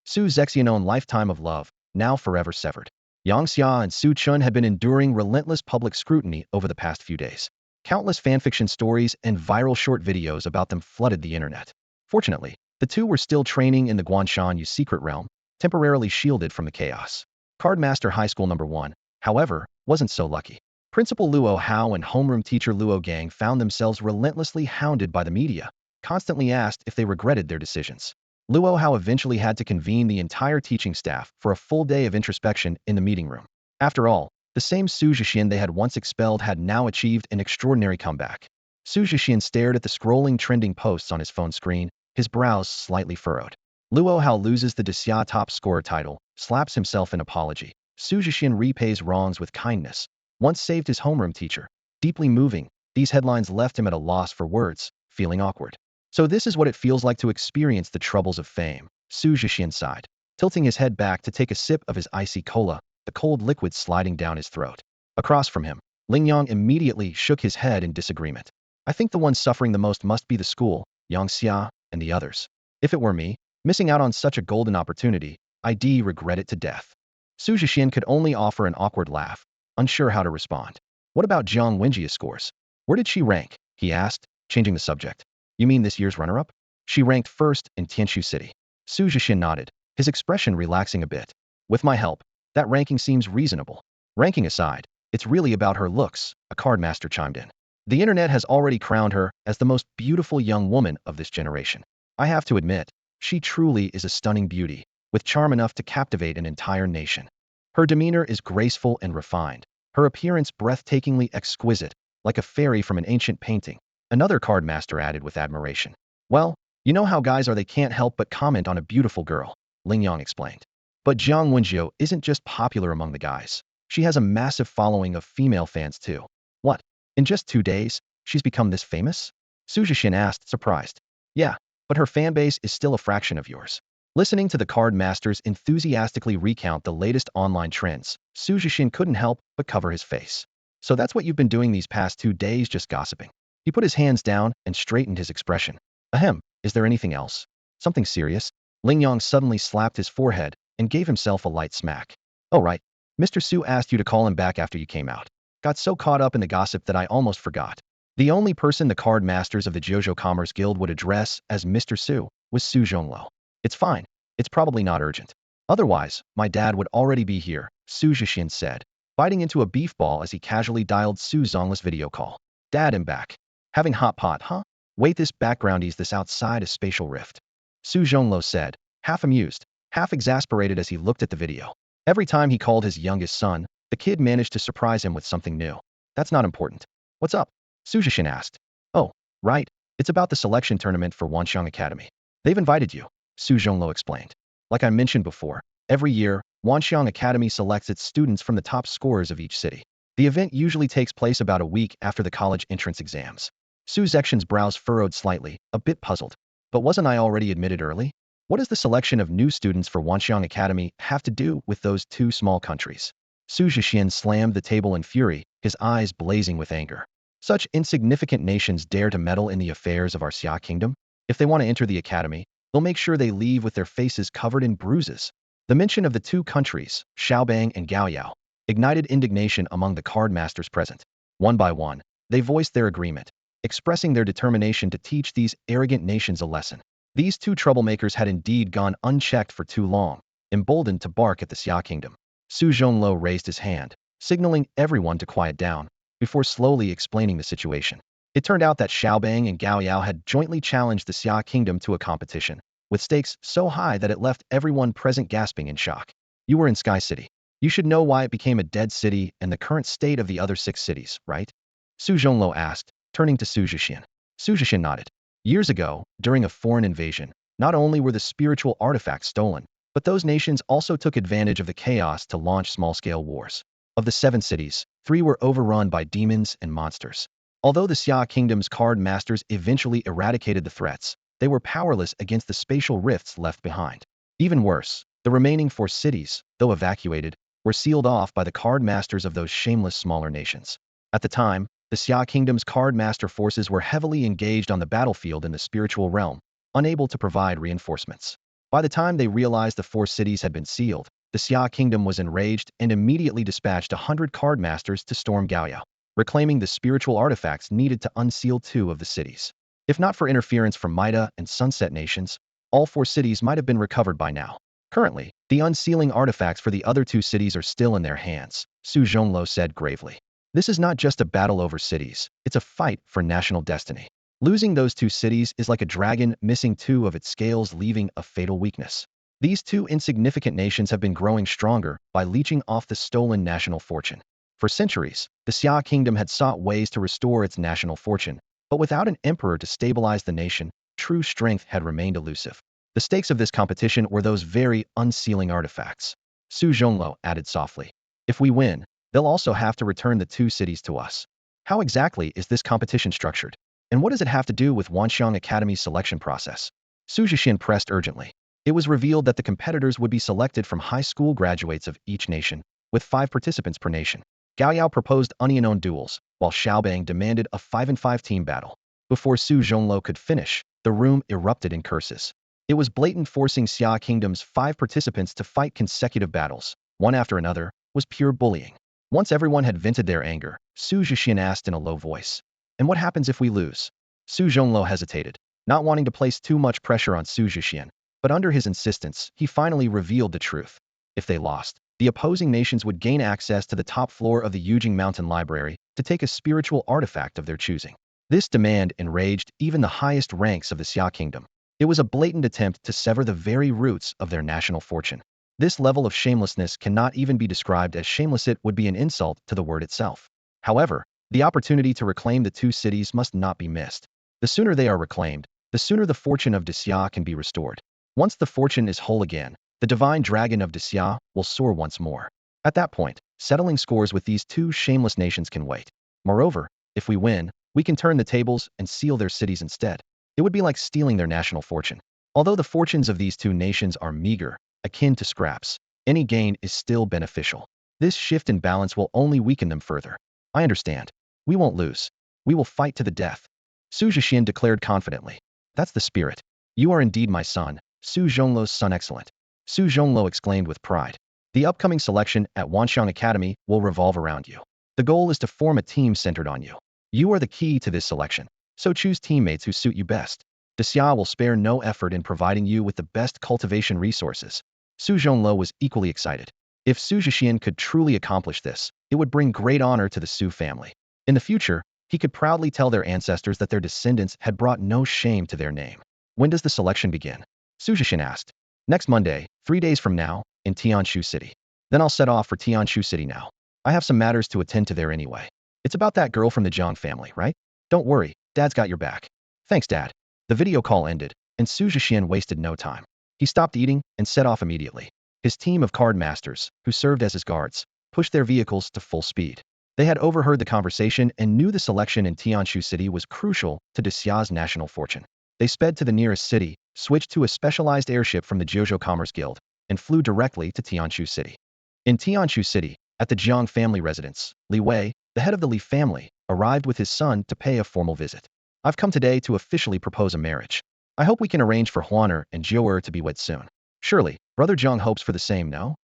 Speaker 1: Xu Zhexian owned lifetime of love, now forever severed. Yang Xia and Su Chun had been enduring relentless public scrutiny over the past few days. Countless fanfiction stories and viral short videos about them flooded the internet. Fortunately, the two were still training in the Guanshan Yu secret realm, temporarily shielded from the chaos. Cardmaster High School No. 1, however, wasn't so lucky. Principal Luo Hao and homeroom teacher Luo Gang found themselves relentlessly hounded by the media, constantly asked if they regretted their decisions. Luo Hao eventually had to convene the entire teaching staff for a full day of introspection in the meeting room. After all, the same Xu Zhexian they had once expelled had now achieved an extraordinary comeback. Xu Zhexian stared at the scrolling trending posts on his phone screen, his brows slightly furrowed. Luo Hao loses the Xia top scorer title, slaps himself in apology. Xu Zhexian repays wrongs with kindness. Once saved his homeroom teacher. Deeply moving, these headlines left him at a loss for words, feeling awkward. "So this is what it feels like to experience the troubles of fame," Xu Zhexian sighed. Tilting his head back to take a sip of his icy cola, the cold liquid sliding down his throat. Across from him, Lingyang immediately shook his head in disagreement. I think the one suffering the most must be the school, Yang Xia, and the others. If it were me, missing out on such a golden opportunity, I'd regret it to death. Xu Zhexian could only offer an awkward laugh, unsure how to respond. What about Jiang Wenjia's scores? Where did she rank? He asked, changing the subject. You mean this year's runner-up? She ranked first in Tianshu City. Xu Zhexian nodded, his expression relaxing a bit. With my help, that ranking seems reasonable. Ranking aside, it's really about her looks, a card master chimed in. The internet has already crowned her as the most beautiful young woman of this generation. I have to admit, she truly is a stunning beauty, with charm enough to captivate an entire nation. Her demeanor is graceful and refined, her appearance breathtakingly exquisite, like a fairy from an ancient painting, another card master added with admiration. Well, you know how guys are, they can't help but comment on a beautiful girl, Lingyang explained. But Jiang Wenjiu isn't just popular among the guys. She has a massive following of female fans too. What? In just 2 days, she's become this famous? Xu Zhexian asked, surprised. Yeah, but her fan base is still a fraction of yours. Listening to the card masters enthusiastically recount the latest online trends, Xu Zhexian couldn't help but cover his face. So that's what you've been doing these past 2 days, just gossiping. He put his hands down and straightened his expression. Ahem, is there anything else? Something serious? Lingyang suddenly slapped his forehead and gave himself a light smack. Oh right, Mr. Su asked you to call him back after you came out. Got so caught up in the gossip that I almost forgot. The only person the card masters of the Jojo Commerce Guild would address as Mr. Su was Su Zhonglo. It's fine. It's probably not urgent. Otherwise, my dad would already be here, Xu Zhexian said, biting into a beef ball as he casually dialed Su Zhongla's video call. Dad, I'm back. Having hot pot, huh? Wait, this backgroundy's this outside a spatial rift. Su Zhonglo said, half amused, half exasperated as he looked at the video. Every time he called his youngest son, the kid managed to surprise him with something new. That's not important. What's up? Xu Zhexian asked. Oh, right. It's about the selection tournament for Wanxiang Academy. They've invited you, Su Zhonglo explained. Like I mentioned before, every year, Wanxiang Academy selects its students from the top scorers of each city. The event usually takes place about a week after the college entrance exams. Xu Zhexian's brows furrowed slightly, a bit puzzled. But wasn't I already admitted early? What does the selection of new students for Wanxiang Academy have to do with those 2 small countries? Xu Zhexian slammed the table in fury, his eyes blazing with anger. Such insignificant nations dare to meddle in the affairs of our Xia kingdom? If they want to enter the academy, they'll make sure they leave with their faces covered in bruises. The mention of the 2 countries, Xiaobang and Gaoyao, ignited indignation among the card masters present. One by one, they voiced their agreement, expressing their determination to teach these arrogant nations a lesson. These 2 troublemakers had indeed gone unchecked for too long, emboldened to bark at the Xia kingdom. Su Zhonglo raised his hand, signaling everyone to quiet down, before slowly explaining the situation. It turned out that Xiaobang and Gaoyao had jointly challenged the Xia kingdom to a competition, with stakes so high that it left everyone present gasping in shock. You were in Sky City. You should know why it became a dead city and the current state of the other 6 cities, right? Su Zhonglo asked, turning to Xu Zhexian. Xu Zhexian nodded. Years ago, during a foreign invasion, not only were the spiritual artifacts stolen, but those nations also took advantage of the chaos to launch small-scale wars. Of the 7 cities, 3 were overrun by demons and monsters. Although the Xia Kingdom's card masters eventually eradicated the threats, they were powerless against the spatial rifts left behind. Even worse, the remaining 4 cities, though evacuated, were sealed off by the card masters of those shameless smaller nations. At the time, the Xia Kingdom's card master forces were heavily engaged on the battlefield in the spiritual realm, unable to provide reinforcements. By the time they realized the 4 cities had been sealed, the Xia Kingdom was enraged and immediately dispatched 100 card masters to storm Gaoyao, reclaiming the spiritual artifacts needed to unseal 2 of the cities. If not for interference from Maida and Sunset nations, all 4 cities might have been recovered by now. Currently, the unsealing artifacts for the other 2 cities are still in their hands, Su Zhonglo said gravely. This is not just a battle over cities, it's a fight for national destiny. Losing those 2 cities is like a dragon missing 2 of its scales, leaving a fatal weakness. These 2 insignificant nations have been growing stronger by leeching off the stolen national fortune. For centuries, the Xia Kingdom had sought ways to restore its national fortune, but without an emperor to stabilize the nation, true strength had remained elusive. The stakes of this competition were those very unsealing artifacts. Su Zhonglo added softly. If we win, they'll also have to return the 2 cities to us. How exactly is this competition structured? And what does it have to do with Wanxiang Academy's selection process? Xu Zhexian pressed urgently. It was revealed that the competitors would be selected from high school graduates of each nation, with 5 participants per nation. Gao Yao proposed unknown duels, while Xiaobang demanded a 5-5 team battle. Before Su Zhonglo could finish, the room erupted in curses. It was blatant. Forcing Xia Kingdom's 5 participants to fight consecutive battles, one after another, was pure bullying. Once everyone had vented their anger, Xu Zhexian asked in a low voice, "And what happens if we lose?" Su Zhonglo hesitated, not wanting to place too much pressure on Xu Zhexian, but under his insistence, he finally revealed the truth. If they lost, the opposing nations would gain access to the top floor of the Yujing Mountain Library to take a spiritual artifact of their choosing. This demand enraged even the highest ranks of the Xia Kingdom. It was a blatant attempt to sever the very roots of their national fortune. This level of shamelessness cannot even be described as shameless. It would be an insult to the word itself. However, the opportunity to reclaim the 2 cities must not be missed. The sooner they are reclaimed, the sooner the fortune of Xia can be restored. Once the fortune is whole again, the divine dragon of Xia will soar once more. At that point, settling scores with these 2 shameless nations can wait. Moreover, if we win, we can turn the tables and seal their cities instead. It would be like stealing their national fortune. Although the fortunes of these 2 nations are meager, akin to scraps, any gain is still beneficial. This shift in balance will only weaken them further. I understand. We won't lose. We will fight to the death, Xu Zhexian declared confidently. That's the spirit. You are indeed my son, Su Zhonglo's son. Excellent. Su Zhonglo exclaimed with pride. The upcoming selection at Wanxiang Academy will revolve around you. The goal is to form a team centered on you. You are the key to this selection, so choose teammates who suit you best. Xia will spare no effort in providing you with the best cultivation resources. Su Zhonglo was equally excited. If Xu Zhexian could truly accomplish this, it would bring great honor to the Su family. In the future, he could proudly tell their ancestors that their descendants had brought no shame to their name. When does the selection begin? Xu Zhexian asked. Next Monday, 3 days from now, in Tianshu City. Then I'll set off for Tianshu City now. I have some matters to attend to there anyway. It's about that girl from the Jiang family, right? Don't worry, Dad's got your back. Thanks, Dad. The video call ended, and Xu Zhexian wasted no time. He stopped eating and set off immediately. His team of card masters, who served as his guards, pushed their vehicles to full speed. They had overheard the conversation and knew the selection in Tianshu City was crucial to Xia's national fortune. They sped to the nearest city, switched to a specialized airship from the Jiuzhou Commerce Guild, and flew directly to Tianshu City. In Tianshu City, at the Jiang family residence, Li Wei, the head of the Li family, arrived with his son to pay a formal visit. I've come today to officially propose a marriage. I hope we can arrange for Huaner and Jiuer to be wed soon. Surely, Brother Jiang hopes for the same, no?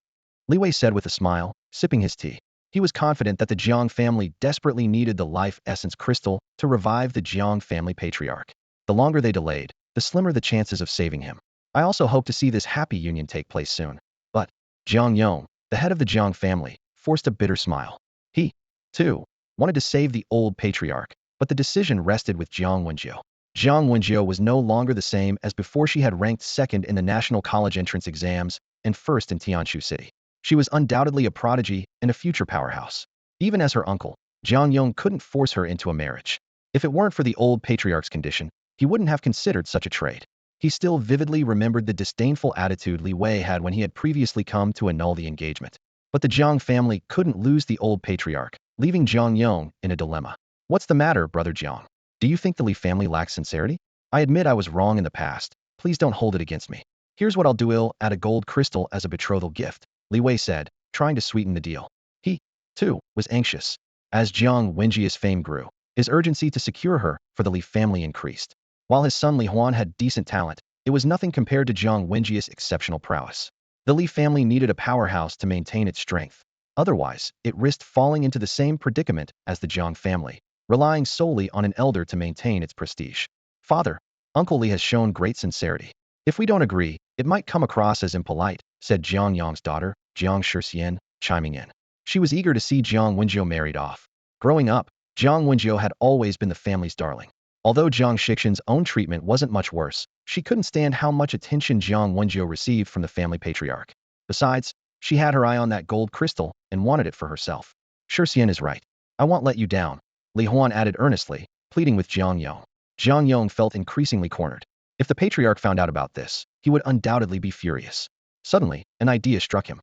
Speaker 1: Li Wei said with a smile, sipping his tea. He was confident that the Jiang family desperately needed the life essence crystal to revive the Jiang family patriarch. The longer they delayed, the slimmer the chances of saving him. I also hope to see this happy union take place soon. But Jiang Yong, the head of the Jiang family, forced a bitter smile. He, too, wanted to save the old patriarch, but the decision rested with Jiang Wenjiu. Jiang Wenjiu was no longer the same as before. She had ranked second in the national college entrance exams and first in Tianshu City. She was undoubtedly a prodigy and a future powerhouse. Even as her uncle, Jiang Yong couldn't force her into a marriage. If it weren't for the old patriarch's condition, he wouldn't have considered such a trade. He still vividly remembered the disdainful attitude Li Wei had when he had previously come to annul the engagement. But the Jiang family couldn't lose the old patriarch, leaving Jiang Yong in a dilemma. What's the matter, Brother Jiang? Do you think the Li family lacks sincerity? I admit I was wrong in the past. Please don't hold it against me. Here's what I'll do. I'll add a gold crystal as a betrothal gift, Li Wei said, trying to sweeten the deal. He, too, was anxious. As Jiang Wenji's fame grew, his urgency to secure her for the Li family increased. While his son Li Huan had decent talent, it was nothing compared to Jiang Wenji's exceptional prowess. The Li family needed a powerhouse to maintain its strength. Otherwise, it risked falling into the same predicament as the Jiang family, relying solely on an elder to maintain its prestige. Father, Uncle Li has shown great sincerity. If we don't agree, it might come across as impolite, said Jiang Yong's daughter, Jiang Shixian, chiming in. She was eager to see Jiang Wenjiu married off. Growing up, Jiang Wenjiu had always been the family's darling. Although Jiang Shixian's own treatment wasn't much worse, she couldn't stand how much attention Jiang Wenjiu received from the family patriarch. Besides, she had her eye on that gold crystal and wanted it for herself. Shixian is right. I won't let you down, Li Huan added earnestly, pleading with Jiang Yong. Jiang Yong felt increasingly cornered. If the patriarch found out about this, he would undoubtedly be furious. Suddenly, an idea struck him.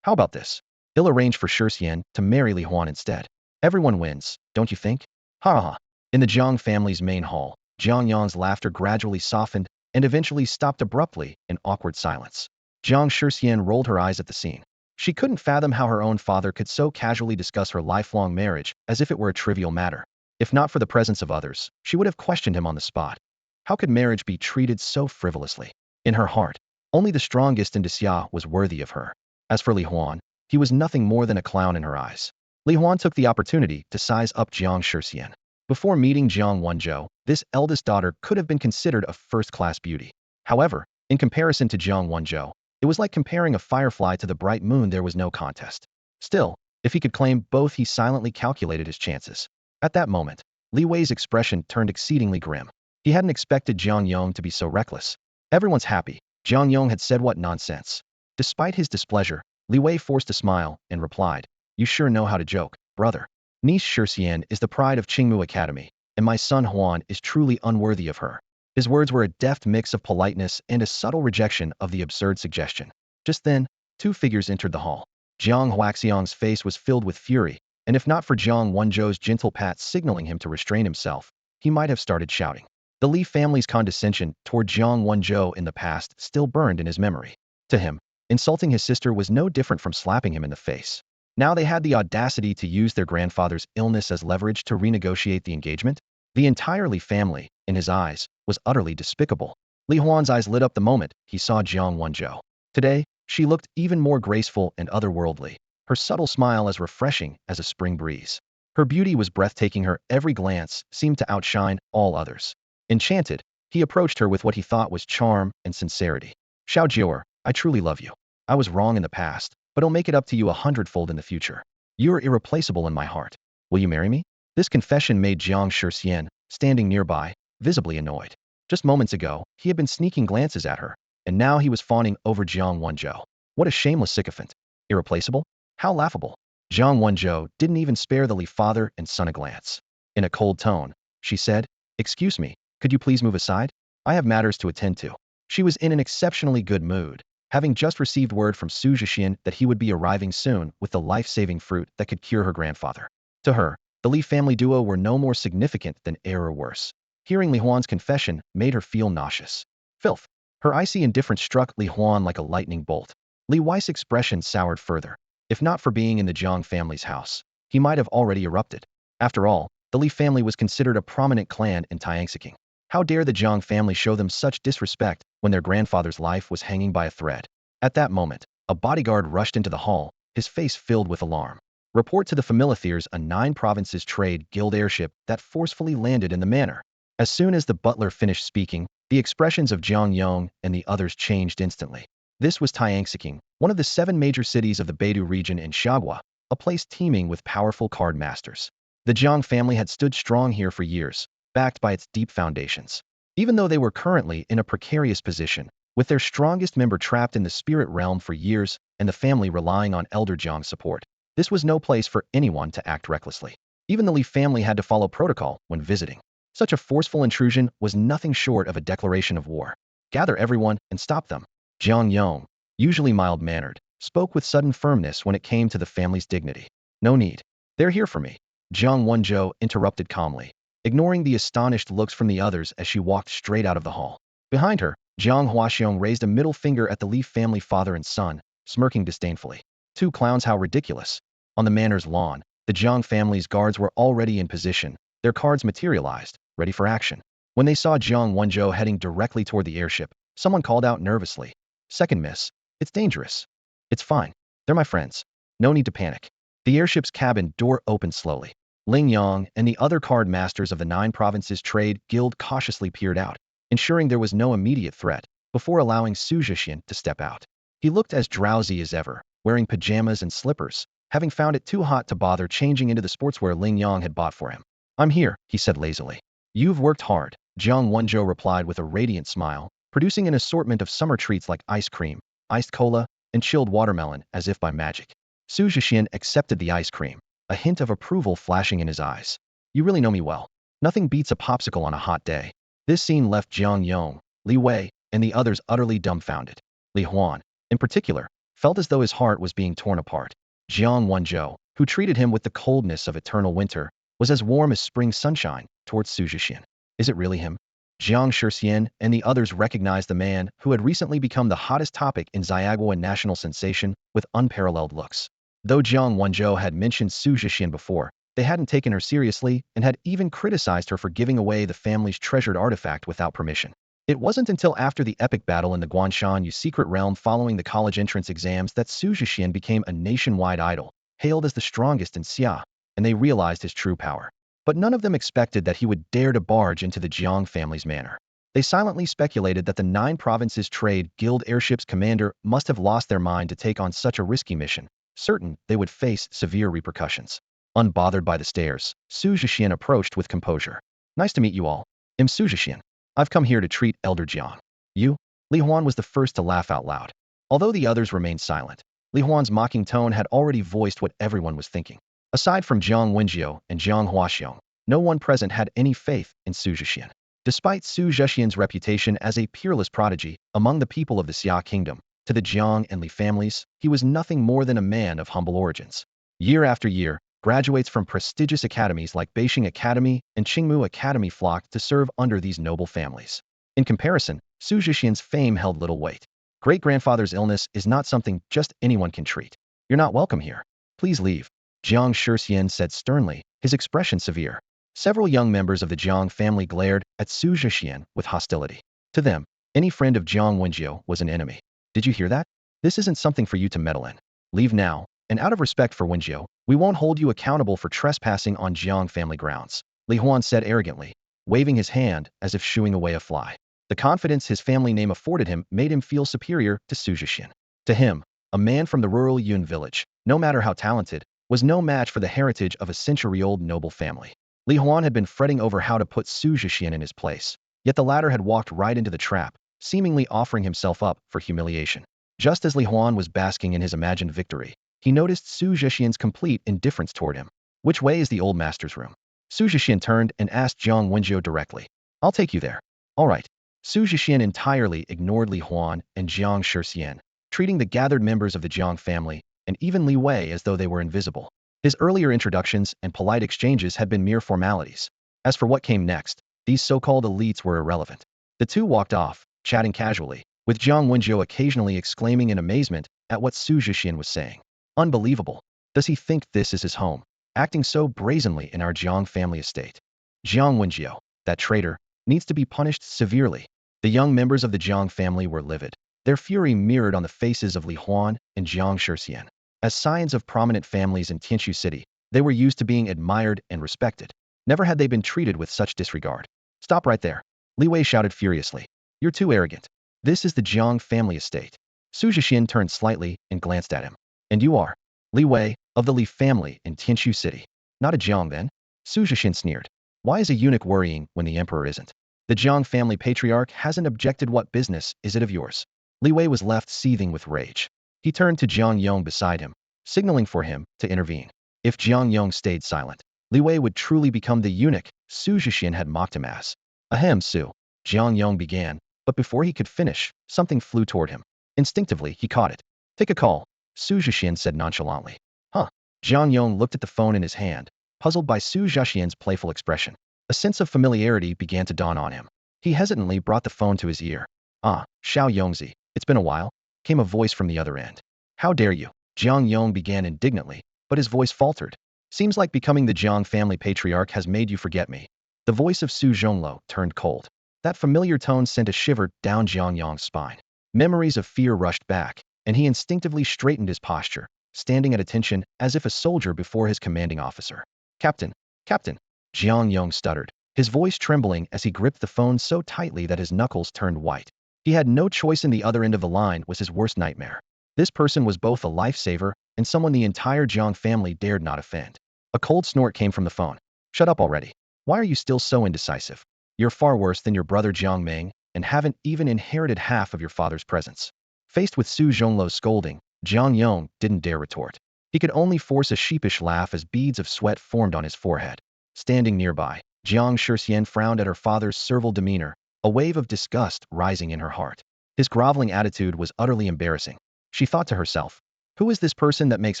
Speaker 1: How about this? He'll arrange for Shixian to marry Li Huan instead. Everyone wins, don't you think? Ha ha ha. In the Jiang family's main hall, Jiang Yong's laughter gradually softened and eventually stopped abruptly in awkward silence. Jiang Shixian rolled her eyes at the scene. She couldn't fathom how her own father could so casually discuss her lifelong marriage as if it were a trivial matter. If not for the presence of others, she would have questioned him on the spot. How could marriage be treated so frivolously? In her heart, only the strongest in Xia was worthy of her. As for Li Huan, he was nothing more than a clown in her eyes. Li Huan took the opportunity to size up Jiang Shixian. Before meeting Jiang Wenzhou, this eldest daughter could have been considered a first-class beauty. However, in comparison to Jiang Wenzhou, it was like comparing a firefly to the bright moon. There was no contest. Still, if he could claim both, he silently calculated his chances. At that moment, Li Wei's expression turned exceedingly grim. He hadn't expected Jiang Yong to be so reckless. Everyone's happy. Jiang Yong had said, what nonsense. Despite his displeasure, Li Wei forced a smile and replied, you sure know how to joke, brother. Niece Shixian is the pride of Qingmu Academy, and my son Huan is truly unworthy of her. His words were a deft mix of politeness and a subtle rejection of the absurd suggestion. Just then, two figures entered the hall. Jiang Huaxiang's face was filled with fury, and if not for Jiang Wenzhou's gentle pat signaling him to restrain himself, he might have started shouting. The Li family's condescension toward Jiang Wenzhou in the past still burned in his memory. To him, insulting his sister was no different from slapping him in the face. Now they had the audacity to use their grandfather's illness as leverage to renegotiate the engagement. The entire Li family, in his eyes, was utterly despicable. Li Huan's eyes lit up the moment he saw Jiang Wenzhou. Today, she looked even more graceful and otherworldly, her subtle smile as refreshing as a spring breeze. Her beauty was breathtaking. Her every glance seemed to outshine all others. Enchanted, he approached her with what he thought was charm and sincerity. Xiao Jior, I truly love you. I was wrong in the past, but I'll make it up to you 100-fold in the future. You are irreplaceable in my heart. Will you marry me? This confession made Jiang Shixian, standing nearby, visibly annoyed. Just moments ago, he had been sneaking glances at her, and now he was fawning over Jiang Wenzhou. What a shameless sycophant. Irreplaceable? How laughable. Jiang Wenzhou didn't even spare the Li father and son a glance. In a cold tone, she said, excuse me, could you please move aside? I have matters to attend to. She was in an exceptionally good mood, having just received word from Xu Zhexian that he would be arriving soon with the life-saving fruit that could cure her grandfather. To her, the Li family duo were no more significant than air or worse. Hearing Li Huan's confession made her feel nauseous. Filth. Her icy indifference struck Li Huan like a lightning bolt. Li Wei's expression soured further. If not for being in the Jiang family's house, he might have already erupted. After all, the Li family was considered a prominent clan in Taiyangsiking. How dare the Jiang family show them such disrespect when their grandfather's life was hanging by a thread? At that moment, a bodyguard rushed into the hall, his face filled with alarm. Report to the familiars a 9 provinces trade guild airship that forcefully landed in the manor. As soon as the butler finished speaking, the expressions of Jiang Yong and the others changed instantly. This was Taiyangsiking, one of the 7 major cities of the Beidou region in Xiagua, a place teeming with powerful card masters. The Jiang family had stood strong here for years, backed by its deep foundations. Even though they were currently in a precarious position, with their strongest member trapped in the spirit realm for years and the family relying on Elder Jiang's support, this was no place for anyone to act recklessly. Even the Li family had to follow protocol when visiting. Such a forceful intrusion was nothing short of a declaration of war. Gather everyone and stop them. Jiang Yong, usually mild-mannered, spoke with sudden firmness when it came to the family's dignity. No need. They're here for me. Jiang Wenzhou interrupted calmly, ignoring the astonished looks from the others as she walked straight out of the hall. Behind her, Jiang Huaxiang raised a middle finger at the Li family father and son, smirking disdainfully. 2 clowns, how ridiculous. On the manor's lawn, the Jiang family's guards were already in position, their cards materialized, ready for action. When they saw Jiang Wenzhou heading directly toward the airship, someone called out nervously, second miss. It's dangerous. It's fine. They're my friends. No need to panic. The airship's cabin door opened slowly. Ling Yang and the other card masters of the 9 provinces trade guild cautiously peered out, ensuring there was no immediate threat, before allowing Xu Zhexian to step out. He looked as drowsy as ever, wearing pajamas and slippers, having found it too hot to bother changing into the sportswear Ling Yang had bought for him. I'm here, he said lazily. You've worked hard, Jiang Wenzhou replied with a radiant smile, producing an assortment of summer treats like ice cream, iced cola, and chilled watermelon as if by magic. Xu Zhexian accepted the ice cream, a hint of approval flashing in his eyes. You really know me well. Nothing beats a popsicle on a hot day. This scene left Jiang Yong, Li Wei, and the others utterly dumbfounded. Li Huan, in particular, felt as though his heart was being torn apart. Jiang Wenzhou, who treated him with the coldness of eternal winter, was as warm as spring sunshine towards Xu Zhexian. Is it really him? Jiang Shixian and the others recognized the man who had recently become the hottest topic in Xiagua and national sensation with unparalleled looks. Though Jiang Wenzhou had mentioned Xu Zhexian before, they hadn't taken her seriously and had even criticized her for giving away the family's treasured artifact without permission. It wasn't until after the epic battle in the Guanshan Yu secret realm following the college entrance exams that Xu Zhexian became a nationwide idol, hailed as the strongest in Xia, and they realized his true power. But none of them expected that he would dare to barge into the Jiang family's manor. They silently speculated that the 9 provinces trade guild airship's commander must have lost their mind to take on such a risky mission, certain they would face severe repercussions. Unbothered by the stares, Xu Zhexian approached with composure. Nice to meet you all. I'm Xu Zhexian. I've come here to treat Elder Jiang. You? Li Huan was the first to laugh out loud. Although the others remained silent, Li Huan's mocking tone had already voiced what everyone was thinking. Aside from Jiang Wenjiu and Jiang Huaxiong, no one present had any faith in Xu Zhexian. Despite Xu Zhexian's reputation as a peerless prodigy among the people of the Xia kingdom, to the Jiang and Li families, he was nothing more than a man of humble origins. Year after year, graduates from prestigious academies like Beijing Academy and Qingmu Academy flocked to serve under these noble families. In comparison, Xu Zhexian's fame held little weight. Great-grandfather's illness is not something just anyone can treat. You're not welcome here. Please leave. Jiang Shixian said sternly, his expression severe. Several young members of the Jiang family glared at Xu Zhexian with hostility. To them, any friend of Jiang Wenjiu was an enemy. Did you hear that? This isn't something for you to meddle in. Leave now, and out of respect for Wenjiu, we won't hold you accountable for trespassing on Jiang family grounds, Li Huan said arrogantly, waving his hand as if shooing away a fly. The confidence his family name afforded him made him feel superior to Xu Zhexian. To him, a man from the rural Yun village, no matter how talented, was no match for the heritage of a century-old noble family. Li Huan had been fretting over how to put Xu Zhexian in his place, yet the latter had walked right into the trap, seemingly offering himself up for humiliation. Just as Li Huan was basking in his imagined victory, he noticed Xu Zhexian's complete indifference toward him. Which way is the old master's room? Xu Zhexian turned and asked Jiang Wenjiu directly. I'll take you there. All right. Xu Zhexian entirely ignored Li Huan and Jiang Shixian, treating the gathered members of the Jiang family and even Li Wei as though they were invisible. His earlier introductions and polite exchanges had been mere formalities. As for what came next, these so-called elites were irrelevant. The two walked off, chatting casually, with Jiang Wenjiu occasionally exclaiming in amazement at what Xu Zhexian was saying. Unbelievable. Does he think this is his home? Acting so brazenly in our Jiang family estate. Jiang Wenjiu, that traitor, needs to be punished severely. The young members of the Jiang family were livid, their fury mirrored on the faces of Li Huan and Jiang Shixian. As scions of prominent families in Tianshu City, they were used to being admired and respected. Never had they been treated with such disregard. Stop right there. Li Wei shouted furiously. You're too arrogant. This is the Jiang family estate. Xu Zhexian turned slightly and glanced at him. And you are? Li Wei, of the Li family in Tianshu City. Not a Jiang then? Xu Zhexian sneered. Why is a eunuch worrying when the emperor isn't? The Jiang family patriarch hasn't objected. What business is it of yours? Li Wei was left seething with rage. He turned to Jiang Yong beside him, signaling for him to intervene. If Jiang Yong stayed silent, Li Wei would truly become the eunuch Xu Zhexian had mocked him as. Ahem, Su. Jiang Yong began, but before he could finish, something flew toward him. Instinctively, he caught it. Take a call, Xu Zhexian said nonchalantly. Huh. Jiang Yong looked at the phone in his hand, puzzled by Xu Zhexian's playful expression. A sense of familiarity began to dawn on him. He hesitantly brought the phone to his ear. Ah, Xiao Yongzi, it's been a while, came a voice from the other end. How dare you? Jiang Yong began indignantly, but his voice faltered. Seems like becoming the Jiang family patriarch has made you forget me. The voice of Su Zhongluo turned cold. That familiar tone sent a shiver down Jiang Yong's spine. Memories of fear rushed back, and he instinctively straightened his posture, standing at attention as if a soldier before his commanding officer. Captain, Captain, Jiang Yong stuttered, his voice trembling as he gripped the phone so tightly that his knuckles turned white. He had no choice, and the other end of the line was his worst nightmare. This person was both a lifesaver and someone the entire Jiang family dared not offend. A cold snort came from the phone. Shut up already. Why are you still so indecisive? You're far worse than your brother Jiang Meng and haven't even inherited half of your father's presence. Faced with Su Zhongluo's scolding, Jiang Yong didn't dare retort. He could only force a sheepish laugh as beads of sweat formed on his forehead. Standing nearby, Jiang Shixian frowned at her father's servile demeanor, a wave of disgust rising in her heart. His groveling attitude was utterly embarrassing. She thought to herself, who is this person that makes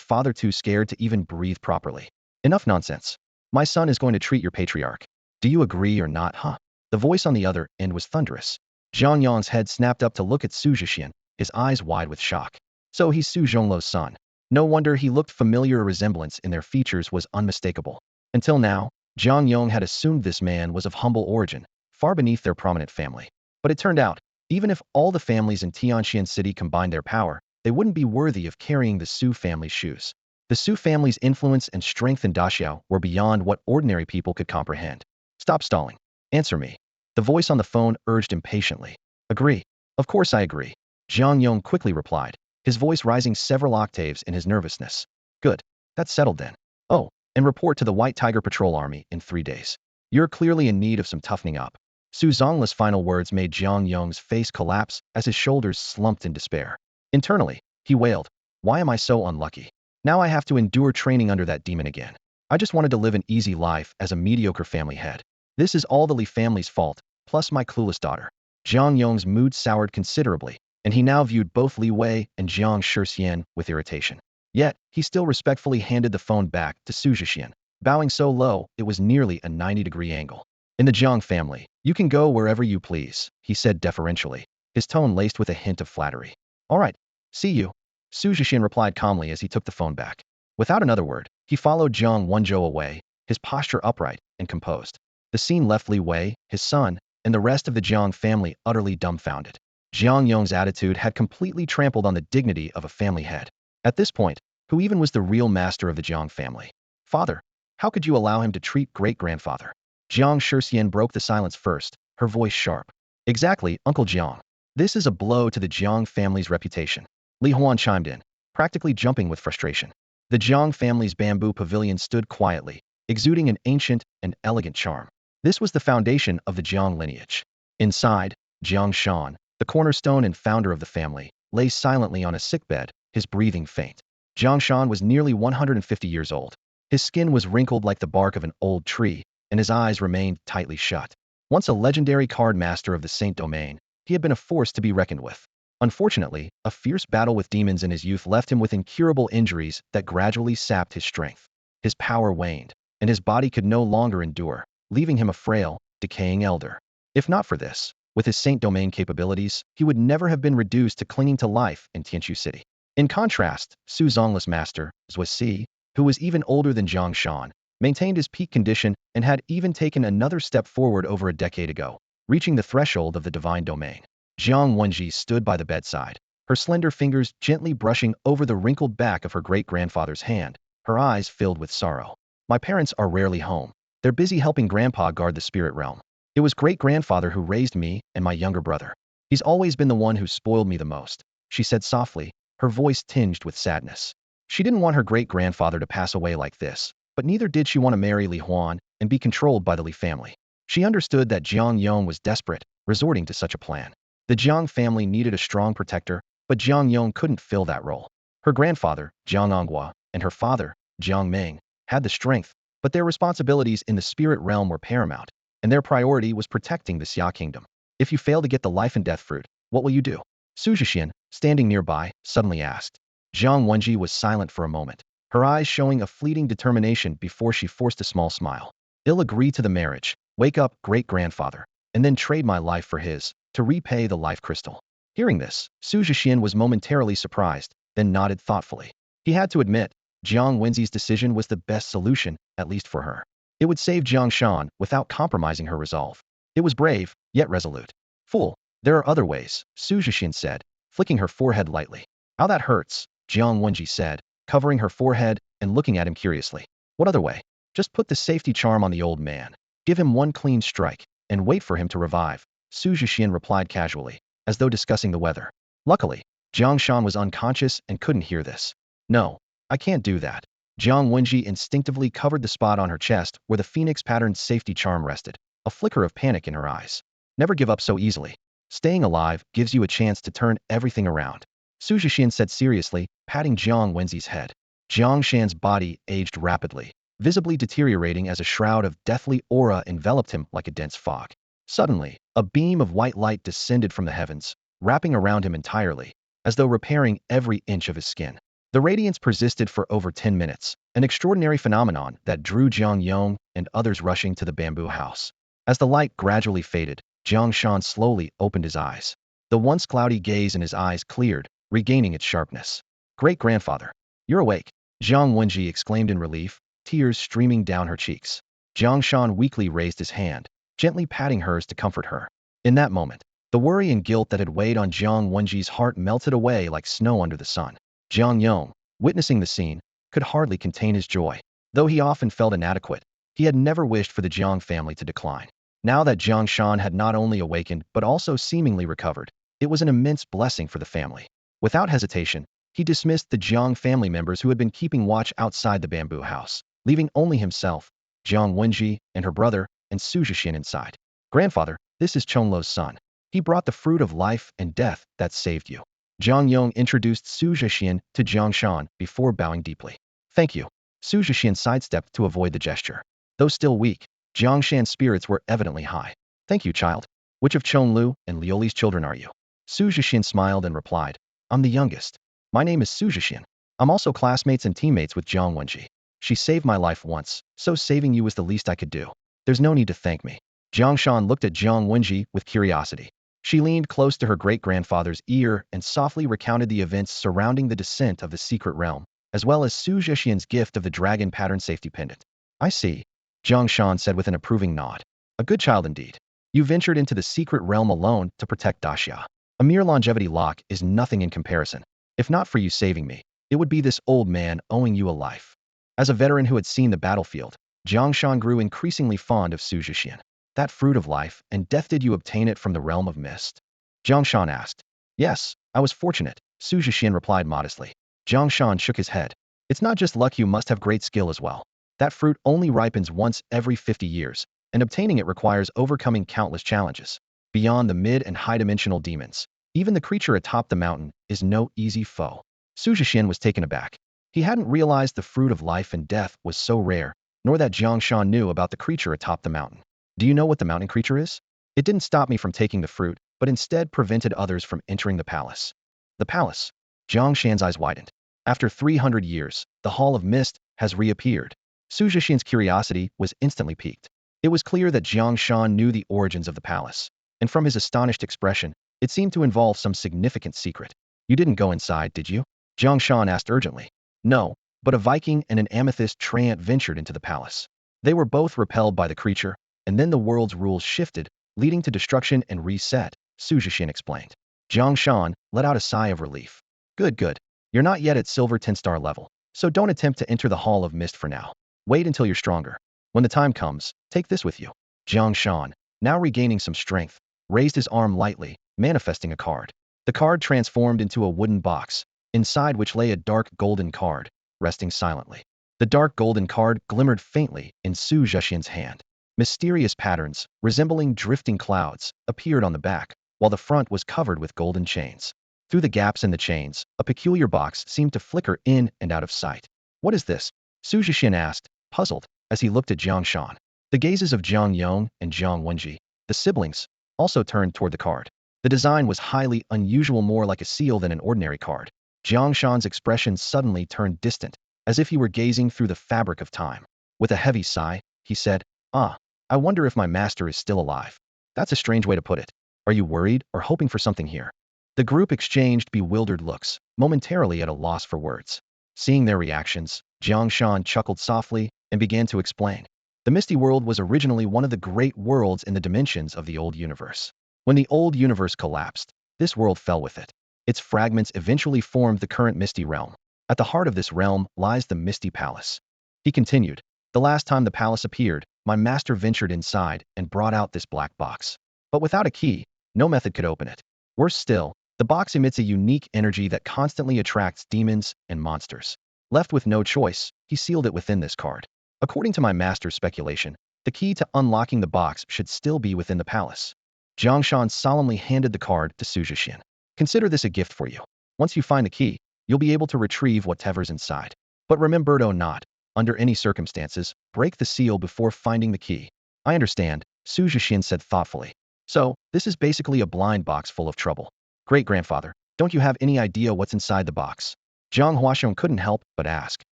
Speaker 1: father too scared to even breathe properly? Enough nonsense. My son is going to treat your patriarch. Do you agree or not, huh? The voice on the other end was thunderous. Zhang Yong's head snapped up to look at Xu Zhexian, his eyes wide with shock. So he's Su Zhongluo's son. No wonder he looked familiar. A resemblance in their features was unmistakable. Until now, Zhang Yong had assumed this man was of humble origin, far beneath their prominent family. But it turned out, even if all the families in Tianxian City combined their power, they wouldn't be worthy of carrying the Su family's shoes. The Su family's influence and strength in Daxiao were beyond what ordinary people could comprehend. Stop stalling. Answer me. The voice on the phone urged impatiently. Agree. Of course I agree. Zhang Yong quickly replied, his voice rising several octaves in his nervousness. Good. That's settled then. Oh, and report to the White Tiger Patrol Army in 3 days. You're clearly in need of some toughening up. Su Zhongluo's final words made Zhang Yong's face collapse as his shoulders slumped in despair. Internally, he wailed, why am I so unlucky? Now I have to endure training under that demon again. I just wanted to live an easy life as a mediocre family head. This is all the Li family's fault, plus my clueless daughter. Zhang Yong's mood soured considerably, and he now viewed both Li Wei and Zhang Shixian with irritation. Yet, he still respectfully handed the phone back to Xu Zhexian, bowing so low it was nearly a 90-degree angle. In the Zhang family, you can go wherever you please, he said deferentially, his tone laced with a hint of flattery. All right, see you. Xu Zhexian replied calmly as he took the phone back. Without another word, he followed Zhang Wenzhou away, his posture upright and composed. The scene left Li Wei, his son, and the rest of the Zhang family utterly dumbfounded. Zhang Yong's attitude had completely trampled on the dignity of a family head. At this point, who even was the real master of the Zhang family? Father, how could you allow him to treat great-grandfather? Zhang Shixian broke the silence first, her voice sharp. Exactly, Uncle Zhang. This is a blow to the Zhang family's reputation. Li Huan chimed in, practically jumping with frustration. The Zhang family's bamboo pavilion stood quietly, exuding an ancient and elegant charm. This was the foundation of the Zhang lineage. Inside, Zhang Shan, the cornerstone and founder of the family, lay silently on a sickbed, his breathing faint. Zhang Shan was nearly 150 years old. His skin was wrinkled like the bark of an old tree, and his eyes remained tightly shut. Once a legendary card master of the Saint Domain, he had been a force to be reckoned with. Unfortunately, a fierce battle with demons in his youth left him with incurable injuries that gradually sapped his strength. His power waned, and his body could no longer endure, leaving him a frail, decaying elder. If not for this, with his Saint Domain capabilities, he would never have been reduced to clinging to life in Tianqiu City. In contrast, Su Zhongluo's master, Zhuo Si, who was even older than Zhang Shan, maintained his peak condition and had even taken another step forward over a decade ago, reaching the threshold of the divine domain. Jiang Wenji stood by the bedside, her slender fingers gently brushing over the wrinkled back of her great-grandfather's hand, her eyes filled with sorrow. My parents are rarely home. They're busy helping Grandpa guard the spirit realm. It was great-grandfather who raised me and my younger brother. He's always been the one who spoiled me the most, she said softly, her voice tinged with sadness. She didn't want her great-grandfather to pass away like this, but neither did she want to marry Li Huan and be controlled by the Li family. She understood that Jiang Yong was desperate, resorting to such a plan. The Jiang family needed a strong protector, but Jiang Yong couldn't fill that role. Her grandfather, Jiang Anghua, and her father, Jiang Ming, had the strength, but their responsibilities in the spirit realm were paramount, and their priority was protecting the Xia kingdom. If you fail to get the life and death fruit, what will you do? Xu Zhexian, standing nearby, suddenly asked. Zhang Wenji was silent for a moment, her eyes showing a fleeting determination before she forced a small smile. I'll agree to the marriage, wake up great-grandfather, and then trade my life for his, to repay the life crystal. Hearing this, Xu Zhexian was momentarily surprised, then nodded thoughtfully. He had to admit, Jiang Wenzi's decision was the best solution, at least for her. It would save Jiang Shan without compromising her resolve. It was brave, yet resolute. Fool, there are other ways, Xu Zhexian said, flicking her forehead lightly. How that hurts, Jiang Wenji said, covering her forehead and looking at him curiously. What other way? Just put the safety charm on the old man. Give him one clean strike, and wait for him to revive, Xu Zhexian replied casually, as though discussing the weather. Luckily, Jiang Shan was unconscious and couldn't hear this. No, I can't do that. Jiang Wenji instinctively covered the spot on her chest where the phoenix-patterned safety charm rested, a flicker of panic in her eyes. Never give up so easily. Staying alive gives you a chance to turn everything around, Xu Zhexian said seriously, patting Jiang Wenzi's head. Jiang Shan's body aged rapidly, visibly deteriorating as a shroud of deathly aura enveloped him like a dense fog. Suddenly, a beam of white light descended from the heavens, wrapping around him entirely, as though repairing every inch of his skin. The radiance persisted for over 10 minutes, an extraordinary phenomenon that drew Jiang Yong and others rushing to the bamboo house. As the light gradually faded, Jiang Shan slowly opened his eyes. The once cloudy gaze in his eyes cleared, regaining its sharpness. Great-grandfather, you're awake, Jiang Wenji exclaimed in relief, tears streaming down her cheeks. Jiang Shan weakly raised his hand, gently patting hers to comfort her. In that moment, the worry and guilt that had weighed on Jiang Wenji's heart melted away like snow under the sun. Jiang Yong, witnessing the scene, could hardly contain his joy. Though he often felt inadequate, he had never wished for the Jiang family to decline. Now that Jiang Shan had not only awakened but also seemingly recovered, it was an immense blessing for the family. Without hesitation, he dismissed the Jiang family members who had been keeping watch outside the bamboo house, leaving only himself, Jiang Wenji, and her brother, and Xu Zhexian inside. Grandfather, this is Chongluo's son. He brought the fruit of life and death that saved you. Jiang Yong introduced Xu Zhexian to Jiang Shan before bowing deeply. Thank you. Xu Zhexian sidestepped to avoid the gesture. Though still weak, Jiang Shan's spirits were evidently high. Thank you, child. Which of Chonglu and Liuli's children are you? Xu Zhexian smiled and replied, I'm the youngest. My name is Xu Zhexian. I'm also classmates and teammates with Jiang Wenji. She saved my life once, so saving you was the least I could do. There's no need to thank me. Jiang Shan looked at Jiang Wenji with curiosity. She leaned close to her great-grandfather's ear and softly recounted the events surrounding the descent of the secret realm, as well as Xu Zhexian's gift of the dragon pattern safety pendant. I see, Jiang Shan said with an approving nod. A good child indeed. You ventured into the secret realm alone to protect Daxia. A mere longevity lock is nothing in comparison. If not for you saving me, it would be this old man owing you a life. As a veteran who had seen the battlefield, Jiang Shan grew increasingly fond of Xu Zhexian. That fruit of life and death, did you obtain it from the realm of mist? Jiang Shan asked. Yes, I was fortunate, Xu Zhexian replied modestly. Jiang Shan shook his head. It's not just luck, you must have great skill as well. That fruit only ripens once every 50 years, and obtaining it requires overcoming countless challenges. Beyond the mid and high-dimensional demons, even the creature atop the mountain is no easy foe. Xu Zhexian was taken aback. He hadn't realized the fruit of life and death was so rare, nor that Jiang Shan knew about the creature atop the mountain. Do you know what the mountain creature is? It didn't stop me from taking the fruit, but instead prevented others from entering the palace. The palace? Jiang Shan's eyes widened. After 300 years, the Hall of Mist has reappeared. Xu Zhexian's curiosity was instantly piqued. It was clear that Jiang Shan knew the origins of the palace, and from his astonished expression, it seemed to involve some significant secret. You didn't go inside, did you? Jiang Shan asked urgently. No, but a Viking and an amethyst treant ventured into the palace. They were both repelled by the creature, and then the world's rules shifted, leading to destruction and reset, Xu Zhexian explained. Jiang Shan let out a sigh of relief. Good. You're not yet at silver 10-star level, so don't attempt to enter the Hall of Mist for now. Wait until you're stronger. When the time comes, take this with you. Jiang Shan, now regaining some strength, raised his arm lightly, manifesting a card. The card transformed into a wooden box, inside which lay a dark golden card, resting silently. The dark golden card glimmered faintly in Xu Zhexian's hand. Mysterious patterns, resembling drifting clouds, appeared on the back, while the front was covered with golden chains. Through the gaps in the chains, a peculiar box seemed to flicker in and out of sight. What is this? Xu Zhexian asked, puzzled, as he looked at Jiang Shan. The gazes of Jiang Yong and Jiang Wenji, the siblings, also turned toward the card. The design was highly unusual, more like a seal than an ordinary card. Jiang Shan's expression suddenly turned distant, as if he were gazing through the fabric of time. With a heavy sigh, he said, I wonder if my master is still alive. That's a strange way to put it. Are you worried or hoping for something here? The group exchanged bewildered looks, momentarily at a loss for words. Seeing their reactions, Jiang Shan chuckled softly and began to explain. The Misty World was originally one of the great worlds in the dimensions of the old universe. When the old universe collapsed, this world fell with it. Its fragments eventually formed the current Misty Realm. At the heart of this realm lies the Misty Palace. He continued, the last time the palace appeared, my master ventured inside and brought out this black box. But without a key, no method could open it. Worse still, the box emits a unique energy that constantly attracts demons and monsters. Left with no choice, he sealed it within this card. According to my master's speculation, the key to unlocking the box should still be within the palace. Jiang Shan solemnly handed the card to Xu Zhexian. Consider this a gift for you. Once you find the key, you'll be able to retrieve whatever's inside. But remember, do not, under any circumstances, break the seal before finding the key. I understand, Xu Zhexian said thoughtfully. So, this is basically a blind box full of trouble. Great-grandfather, don't you have any idea what's inside the box? Jiang Huaxiong couldn't help but ask.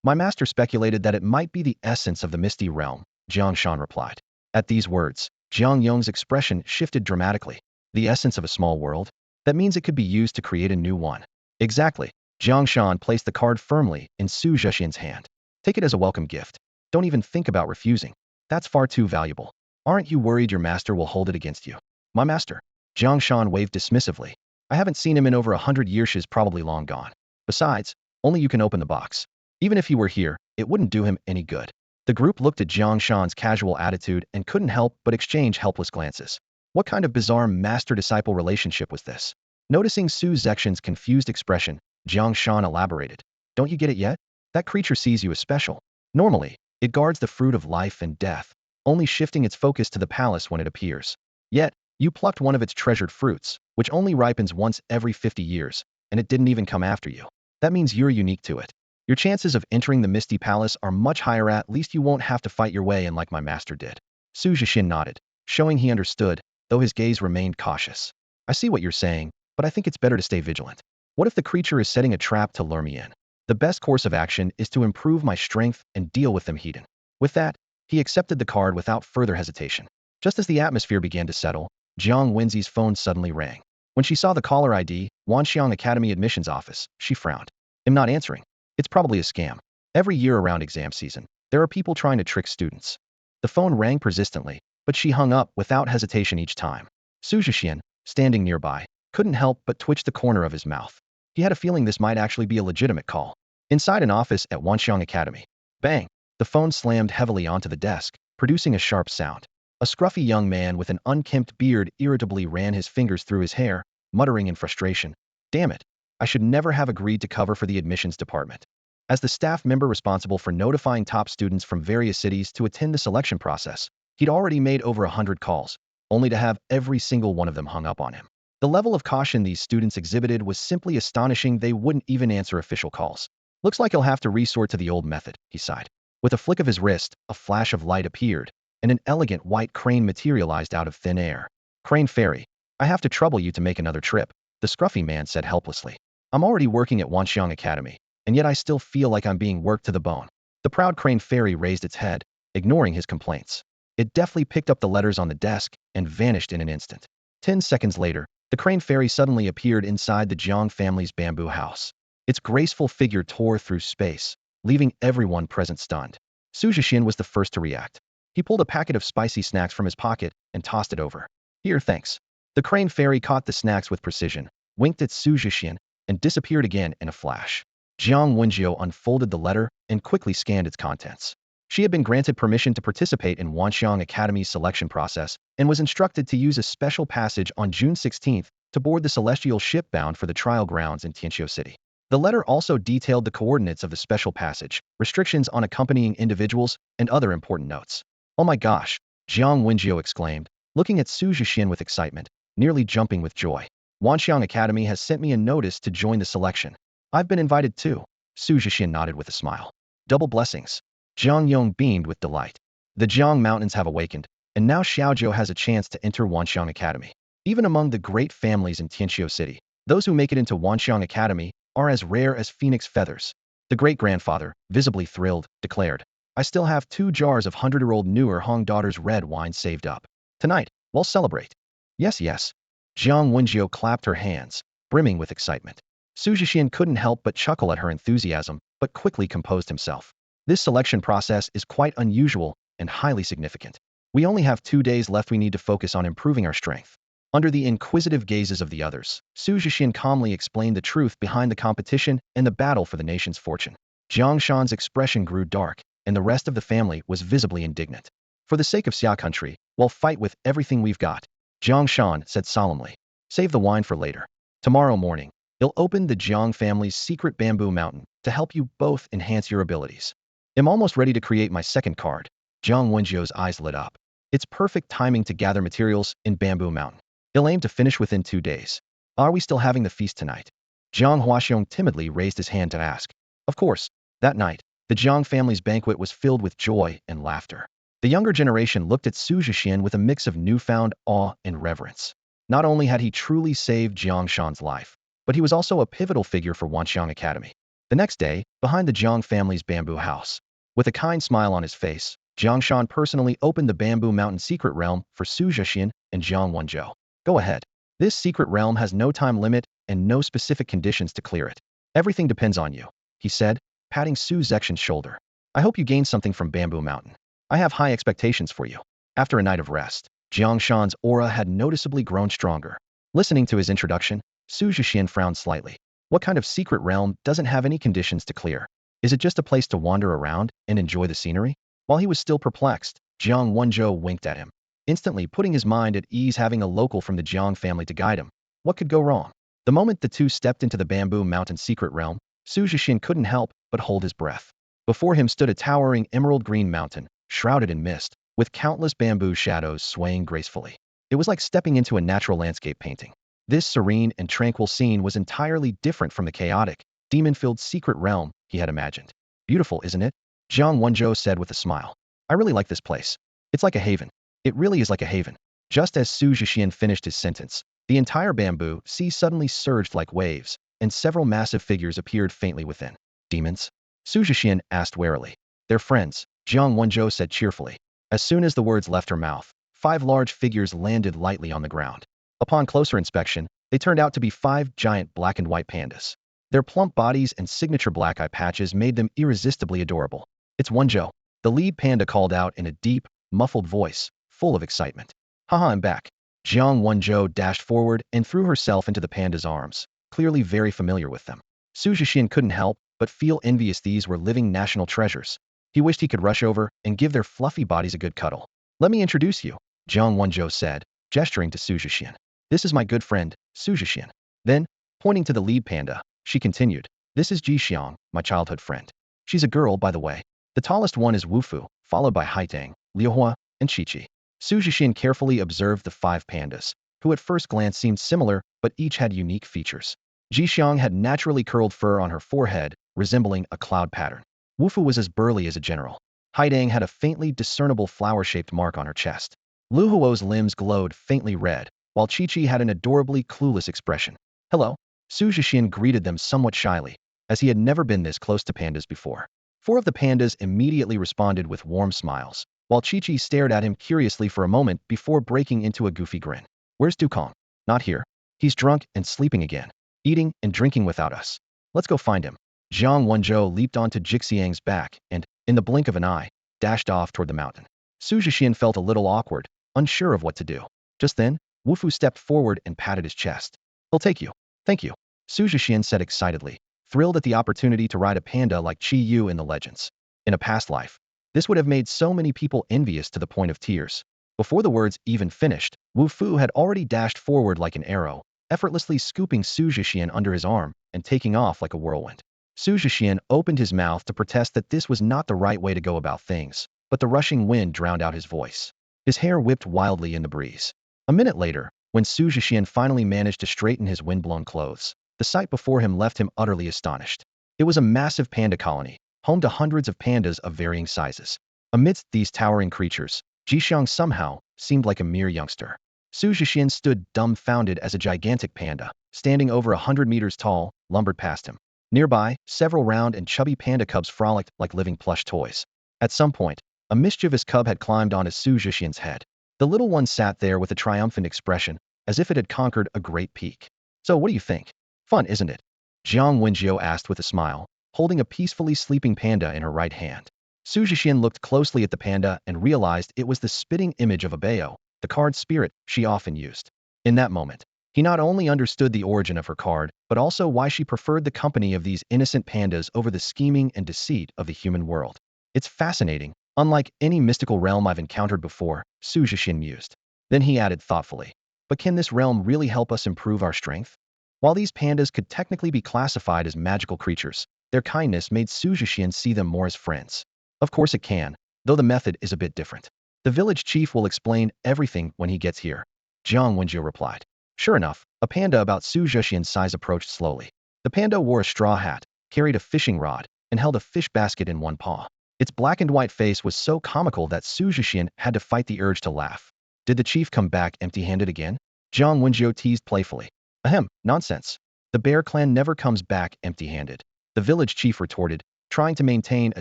Speaker 1: My master speculated that it might be the essence of the Misty Realm, Jiang Shan replied. At these words, Jiang Yong's expression shifted dramatically. The essence of a small world? That means it could be used to create a new one. Exactly. Jiang Shan placed the card firmly in Xu Zhexian's hand. Take it as a welcome gift. Don't even think about refusing. That's far too valuable. Aren't you worried your master will hold it against you? My master? Jiang Shan waved dismissively. I haven't seen him in over 100 years. She's probably long gone. Besides, only you can open the box. Even if he were here, it wouldn't do him any good. The group looked at Jiang Shan's casual attitude and couldn't help but exchange helpless glances. What kind of bizarre master-disciple relationship was this? Noticing Xu Zhexian's confused expression, Jiang Shan elaborated. Don't you get it yet? That creature sees you as special. Normally, it guards the fruit of life and death, only shifting its focus to the palace when it appears. Yet, you plucked one of its treasured fruits, which only ripens once every 50 years, and it didn't even come after you. That means you're unique to it. Your chances of entering the Misty Palace are much higher. At least you won't have to fight your way in like my master did. Xu Zhexian nodded, showing he understood, though his gaze remained cautious. I see what you're saying, but I think it's better to stay vigilant. What if the creature is setting a trap to lure me in? The best course of action is to improve my strength and deal with them hidden. With that, he accepted the card without further hesitation. Just as the atmosphere began to settle, Jiang Wenzi's phone suddenly rang. When she saw the caller ID, Wanxiang Academy Admissions Office, she frowned. I'm not answering. It's probably a scam. Every year around exam season, there are people trying to trick students. The phone rang persistently, but she hung up without hesitation each time. Xu Zhexian, standing nearby, couldn't help but twitch the corner of his mouth. He had a feeling this might actually be a legitimate call. Inside an office at Wanxiang Academy. Bang! The phone slammed heavily onto the desk, producing a sharp sound. A scruffy young man with an unkempt beard irritably ran his fingers through his hair, muttering in frustration. Damn it! I should never have agreed to cover for the admissions department. As the staff member responsible for notifying top students from various cities to attend the selection process, he'd already made over 100 calls, only to have every single one of them hung up on him. The level of caution these students exhibited was simply astonishing. They wouldn't even answer official calls. Looks like he'll have to resort to the old method, he sighed. With a flick of his wrist, a flash of light appeared, and an elegant white crane materialized out of thin air. Crane Fairy, I have to trouble you to make another trip, the scruffy man said helplessly. I'm already working at Wanxiang Academy, and yet I still feel like I'm being worked to the bone. The proud Crane Fairy raised its head, ignoring his complaints. It deftly picked up the letters on the desk and vanished in an instant. 10 seconds later, the Crane Fairy suddenly appeared inside the Jiang family's bamboo house. Its graceful figure tore through space, leaving everyone present stunned. Xu Zhexian was the first to react. He pulled a packet of spicy snacks from his pocket and tossed it over. Here, thanks. The Crane Fairy caught the snacks with precision, winked at Xu Zhexian, and disappeared again in a flash. Jiang Wenjiu unfolded the letter and quickly scanned its contents. She had been granted permission to participate in Wanxiang Academy's selection process and was instructed to use a special passage on June 16th to board the celestial ship bound for the trial grounds in Tianqiu City. The letter also detailed the coordinates of the special passage, restrictions on accompanying individuals, and other important notes. Oh my gosh, Jiang Wenjiu exclaimed, looking at Xu Zhexian with excitement, nearly jumping with joy. Wanxiang Academy has sent me a notice to join the selection. I've been invited too. Xu Zhexian nodded with a smile. Double blessings. Jiang Yong beamed with delight. The Jiang Mountains have awakened, and now Xiaozhou has a chance to enter Wanxiang Academy. Even among the great families in Tianqiu City, those who make it into Wanxiang Academy are as rare as phoenix feathers. The great-grandfather, visibly thrilled, declared, I still have 2 jars of 100-year-old newer Hong daughter's red wine saved up. Tonight, we'll celebrate. Yes, yes. Jiang Wenjiu clapped her hands, brimming with excitement. Xu Zhexian couldn't help but chuckle at her enthusiasm, but quickly composed himself. This selection process is quite unusual and highly significant. We only have 2 days left. We need to focus on improving our strength. Under the inquisitive gazes of the others, Xu Zhexian calmly explained the truth behind the competition and the battle for the nation's fortune. Jiang Shan's expression grew dark, and the rest of the family was visibly indignant. For the sake of Xia country, we'll fight with everything we've got, Jiang Shan said solemnly. Save the wine for later. Tomorrow morning, you'll open the Jiang family's secret bamboo mountain to help you both enhance your abilities. I'm almost ready to create my second card. Jiang Wenjiu's eyes lit up. It's perfect timing to gather materials in Bamboo Mountain. He'll aim to finish within 2 days. Are we still having the feast tonight? Jiang Huaxiong timidly raised his hand to ask. Of course. That night, the Jiang family's banquet was filled with joy and laughter. The younger generation looked at Xu Zhexian with a mix of newfound awe and reverence. Not only had he truly saved Jiang Shan's life, but he was also a pivotal figure for Wanxiang Academy. The next day, behind the Jiang family's bamboo house, with a kind smile on his face, Jiang Shan personally opened the Bamboo Mountain secret realm for Xu Zhexian and Jiang Wenzhou. Go ahead. This secret realm has no time limit and no specific conditions to clear it. Everything depends on you, he said, patting Xu Zhexian's shoulder. I hope you gain something from Bamboo Mountain. I have high expectations for you. After a night of rest, Jiang Shan's aura had noticeably grown stronger. Listening to his introduction, Xu Zhexian frowned slightly. What kind of secret realm doesn't have any conditions to clear? Is it just a place to wander around and enjoy the scenery? While he was still perplexed, Jiang Wenzhou winked at him, instantly putting his mind at ease having a local from the Jiang family to guide him. What could go wrong? The moment the two stepped into the Bamboo Mountain secret realm, Xu Zhexian couldn't help but hold his breath. Before him stood a towering emerald green mountain, shrouded in mist, with countless bamboo shadows swaying gracefully. It was like stepping into a natural landscape painting. This serene and tranquil scene was entirely different from the chaotic, demon-filled secret realm he had imagined. Beautiful, isn't it? Jiang Wenzhou said with a smile. I really like this place. It's like a haven. It really is like a haven. Just as Xu Zhexian finished his sentence, the entire bamboo sea suddenly surged like waves, and several massive figures appeared faintly within. Demons? Xu Zhexian asked warily. They're friends, Jiang Wenzhou said cheerfully. As soon as the words left her mouth, 5 large figures landed lightly on the ground. Upon closer inspection, they turned out to be 5 giant black and white pandas. Their plump bodies and signature black eye patches made them irresistibly adorable. It's Wenzhou, the lead panda called out in a deep, muffled voice, full of excitement. Haha, I'm back. Jiang Wenzhou dashed forward and threw herself into the panda's arms, clearly very familiar with them. Xu Zhexian couldn't help but feel envious. These were living national treasures. He wished he could rush over and give their fluffy bodies a good cuddle. Let me introduce you, Jiang Wenzhou said, gesturing to Xu Zhexian. This is my good friend, Xu Zhexian. Then, pointing to the lead panda, she continued, this is Ji Xiang, my childhood friend. She's a girl, by the way. The tallest one is Wu Fu, followed by Haitang, Liuhua, and Qiqi. Xu Zhexian carefully observed the 5 pandas, who at first glance seemed similar, but each had unique features. Ji Xiang had naturally curled fur on her forehead, resembling a cloud pattern. Wu Fu was as burly as a general. Haidang had a faintly discernible flower-shaped mark on her chest. Lu Huo's limbs glowed faintly red, while Qiqi had an adorably clueless expression. Hello. Xu Zhexian greeted them somewhat shyly, as he had never been this close to pandas before. 4 of the pandas immediately responded with warm smiles, while Qiqi stared at him curiously for a moment before breaking into a goofy grin. Where's Dukong? Not here. He's drunk and sleeping again, eating and drinking without us. Let's go find him. Jiang Wenzhou leaped onto Jixiang's back and, in the blink of an eye, dashed off toward the mountain. Xu Zhexian felt a little awkward, unsure of what to do. Just then, Wu Fu stepped forward and patted his chest. He'll take you. Thank you, Xu Zhexian said excitedly, thrilled at the opportunity to ride a panda like Qi Yu in the legends. In a past life, this would have made so many people envious to the point of tears. Before the words even finished, Wu Fu had already dashed forward like an arrow, effortlessly scooping Xu Zhexian under his arm and taking off like a whirlwind. Xu Zhexian opened his mouth to protest that this was not the right way to go about things, but the rushing wind drowned out his voice. His hair whipped wildly in the breeze. A minute later, when Xu Zhexian finally managed to straighten his windblown clothes, the sight before him left him utterly astonished. It was a massive panda colony, home to hundreds of pandas of varying sizes. Amidst these towering creatures, Ji Xiang somehow seemed like a mere youngster. Xu Zhexian stood dumbfounded as a gigantic panda, standing over 100 meters tall, lumbered past him. Nearby, several round and chubby panda cubs frolicked like living plush toys. At some point, a mischievous cub had climbed onto Xu Zhexian's head. The little one sat there with a triumphant expression, as if it had conquered a great peak. So what do you think? Fun, isn't it? Jiang Wenzhou asked with a smile, holding a peacefully sleeping panda in her right hand. Xu Zhexian looked closely at the panda and realized it was the spitting image of a Bao, the card spirit she often used. In that moment, he not only understood the origin of her card, but also why she preferred the company of these innocent pandas over the scheming and deceit of the human world. It's fascinating, unlike any mystical realm I've encountered before, Xu Zhexian mused. Then he added thoughtfully, but can this realm really help us improve our strength? While these pandas could technically be classified as magical creatures, their kindness made Xu Zhexian see them more as friends. Of course it can, though the method is a bit different. The village chief will explain everything when he gets here, Jiang Wenzhou replied. Sure enough, a panda about Xu Zhexian's size approached slowly. The panda wore a straw hat, carried a fishing rod, and held a fish basket in one paw. Its black and white face was so comical that Xu Zhexian had to fight the urge to laugh. Did the chief come back empty-handed again? Jiang Wenzhou teased playfully. Ahem, nonsense. The bear clan never comes back empty-handed, the village chief retorted, trying to maintain a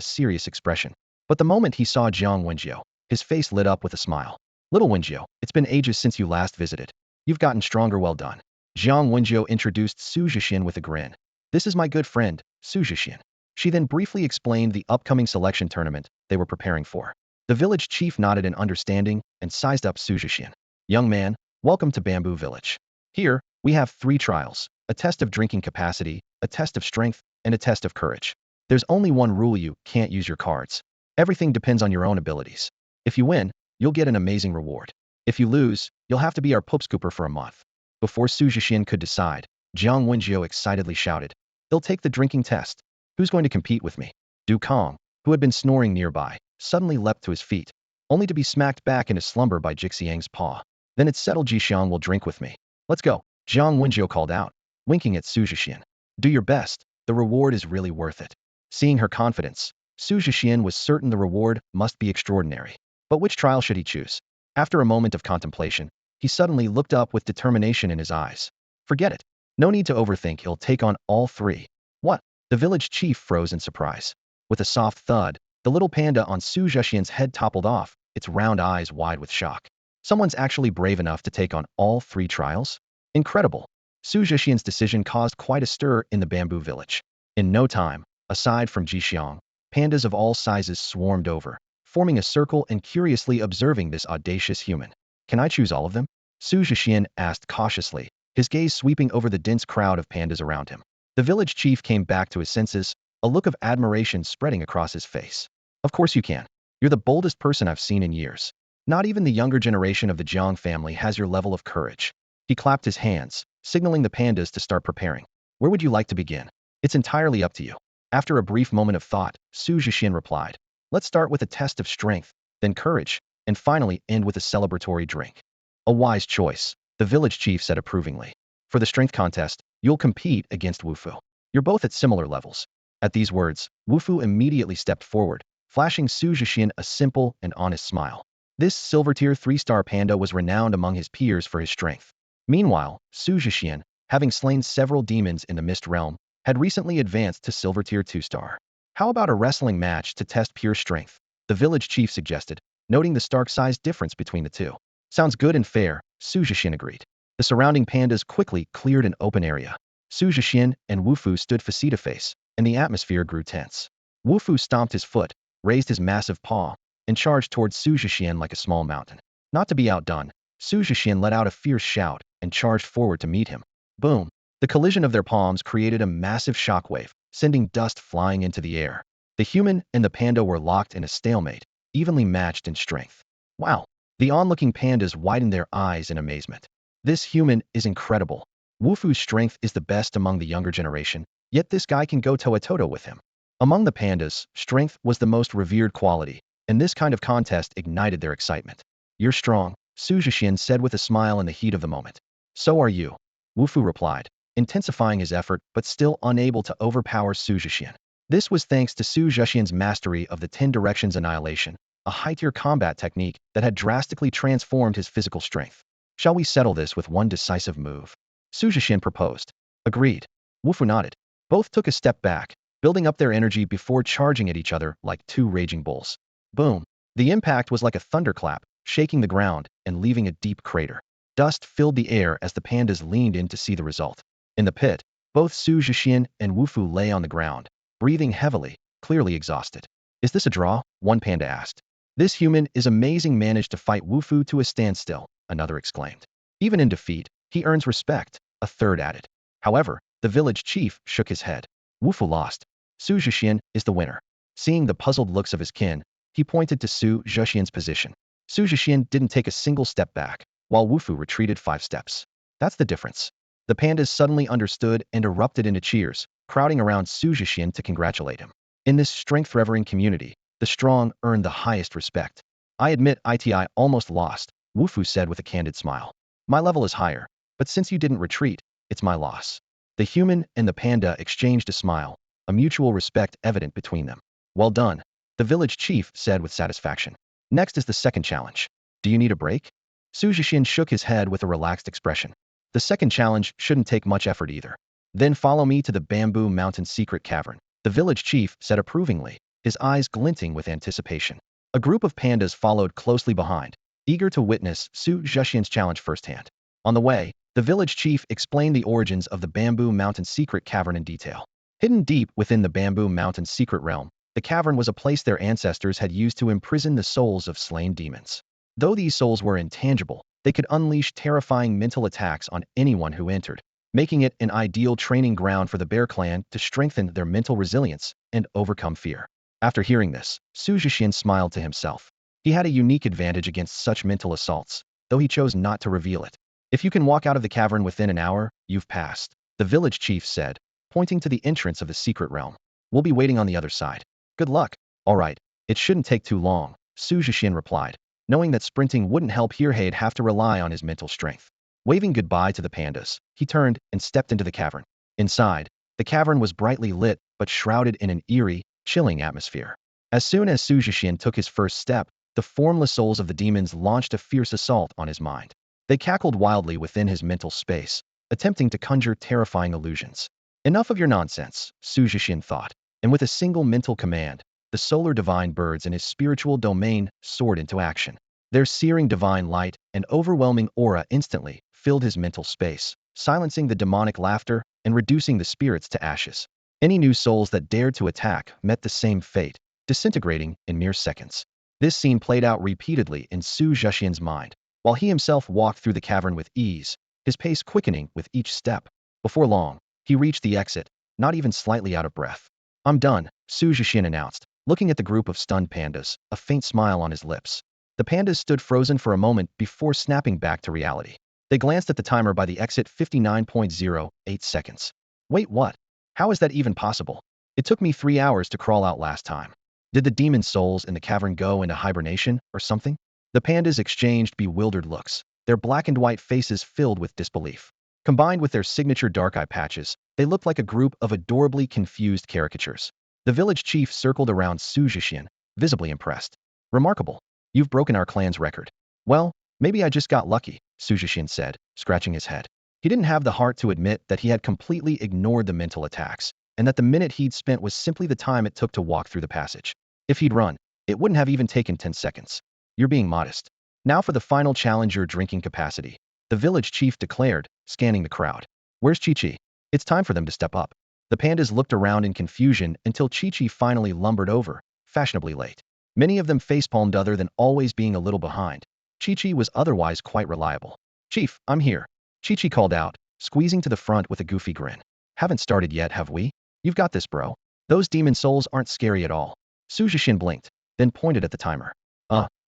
Speaker 1: serious expression. But the moment he saw Jiang Wenjiu, his face lit up with a smile. Little Wenjiu, it's been ages since you last visited. You've gotten stronger, well done. Jiang Wenjiu introduced Xu Zhexian with a grin. This is my good friend, Xu Zhexian. She then briefly explained the upcoming selection tournament they were preparing for. The village chief nodded in understanding and sized up Xu Zhexian. Young man, welcome to Bamboo Village. Here, we have 3 trials, a test of drinking capacity, a test of strength, and a test of courage. There's only one rule: you can't use your cards. Everything depends on your own abilities. If you win, you'll get an amazing reward. If you lose, you'll have to be our poopscooper for a month. Before Xu Zhexian could decide, Jiang Wenjiu excitedly shouted, they'll take the drinking test. Who's going to compete with me? Du Kong, who had been snoring nearby, suddenly leapt to his feet, only to be smacked back into slumber by Jixiang's paw. Then it's settled, Jixiang will drink with me. Let's go, Jiang Wenjiu called out, winking at Xu Zhexian. Do your best, the reward is really worth it. Seeing her confidence, Xu Zhexian was certain the reward must be extraordinary. But which trial should he choose? After a moment of contemplation, he suddenly looked up with determination in his eyes. Forget it. No need to overthink, he'll take on all 3. What? The village chief froze in surprise. With a soft thud, the little panda on Xu Zhexian's head toppled off, its round eyes wide with shock. Someone's actually brave enough to take on all 3 trials? Incredible. Xu Zhexian's decision caused quite a stir in the Bamboo Village. In no time, aside from Jixiang, pandas of all sizes swarmed over, forming a circle and curiously observing this audacious human. Can I choose all of them? Xu Zhexian asked cautiously, his gaze sweeping over the dense crowd of pandas around him. The village chief came back to his senses, a look of admiration spreading across his face. Of course you can. You're the boldest person I've seen in years. Not even the younger generation of the Jiang family has your level of courage. He clapped his hands, signaling the pandas to start preparing. Where would you like to begin? It's entirely up to you. After a brief moment of thought, Xu Zhexian replied, let's start with a test of strength, then courage, and finally end with a celebratory drink. A wise choice, the village chief said approvingly. For the strength contest, you'll compete against Wufu. You're both at similar levels. At these words, Wufu immediately stepped forward, flashing Xu Zhexian a simple and honest smile. This silver-tier 3-star panda was renowned among his peers for his strength. Meanwhile, Xu Zhexian, having slain several demons in the Mist Realm, had recently advanced to silver-tier 2-star. How about a wrestling match to test pure strength? The village chief suggested, noting the stark size difference between the two. Sounds good and fair, Xu Zhexian agreed. The surrounding pandas quickly cleared an open area. Xu Zhexian and Wufu stood face-to-face, and the atmosphere grew tense. Wufu stomped his foot, raised his massive paw, and charged towards Xu Zhexian like a small mountain. Not to be outdone, Xu Zhexian let out a fierce shout and charged forward to meet him. Boom! The collision of their palms created a massive shockwave, sending dust flying into the air. The human and the panda were locked in a stalemate, evenly matched in strength. Wow! The onlooking pandas widened their eyes in amazement. This human is incredible. Wufu's strength is the best among the younger generation, yet this guy can go toe-to-toe with him. Among the pandas, strength was the most revered quality, and this kind of contest ignited their excitement. You're strong, Xu Zhexian said with a smile in the heat of the moment. So are you, Wufu replied, intensifying his effort but still unable to overpower Xu Zhexian. This was thanks to Xu Zhexian's mastery of the 10 Directions Annihilation, a high-tier combat technique that had drastically transformed his physical strength. Shall we settle this with one decisive move? Xu Zhexian proposed. Agreed. Wufu nodded. Both took a step back, building up their energy before charging at each other like 2 raging bulls. Boom! The impact was like a thunderclap, shaking the ground and leaving a deep crater. Dust filled the air as the pandas leaned in to see the result. In the pit, both Xu Zhexian and Wufu lay on the ground, breathing heavily, clearly exhausted. Is this a draw? One panda asked. This human is amazing, managed to fight Wufu to a standstill, another exclaimed. Even in defeat, he earns respect, a third added. However, the village chief shook his head. Wufu lost. Xu Zhexian is the winner. Seeing the puzzled looks of his kin, he pointed to Xu Zhexian's position. Xu Zhexian didn't take a single step back, while Wufu retreated 5 steps. That's the difference. The pandas suddenly understood and erupted into cheers, crowding around Xu Zhexian to congratulate him. In this strength-revering community, the strong earn the highest respect. I admit I almost lost, Wufu said with a candid smile. My level is higher, but since you didn't retreat, it's my loss. The human and the panda exchanged a smile, a mutual respect evident between them. Well done, the village chief said with satisfaction. Next is the second challenge. Do you need a break? Xu Zhexian shook his head with a relaxed expression. The second challenge shouldn't take much effort either. Then follow me to the Bamboo Mountain secret cavern, the village chief said approvingly. his eyes glinting with anticipation. A group of pandas followed closely behind, eager to witness Xu Zhexian's challenge firsthand. On the way, the village chief explained the origins of the Bamboo Mountain secret cavern in detail. Hidden deep within the Bamboo Mountain secret realm, the cavern was a place their ancestors had used to imprison the souls of slain demons. Though these souls were intangible, they could unleash terrifying mental attacks on anyone who entered, making it an ideal training ground for the Bear Clan to strengthen their mental resilience and overcome fear. After hearing this, Xu Zhexian smiled to himself. He had a unique advantage against such mental assaults, though he chose not to reveal it. If you can walk out of the cavern within an hour, you've passed, the village chief said, pointing to the entrance of the secret realm. We'll be waiting on the other side. Good luck. All right, it shouldn't take too long, Xu Zhexian replied, knowing that sprinting wouldn't help here. He'd have to rely on his mental strength. Waving goodbye to the pandas, he turned and stepped into the cavern. Inside, the cavern was brightly lit but shrouded in an eerie, chilling atmosphere. As soon as Xu Zhexian took his first step, the formless souls of the demons launched a fierce assault on his mind. They cackled wildly within his mental space, attempting to conjure terrifying illusions. Enough of your nonsense, Xu Zhexian thought, and with a single mental command, the solar divine birds in his spiritual domain soared into action. Their searing divine light and overwhelming aura instantly filled his mental space, silencing the demonic laughter and reducing the spirits to ashes. Any new souls that dared to attack met the same fate, disintegrating in mere seconds. This scene played out repeatedly in Xu Zhexian's mind, while he himself walked through the cavern with ease, his pace quickening with each step. Before long, he reached the exit, not even slightly out of breath. I'm done, Xu Zhexian announced, looking at the group of stunned pandas, a faint smile on his lips. The pandas stood frozen for a moment before snapping back to reality. They glanced at the timer by the exit 59.08 seconds. Wait, what? How is that even possible? It took me 3 hours to crawl out last time. Did the demon souls in the cavern go into hibernation or something? The pandas exchanged bewildered looks, their black and white faces filled with disbelief. Combined with their signature dark eye patches, they looked like a group of adorably confused caricatures. The village chief circled around Xu Zhexian, visibly impressed. Remarkable. You've broken our clan's record. Well, maybe I just got lucky, Xu Zhexian said, scratching his head. He didn't have the heart to admit that he had completely ignored the mental attacks, and that the minute he'd spent was simply the time it took to walk through the passage. If he'd run, it wouldn't have even taken 10 seconds. You're being modest. Now for the final challenge, your drinking capacity, the village chief declared, scanning the crowd. Where's Chi-Chi? It's time for them to step up. The pandas looked around in confusion until Chi-Chi finally lumbered over, fashionably late. Many of them facepalmed other than always being a little behind. Chi-Chi was otherwise quite reliable. Chief, I'm here, Chi-Chi called out, squeezing to the front with a goofy grin. Haven't started yet, have we? You've got this, bro. Those demon souls aren't scary at all. Xu Zhexian blinked, then pointed at the timer.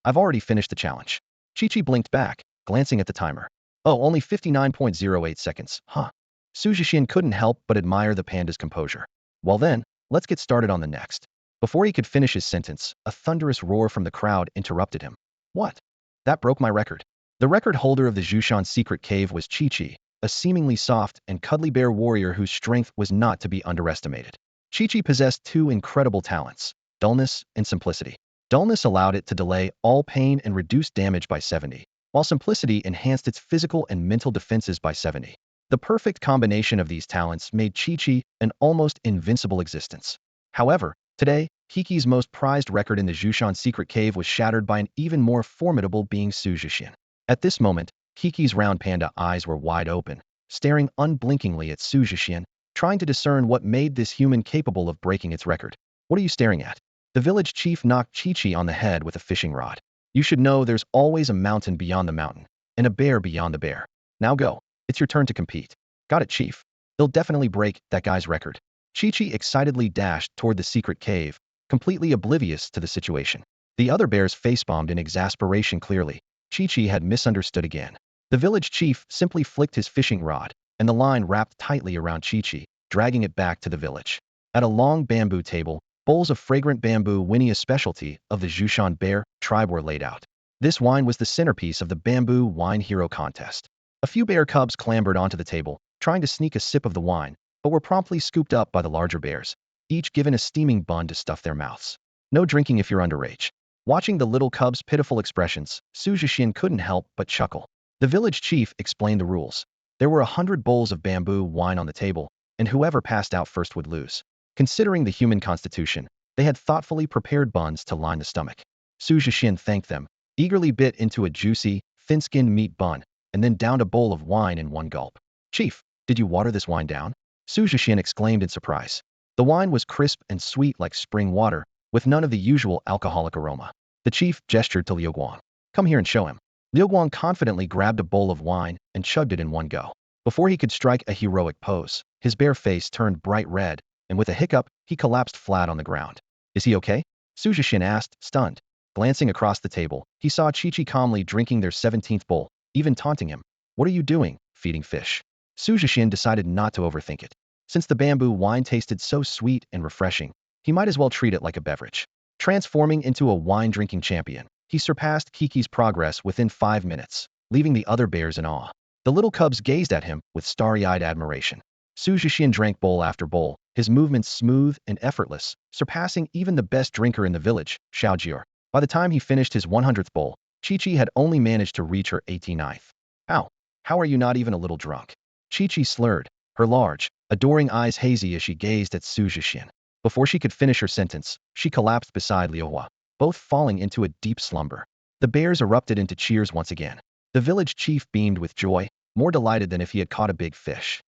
Speaker 1: I've already finished the challenge. Chi-Chi blinked back, glancing at the timer. Oh, only 59.08 seconds, huh? Xu Zhexian couldn't help but admire the panda's composure. Well then, let's get started on the next. Before he could finish his sentence, a thunderous roar from the crowd interrupted him. What? That broke my record. The record holder of the Zhushan secret cave was Chi-Chi, a seemingly soft and cuddly bear warrior whose strength was not to be underestimated. Chi-Chi possessed two incredible talents, dullness and simplicity. Dullness allowed it to delay all pain and reduce damage by 70, while simplicity enhanced its physical and mental defenses by 70. The perfect combination of these talents made Chi-Chi an almost invincible existence. However, today, Kiki's most prized record in the Zhushan secret cave was shattered by an even more formidable being, Xu Zhexian. At this moment, Kiki's round panda eyes were wide open, staring unblinkingly at Xu Zhexian, trying to discern what made this human capable of breaking its record. What are you staring at? The village chief knocked Chi-Chi on the head with a fishing rod. You should know there's always a mountain beyond the mountain, and a bear beyond the bear. Now go. It's your turn to compete. Got it, chief. They'll definitely break that guy's record. Chi-Chi excitedly dashed toward the secret cave, completely oblivious to the situation. The other bears facepalmed in exasperation. Clearly, Chi-Chi had misunderstood again. The village chief simply flicked his fishing rod, and the line wrapped tightly around Chi-Chi, dragging it back to the village. At a long bamboo table, bowls of fragrant bamboo, Winnie, a specialty of the Zhushan bear tribe, were laid out. This wine was the centerpiece of the Bamboo Wine Hero contest. A few bear cubs clambered onto the table, trying to sneak a sip of the wine, but were promptly scooped up by the larger bears, each given a steaming bun to stuff their mouths. No drinking if you're underage. Watching the little cubs' pitiful expressions, Xu Zhexian couldn't help but chuckle. The village chief explained the rules. There were 100 bowls of bamboo wine on the table, and whoever passed out first would lose. Considering the human constitution, They had thoughtfully prepared buns to line the stomach. Xu Zhexian thanked them, eagerly bit into a juicy, thin-skinned meat bun, and then downed a bowl of wine in one gulp. Chief, did you water this wine down? Xu Zhexian exclaimed in surprise. The wine was crisp and sweet like spring water, with none of the usual alcoholic aroma. The chief gestured to Liu Guang. Come here and show him. Liu Guang confidently grabbed a bowl of wine and chugged it in one go. Before he could strike a heroic pose, his bare face turned bright red, and with a hiccup, he collapsed flat on the ground. Is he okay? Xu Zhexian asked, stunned. Glancing across the table, he saw Qi calmly drinking their 17th bowl, even taunting him. What are you doing, feeding fish? Xu Zhexian decided not to overthink it. Since the bamboo wine tasted so sweet and refreshing, he might as well treat it like a beverage. Transforming into a wine-drinking champion, he surpassed Kiki's progress within 5 minutes, leaving the other bears in awe. The little cubs gazed at him with starry-eyed admiration. Xu Zhexian drank bowl after bowl, his movements smooth and effortless, surpassing even the best drinker in the village, Xiao Jier. By the time he finished his 100th bowl, Qi had only managed to reach her 89th. How are you not even a little drunk? Qi slurred, her large, adoring eyes hazy as she gazed at Xu Zhexian. Before she could finish her sentence, she collapsed beside Liu Hua, both falling into a deep slumber. The bears erupted into cheers once again. The village chief beamed with joy, more delighted than if he had caught a big fish.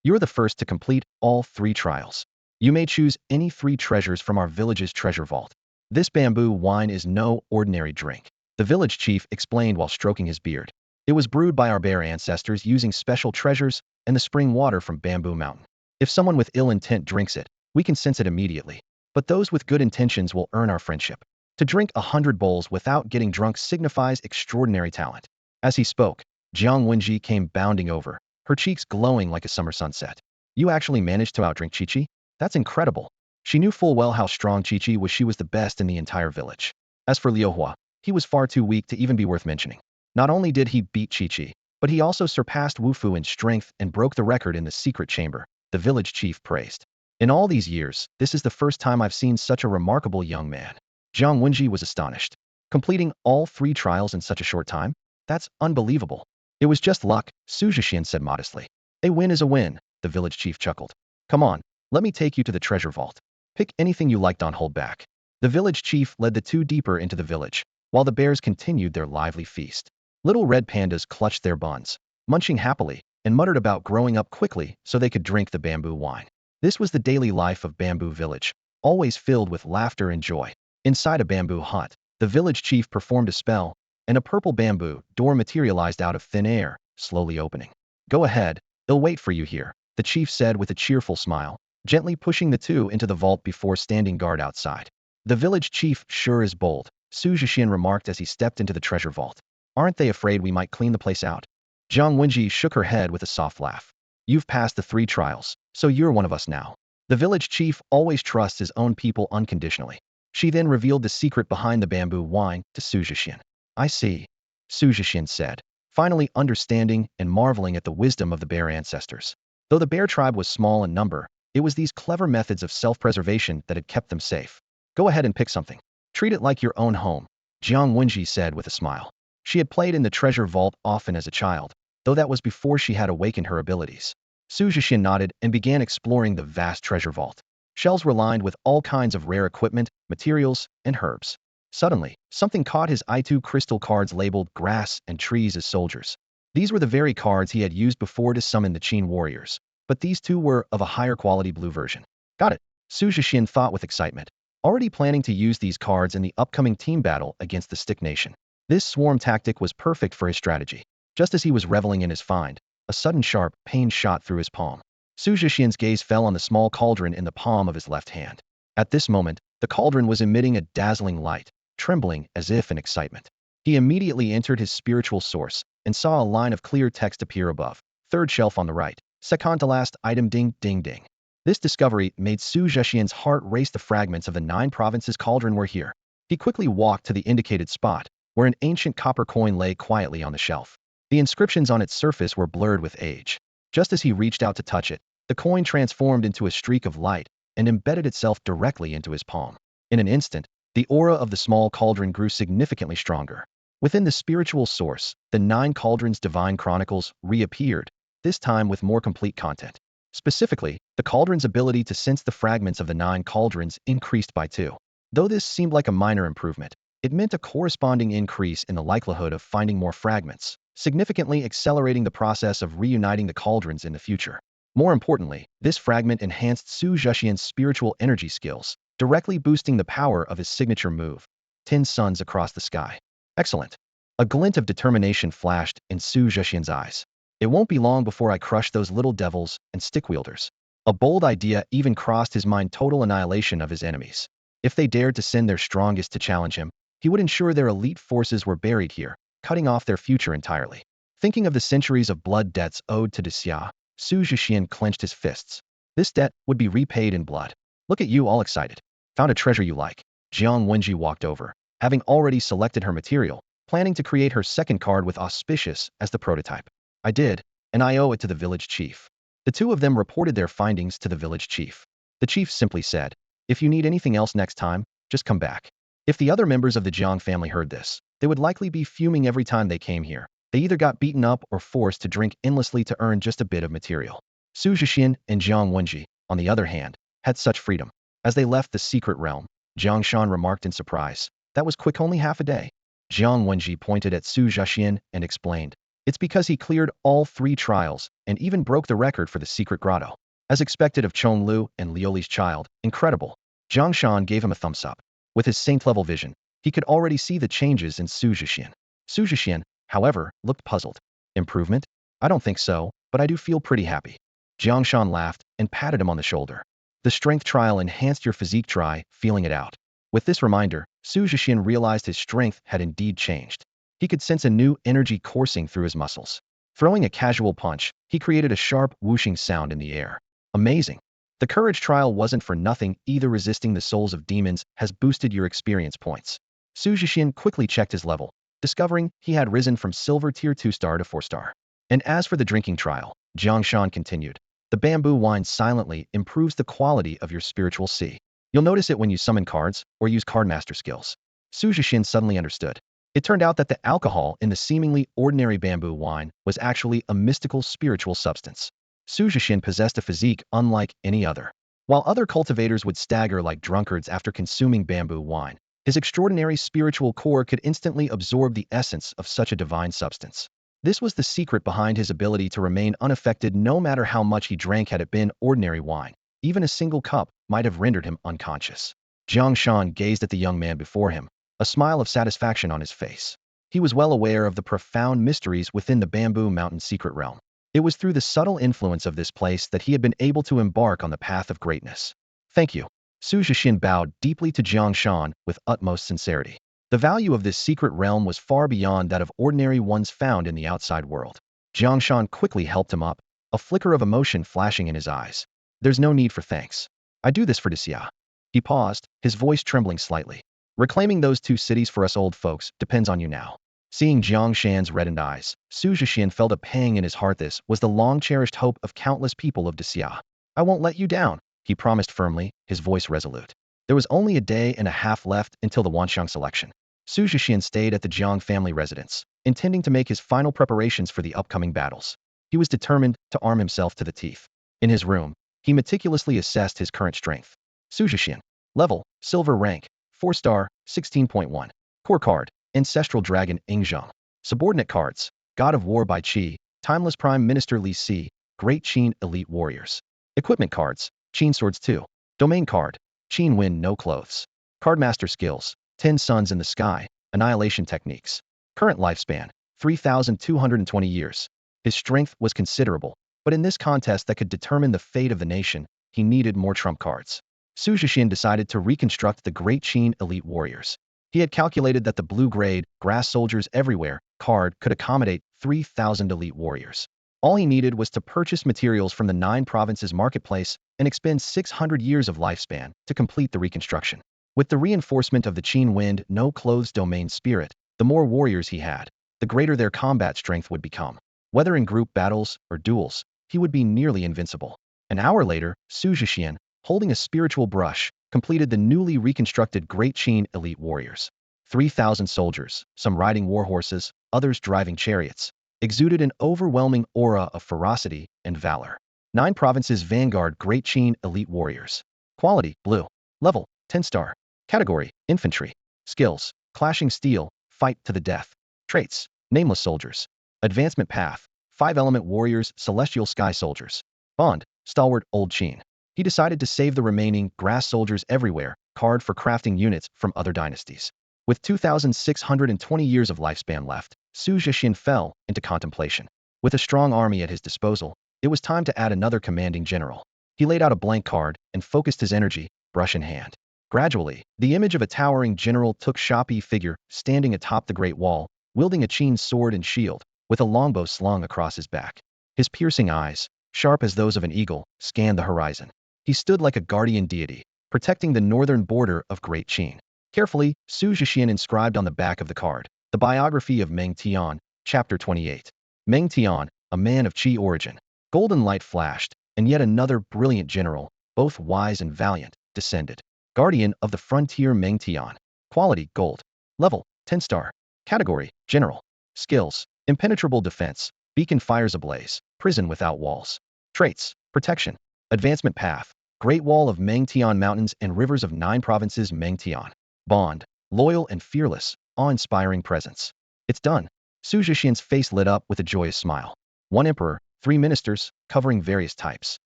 Speaker 1: You're the first to complete all 3 trials. You may choose any 3 treasures from our village's treasure vault. This bamboo wine is no ordinary drink, the village chief explained while stroking his beard. It was brewed by our bear ancestors using special treasures and the spring water from Bamboo Mountain. If someone with ill intent drinks it, we can sense it immediately. But those with good intentions will earn our friendship. To drink 100 bowls without getting drunk signifies extraordinary talent. As he spoke, Jiang Wenji came bounding over, her cheeks glowing like a summer sunset. You actually managed to outdrink Qi? That's incredible. She knew full well how strong Qi was. She was the best in the entire village. As for Liu Hua, he was far too weak to even be worth mentioning. Not only did he beat Qi, but he also surpassed Wu Fu in strength and broke the record in the secret chamber, the village chief praised. In all these years, this is the first time I've seen such a remarkable young man. Jiang Wenji was astonished. Completing all 3 trials in such a short time? That's unbelievable. It was just luck, Xu Zhexian said modestly. A win is a win, the village chief chuckled. Come on, let me take you to the treasure vault. Pick anything you like, don't hold back. The village chief led the 2 deeper into the village, while the bears continued their lively feast. Little red pandas clutched their buns, munching happily, and muttered about growing up quickly so they could drink the bamboo wine. This was the daily life of Bamboo Village, always filled with laughter and joy. Inside a bamboo hut, the village chief performed a spell, and a purple bamboo door materialized out of thin air, slowly opening. Go ahead, they'll wait for you here, the chief said with a cheerful smile, gently pushing the 2 into the vault before standing guard outside. The village chief sure is bold, Xu Zhexian remarked as he stepped into the treasure vault. Aren't they afraid we might clean the place out? Jiang Wenji shook her head with a soft laugh. You've passed the 3 trials, so you're one of us now. The village chief always trusts his own people unconditionally. She then revealed the secret behind the bamboo wine to Xu Zhexian. I see, Xu Zhexian said, finally understanding and marveling at the wisdom of the bear ancestors. Though the bear tribe was small in number, it was these clever methods of self-preservation that had kept them safe. Go ahead and pick something. Treat it like your own home, Jiang Wenji said with a smile. She had played in the treasure vault often as a child, though that was before she had awakened her abilities. Xu Zhexian nodded and began exploring the vast treasure vault. Shelves were lined with all kinds of rare equipment, materials, and herbs. Suddenly, something caught his eye: 2 crystal cards labeled grass and trees as soldiers. These were the very cards he had used before to summon the Qin warriors, but these 2 were of a higher quality blue version. Got it, Xu Zhexian thought with excitement, already planning to use these cards in the upcoming team battle against the Stick Nation. This swarm tactic was perfect for his strategy. Just as he was reveling in his find, a sudden sharp pain shot through his palm. Xu Zhexian's gaze fell on the small cauldron in the palm of his left hand. At this moment, the cauldron was emitting a dazzling light, trembling as if in excitement. He immediately entered his spiritual source and saw a line of clear text appear above. 3rd shelf on the right. Second to last item, ding, ding, ding. This discovery made Xu Zhexian's heart race. The fragments of the 9 provinces cauldron were here. He quickly walked to the indicated spot, where an ancient copper coin lay quietly on the shelf. The inscriptions on its surface were blurred with age. Just as he reached out to touch it, the coin transformed into a streak of light and embedded itself directly into his palm. In an instant, the aura of the small cauldron grew significantly stronger. Within the spiritual source, the 9 cauldrons divine chronicles reappeared, this time with more complete content. Specifically, the cauldron's ability to sense the fragments of the 9 cauldrons increased by 2. Though this seemed like a minor improvement, it meant a corresponding increase in the likelihood of finding more fragments, significantly accelerating the process of reuniting the cauldrons in the future. More importantly, this fragment enhanced Xu Zhexian's spiritual energy skills, directly boosting the power of his signature move, 10 suns across the sky. Excellent. A glint of determination flashed in Xu Zhexian's eyes. It won't be long before I crush those little devils and stick-wielders. A bold idea even crossed his mind: total annihilation of his enemies. If they dared to send their strongest to challenge him, he would ensure their elite forces were buried here, cutting off their future entirely. Thinking of the centuries of blood debts owed to Xia, Xu Zhexian clenched his fists. This debt would be repaid in blood. Look at you, all excited. Found a treasure you like. Jiang Wenji walked over, having already selected her material, planning to create her second card with auspicious as the prototype. I did, and I owe it to the village chief. The two of them reported their findings to the village chief. The chief simply said, if you need anything else next time, just come back. If the other members of the Jiang family heard this, they would likely be fuming every time they came here. They either got beaten up or forced to drink endlessly to earn just a bit of material. Xu Zhexian and Jiang Wenji, on the other hand, had such freedom. As they left the secret realm, Jiang Shan remarked in surprise, that was quick, only half a day. Jiang Wenji pointed at Xu Zhexian and explained, it's because he cleared all 3 trials and even broke the record for the secret grotto. As expected of Chong Lu and Lioli's child, incredible. Jiang Shan gave him a thumbs up. With his saint-level vision, he could already see the changes in Xu Zhexian. Xu Zhexian, however, looked puzzled. Improvement? I don't think so, but I do feel pretty happy. Jiang Shan laughed and patted him on the shoulder. The strength trial enhanced your physique, try feeling it out. With this reminder, Xu Zhexian realized his strength had indeed changed. He could sense a new energy coursing through his muscles. Throwing a casual punch, he created a sharp, whooshing sound in the air. Amazing. The courage trial wasn't for nothing either. Resisting the souls of demons has boosted your experience points. Xu Zhexian quickly checked his level, discovering he had risen from silver tier 2 star to 4 star. And as for the drinking trial, Jiang Shan continued, the bamboo wine silently improves the quality of your spiritual sea. You'll notice it when you summon cards or use cardmaster skills. Xu Zhexian suddenly understood. It turned out that the alcohol in the seemingly ordinary bamboo wine was actually a mystical spiritual substance. Xu Zhexian possessed a physique unlike any other. While other cultivators would stagger like drunkards after consuming bamboo wine, his extraordinary spiritual core could instantly absorb the essence of such a divine substance. This was the secret behind his ability to remain unaffected no matter how much he drank. Had it been ordinary wine, even a single cup might have rendered him unconscious. Jiang Shan gazed at the young man before him, a smile of satisfaction on his face. He was well aware of the profound mysteries within the Bamboo Mountain secret realm. It was through the subtle influence of this place that he had been able to embark on the path of greatness. Thank you. Xu Zhexian bowed deeply to Jiang Shan with utmost sincerity. The value of this secret realm was far beyond that of ordinary ones found in the outside world. Jiang Shan quickly helped him up, a flicker of emotion flashing in his eyes. There's no need for thanks. I do this for Xia. He paused, his voice trembling slightly. Reclaiming those 2 cities for us old folks depends on you now. Seeing Jiang Shan's reddened eyes, Xu Zhexian felt a pang in his heart. This was the long-cherished hope of countless people of Xia. I won't let you down, he promised firmly, his voice resolute. There was only a day and a half left until the Wanxiang selection. Xu Zhexian stayed at the Jiang family residence, intending to make his final preparations for the upcoming battles. He was determined to arm himself to the teeth. In his room, he meticulously assessed his current strength. Xu Zhexian. Level, silver rank, 4 star, 16.1. Core card, Ancestral Dragon Ingzheng. Subordinate cards, God of War by Qi, Timeless Prime Minister Li Si, Great Qin Elite Warriors. Equipment cards, Qin Swords 2. Domain card, Qin Wind No Clothes. Cardmaster skills, 10 Suns in the Sky, Annihilation Techniques. Current lifespan, 3,220 years. His strength was considerable, but in this contest that could determine the fate of the nation, he needed more trump cards. Xu Zhexian decided to reconstruct the Great Qin Elite Warriors. He had calculated that the blue-grade, Grass Soldiers Everywhere card could accommodate 3,000 elite warriors. All he needed was to purchase materials from the 9 provinces marketplace and expend 600 years of lifespan to complete the reconstruction. With the reinforcement of the Qin Wind No Clothes domain spirit, the more warriors he had, the greater their combat strength would become. Whether in group battles or duels, he would be nearly invincible. An hour later, Xu Zhexian, holding a spiritual brush, completed the newly reconstructed Great Qin Elite Warriors. 3,000 soldiers, some riding war horses, others driving chariots, exuded an overwhelming aura of ferocity and valor. 9 provinces vanguard Great Qin elite warriors. Quality, blue. Level, 10 star. Category, infantry. Skills, clashing steel, fight to the death. Traits, nameless soldiers. Advancement path, 5 element warriors, celestial sky soldiers. Bond, stalwart, old Qin. He decided to save the remaining grass soldiers everywhere, card for crafting units from other dynasties. With 2,620 years of lifespan left, Xu Zhexian fell into contemplation. With a strong army at his disposal, it was time to add another commanding general. He laid out a blank card and focused his energy, brush in hand. Gradually, the image of a towering general took Shopee figure standing atop the Great Wall, wielding a Qin sword and shield, with a longbow slung across his back. His piercing eyes, sharp as those of an eagle, scanned the horizon. He stood like a guardian deity, protecting the northern border of Great Qin. Carefully, Xu Zhexian inscribed on the back of the card, the biography of Meng Tian, Chapter 28. Meng Tian, a man of Qi origin. Golden light flashed, and yet another brilliant general, both wise and valiant, descended. Guardian of the frontier Meng Tian. Quality, gold. Level, 10 star. Category, general. Skills, impenetrable defense, beacon fires ablaze, prison without walls. Traits, protection. Advancement path, Great Wall of Meng Tian mountains and rivers of 9 provinces Meng Tian. Bond, loyal and fearless, awe-inspiring presence. It's done. Xu Zhexian's face lit up with a joyous smile. 1 emperor, 3 ministers, covering various types.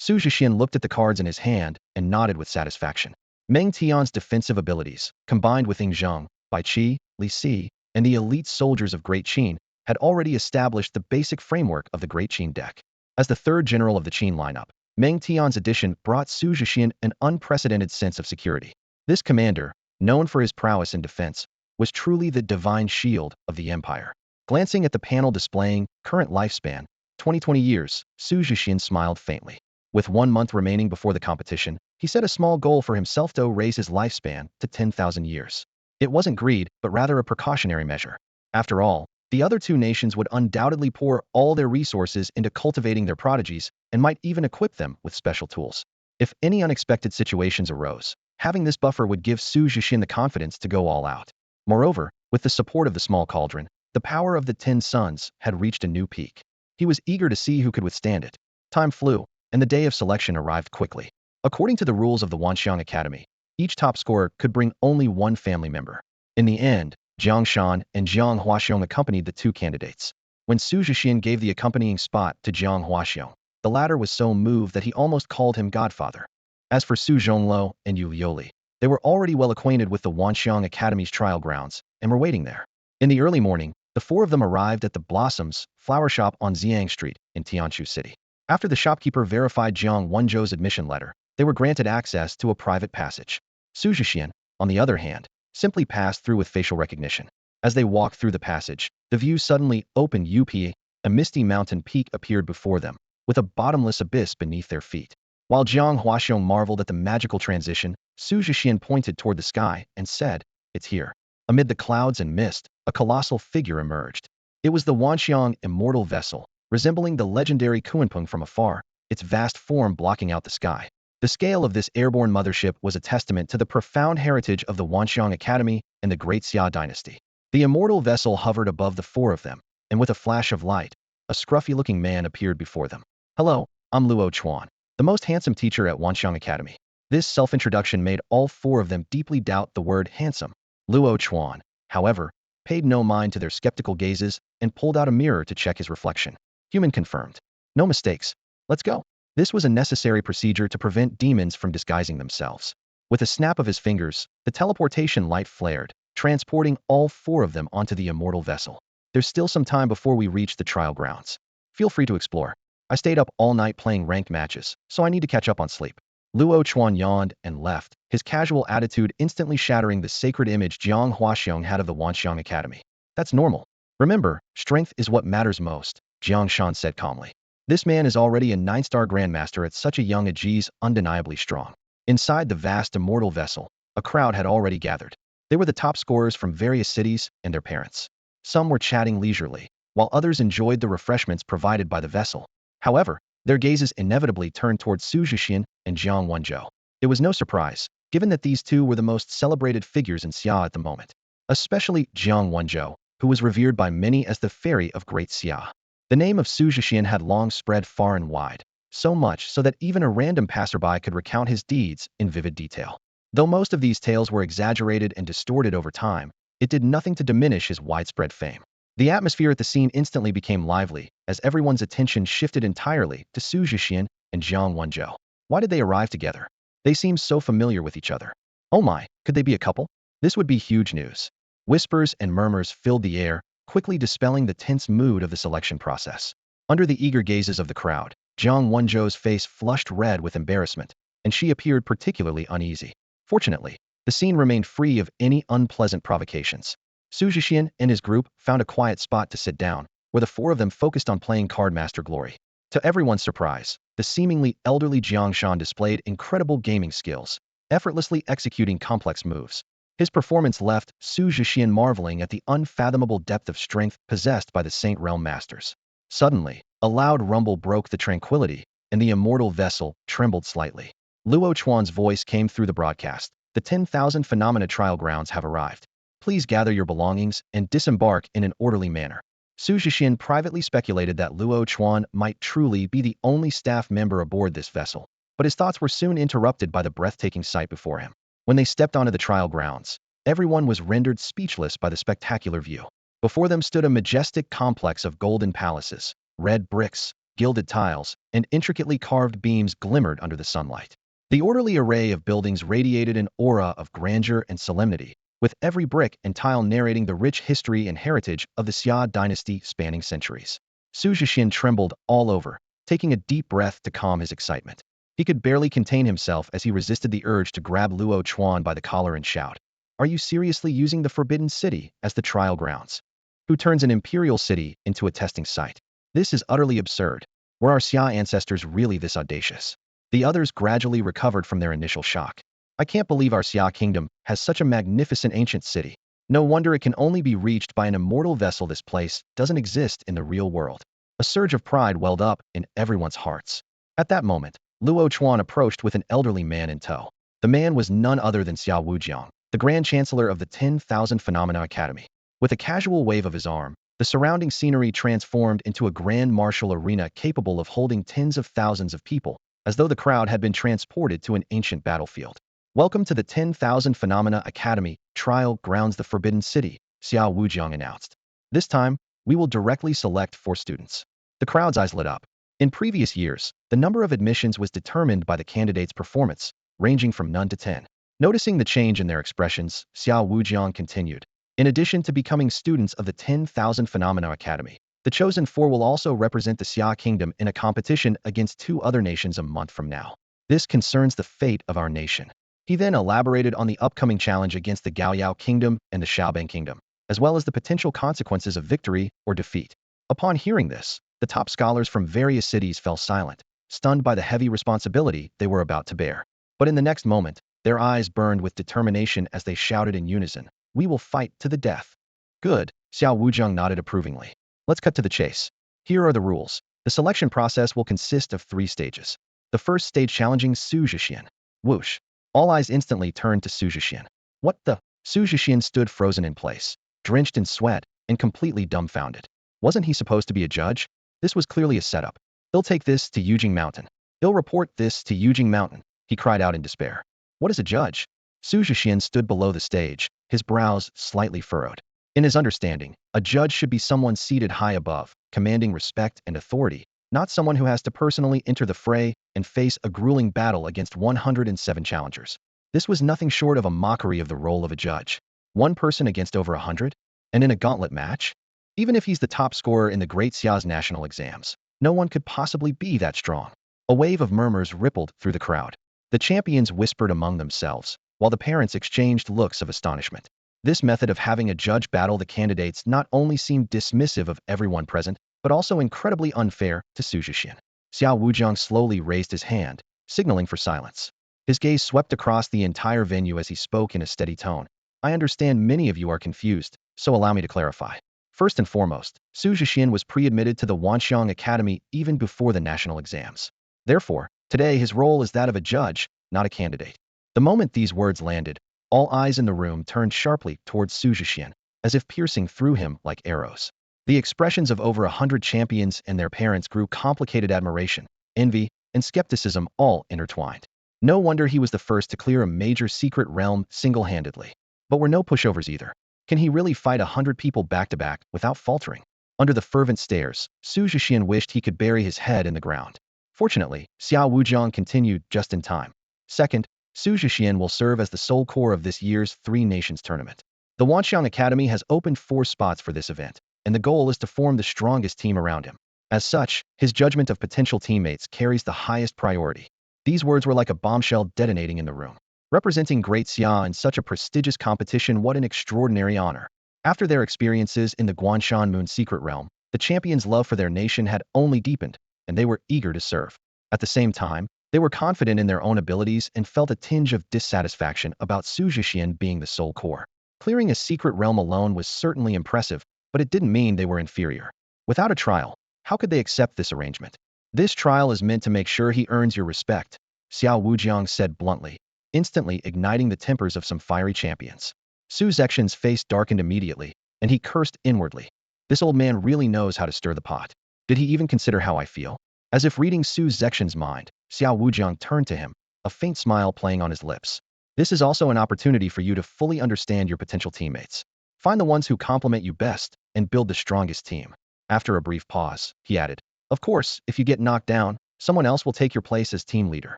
Speaker 1: Xu Zhexian looked at the cards in his hand and nodded with satisfaction. Meng Tian's defensive abilities, combined with Ying Zheng, Bai Qi, Li Si, and the elite soldiers of Great Qin, had already established the basic framework of the Great Qin deck. As the third general of the Qin lineup, Meng Tian's addition brought Xu Zhexian an unprecedented sense of security. This commander, known for his prowess in defense, was truly the divine shield of the empire. Glancing at the panel displaying current lifespan, 20 years, Xu Zhexian smiled faintly. With 1 month remaining before the competition, he set a small goal for himself to raise his lifespan to 10,000 years. It wasn't greed, but rather a precautionary measure. After all, the other 2 nations would undoubtedly pour all their resources into cultivating their prodigies and might even equip them with special tools. If any unexpected situations arose, having this buffer would give Xu Zhexian the confidence to go all out. Moreover, with the support of the small cauldron, the power of the 10 suns had reached a new peak. He was eager to see who could withstand it. Time flew, and the day of selection arrived quickly. According to the rules of the Wanxiang Academy, each top scorer could bring only 1 family member. In the end, Jiang Shan and Jiang Huaxiong accompanied the 2 candidates. When Xu Zhexian gave the accompanying spot to Jiang Huaxiong, the latter was so moved that he almost called him godfather. As for Su Zhongluo and Yu Liuli, they were already well acquainted with the Wanxiang Academy's trial grounds and were waiting there. In the early morning, the 4 of them arrived at the Blossoms flower shop on Xiang Street in Tianchu City. After the shopkeeper verified Jiang Wenzhou's admission letter, they were granted access to a private passage. Xu Zhexian, on the other hand, simply passed through with facial recognition. As they walked through the passage, the view suddenly opened. A misty mountain peak appeared before them, with a bottomless abyss beneath their feet. While Jiang Huaxiong marveled at the magical transition, Xu Zhexian pointed toward the sky and said, "It's here." Amid the clouds and mist, a colossal figure emerged. It was the Wanxiang immortal vessel, resembling the legendary Kunpeng from afar, its vast form blocking out the sky. The scale of this airborne mothership was a testament to the profound heritage of the Wanxiang Academy and the Great Xia dynasty. The immortal vessel hovered above the 4 of them, and with a flash of light, a scruffy-looking man appeared before them. "Hello, I'm Luo Chuan, the most handsome teacher at Wanxiang Academy." This self-introduction made all 4 of them deeply doubt the word handsome. Luo Chuan, however, paid no mind to their skeptical gazes and pulled out a mirror to check his reflection. Human confirmed. No mistakes. Let's go. This was a necessary procedure to prevent demons from disguising themselves. With a snap of his fingers, the teleportation light flared, transporting all 4 of them onto the immortal vessel. There's still some time before we reach the trial grounds. Feel free to explore. I stayed up all night playing ranked matches, so I need to catch up on sleep. Luo Chuan yawned and left, his casual attitude instantly shattering the sacred image Jiang Huaxiong had of the Wanxiang Academy. That's normal. Remember, strength is what matters most, Jiang Shan said calmly. This man is already a 9-star grandmaster at such a young age. He's undeniably strong. Inside the vast immortal vessel, a crowd had already gathered. They were the top scorers from various cities and their parents. Some were chatting leisurely, while others enjoyed the refreshments provided by the vessel. However, their gazes inevitably turned towards Xu Zhexian and Jiang Wenzhou. It was no surprise, given that these 2 were the most celebrated figures in Xia at the moment. Especially Jiang Wenzhou, who was revered by many as the fairy of Great Xia. The name of Xu Zhexian had long spread far and wide, so much so that even a random passerby could recount his deeds in vivid detail. Though most of these tales were exaggerated and distorted over time, it did nothing to diminish his widespread fame. The atmosphere at the scene instantly became lively, as everyone's attention shifted entirely to Xu Zhexian and Jiang Wenzhou. Why did they arrive together? They seemed so familiar with each other. Oh my, could they be a couple? This would be huge news. Whispers and murmurs filled the air, quickly dispelling the tense mood of the selection process. Under the eager gazes of the crowd, Jiang Wenzhou's face flushed red with embarrassment, and she appeared particularly uneasy. Fortunately, the scene remained free of any unpleasant provocations. Xu Zhexian and his group found a quiet spot to sit down, where the four of them focused on playing Cardmaster Glory. To everyone's surprise, the seemingly elderly Jiang Shan displayed incredible gaming skills, effortlessly executing complex moves. His performance left Xu Zhexian marveling at the unfathomable depth of strength possessed by the Saint Realm Masters. Suddenly, a loud rumble broke the tranquility, and the immortal vessel trembled slightly. Luo Chuan's voice came through the broadcast. The 10,000 Phenomena trial grounds have arrived. Please gather your belongings and disembark in an orderly manner. Xu Zhexian privately speculated that Luo Chuan might truly be the only staff member aboard this vessel, but his thoughts were soon interrupted by the breathtaking sight before him. When they stepped onto the trial grounds, everyone was rendered speechless by the spectacular view. Before them stood a majestic complex of golden palaces. Red bricks, gilded tiles, and intricately carved beams glimmered under the sunlight. The orderly array of buildings radiated an aura of grandeur and solemnity, with every brick and tile narrating the rich history and heritage of the Xia dynasty spanning centuries. Xu Zhexian trembled all over, taking a deep breath to calm his excitement. He could barely contain himself as he resisted the urge to grab Luo Chuan by the collar and shout, "Are you seriously using the Forbidden City as the trial grounds? Who turns an imperial city into a testing site? This is utterly absurd. Were our Xia ancestors really this audacious?" The others gradually recovered from their initial shock. "I can't believe our Xia kingdom has such a magnificent ancient city. No wonder it can only be reached by an immortal vessel. This place doesn't exist in the real world." A surge of pride welled up in everyone's hearts. At that moment, Luo Chuan approached with an elderly man in tow. The man was none other than Xia Wujiang, the Grand Chancellor of the 10,000 Phenomena Academy. With a casual wave of his arm, the surrounding scenery transformed into a grand martial arena capable of holding tens of thousands of people, as though the crowd had been transported to an ancient battlefield. "Welcome to the 10,000 Phenomena Academy Trial Grounds, the Forbidden City," Xia Wujiang announced. "This time, we will directly select 4 students." The crowd's eyes lit up. In previous years, the number of admissions was determined by the candidate's performance, ranging from none to 10. Noticing the change in their expressions, Xia Wujiang continued, "In addition to becoming students of the 10,000 Phenomena Academy, the chosen 4 will also represent the Xia kingdom in a competition against 2 other nations a month from now. This concerns the fate of our nation." He then elaborated on the upcoming challenge against the Gaoyao kingdom and the Xiaobang kingdom, as well as the potential consequences of victory or defeat. Upon hearing this, the top scholars from various cities fell silent, stunned by the heavy responsibility they were about to bear. But in the next moment, their eyes burned with determination as they shouted in unison, "We will fight to the death." "Good," Xiao Wujiang nodded approvingly. "Let's cut to the chase. Here are the rules. The selection process will consist of 3 stages. The first stage challenging Xu Zhexian. Whoosh. All eyes instantly turned to Xu Zhexian. What the? Xu Zhexian stood frozen in place, drenched in sweat, and completely dumbfounded. Wasn't he supposed to be a judge? This was clearly a setup. "He'll take this to Yujing Mountain. He'll report this to Yujing Mountain," he cried out in despair. "What is a judge?" Xu Zhexian stood below the stage, his brows slightly furrowed. In his understanding, a judge should be someone seated high above, commanding respect and authority, not someone who has to personally enter the fray and face a grueling battle against 107 challengers. This was nothing short of a mockery of the role of a judge. 1 person against over 100? And in a gauntlet match? Even if he's the top scorer in the Great Xia's national exams, no one could possibly be that strong. A wave of murmurs rippled through the crowd. The champions whispered among themselves, while the parents exchanged looks of astonishment. This method of having a judge battle the candidates not only seemed dismissive of everyone present, but also incredibly unfair to Xu Zhexian. Xiao Wujiang slowly raised his hand, signaling for silence. His gaze swept across the entire venue as he spoke in a steady tone. "I understand many of you are confused, so allow me to clarify. First and foremost, Xu Zhexian was pre-admitted to the Wanxiang Academy even before the national exams. Therefore, today his role is that of a judge, not a candidate." The moment these words landed, all eyes in the room turned sharply towards Xu Zhexian, as if piercing through him like arrows. The expressions of over 100 champions and their parents grew complicated: admiration, envy, and skepticism all intertwined. No wonder he was the first to clear a major secret realm single-handedly. But were no pushovers either. Can he really fight 100 people back-to-back without faltering? Under the fervent stares, Xu Zhexian wished he could bury his head in the ground. Fortunately, Xiao Wujiang continued just in time. Second, Xu Zhexian will serve as the sole core of this year's Three Nations tournament. The Wanxiang Academy has opened 4 spots for this event, and the goal is to form the strongest team around him. As such, his judgment of potential teammates carries the highest priority. These words were like a bombshell detonating in the room. Representing Great Xia in such a prestigious competition, what an extraordinary honor. After their experiences in the Guanshan Moon Secret Realm, the champions' love for their nation had only deepened, and they were eager to serve. At the same time, they were confident in their own abilities and felt a tinge of dissatisfaction about Xu Zhexian being the sole core. Clearing a secret realm alone was certainly impressive, but it didn't mean they were inferior. Without a trial, how could they accept this arrangement? This trial is meant to make sure he earns your respect, Xiao Wujiang said bluntly, instantly igniting the tempers of some fiery champions. Xu Zhexian's face darkened immediately, and he cursed inwardly. This old man really knows how to stir the pot. Did he even consider how I feel? As if reading Xu Zhexian's mind, Xiao Wujiang turned to him, a faint smile playing on his lips. This is also an opportunity for you to fully understand your potential teammates. Find the ones who complement you best and build the strongest team. After a brief pause, he added, of course, if you get knocked down, someone else will take your place as team leader.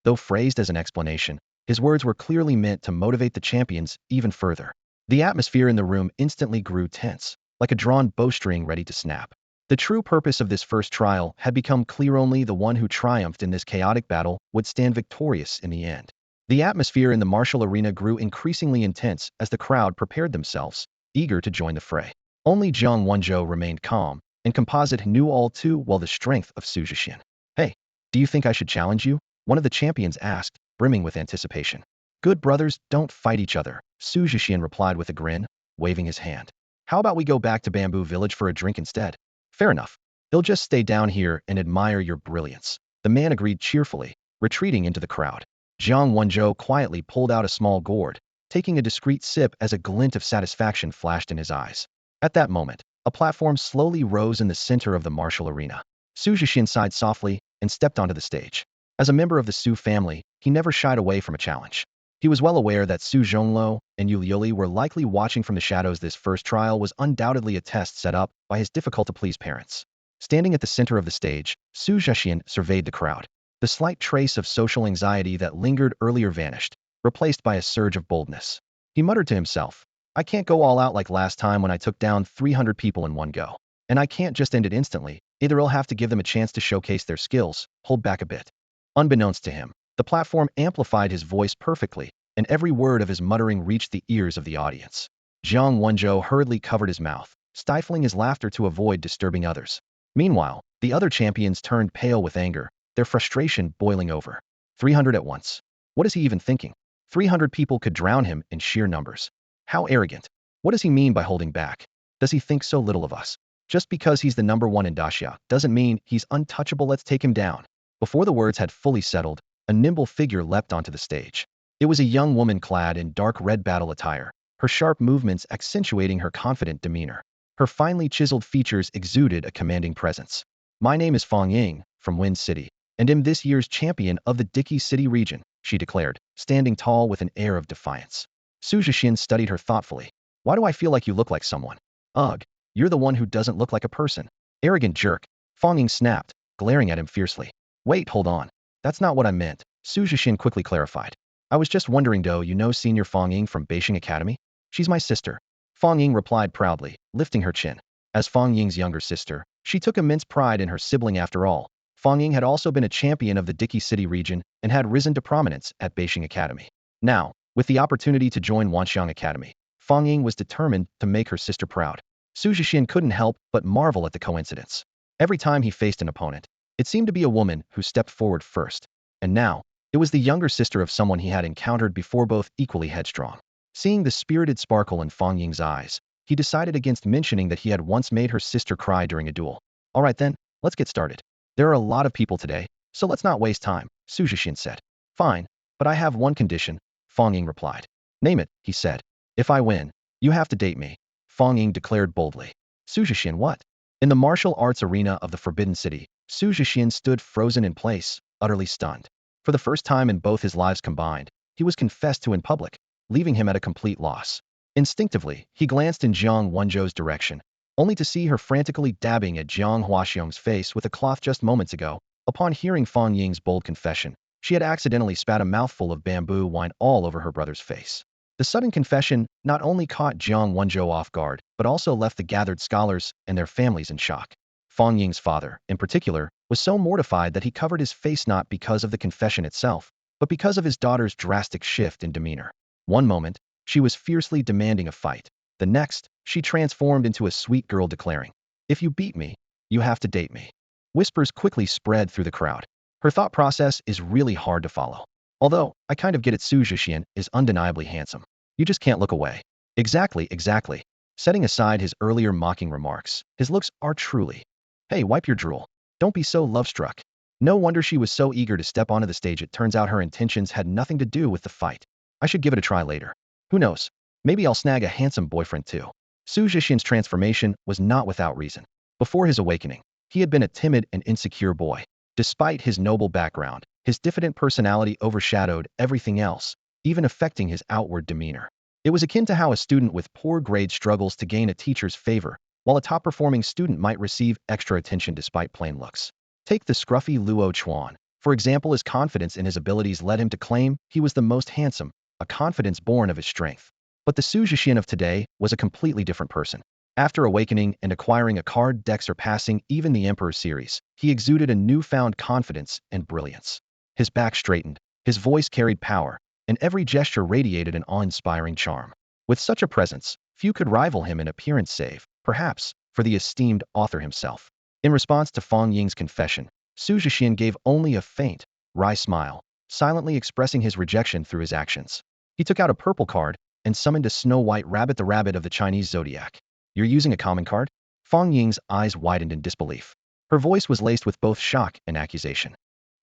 Speaker 1: Though phrased as an explanation, his words were clearly meant to motivate the champions even further. The atmosphere in the room instantly grew tense, like a drawn bowstring ready to snap. The true purpose of this first trial had become clear. Only the one who triumphed in this chaotic battle would stand victorious in the end. The atmosphere in the martial arena grew increasingly intense as the crowd prepared themselves, eager to join the fray. Only Zhang Wenzhou remained calm, and Composite knew all too well the strength of Xu Zhexian. Hey, do you think I should challenge you? One of the champions asked, brimming with anticipation. Good brothers don't fight each other, Xu Zhexian replied with a grin, waving his hand. How about we go back to Bamboo Village for a drink instead? Fair enough. He'll just stay down here and admire your brilliance. The man agreed cheerfully, retreating into the crowd. Zhang Wenzhou quietly pulled out a small gourd, taking a discreet sip as a glint of satisfaction flashed in his eyes. At that moment, a platform slowly rose in the center of the martial arena. Xu Zhexian sighed softly and stepped onto the stage. As a member of the Xu family, he never shied away from a challenge. He was well aware that Su Zhonglou and Yu Liuli were likely watching from the shadows. This first trial was undoubtedly a test set up by his difficult-to-please parents. Standing at the center of the stage, Xu Zhexian surveyed the crowd. The slight trace of social anxiety that lingered earlier vanished, replaced by a surge of boldness. He muttered to himself, I can't go all out like last time when I took down 300 people in one go. And I can't just end it instantly. Either I'll have to give them a chance to showcase their skills, hold back a bit. Unbeknownst to him, the platform amplified his voice perfectly, and every word of his muttering reached the ears of the audience. Zhang Wenzhou hurriedly covered his mouth, stifling his laughter to avoid disturbing others. Meanwhile, the other champions turned pale with anger, their frustration boiling over. 300 at once. What is he even thinking? 300 people could drown him in sheer numbers. How arrogant. What does he mean by holding back? Does he think so little of us? Just because he's the #1 in Daxia doesn't mean he's untouchable. Let's take him down. Before the words had fully settled, a nimble figure leapt onto the stage. It was a young woman clad in dark red battle attire, her sharp movements accentuating her confident demeanor. Her finely chiseled features exuded a commanding presence. My name is Fong, from Wind City, and am this year's champion of the Dicky City region, she declared, standing tall with an air of defiance. Xu Zhexian studied her thoughtfully. Why do I feel like you look like someone? Ugh, you're the one who doesn't look like a person. Arrogant jerk, Fong snapped, glaring at him fiercely. Wait, hold on. That's not what I meant, Xu Zhexian quickly clarified. I was just wondering, do you know Senior Fong from Beijing Academy? She's my sister. Fong replied proudly, lifting her chin. As Fong Ying's younger sister, she took immense pride in her sibling. After all, Fong Ying had also been a champion of the Dicky City region and had risen to prominence at Beijing Academy. Now, with the opportunity to join Wanxiang Academy, Fong Ying was determined to make her sister proud. Xu Zhexian couldn't help but marvel at the coincidence. Every time he faced an opponent, it seemed to be a woman who stepped forward first. And now, it was the younger sister of someone he had encountered before, both equally headstrong. Seeing the spirited sparkle in Fong Ying's eyes, he decided against mentioning that he had once made her sister cry during a duel. All right then, let's get started. There are a lot of people today, so let's not waste time, Xu Zhexian said. Fine, but I have one condition, Fong Ying replied. Name it, he said. If I win, you have to date me, Fong Ying declared boldly. Xu Zhexian, what? In the martial arts arena of the Forbidden City, Xu Zhexian stood frozen in place, utterly stunned. For the first time in both his lives combined, he was confessed to in public, leaving him at a complete loss. Instinctively, he glanced in Jiang Wenzhou's direction, only to see her frantically dabbing at Jiang Huaxiong's face with a cloth just moments ago. Upon hearing Fong Ying's bold confession, she had accidentally spat a mouthful of bamboo wine all over her brother's face. The sudden confession not only caught Jiang Wenzhou off guard, but also left the gathered scholars and their families in shock. Fong Ying's father, in particular, was so mortified that he covered his face not because of the confession itself, but because of his daughter's drastic shift in demeanor. One moment, she was fiercely demanding a fight. The next, she transformed into a sweet girl declaring, "If you beat me, you have to date me." Whispers quickly spread through the crowd. Her thought process is really hard to follow. Although, I kind of get it, Xu Zhexian is undeniably handsome. You just can't look away. Exactly, exactly. Setting aside his earlier mocking remarks, his looks are truly. Hey, wipe your drool. Don't be so love-struck. No wonder she was so eager to step onto the stage. It turns out her intentions had nothing to do with the fight. I should give it a try later. Who knows? Maybe I'll snag a handsome boyfriend too. Xu Zhexian's transformation was not without reason. Before his awakening, he had been a timid and insecure boy. Despite his noble background, his diffident personality overshadowed everything else, even affecting his outward demeanor. It was akin to how a student with poor grades struggles to gain a teacher's favor, while a top-performing student might receive extra attention despite plain looks. Take the scruffy Luo Chuan. For example, his confidence in his abilities led him to claim he was the most handsome, a confidence born of his strength. But the Xu Zhexian of today was a completely different person. After awakening and acquiring a card deck surpassing even the Emperor series, he exuded a newfound confidence and brilliance. His back straightened, his voice carried power, and every gesture radiated an awe-inspiring charm. With such a presence, few could rival him in appearance save, perhaps, for the esteemed author himself. In response to Fong Ying's confession, Xu Zhexian gave only a faint, wry smile, silently expressing his rejection through his actions. He took out a purple card and summoned a snow-white rabbit, the rabbit of the Chinese zodiac. You're using a common card? Fong Ying's eyes widened in disbelief. Her voice was laced with both shock and accusation.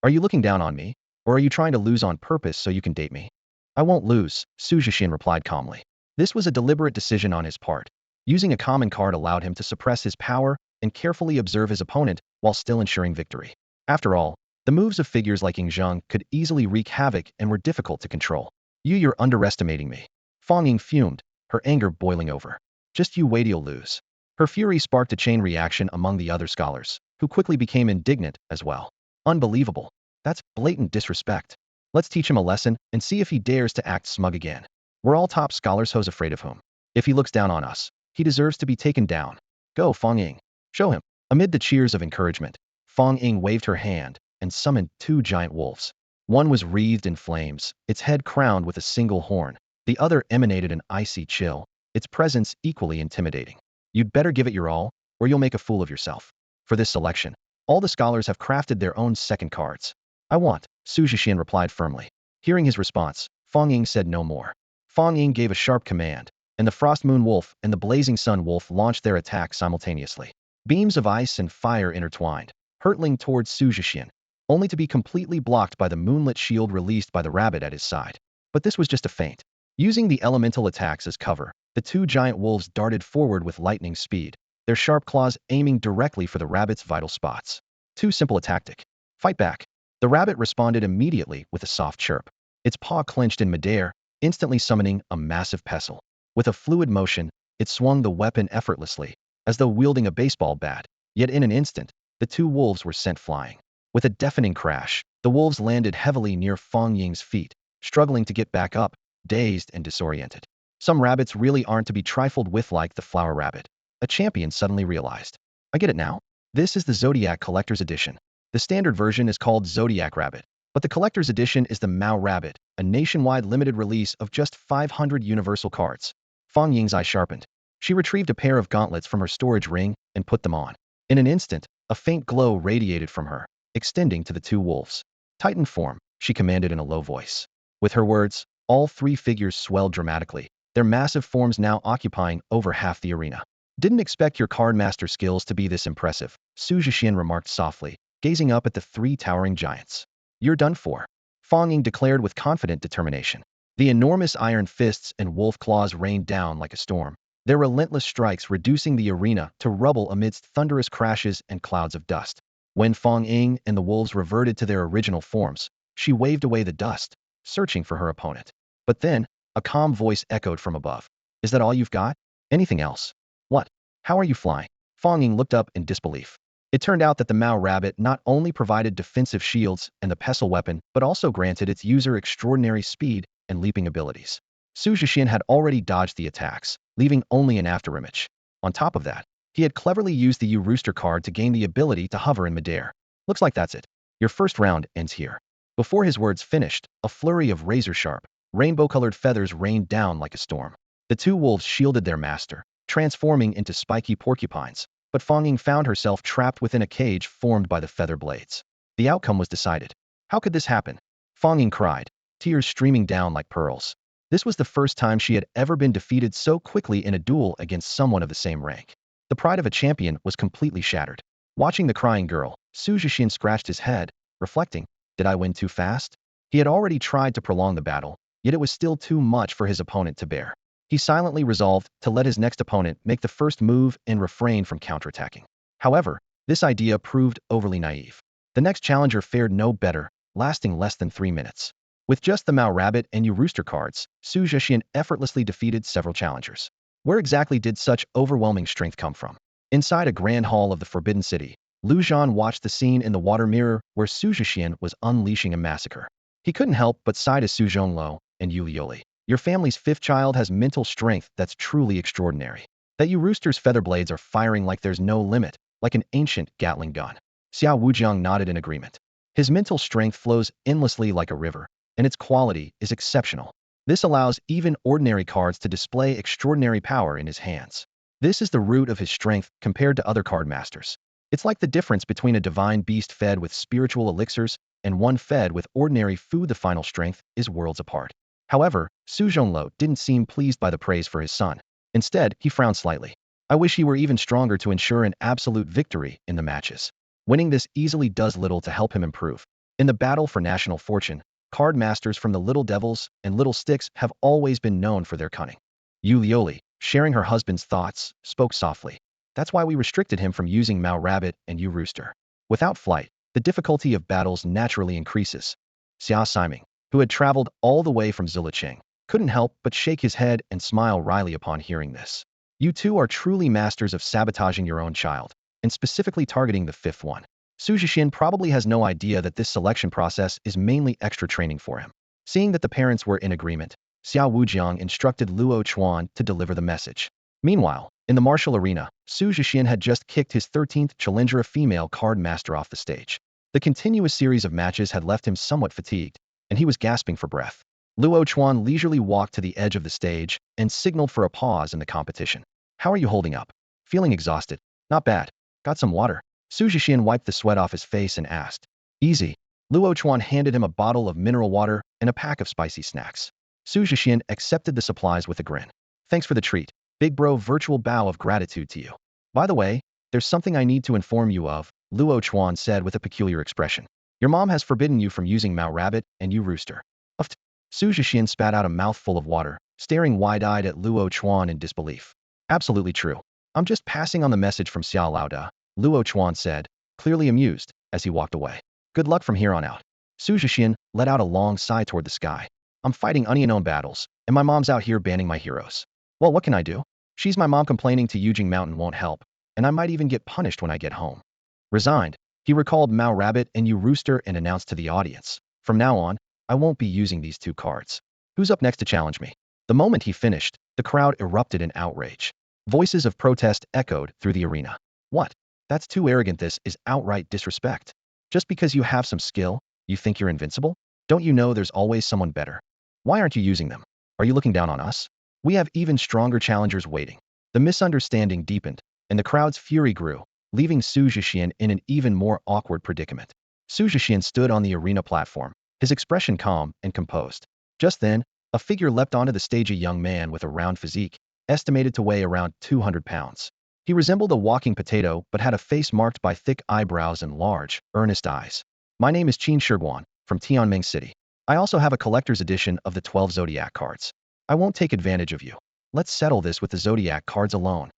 Speaker 1: Are you looking down on me, or are you trying to lose on purpose so you can date me? I won't lose, Xu Zhexian replied calmly. This was a deliberate decision on his part. Using a common card allowed him to suppress his power and carefully observe his opponent while still ensuring victory. After all, the moves of figures like Ying Zheng could easily wreak havoc and were difficult to control. You're underestimating me. Fong Ying fumed, her anger boiling over. Just you wait, you'll lose. Her fury sparked a chain reaction among the other scholars, who quickly became indignant as well. Unbelievable. That's blatant disrespect. Let's teach him a lesson and see if he dares to act smug again. We're all top scholars, who's afraid of whom? If he looks down on us, he deserves to be taken down. Go, Fong Ying. Show him. Amid the cheers of encouragement, Fong Ying waved her hand and summoned two giant wolves. One was wreathed in flames, its head crowned with a single horn. The other emanated an icy chill, its presence equally intimidating. You'd better give it your all, or you'll make a fool of yourself. For this selection, all the scholars have crafted their own second cards. I want, Xu Zhexian replied firmly. Hearing his response, Fong Ying said no more. Fong Ying gave a sharp command, and the Frost Moon Wolf and the Blazing Sun Wolf launched their attack simultaneously. Beams of ice and fire intertwined, hurtling towards Xu Zhexian, only to be completely blocked by the moonlit shield released by the rabbit at his side. But this was just a feint. Using the elemental attacks as cover, the two giant wolves darted forward with lightning speed, their sharp claws aiming directly for the rabbit's vital spots. Too simple a tactic. Fight back. The rabbit responded immediately with a soft chirp. Its paw clenched in midair, instantly summoning a massive pestle. With a fluid motion, it swung the weapon effortlessly, as though wielding a baseball bat. Yet in an instant, the two wolves were sent flying. With a deafening crash, the wolves landed heavily near Fong Ying's feet, struggling to get back up, dazed and disoriented. Some rabbits really aren't to be trifled with, like the flower rabbit. A champion suddenly realized. I get it now. This is the Zodiac Collector's Edition. The standard version is called Zodiac Rabbit, but the Collector's Edition is the Mao Rabbit, a nationwide limited release of just 500 universal cards. Fong Ying's eye sharpened. She retrieved a pair of gauntlets from her storage ring and put them on. In an instant, a faint glow radiated from her, extending to the two wolves. Titan form, she commanded in a low voice. With her words, all three figures swelled dramatically, their massive forms now occupying over half the arena. Didn't expect your cardmaster skills to be this impressive, Xu Zhexian remarked softly, gazing up at the three towering giants. You're done for, Fong Ying declared with confident determination. The enormous iron fists and wolf claws rained down like a storm, their relentless strikes reducing the arena to rubble amidst thunderous crashes and clouds of dust. When Fong and the wolves reverted to their original forms, she waved away the dust, searching for her opponent. But then, a calm voice echoed from above. Is that all you've got? Anything else? What? How are you flying? Fong looked up in disbelief. It turned out that the Mao rabbit not only provided defensive shields and the pestle weapon, but also granted its user extraordinary speed and leaping abilities. Xu Zhexian had already dodged the attacks, leaving only an afterimage. On top of that, he had cleverly used the U-Rooster card to gain the ability to hover in midair. Looks like that's it. Your first round ends here. Before his words finished, a flurry of razor-sharp, rainbow-colored feathers rained down like a storm. The two wolves shielded their master, transforming into spiky porcupines, but Fong found herself trapped within a cage formed by the feather blades. The outcome was decided. How could this happen? Fong cried, tears streaming down like pearls. This was the first time she had ever been defeated so quickly in a duel against someone of the same rank. The pride of a champion was completely shattered. Watching the crying girl, Xu Zhexian scratched his head, reflecting, did I win too fast? He had already tried to prolong the battle, yet it was still too much for his opponent to bear. He silently resolved to let his next opponent make the first move and refrain from counterattacking. However, this idea proved overly naive. The next challenger fared no better, lasting less than 3 minutes. With just the Mao Rabbit and U-Rooster cards, Xu Zhexian effortlessly defeated several challengers. Where exactly did such overwhelming strength come from? Inside a grand hall of the Forbidden City, Lu Zhan watched the scene in the water mirror where Xu Zhexian was unleashing a massacre. He couldn't help but sigh to Su Zhonglou and Yu Lioli. Your family's fifth child has mental strength that's truly extraordinary. That U-Rooster's feather blades are firing like there's no limit, like an ancient Gatling gun. Xiao Wujiang nodded in agreement. His mental strength flows endlessly like a river, and its quality is exceptional. This allows even ordinary cards to display extraordinary power in his hands. This is the root of his strength compared to other card masters. It's like the difference between a divine beast fed with spiritual elixirs and one fed with ordinary food. The final strength is worlds apart. However, Su Zhonglou didn't seem pleased by the praise for his son. Instead, he frowned slightly. I wish he were even stronger to ensure an absolute victory in the matches. Winning this easily does little to help him improve. In the battle for national fortune, card masters from the Little Devils and Little Sticks have always been known for their cunning. Yu Lioli, sharing her husband's thoughts, spoke softly. That's why we restricted him from using Mao Rabbit and U-Rooster. Without flight, the difficulty of battles naturally increases. Xia Siming, who had traveled all the way from Zilicheng, couldn't help but shake his head and smile wryly upon hearing this. You two are truly masters of sabotaging your own child, and specifically targeting the fifth one. Xu Zhexian probably has no idea that this selection process is mainly extra training for him. Seeing that the parents were in agreement, Xiao Wujiang instructed Luo Chuan to deliver the message. Meanwhile, in the martial arena, Xu Zhexian had just kicked his 13th challenger, a female card master, off the stage. The continuous series of matches had left him somewhat fatigued, and he was gasping for breath. Luo Chuan leisurely walked to the edge of the stage and signaled for a pause in the competition. How are you holding up? Feeling exhausted? Not bad. Got some water? Xu Zhexian wiped the sweat off his face and asked. Easy. Luo Chuan handed him a bottle of mineral water and a pack of spicy snacks. Xu Zhexian accepted the supplies with a grin. Thanks for the treat. Big bro, virtual bow of gratitude to you. By the way, there's something I need to inform you of, Luo Chuan said with a peculiar expression. Your mom has forbidden you from using Mao Rabbit and U-Rooster. Xu Zhexian spat out a mouthful of water, staring wide-eyed at Luo Chuan in disbelief. Absolutely true. I'm just passing on the message from Xiao Laoda, Luo Chuan said, clearly amused, as he walked away. Good luck from here on out. Xu Zhexian let out a long sigh toward the sky. I'm fighting unknown battles, and my mom's out here banning my heroes. Well, what can I do? She's my mom. Complaining to Yujing Mountain won't help, and I might even get punished when I get home. Resigned, he recalled Mao Rabbit and U-Rooster and announced to the audience, from now on, I won't be using these two cards. Who's up next to challenge me? The moment he finished, the crowd erupted in outrage. Voices of protest echoed through the arena. What? That's too arrogant. This is outright disrespect. Just because you have some skill, you think you're invincible? Don't you know there's always someone better? Why aren't you using them? Are you looking down on us? We have even stronger challengers waiting. The misunderstanding deepened, and the crowd's fury grew, leaving Xu Zhexian in an even more awkward predicament. Xu Zhexian stood on the arena platform, his expression calm and composed. Just then, a figure leapt onto the stage, a young man with a round physique, estimated to weigh around 200 pounds. He resembled a walking potato but had a face marked by thick eyebrows and large, earnest eyes. My name is Qin Shi Huang, from Tianming City. I also have a collector's edition of the 12 zodiac cards. I won't take advantage of you. Let's settle this with the zodiac cards alone.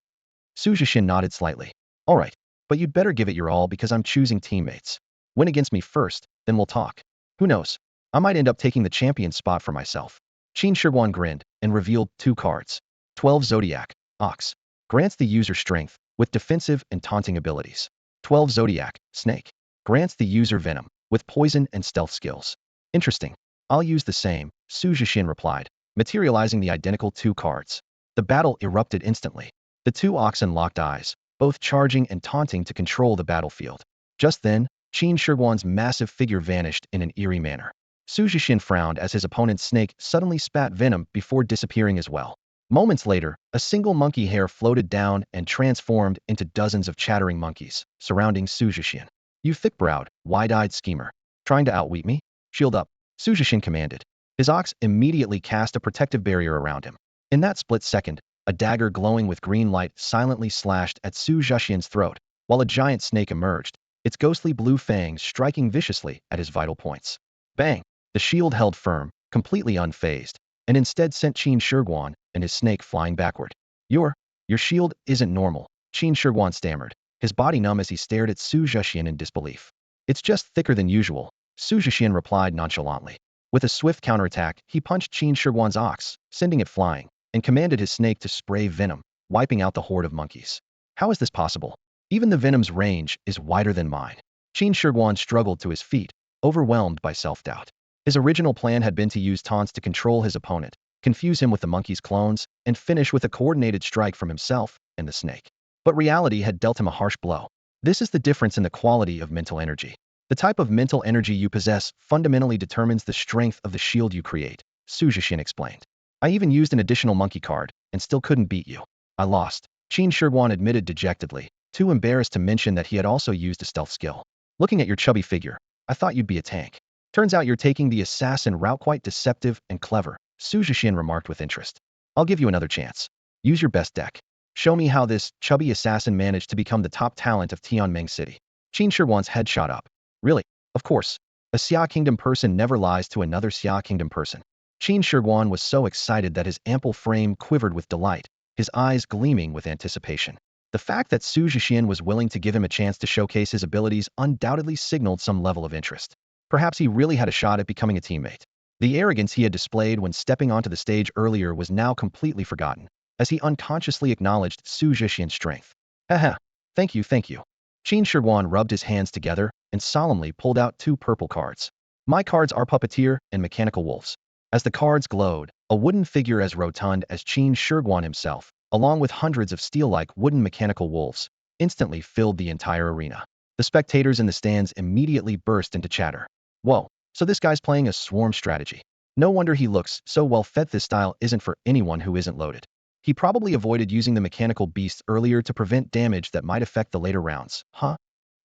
Speaker 1: Xu Zhexian nodded slightly. All right, but you'd better give it your all because I'm choosing teammates. Win against me first, then we'll talk. Who knows? I might end up taking the champion spot for myself. Qin Shi Huang grinned and revealed 2 cards. 12 Zodiac, Ox. Grants the user strength, with defensive and taunting abilities. 12 Zodiac, Snake. Grants the user venom, with poison and stealth skills. Interesting. I'll use the same, Xu Zhexian replied, materializing the identical 2 cards. The battle erupted instantly. The 2 oxen locked eyes, both charging and taunting to control the battlefield. Just then, Qin Shi Huang's massive figure vanished in an eerie manner. Xu Zhexian frowned as his opponent's snake suddenly spat venom before disappearing as well. Moments later, a single monkey hair floated down and transformed into dozens of chattering monkeys, surrounding Xu Zhexian. You thick-browed, wide-eyed schemer. Trying to outwit me? Shield up, Xu Zhexian commanded. His ox immediately cast a protective barrier around him. In that split second, a dagger glowing with green light silently slashed at Xu Zhexian's throat, while a giant snake emerged, its ghostly blue fangs striking viciously at his vital points. Bang! The shield held firm, completely unfazed, and instead sent Qin Shi Huang and his snake flying backward. Your shield isn't normal, Qin Shi Huang stammered, his body numb as he stared at Xu Zhexian in disbelief. It's just thicker than usual, Xu Zhexian replied nonchalantly. With a swift counterattack, he punched Qin Shi Huang's ox, sending it flying, and commanded his snake to spray venom, wiping out the horde of monkeys. How is this possible? Even the venom's range is wider than mine. Qin Shi Huang struggled to his feet, overwhelmed by self-doubt. His original plan had been to use taunts to control his opponent, confuse him with the monkey's clones, and finish with a coordinated strike from himself and the snake. But reality had dealt him a harsh blow. This is the difference in the quality of mental energy. The type of mental energy you possess fundamentally determines the strength of the shield you create, Xu Zhexian explained. I even used an additional monkey card, and still couldn't beat you. I lost, Qin Shi Huang admitted dejectedly, too embarrassed to mention that he had also used a stealth skill. Looking at your chubby figure, I thought you'd be a tank. Turns out you're taking the assassin route. Quite deceptive and clever, Xu Zhexian remarked with interest. I'll give you another chance. Use your best deck. Show me how this chubby assassin managed to become the top talent of Tianming City. Qin Shi Huang's head shot up. Really? Of course. A Xia Kingdom person never lies to another Xia Kingdom person. Qin Shi Huang was so excited that his ample frame quivered with delight, his eyes gleaming with anticipation. The fact that Xu Zhexian was willing to give him a chance to showcase his abilities undoubtedly signaled some level of interest. Perhaps he really had a shot at becoming a teammate. The arrogance he had displayed when stepping onto the stage earlier was now completely forgotten, as he unconsciously acknowledged Xu Zhexian's strength. Haha, thank you. Qin Shi Huang rubbed his hands together and solemnly pulled out 2 purple cards. My cards are Puppeteer and Mechanical Wolves. As the cards glowed, a wooden figure as rotund as Qin Shi Huang himself, along with hundreds of steel-like wooden mechanical wolves, instantly filled the entire arena. The spectators in the stands immediately burst into chatter. Whoa, so this guy's playing a swarm strategy. No wonder he looks so well-fed. This style isn't for anyone who isn't loaded. He probably avoided using the mechanical beasts earlier to prevent damage that might affect the later rounds, huh?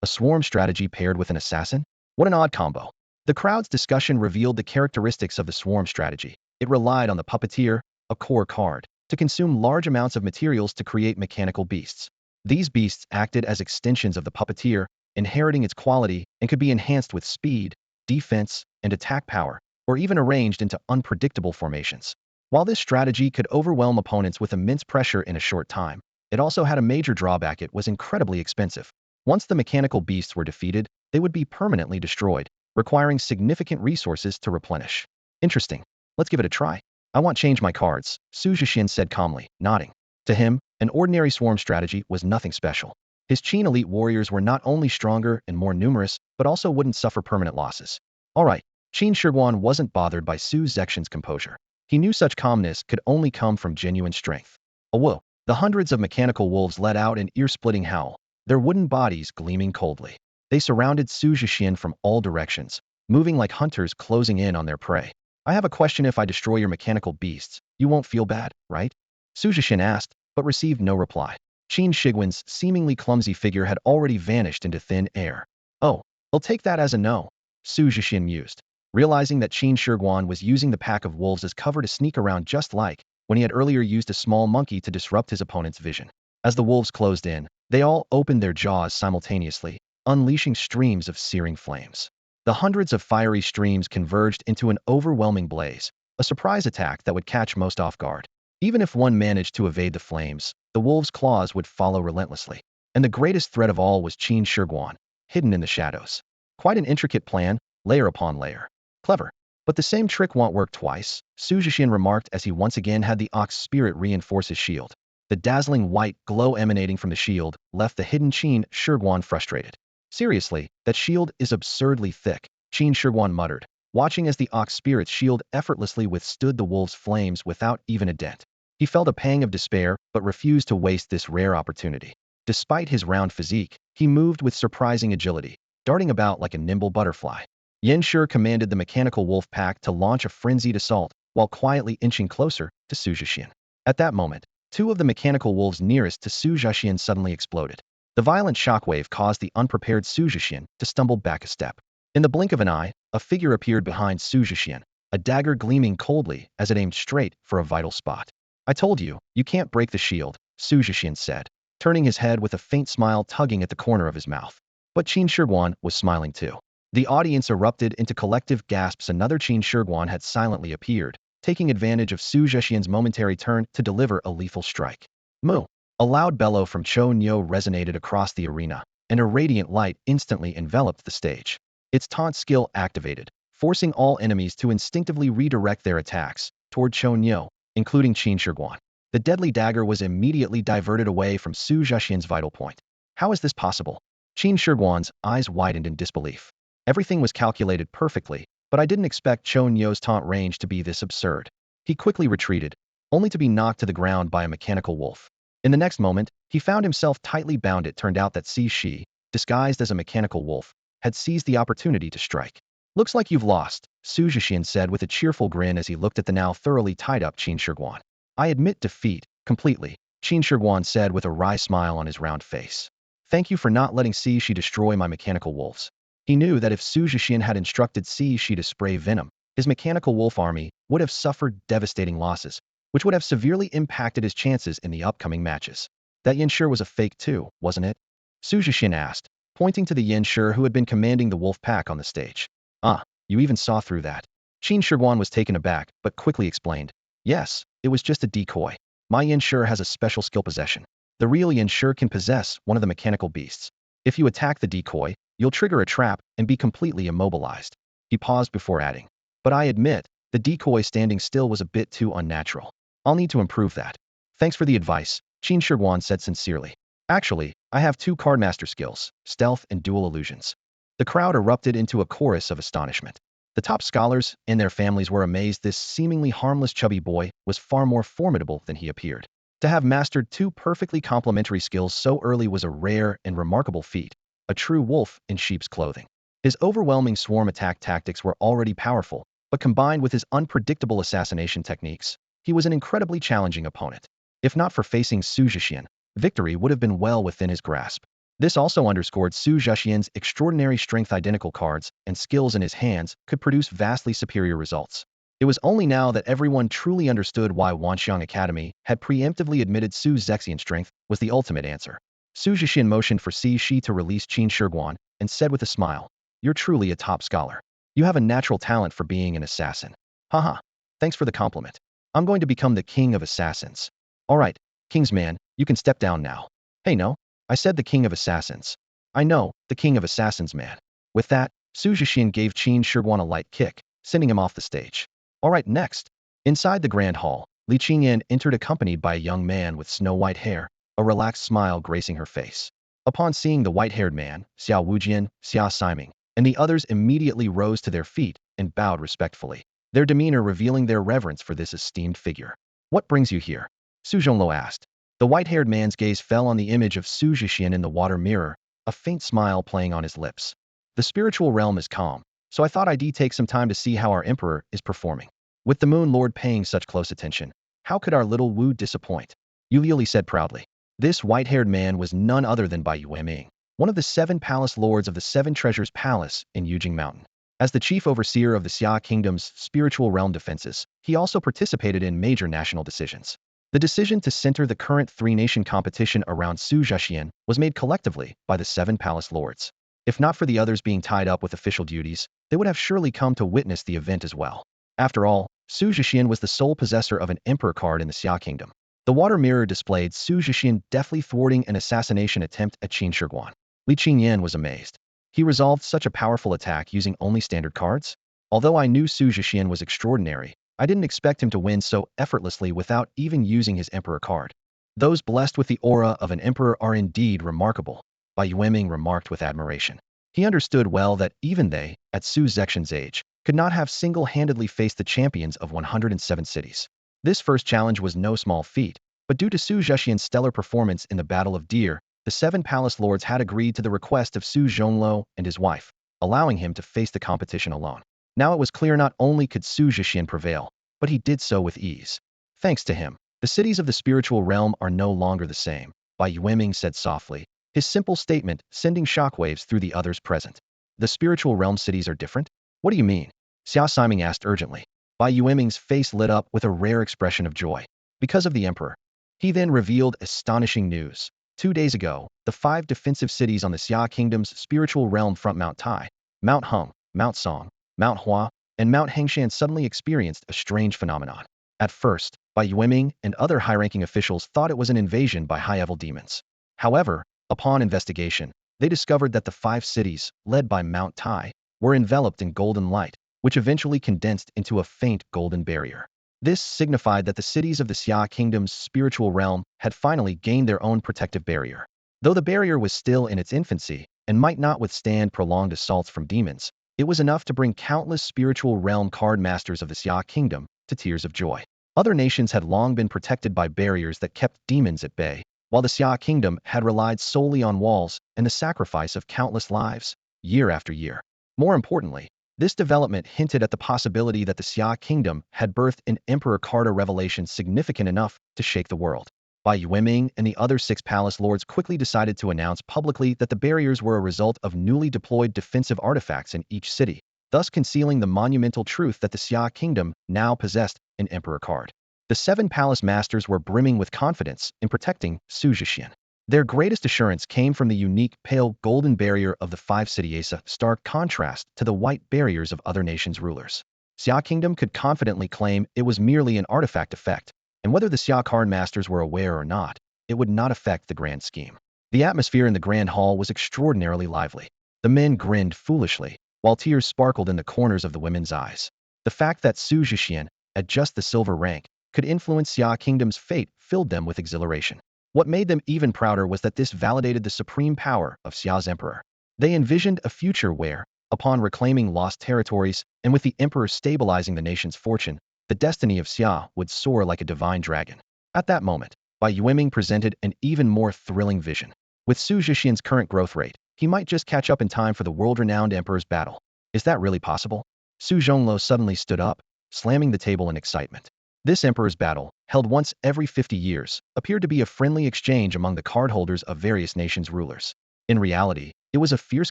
Speaker 1: A swarm strategy paired with an assassin? What an odd combo. The crowd's discussion revealed the characteristics of the swarm strategy. It relied on the Puppeteer, a core card, to consume large amounts of materials to create mechanical beasts. These beasts acted as extensions of the Puppeteer, inheriting its quality, and could be enhanced with speed, defense, and attack power, or even arranged into unpredictable formations. While this strategy could overwhelm opponents with immense pressure in a short time, it also had a major drawback: it was incredibly expensive. Once the mechanical beasts were defeated, they would be permanently destroyed, requiring significant resources to replenish. Interesting. Let's give it a try. I want to change my cards, Xu Zhexian said calmly, nodding. To him, an ordinary swarm strategy was nothing special. His Qin elite warriors were not only stronger and more numerous, but also wouldn't suffer permanent losses. All right, Qin Shi Huang wasn't bothered by Xu Zhexian's composure. He knew such calmness could only come from genuine strength. A whoa! The hundreds of mechanical wolves let out an ear-splitting howl, their wooden bodies gleaming coldly. They surrounded Xu Zhexian from all directions, moving like hunters closing in on their prey. I have a question: if I destroy your mechanical beasts, you won't feel bad, right? Xu Zhexian asked, but received no reply. Qin Shi Huang's seemingly clumsy figure had already vanished into thin air. Oh, I'll take that as a no, Xu Zhexian mused, realizing that Qin Shi Huang was using the pack of wolves as cover to sneak around, just like when he had earlier used a small monkey to disrupt his opponent's vision. As the wolves closed in, they all opened their jaws simultaneously, unleashing streams of searing flames. The hundreds of fiery streams converged into an overwhelming blaze, a surprise attack that would catch most off guard. Even if one managed to evade the flames, the wolves' claws would follow relentlessly. And the greatest threat of all was Qin Shi Huang, hidden in the shadows. Quite an intricate plan, layer upon layer. Clever. But the same trick won't work twice, Xu Zhexian remarked as he once again had the ox spirit reinforce his shield. The dazzling white glow emanating from the shield left the hidden Qin Shi Huang frustrated. Seriously, that shield is absurdly thick, Qin Shi Huang muttered, watching as the ox spirit's shield effortlessly withstood the wolf's flames without even a dent. He felt a pang of despair, but refused to waste this rare opportunity. Despite his round physique, he moved with surprising agility, darting about like a nimble butterfly. Yan Shi commanded the mechanical wolf pack to launch a frenzied assault, while quietly inching closer to Xu Zhexian. At that moment, two of the mechanical wolves nearest to Xu Zhexian suddenly exploded. The violent shockwave caused the unprepared Xu Zhexian to stumble back a step. In the blink of an eye, a figure appeared behind Xu Zhexian, a dagger gleaming coldly as it aimed straight for a vital spot. I told you, you can't break the shield, Xu Zhexian said, turning his head with a faint smile tugging at the corner of his mouth. But Qin Shi Huang was smiling too. The audience erupted into collective gasps. Another Qin Shi Huang had silently appeared, taking advantage of Xu Zhexian's momentary turn to deliver a lethal strike. Moo! A loud bellow from Chou Nyo resonated across the arena, and a radiant light instantly enveloped the stage. Its taunt skill activated, forcing all enemies to instinctively redirect their attacks toward Chou Nyo, including Qin Shi Huang. The deadly dagger was immediately diverted away from Xu Zhexian's vital point. How is this possible? Qin Shi Huang's eyes widened in disbelief. Everything was calculated perfectly, but I didn't expect Chou Nyo's taunt range to be this absurd. He quickly retreated, only to be knocked to the ground by a mechanical wolf. In the next moment, he found himself tightly bound. It turned out that Shi, disguised as a mechanical wolf, had seized the opportunity to strike. Looks like you've lost, Xu Zhexian said with a cheerful grin as he looked at the now thoroughly tied-up Qin Shi Huang. I admit defeat, completely, Qin Shi Huang said with a wry smile on his round face. Thank you for not letting Shi destroy my mechanical wolves. He knew that if Xu Zhexian had instructed Shi to spray venom, his mechanical wolf army would have suffered devastating losses, which would have severely impacted his chances in the upcoming matches. That Yan Shi was a fake too, wasn't it? Xu Zhexian asked, pointing to the Yan Shi who had been commanding the wolf pack on the stage. Ah, you even saw through that. Qin Shi Huang was taken aback, but quickly explained. Yes, it was just a decoy. My Yan Shi has a special skill possession. The real Yan Shi can possess one of the mechanical beasts. If you attack the decoy, you'll trigger a trap and be completely immobilized. He paused before adding. But I admit, the decoy standing still was a bit too unnatural. I'll need to improve that. Thanks for the advice, Qin Shi Huang said sincerely. Actually, I have two cardmaster skills, stealth and dual illusions. The crowd erupted into a chorus of astonishment. The top scholars and their families were amazed. This seemingly harmless chubby boy was far more formidable than he appeared. To have mastered two perfectly complementary skills so early was a rare and remarkable feat, a true wolf in sheep's clothing. His overwhelming swarm attack tactics were already powerful, but combined with his unpredictable assassination techniques, he was an incredibly challenging opponent. If not for facing Xu Zhexian, victory would have been well within his grasp. This also underscored Xu Zhexian's extraordinary strength. Identical cards and skills in his hands could produce vastly superior results. It was only now that everyone truly understood why Wanxiang Academy had preemptively admitted Xu Zhexian's strength was the ultimate answer. Xu Zhexian motioned for Shi to release Qin Shi Huang and said with a smile, You're truly a top scholar. You have a natural talent for being an assassin. Haha, thanks for the compliment. I'm going to become the king of assassins. Alright, king's man, you can step down now. Hey no, I said the king of assassins. I know, the king of assassins man. With that, Xu Zhexian gave Qin Shi Huang a light kick, sending him off the stage. Alright, next. Inside the grand hall, Li Qingyan entered accompanied by a young man with snow-white hair, a relaxed smile gracing her face. Upon seeing the white-haired man, Xiao Wujian, Xia Siming, and the others immediately rose to their feet and bowed respectfully, their demeanor revealing their reverence for this esteemed figure. What brings you here? Su Zhongluo asked. The white-haired man's gaze fell on the image of Xu Zhexian in the water mirror, a faint smile playing on his lips. The spiritual realm is calm, so I thought I'd take some time to see how our emperor is performing. With the Moon Lord paying such close attention, how could our little Wu disappoint? Yu Li said proudly. This white-haired man was none other than Bai Yueming, one of the 7 palace lords of the 7 Treasures Palace in Yujing Mountain. As the chief overseer of the Xia Kingdom's spiritual realm defenses, he also participated in major national decisions. The decision to center the current 3-nation competition around Xu Zhexian was made collectively by the 7 palace lords. If not for the others being tied up with official duties, they would have surely come to witness the event as well. After all, Xu Zhexian was the sole possessor of an emperor card in the Xia Kingdom. The water mirror displayed Xu Zhexian deftly thwarting an assassination attempt at Qin Shi Huang. Li Qingyan was amazed. He resolved such a powerful attack using only standard cards? Although I knew Xu Zhexian was extraordinary, I didn't expect him to win so effortlessly without even using his emperor card. Those blessed with the aura of an emperor are indeed remarkable, Bai Yueming remarked with admiration. He understood well that even they, at Xu Zhexian's age, could not have single-handedly faced the champions of 107 cities. This first challenge was no small feat, but due to Xu Zhexian's stellar performance in the Battle of Deer, the 7 palace lords had agreed to the request of Xu Zhongluo and his wife, allowing him to face the competition alone. Now it was clear not only could Xu Zhexian prevail, but he did so with ease. Thanks to him, the cities of the spiritual realm are no longer the same, Bai Yueming said softly, his simple statement sending shockwaves through the others present. The spiritual realm cities are different? What do you mean? Xia Siming asked urgently. Bai Yueming's face lit up with a rare expression of joy. Because of the emperor. He then revealed astonishing news. 2 days ago, the 5 defensive cities on the Xia Kingdom's spiritual realm front Mount Tai, Mount Heng, Mount Song, Mount Hua, and Mount Hengshan suddenly experienced a strange phenomenon. At first, Bai Yueming and other high-ranking officials thought it was an invasion by high-level demons. However, upon investigation, they discovered that the 5 cities, led by Mount Tai, were enveloped in golden light, which eventually condensed into a faint golden barrier. This signified that the cities of the Xia Kingdom's spiritual realm had finally gained their own protective barrier. Though the barrier was still in its infancy and might not withstand prolonged assaults from demons, it was enough to bring countless spiritual realm card masters of the Xia Kingdom to tears of joy. Other nations had long been protected by barriers that kept demons at bay, while the Xia Kingdom had relied solely on walls and the sacrifice of countless lives, year after year. More importantly, this development hinted at the possibility that the Xia Kingdom had birthed an Emperor Carta revelation significant enough to shake the world. Bai Yueming and the other 6 palace lords quickly decided to announce publicly that the barriers were a result of newly deployed defensive artifacts in each city, thus concealing the monumental truth that the Xia Kingdom now possessed an Emperor card. The 7 palace masters were brimming with confidence in protecting Xu Zhexian. Their greatest assurance came from the unique pale golden barrier of the 5 cities, a stark contrast to the white barriers of other nations' rulers. Xia Kingdom could confidently claim it was merely an artifact effect, and whether the Xia card masters were aware or not, it would not affect the grand scheme. The atmosphere in the grand hall was extraordinarily lively. The men grinned foolishly, while tears sparkled in the corners of the women's eyes. The fact that Xu Zhexian, at just the silver rank, could influence Xia Kingdom's fate filled them with exhilaration. What made them even prouder was that this validated the supreme power of Xia's emperor. They envisioned a future where, upon reclaiming lost territories and with the emperor stabilizing the nation's fortune, the destiny of Xia would soar like a divine dragon. At that moment, Bai Yueming presented an even more thrilling vision. With Xu Zhexian's current growth rate, he might just catch up in time for the world-renowned emperor's battle. Is that really possible? Xu Zhongluo suddenly stood up, slamming the table in excitement. This emperor's battle, held once every 50 years, appeared to be a friendly exchange among the cardholders of various nations' rulers. In reality, it was a fierce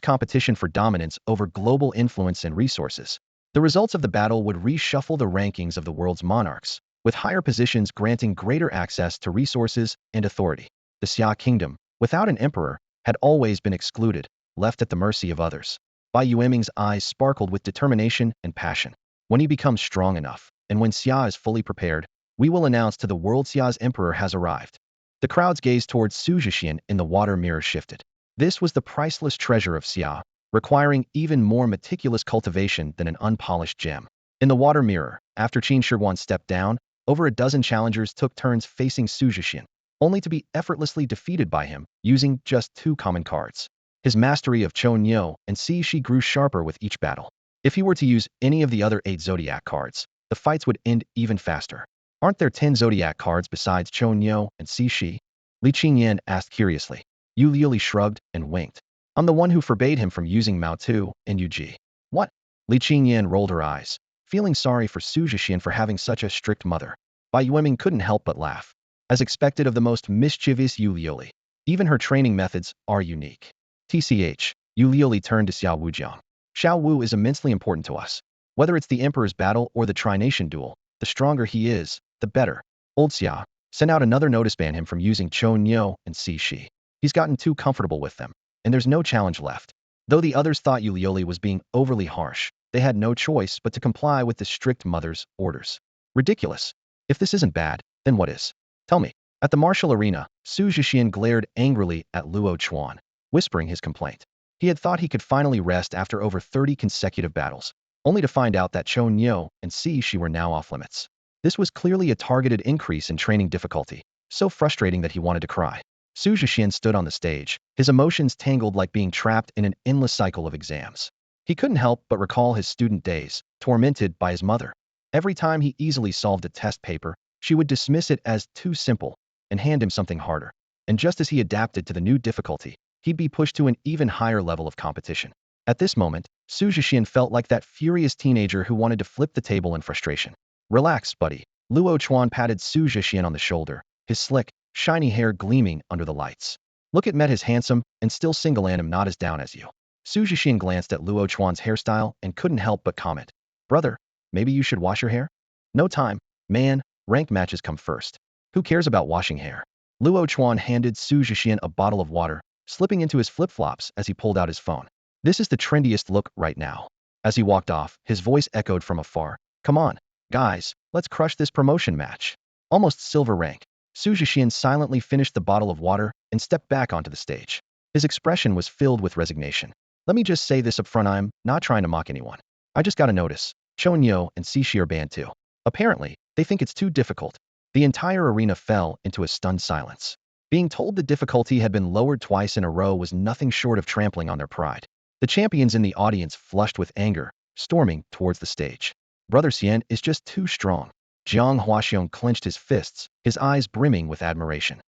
Speaker 1: competition for dominance over global influence and resources. The results of the battle would reshuffle the rankings of the world's monarchs, with higher positions granting greater access to resources and authority. The Xia Kingdom, without an emperor, had always been excluded, left at the mercy of others. Bai Yueming's eyes sparkled with determination and passion. When he becomes strong enough, and when Xia is fully prepared, we will announce to the world Xia's emperor has arrived. The crowd's gaze towards Xu Zhexian in the water mirror shifted. This was the priceless treasure of Xia, requiring even more meticulous cultivation than an unpolished gem. In the water mirror, after Qin Shi Huang stepped down, over a dozen challengers took turns facing Xu Zhexian, only to be effortlessly defeated by him, using just 2 common cards. His mastery of Chou Niu and Si Shi grew sharper with each battle. If he were to use any of the other 8 zodiac cards, the fights would end even faster. Aren't there 10 zodiac cards besides Chou Niu and Si Shi? Li Qingyan asked curiously. Yu Liuli shrugged and winked. I'm the one who forbade him from using Mao Tu and Yu Ji. What? Li Qingyan rolled her eyes, feeling sorry for Xu Zhexian for having such a strict mother. Bai Yueming couldn't help but laugh. As expected of the most mischievous Yu Liuli, even her training methods are unique. TCH, Yu Liuli turned to Xiao Wujiang. Xiao Wu is immensely important to us. Whether it's the Emperor's battle or the Tri-Nation duel, the stronger he is, the better. Old Xia, sent out another notice ban him from using Chou Niu and Si Shi. He's gotten too comfortable with them, and there's no challenge left. Though the others thought Yu Liuli was being overly harsh, they had no choice but to comply with the strict mother's orders. Ridiculous. If this isn't bad, then what is? Tell me. At the martial arena, Xu Zhexian glared angrily at Luo Chuan, whispering his complaint. He had thought he could finally rest after over 30 consecutive battles, only to find out that Chou Nyo and Si Shi were now off limits. This was clearly a targeted increase in training difficulty, so frustrating that he wanted to cry. Xu Zhexian stood on the stage, his emotions tangled like being trapped in an endless cycle of exams. He couldn't help but recall his student days, tormented by his mother. Every time he easily solved a test paper, she would dismiss it as too simple and hand him something harder. And just as he adapted to the new difficulty, he'd be pushed to an even higher level of competition. At this moment, Xu Zhexian felt like that furious teenager who wanted to flip the table in frustration. Relax, buddy. Luo Chuan patted Xu Zhexian on the shoulder, his slick, shiny hair gleaming under the lights. Look at Met his handsome and still single and am not as down as you. Xu Zhexian glanced at Luo Chuan's hairstyle and couldn't help but comment. Brother, maybe you should wash your hair? No time, man, rank matches come first. Who cares about washing hair? Luo Chuan handed Xu Zhexian a bottle of water, slipping into his flip-flops as he pulled out his phone. This is the trendiest look right now. As he walked off, his voice echoed from afar. Come on, guys, let's crush this promotion match. Almost silver rank. Xu Zhexian silently finished the bottle of water and stepped back onto the stage. His expression was filled with resignation. Let me just say this up front, I'm not trying to mock anyone. I just gotta notice, Chou Nyo and Si Shi are banned too. Apparently, they think it's too difficult. The entire arena fell into a stunned silence. Being told the difficulty had been lowered twice in a row was nothing short of trampling on their pride. The champions in the audience flushed with anger, storming towards the stage. Brother Xian is just too strong. Jiang Huaxiong clenched his fists, his eyes brimming with admiration.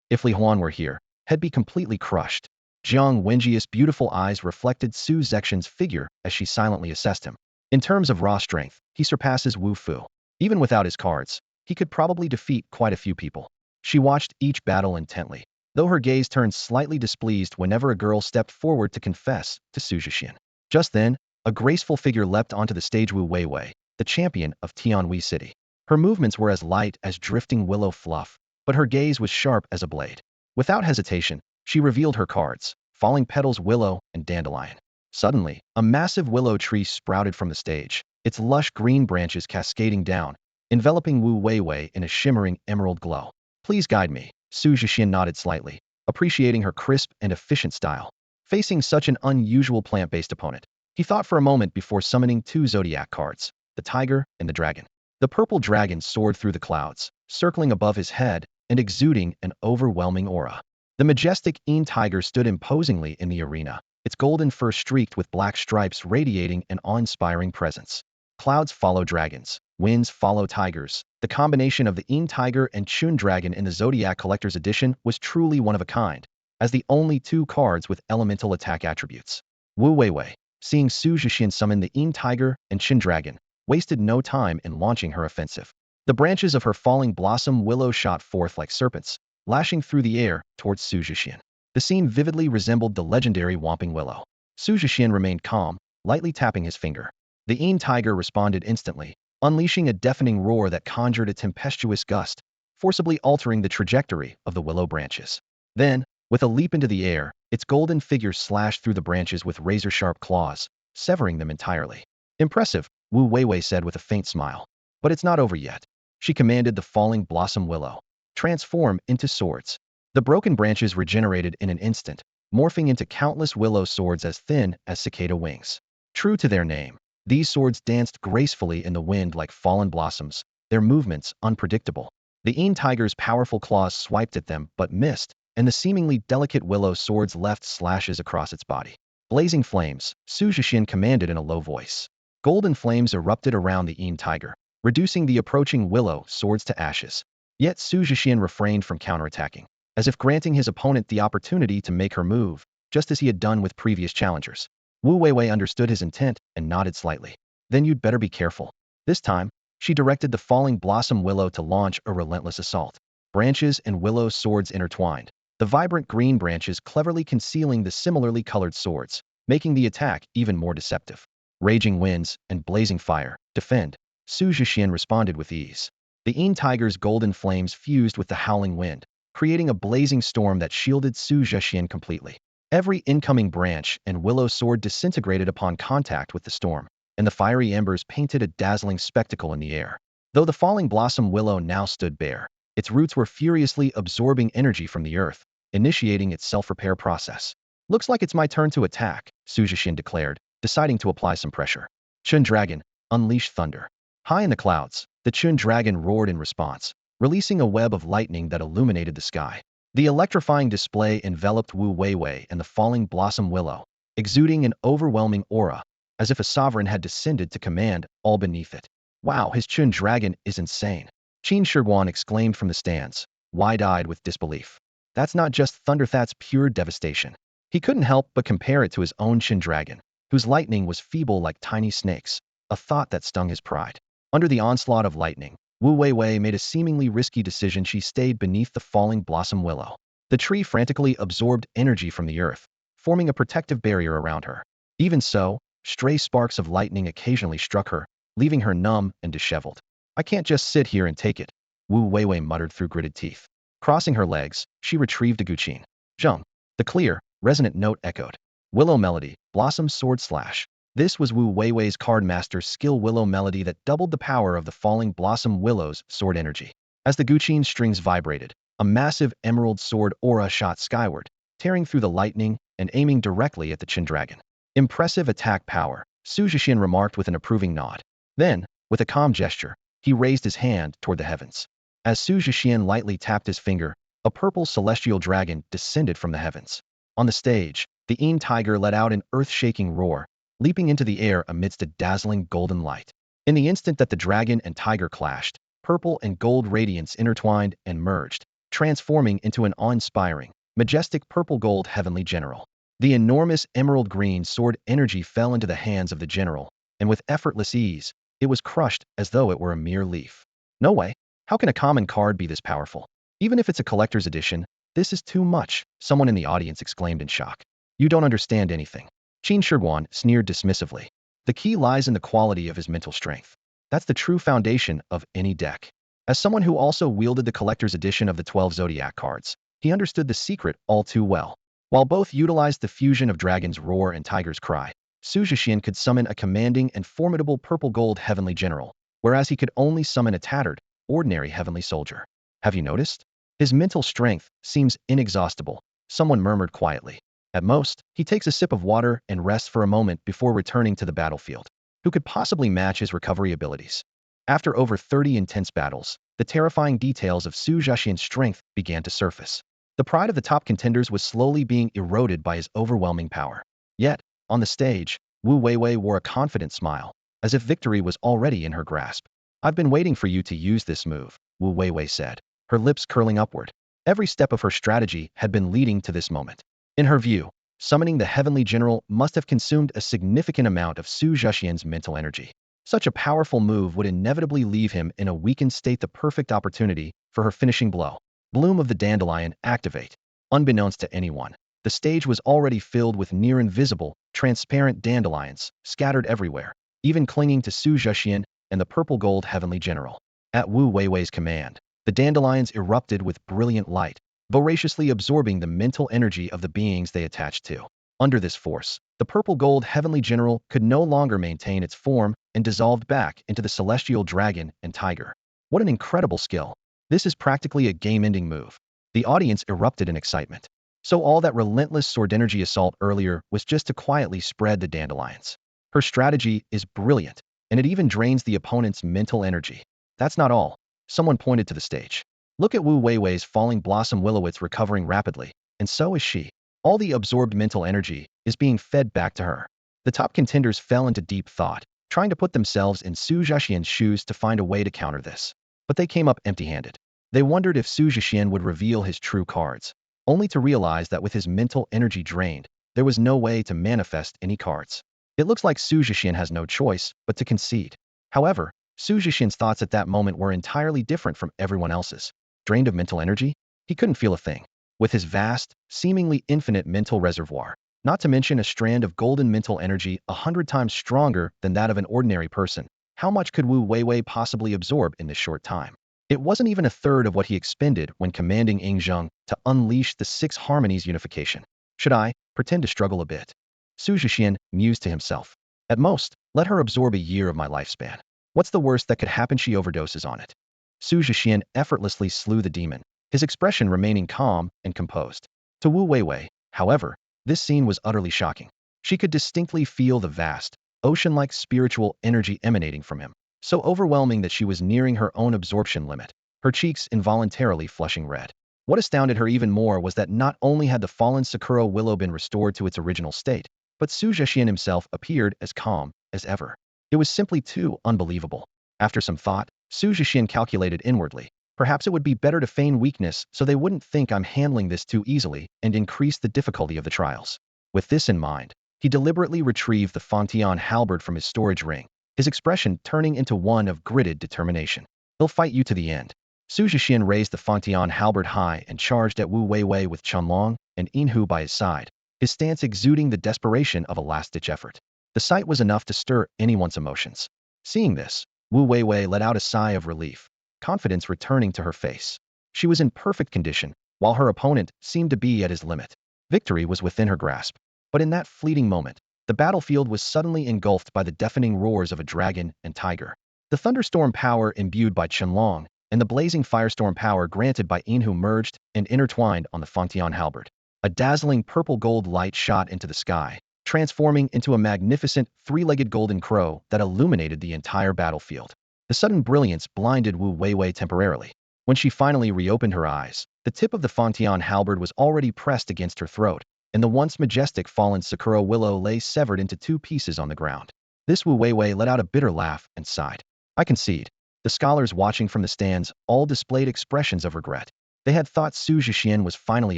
Speaker 1: If Li Huan were here, he'd be completely crushed. Jiang Wenjia's beautiful eyes reflected Xu Zhexian's figure as she silently assessed him. In terms of raw strength, he surpasses Wu Fu. Even without his cards, he could probably defeat quite a few people. She watched each battle intently, though her gaze turned slightly displeased whenever a girl stepped forward to confess to Xu Zhexian. Just then, a graceful figure leapt onto the stage. Wu Weiwei, the champion of Tianhui City. Her movements were as light as drifting willow fluff, but her gaze was sharp as a blade. Without hesitation, she revealed her cards, falling petals, willow, and dandelion. Suddenly, a massive willow tree sprouted from the stage, its lush green branches cascading down, enveloping Wu Weiwei in a shimmering emerald glow. Please guide me. Xu Zhexian nodded slightly, appreciating her crisp and efficient style. Facing such an unusual plant-based opponent, he thought for a moment before summoning two zodiac cards, the tiger and the dragon. The purple dragon soared through the clouds, circling above his head and exuding an overwhelming aura. The majestic Yin tiger stood imposingly in the arena, its golden fur streaked with black stripes radiating an awe-inspiring presence. Clouds follow dragons, winds follow tigers. The combination of the Yin tiger and Chun dragon in the Zodiac Collector's Edition was truly one of a kind, as the only two cards with elemental attack attributes. Wu Weiwei, seeing Xu Zhexian summon the Yin tiger and Chun dragon, wasted no time in launching her offensive. The branches of her falling blossom willow shot forth like serpents, lashing through the air towards Xu Zhexian. The scene vividly resembled the legendary Whomping Willow. Xu Zhexian remained calm, lightly tapping his finger. The Yin tiger responded instantly, unleashing a deafening roar that conjured a tempestuous gust, forcibly altering the trajectory of the willow branches. Then, with a leap into the air, its golden figure slashed through the branches with razor-sharp claws, severing them entirely. Impressive, Wu Weiwei said with a faint smile. But it's not over yet. She commanded the falling blossom willow. Transform into swords. The broken branches regenerated in an instant, morphing into countless willow swords as thin as cicada wings. True to their name, these swords danced gracefully in the wind like fallen blossoms, their movements unpredictable. The Yin tiger's powerful claws swiped at them but missed, and the seemingly delicate willow swords left slashes across its body. Blazing flames, Xu Zhexian commanded in a low voice. Golden flames erupted around the Yin tiger, reducing the approaching willow swords to ashes. Yet Xu Zhexian refrained from counterattacking, as if granting his opponent the opportunity to make her move, just as he had done with previous challengers. Wu Weiwei understood his intent and nodded slightly. Then you'd better be careful. This time, she directed the falling blossom willow to launch a relentless assault. Branches and willow swords intertwined, the vibrant green branches cleverly concealing the similarly colored swords, making the attack even more deceptive. Raging winds and blazing fire, defend. Xu Zhexian responded with ease. The Yin tiger's golden flames fused with the howling wind, creating a blazing storm that shielded Xu Zhexian completely. Every incoming branch and willow sword disintegrated upon contact with the storm, and the fiery embers painted a dazzling spectacle in the air. Though the falling blossom willow now stood bare, Its roots were furiously absorbing energy from the earth, initiating its self-repair process. Looks like it's my turn to attack, Xu Zhexian declared, deciding to apply some pressure. Qin Dragon, unleash thunder. High in the clouds, the Qin Dragon roared in response, releasing a web of lightning that illuminated the sky. The electrifying display enveloped Wu Weiwei and the falling blossom willow, exuding an overwhelming aura, as if a sovereign had descended to command all beneath it. Wow, his Qin Dragon is insane. Qin Shi Huang exclaimed from the stands, wide-eyed with disbelief. That's not just thunder, that's pure devastation. He couldn't help but compare it to his own Qin Dragon, whose lightning was feeble like tiny snakes, a thought that stung his pride. Under the onslaught of lightning, Wu Weiwei made a seemingly risky decision. She stayed beneath the falling blossom willow. The tree frantically absorbed energy from the earth, forming a protective barrier around her. Even so, stray sparks of lightning occasionally struck her, leaving her numb and disheveled. I can't just sit here and take it, Wu Weiwei muttered through gritted teeth. Crossing her legs, she retrieved a guqin. Zheng. The clear, resonant note echoed. Willow Melody, Blossom Sword Slash. This was Wu Weiwei's card master's skill Willow Melody that doubled the power of the falling blossom willow's sword energy. As the guqin strings vibrated, a massive emerald sword aura shot skyward, tearing through the lightning and aiming directly at the Qin Dragon. Impressive attack power, Xu Zhexian remarked with an approving nod. Then, with a calm gesture, he raised his hand toward the heavens. As Xu Zhexian lightly tapped his finger, a purple celestial dragon descended from the heavens. On the stage, the Yin tiger let out an earth-shaking roar, leaping into the air amidst a dazzling golden light. In the instant that the dragon and tiger clashed, purple and gold radiance intertwined and merged, transforming into an awe-inspiring, majestic purple-gold heavenly general. The enormous emerald green sword energy fell into the hands of the general, and with effortless ease, it was crushed as though it were a mere leaf. No way. How can a common card be this powerful? Even if it's a collector's edition, this is too much, someone in the audience exclaimed in shock. You don't understand anything. Qin Shi Huang sneered dismissively. The key lies in the quality of his mental strength. That's the true foundation of any deck. As someone who also wielded the collector's edition of the 12 zodiac cards, he understood the secret all too well. While both utilized the fusion of Dragon's Roar and Tiger's Cry, Xu Zhexian could summon a commanding and formidable purple-gold heavenly general, whereas he could only summon a tattered, ordinary heavenly soldier. Have you noticed? His mental strength seems inexhaustible, someone murmured quietly. At most, he takes a sip of water and rests for a moment before returning to the battlefield. Who could possibly match his recovery abilities? After over 30 intense battles, the terrifying details of Xu Zhexian's strength began to surface. The pride of the top contenders was slowly being eroded by his overwhelming power. Yet, on the stage, Wu Weiwei wore a confident smile, as if victory was already in her grasp. I've been waiting for you to use this move, Wu Weiwei said, her lips curling upward. Every step of her strategy had been leading to this moment. In her view, summoning the heavenly general must have consumed a significant amount of Xu Zhexian's mental energy. Such a powerful move would inevitably leave him in a weakened state, the perfect opportunity for her finishing blow. Bloom of the Dandelion, activate. Unbeknownst to anyone, the stage was already filled with near-invisible, transparent dandelions, scattered everywhere, even clinging to Xu Zhexian and the purple-gold heavenly general. At Wu Weiwei's command, the dandelions erupted with brilliant light, voraciously absorbing the mental energy of the beings they attached to. Under this force, the purple-gold heavenly general could no longer maintain its form and dissolved back into the celestial dragon and tiger. What an incredible skill! This is practically a game-ending move. The audience erupted in excitement. So all that relentless sword energy assault earlier was just to quietly spread the dandelions. Her strategy is brilliant, and it even drains the opponent's mental energy. That's not all. Someone pointed to the stage. Look at Wu Weiwei's falling blossom willow. It's recovering rapidly, and so is she. All the absorbed mental energy is being fed back to her. The top contenders fell into deep thought, trying to put themselves in Xu Zhexian's shoes to find a way to counter this. But they came up empty-handed. They wondered if Xu Zhexian would reveal his true cards, only to realize that with his mental energy drained, there was no way to manifest any cards. It looks like Xu Zhexian has no choice but to concede. However, Xu Zhexian's thoughts at that moment were entirely different from everyone else's. Drained of mental energy? He couldn't feel a thing. With his vast, seemingly infinite mental reservoir, not to mention a strand of golden mental energy 100 times stronger than that of an ordinary person, how much could Wu Weiwei possibly absorb in this short time? It wasn't even a third of what he expended when commanding Ying Zheng to unleash the 6 harmonies unification. Should I pretend to struggle a bit? Xu Zhexian mused to himself. At most, let her absorb a year of my lifespan. What's the worst that could happen? She overdoses on it. Xu Zhexian effortlessly slew the demon, his expression remaining calm and composed. To Wu Weiwei, however, this scene was utterly shocking. She could distinctly feel the vast, ocean-like spiritual energy emanating from him, so overwhelming that she was nearing her own absorption limit, her cheeks involuntarily flushing red. What astounded her even more was that not only had the fallen Sakura willow been restored to its original state, but Xu Zhexian himself appeared as calm as ever. It was simply too unbelievable. After some thought, Xu Zhexian calculated inwardly. Perhaps it would be better to feign weakness so they wouldn't think I'm handling this too easily and increase the difficulty of the trials. With this in mind, he deliberately retrieved the Fangtian halberd from his storage ring, his expression turning into one of gritted determination. They'll fight you to the end. Xu Zhexian raised the Fangtian halberd high and charged at Wu Weiwei with Qianlong and Yinhu by his side, his stance exuding the desperation of a last-ditch effort. The sight was enough to stir anyone's emotions. Seeing this, Wu Weiwei let out a sigh of relief, confidence returning to her face. She was in perfect condition, while her opponent seemed to be at his limit. Victory was within her grasp. But in that fleeting moment, the battlefield was suddenly engulfed by the deafening roars of a dragon and tiger. The thunderstorm power imbued by Qianlong and the blazing firestorm power granted by Yinhu merged and intertwined on the Fangtian halberd. A dazzling purple-gold light shot into the sky, transforming into a magnificent three-legged golden crow that illuminated the entire battlefield. The sudden brilliance blinded Wu Weiwei temporarily. When she finally reopened her eyes, the tip of the Fangtian halberd was already pressed against her throat, and the once majestic fallen Sakura willow lay severed into two pieces on the ground. This Wu Weiwei let out a bitter laugh and sighed. I concede. The scholars watching from the stands all displayed expressions of regret. They had thought Xu Zhexian was finally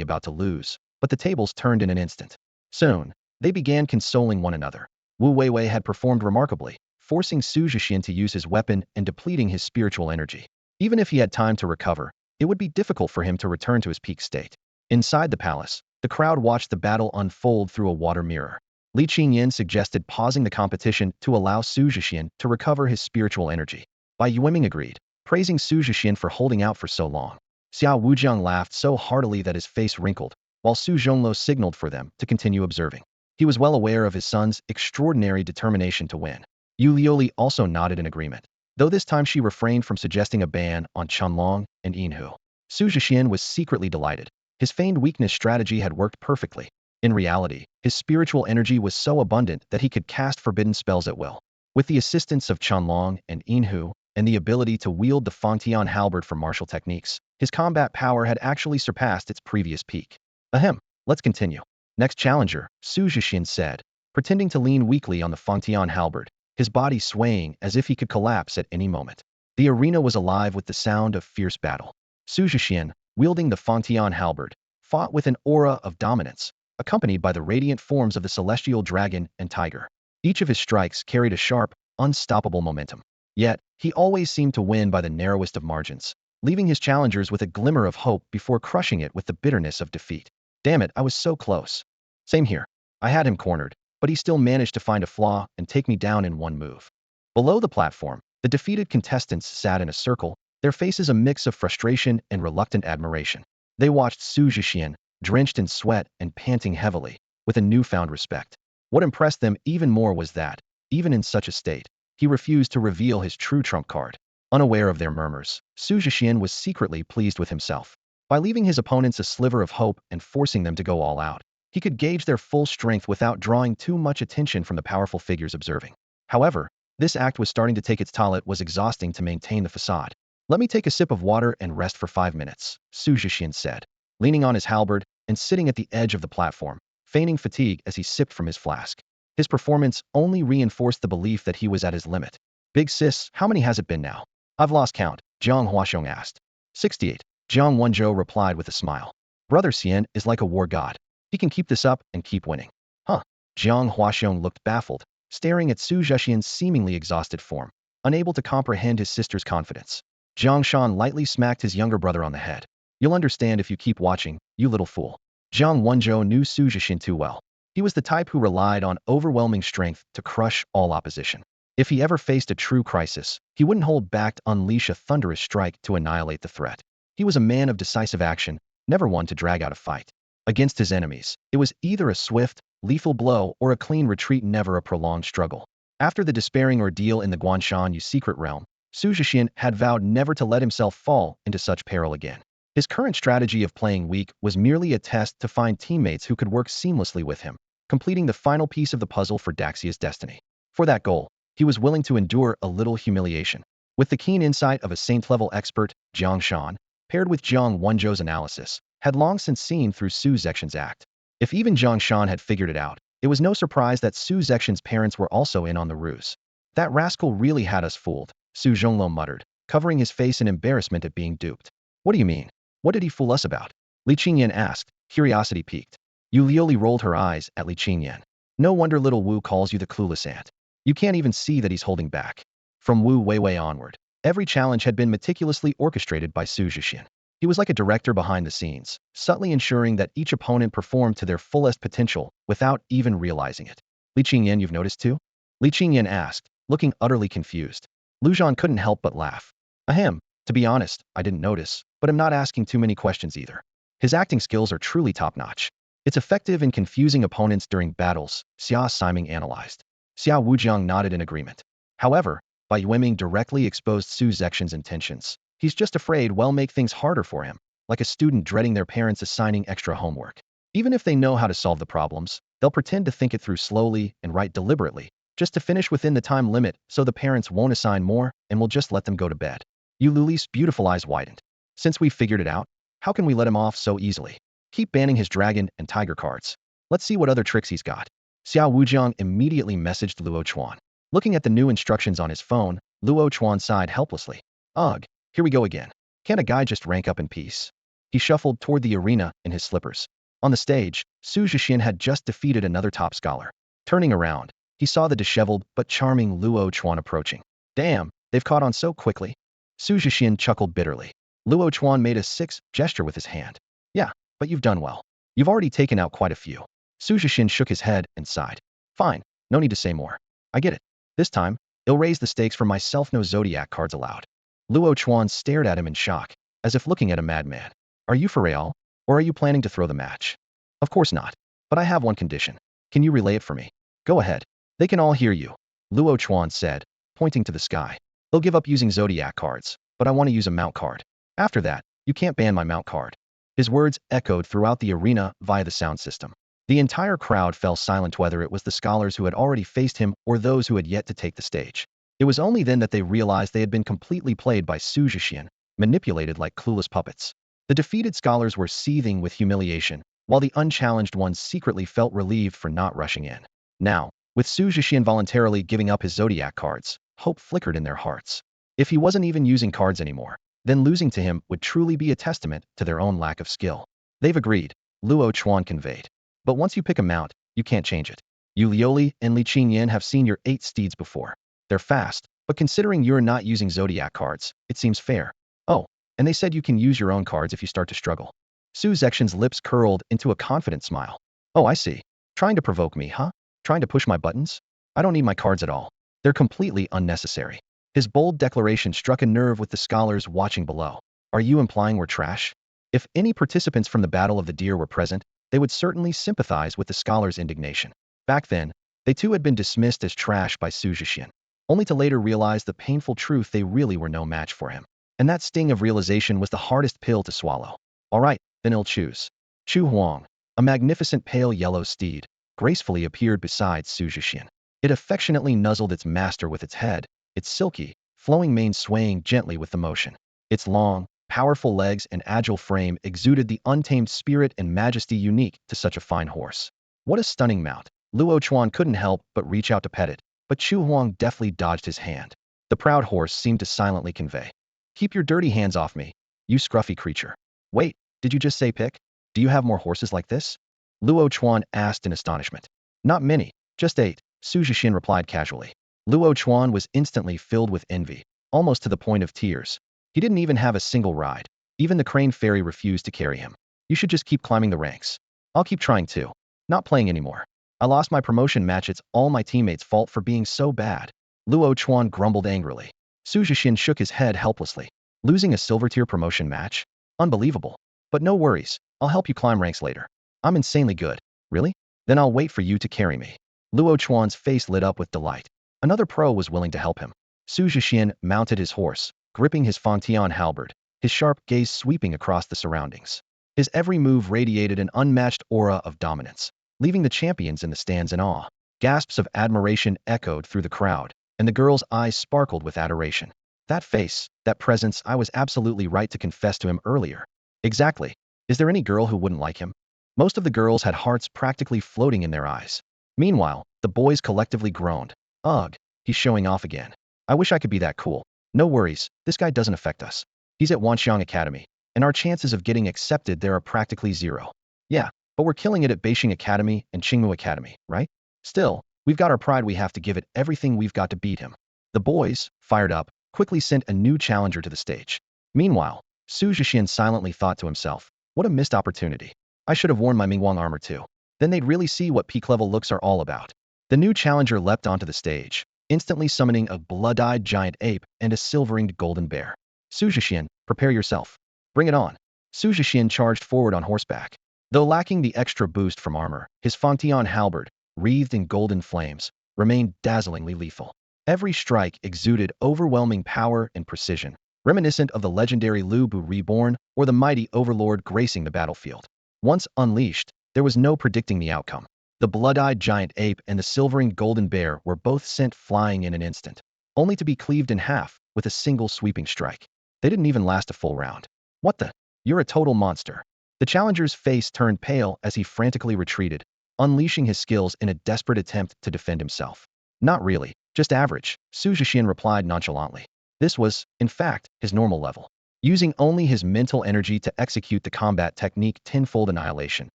Speaker 1: about to lose, but the tables turned in an instant. Soon, they began consoling one another. Wu Weiwei had performed remarkably, forcing Xu Zhexian to use his weapon and depleting his spiritual energy. Even if he had time to recover, it would be difficult for him to return to his peak state. Inside the palace, the crowd watched the battle unfold through a water mirror. Li Qingyan suggested pausing the competition to allow Xu Zhexian to recover his spiritual energy. Bai Yueming agreed, praising Xu Zhexian for holding out for so long. Xiao Wujiang laughed so heartily that his face wrinkled, while Su Zhonglo signaled for them to continue observing. He was well aware of his son's extraordinary determination to win. Yu Lioli also nodded in agreement, though this time she refrained from suggesting a ban on Qianlong and Yinhu. Xu Zhexian was secretly delighted. His feigned weakness strategy had worked perfectly. In reality, his spiritual energy was so abundant that he could cast forbidden spells at will. With the assistance of Qianlong and Yinhu, and the ability to wield the Fangtian halberd for martial techniques, his combat power had actually surpassed its previous peak. Ahem, let's continue. Next challenger, Xu Zhexian said, pretending to lean weakly on the Fangtian halberd, his body swaying as if he could collapse at any moment. The arena was alive with the sound of fierce battle. Xu Zhexian, wielding the Fangtian halberd, fought with an aura of dominance, accompanied by the radiant forms of the celestial dragon and tiger. Each of his strikes carried a sharp, unstoppable momentum. Yet, he always seemed to win by the narrowest of margins, leaving his challengers with a glimmer of hope before crushing it with the bitterness of defeat. Damn it, I was so close. Same here. I had him cornered, but he still managed to find a flaw and take me down in one move. Below the platform, the defeated contestants sat in a circle, their faces a mix of frustration and reluctant admiration. They watched Xu Zhexian, drenched in sweat and panting heavily, with a newfound respect. What impressed them even more was that, even in such a state, he refused to reveal his true trump card. Unaware of their murmurs, Xu Zhexian was secretly pleased with himself. By leaving his opponents a sliver of hope and forcing them to go all out, he could gauge their full strength without drawing too much attention from the powerful figures observing. However, this act was starting to take its toll. It was exhausting to maintain the facade. Let me take a sip of water and rest for 5 minutes, Xu Zhexian said, leaning on his halberd and sitting at the edge of the platform, feigning fatigue as he sipped from his flask. His performance only reinforced the belief that he was at his limit. Big sis, how many has it been now? I've lost count, Jiang Huaxiong asked. 68. Jiang Wenzhou replied with a smile. Brother Xian is like a war god. He can keep this up and keep winning. Huh? Jiang Huaxiong looked baffled, staring at Xu Zhexian's seemingly exhausted form, unable to comprehend his sister's confidence. Jiang Shan lightly smacked his younger brother on the head. You'll understand if you keep watching, you little fool. Jiang Wenzhou knew Xu Zhexian too well. He was the type who relied on overwhelming strength to crush all opposition. If he ever faced a true crisis, he wouldn't hold back to unleash a thunderous strike to annihilate the threat. He was a man of decisive action, never one to drag out a fight. Against his enemies, it was either a swift, lethal blow or a clean retreat, never a prolonged struggle. After the despairing ordeal in the Guanshan Yu secret realm, Xu Zhexian had vowed never to let himself fall into such peril again. His current strategy of playing weak was merely a test to find teammates who could work seamlessly with him, completing the final piece of the puzzle for Daxia's destiny. For that goal, he was willing to endure a little humiliation. With the keen insight of a saint-level expert, Jiang Shan, paired with Jiang Wenzhou's analysis, had long since seen through Xu Zhexian's act. If even Jiang Shan had figured it out, it was no surprise that Xu Zhexian's parents were also in on the ruse. That rascal really had us fooled, Su Zhonglo muttered, covering his face in embarrassment at being duped. What do you mean? What did he fool us about? Li Qingyan asked, curiosity piqued. Yu Lioli rolled her eyes at Li Qingyan. No wonder little Wu calls you the clueless ant. You can't even see that he's holding back. From Wu Weiwei onward, every challenge had been meticulously orchestrated by Xu Zhexian. He was like a director behind the scenes, subtly ensuring that each opponent performed to their fullest potential without even realizing it. Li Qingyan, you've noticed too? Li Qingyan asked, looking utterly confused. Lu Zhan couldn't help but laugh. Ahem, to be honest, I didn't notice, but I'm not asking too many questions either. His acting skills are truly top-notch. It's effective in confusing opponents during battles, Xia Siming analyzed. Xia Wujiang nodded in agreement. However, by Yueming directly exposed Xu Zhexian's intentions. He's just afraid we'll make things harder for him, like a student dreading their parents assigning extra homework. Even if they know how to solve the problems, they'll pretend to think it through slowly and write deliberately, just to finish within the time limit so the parents won't assign more and will just let them go to bed. Yu Luli's beautiful eyes widened. Since we've figured it out, how can we let him off so easily? Keep banning his dragon and tiger cards. Let's see what other tricks he's got. Xiao Wujiang immediately messaged Luo Chuan. Looking at the new instructions on his phone, Luo Chuan sighed helplessly. Ugh, here we go again. Can't a guy just rank up in peace? He shuffled toward the arena in his slippers. On the stage, Xu Zhexian had just defeated another top scholar. Turning around, he saw the disheveled but charming Luo Chuan approaching. Damn, they've caught on so quickly. Xu Zhexian chuckled bitterly. Luo Chuan made a 6 gesture with his hand. Yeah, but you've done well. You've already taken out quite a few. Xu Zhexian shook his head and sighed. Fine, no need to say more. I get it. This time, I'll raise the stakes for myself. No zodiac cards allowed. Luo Chuan stared at him in shock, as if looking at a madman. Are you for real? Or are you planning to throw the match? Of course not. But I have one condition. Can you relay it for me? Go ahead. They can all hear you. Luo Chuan said, pointing to the sky. They'll give up using zodiac cards, but I want to use a mount card. After that, you can't ban my mount card. His words echoed throughout the arena via the sound system. The entire crowd fell silent, whether it was the scholars who had already faced him or those who had yet to take the stage. It was only then that they realized they had been completely played by Xu Zhexian, manipulated like clueless puppets. The defeated scholars were seething with humiliation, while the unchallenged ones secretly felt relieved for not rushing in. Now, with Xu Zhexian voluntarily giving up his zodiac cards, hope flickered in their hearts. If he wasn't even using cards anymore, then losing to him would truly be a testament to their own lack of skill. They've agreed, Luo Chuan conveyed. But once you pick a mount, you can't change it. Yu Lioli and Li Qingyan have seen your 8 steeds before. They're fast, but considering you're not using zodiac cards, it seems fair. Oh, and they said you can use your own cards if you start to struggle. Xu Zhexian's lips curled into a confident smile. Oh, I see. Trying to provoke me, huh? Trying to push my buttons? I don't need my cards at all. They're completely unnecessary. His bold declaration struck a nerve with the scholars watching below. Are you implying we're trash? If any participants from the Battle of the Deer were present, they would certainly sympathize with the scholars' indignation. Back then, they too had been dismissed as trash by Xu Zhexian, only to later realize the painful truth: they really were no match for him. And that sting of realization was the hardest pill to swallow. All right, then I'll choose. Xu Huang, a magnificent pale yellow steed, gracefully appeared beside Xu Zhexian. It affectionately nuzzled its master with its head, its silky, flowing mane swaying gently with the motion. Its long, powerful legs and agile frame exuded the untamed spirit and majesty unique to such a fine horse. What a stunning mount! Luo Chuan couldn't help but reach out to pet it, but Xu Huang deftly dodged his hand. The proud horse seemed to silently convey, "Keep your dirty hands off me, you scruffy creature." Wait, did you just say pick? Do you have more horses like this? Luo Chuan asked in astonishment. Not many, just 8, Xu Zhexian replied casually. Luo Chuan was instantly filled with envy, almost to the point of tears. He didn't even have a single ride. Even the crane fairy refused to carry him. You should just keep climbing the ranks. I'll keep trying too. Not playing anymore. I lost my promotion match. It's all my teammates' fault for being so bad. Luo Chuan grumbled angrily. Xu Zhexian shook his head helplessly. Losing a silver tier promotion match? Unbelievable. But no worries. I'll help you climb ranks later. I'm insanely good. Really? Then I'll wait for you to carry me. Luo Chuan's face lit up with delight. Another pro was willing to help him. Xu Zhexian mounted his horse, gripping his Fongtian halberd, his sharp gaze sweeping across the surroundings. His every move radiated an unmatched aura of dominance, leaving the champions in the stands in awe. Gasps of admiration echoed through the crowd, and the girl's eyes sparkled with adoration. That face, that presence, I was absolutely right to confess to him earlier. Exactly. Is there any girl who wouldn't like him? Most of the girls had hearts practically floating in their eyes. Meanwhile, the boys collectively groaned. Ugh, he's showing off again. I wish I could be that cool. No worries, this guy doesn't affect us. He's at Wanxiang Academy, and our chances of getting accepted there are practically zero. Yeah, but we're killing it at Beijing Academy and Qingmu Academy, right? Still, we've got our pride, we have to give it everything we've got to beat him. The boys, fired up, quickly sent a new challenger to the stage. Meanwhile, Xu Zhexian silently thought to himself, what a missed opportunity. I should have worn my Mingguang armor too. Then they'd really see what peak-level looks are all about. The new challenger leapt onto the stage, instantly summoning a blood-eyed giant ape and a silver-ringed golden bear. Xu Zhexian, prepare yourself. Bring it on. Xu Zhexian charged forward on horseback. Though lacking the extra boost from armor, his Fongtian halberd, wreathed in golden flames, remained dazzlingly lethal. Every strike exuded overwhelming power and precision, reminiscent of the legendary Lu Bu reborn or the mighty overlord gracing the battlefield. Once unleashed, there was no predicting the outcome. The blood-eyed giant ape and the silvering golden bear were both sent flying in an instant, only to be cleaved in half with a single sweeping strike. They didn't even last a full round. What the? You're a total monster. The challenger's face turned pale as he frantically retreated, unleashing his skills in a desperate attempt to defend himself. Not really, just average, Xu Zhexian replied nonchalantly. This was, in fact, his normal level. Using only his mental energy to execute the combat technique tenfold annihilation,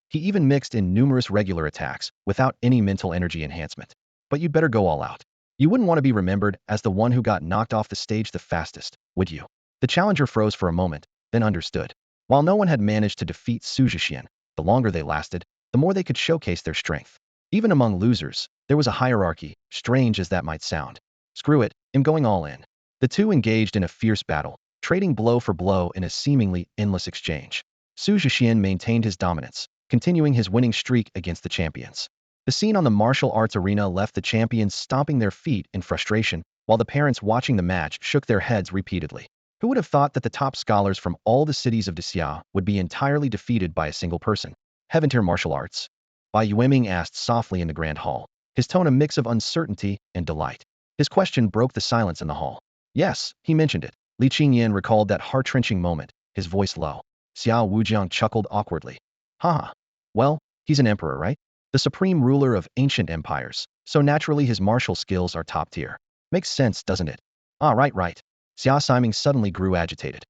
Speaker 1: he even mixed in numerous regular attacks without any mental energy enhancement. But you'd better go all out. You wouldn't want to be remembered as the one who got knocked off the stage the fastest, would you? The challenger froze for a moment, then understood. While no one had managed to defeat Xu Zhexian, the longer they lasted, the more they could showcase their strength. Even among losers, there was a hierarchy, strange as that might sound. Screw it, I'm going all in. The two engaged in a fierce battle, trading blow for blow in a seemingly endless exchange. Xu Zhexian maintained his dominance, continuing his winning streak against the champions. The scene on the martial arts arena left the champions stomping their feet in frustration, while the parents watching the match shook their heads repeatedly. Who would have thought that the top scholars from all the cities of Xia would be entirely defeated by a single person? Heaven-tier martial arts? Bai Yueming asked softly in the grand hall, his tone a mix of uncertainty and delight. His question broke the silence in the hall. Yes, he mentioned it. Li Qingyan recalled that heart-wrenching moment, his voice low. Xiao Wujiang chuckled awkwardly. Haha. Well, he's an emperor, right? The supreme ruler of ancient empires, so naturally his martial skills are top tier. Makes sense, doesn't it? Ah, right. Xia Siming suddenly grew agitated.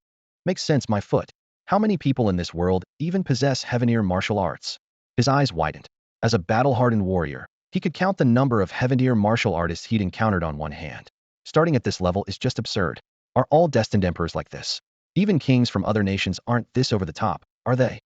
Speaker 1: Makes sense, my foot. How many people in this world even possess heaven-tier martial arts? His eyes widened. As a battle-hardened warrior, he could count the number of heaven-tier martial artists he'd encountered on one hand. Starting at this level is just absurd. Are all destined emperors like this? Even kings from other nations aren't this over the top, are they?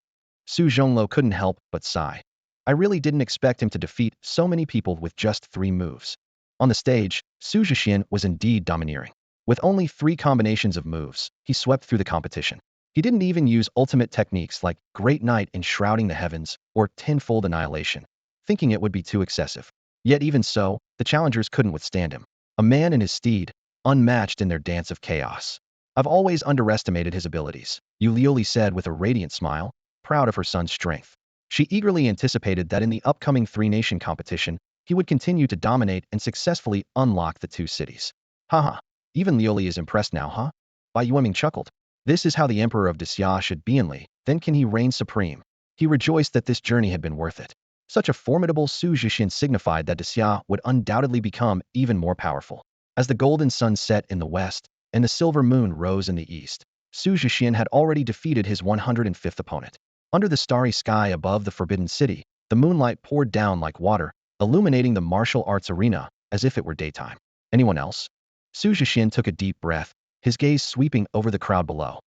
Speaker 1: Su Zhonglo couldn't help but sigh. I really didn't expect him to defeat so many people with just 3 moves. On the stage, Xu Zhexian was indeed domineering. With only 3 combinations of moves, he swept through the competition. He didn't even use ultimate techniques like Great Night Enshrouding the Heavens or Tenfold Annihilation, thinking it would be too excessive. Yet even so, the challengers couldn't withstand him. A man and his steed, unmatched in their dance of chaos. I've always underestimated his abilities, Yu Lioli said with a radiant smile, proud of her son's strength. She eagerly anticipated that in the upcoming 3-nation competition, he would continue to dominate and successfully unlock the 2 cities. Haha, even Lioli is impressed now, huh? Bai Yueming chuckled. This is how the emperor of Xia should be in Li, then can he reign supreme. He rejoiced that this journey had been worth it. Such a formidable Xu Zhexian signified that Xia would undoubtedly become even more powerful. As the golden sun set in the west, and the silver moon rose in the east, Xu Zhexian had already defeated his 105th opponent. Under the starry sky above the Forbidden City, the moonlight poured down like water, illuminating the martial arts arena as if it were daytime. Anyone else? Xu Zhexian took a deep breath, his gaze sweeping over the crowd below.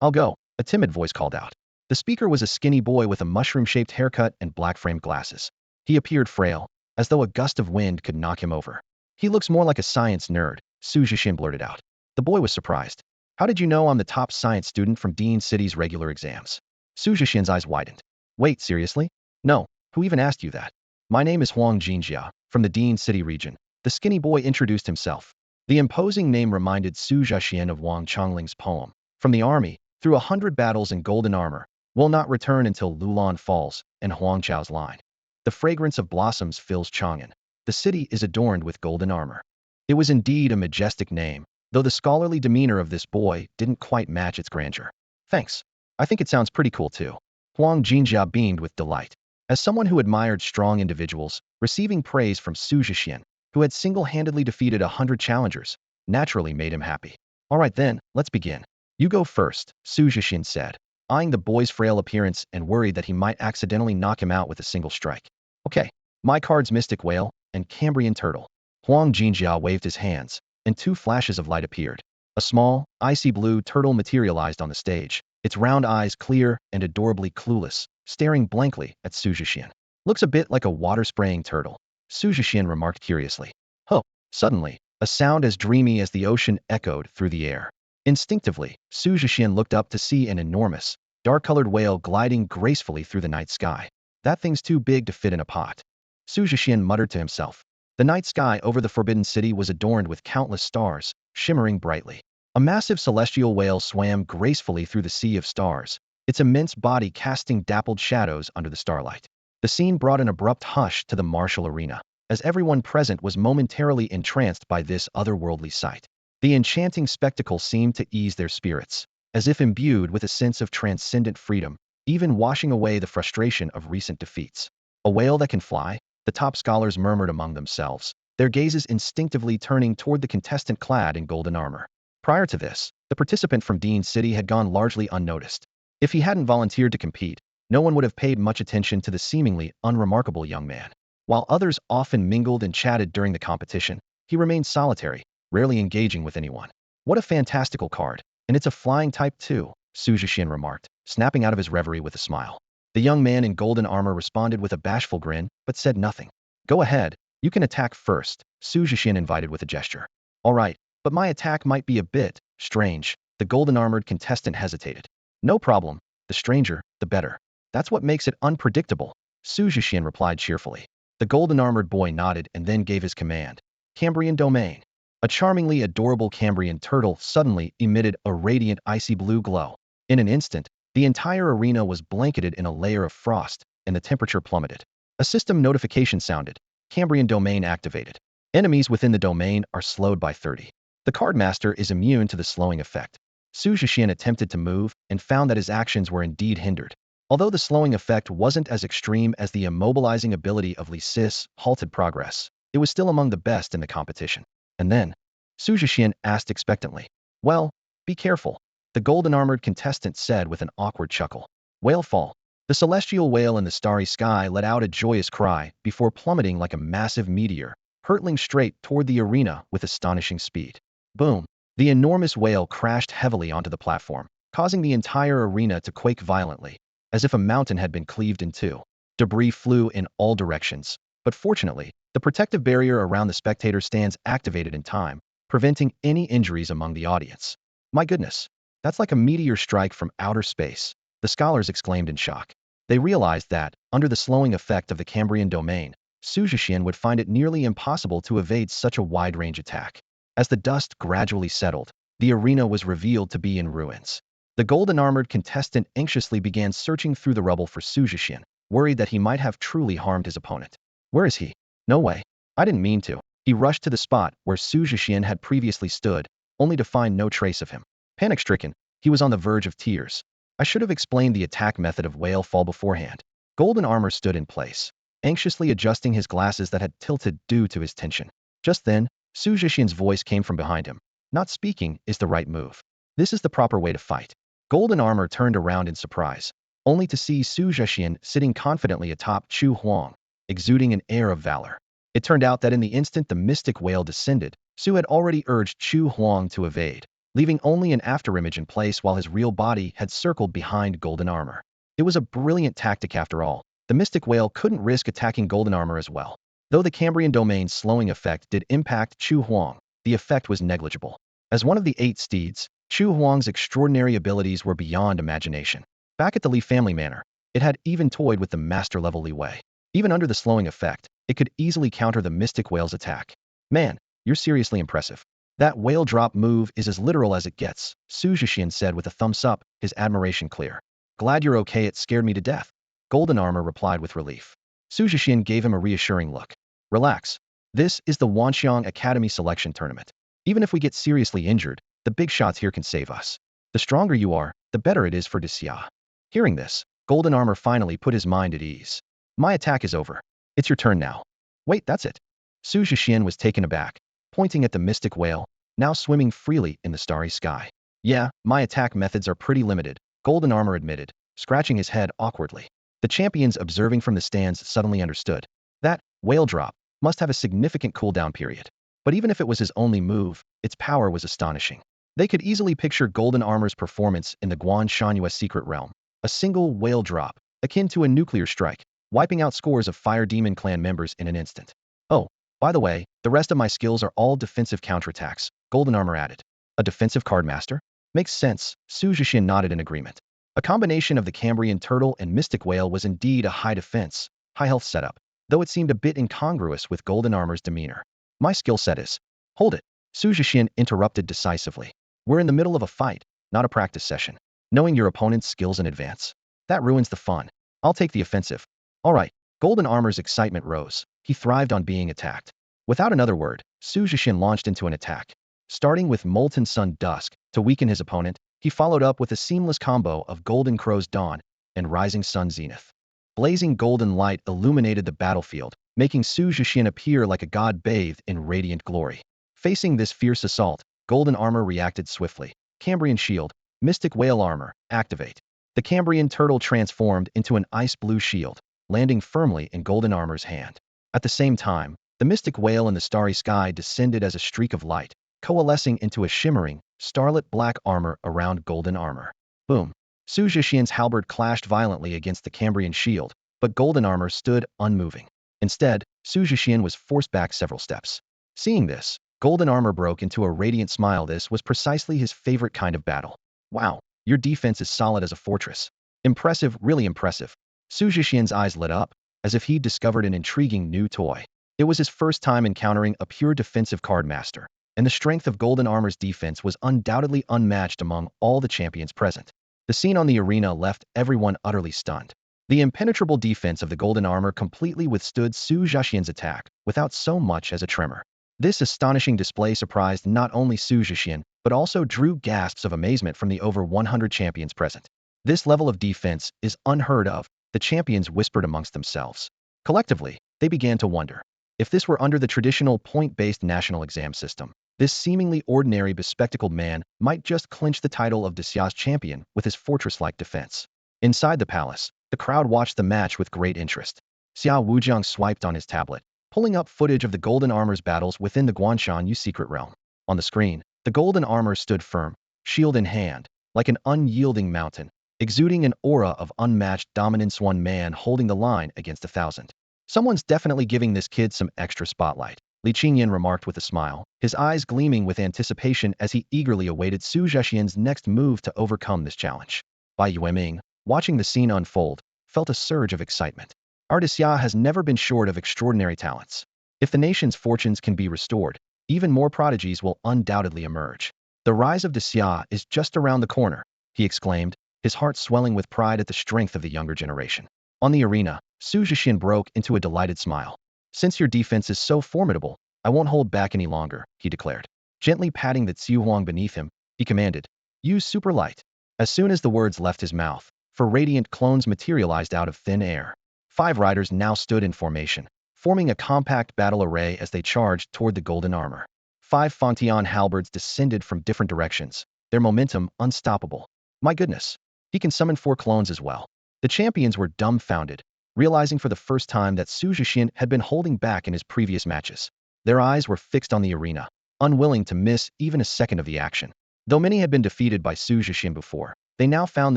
Speaker 1: I'll go, a timid voice called out. The speaker was a skinny boy with a mushroom-shaped haircut and black-framed glasses. He appeared frail, as though a gust of wind could knock him over. He looks more like a science nerd, Xu Zhexian blurted out. The boy was surprised. How did you know I'm the top science student from Dean City's regular exams? Xu Zhexian's eyes widened. Wait, seriously? No, who even asked you that? My name is Huang Jinjia, from the Dean City region. The skinny boy introduced himself. The imposing name reminded Xu Zhexian of Wang Chongling's poem. From the army, through 100 battles in golden armor, will not return until Lulan falls, and Huang Chao's line. The fragrance of blossoms fills Chang'an. The city is adorned with golden armor. It was indeed a majestic name, though the scholarly demeanor of this boy didn't quite match its grandeur. Thanks. I think it sounds pretty cool too. Huang Jinjia beamed with delight. As someone who admired strong individuals, receiving praise from Xu Zhexian, who had single-handedly defeated 100 challengers, naturally made him happy. All right then, let's begin. You go first, Xu Zhexian said, eyeing the boy's frail appearance and worried that he might accidentally knock him out with a single strike. Okay, my card's Mystic Whale and Cambrian Turtle. Huang Jinjia waved his hands, and 2 flashes of light appeared. A small, icy blue turtle materialized on the stage, its round eyes clear and adorably clueless, staring blankly at Xu Zhexian. Looks a bit like a water-spraying turtle, Xu Zhexian remarked curiously. Huh. Suddenly, a sound as dreamy as the ocean echoed through the air. Instinctively, Xu Zhexian looked up to see an enormous, dark-colored whale gliding gracefully through the night sky. That thing's too big to fit in a pot. Xu Zhexian muttered to himself. The night sky over the Forbidden City was adorned with countless stars, shimmering brightly. A massive celestial whale swam gracefully through the sea of stars, its immense body casting dappled shadows under the starlight. The scene brought an abrupt hush to the martial arena, as everyone present was momentarily entranced by this otherworldly sight. The enchanting spectacle seemed to ease their spirits, as if imbued with a sense of transcendent freedom, even washing away the frustration of recent defeats. A whale that can fly? The top scholars murmured among themselves, their gazes instinctively turning toward the contestant clad in golden armor. Prior to this, the participant from Dean City had gone largely unnoticed. If he hadn't volunteered to compete, no one would have paid much attention to the seemingly unremarkable young man. While others often mingled and chatted during the competition, he remained solitary, rarely engaging with anyone. What a fantastical card, and it's a flying type too, Xu Zhexian remarked, snapping out of his reverie with a smile. The young man in golden armor responded with a bashful grin, but said nothing. Go ahead, you can attack first, Xu Zhexian invited with a gesture. All right, but my attack might be a bit strange. The golden-armored contestant hesitated. No problem, the stranger, the better. That's what makes it unpredictable, Xu Zhexian replied cheerfully. The golden-armored boy nodded and then gave his command. Cambrian domain. A charmingly adorable Cambrian turtle suddenly emitted a radiant icy blue glow. In an instant, the entire arena was blanketed in a layer of frost, and the temperature plummeted. A system notification sounded. Cambrian domain activated. Enemies within the domain are slowed by 30. The cardmaster is immune to the slowing effect. Xu Zhexian attempted to move and found that his actions were indeed hindered. Although the slowing effect wasn't as extreme as the immobilizing ability of Li Sis halted progress, it was still among the best in the competition. And then, Xu Zhexian asked expectantly. Well, be careful, the golden-armored contestant said with an awkward chuckle. Whale fall. The celestial whale in the starry sky let out a joyous cry before plummeting like a massive meteor, hurtling straight toward the arena with astonishing speed. Boom! The enormous whale crashed heavily onto the platform, causing the entire arena to quake violently, as if a mountain had been cleaved in two. Debris flew in all directions, but fortunately, the protective barrier around the spectator stands activated in time, preventing any injuries among the audience. My goodness, that's like a meteor strike from outer space, the scholars exclaimed in shock. They realized that, under the slowing effect of the Cambrian domain, Xu Zhexian would find it nearly impossible to evade such a wide-range attack. As the dust gradually settled, the arena was revealed to be in ruins. The golden-armored contestant anxiously began searching through the rubble for Xu Zhexian, worried that he might have truly harmed his opponent. Where is he? No way. I didn't mean to. He rushed to the spot where Xu Zhexian had previously stood, only to find no trace of him. Panic-stricken, he was on the verge of tears. I should have explained the attack method of whale fall beforehand. Golden armor stood in place, anxiously adjusting his glasses that had tilted due to his tension. Just then, Xu Zhexian's voice came from behind him. Not speaking is the right move. This is the proper way to fight. Golden armor turned around in surprise, only to see Xu Zhexian sitting confidently atop Xu Huang, exuding an air of valor. It turned out that in the instant the mystic whale descended, Xu had already urged Xu Huang to evade, leaving only an afterimage in place while his real body had circled behind golden armor. It was a brilliant tactic after all. The mystic whale couldn't risk attacking golden armor as well. Though the Cambrian domain's slowing effect did impact Xu Huang, the effect was negligible. As one of the 8 steeds, Xu Huang's extraordinary abilities were beyond imagination. Back at the Li family manor, it had even toyed with the master-level Li Wei. Even under the slowing effect, it could easily counter the mystic whale's attack. Man, you're seriously impressive. That whale drop move is as literal as it gets, Xu Zhexian said with a thumbs up, his admiration clear. Glad you're okay, it scared me to death. Golden Armor replied with relief. Xu Zhexian gave him a reassuring look. Relax. This is the Wanxiang Academy Selection Tournament. Even if we get seriously injured, the big shots here can save us. The stronger you are, the better it is for Xia. Hearing this, Golden Armor finally put his mind at ease. My attack is over. It's your turn now. Wait, that's it. Xu Zhexian was taken aback, pointing at the mystic whale, now swimming freely in the starry sky. Yeah, my attack methods are pretty limited, Golden Armor admitted, scratching his head awkwardly. The champions observing from the stands suddenly understood. That whale drop must have a significant cooldown period. But even if it was his only move, its power was astonishing. They could easily picture Golden Armor's performance in the Guan Shanyue's secret realm. A single whale drop, akin to a nuclear strike, wiping out scores of Fire Demon clan members in an instant. Oh, by the way, the rest of my skills are all defensive counterattacks, Golden Armor added. A defensive card master? Makes sense, Xu Zhexian nodded in agreement. A combination of the Cambrian turtle and mystic whale was indeed a high defense, high health setup, though it seemed a bit incongruous with Golden Armor's demeanor. My skill set is... Hold it, Xu Zhexian interrupted decisively. We're in the middle of a fight, not a practice session. Knowing your opponent's skills in advance. That ruins the fun. I'll take the offensive. All right, Golden Armor's excitement rose. He thrived on being attacked. Without another word, Xu Zhexian launched into an attack. Starting with Molten Sun Dusk, to weaken his opponent, he followed up with a seamless combo of Golden Crow's Dawn and Rising Sun Zenith. Blazing golden light illuminated the battlefield, making Xu Zhexian appear like a god bathed in radiant glory. Facing this fierce assault, Golden Armor reacted swiftly. Cambrian Shield, Mystic Whale Armor, activate. The Cambrian turtle transformed into an ice blue shield, landing firmly in Golden Armor's hand. At the same time, the Mystic Whale in the starry sky descended as a streak of light, coalescing into a shimmering, starlit black armor around Golden Armor. Boom. Xu Zhexian's halberd clashed violently against the Cambrian shield, but Golden Armor stood unmoving. Instead, Xu Zhexian was forced back several steps. Seeing this, Golden Armor broke into a radiant smile. This was precisely his favorite kind of battle. Wow, your defense is solid as a fortress. Impressive, really impressive. Xu Zhexian's eyes lit up, as if he'd discovered an intriguing new toy. It was his first time encountering a pure defensive card master, and the strength of Golden Armor's defense was undoubtedly unmatched among all the champions present. The scene on the arena left everyone utterly stunned. The impenetrable defense of the Golden Armor completely withstood Xu Zhexian's attack, without so much as a tremor. This astonishing display surprised not only Xu Zhexian, but also drew gasps of amazement from the over 100 champions present. This level of defense is unheard of, the champions whispered amongst themselves. Collectively, they began to wonder. If this were under the traditional point-based national exam system, this seemingly ordinary bespectacled man might just clinch the title of Xia's champion with his fortress-like defense. Inside the palace, the crowd watched the match with great interest. Xia Wujiang swiped on his tablet, pulling up footage of the Golden Armor's battles within the Guanshan secret realm. On the screen, the Golden Armor stood firm, shield in hand, like an unyielding mountain, exuding an aura of unmatched dominance, one man holding the line against 1,000. Someone's definitely giving this kid some extra spotlight, Li Qingyan remarked with a smile, his eyes gleaming with anticipation as he eagerly awaited Xu Zhexian's next move to overcome this challenge. Bai Yueming, watching the scene unfold, felt a surge of excitement. Our Xia has never been short of extraordinary talents. If the nation's fortunes can be restored, even more prodigies will undoubtedly emerge. The rise of Xia is just around the corner, he exclaimed, his heart swelling with pride at the strength of the younger generation. On the arena, Xu Zhexian broke into a delighted smile. Since your defense is so formidable, I won't hold back any longer, he declared. Gently patting the Xu Huang beneath him, he commanded, use super light. As soon as the words left his mouth, 4 radiant clones materialized out of thin air. 5 riders now stood in formation, forming a compact battle array as they charged toward the Golden Armor. 5 Fongtian halberds descended from different directions, their momentum unstoppable. My goodness, he can summon 4 clones as well. The champions were dumbfounded, realizing for the first time that Xu Zhexian had been holding back in his previous matches. Their eyes were fixed on the arena, unwilling to miss even a second of the action. Though many had been defeated by Xu Zhexian before, they now found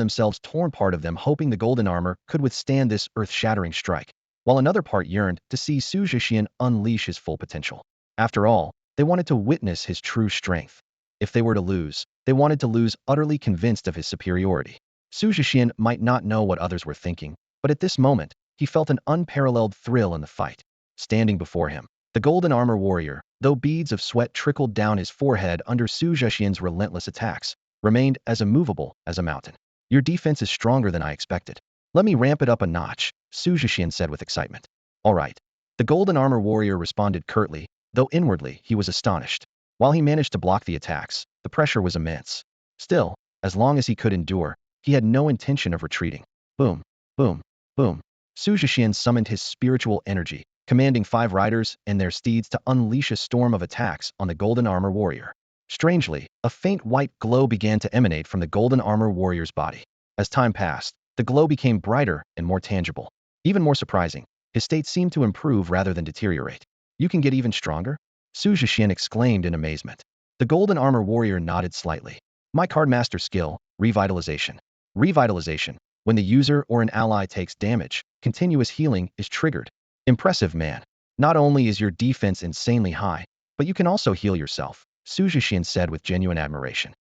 Speaker 1: themselves torn, part of them hoping the Golden Armor could withstand this earth-shattering strike, while another part yearned to see Xu Zhexian unleash his full potential. After all, they wanted to witness his true strength. If they were to lose, they wanted to lose utterly convinced of his superiority. Xu Zhexian might not know what others were thinking, but at this moment, he felt an unparalleled thrill in the fight. Standing before him, the Golden Armor warrior, though beads of sweat trickled down his forehead under Xu Zhexian's relentless attacks, remained as immovable as a mountain. Your defense is stronger than I expected. Let me ramp it up a notch, Xu Zhexian said with excitement. All right. The golden armor warrior responded curtly, though inwardly he was astonished. While he managed to block the attacks, the pressure was immense. Still, as long as he could endure, he had no intention of retreating. Boom, boom, boom. Xu Zhexian summoned his spiritual energy, commanding 5 riders and their steeds to unleash a storm of attacks on the golden armor warrior. Strangely, a faint white glow began to emanate from the golden armor warrior's body. As time passed, the glow became brighter and more tangible. Even more surprising, his state seemed to improve rather than deteriorate. You can get even stronger? Xu Zhexian exclaimed in amazement. The golden armor warrior nodded slightly. My cardmaster skill, revitalization. Revitalization. When the user or an ally takes damage, continuous healing is triggered. Impressive, man. Not only is your defense insanely high, but you can also heal yourself, Xu Zhexian said with genuine admiration.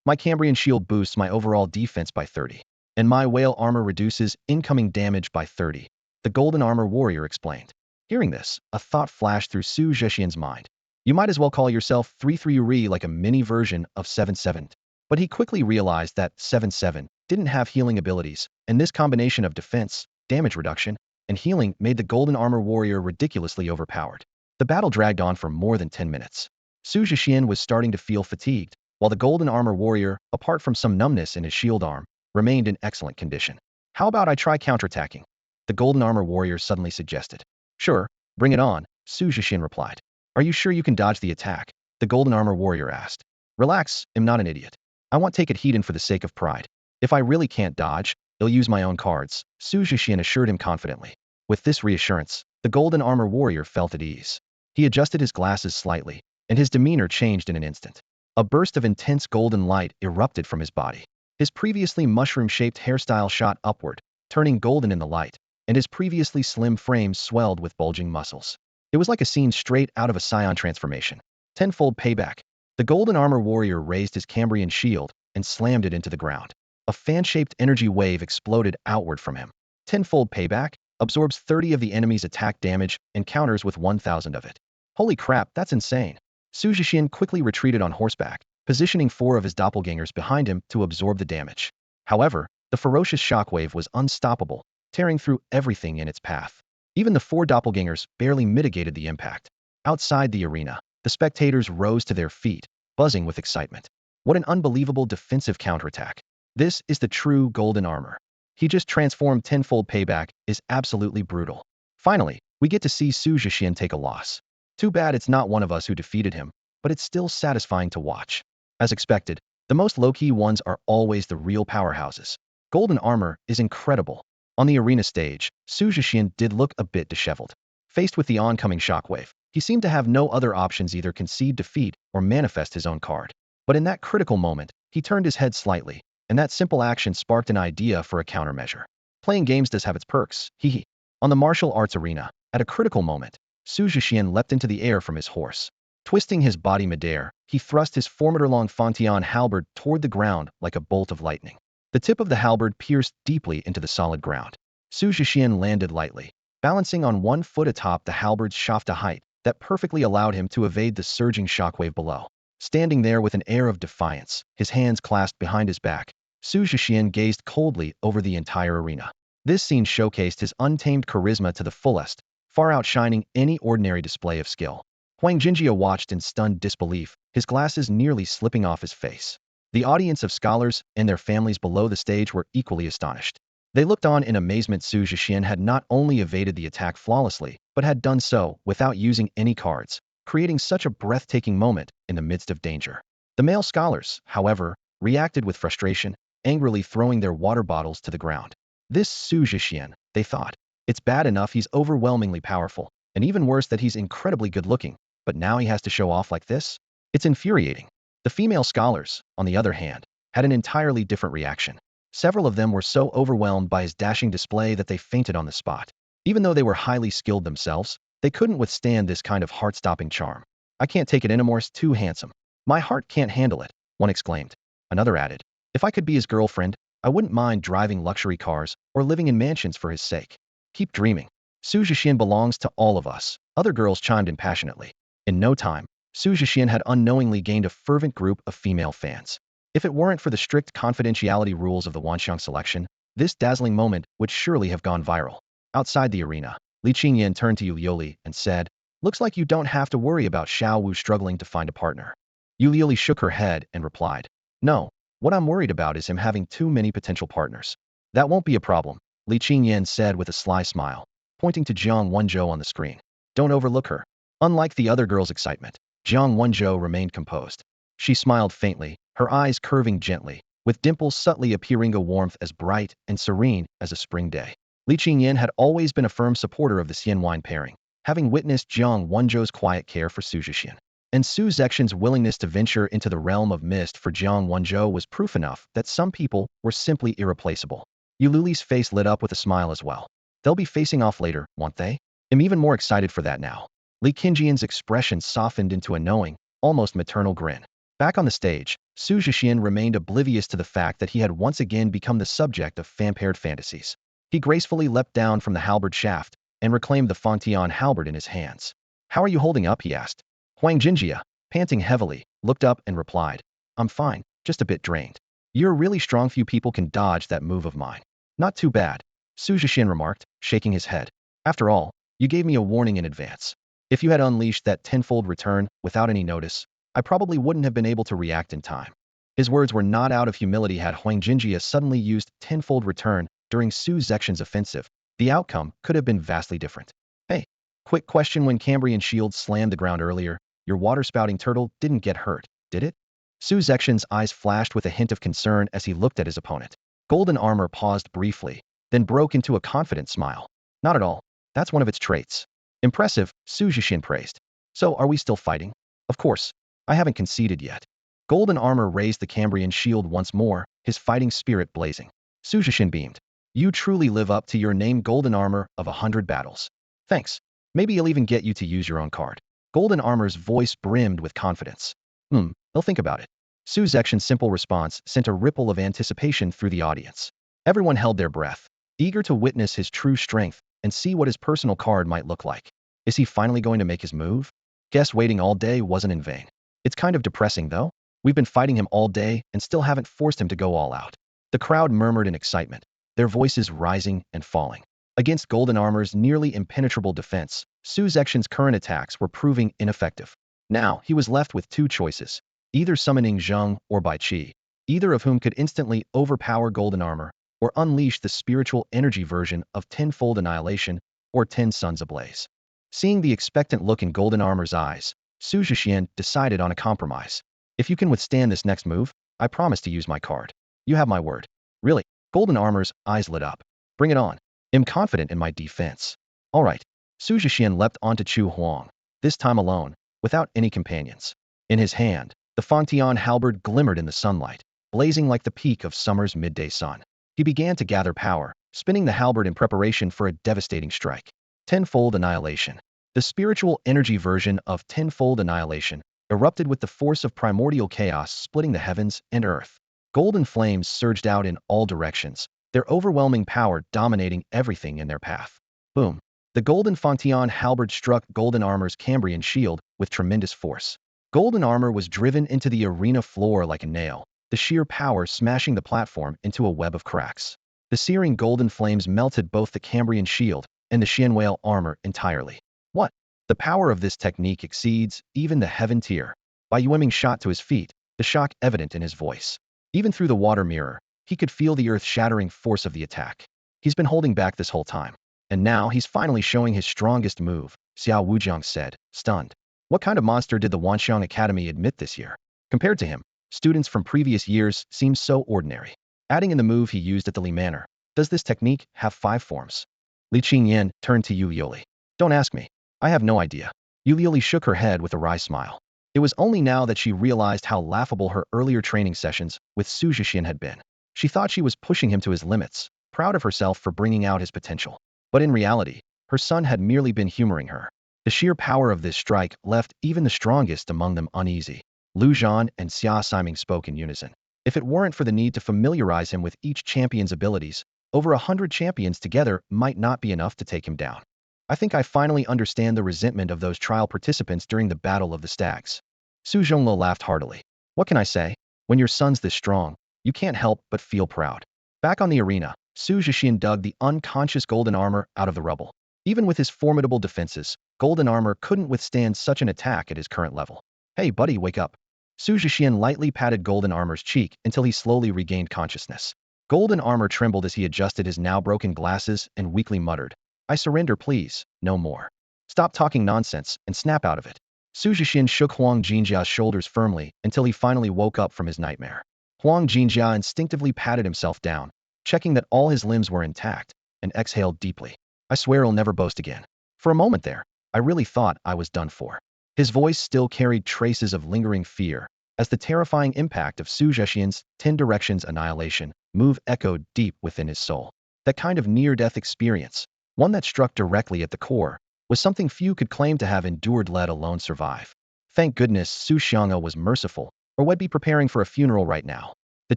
Speaker 1: My Cambrian shield boosts my overall defense by 30, and my whale armor reduces incoming damage by 30, the golden armor warrior explained. Hearing this, a thought flashed through Xu Zhexian's mind. You might as well call yourself 3-3 like a mini version of 7-7. But he quickly realized that 7-7 didn't have healing abilities, and this combination of defense, damage reduction, and healing made the golden armor warrior ridiculously overpowered. The battle dragged on for more than 10 minutes. Xu Zhexian was starting to feel fatigued, while the golden armor warrior, apart from some numbness in his shield arm, remained in excellent condition. How about I try counterattacking? The golden armor warrior suddenly suggested. Sure, bring it on, Xu Zhexian replied. Are you sure you can dodge the attack? The golden armor warrior asked. Relax, I'm not an idiot. I won't take it heathen for the sake of pride. If I really can't dodge, I'll use my own cards, Xu Zhexian assured him confidently. With this reassurance, the golden armor warrior felt at ease. He adjusted his glasses slightly, and his demeanor changed in an instant. A burst of intense golden light erupted from his body. His previously mushroom-shaped hairstyle shot upward, turning golden in the light, and his previously slim frame swelled with bulging muscles. It was like a scene straight out of a Scion transformation. Tenfold payback. The golden armor warrior raised his Cambrian shield and slammed it into the ground. A fan-shaped energy wave exploded outward from him. Tenfold payback absorbs 30 of the enemy's attack damage and counters with 1,000 of it. Holy crap, that's insane. Xu Zhexian quickly retreated on horseback, positioning 4 of his doppelgangers behind him to absorb the damage. However, the ferocious shockwave was unstoppable, tearing through everything in its path. Even the 4 doppelgangers barely mitigated the impact. Outside the arena, the spectators rose to their feet, buzzing with excitement. What an unbelievable defensive counterattack. This is the true golden armor. He just transformed tenfold payback is absolutely brutal. Finally, we get to see Xu Zhexian take a loss. Too bad it's not one of us who defeated him, but it's still satisfying to watch. As expected, the most low-key ones are always the real powerhouses. Golden armor is incredible. On the arena stage, Xu Zhexian did look a bit disheveled. Faced with the oncoming shockwave, he seemed to have no other options, either concede defeat or manifest his own card. But in that critical moment, he turned his head slightly, and that simple action sparked an idea for a countermeasure. Playing games does have its perks, hee. On the martial arts arena, at a critical moment, Xu Zhexian leapt into the air from his horse. Twisting his body midair, he thrust his formidable Fontian halberd toward the ground like a bolt of lightning. The tip of the halberd pierced deeply into the solid ground. Xu Zhexian landed lightly, balancing on 1 foot atop the halberd's shaft, a height that perfectly allowed him to evade the surging shockwave below. Standing there with an air of defiance, his hands clasped behind his back, Xu Zhexian gazed coldly over the entire arena. This scene showcased his untamed charisma to the fullest, far outshining any ordinary display of skill. Huang Jinjia watched in stunned disbelief, his glasses nearly slipping off his face. The audience of scholars and their families below the stage were equally astonished. They looked on in amazement. Xu Zhexian had not only evaded the attack flawlessly, but had done so without using any cards, creating such a breathtaking moment in the midst of danger. The male scholars, however, reacted with frustration, angrily throwing their water bottles to the ground. This Xu Zhexian, they thought. It's bad enough he's overwhelmingly powerful, and even worse that he's incredibly good-looking, but now he has to show off like this? It's infuriating. The female scholars, on the other hand, had an entirely different reaction. Several of them were so overwhelmed by his dashing display that they fainted on the spot. Even though they were highly skilled themselves, they couldn't withstand this kind of heart-stopping charm. I can't take it anymore, it's too handsome. My heart can't handle it, one exclaimed. Another added, if I could be his girlfriend, I wouldn't mind driving luxury cars or living in mansions for his sake. Keep dreaming. Xu Zhexian belongs to all of us, other girls chimed in passionately. In no time, Xu Zhexian had unknowingly gained a fervent group of female fans. If it weren't for the strict confidentiality rules of the Wanxiang selection, this dazzling moment would surely have gone viral. Outside the arena, Li Qingyan turned to Yu Liuli and said, "Looks like you don't have to worry about Xiao Wu struggling to find a partner." Yu Liuli shook her head and replied, "No, what I'm worried about is him having too many potential partners." "That won't be a problem," Li Qingyan said with a sly smile, pointing to Jiang Wenzhou on the screen. "Don't overlook her." Unlike the other girl's excitement, Jiang Wenzhou remained composed. She smiled faintly, her eyes curving gently, with dimples subtly appearing a warmth as bright and serene as a spring day. Li Qingyan had always been a firm supporter of the Xian wine pairing, having witnessed Jiang Wenzhou's quiet care for Xu Zhexian. And Xu Zhexian's willingness to venture into the realm of mist for Jiang Wenzhou was proof enough that some people were simply irreplaceable. Yu Luli's face lit up with a smile as well. They'll be facing off later, won't they? I'm even more excited for that now. Li Qingyan's expression softened into a knowing, almost maternal grin. Back on the stage, Xu Zhexian remained oblivious to the fact that he had once again become the subject of fan-paired fantasies. He gracefully leapt down from the halberd shaft and reclaimed the Fangtian halberd in his hands. "How are you holding up?" he asked. Huang Jinjia, panting heavily, looked up and replied, "I'm fine, just a bit drained." "You're really strong. Few people can dodge that move of mine." "Not too bad," Xu Zhexian remarked, shaking his head. "After all, you gave me a warning in advance. If you had unleashed that tenfold return without any notice, I probably wouldn't have been able to react in time." His words were not out of humility. Had Huang Jinjia suddenly used tenfold return during Xu Zhexian's offensive, the outcome could have been vastly different. "Hey, quick question. When Cambrian shield slammed the ground earlier, your water-spouting turtle didn't get hurt, did it?" Xu Zhexian's eyes flashed with a hint of concern as he looked at his opponent. Golden Armor paused briefly, then broke into a confident smile. "Not at all. That's one of its traits." "Impressive," Xu Zhexian praised. "So are we still fighting?" "Of course. I haven't conceded yet." Golden Armor raised the Cambrian shield once more, his fighting spirit blazing. Xu Zhexian beamed. "You truly live up to your name, Golden Armor of 100 battles." "Thanks. Maybe he'll even get you to use your own card." Golden Armor's voice brimmed with confidence. He'll think about it." Xu Zhexian's simple response sent a ripple of anticipation through the audience. Everyone held their breath, eager to witness his true strength and see what his personal card might look like. Is he finally going to make his move? Guess waiting all day wasn't in vain. It's kind of depressing, though. We've been fighting him all day and still haven't forced him to go all out. The crowd murmured in excitement, their voices rising and falling. Against Golden Armor's nearly impenetrable defense, Xu Zhexian's current attacks were proving ineffective. Now, he was left with two choices, either summoning Zheng or Bai Qi, either of whom could instantly overpower Golden Armor, or unleash the spiritual energy version of Tenfold Annihilation or 10 Suns Ablaze. Seeing the expectant look in Golden Armor's eyes, Xu Zhexian decided on a compromise. "If you can withstand this next move, I promise to use my card." "You have my word." "Really?" Golden Armor's eyes lit up. "Bring it on. I'm confident in my defense." "All right." Xu Zhexian leapt onto Xu Huang, this time alone, without any companions. In his hand, the Fangtian halberd glimmered in the sunlight, blazing like the peak of summer's midday sun. He began to gather power, spinning the halberd in preparation for a devastating strike. Tenfold Annihilation. The spiritual energy version of Tenfold Annihilation erupted with the force of primordial chaos splitting the heavens and earth. Golden flames surged out in all directions, their overwhelming power dominating everything in their path. Boom. The golden Fangtian halberd struck Golden Armor's Cambrian shield with tremendous force. Golden Armor was driven into the arena floor like a nail, the sheer power smashing the platform into a web of cracks. The searing golden flames melted both the Cambrian shield and the Xianwei armor entirely. What? The power of this technique exceeds even the heaven tier. Bai Yueming shot to his feet, the shock evident in his voice. Even through the water mirror, he could feel the earth-shattering force of the attack. He's been holding back this whole time. And now he's finally showing his strongest move, Xiao Wujiang said, stunned. What kind of monster did the Wanxiang Academy admit this year? Compared to him, students from previous years seem so ordinary. Adding in the move he used at the Li Manor, does this technique have 5 forms? Li Qingyan turned to Yu Liuli. Don't ask me. I have no idea. Yu Liuli shook her head with a wry smile. It was only now that she realized how laughable her earlier training sessions with Xu Zhexian had been. She thought she was pushing him to his limits, proud of herself for bringing out his potential. But in reality, her son had merely been humoring her. The sheer power of this strike left even the strongest among them uneasy. Lu Zhan and Xia Siming spoke in unison. If it weren't for the need to familiarize him with each champion's abilities, over 100 champions together might not be enough to take him down. I think I finally understand the resentment of those trial participants during the Battle of the Stags. Su Zhonglo laughed heartily. What can I say? When your son's this strong, you can't help but feel proud. Back on the arena, Xu Zhexian dug the unconscious golden armor out of the rubble. Even with his formidable defenses, golden armor couldn't withstand such an attack at his current level. Hey buddy, wake up. Xu Zhexian lightly patted golden armor's cheek until he slowly regained consciousness. Golden armor trembled as he adjusted his now broken glasses and weakly muttered, I surrender please, no more. Stop talking nonsense and snap out of it. Xu Zhexian shook Huang Jinjia's shoulders firmly until he finally woke up from his nightmare. Huang Jinjia instinctively patted himself down, checking that all his limbs were intact, and exhaled deeply. I swear I'll never boast again. For a moment there, I really thought I was done for. His voice still carried traces of lingering fear, as the terrifying impact of Xu Zhexian's 10 Directions annihilation move echoed deep within his soul. That kind of near-death experience, one that struck directly at the core, was something few could claim to have endured, let alone survive. Thank goodness Su Xiang'e was merciful, or would be preparing for a funeral right now. The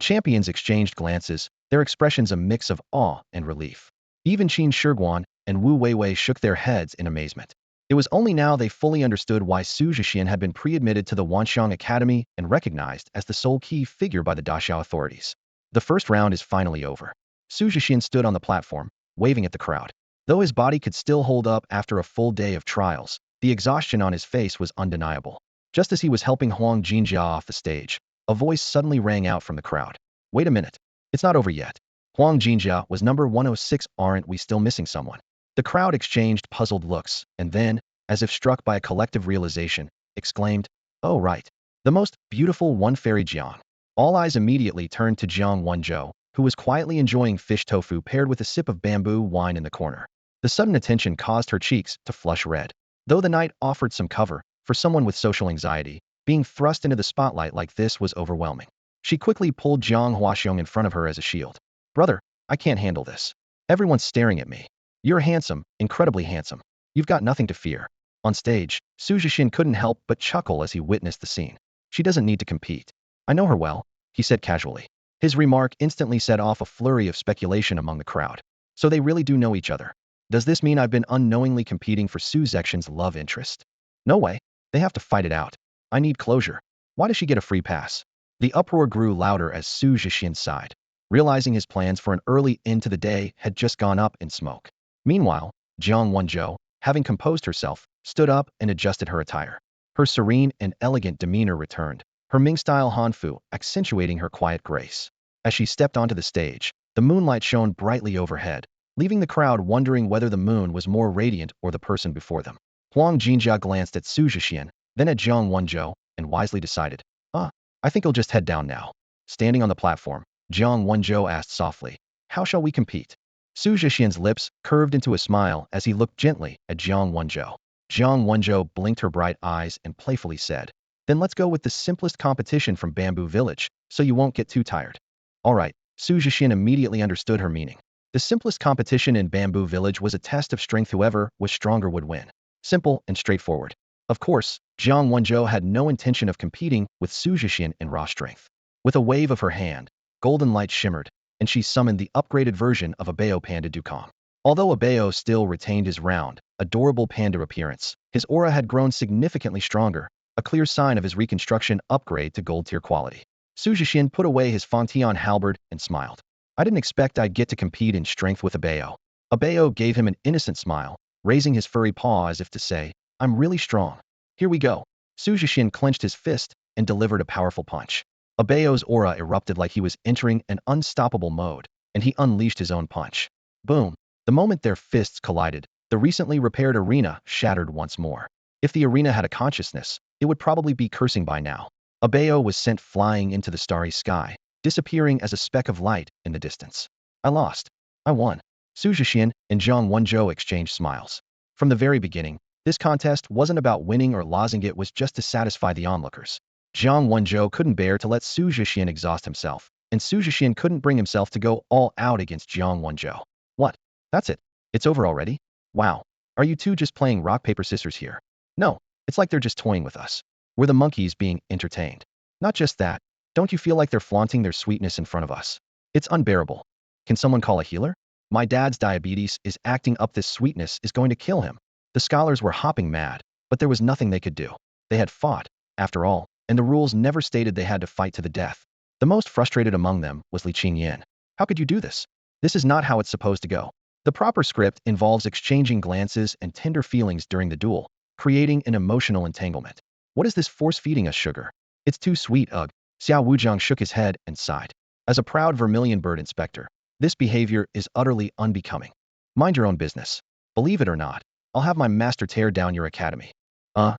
Speaker 1: champions exchanged glances, their expressions a mix of awe and relief. Even Qin Shi Huang and Wu Weiwei shook their heads in amazement. It was only now they fully understood why Xu Zhexian had been pre-admitted to the Wanxiang Academy and recognized as the sole key figure by the Daxiao authorities. The first round is finally over. Xu Zhexian stood on the platform, waving at the crowd. Though his body could still hold up after a full day of trials, the exhaustion on his face was undeniable. Just as he was helping Huang Jinjia off the stage, a voice suddenly rang out from the crowd. Wait a minute. It's not over yet. Huang Jinjia was number 106. Aren't we still missing someone? The crowd exchanged puzzled looks, and then, as if struck by a collective realization, exclaimed, oh right. The most beautiful one, Fairy Jiang. All eyes immediately turned to Jiang Wenzhou, who was quietly enjoying fish tofu paired with a sip of bamboo wine in the corner. The sudden attention caused her cheeks to flush red. Though the night offered some cover, for someone with social anxiety, being thrust into the spotlight like this was overwhelming. She quickly pulled Jiang Huaxiong in front of her as a shield. Brother, I can't handle this. Everyone's staring at me. You're handsome, incredibly handsome. You've got nothing to fear. On stage, Xu Zhexian couldn't help but chuckle as he witnessed the scene. She doesn't need to compete. I know her well, he said casually. His remark instantly set off a flurry of speculation among the crowd. So they really do know each other. Does this mean I've been unknowingly competing for Xu Zhexian's love interest? No way. They have to fight it out. I need closure. Why does she get a free pass? The uproar grew louder as Xu Zhexian sighed, realizing his plans for an early end to the day had just gone up in smoke. Meanwhile, Jiang Wenzhou, having composed herself, stood up and adjusted her attire. Her serene and elegant demeanor returned, her Ming-style hanfu accentuating her quiet grace. As she stepped onto the stage, the moonlight shone brightly overhead, leaving the crowd wondering whether the moon was more radiant or the person before them. Huang Jinjia glanced at Xu Zhexian, then at Jiang Wenzhou, and wisely decided, I think I'll just head down now. Standing on the platform, Jiang Wenzhou asked softly, how shall we compete? Xu Zhexian's lips curved into a smile as he looked gently at Jiang Wenzhou. Jiang Wenzhou blinked her bright eyes and playfully said, then let's go with the simplest competition from Bamboo Village, so you won't get too tired. All right, Xu Zhexian immediately understood her meaning. The simplest competition in Bamboo Village was a test of strength. Whoever was stronger would win. Simple and straightforward. Of course, Jiang Wenzhou had no intention of competing with Xu Zhexian in raw strength. With a wave of her hand, golden light shimmered, and she summoned the upgraded version of Abeo Panda Ducom. Although Abeo still retained his round, adorable panda appearance, his aura had grown significantly stronger, a clear sign of his reconstruction upgrade to gold tier quality. Xu Zhexian put away his Fangtian halberd and smiled. I didn't expect I'd get to compete in strength with Abeo. Abeo gave him an innocent smile, raising his furry paw as if to say, I'm really strong. Here we go. Xu Zhexian clenched his fist and delivered a powerful punch. Abeo's aura erupted like he was entering an unstoppable mode, and he unleashed his own punch. Boom. The moment their fists collided, the recently repaired arena shattered once more. If the arena had a consciousness, it would probably be cursing by now. Abeo was sent flying into the starry sky, disappearing as a speck of light in the distance. I lost. I won. Xu Zhexian and Jiang Wenzhou exchanged smiles. From the very beginning, this contest wasn't about winning or losing, it was just to satisfy the onlookers. Jiang Wenzhou couldn't bear to let Xu Zhexian exhaust himself, and Xu Zhexian couldn't bring himself to go all out against Jiang Wenzhou. What? That's it? It's over already? Wow. Are you two just playing rock, paper, scissors here? No, it's like they're just toying with us. We're the monkeys being entertained. Not just that, don't you feel like they're flaunting their sweetness in front of us? It's unbearable. Can someone call a healer? My dad's diabetes is acting up. This sweetness is going to kill him. The scholars were hopping mad, but there was nothing they could do. They had fought, after all, and the rules never stated they had to fight to the death. The most frustrated among them was Li Qingyan. How could you do this? This is not how it's supposed to go. The proper script involves exchanging glances and tender feelings during the duel, creating an emotional entanglement. What is this force-feeding us sugar? It's too sweet, ugh. Xiao Wujiang shook his head and sighed. As a proud vermilion bird inspector, this behavior is utterly unbecoming. Mind your own business. Believe it or not, I'll have my master tear down your academy.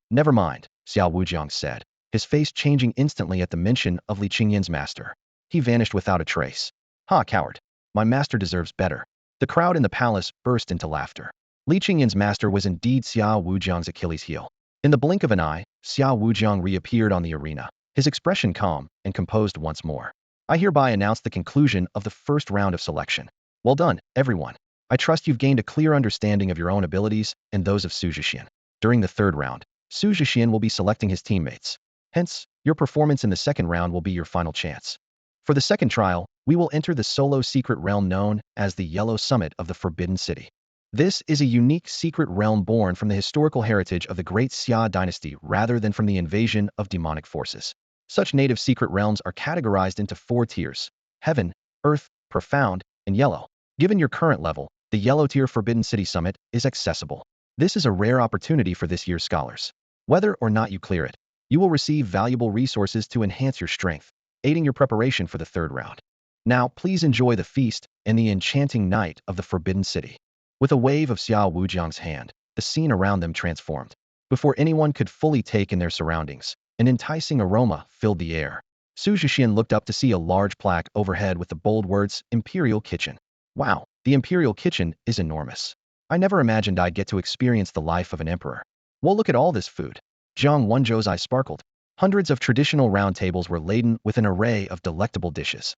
Speaker 1: Never mind, Xiao Wujiang said, his face changing instantly at the mention of Li Qingyan's master. He vanished without a trace. Ha, coward. My master deserves better. The crowd in the palace burst into laughter. Li Qingyan's master was indeed Xiao Wujiang's Achilles heel. In the blink of an eye, Xiao Wujiang reappeared on the arena, his expression calm and composed once more. I hereby announce the conclusion of the first round of selection. Well done, everyone. I trust you've gained a clear understanding of your own abilities and those of Xu Zhexian. During the third round, Xu Zhexian will be selecting his teammates. Hence, your performance in the second round will be your final chance. For the second trial, we will enter the solo secret realm known as the Yellow Summit of the Forbidden City. This is a unique secret realm born from the historical heritage of the Great Xia dynasty rather than from the invasion of demonic forces. Such native secret realms are categorized into 4 tiers: Heaven, Earth, Profound, and Yellow. Given your current level, the Yellow Tier Forbidden City Summit is accessible. This is a rare opportunity for this year's scholars. Whether or not you clear it, you will receive valuable resources to enhance your strength, aiding your preparation for the third round. Now, please enjoy the feast and the enchanting night of the Forbidden City. With a wave of Xiao Wujiang's hand, the scene around them transformed. Before anyone could fully take in their surroundings, an enticing aroma filled the air. Xu Zhexian looked up to see a large plaque overhead with the bold words, Imperial Kitchen. Wow, the Imperial Kitchen is enormous. I never imagined I'd get to experience the life of an emperor. Well, look at all this food. Zhang Wenzhou's eyes sparkled. Hundreds of traditional round tables were laden with an array of delectable dishes.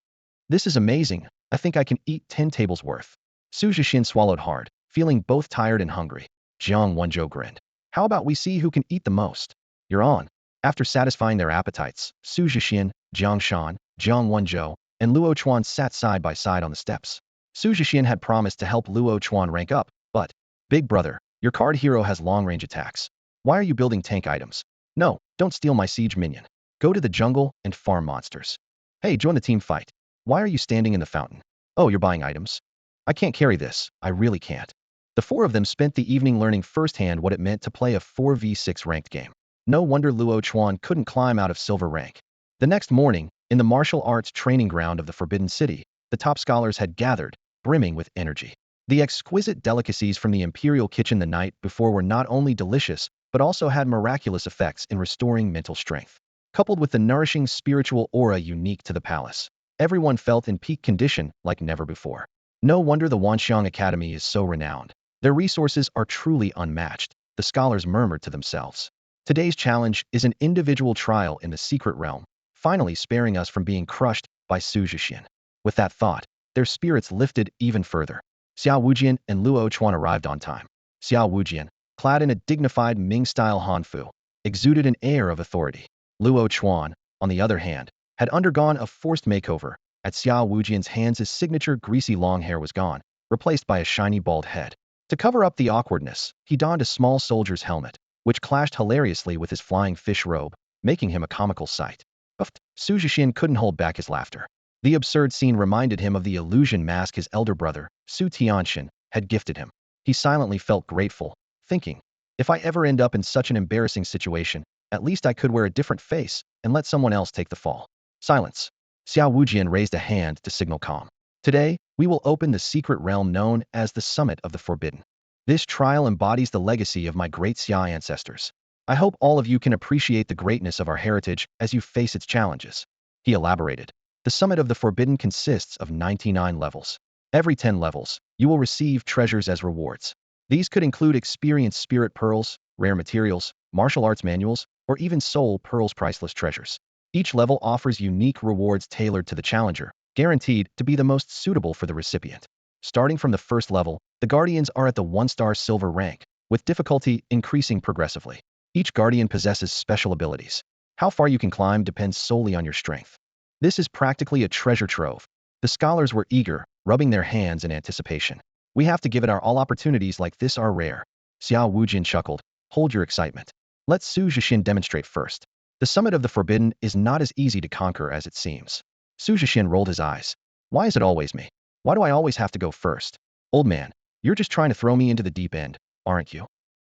Speaker 1: This is amazing. I think I can eat 10 tables worth. Xu Zhexian swallowed hard, feeling both tired and hungry. Zhang Wenzhou grinned. How about we see who can eat the most? You're on. After satisfying their appetites, Xu Zhexian, Jiang Shan, Zhang Wenzhou, and Luo Chuan sat side by side on the steps. Xu Zhexian had promised to help Luo Chuan rank up, but, big brother, your card hero has long-range attacks. Why are you building tank items? No, don't steal my siege minion. Go to the jungle and farm monsters. Hey, join the team fight. Why are you standing in the fountain? Oh, you're buying items? I can't carry this, I really can't. The 4 of them spent the evening learning firsthand what it meant to play a 4v6 ranked game. No wonder Luo Chuan couldn't climb out of silver rank. The next morning, in the martial arts training ground of the Forbidden City, the top scholars had gathered, brimming with energy. The exquisite delicacies from the Imperial Kitchen the night before were not only delicious, but also had miraculous effects in restoring mental strength. Coupled with the nourishing spiritual aura unique to the palace, everyone felt in peak condition like never before. No wonder the Wanxiang Academy is so renowned. Their resources are truly unmatched, the scholars murmured to themselves. Today's challenge is an individual trial in the secret realm, finally sparing us from being crushed by Xu Zhexian. With that thought, their spirits lifted even further. Xiao Wujian and Luo Chuan arrived on time. Xiao Wujian, clad in a dignified Ming-style hanfu, exuded an air of authority. Luo Chuan, on the other hand, had undergone a forced makeover. At Xiao Wujian's hands, his signature greasy long hair was gone, replaced by a shiny bald head. To cover up the awkwardness, he donned a small soldier's helmet, which clashed hilariously with his flying fish robe, making him a comical sight. Puffed, Xu Zhexian couldn't hold back his laughter. The absurd scene reminded him of the illusion mask his elder brother, Xu Tianxian, had gifted him. He silently felt grateful, thinking, if I ever end up in such an embarrassing situation, at least I could wear a different face and let someone else take the fall. Silence. Xiao Wujian raised a hand to signal calm. Today, we will open the secret realm known as the Summit of the Forbidden. This trial embodies the legacy of my great Xia ancestors. I hope all of you can appreciate the greatness of our heritage as you face its challenges. He elaborated. The Summit of the Forbidden consists of 99 levels. Every 10 levels, you will receive treasures as rewards. These could include experienced spirit pearls, rare materials, martial arts manuals, or even soul pearls, priceless treasures. Each level offers unique rewards tailored to the challenger, guaranteed to be the most suitable for the recipient. Starting from the first level, the Guardians are at the 1-star silver rank, with difficulty increasing progressively. Each Guardian possesses special abilities. How far you can climb depends solely on your strength. This is practically a treasure trove. The scholars were eager, rubbing their hands in anticipation. We have to give it our all. Opportunities like this are rare. Xiao Wujin chuckled. Hold your excitement. Let Xu Zhexian demonstrate first. The summit of the forbidden is not as easy to conquer as it seems. Xu Zhexian rolled his eyes. Why is it always me? Why do I always have to go first? Old man, you're just trying to throw me into the deep end, aren't you?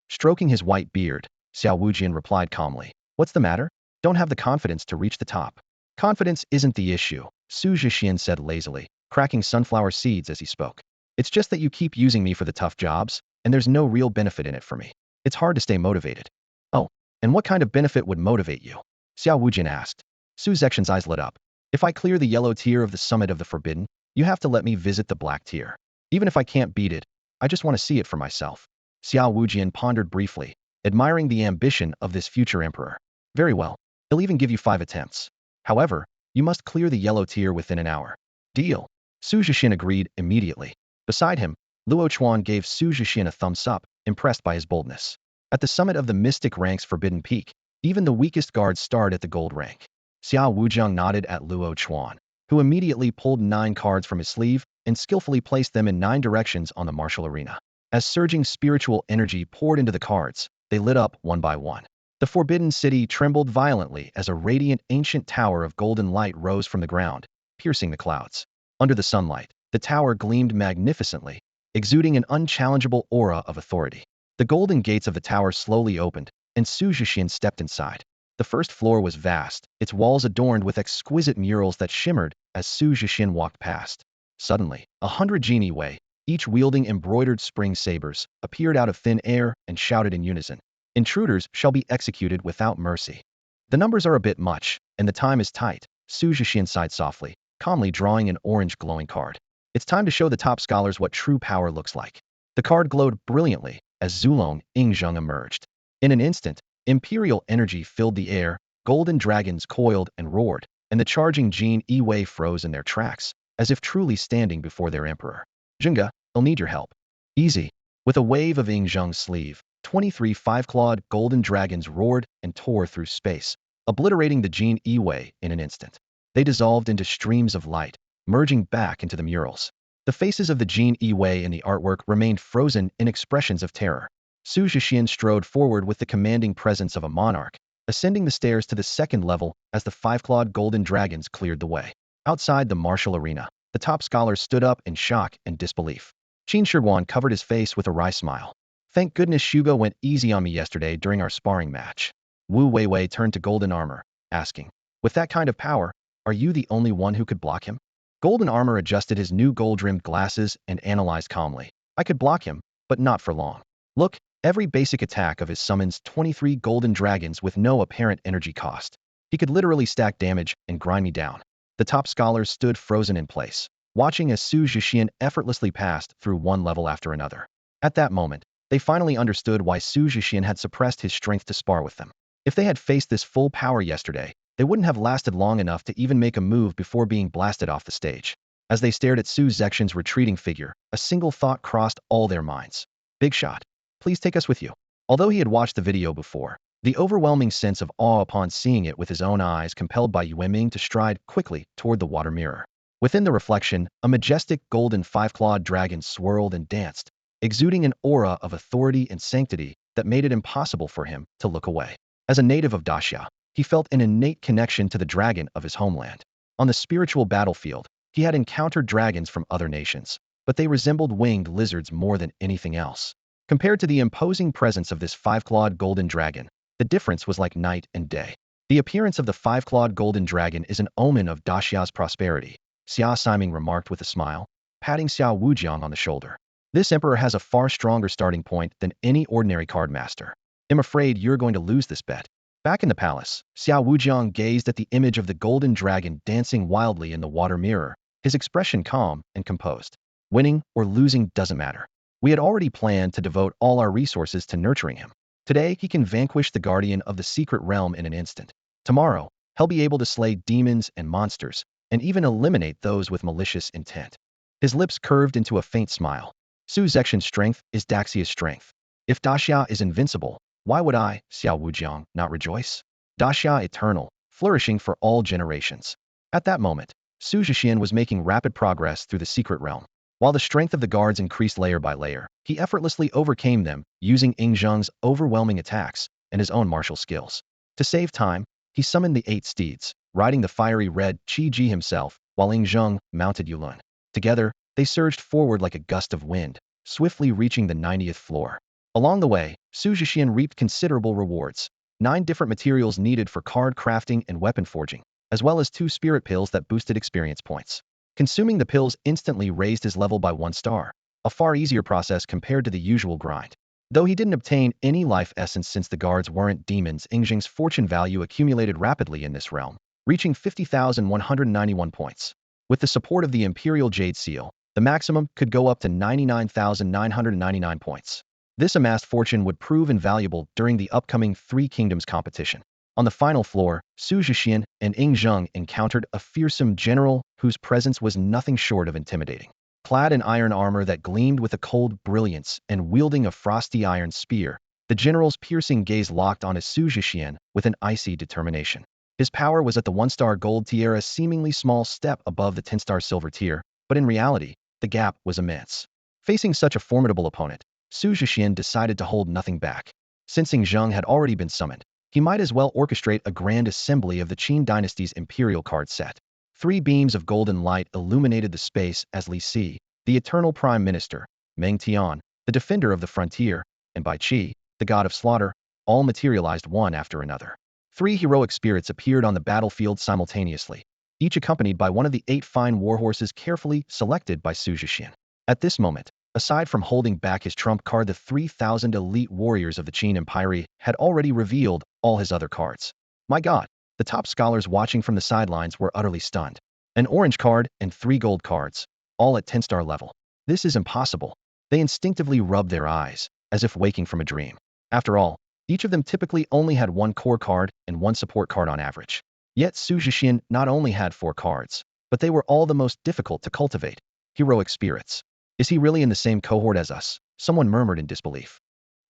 Speaker 1: Stroking his white beard, Xiao Wujian replied calmly. What's the matter? Don't have the confidence to reach the top. Confidence isn't the issue, Xu Zhexian said lazily, cracking sunflower seeds as he spoke. It's just that you keep using me for the tough jobs, and there's no real benefit in it for me. It's hard to stay motivated. Oh, and what kind of benefit would motivate you? Xiao Wujin asked. Xu Zhexian's eyes lit up. If I clear the yellow tier of the summit of the forbidden, you have to let me visit the black tier. Even if I can't beat it, I just want to see it for myself. Xiao Wujian pondered briefly, admiring the ambition of this future emperor. Very well. He'll even give you 5 attempts. However, you must clear the yellow tier within an hour. Deal. Xu Zhexian agreed immediately. Beside him, Luo Chuan gave Xu Zhexian a thumbs up, impressed by his boldness. At the summit of the mystic rank's forbidden peak, even the weakest guards start at the gold rank. Xiao Wujiang nodded at Luo Chuan, who immediately pulled 9 cards from his sleeve and skillfully placed them in 9 directions on the martial arena. As surging spiritual energy poured into the cards, they lit up one by one. The forbidden city trembled violently as a radiant ancient tower of golden light rose from the ground, piercing the clouds. Under the sunlight, the tower gleamed magnificently, exuding an unchallengeable aura of authority. The golden gates of the tower slowly opened, and Xu Zhexian stepped inside. The first floor was vast, its walls adorned with exquisite murals that shimmered as Xu Zhexian walked past. Suddenly, 100 genie Wei, each wielding embroidered spring sabers, appeared out of thin air and shouted in unison. Intruders shall be executed without mercy. The numbers are a bit much, and the time is tight, Xu Zhexian sighed softly, calmly drawing an orange glowing card. It's time to show the top scholars what true power looks like. The card glowed brilliantly as Zulong Yingzheng emerged. In an instant, imperial energy filled the air, golden dragons coiled and roared, and the charging Jin Yi froze in their tracks, as if truly standing before their emperor. Zhenga, I'll need your help. Easy. With a wave of Yingzheng's sleeve, 23 five-clawed golden dragons roared and tore through space, obliterating the Jin Yi in an instant. They dissolved into streams of light, merging back into the murals. The faces of the Jin Yi in the artwork remained frozen in expressions of terror. Xu Zhexian strode forward with the commanding presence of a monarch, ascending the stairs to the second level as the 5-clawed golden dragons cleared the way. Outside the martial arena, the top scholars stood up in shock and disbelief. Qin Shi Huang covered his face with a wry smile. Thank goodness Shugo went easy on me yesterday during our sparring match. Wu Weiwei turned to Golden Armor, asking, with that kind of power, are you the only one who could block him? Golden Armor adjusted his new gold-rimmed glasses and analyzed calmly. I could block him, but not for long. Look, every basic attack of his summons 23 golden dragons with no apparent energy cost. He could literally stack damage and grind me down. The top scholars stood frozen in place, watching as Xu Zhexian effortlessly passed through one level after another. At that moment, they finally understood why Xu Zhexian had suppressed his strength to spar with them. If they had faced this full power yesterday, they wouldn't have lasted long enough to even make a move before being blasted off the stage. As they stared at Xu Zhexian's retreating figure, a single thought crossed all their minds. Big shot. Please take us with you. Although he had watched the video before, the overwhelming sense of awe upon seeing it with his own eyes compelled by Yueming to stride quickly toward the water mirror. Within the reflection, a majestic golden 5-clawed dragon swirled and danced, exuding an aura of authority and sanctity that made it impossible for him to look away. As a native of Daxia, he felt an innate connection to the dragon of his homeland. On the spiritual battlefield, he had encountered dragons from other nations, but they resembled winged lizards more than anything else. Compared to the imposing presence of this 5-clawed golden dragon, the difference was like night and day. The appearance of the 5-clawed golden dragon is an omen of Daxia's prosperity, Xia Siming remarked with a smile, patting Xiao Wujiang on the shoulder. This emperor has a far stronger starting point than any ordinary card master. I'm afraid you're going to lose this bet. Back in the palace, Xiao Wujiang gazed at the image of the golden dragon dancing wildly in the water mirror, his expression calm and composed. Winning or losing doesn't matter. We had already planned to devote all our resources to nurturing him. Today, he can vanquish the guardian of the secret realm in an instant. Tomorrow, he'll be able to slay demons and monsters, and even eliminate those with malicious intent. His lips curved into a faint smile. Xu Zhexian's strength is Daxia's strength. If Daxia is invincible, why would I, Xiao Wujiang, not rejoice? Daxia eternal, flourishing for all generations. At that moment, Xu Zhexian was making rapid progress through the secret realm. While the strength of the guards increased layer by layer, he effortlessly overcame them using Zheng's overwhelming attacks and his own martial skills. To save time, he summoned the 8 steeds, riding the fiery red Qi Ji himself, while Zheng mounted Yulun. Together, they surged forward like a gust of wind, swiftly reaching the 90th floor. Along the way, Xu Zhexian reaped considerable rewards. 9 different materials needed for card crafting and weapon forging, as well as 2 spirit pills that boosted experience points. Consuming the pills instantly raised his level by 1 star, a far easier process compared to the usual grind. Though he didn't obtain any life essence since the guards weren't demons, Zheng's fortune value accumulated rapidly in this realm, reaching 50,191 points. With the support of the Imperial Jade Seal, the maximum could go up to 99,999 points. This amassed fortune would prove invaluable during the upcoming 3 Kingdoms competition. On the final floor, Xu Zhexian and Zheng encountered a fearsome general whose presence was nothing short of intimidating. Clad in iron armor that gleamed with a cold brilliance and wielding a frosty iron spear, the general's piercing gaze locked on Xu Zhexian with an icy determination. His power was at the 1-star gold tier, a seemingly small step above the 10-star silver tier, but in reality, the gap was immense. Facing such a formidable opponent, Xu Zhexian decided to hold nothing back. Since Zheng had already been summoned, he might as well orchestrate a grand assembly of the Qin dynasty's imperial card set. 3 beams of golden light illuminated the space as Li Si, the eternal prime minister, Meng Tian, the defender of the frontier, and Bai Qi, the god of slaughter, all materialized one after another. 3 heroic spirits appeared on the battlefield simultaneously, each accompanied by one of the 8 fine warhorses carefully selected by Xu Zhexian. At this moment, aside from holding back his trump card, the 3,000 elite warriors of the Qin Empire had already revealed all his other cards. My god, the top scholars watching from the sidelines were utterly stunned. An orange card and 3 gold cards, all at 10-star level. This is impossible. They instinctively rubbed their eyes, as if waking from a dream. After all, each of them typically only had 1 core card and 1 support card on average. Yet Xu Zhexian not only had 4 cards, but they were all the most difficult to cultivate. Heroic spirits. Is he really in the same cohort as us? Someone murmured in disbelief.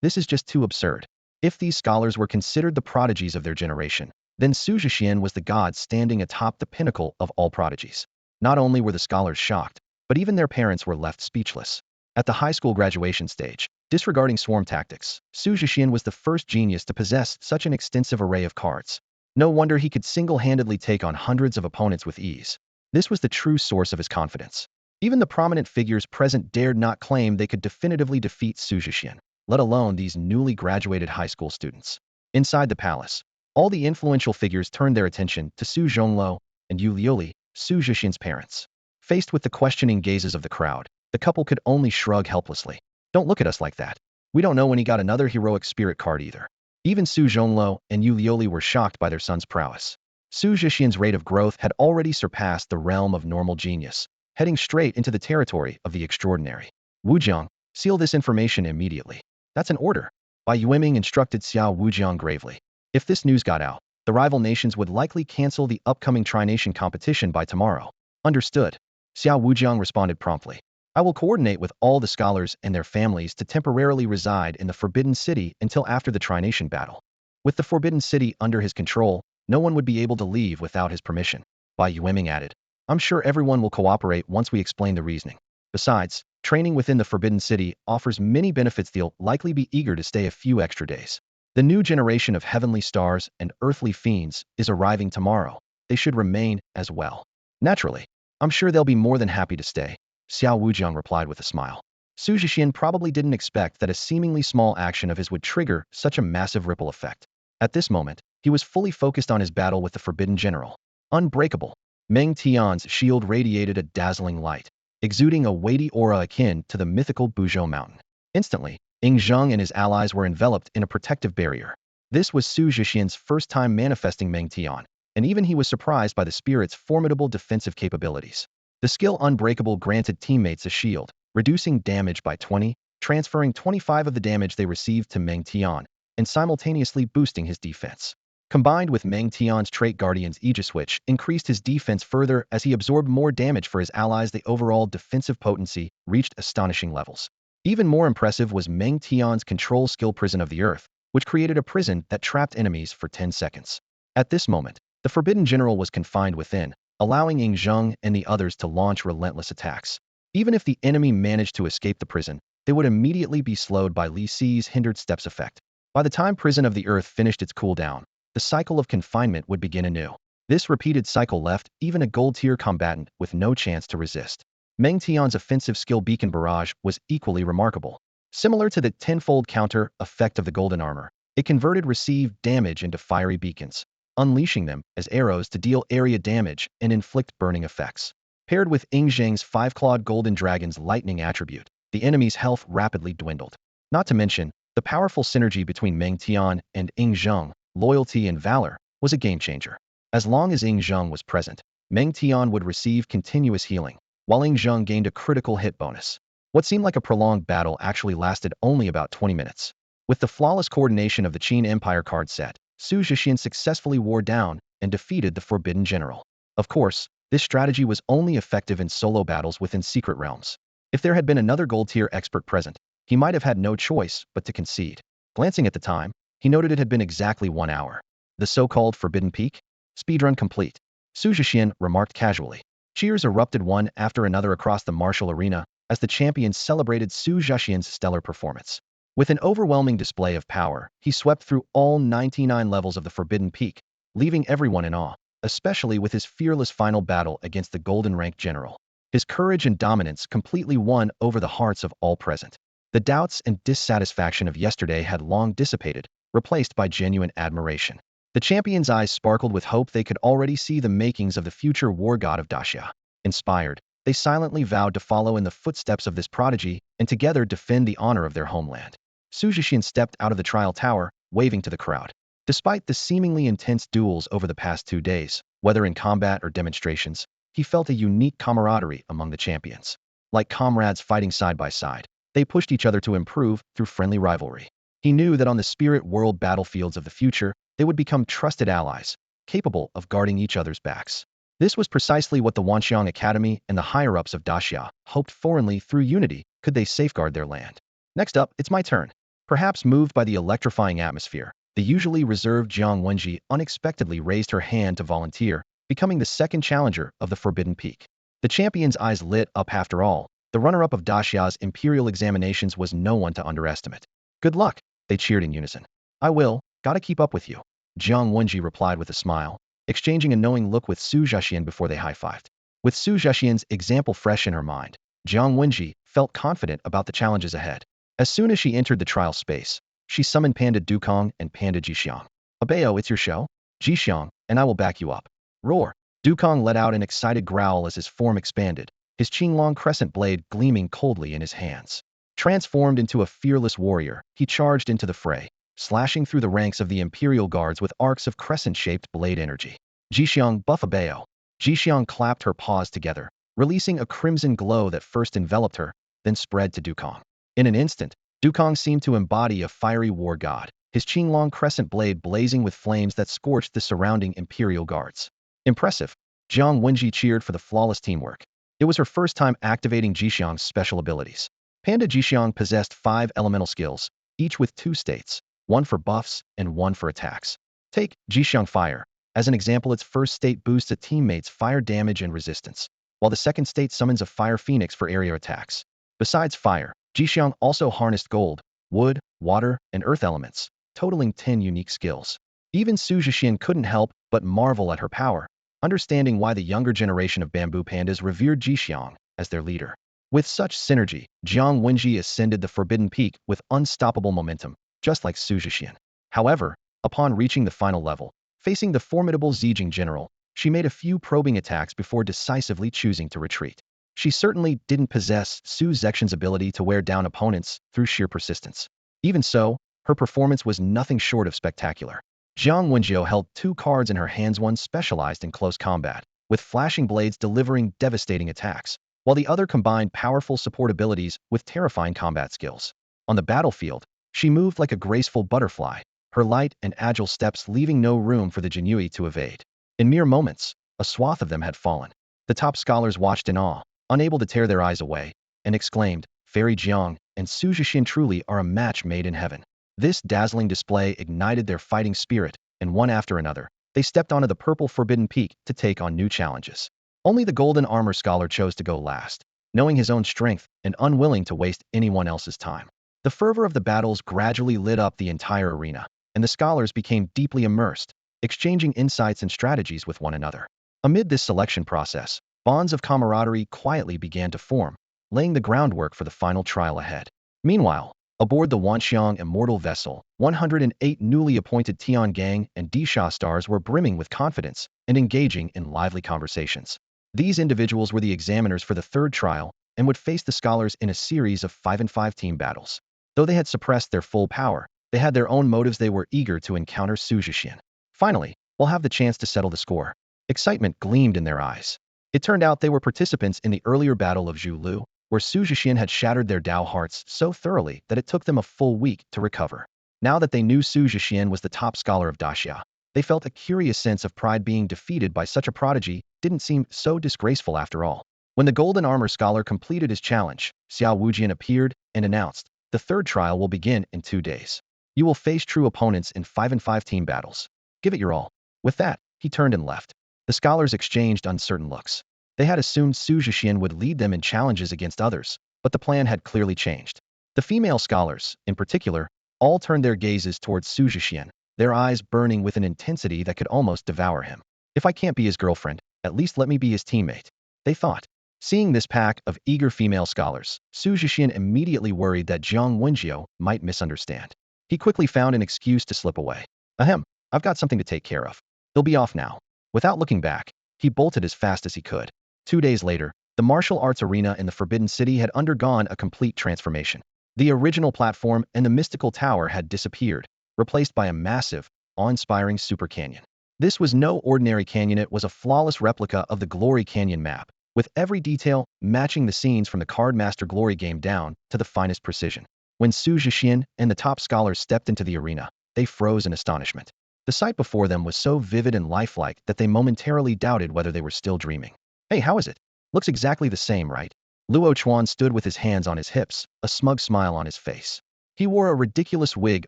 Speaker 1: This is just too absurd. If these scholars were considered the prodigies of their generation, then Xu Zhexian was the god standing atop the pinnacle of all prodigies. Not only were the scholars shocked, but even their parents were left speechless. At the high school graduation stage, disregarding swarm tactics, Xu Zhexian was the first genius to possess such an extensive array of cards. No wonder he could single-handedly take on hundreds of opponents with ease. This was the true source of his confidence. Even the prominent figures present dared not claim they could definitively defeat Xu Zhexian, let alone these newly graduated high school students. Inside the palace, all the influential figures turned their attention to Su Zhongluo and Yu Liuli, Xu Zhexian's parents. Faced with the questioning gazes of the crowd, the couple could only shrug helplessly. Don't look at us like that. We don't know when he got another heroic spirit card either. Even Su Zhongluo and Yu Liuli were shocked by their son's prowess. Xu Zhexian's rate of growth had already surpassed the realm of normal genius, heading straight into the territory of the extraordinary. Wujiang, seal this information immediately. That's an order. Bai Yueming instructed Xiao Wujiang gravely. If this news got out, the rival nations would likely cancel the upcoming Tri-Nation competition by tomorrow. Understood. Xiao Wujiang responded promptly. I will coordinate with all the scholars and their families to temporarily reside in the Forbidden City until after the Tri-Nation battle. With the Forbidden City under his control, no one would be able to leave without his permission. Bai Yueming added. I'm sure everyone will cooperate once we explain the reasoning. Besides, training within the Forbidden City offers many benefits. They'll likely be eager to stay a few extra days. The new generation of heavenly stars and earthly fiends is arriving tomorrow. They should remain as well. Naturally, I'm sure they'll be more than happy to stay. Xiao Wujiang replied with a smile. Xu Zhexian probably didn't expect that a seemingly small action of his would trigger such a massive ripple effect. At this moment, he was fully focused on his battle with the Forbidden General. Unbreakable. Meng Tian's shield radiated a dazzling light, exuding a weighty aura akin to the mythical Buzhou mountain. Instantly, Zheng and his allies were enveloped in a protective barrier. This was Xu Zhexian's first time manifesting Meng Tian, and even he was surprised by the spirit's formidable defensive capabilities. The skill Unbreakable granted teammates a shield, reducing damage by 20, transferring 25 of the damage they received to Meng Tian, and simultaneously boosting his defense. Combined with Meng Tian's trait Guardian's Aegis Switch increased his defense further as he absorbed more damage for his allies. The overall defensive potency reached astonishing levels. Even more impressive was Meng Tian's control skill Prison of the Earth, which created a prison that trapped enemies for 10 seconds. At this moment, the Forbidden General was confined within, allowing Zheng and the others to launch relentless attacks. Even if the enemy managed to escape the prison, they would immediately be slowed by Li Si's hindered steps effect. By the time Prison of the Earth finished its cooldown, the cycle of confinement would begin anew. This repeated cycle left even a gold-tier combatant with no chance to resist. Meng Tian's offensive skill Beacon Barrage was equally remarkable. Similar to the tenfold counter effect of the golden armor, it converted received damage into fiery beacons, unleashing them as arrows to deal area damage and inflict burning effects. Paired with Ying Zheng's five-clawed golden dragon's lightning attribute, the enemy's health rapidly dwindled. Not to mention, the powerful synergy between Meng Tian and Ying Zheng, loyalty and valor, was a game-changer. As long as Ying Zheng was present, Meng Tian would receive continuous healing, while Ying Zheng gained a critical hit bonus. What seemed like a prolonged battle actually lasted only about 20 minutes. With the flawless coordination of the Qin Empire card set, Xu Zhexian successfully wore down and defeated the Forbidden General. Of course, this strategy was only effective in solo battles within secret realms. If there had been another gold-tier expert present, he might have had no choice but to concede. Glancing at the time, he noted it had been exactly 1 hour. The so-called Forbidden Peak? Speedrun complete. Xu Zhexian remarked casually. Cheers erupted one after another across the martial arena as the champions celebrated Xu Zhexian's stellar performance. With an overwhelming display of power, he swept through all 99 levels of the Forbidden Peak, leaving everyone in awe, especially with his fearless final battle against the golden-ranked general. His courage and dominance completely won over the hearts of all present. The doubts and dissatisfaction of yesterday had long dissipated, replaced by genuine admiration. The champions' eyes sparkled with hope. They could already see the makings of the future war god of Daxia. Inspired, they silently vowed to follow in the footsteps of this prodigy and together defend the honor of their homeland. Xu Zhexian stepped out of the trial tower, waving to the crowd. Despite the seemingly intense duels over the past 2 days, whether in combat or demonstrations, he felt a unique camaraderie among the champions. Like comrades fighting side by side, they pushed each other to improve through friendly rivalry. He knew that on the spirit world battlefields of the future, they would become trusted allies, capable of guarding each other's backs. This was precisely what the Wanxiang Academy and the higher-ups of Daxia hoped for. Only through unity could they safeguard their land. Next up, it's my turn. Perhaps moved by the electrifying atmosphere, the usually reserved Jiang Wenji unexpectedly raised her hand to volunteer, becoming the second challenger of the Forbidden Peak. The champion's eyes lit up. After all, the runner-up of Daxia's imperial examinations was no one to underestimate. Good luck, they cheered in unison. I will, gotta keep up with you, Jiang Wenji replied with a smile, exchanging a knowing look with Xu Zhexian before they high-fived. With Xu Zhexian's example fresh in her mind, Jiang Wenji felt confident about the challenges ahead. As soon as she entered the trial space, she summoned Panda Dukong and Panda Jixiang. Abeo, it's your show? Jixiang, and I will back you up. Roar! Dukong let out an excited growl as his form expanded, his Qinglong crescent blade gleaming coldly in his hands. Transformed into a fearless warrior, he charged into the fray, slashing through the ranks of the Imperial Guards with arcs of crescent-shaped blade energy. Jixiang, buff Abeo. Jixiang clapped her paws together, releasing a crimson glow that first enveloped her, then spread to Dukong. In an instant, Dukong seemed to embody a fiery war god, his Qinglong crescent blade blazing with flames that scorched the surrounding Imperial Guards. Impressive. Jiang Wenji cheered for the flawless teamwork. It was her first time activating Jixiang's special abilities. Panda Jixiang possessed 5 elemental skills, each with 2 states, one for buffs and one for attacks. Take Jixiang Fire. As an example, its first state boosts a teammate's fire damage and resistance, while the second state summons a Fire Phoenix for area attacks. Besides fire, Jixiang also harnessed gold, wood, water, and earth elements, totaling 10 unique skills. Even Xu Zhexian couldn't help but marvel at her power, understanding why the younger generation of bamboo pandas revered Jixiang as their leader. With such synergy, Jiang Wenji ascended the Forbidden Peak with unstoppable momentum, just like Xu Zhexian. However, upon reaching the final level, facing the formidable Zijing general, she made a few probing attacks before decisively choosing to retreat. She certainly didn't possess Xu Zhexian's ability to wear down opponents through sheer persistence. Even so, her performance was nothing short of spectacular. Jiang Wenjiu held 2 cards in her hands, one specialized in close combat, with flashing blades delivering devastating attacks, while the other combined powerful support abilities with terrifying combat skills. On the battlefield, she moved like a graceful butterfly, her light and agile steps leaving no room for the Jinyui to evade. In mere moments, a swath of them had fallen. The top scholars watched in awe, unable to tear their eyes away, and exclaimed, Fairy Jiang and Xu Zhexian truly are a match made in heaven. This dazzling display ignited their fighting spirit, and one after another, they stepped onto the purple Forbidden Peak to take on new challenges. Only the golden armor scholar chose to go last. knowing his own strength and unwilling to waste anyone else's time. The fervor of the battles gradually lit up the entire arena, and the scholars became deeply immersed, exchanging insights and strategies with one another. Amid this selection process, bonds of camaraderie quietly began to form, laying the groundwork for the final trial ahead. Meanwhile, aboard the Wanxiang immortal vessel, 108 newly appointed Tiangang and Disha stars were brimming with confidence and engaging in lively conversations. These individuals were the examiners for the third trial and would face the scholars in a series of 5-5 team battles. Though they had suppressed their full power, they had their own motives. They were eager to encounter Xu Zhexian. Finally, we'll have the chance to settle the score. Excitement gleamed in their eyes. It turned out they were participants in the earlier battle of Zhu, where Xu Zhexian had shattered their Dao hearts so thoroughly that it took them a full week to recover. Now that they knew Xu Zhexian was the top scholar of Daxia, they felt a curious sense of pride. Being defeated by such a prodigy didn't seem so disgraceful after all. When the golden armor scholar completed his challenge, Xiao Wujian appeared and announced, "The third trial will begin in 2 days. You will face true opponents in 5-5 team battles. Give it your all." With that, he turned and left. The scholars exchanged uncertain looks. They had assumed Xu Zhexian would lead them in challenges against others, but the plan had clearly changed. The female scholars, in particular, all turned their gazes towards Xu Zhexian, their eyes burning with an intensity that could almost devour him. "If I can't be his girlfriend, at least let me be his teammate," they thought. Seeing this pack of eager female scholars, Xu Zhexian immediately worried that Zhang Wenjiu might misunderstand. He quickly found an excuse to slip away. "Ahem, I've got something to take care of. He'll be off now." Without looking back, he bolted as fast as he could. 2 days later, the martial arts arena in the Forbidden City had undergone a complete transformation. The original platform and the mystical tower had disappeared, replaced by a massive, awe-inspiring super canyon. This was no ordinary canyon. It was a flawless replica of the Glory Canyon map, with every detail matching the scenes from the Cardmaster Glory game down to the finest precision. When Xu Zhexian and the top scholars stepped into the arena, they froze in astonishment. The sight before them was so vivid and lifelike that they momentarily doubted whether they were still dreaming. "Hey, how is it? Looks exactly the same, right?" Luo Chuan stood with his hands on his hips, a smug smile on his face. He wore a ridiculous wig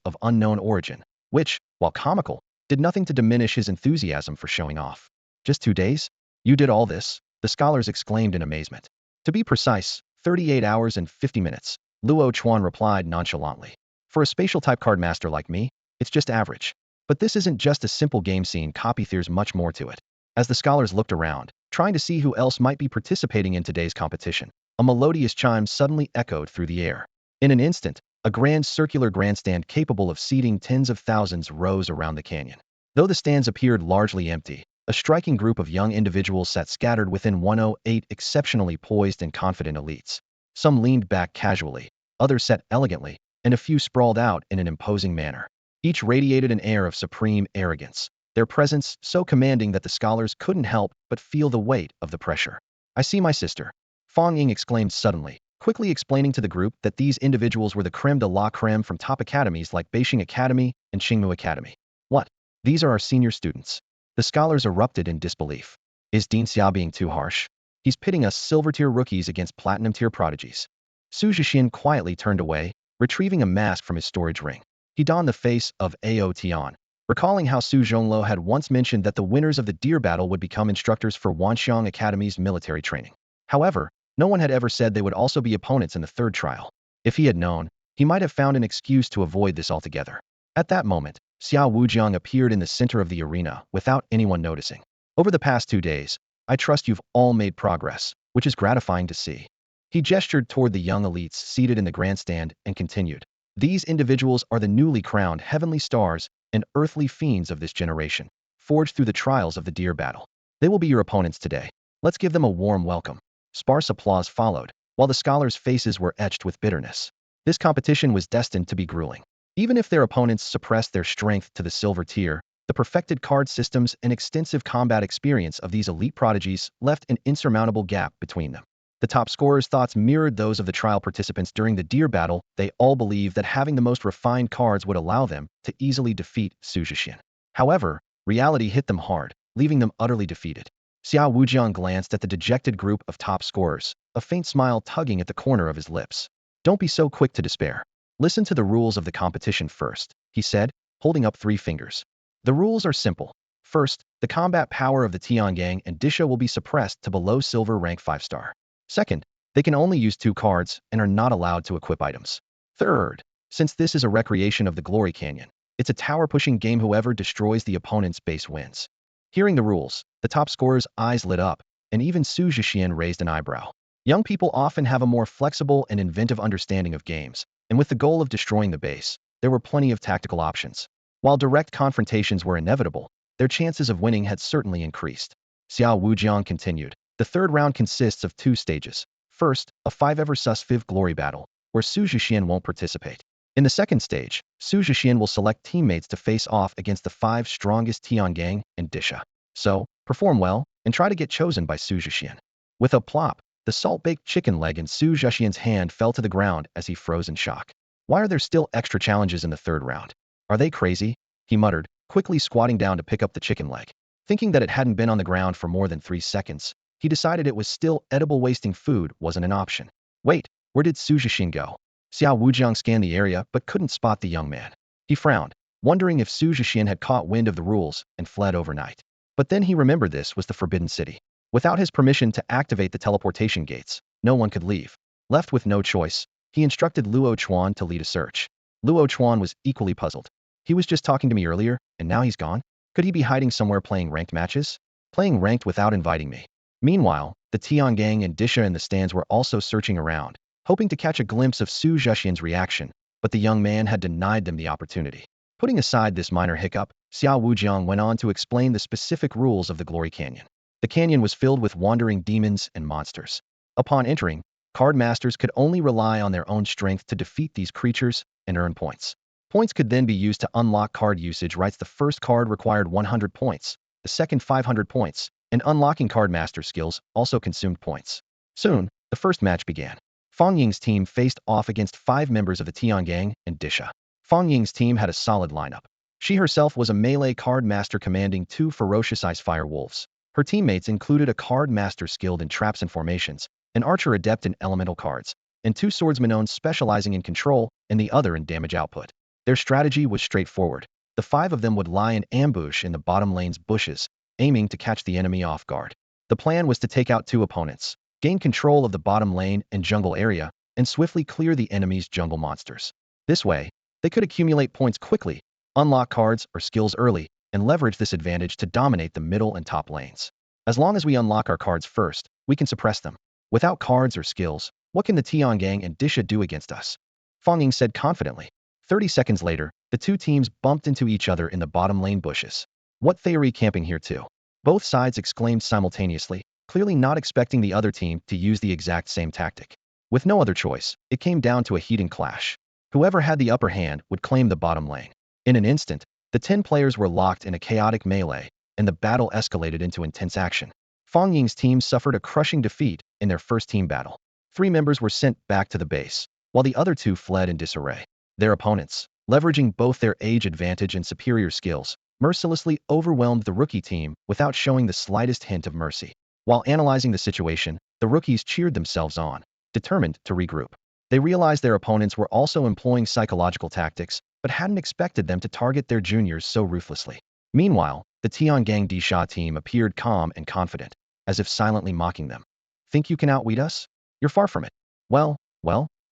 Speaker 1: of unknown origin, which, while comical, did nothing to diminish his enthusiasm for showing off. "Just 2 days? You did all this?" the scholars exclaimed in amazement. "To be precise, 38 hours and 50 minutes, Luo Chuan replied nonchalantly. "For a spatial-type card master like me, it's just average. But this isn't just a simple game scene copy. There's much more to it." As the scholars looked around, trying to see who else might be participating in today's competition, a melodious chime suddenly echoed through the air. In an instant, a grand circular grandstand capable of seating tens of thousands rose around the canyon. Though the stands appeared largely empty, a striking group of young individuals sat scattered within 108 exceptionally poised and confident elites. Some leaned back casually, others sat elegantly, and a few sprawled out in an imposing manner. Each radiated an air of supreme arrogance, their presence so commanding that the scholars couldn't help but feel the weight of the pressure. "I see my sister," Fong exclaimed suddenly, quickly explaining to the group that these individuals were the creme de la creme from top academies like Beijing Academy and Qingmu Academy. "What? These are our senior students." The scholars erupted in disbelief. "Is Dean Xiao being too harsh? He's pitting us silver-tier rookies against platinum-tier prodigies." Xu Zhexian quietly turned away, retrieving a mask from his storage ring. He donned the face of Ao Tian, recalling how Su Zhongluo had once mentioned that the winners of the deer battle would become instructors for Wanxiang Academy's military training. However, no one had ever said they would also be opponents in the third trial. If he had known, he might have found an excuse to avoid this altogether. At that moment, Xiao Wujiang appeared in the center of the arena without anyone noticing. "Over the past 2 days, I trust you've all made progress, which is gratifying to see." He gestured toward the young elites seated in the grandstand and continued, "These individuals are the newly crowned heavenly stars and earthly fiends of this generation, forged through the trials of the deer battle. They will be your opponents today. Let's give them a warm welcome." Sparse applause followed, while the scholars' faces were etched with bitterness. This competition was destined to be grueling. Even if their opponents suppressed their strength to the silver tier, the perfected card systems and extensive combat experience of these elite prodigies left an insurmountable gap between them. The top scorers' thoughts mirrored those of the trial participants during the deer battle. They all believed that having the most refined cards would allow them to easily defeat Xu Zhexian. However, reality hit them hard, leaving them utterly defeated. Xiao Wujiang glanced at the dejected group of top scorers, a faint smile tugging at the corner of his lips. "Don't be so quick to despair. Listen to the rules of the competition first," he said, holding up 3 fingers. "The rules are simple. First, the combat power of the Tiangang and Disha will be suppressed to below silver rank 5-star. Second, They can only use 2 cards and are not allowed to equip items. Third, since this is a recreation of the Glory Canyon, it's a tower-pushing game. Whoever destroys the opponent's base wins. Hearing the rules, the top scorer's eyes lit up, and even Xu Zhexian raised an eyebrow. Young people often have a more flexible and inventive understanding of games, and with the goal of destroying the base, there were plenty of tactical options. While direct confrontations were inevitable, their chances of winning had certainly increased. Xiao Wujiang continued. The third round consists of 2 stages. First, a 5 vs 5 glory battle, where Xu Zhexian won't participate. In the second stage, Xu Zhexian will select teammates to face off against the 5 strongest Tiangang and Disha. So, perform well, and try to get chosen by Xu Zhexian. With a plop, the salt-baked chicken leg in Xu Zhexian's hand fell to the ground as he froze in shock. Why are there still extra challenges in the third round? Are they crazy? He muttered, quickly squatting down to pick up the chicken leg. Thinking that it hadn't been on the ground for more than 3 seconds, he decided it was still edible. Wasting food wasn't an option. Wait, where did Xu Zhexian go? Xiao Wujiang scanned the area but couldn't spot the young man. He frowned, wondering if Xu Zhexian had caught wind of the rules and fled overnight. But then he remembered this was the Forbidden City. Without his permission to activate the teleportation gates, no one could leave. Left with no choice, he instructed Luo Chuan to lead a search. Luo Chuan was equally puzzled. He was just talking to me earlier, and now he's gone? Could he be hiding somewhere playing ranked matches? Playing ranked without inviting me. Meanwhile, the Tiangang and Disha in the stands were also searching around, hoping to catch a glimpse of Xu Zhexian's reaction, but the young man had denied them the opportunity. Putting aside this minor hiccup, Xiao Wujiang went on to explain the specific rules of the Glory Canyon. The canyon was filled with wandering demons and monsters. Upon entering, card masters could only rely on their own strength to defeat these creatures and earn points. Points could then be used to unlock card usage rights. The first card required 100 points, the second 500 points, and unlocking card master skills also consumed points. Soon, the first match began. Fong Ying's team faced off against 5 members of the Tiangang and Disha. Fong Ying's team had a solid lineup. She herself was a melee card master commanding 2 ferocious ice fire wolves. Her teammates included a card master skilled in traps and formations, an archer adept in elemental cards, and 2 swordsmen specializing in control and the other in damage output. Their strategy was straightforward. The 5 of them would lie in ambush in the bottom lane's bushes, aiming to catch the enemy off guard. The plan was to take out 2 opponents, gain control of the bottom lane and jungle area, and swiftly clear the enemy's jungle monsters. This way, they could accumulate points quickly, unlock cards or skills early, and leverage this advantage to dominate the middle and top lanes. As long as we unlock our cards first, we can suppress them. Without cards or skills, what can the Tiangang and Disha do against us? Fong Ying said confidently. 30 seconds later, the 2 teams bumped into each other in the bottom lane bushes. What theory camping here too? Both sides exclaimed simultaneously, clearly not expecting the other team to use the exact same tactic. With no other choice, it came down to a heated clash. Whoever had the upper hand would claim the bottom lane. In an instant, the 10 players were locked in a chaotic melee, and the battle escalated into intense action. Fong Ying's team suffered a crushing defeat in their first team battle. 3 members were sent back to the base, while the other 2 fled in disarray. Their opponents, leveraging both their age advantage and superior skills, mercilessly overwhelmed the rookie team without showing the slightest hint of mercy. While analyzing the situation, the rookies cheered themselves on, determined to regroup. They realized their opponents were also employing psychological tactics, but hadn't expected them to target their juniors so ruthlessly. Meanwhile, the Tiangang Disha team appeared calm and confident, as if silently mocking them. Think you can outwit us? You're far from it. Well,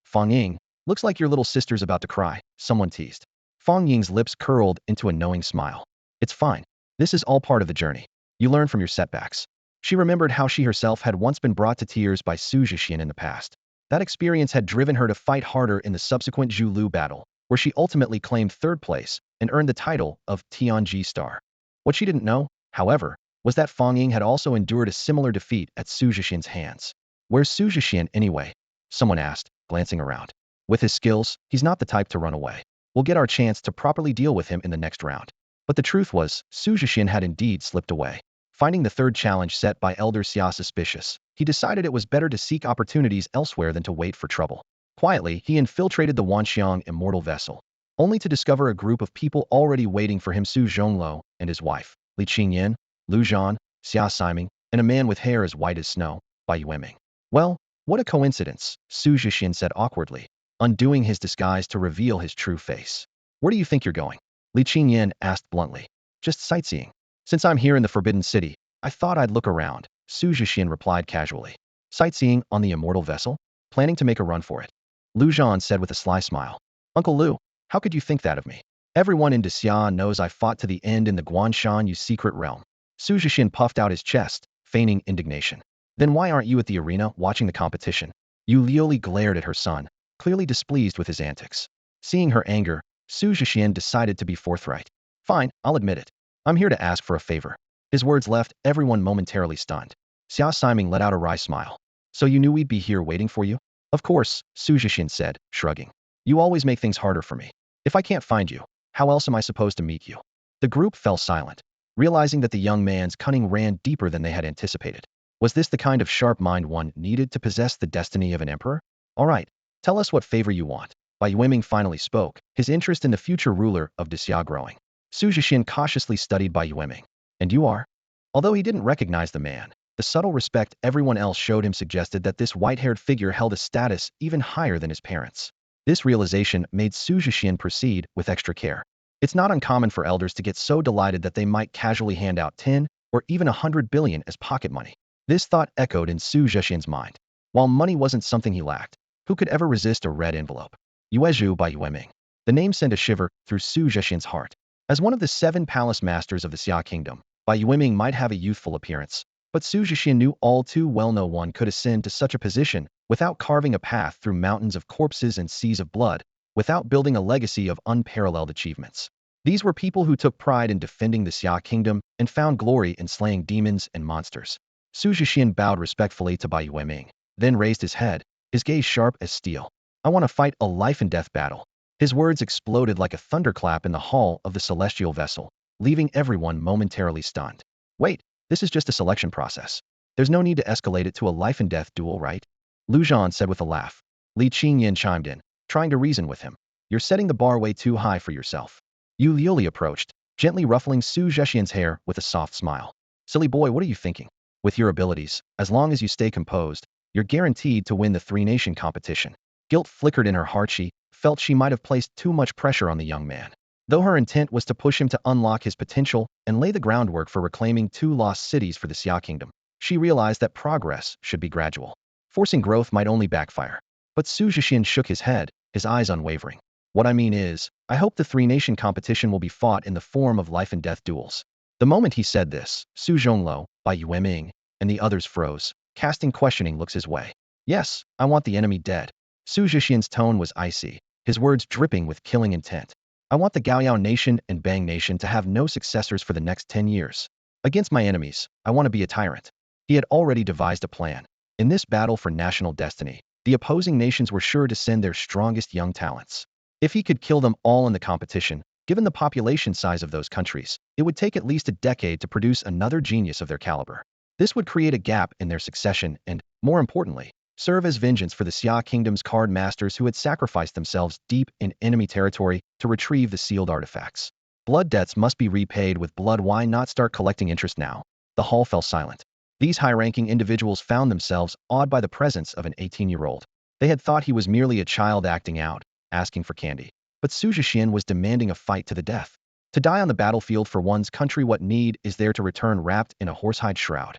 Speaker 1: Fong Ying, looks like your little sister's about to cry, someone teased. Fong Ying's lips curled into a knowing smile. It's fine. This is all part of the journey. You learn from your setbacks. She remembered how she herself had once been brought to tears by Xu Zhexian in the past. That experience had driven her to fight harder in the subsequent Zhu Lu battle, where she ultimately claimed 3rd place and earned the title of Tianji Star. What she didn't know, however, was that Fong Ying had also endured a similar defeat at Xu Zhexian's hands. Where's Xu Zhexian anyway? Someone asked, glancing around. With his skills, he's not the type to run away. We'll get our chance to properly deal with him in the next round. But the truth was, Xu Zhexian had indeed slipped away. Finding the 3rd challenge set by Elder Xia suspicious, he decided it was better to seek opportunities elsewhere than to wait for trouble. Quietly, he infiltrated the Wanxiang immortal vessel, only to discover a group of people already waiting for him: Su Zhongluo and his wife, Li Qingyan, Lu Zhan, Xia Siming, and a man with hair as white as snow, Bai Yueming. Well, what a coincidence, Xu Zhexian said awkwardly, undoing his disguise to reveal his true face. Where do you think you're going? Li Qingyan asked bluntly. Just sightseeing. Since I'm here in the Forbidden City, I thought I'd look around, Xu Zhexian replied casually. Sightseeing on the immortal vessel? Planning to make a run for it. Lu Zhan said with a sly smile. Uncle Lu, how could you think that of me? Everyone in Xia knows I fought to the end in the Guanshan Yu secret realm. Xu Zhexian puffed out his chest, feigning indignation. Then why aren't you at the arena watching the competition? Yu Liuli glared at her son, clearly displeased with his antics. Seeing her anger, Xu Zhexian decided to be forthright. Fine, I'll admit it. I'm here to ask for a favor. His words left everyone momentarily stunned. Xia Siming let out a wry smile. So you knew we'd be here waiting for you? Of course, Xu Zhexian said, shrugging. You always make things harder for me. If I can't find you, how else am I supposed to meet you? The group fell silent, realizing that the young man's cunning ran deeper than they had anticipated. Was this the kind of sharp mind one needed to possess the destiny of an emperor? All right, tell us what favor you want. Bai Yueming finally spoke, his interest in the future ruler of Xia growing. Xu Zhexian cautiously studied Bai Yueming. And you are? Although he didn't recognize the man, the subtle respect everyone else showed him suggested that this white-haired figure held a status even higher than his parents. This realization made Xu Zhexian proceed with extra care. It's not uncommon for elders to get so delighted that they might casually hand out 10 or even 100 billion as pocket money. This thought echoed in Xu Zhexian's mind. While money wasn't something he lacked, who could ever resist a red envelope? Yuezhu Bai Yueming. The name sent a shiver through Xu Zhexian's heart. As one of the 7 palace masters of the Xia kingdom, Bai Yueming might have a youthful appearance, but Xu Zhexian knew all too well no one could ascend to such a position without carving a path through mountains of corpses and seas of blood, without building a legacy of unparalleled achievements. These were people who took pride in defending the Xia kingdom and found glory in slaying demons and monsters. Xu Zhexian bowed respectfully to Bai Yueming, then raised his head, his gaze sharp as steel. I want to fight a life-and-death battle. His words exploded like a thunderclap in the hall of the celestial vessel, leaving everyone momentarily stunned. Wait, this is just a selection process. There's no need to escalate it to a life-and-death duel, right? Lu Zhan said with a laugh. Li Qingyan chimed in, trying to reason with him. You're setting the bar way too high for yourself. Yu Liuli approached, gently ruffling Xu Zhexian's hair with a soft smile. Silly boy, what are you thinking? With your abilities, as long as you stay composed, you're guaranteed to win the 3-nation competition. Guilt flickered in her heart. She felt she might have placed too much pressure on the young man. Though her intent was to push him to unlock his potential and lay the groundwork for reclaiming 2 lost cities for the Xia kingdom, she realized that progress should be gradual. Forcing growth might only backfire. But Xu Zhexian shook his head, his eyes unwavering. What I mean is, I hope the 3-nation competition will be fought in the form of life-and-death duels. The moment he said this, Su Zhongluo, Bai Yueming, and the others froze, casting questioning looks his way. Yes, I want the enemy dead. Xu Zhexian's tone was icy, his words dripping with killing intent. I want the Gaoyao nation and Bang nation to have no successors for the next 10 years. Against my enemies, I want to be a tyrant. He had already devised a plan. In this battle for national destiny, the opposing nations were sure to send their strongest young talents. If he could kill them all in the competition, given the population size of those countries, it would take at least a decade to produce another genius of their caliber. This would create a gap in their succession and, more importantly, serve as vengeance for the Xia kingdom's card masters who had sacrificed themselves deep in enemy territory to retrieve the sealed artifacts. Blood debts must be repaid with blood. Why not start collecting interest now? The hall fell silent. These high-ranking individuals found themselves awed by the presence of an 18-year-old. They had thought he was merely a child acting out, asking for candy. But Xu Zhexian was demanding a fight to the death. To die on the battlefield for one's country, what need is there to return wrapped in a horsehide shroud?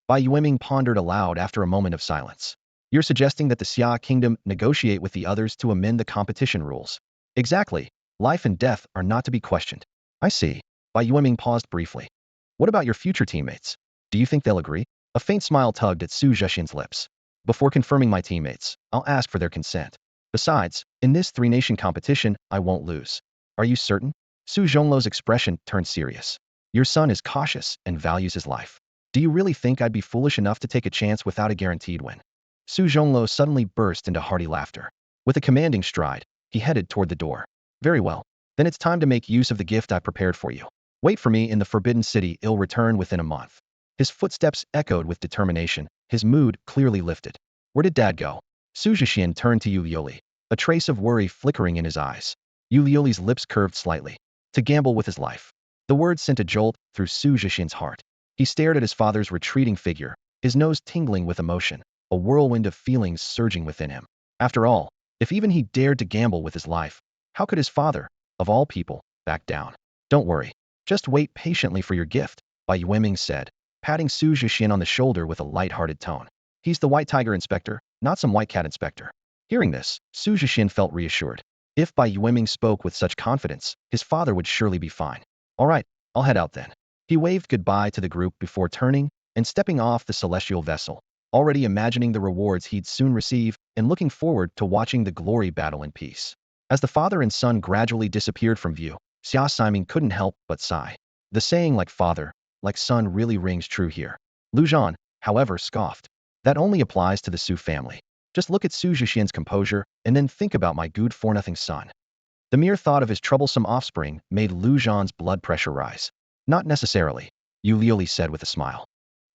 Speaker 1: Bai Yueming pondered aloud after a moment of silence. You're suggesting that the Xia kingdom negotiate with the others to amend the competition rules. Exactly. Life and death are not to be questioned. I see. Bai Yueming paused briefly. What about your future teammates? Do you think they'll agree? A faint smile tugged at Xu Zhexian's lips. Before confirming my teammates, I'll ask for their consent. Besides, in this 3-nation competition, I won't lose. Are you certain? Su Zhongluo's expression turned serious. Your son is cautious and values his life. Do you really think I'd be foolish enough to take a chance without a guaranteed win? Su Zhongluo suddenly burst into hearty laughter. With a commanding stride, he headed toward the door. Very well. Then it's time to make use of the gift I prepared for you. Wait for me in the Forbidden City. I'll return within a month. His footsteps echoed with determination, his mood clearly lifted. Where did Dad go? Xu Zhexian turned to Yu Liuli, a trace of worry flickering in his eyes. Yu Liuli's lips curved slightly. To gamble with his life. The words sent a jolt through Xu Zhexian's heart. He stared at his father's retreating figure, his nose tingling with emotion, a whirlwind of feelings surging within him. After all, if even he dared to gamble with his life, how could his father, of all people, back down? Don't worry. Just wait patiently for your gift, Bai Yueming said, patting Xu Zhexian on the shoulder with a light-hearted tone. He's the white tiger inspector, not some white cat inspector. Hearing this, Xu Zhexian felt reassured. If Bai Yueming spoke with such confidence, his father would surely be fine. All right, I'll head out then. He waved goodbye to the group before turning and stepping off the celestial vessel, already imagining the rewards he'd soon receive and looking forward to watching the glory battle in peace. As the father and son gradually disappeared from view, Xia Siming couldn't help but sigh. The saying like father, like son really rings true here. Lu Zhan, however, scoffed. That only applies to the Su family. Just look at Xu Zhexian's composure and then think about my good-for-nothing son. The mere thought of his troublesome offspring made Lu Zhan's blood pressure rise. Not necessarily, Yu Liuli said with a smile.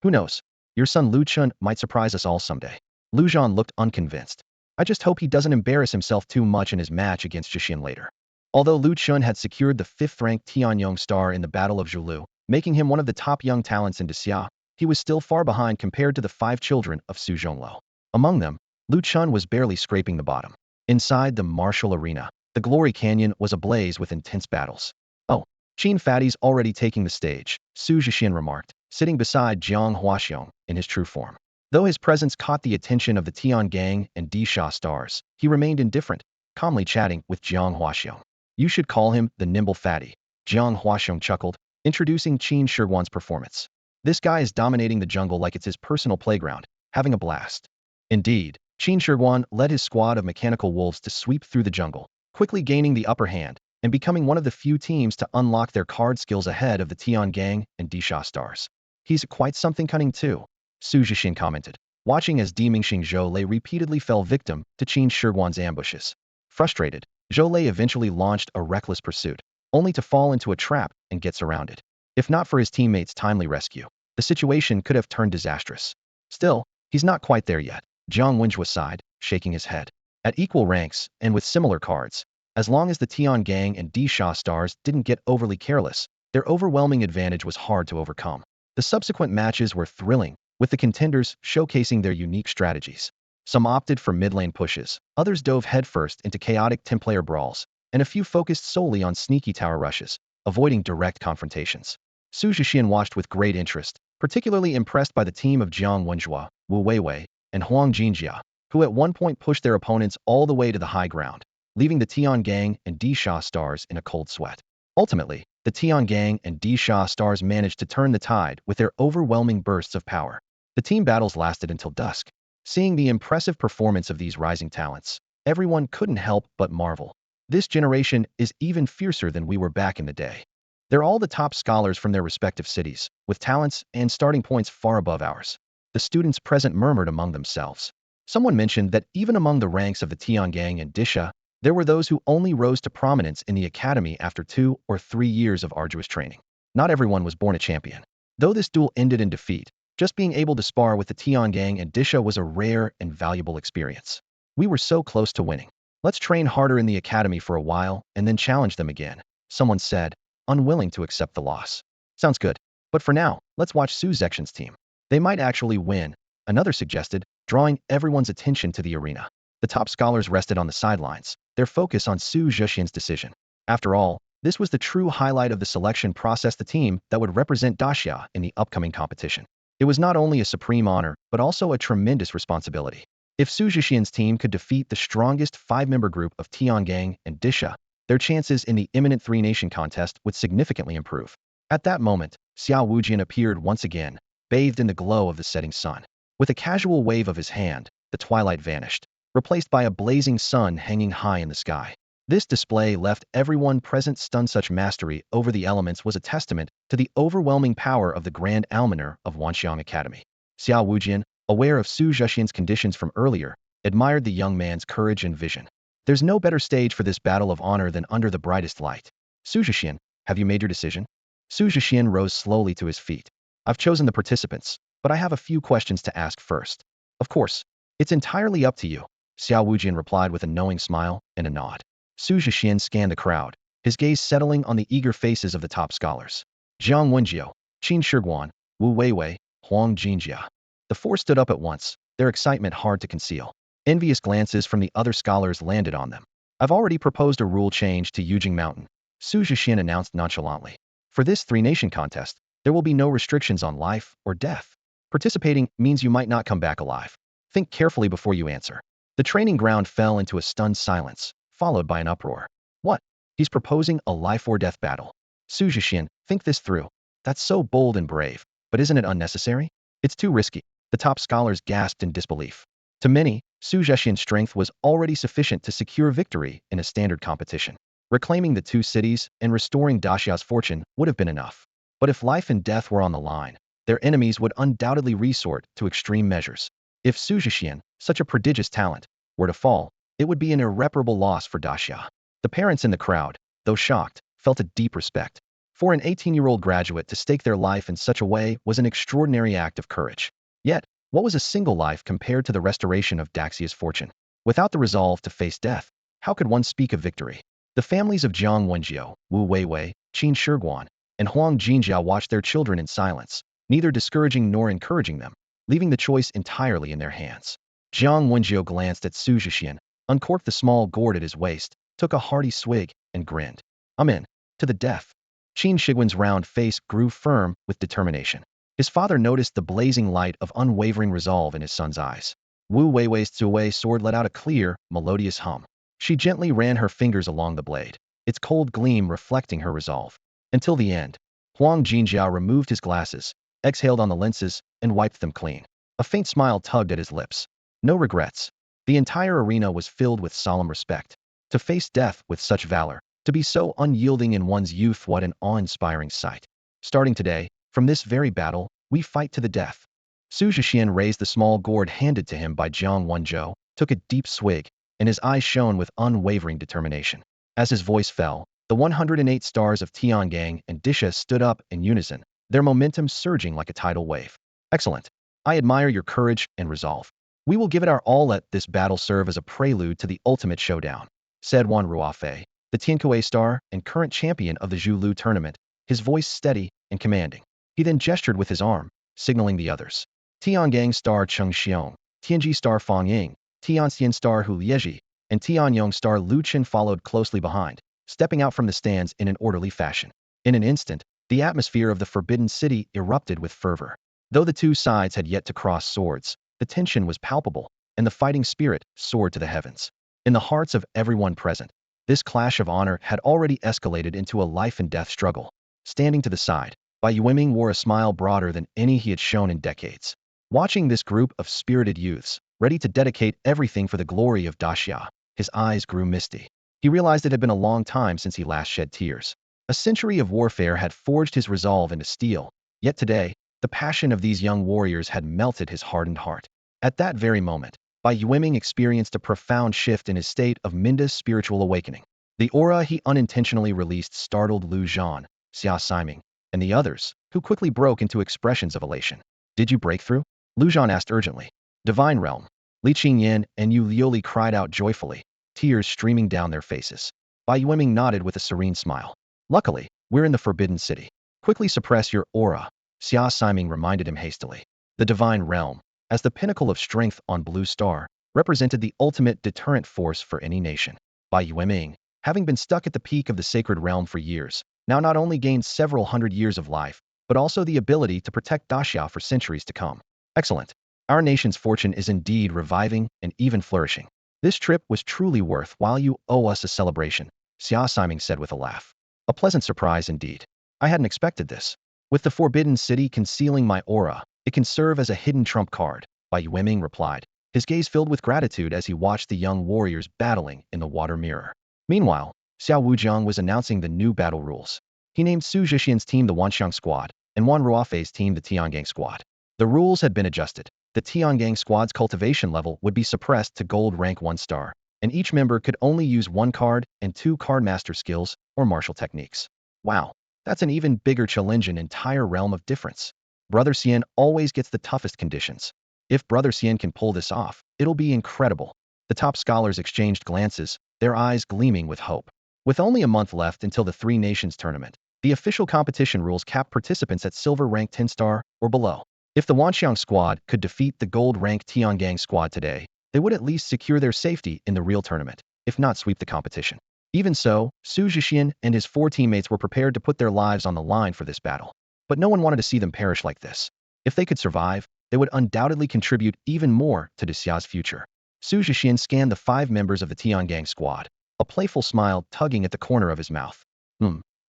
Speaker 1: Who knows? Your son Lu Chun might surprise us all someday. Lu Zhan looked unconvinced. I just hope he doesn't embarrass himself too much in his match against Zhexian later. Although Lu Chun had secured the 5th-ranked Tianyong star in the Battle of Zhulu, making him one of the top young talents in Xia, he was still far behind compared to the 5 children of Su Zhongluo. Among them, Lu Chun was barely scraping the bottom. Inside the martial arena, the Glory Canyon was ablaze with intense battles. Oh, Qin Fatty's already taking the stage, Xu Zhexian remarked, sitting beside Jiang Huaxiong in his true form. Though his presence caught the attention of the Tian Gang and Disha stars, he remained indifferent, calmly chatting with Jiang Huaxiong. You should call him the Nimble Fatty, Jiang Huaxiong chuckled, introducing Qin Shi Huang's performance. This guy is dominating the jungle like it's his personal playground, having a blast. Indeed, Qin Shi Huang led his squad of mechanical wolves to sweep through the jungle, quickly gaining the upper hand and becoming one of the few teams to unlock their card skills ahead of the Tian Gang and Disha stars. He's quite something cunning too, Xu Zhexian commented, watching as Dimingxing Zhou repeatedly fell victim to Qin Shi Huang's ambushes. Frustrated, Zhou eventually launched a reckless pursuit, only to fall into a trap and get surrounded. If not for his teammates' timely rescue, the situation could have turned disastrous. Still, he's not quite there yet, Jiang Wenjua sighed, shaking his head. At equal ranks, and with similar cards, as long as the Tian Gang and Disha stars didn't get overly careless, their overwhelming advantage was hard to overcome. The subsequent matches were thrilling, with the contenders showcasing their unique strategies. Some opted for mid-lane pushes, others dove headfirst into chaotic 10-player brawls, and a few focused solely on sneaky tower rushes, avoiding direct confrontations. Xu Zhexian watched with great interest, particularly impressed by the team of Jiang Wenjua, Wu Weiwei, and Huang Jinjia, who at one point pushed their opponents all the way to the high ground, leaving the Tian Gang and Disha stars in a cold sweat. Ultimately, the Tian Gang and Disha stars managed to turn the tide with their overwhelming bursts of power. The team battles lasted until dusk. Seeing the impressive performance of these rising talents, everyone couldn't help but marvel. This generation is even fiercer than we were back in the day. They're all the top scholars from their respective cities, with talents and starting points far above ours. The students present murmured among themselves. Someone mentioned that even among the ranks of the Tian Gang and Disha, there were those who only rose to prominence in the academy after 2 or 3 years of arduous training. Not everyone was born a champion. Though this duel ended in defeat, just being able to spar with the Tian Gang and Disha was a rare and valuable experience. We were so close to winning. Let's train harder in the academy for a while and then challenge them again, someone said, unwilling to accept the loss. Sounds good. But for now, let's watch Xu Zhexian's team. They might actually win, another suggested, drawing everyone's attention to the arena. The top scholars rested on the sidelines, their focus on Xu Zhexian's decision. After all, this was the true highlight of the selection process, the team that would represent Daxia in the upcoming competition. It was not only a supreme honor, but also a tremendous responsibility. If Xu Zhexian's team could defeat the strongest 5-member group of Tian Gang and Disha, their chances in the imminent 3-nation contest would significantly improve. At that moment, Xiao Wujian appeared once again, bathed in the glow of the setting sun. With a casual wave of his hand, the twilight vanished, replaced by a blazing sun hanging high in the sky. This display left everyone present stunned. Such mastery over the elements was a testament to the overwhelming power of the Grand Almoner of Wanxiang Academy. Xiao Wujian, aware of Xu Zhexian's conditions from earlier, admired the young man's courage and vision. There's no better stage for this battle of honor than under the brightest light. Xu Zhexian, have you made your decision? Xu Zhexian rose slowly to his feet. I've chosen the participants, but I have a few questions to ask first. Of course, it's entirely up to you, Xiao Wujian replied with a knowing smile and a nod. Xu Zhexian scanned the crowd, his gaze settling on the eager faces of the top scholars. Jiang Wenjiu, Qin Shi Huang, Wu Weiwei, Huang Jinjia. The 4 stood up at once, their excitement hard to conceal. Envious glances from the other scholars landed on them. I've already proposed a rule change to Yujing Mountain, Xu Zhexian announced nonchalantly. For this 3-nation contest, there will be no restrictions on life or death. Participating means you might not come back alive. Think carefully before you answer. The training ground fell into a stunned silence, followed by an uproar. What? He's proposing a life-or-death battle. Xu Zhexian, think this through. That's so bold and brave, but isn't it unnecessary? It's too risky. The top scholars gasped in disbelief. To many, Xu Zhexian's strength was already sufficient to secure victory in a standard competition. Reclaiming the two cities and restoring Daxia's fortune would have been enough. But if life and death were on the line, their enemies would undoubtedly resort to extreme measures. If Xu Zhexian, such a prodigious talent, were to fall, it would be an irreparable loss for Daxia. The parents in the crowd, though shocked, felt a deep respect. For an 18-year-old graduate to stake their life in such a way was an extraordinary act of courage. Yet, what was a single life compared to the restoration of Daxia's fortune? Without the resolve to face death, how could one speak of victory? The families of Jiang Wenjiu, Wu Weiwei, Qin Shi Huang, and Huang Jinjiao watched their children in silence, neither discouraging nor encouraging them, leaving the choice entirely in their hands. Jiang Wenjiu glanced at Xu Zhexian, uncorked the small gourd at his waist, took a hearty swig, and grinned. I'm in. To the death. Qin Shiguan's round face grew firm with determination. His father noticed the blazing light of unwavering resolve in his son's eyes. Wu Weiwei's Zuwei sword let out a clear, melodious hum. She gently ran her fingers along the blade, its cold gleam reflecting her resolve. Until the end. Huang Jinjiao removed his glasses, exhaled on the lenses, and wiped them clean. A faint smile tugged at his lips. No regrets. The entire arena was filled with solemn respect. To face death with such valor, to be so unyielding in one's youth, what an awe-inspiring sight. Starting today, from this very battle, we fight to the death. Xu Zhexian raised the small gourd handed to him by Jiang Wenjiu, took a deep swig, and his eyes shone with unwavering determination. As his voice fell, the 108 stars of Tiangang and Disha stood up in unison, their momentum surging like a tidal wave. Excellent. I admire your courage and resolve. We will give it our all. Let this battle serve as a prelude to the ultimate showdown, said Wan Ruofei, the Tiankue star and current champion of the Zhu Lu tournament, his voice steady and commanding. He then gestured with his arm, signaling the others. Tiangang star Cheng Xiong, Tianji star Fong Ying, Tianxian star Hu Lieji, and Tianyong star Lu Chen followed closely behind, stepping out from the stands in an orderly fashion. In an instant, the atmosphere of the Forbidden City erupted with fervor. Though the two sides had yet to cross swords, the tension was palpable, and the fighting spirit soared to the heavens. In the hearts of everyone present, this clash of honor had already escalated into a life-and-death struggle. Standing to the side, Bai Yueming wore a smile broader than any he had shown in decades. Watching this group of spirited youths, ready to dedicate everything for the glory of Daxia, his eyes grew misty. He realized it had been a long time since he last shed tears. A century of warfare had forged his resolve into steel, yet today, the passion of these young warriors had melted his hardened heart. At that very moment, Bai Yueming experienced a profound shift in his state of Minda's spiritual awakening. The aura he unintentionally released startled Lu Zhan, Xia Siming, and the others, who quickly broke into expressions of elation. Did you break through? Lu Zhan asked urgently. Divine Realm. Li Qingyan and Yu Liuli cried out joyfully, tears streaming down their faces. Bai Yueming nodded with a serene smile. Luckily, we're in the Forbidden City. Quickly suppress your aura, Xia Siming reminded him hastily. The Divine Realm, as the pinnacle of strength on Blue Star, represented the ultimate deterrent force for any nation. Bai Yueming, having been stuck at the peak of the sacred realm for years, now not only gained several hundred years of life, but also the ability to protect Daxia for centuries to come. Excellent. Our nation's fortune is indeed reviving and even flourishing. This trip was truly worth while. You owe us a celebration, Xia Siming said with a laugh. A pleasant surprise indeed. I hadn't expected this. With the Forbidden City concealing my aura, it can serve as a hidden trump card, Bai Yueming replied, his gaze filled with gratitude as he watched the young warriors battling in the water mirror. Meanwhile, Xiao Wujiang was announcing the new battle rules. He named Xu Zhexian's team the Wanxiang Squad, and Wan Ruofei's team the Tiangang Squad. The rules had been adjusted. The Tiangang Squad's cultivation level would be suppressed to gold rank 1 star, and each member could only use 1 card and 2 card master skills or martial techniques. Wow, that's an even bigger challenge, an entire realm of difference. Brother Xian always gets the toughest conditions. If Brother Xian can pull this off, it'll be incredible. The top scholars exchanged glances, their eyes gleaming with hope. With only a month left until the Three Nations tournament, the official competition rules cap participants at silver rank 10 star or below. If the Wanxiang Squad could defeat the gold rank Tiangang Squad today, they would at least secure their safety in the real tournament, if not sweep the competition. Even so, Xu Zhexian and his 4 teammates were prepared to put their lives on the line for this battle. But no one wanted to see them perish like this. If they could survive, they would undoubtedly contribute even more to Xia's future. Xu Zhexian scanned the 5 members of the Tiangang squad, a playful smile tugging at the corner of his mouth.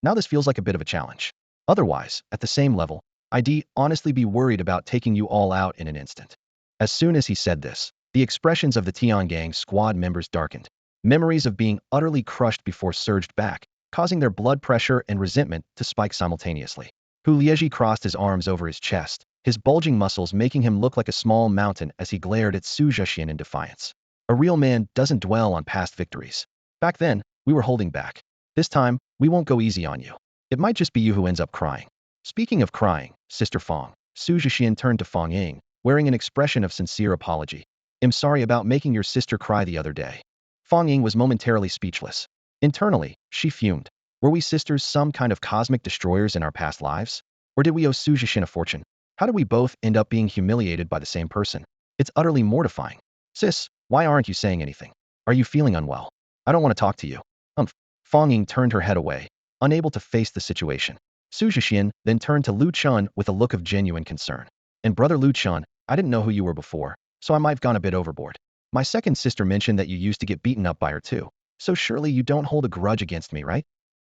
Speaker 1: Now this feels like a bit of a challenge. Otherwise, at the same level, I'd honestly be worried about taking you all out in an instant. As soon as he said this, the expressions of the Tiangang squad members darkened. Memories of being utterly crushed before surged back, causing their blood pressure and resentment to spike simultaneously. Hu Lieji crossed his arms over his chest, his bulging muscles making him look like a small mountain as he glared at Xu Zhexian in defiance. A real man doesn't dwell on past victories. Back then, we were holding back. This time, we won't go easy on you. It might just be you who ends up crying. Speaking of crying, Sister Fong, Xu Zhexian turned to Fong Ying, wearing an expression of sincere apology. I'm sorry about making your sister cry the other day. Fong Ying was momentarily speechless. Internally, she fumed. Were we sisters some kind of cosmic destroyers in our past lives? Or did we owe Xu Zhexian a fortune? How did we both end up being humiliated by the same person? It's utterly mortifying. Sis, why aren't you saying anything? Are you feeling unwell? I don't want to talk to you. Fong Ying turned her head away, unable to face the situation. Xu Zhexian then turned to Lu Chun with a look of genuine concern. And brother Lu Chun, I didn't know who you were before, so I might have gone a bit overboard. My second sister mentioned that you used to get beaten up by her too, so surely you don't hold a grudge against me, right?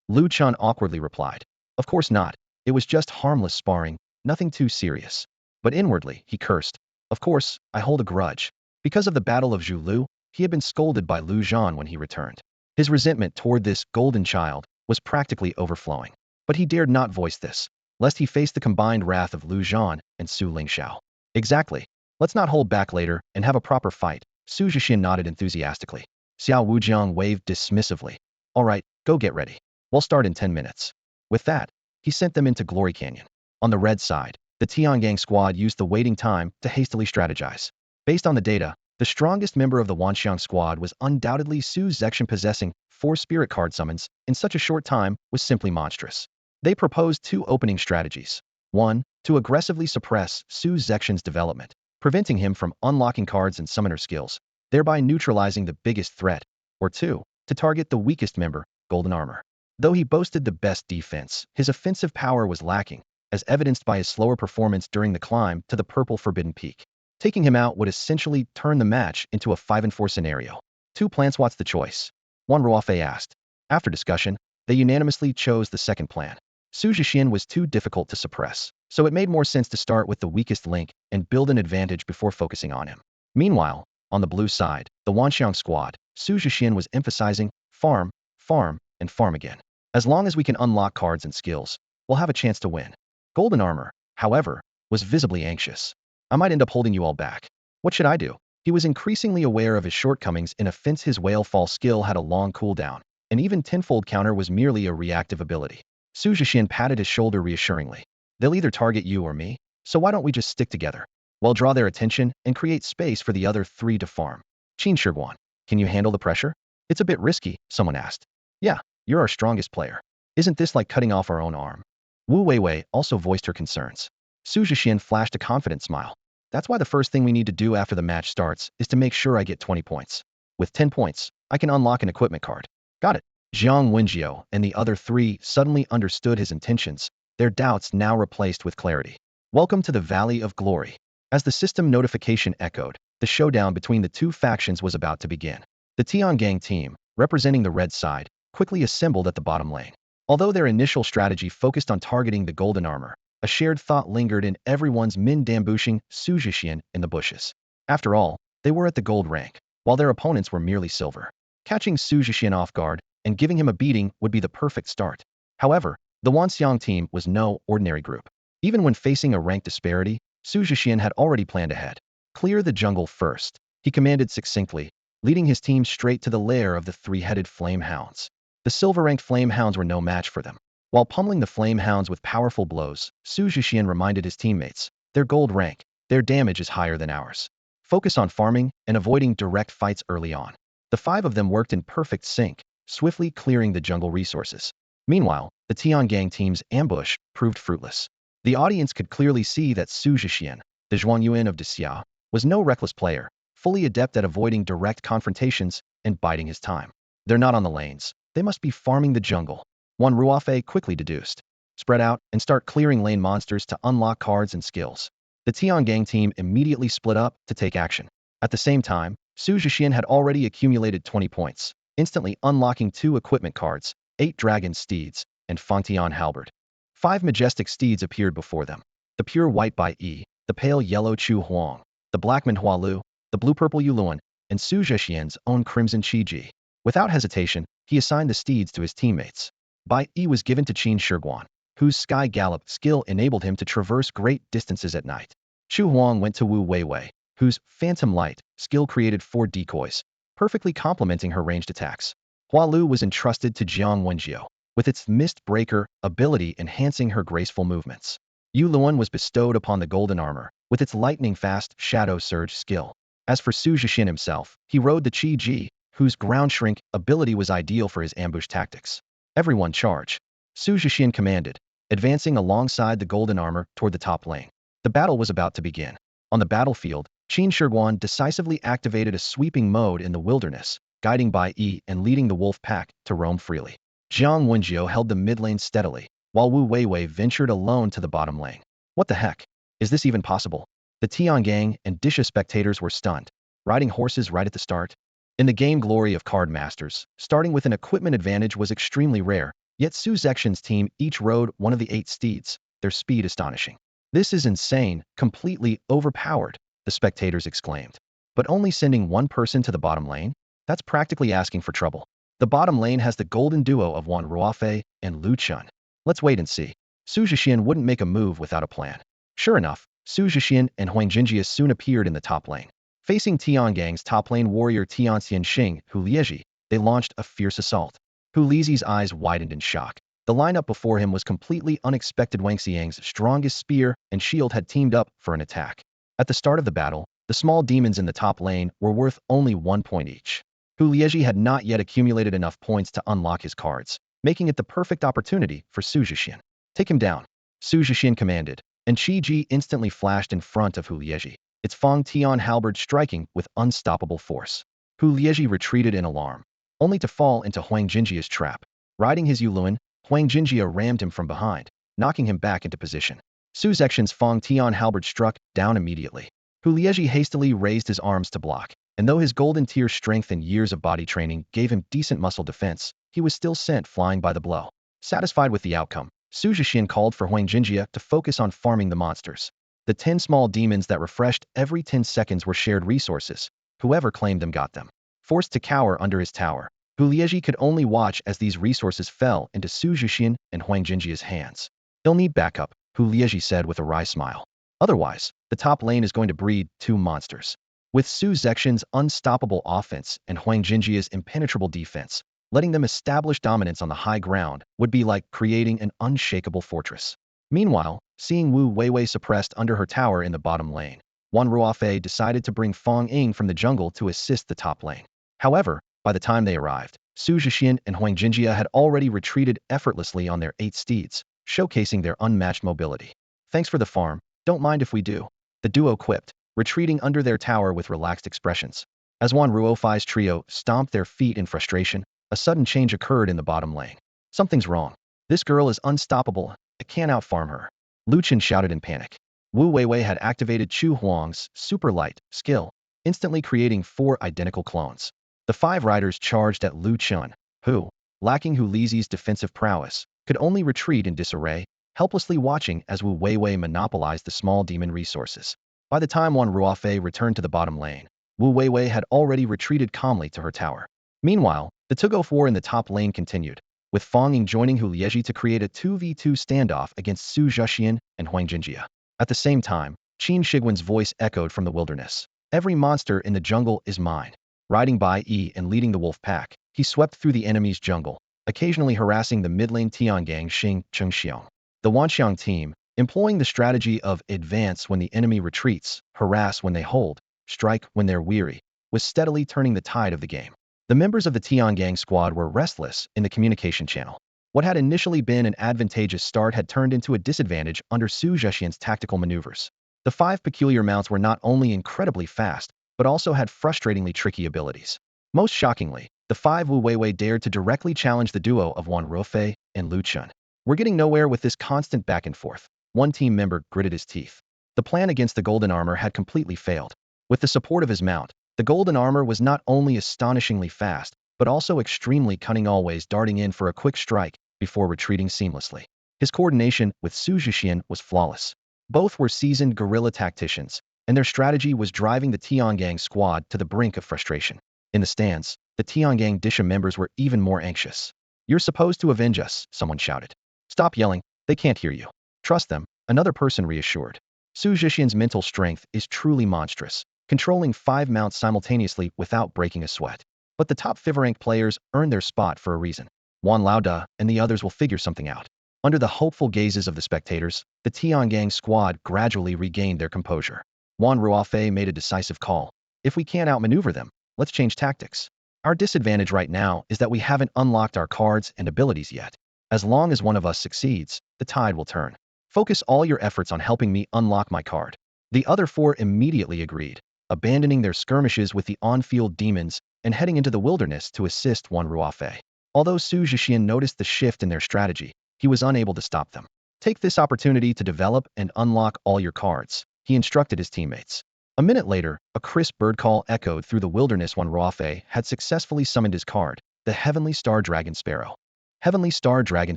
Speaker 1: Lu Chun awkwardly replied. Of course not. It was just harmless sparring, nothing too serious. But inwardly, he cursed. Of course, I hold a grudge. Because of the Battle of Zhulu, he had been scolded by Lu Zhan when he returned. His resentment toward this golden child was practically overflowing. But he dared not voice this, lest he face the combined wrath of Lu Zhan and Su Lingxiao. Exactly. Let's not hold back later and have a proper fight. Xu Zhexian nodded enthusiastically. Xiao Wujiang waved dismissively. All right, go get ready. We'll start in 10 minutes. With that, he sent them into Glory Canyon. On the red side, the Tiangang squad used the waiting time to hastily strategize. Based on the data, the strongest member of the Wanxiang squad was undoubtedly Xu Zhexian. Possessing 4 spirit card summons in such a short time was simply monstrous. They proposed 2 opening strategies. 1. To aggressively suppress Xu Zhexian's development, preventing him from unlocking cards and summoner skills, thereby neutralizing the biggest threat. Or 2. To target the weakest member, Golden Armor. Though he boasted the best defense, his offensive power was lacking, as evidenced by his slower performance during the climb to the Purple Forbidden Peak. Taking him out would essentially turn the match into a 5-4 scenario. 2 plans. What's the choice? 1. Ruofei asked. After discussion, they unanimously chose the second plan. Xu Zhexian was too difficult to suppress, so it made more sense to start with the weakest link and build an advantage before focusing on him. Meanwhile, on the blue side, the Wanxiang squad, Xu Zhexian was emphasizing farm, farm, and farm again. As long as we can unlock cards and skills, we'll have a chance to win. Golden Armor, however, was visibly anxious. I might end up holding you all back. What should I do? He was increasingly aware of his shortcomings in offense. His Whale Fall skill had a long cooldown, and even Tenfold Counter was merely a reactive ability. Xu Zhexian patted his shoulder reassuringly. They'll either target you or me, so why don't we just stick together? We'll draw their attention and create space for the other 3 to farm. Qin Shi Huang, can you handle the pressure? It's a bit risky, someone asked. Yeah, you're our strongest player. Isn't this like cutting off our own arm? Wu Weiwei also voiced her concerns. Xu Zhexian flashed a confident smile. That's why the first thing we need to do after the match starts is to make sure I get 20 points. With 10 points, I can unlock an equipment card. Got it. Jiang Wenjiao and the other 3 suddenly understood his intentions, their doubts now replaced with clarity. Welcome to the Valley of Glory. As the system notification echoed, the showdown between the 2 factions was about to begin. The Tiangang team, representing the red side, quickly assembled at the bottom lane. Although their initial strategy focused on targeting the Golden Armor, a shared thought lingered in everyone's mind: ambushing Xu Zhexian in the bushes. After all, they were at the gold rank, while their opponents were merely silver. Catching Xu Zhexian off guard and giving him a beating would be the perfect start. However, the Wanxiang team was no ordinary group. Even when facing a rank disparity, Xu Zhexian had already planned ahead. Clear the jungle first, he commanded succinctly, leading his team straight to the lair of the 3-headed flame hounds. The silver-ranked flame hounds were no match for them. While pummeling the flame hounds with powerful blows, Xu Zhexian reminded his teammates, their gold rank, their damage is higher than ours. Focus on farming and avoiding direct fights early on. The 5 of them worked in perfect sync, swiftly clearing the jungle resources. Meanwhile, the Tiangang team's ambush proved fruitless. The audience could clearly see that Xu Zhexian, the Zhuangyuan of Dixia, was no reckless player, fully adept at avoiding direct confrontations and biding his time. They're not on the lanes. They must be farming the jungle. One Ruofei quickly deduced. Spread out and start clearing lane monsters to unlock cards and skills. The Tiangang team immediately split up to take action. At the same time, Xu Zhexian had already accumulated 20 points, instantly unlocking 2 equipment cards, 8 dragon steeds, and Fong halberd. 5 majestic steeds appeared before them. The pure white Bai Yi, the pale yellow Qu Huang, the black Manhua Lu, the blue-purple Yuluan, and Xu Zhexian's own crimson Qi Ji. Without hesitation, he assigned the steeds to his teammates. Bai Yi was given to Qin Shi Huang, whose sky gallop skill enabled him to traverse great distances at night. Xu Huang went to Wu Weiwei, whose phantom light skill created 4 decoys, perfectly complementing her ranged attacks. Hua Lu was entrusted to Jiang Wenjiu, with its mist breaker ability enhancing her graceful movements. Yu Luan was bestowed upon the golden armor, with its lightning-fast shadow surge skill. As for Xu Zhexian himself, he rode the Qi Ji, whose ground shrink ability was ideal for his ambush tactics. Everyone charge! Xu Zhexian commanded, advancing alongside the golden armor toward the top lane. The battle was about to begin. On the battlefield, Qin Shi Huang decisively activated a sweeping mode in the wilderness, guiding Bai Yi and leading the wolf pack to roam freely. Jiang Wenjiu held the mid lane steadily, while Wu Weiwei ventured alone to the bottom lane. What the heck? Is this even possible? The Tiangang and Disha spectators were stunned, riding horses right at the start. In the game glory of card masters, starting with an equipment advantage was extremely rare, yet Xu Zhexian's team each rode one of the 8 steeds, their speed astonishing. This is insane, completely overpowered, the spectators exclaimed. But only sending one person to the bottom lane? That's practically asking for trouble. The bottom lane has the golden duo of Wan Ruofei and Lu Chun. Let's wait and see. Xu Zhexian wouldn't make a move without a plan. Sure enough, Xu Zhexian and Huang Jinjia soon appeared in the top lane. Facing Tiangang's top lane warrior Tianxian Xing Hu Lieji, they launched a fierce assault. Hu Liezi's eyes widened in shock. The lineup before him was completely unexpected. Wang Xiang's strongest spear and shield had teamed up for an attack. At the start of the battle, the small demons in the top lane were worth only 1 point each. Hu Lieji had not yet accumulated enough points to unlock his cards, making it the perfect opportunity for Xu Zhexian. Take him down, Xu Zhexian commanded, and Qi Ji instantly flashed in front of Hu Lieji, its Fong halberd striking with unstoppable force. Hu Lieji retreated in alarm, only to fall into Huang Jinjia's trap. Riding his Yuluan, Huang Jinjia rammed him from behind, knocking him back into position. Xu Zhexian's Fong halberd struck down immediately. Hu Lieji hastily raised his arms to block, and though his golden tier strength and years of body training gave him decent muscle defense, he was still sent flying by the blow. Satisfied with the outcome, Xu Zhexian called for Huang Jinjia to focus on farming the monsters. The 10 small demons that refreshed every 10 seconds were shared resources. Whoever claimed them got them. Forced to cower under his tower, Hu Lieji could only watch as these resources fell into Xu Zhexian and Huang Jinjia's hands. He'll need backup, Hu Lieji said with a wry smile. Otherwise, the top lane is going to breed 2 monsters. With Xu Zhexian's unstoppable offense and Huang Jinjia's impenetrable defense, letting them establish dominance on the high ground would be like creating an unshakable fortress. Meanwhile, seeing Wu Weiwei suppressed under her tower in the bottom lane, Wan Ruofei decided to bring Fong Ying from the jungle to assist the top lane. However, by the time they arrived, Xu Zhexian and Huang Jinjia had already retreated effortlessly on their 8 steeds, showcasing their unmatched mobility. Thanks for the farm, don't mind if we do, the duo quipped, retreating under their tower with relaxed expressions. As Wan Ruofei's trio stomped their feet in frustration, a sudden change occurred in the bottom lane. Something's wrong. This girl is unstoppable. I can't outfarm her. Lu Chen shouted in panic. Wu Weiwei had activated Qu Huang's super light skill, instantly creating 4 identical clones. The 5 riders charged at Lu Chen, who, lacking Hu Liezi's defensive prowess, could only retreat in disarray, helplessly watching as Wu Weiwei monopolized the small demon resources. By the time Wan Ruofei returned to the bottom lane, Wu Weiwei had already retreated calmly to her tower. Meanwhile, the tug-of-war in the top lane continued, with Fong Ying joining Hu Lieji to create a 2v2 standoff against Xu Zhexian and Huang Jinjia. At the same time, Qin Shi Huang's voice echoed from the wilderness. Every monster in the jungle is mine. Riding Bai Yi and leading the wolf pack, he swept through the enemy's jungle, occasionally harassing the mid-lane Tiangang Xing Chengxiong. The Wanxiang team, employing the strategy of advance when the enemy retreats, harass when they hold, strike when they're weary, was steadily turning the tide of the game. The members of the Tiangang squad were restless in the communication channel. What had initially been an advantageous start had turned into a disadvantage under Xu Zhexian's tactical maneuvers. The 5 peculiar mounts were not only incredibly fast, but also had frustratingly tricky abilities. Most shockingly, the 5 Wu Weiwei dared to directly challenge the duo of Wan Ruofei and Lu Chun. We're getting nowhere with this constant back and forth. One team member gritted his teeth. The plan against the golden armor had completely failed. With the support of his mount, the golden armor was not only astonishingly fast, but also extremely cunning, always darting in for a quick strike before retreating seamlessly. His coordination with Xu Zhexian was flawless. Both were seasoned guerrilla tacticians, and their strategy was driving the Tiangang squad to the brink of frustration. In the stands, the Tiangang Disha members were even more anxious. "You're supposed to avenge us," someone shouted. "Stop yelling, they can't hear you. Trust them," another person reassured. Xu Zhexian's mental strength is truly monstrous, controlling 5 mounts simultaneously without breaking a sweat. But the top 5-ranked players earned their spot for a reason. Wan Laoda and the others will figure something out. Under the hopeful gazes of the spectators, the Tiangang squad gradually regained their composure. Wan Ruofei made a decisive call. "If we can't outmaneuver them, let's change tactics. Our disadvantage right now is that we haven't unlocked our cards and abilities yet. As long as one of us succeeds, the tide will turn. Focus all your efforts on helping me unlock my card." The other 4 immediately agreed, abandoning their skirmishes with the on-field demons and heading into the wilderness to assist Wan Ruofei. Although Xu Zhexian noticed the shift in their strategy, he was unable to stop them. "Take this opportunity to develop and unlock all your cards," he instructed his teammates. A minute later, a crisp bird call echoed through the wilderness. Wan Ruofei had successfully summoned his card, the Heavenly Star Dragon Sparrow. Heavenly Star Dragon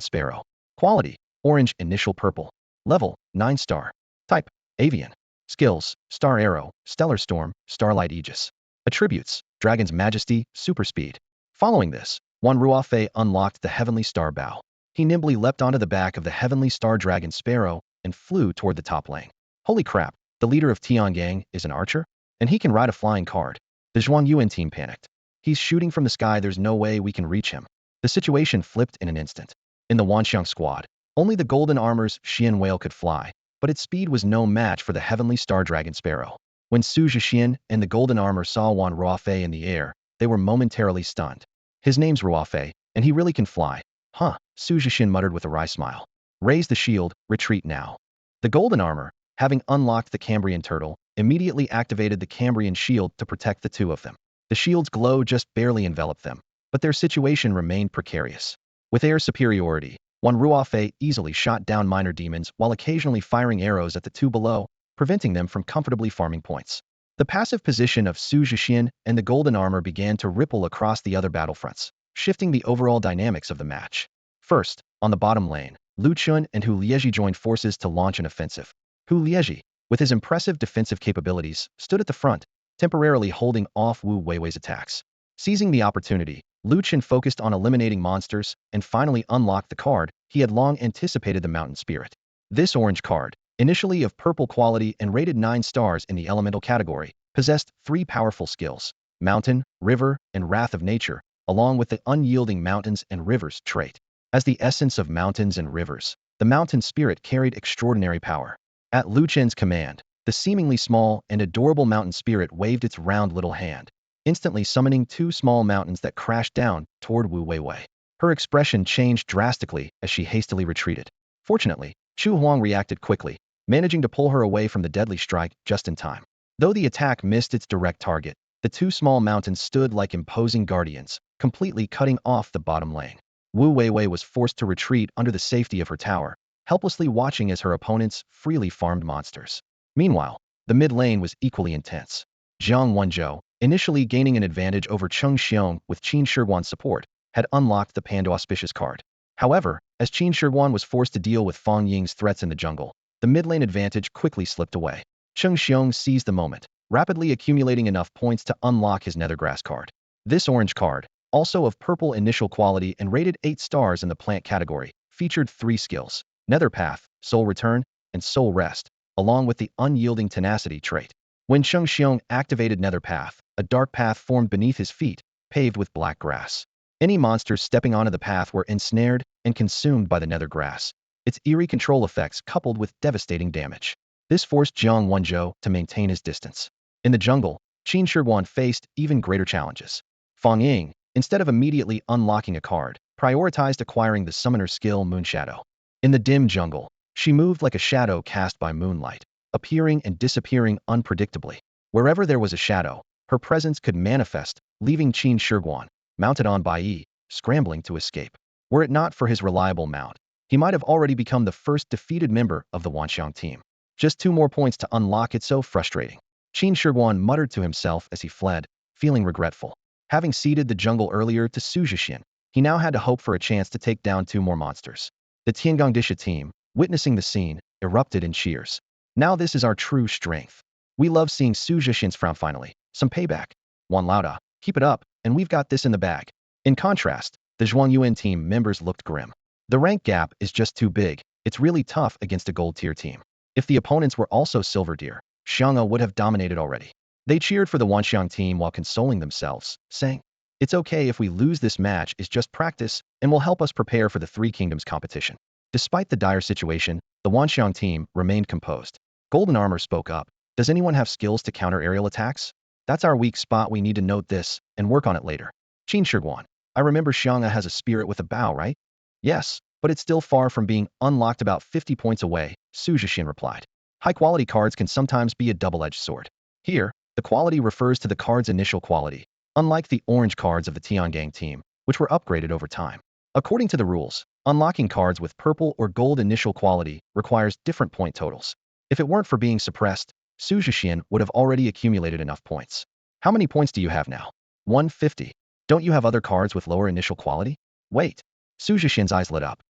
Speaker 1: Sparrow. Quality: orange, initial purple. Level: 9 star. Type: avian. Skills: Star Arrow, Stellar Storm, Starlight Aegis. Attributes: Dragon's Majesty, Super Speed. Following this, Wan Ruofei unlocked the Heavenly Star Bow. He nimbly leapt onto the back of the Heavenly Star Dragon Sparrow and flew toward the top lane. Holy crap, the leader of Tiangang is an archer? And he can ride a flying card. The Zhuang Yuan team panicked. "He's shooting from the sky, there's no way we can reach him." The situation flipped in an instant. In the Wanxiang squad, only the golden armor's Xian Whale could fly, but its speed was no match for the Heavenly Star Dragon Sparrow. When Xu Zhexian and the golden armor saw Wan Ruofei in the air, they were momentarily stunned. "His name's Ruofei, and he really can fly. Huh," Xu Zhexian muttered with a wry smile. "Raise the shield, retreat now." The golden armor, having unlocked the Cambrian turtle, immediately activated the Cambrian shield to protect the 2 of them. The shield's glow just barely enveloped them, but their situation remained precarious. With air superiority, Wan Ruofei easily shot down minor demons while occasionally firing arrows at the 2 below, preventing them from comfortably farming points. The passive position of Xu Zhexian and the golden armor began to ripple across the other battlefronts, shifting the overall dynamics of the match. First, on the bottom lane, Lu Chun and Hu Lieji joined forces to launch an offensive. Hu Lieji, with his impressive defensive capabilities, stood at the front, temporarily holding off Wu Weiwei's attacks. Seizing the opportunity, Lu Chun focused on eliminating monsters and finally unlocked the card he had long anticipated, the Mountain Spirit. This orange card, initially of purple quality and rated 9 stars in the elemental category, possessed 3 powerful skills: Mountain, River, and Wrath of Nature, along with the Unyielding Mountains and Rivers trait. As the essence of mountains and rivers, the Mountain Spirit carried extraordinary power. At Lu Chen's command, the seemingly small and adorable Mountain Spirit waved its round little hand, instantly summoning 2 small mountains that crashed down toward Wu Weiwei. Her expression changed drastically as she hastily retreated. Fortunately, Xu Huang reacted quickly, managing to pull her away from the deadly strike just in time. Though the attack missed its direct target, the 2 small mountains stood like imposing guardians, completely cutting off the bottom lane. Wu Weiwei was forced to retreat under the safety of her tower, helplessly watching as her opponents freely farmed monsters. Meanwhile, the mid lane was equally intense. Jiang Wenzhou, initially gaining an advantage over Cheng Xiong with Qin Shi Huang's support, had unlocked the Panda Auspicious card. However, as Qin Shi Huang was forced to deal with Fong Ying's threats in the jungle, the mid lane advantage quickly slipped away. Cheng Xiong seized the moment, rapidly accumulating enough points to unlock his Nethergrass card. This orange card, also of purple initial quality and rated 8 stars in the plant category, featured 3 skills: Nether Path, Soul Return, and Soul Rest, along with the Unyielding Tenacity trait. When Cheng Xiong activated Nether Path, a dark path formed beneath his feet, paved with black grass. Any monsters stepping onto the path were ensnared and consumed by the nether grass, its eerie control effects coupled with devastating damage. This forced Jiang Wenzhou to maintain his distance. In the jungle, Qin Shi Huang faced even greater challenges. Fong Ying, instead of immediately unlocking a card, prioritized acquiring the summoner skill Moonshadow. In the dim jungle, she moved like a shadow cast by moonlight, appearing and disappearing unpredictably. Wherever there was a shadow, her presence could manifest, leaving Qin Shi Huang, mounted on Bai, scrambling to escape. Were it not for his reliable mount, he might have already become the first defeated member of the Wanxiang team. Just 2 more points to unlock it, so frustrating. Qin Shi Huang muttered to himself as he fled, feeling regretful. Having ceded the jungle earlier to Xu Zhexian, he now had to hope for a chance to take down 2 more monsters. The Tiangongdisha team, witnessing the scene, erupted in cheers. Now this is our true strength. We love seeing Xu Zhexian's frown finally. Some payback. Wan Lauda, keep it up, and we've got this in the bag. In contrast, the Zhuangyuan team members looked grim. The rank gap is just too big. It's really tough against a gold tier team. If the opponents were also silver tier, Xiang'e would have dominated already. They cheered for the Wanxiang team while consoling themselves, saying, "It's okay if we lose this match, it's just practice, and will help us prepare for the Three Kingdoms competition." Despite the dire situation, the Wanxiang team remained composed. Golden Armor spoke up. "Does anyone have skills to counter aerial attacks? That's our weak spot, we need to note this, and work on it later." Qin Shi Huang, "I remember Xiang'e has a spirit with a bow, right?" "Yes, but it's still far from being unlocked, about 50 points away," Xu Zhexian replied. "High-quality cards can sometimes be a double-edged sword. Here, the quality refers to the card's initial quality, unlike the orange cards of the Tiangang team, which were upgraded over time. According to the rules, unlocking cards with purple or gold initial quality requires different point totals. If it weren't for being suppressed, Xu Zhexian would have already accumulated enough points. How many points do you have now? 150. Don't you have other cards with lower initial quality? Wait. Xu Zhexian's eyes lit up.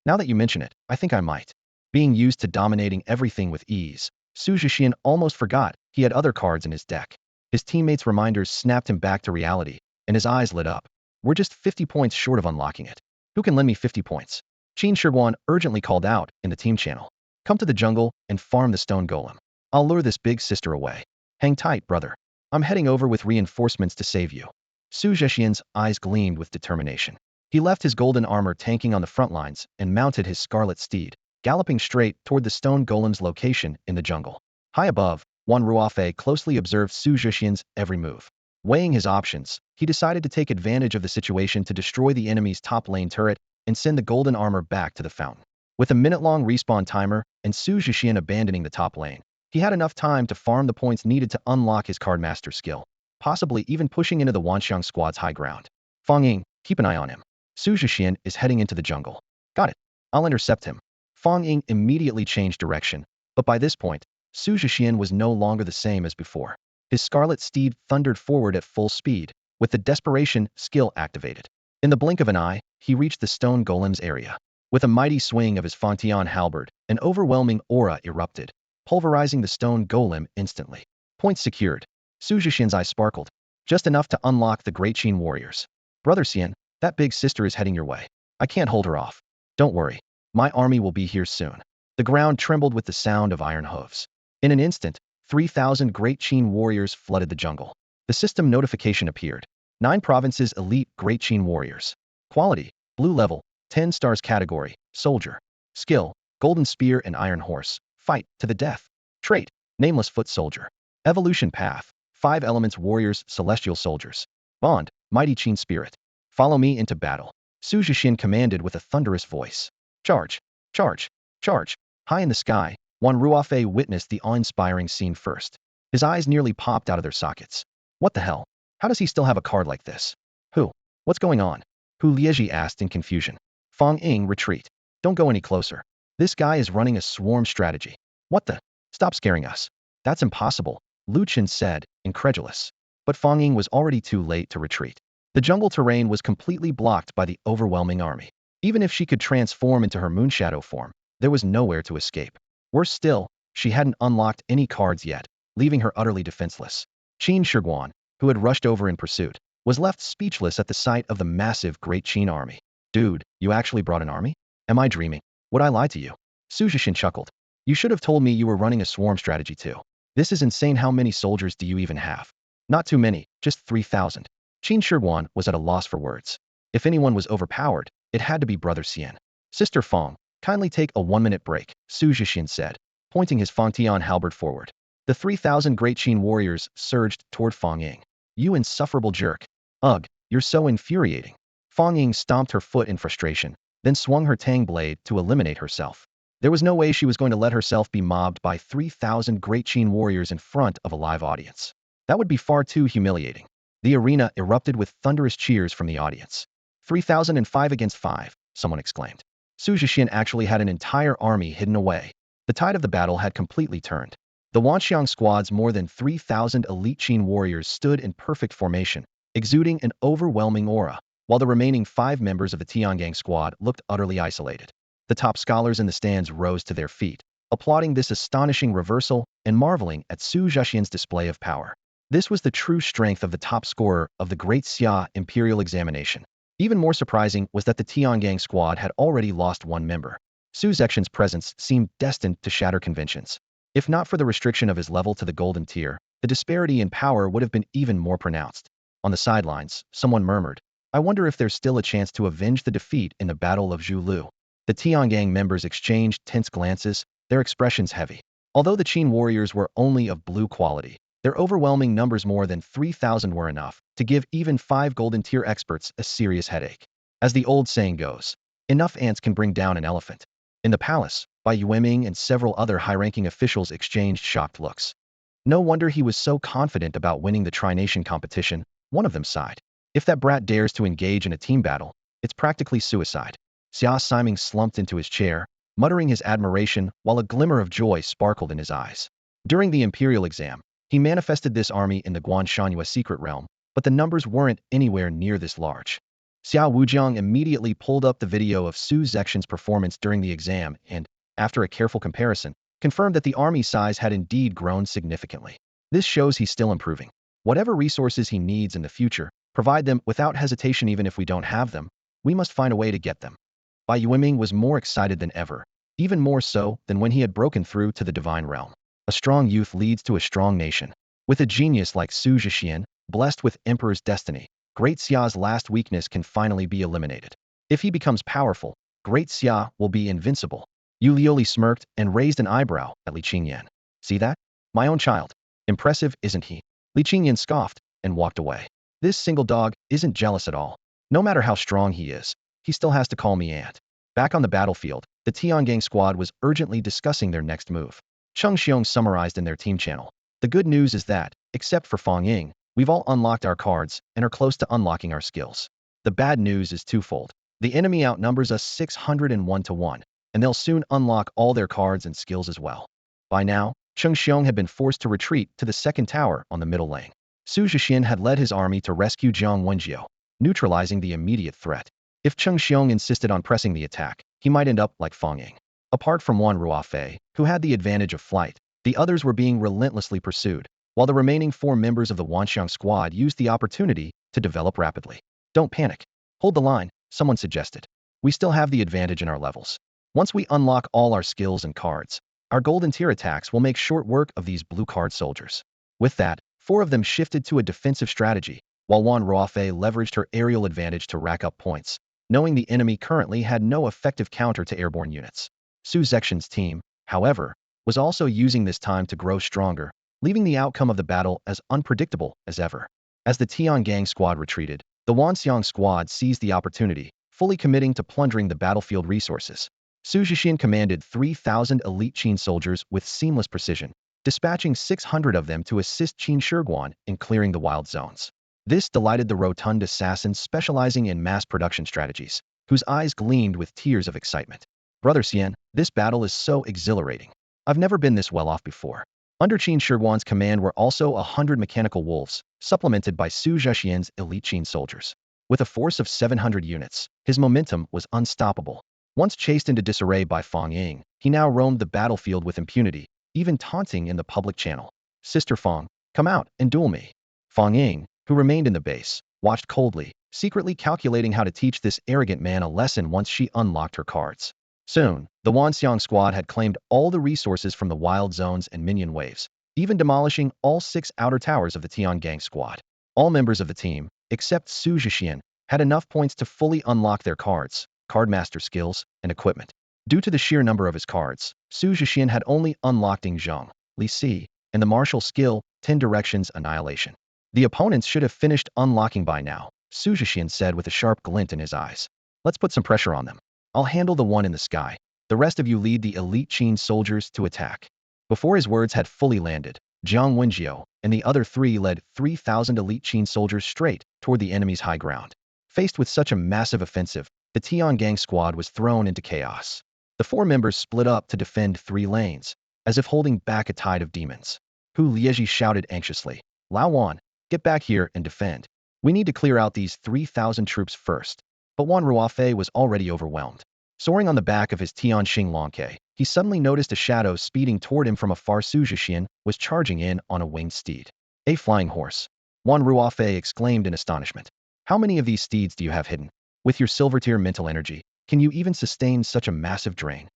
Speaker 1: Now that you mention it, I think I might. Being used to dominating everything with ease, Xu Zhexian almost forgot he had other cards in his deck. His teammates' reminders snapped him back to reality, and his eyes lit up. We're just 50 points short of unlocking it. Who can lend me 50 points? Qin Shi Huang urgently called out in the team channel. Come to the jungle and farm the stone golem. I'll lure this big sister away. Hang tight, brother. I'm heading over with reinforcements to save you. Xu Zhexian's eyes gleamed with determination. He left his golden armor tanking on the front lines and mounted his scarlet steed, galloping straight toward the stone golem's location in the jungle. High above, Wan Ruofei closely observed Xu Zhexian's every move. Weighing his options, he decided to take advantage of the situation to destroy the enemy's top lane turret and send the golden armor back to the fountain. With a minute-long respawn timer and Xu Zhexian abandoning the top lane, he had enough time to farm the points needed to unlock his cardmaster skill, possibly even pushing into the Wanxiang squad's high ground. Fong, keep an eye on him. Xu Zhexian is heading into the jungle. Got it. I'll intercept him. Fong immediately changed direction, but by this point, Xu Zhexian was no longer the same as before. His scarlet steed thundered forward at full speed, with the desperation skill activated. In the blink of an eye, he reached the stone golem's area. With a mighty swing of his Fangtian halberd, an overwhelming aura erupted, pulverizing the stone golem instantly. Points secured. Xu Zhexian's eyes sparkled, just enough to unlock the Great Qin warriors. Brother Xian, that big sister is heading your way. I can't hold her off. Don't worry. My army will be here soon. The ground trembled with the sound of iron hooves. In an instant, 3,000 Great Qin warriors flooded the jungle. The system notification appeared. 9 provinces elite Great Qin warriors. Quality, blue level, 10 stars category, soldier. Skill, golden spear and iron horse, fight to the death. Trait, nameless foot soldier. Evolution path, 5 elements warriors, celestial soldiers. Bond, mighty Qin spirit. Follow me into battle. Xu Zhexian commanded with a thunderous voice. Charge! Charge! Charge! High in the sky, Wan Ruofei witnessed the awe-inspiring scene first. His eyes nearly popped out of their sockets. What the hell? How does he still have a card like this? Who? What's going on? Hu Liezhi asked in confusion. Fong, retreat. Don't go any closer. This guy is running a swarm strategy. What the? Stop scaring us. That's impossible, Lu Chen said, incredulous. But Fong was already too late to retreat. The jungle terrain was completely blocked by the overwhelming army. Even if she could transform into her moonshadow form, there was nowhere to escape. Worse still, she hadn't unlocked any cards yet, leaving her utterly defenseless. Qin Shi Huang, who had rushed over in pursuit, was left speechless at the sight of the massive Great Qin army. Dude, you actually brought an army? Am I dreaming? Would I lie to you? Xu Zhexian chuckled. You should have told me you were running a swarm strategy too. This is insane. How many soldiers do you even have? Not too many, just 3,000. Qin Shi Huang was at a loss for words. If anyone was overpowered, it had to be Brother Xian. Sister Fong, kindly take a 1-minute break, Xu Zhexian said, pointing his Fangtian halberd forward. The 3,000 Great Qin warriors surged toward Fong. You insufferable jerk. Ugh, you're so infuriating. Fong stomped her foot in frustration, then swung her tang blade to eliminate herself. There was no way she was going to let herself be mobbed by 3,000 Great Qin warriors in front of a live audience. That would be far too humiliating. The arena erupted with thunderous cheers from the audience. 3,005 against 5, someone exclaimed. Xu Zhexian actually had an entire army hidden away. The tide of the battle had completely turned. The Wanxiang squad's more than 3,000 elite Qin warriors stood in perfect formation, exuding an overwhelming aura, while the remaining 5 members of the Tiangang squad looked utterly isolated. The top scholars in the stands rose to their feet, applauding this astonishing reversal and marveling at Xu Zhexian's display of power. This was the true strength of the top scorer of the Great Xia Imperial examination. Even more surprising was that the Tiangang squad had already lost 1 member. Xu Zhexian's presence seemed destined to shatter conventions. If not for the restriction of his level to the golden tier, the disparity in power would have been even more pronounced. On the sidelines, someone murmured, "I wonder if there's still a chance to avenge the defeat in the Battle of Zhu. The Tiangang members exchanged tense glances, their expressions heavy. Although the Qin warriors were only of blue quality, their overwhelming numbers, more than 3,000, were enough to give even 5 golden tier experts a serious headache. As the old saying goes, enough ants can bring down an elephant. In the palace, Bai Yueming and several other high-ranking officials exchanged shocked looks. No wonder he was so confident about winning the Tri-Nation competition, one of them sighed. If that brat dares to engage in a team battle, it's practically suicide. Xia Siming slumped into his chair, muttering his admiration while a glimmer of joy sparkled in his eyes. During the imperial exam, he manifested this army in the Guanshanhua secret realm, but the numbers weren't anywhere near this large. Xiao Wujiang immediately pulled up the video of Xu Zhexian's performance during the exam and, after a careful comparison, confirmed that the army size had indeed grown significantly. This shows he's still improving. Whatever resources he needs in the future, provide them without hesitation. Even if we don't have them, we must find a way to get them. Bai Yueming was more excited than ever, even more so than when he had broken through to the divine realm. A strong youth leads to a strong nation. With a genius like Xu Zhexian, blessed with Emperor's destiny, Great Xia's last weakness can finally be eliminated. If he becomes powerful, Great Xia will be invincible. Yu Lioli smirked and raised an eyebrow at Li Qingyan. See that? My own child. Impressive, isn't he? Li Qingyan scoffed and walked away. This single dog isn't jealous at all. No matter how strong he is, he still has to call me aunt. Back on the battlefield, the Tiangang squad was urgently discussing their next move. Cheng Xiong summarized in their team channel. The good news is that, except for Fong, we've all unlocked our cards and are close to unlocking our skills. The bad news is twofold. The enemy outnumbers us 601 to 1, and they'll soon unlock all their cards and skills as well. By now, Cheng Xiong had been forced to retreat to the second tower on the middle lane. Xu Zhexian had led his army to rescue Jiang Wenjiu, neutralizing the immediate threat. If Cheng Xiong insisted on pressing the attack, he might end up like Fong. Apart from Wan Ruofei, who had the advantage of flight, the others were being relentlessly pursued, while the remaining 4 members of the Wanxiang squad used the opportunity to develop rapidly. Don't panic. Hold the line, someone suggested. We still have the advantage in our levels. Once we unlock all our skills and cards, our golden tier attacks will make short work of these blue card soldiers. With that, 4 of them shifted to a defensive strategy, while Wan Ruofei leveraged her aerial advantage to rack up points, knowing the enemy currently had no effective counter to airborne units. Xu Zhexian's team, however, was also using this time to grow stronger, leaving the outcome of the battle as unpredictable as ever. As the Tiangang squad retreated, the Wanxiang squad seized the opportunity, fully committing to plundering the battlefield resources. Xu Zhexian commanded 3,000 elite Qin soldiers with seamless precision, dispatching 600 of them to assist Qin Shi Huang in clearing the wild zones. This delighted the rotund assassin specializing in mass production strategies, whose eyes gleamed with tears of excitement. Brother Xian, this battle is so exhilarating. I've never been this well off before. Under Qin Shi Huang's command were also 100 mechanical wolves, supplemented by Xu Zhexian's elite Qin soldiers. With a force of 700 units, his momentum was unstoppable. Once chased into disarray by Fong, he now roamed the battlefield with impunity, even taunting in the public channel. Sister Fong, come out and duel me. Fong, who remained in the base, watched coldly, secretly calculating how to teach this arrogant man a lesson once she unlocked her cards. Soon, the Wanxiang squad had claimed all the resources from the wild zones and minion waves, even demolishing all 6 outer towers of the Tiangang squad. All members of the team, except Xu Zhexian, had enough points to fully unlock their cards, cardmaster skills, and equipment. Due to the sheer number of his cards, Xu Zhexian had only unlocked Zhang, Li Si, and the martial skill, 10 Directions Annihilation. The opponents should have finished unlocking by now, Xu Zhexian said with a sharp glint in his eyes. Let's put some pressure on them. I'll handle the one in the sky. The rest of you lead the elite Qin soldiers to attack. Before his words had fully landed, Jiang Wenjiu and the other 3 led 3,000 elite Qin soldiers straight toward the enemy's high ground. Faced with such a massive offensive, the Tiangang squad was thrown into chaos. The four members split up to defend 3 lanes, as if holding back a tide of demons. Hu Liezi shouted anxiously, Lao Wan, get back here and defend. We need to clear out these 3,000 troops first. But Wan Ruofei was already overwhelmed. Soaring on the back of his Tianxing Longke, he suddenly noticed a shadow speeding toward him from afar. Xu Zhexian was charging in on a winged steed. A flying horse. Wan Ruofei exclaimed in astonishment. How many of these steeds do you have hidden? With your silver tier mental energy, can you even sustain such a massive drain?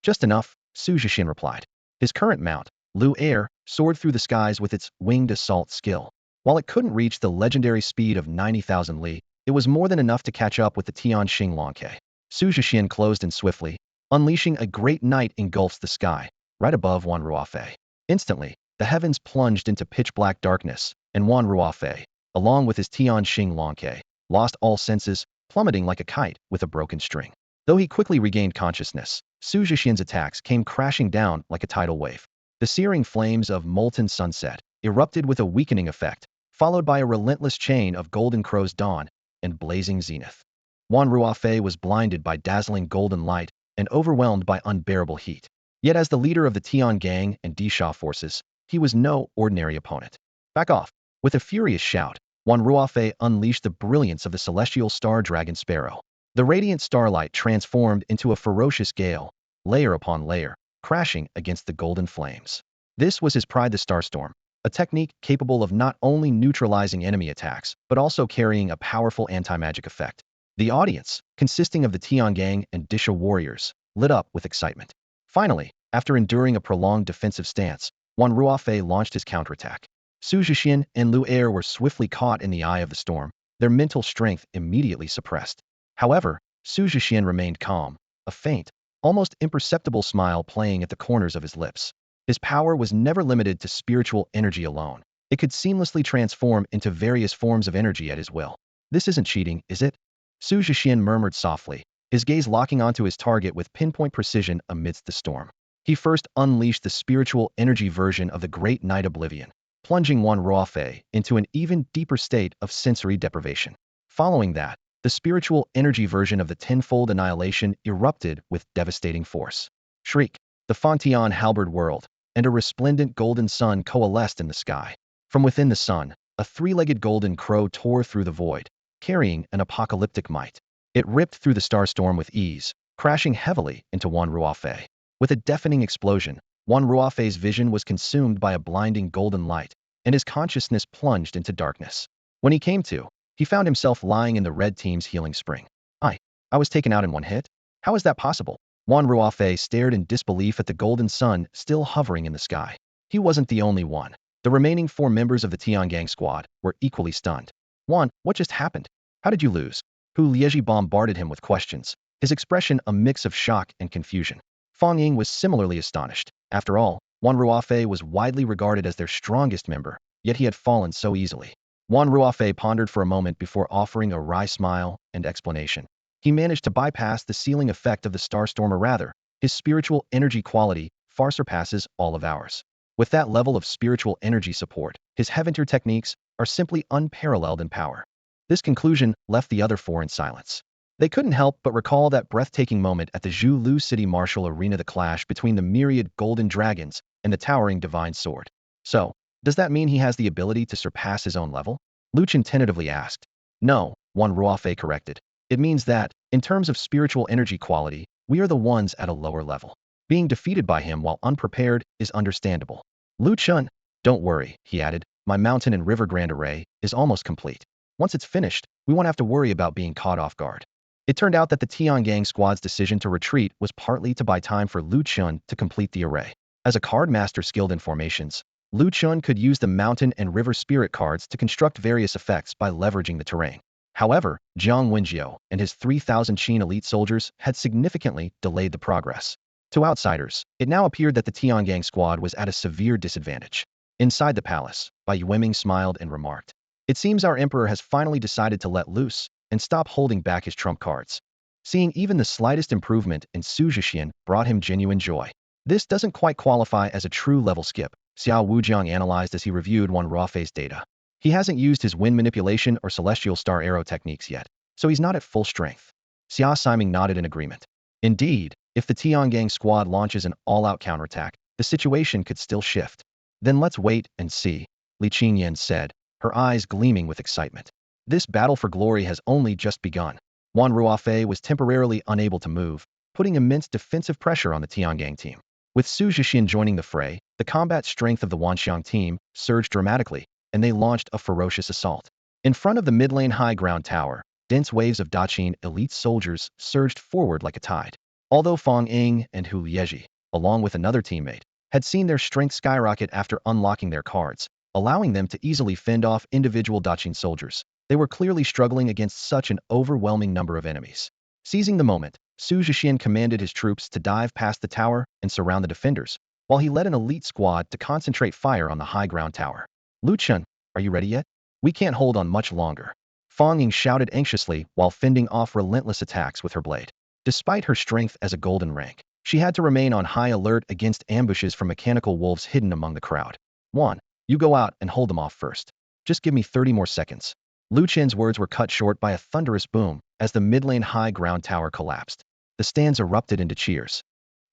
Speaker 1: Just enough, Xu Zhexian replied. His current mount, Lu Air, soared through the skies with its winged assault skill. While it couldn't reach the legendary speed of 90,000 li, it was more than enough to catch up with the Tianxing Longke. Xu Zhexian closed in swiftly, unleashing a great night engulfs the sky, right above Wan Ruofei. Instantly, the heavens plunged into pitch-black darkness, and Wan Ruofei, along with his Tianxing Longke, lost all senses, plummeting like a kite with a broken string. Though he quickly regained consciousness, Xu Zhexian's attacks came crashing down like a tidal wave. The searing flames of molten sunset erupted with a weakening effect, followed by a relentless chain of golden crow's dawn and blazing zenith. Wan Ruofei was blinded by dazzling golden light and overwhelmed by unbearable heat. Yet as the leader of the Tian Gang and Disha forces, he was no ordinary opponent. Back off! With a furious shout, Wan Ruofei unleashed the brilliance of the celestial star dragon sparrow. The radiant starlight transformed into a ferocious gale, layer upon layer, crashing against the golden flames. This was his pride, the Starstorm, a technique capable of not only neutralizing enemy attacks, but also carrying a powerful anti-magic effect. The audience, consisting of the Tian Gang and Disha warriors, lit up with excitement. Finally, after enduring a prolonged defensive stance, Wan Ruofei launched his counterattack. Xu Zhexian and Lu Air were swiftly caught in the eye of the storm, their mental strength immediately suppressed. However, Xu Zhexian remained calm, a faint, almost imperceptible smile playing at the corners of his lips. His power was never limited to spiritual energy alone. It could seamlessly transform into various forms of energy at his will. This isn't cheating, is it? Xu Zhexian murmured softly, his gaze locking onto his target with pinpoint precision amidst the storm. He first unleashed the spiritual energy version of the Great Night Oblivion, plunging Wan Ruofei into an even deeper state of sensory deprivation. Following that, the spiritual energy version of the tenfold annihilation erupted with devastating force. Shriek, the Fontian halberd whirled, and a resplendent golden sun coalesced in the sky. From within the sun, a 3-legged golden crow tore through the void, carrying an apocalyptic might. It ripped through the starstorm with ease, crashing heavily into Wan Ruofei. With a deafening explosion, Wan Ruofei's vision was consumed by a blinding golden light, and his consciousness plunged into darkness. When he came to, he found himself lying in the red team's healing spring. I was taken out in one hit? How is that possible? Wan Ruofei stared in disbelief at the golden sun still hovering in the sky. He wasn't the only one. The remaining 4 members of the Tian Gang squad were equally stunned. Wan, what just happened? How did you lose? Hu Liezi bombarded him with questions, his expression a mix of shock and confusion. Fong was similarly astonished. After all, Wan Ruofei was widely regarded as their strongest member, yet he had fallen so easily. Wan Ruofei pondered for a moment before offering a wry smile and explanation. He managed to bypass the sealing effect of the Starstorm, or rather, his spiritual energy quality far surpasses all of ours. With that level of spiritual energy support, his Heaventier techniques are simply unparalleled in power. This conclusion left the other 4 in silence. They couldn't help but recall that breathtaking moment at the Zhu Lu City Martial Arena, the clash between the myriad golden dragons and the towering divine sword. So, does that mean he has the ability to surpass his own level? Lu Chen tentatively asked. No, Wan Ruofei corrected. It means that, in terms of spiritual energy quality, we are the ones at a lower level. Being defeated by him while unprepared is understandable. Lu Chen, don't worry, he added, my mountain and river grand array is almost complete. Once it's finished, we won't have to worry about being caught off guard. It turned out that the Tian Gang squad's decision to retreat was partly to buy time for Lu Chen to complete the array. As a card master skilled in formations, Lu Chen could use the mountain and river spirit cards to construct various effects by leveraging the terrain. However, Jiang Wenjiu and his 3,000 Qin elite soldiers had significantly delayed the progress. To outsiders, it now appeared that the Tian Gang squad was at a severe disadvantage. Inside the palace, Bai Yueming smiled and remarked, it seems our emperor has finally decided to let loose and stop holding back his trump cards. Seeing even the slightest improvement in Xu Zhexian brought him genuine joy. This doesn't quite qualify as a true level skip, Xiao Wujiang analyzed as he reviewed Wan Ruofei's data. He hasn't used his wind manipulation or celestial star arrow techniques yet, so he's not at full strength. Xia Siming nodded in agreement. Indeed, If the Tiangang squad launches an all-out counterattack, the situation could still shift. Then let's wait and see, Li Qingyan said, her eyes gleaming with excitement. This battle for glory has only just begun. Wan Ruofei was temporarily unable to move, putting immense defensive pressure on the Tiangang team. With Xu Zhexian joining the fray, the combat strength of the Wanxiang team surged dramatically, and they launched a ferocious assault. In front of the mid-lane high ground tower, dense waves of Daqin elite soldiers surged forward like a tide. Although Fong and Hu Lieji, along with another teammate, had seen their strength skyrocket after unlocking their cards, allowing them to easily fend off individual Daqin soldiers, they were clearly struggling against such an overwhelming number of enemies. Seizing the moment, Xu Zhexian commanded his troops to dive past the tower and surround the defenders, while he led an elite squad to concentrate fire on the high ground tower. Lu Chun, are you ready yet? We can't hold on much longer. Fong Ying shouted anxiously while fending off relentless attacks with her blade. Despite her strength as a golden rank, she had to remain on high alert against ambushes from mechanical wolves hidden among the crowd. Juan, you go out and hold them off first. Just give me 30 more seconds. Lu Chen's words were cut short by a thunderous boom as the mid-lane high ground tower collapsed. The stands erupted into cheers.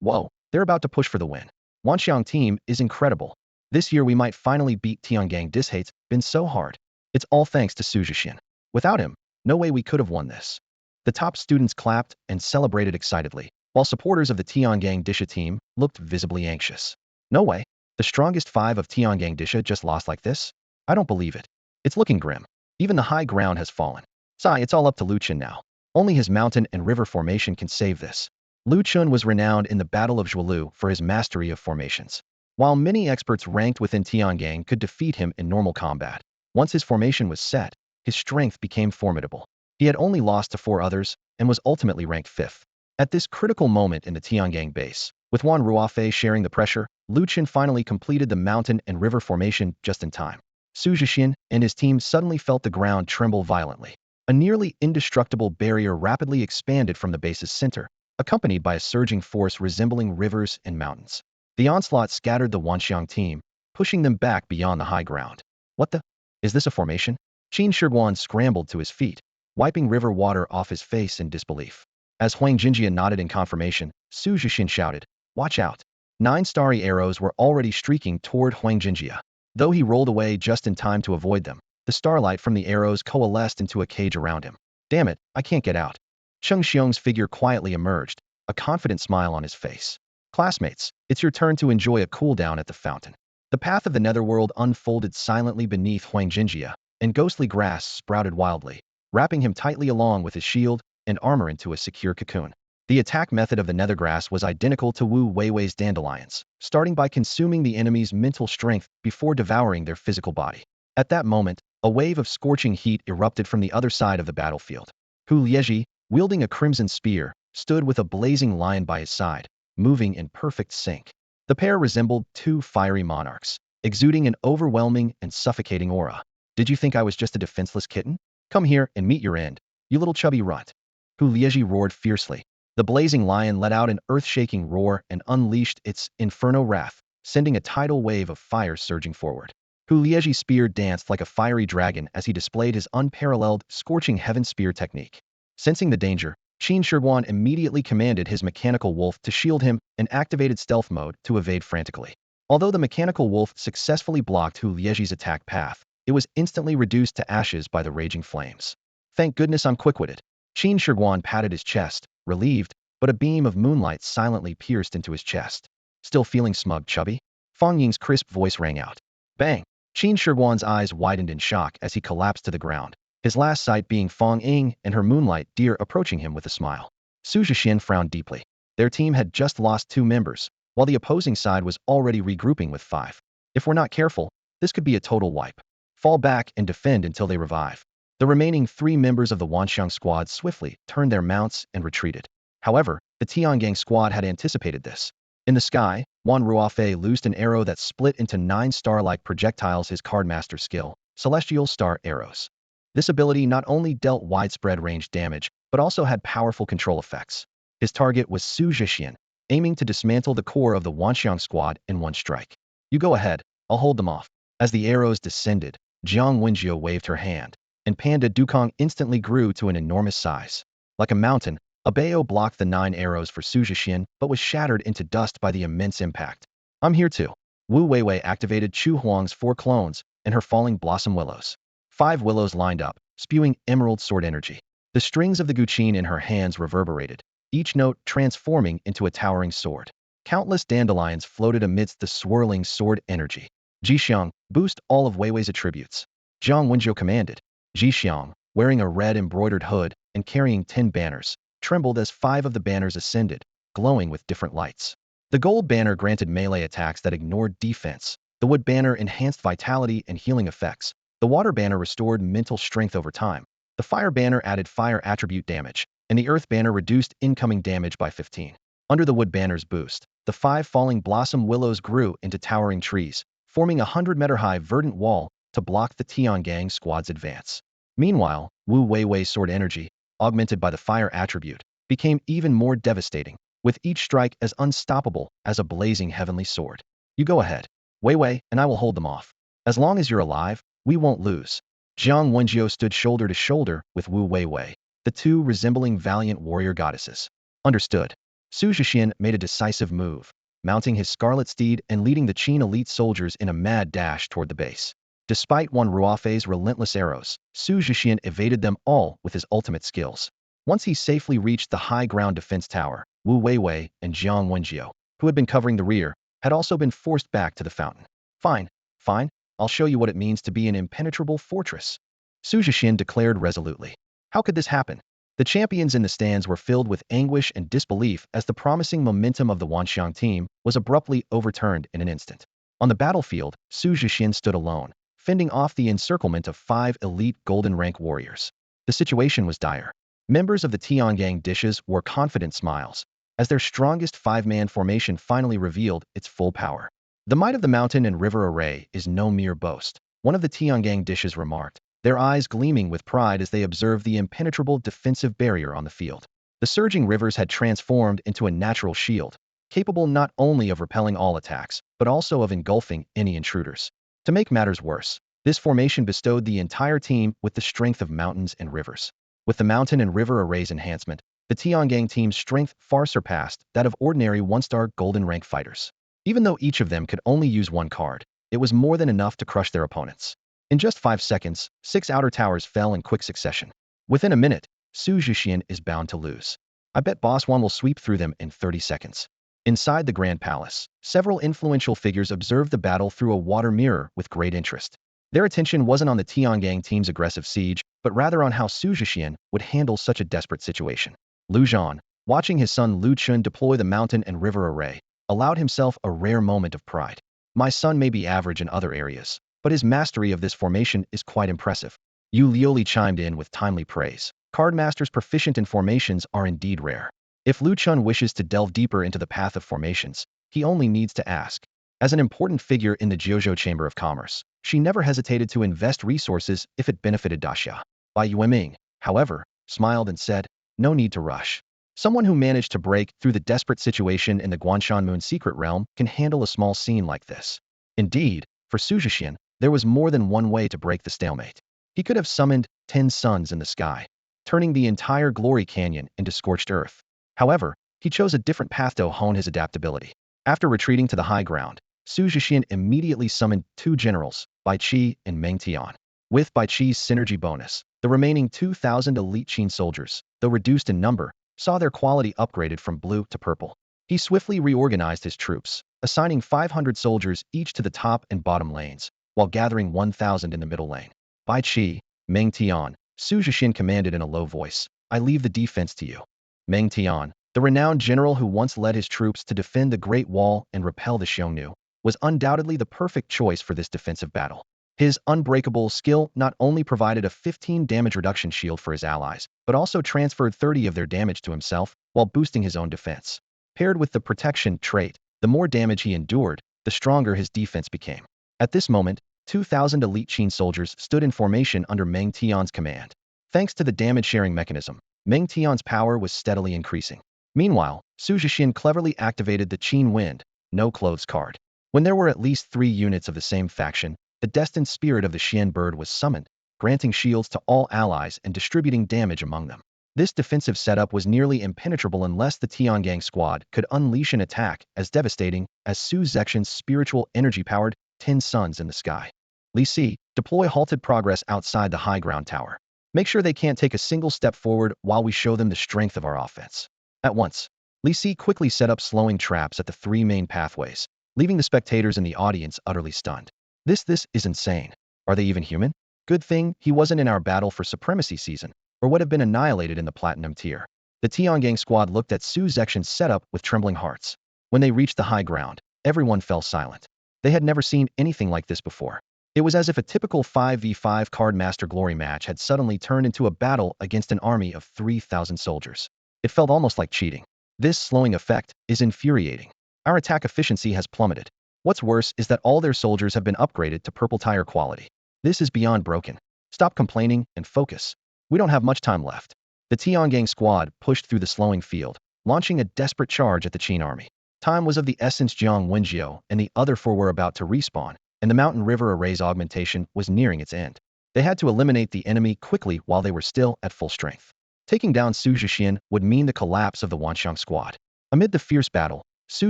Speaker 1: Whoa, they're about to push for the win. Wanxiang team is incredible. This year we might finally beat Tiangang. This hate's been so hard. It's all thanks to Xu Zhexian. Without him, no way we could have won this. The top students clapped and celebrated excitedly, while supporters of the Tiangang Disha team looked visibly anxious. No way. The strongest 5 of Tiangang Disha just lost like this? I don't believe it. It's looking grim. Even the high ground has fallen. Sai, it's all up to Lu Chun now. Only his mountain and river formation can save this. Lu Chun was renowned in the Battle of Zhuolu for his mastery of formations. While many experts ranked within Tiangang could defeat him in normal combat, once his formation was set, his strength became formidable. He had only lost to 4 others and was ultimately ranked 5th. At this critical moment in the Tiangang base, with Wan Ruofei sharing the pressure, Lu Chun finally completed the mountain and river formation just in time. Xu Zhexian and his team suddenly felt the ground tremble violently. A nearly indestructible barrier rapidly expanded from the base's center, accompanied by a surging force resembling rivers and mountains. The onslaught scattered the Wanxiang team, pushing them back beyond the high ground. What the? Is this a formation? Qin Shi Huang scrambled to his feet, wiping river water off his face in disbelief. As Huang Jinjia nodded in confirmation, Xu Zhexian shouted, "Watch out." 9 starry arrows were already streaking toward Huang Jinjia. Though he rolled away just in time to avoid them, the starlight from the arrows coalesced into a cage around him. Damn it, I can't get out. Cheng Xiong's figure quietly emerged, a confident smile on his face. Classmates, it's your turn to enjoy a cooldown at the fountain. The path of the netherworld unfolded silently beneath Huang Jinjia, and ghostly grass sprouted wildly, wrapping him tightly along with his shield and armor into a secure cocoon. The attack method of the nethergrass was identical to Wu Weiwei's dandelions, starting by consuming the enemy's mental strength before devouring their physical body. At that moment, a wave of scorching heat erupted from the other side of the battlefield. Hu Lieji, wielding a crimson spear, stood with a blazing lion by his side, moving in perfect sync. The pair resembled 2 fiery monarchs, exuding an overwhelming and suffocating aura. Did you think I was just a defenseless kitten? Come here and meet your end, you little chubby runt. Hu Lieji roared fiercely. The blazing lion let out an earth-shaking roar and unleashed its inferno wrath, sending a tidal wave of fire surging forward. Hu Lieji's spear danced like a fiery dragon as he displayed his unparalleled scorching heaven spear technique. Sensing the danger, Qin Shi Huang immediately commanded his mechanical wolf to shield him and activated stealth mode to evade frantically. Although the mechanical wolf successfully blocked Hu Lieji's attack path, it was instantly reduced to ashes by the raging flames. Thank goodness I'm quick-witted. Qin Shi Huang patted his chest, relieved, but a beam of moonlight silently pierced into his chest. Still feeling smug, chubby? Fong Ying's crisp voice rang out. Bang! Qin Shi Huang's eyes widened in shock as he collapsed to the ground, his last sight being Fong Ying and her moonlight deer approaching him with a smile. Xu Zhexian frowned deeply. Their team had just lost 2 members, while the opposing side was already regrouping with 5. If we're not careful, this could be a total wipe. Fall back and defend until they revive. The remaining 3 members of the Wanxiang squad swiftly turned their mounts and retreated. However, the Tiangang squad had anticipated this. In the sky, Wan Ruofei loosed an arrow that split into 9 star-like projectiles, his cardmaster skill, Celestial Star Arrows. This ability not only dealt widespread range damage, but also had powerful control effects. His target was Xu Zhexian, aiming to dismantle the core of the Wanxiang squad in one strike. You go ahead, I'll hold them off. As the arrows descended, Jiang Wenjie waved her hand, and Panda Dukong instantly grew to an enormous size. Like a mountain, A bao blocked the 9 arrows for Xu Zhexian, but was shattered into dust by the immense impact. I'm here too. Wu Weiwei activated Qu Huang's 4 clones and her falling blossom willows. 5 willows lined up, spewing emerald sword energy. The strings of the guqin in her hands reverberated, each note transforming into a towering sword. Countless dandelions floated amidst the swirling sword energy. Jixiang, boost all of Weiwei's attributes. Jiang Wenjiu commanded. Jixiang, wearing a red embroidered hood and carrying 10 banners, trembled as 5 of the banners ascended, glowing with different lights. The gold banner granted melee attacks that ignored defense. The wood banner enhanced vitality and healing effects. The water banner restored mental strength over time. The fire banner added fire attribute damage, and the earth banner reduced incoming damage by 15. Under the wood banner's boost, the 5 falling blossom willows grew into towering trees, forming a 100-meter-high verdant wall to block the Tiangang squad's advance. Meanwhile, Wu Weiwei's sword energy, augmented by the fire attribute, became even more devastating, with each strike as unstoppable as a blazing heavenly sword. You go ahead, Weiwei, and I will hold them off. As long as you're alive, we won't lose. Jiang Wenjiu stood shoulder to shoulder with Wu Weiwei, the two resembling valiant warrior goddesses. Understood. Xu Zhexian made a decisive move, mounting his scarlet steed and leading the Qin elite soldiers in a mad dash toward the base. Despite one Ruofei's relentless arrows, Xu Zhexian evaded them all with his ultimate skills. Once he safely reached the high ground defense tower, Wu Weiwei and Jiang Wenjiu, who had been covering the rear, had also been forced back to the fountain. Fine, fine, I'll show you what it means to be an impenetrable fortress, Xu Zhexian declared resolutely. How could this happen? The champions in the stands were filled with anguish and disbelief as the promising momentum of the Wanxiang team was abruptly overturned in an instant. On the battlefield, Xu Zhexian stood alone, fending off the encirclement of 5 elite golden rank warriors. The situation was dire. Members of the Tiangang dishes wore confident smiles, as their strongest 5-man formation finally revealed its full power. The might of the mountain and river array is no mere boast, one of the Tiangang dishes remarked, their eyes gleaming with pride as they observed the impenetrable defensive barrier on the field. The surging rivers had transformed into a natural shield, capable not only of repelling all attacks, but also of engulfing any intruders. To make matters worse, this formation bestowed the entire team with the strength of mountains and rivers. With the mountain and river arrays enhancement, the Tiangang team's strength far surpassed that of ordinary 1-star golden rank fighters. Even though each of them could only use 1 card, it was more than enough to crush their opponents. In just 5 seconds, 6 outer towers fell in quick succession. Within a minute, Xu Zhexian is bound to lose. I bet Boss Wan will sweep through them in 30 seconds. Inside the Grand Palace, several influential figures observed the battle through a water mirror with great interest. Their attention wasn't on the Tiangang team's aggressive siege, but rather on how Xu Zhexian would handle such a desperate situation. Lu Zhan, watching his son Lu Chun deploy the mountain and river array, allowed himself a rare moment of pride. My son may be average in other areas, but his mastery of this formation is quite impressive. Yu Lioli chimed in with timely praise. Cardmasters proficient in formations are indeed rare. If Lu Chun wishes to delve deeper into the path of formations, he only needs to ask. As an important figure in the Jiuzhou Chamber of Commerce, she never hesitated to invest resources if it benefited Daxia. Bai Yueming, however, smiled and said, no need to rush. Someone who managed to break through the desperate situation in the Guanshan Moon secret realm can handle a small scene like this. Indeed, for Xu Zhexian, there was more than one way to break the stalemate. He could have summoned 10 suns in the sky, turning the entire Glory Canyon into scorched earth. However, he chose a different path to hone his adaptability. After retreating to the high ground, Xu Zhexian immediately summoned 2 generals, Bai Qi and Meng Tian. With Bai Qi's synergy bonus, the remaining 2,000 elite Qin soldiers, though reduced in number, saw their quality upgraded from blue to purple. He swiftly reorganized his troops, assigning 500 soldiers each to the top and bottom lanes, while gathering 1,000 in the middle lane. Bai Qi, Meng Tian, Xu Zhexian commanded in a low voice, I leave the defense to you. Meng Tian, the renowned general who once led his troops to defend the Great Wall and repel the Xiongnu, was undoubtedly the perfect choice for this defensive battle. His unbreakable skill not only provided a 15 damage reduction shield for his allies, but also transferred 30 of their damage to himself while boosting his own defense. Paired with the protection trait, the more damage he endured, the stronger his defense became. At this moment, 2,000 elite Qin soldiers stood in formation under Meng Tian's command. Thanks to the damage-sharing mechanism, Meng Tian's power was steadily increasing. Meanwhile, Xu Zhexian cleverly activated the Qin Wind, no clothes card. When there were at least 3 units of the same faction, the destined spirit of the Xian bird was summoned, granting shields to all allies and distributing damage among them. This defensive setup was nearly impenetrable unless the Tiangang squad could unleash an attack as devastating as Xu Zhexian's spiritual energy-powered 10 suns in the sky. Li Si, deploy halted progress outside the high ground tower. Make sure they can't take a single step forward while we show them the strength of our offense. At once, Li Si quickly set up slowing traps at the 3 main pathways, leaving the spectators in the audience utterly stunned. This is insane. Are they even human? Good thing he wasn't in our battle for supremacy season, or would have been annihilated in the platinum tier. The Tiangang squad looked at Xu Zhexian's setup with trembling hearts. When they reached the high ground, everyone fell silent. They had never seen anything like this before. It was as if a typical 5v5 card master glory match had suddenly turned into a battle against an army of 3,000 soldiers. It felt almost like cheating. This slowing effect is infuriating. Our attack efficiency has plummeted. What's worse is that all their soldiers have been upgraded to purple tire quality. This is beyond broken. Stop complaining and focus. We don't have much time left. The Tiangang squad pushed through the slowing field, launching a desperate charge at the Qin army. Time was of the essence. Jiang Wenjiu and the other 4 were about to respawn, and the mountain river array's augmentation was nearing its end. They had to eliminate the enemy quickly while they were still at full strength. Taking down Xu Zhexian would mean the collapse of the Wanxiang squad. Amid the fierce battle, Xu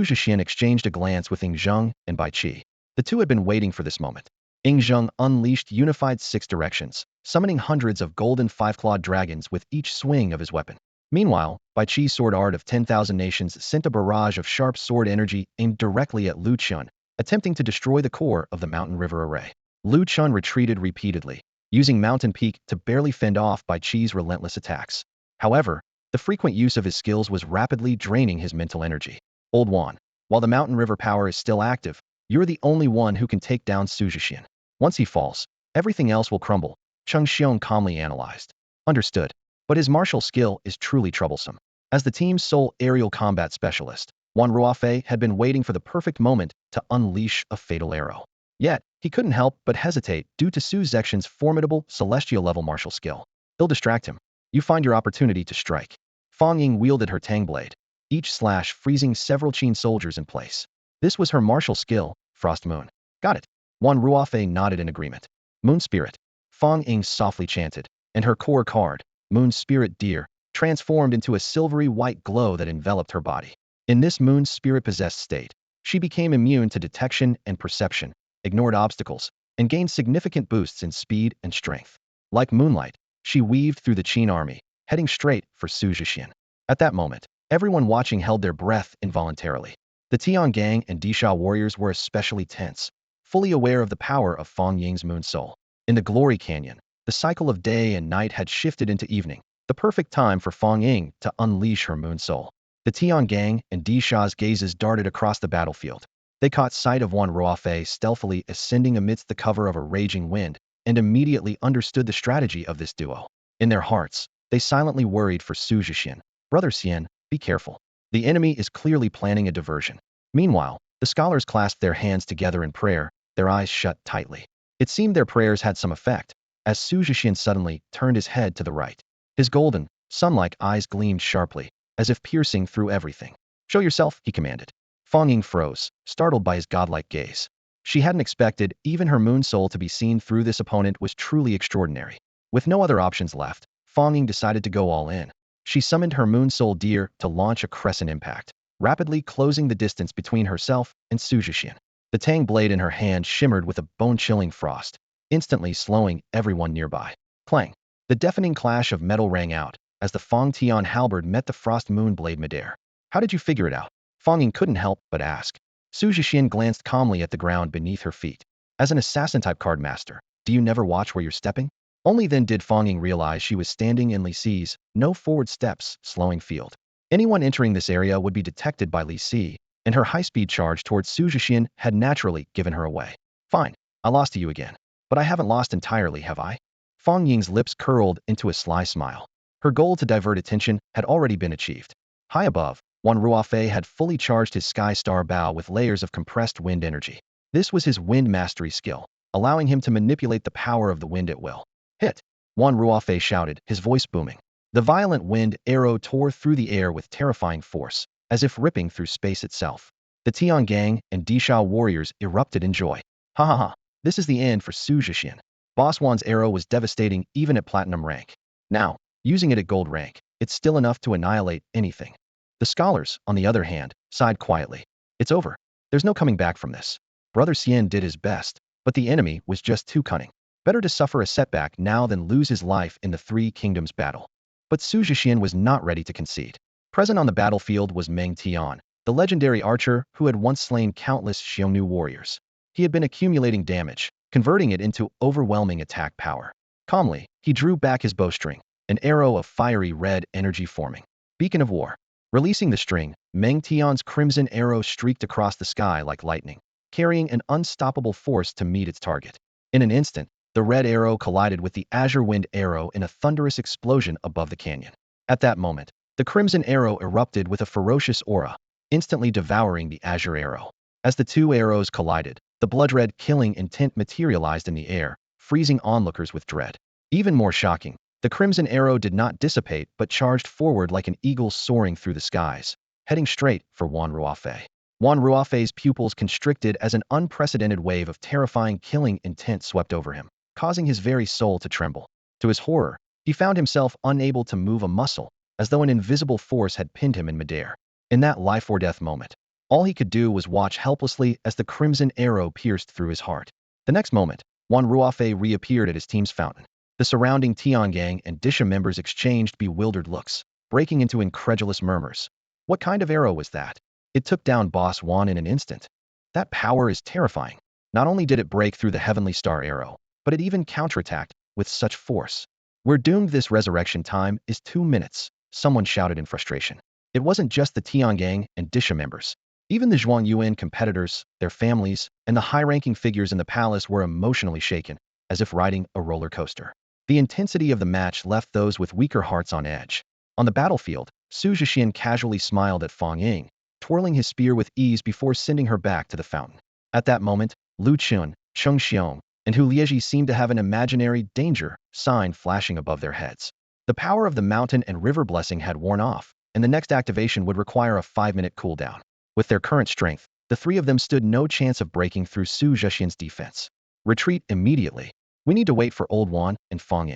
Speaker 1: Zhexian exchanged a glance with Ying Zheng and Bai Qi. The two had been waiting for this moment. Ying Zheng unleashed unified 6 directions, summoning hundreds of golden 5-clawed dragons with each swing of his weapon. Meanwhile, Bai Qi's sword art of 10,000 nations sent a barrage of sharp sword energy aimed directly at Lu Chun, attempting to destroy the core of the mountain river array. Lu Chun retreated repeatedly, using Mountain Peak to barely fend off Bai Qi's relentless attacks. However, the frequent use of his skills was rapidly draining his mental energy. Old Wan, while the mountain river power is still active, you're the only one who can take down Xu Zhexian. Once he falls, everything else will crumble, Cheng Xiong calmly analyzed. Understood. But his martial skill is truly troublesome. As the team's sole aerial combat specialist, Wan Ruofei had been waiting for the perfect moment to unleash a fatal arrow. Yet, he couldn't help but hesitate due to Xu Zhexian's formidable celestial-level martial skill. He'll distract him. You find your opportunity to strike. Fong Ying wielded her Tang blade, each slash freezing several Qin soldiers in place. This was her martial skill, Frost Moon. Got it. Wan Ruofei nodded in agreement. Moon Spirit. Fong Ying softly chanted, and her core card, Moon Spirit Deer, transformed into a silvery white glow that enveloped her body. In this Moon Spirit-possessed state, she became immune to detection and perception, ignored obstacles, and gained significant boosts in speed and strength. Like moonlight, she weaved through the Qin army, heading straight for Xu Zhexian. At that moment, everyone watching held their breath involuntarily. The Tiangang and Disha warriors were especially tense, fully aware of the power of Fong Ying's moon soul. In the Glory Canyon, the cycle of day and night had shifted into evening, the perfect time for Fong Ying to unleash her moon soul. The Tiangang and Disha's gazes darted across the battlefield. They caught sight of Wan Ruofei stealthily ascending amidst the cover of a raging wind, and immediately understood the strategy of this duo. In their hearts, they silently worried for Xu Zhexian. Brother Xian, be careful. The enemy is clearly planning a diversion. Meanwhile, the scholars clasped their hands together in prayer, their eyes shut tightly. It seemed their prayers had some effect, as Xu Zhexian suddenly turned his head to the right. His golden, sun-like eyes gleamed sharply, as if piercing through everything. Show yourself, he commanded. Fong Ying froze, startled by his godlike gaze. She hadn't expected even her moon soul to be seen through. This opponent was truly extraordinary. With no other options left, Fong Ying decided to go all in. She summoned her moon soul deer to launch a crescent impact, rapidly closing the distance between herself and Xu Zhexian. The Tang blade in her hand shimmered with a bone-chilling frost, instantly slowing everyone nearby. Clang! The deafening clash of metal rang out as the Fong Tian halberd met the frost moon blade midair. How did you figure it out? Fong Ying couldn't help but ask. Xu Zhexian glanced calmly at the ground beneath her feet. As an assassin-type card master, do you never watch where you're stepping? Only then did Fong Ying realize she was standing in Li Si's no forward steps slowing field. Anyone entering this area would be detected by Li Si, and her high-speed charge towards Xu Zhexian had naturally given her away. Fine, I lost to you again. But I haven't lost entirely, have I? Fong Ying's lips curled into a sly smile. Her goal to divert attention had already been achieved. High above, Wan Ruofei had fully charged his Sky Star bow with layers of compressed wind energy. This was his wind mastery skill, allowing him to manipulate the power of the wind at will. Hit! Wan Ruofei shouted, his voice booming. The violent wind arrow tore through the air with terrifying force, as if ripping through space itself. The Tiangang and Disha warriors erupted in joy. Ha ha ha! This is the end for Xu Zhexian. Boss Wan's arrow was devastating even at platinum rank. Now, using it at gold rank, it's still enough to annihilate anything. The scholars, on the other hand, sighed quietly. It's over. There's no coming back from this. Brother Xian did his best, but the enemy was just too cunning. Better to suffer a setback now than lose his life in the Three Kingdoms battle. But Xu Zhexian was not ready to concede. Present on the battlefield was Meng Tian, the legendary archer who had once slain countless Xiongnu warriors. He had been accumulating damage, converting it into overwhelming attack power. Calmly, he drew back his bowstring, an arrow of fiery red energy forming. Beacon of War. Releasing the string, Meng Tian's crimson arrow streaked across the sky like lightning, carrying an unstoppable force to meet its target. In an instant, the red arrow collided with the azure wind arrow in a thunderous explosion above the canyon. At that moment, the crimson arrow erupted with a ferocious aura, instantly devouring the azure arrow. As the two arrows collided, the blood-red killing intent materialized in the air, freezing onlookers with dread. Even more shocking, the crimson arrow did not dissipate but charged forward like an eagle soaring through the skies, heading straight for Wan Ruofei. Wan Ruofei's pupils constricted as an unprecedented wave of terrifying killing intent swept over him, causing his very soul to tremble. To his horror, he found himself unable to move a muscle, as though an invisible force had pinned him in midair. In that life-or-death moment, all he could do was watch helplessly as the crimson arrow pierced through his heart. The next moment, Wan Ruofei reappeared at his team's fountain. The surrounding Tiangang and Disha members exchanged bewildered looks, breaking into incredulous murmurs. What kind of arrow was that? It took down Boss Wan in an instant. That power is terrifying. Not only did it break through the heavenly star arrow, but it even counterattacked with such force. We're doomed. This resurrection time is 2 minutes, someone shouted in frustration. It wasn't just the Tiangang and Disha members. Even the Zhuangyuan competitors, their families, and the high-ranking figures in the palace were emotionally shaken, as if riding a roller coaster. The intensity of the match left those with weaker hearts on edge. On the battlefield, Xu Zhexian casually smiled at Fong, twirling his spear with ease before sending her back to the fountain. At that moment, Lu Chun, Cheng Xiong, and Hu Lieji seemed to have an imaginary danger sign flashing above their heads. The power of the mountain and river blessing had worn off, and the next activation would require a 5-minute cooldown. With their current strength, the three of them stood no chance of breaking through Xu Zhexian's defense. Retreat immediately. We need to wait for Old Wan and Fong.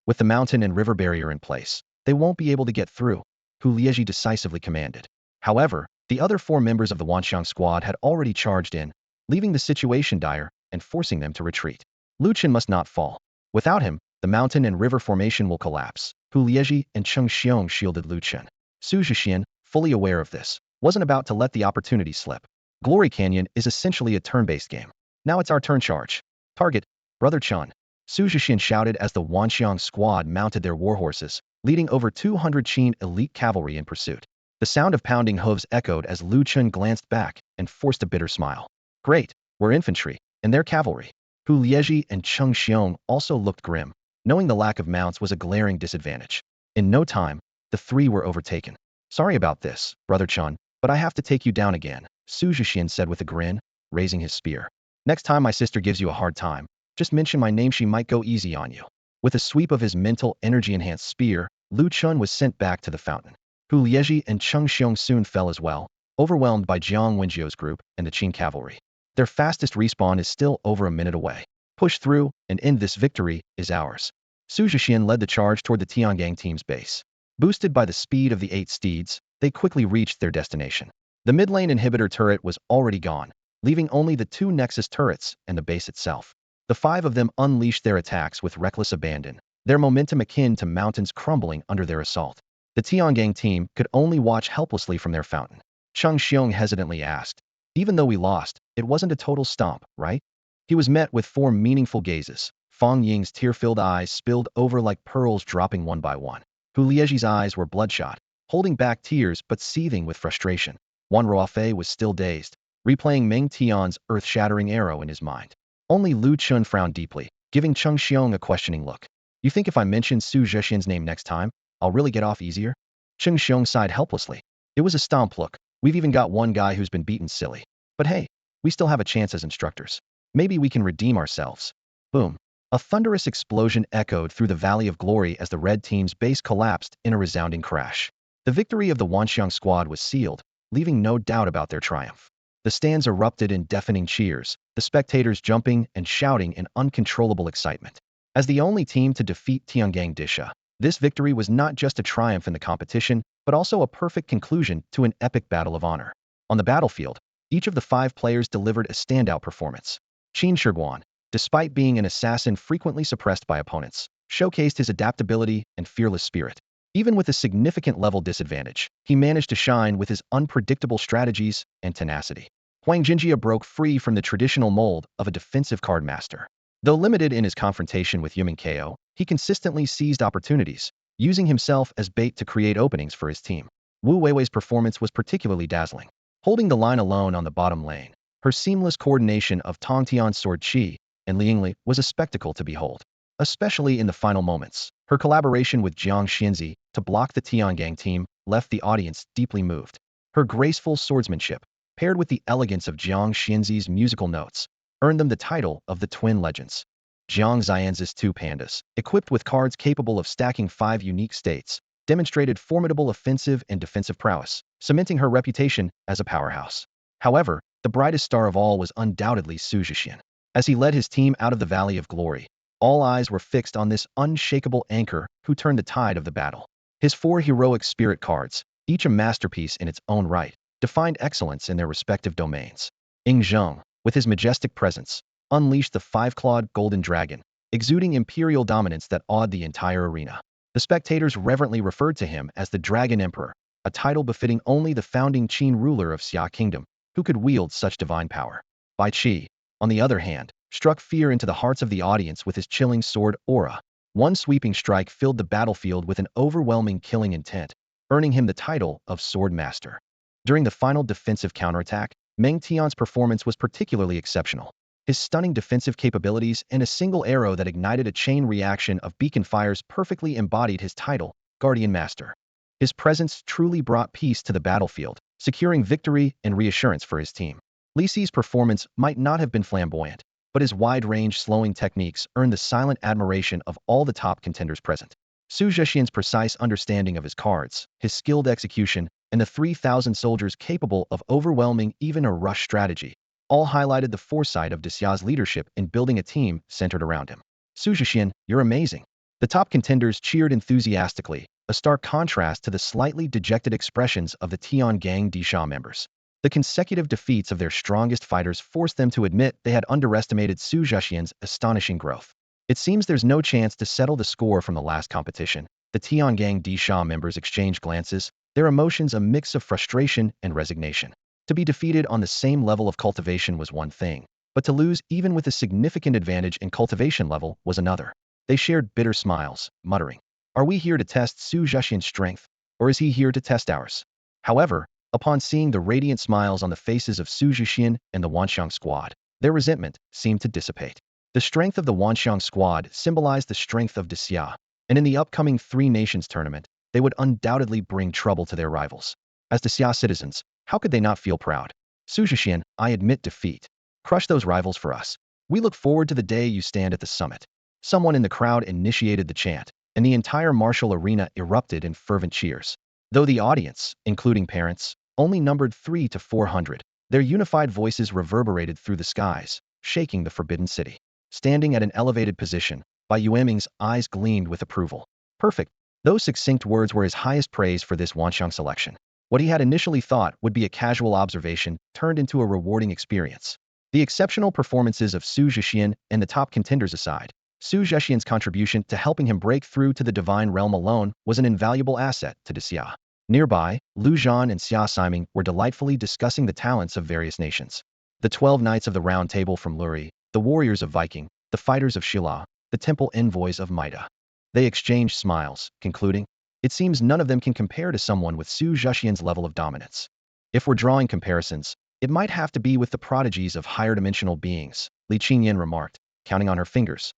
Speaker 1: With the mountain and river barrier in place, they won't be able to get through, Hu Lieji decisively commanded. However, the other 4 members of the Wanxiang squad had already charged in, leaving the situation dire and forcing them to retreat. Lu Chen must not fall. Without him, the mountain and river formation will collapse. Hu Lieji and Cheng Xiong shielded Lu Chen. Xu Zhexian, fully aware of this, wasn't about to let the opportunity slip. Glory Canyon is essentially a turn-based game. Now it's our turn. Charge. Target, Brother Chun. Xu Zhexian shouted as the Wanxiang squad mounted their warhorses, leading over 200 Qin elite cavalry in pursuit. The sound of pounding hooves echoed as Lu Chun glanced back and forced a bitter smile. Great, we're infantry, and they're cavalry. Hu Lieji and Cheng Xiong also looked grim, knowing the lack of mounts was a glaring disadvantage. In no time, the three were overtaken. Sorry about this, Brother Chun, but I have to take you down again, Xu Zhexian said with a grin, raising his spear. Next time my sister gives you a hard time, just mention my name, she might go easy on you. With a sweep of his mental energy-enhanced spear, Lu Chun was sent back to the fountain. Hu Lieji and Cheng Xiong soon fell as well, overwhelmed by Jiang Wenjiu's group and the Qin cavalry. Their fastest respawn is still over a minute away. Push through and end this. Victory is ours. Xu Zhexian led the charge toward the Tiangang team's base. Boosted by the speed of the 8 steeds, they quickly reached their destination. The mid-lane inhibitor turret was already gone, leaving only the 2 nexus turrets and the base itself. The 5 of them unleashed their attacks with reckless abandon, their momentum akin to mountains crumbling under their assault. The Tiangang team could only watch helplessly from their fountain. Cheng Xiong hesitantly asked, even though we lost, it wasn't a total stomp, right? He was met with 4 meaningful gazes. Fong Ying's tear-filled eyes spilled over like pearls dropping one by one. Hu Lieji's eyes were bloodshot, holding back tears but seething with frustration. Wan Ruofei was still dazed, replaying Meng Tian's earth-shattering arrow in his mind. Only Lu Chun frowned deeply, giving Cheng Xiong a questioning look. You think if I mention Xu Zhexian's name next time, I'll really get off easier? Cheng Xiong sighed helplessly. It was a stomp look. We've even got one guy who's been beaten silly. But hey, we still have a chance as instructors. Maybe we can redeem ourselves. Boom. A thunderous explosion echoed through the Valley of Glory as the red team's base collapsed in a resounding crash. The victory of the Wanxiang squad was sealed, leaving no doubt about their triumph. The stands erupted in deafening cheers, the spectators jumping and shouting in uncontrollable excitement. As the only team to defeat Tiangang Disha, This victory was not just a triumph in the competition, but also a perfect conclusion to an epic battle of honor. On the battlefield, each of the 5 players delivered a standout performance. Qin Shi Huang, despite being an assassin frequently suppressed by opponents, showcased his adaptability and fearless spirit. Even with a significant level disadvantage, he managed to shine with his unpredictable strategies and tenacity. Huang Jinjia broke free from the traditional mold of a defensive card master. Though limited in his confrontation with Yumin KO, he consistently seized opportunities, using himself as bait to create openings for his team. Wu Weiwei's performance was particularly dazzling. Holding the line alone on the bottom lane, her seamless coordination of Tong Tian's sword Qi and Liangli was a spectacle to behold. Especially in the final moments, her collaboration with Jiang Xianzi to block the Tiangang team left the audience deeply moved. Her graceful swordsmanship, paired with the elegance of Jiang Xianzi's musical notes, earned them the title of the Twin Legends. Jiang Xianzi's 2 pandas, equipped with cards capable of stacking 5 unique states, demonstrated formidable offensive and defensive prowess, cementing her reputation as a powerhouse. However, the brightest star of all was undoubtedly Xu Zhexian. As he led his team out of the Valley of Glory, all eyes were fixed on this unshakable anchor who turned the tide of the battle. His 4 heroic spirit cards, each a masterpiece in its own right, defined excellence in their respective domains. Ing Zheng, with his majestic presence, unleashed the 5-clawed golden dragon, exuding imperial dominance that awed the entire arena. The spectators reverently referred to him as the Dragon Emperor, a title befitting only the founding Qin ruler of Xia Kingdom, who could wield such divine power. Bai Qi, on the other hand, struck fear into the hearts of the audience with his chilling sword aura. One sweeping strike filled the battlefield with an overwhelming killing intent, earning him the title of Sword Master. During the final defensive counterattack, Meng Tian's performance was particularly exceptional. His stunning defensive capabilities and a single arrow that ignited a chain reaction of beacon fires perfectly embodied his title, Guardian Master. His presence truly brought peace to the battlefield, securing victory and reassurance for his team. Li Si's performance might not have been flamboyant, but his wide-range slowing techniques earned the silent admiration of all the top contenders present. Xu Zhexian's precise understanding of his cards, his skilled execution, and the 3,000 soldiers capable of overwhelming even a rush strategy, all highlighted the foresight of Xia's leadership in building a team centered around him. Xu Zhexian, you're amazing. The top contenders cheered enthusiastically, a stark contrast to the slightly dejected expressions of the Tiangang Disha members. The consecutive defeats of their strongest fighters forced them to admit they had underestimated Xu Zhexian's astonishing growth. It seems there's no chance to settle the score from the last competition. The Tiangang Disha members exchanged glances, their emotions a mix of frustration and resignation. To be defeated on the same level of cultivation was one thing, but to lose even with a significant advantage in cultivation level was another. They shared bitter smiles, muttering, "Are we here to test Xu Zhexian's strength, or is he here to test ours?" However, upon seeing the radiant smiles on the faces of Xu Zhexian and the Wanxiang squad, their resentment seemed to dissipate. The strength of the Wanxiang squad symbolized the strength of Xia, and in the upcoming 3 Nations tournament, they would undoubtedly bring trouble to their rivals. As Xia citizens, how could they not feel proud? Xu Zhexian, I admit defeat. Crush those rivals for us. We look forward to the day you stand at the summit. Someone in the crowd initiated the chant, and the entire martial arena erupted in fervent cheers. Though the audience, including parents, only numbered 300 to 400, their unified voices reverberated through the skies, shaking the Forbidden City. Standing at an elevated position, Bai Yueming's eyes gleamed with approval. Perfect. Those succinct words were his highest praise for this Wanxiang selection. What he had initially thought would be a casual observation turned into a rewarding experience. The exceptional performances of Xu Zhexian and the top contenders aside, Xu Zhexian's contribution to helping him break through to the divine realm alone was an invaluable asset to Xia. Nearby, Lu Zhan and Xia Siming were delightfully discussing the talents of various nations. The 12 knights of the Round Table from Luri, the warriors of Viking, the fighters of Shila, the temple envoys of Maida. They exchanged smiles, concluding, it seems none of them can compare to someone with Xu Zhexian's level of dominance. If we're drawing comparisons, it might have to be with the prodigies of higher dimensional beings, Li Qingyan remarked, counting on her fingers.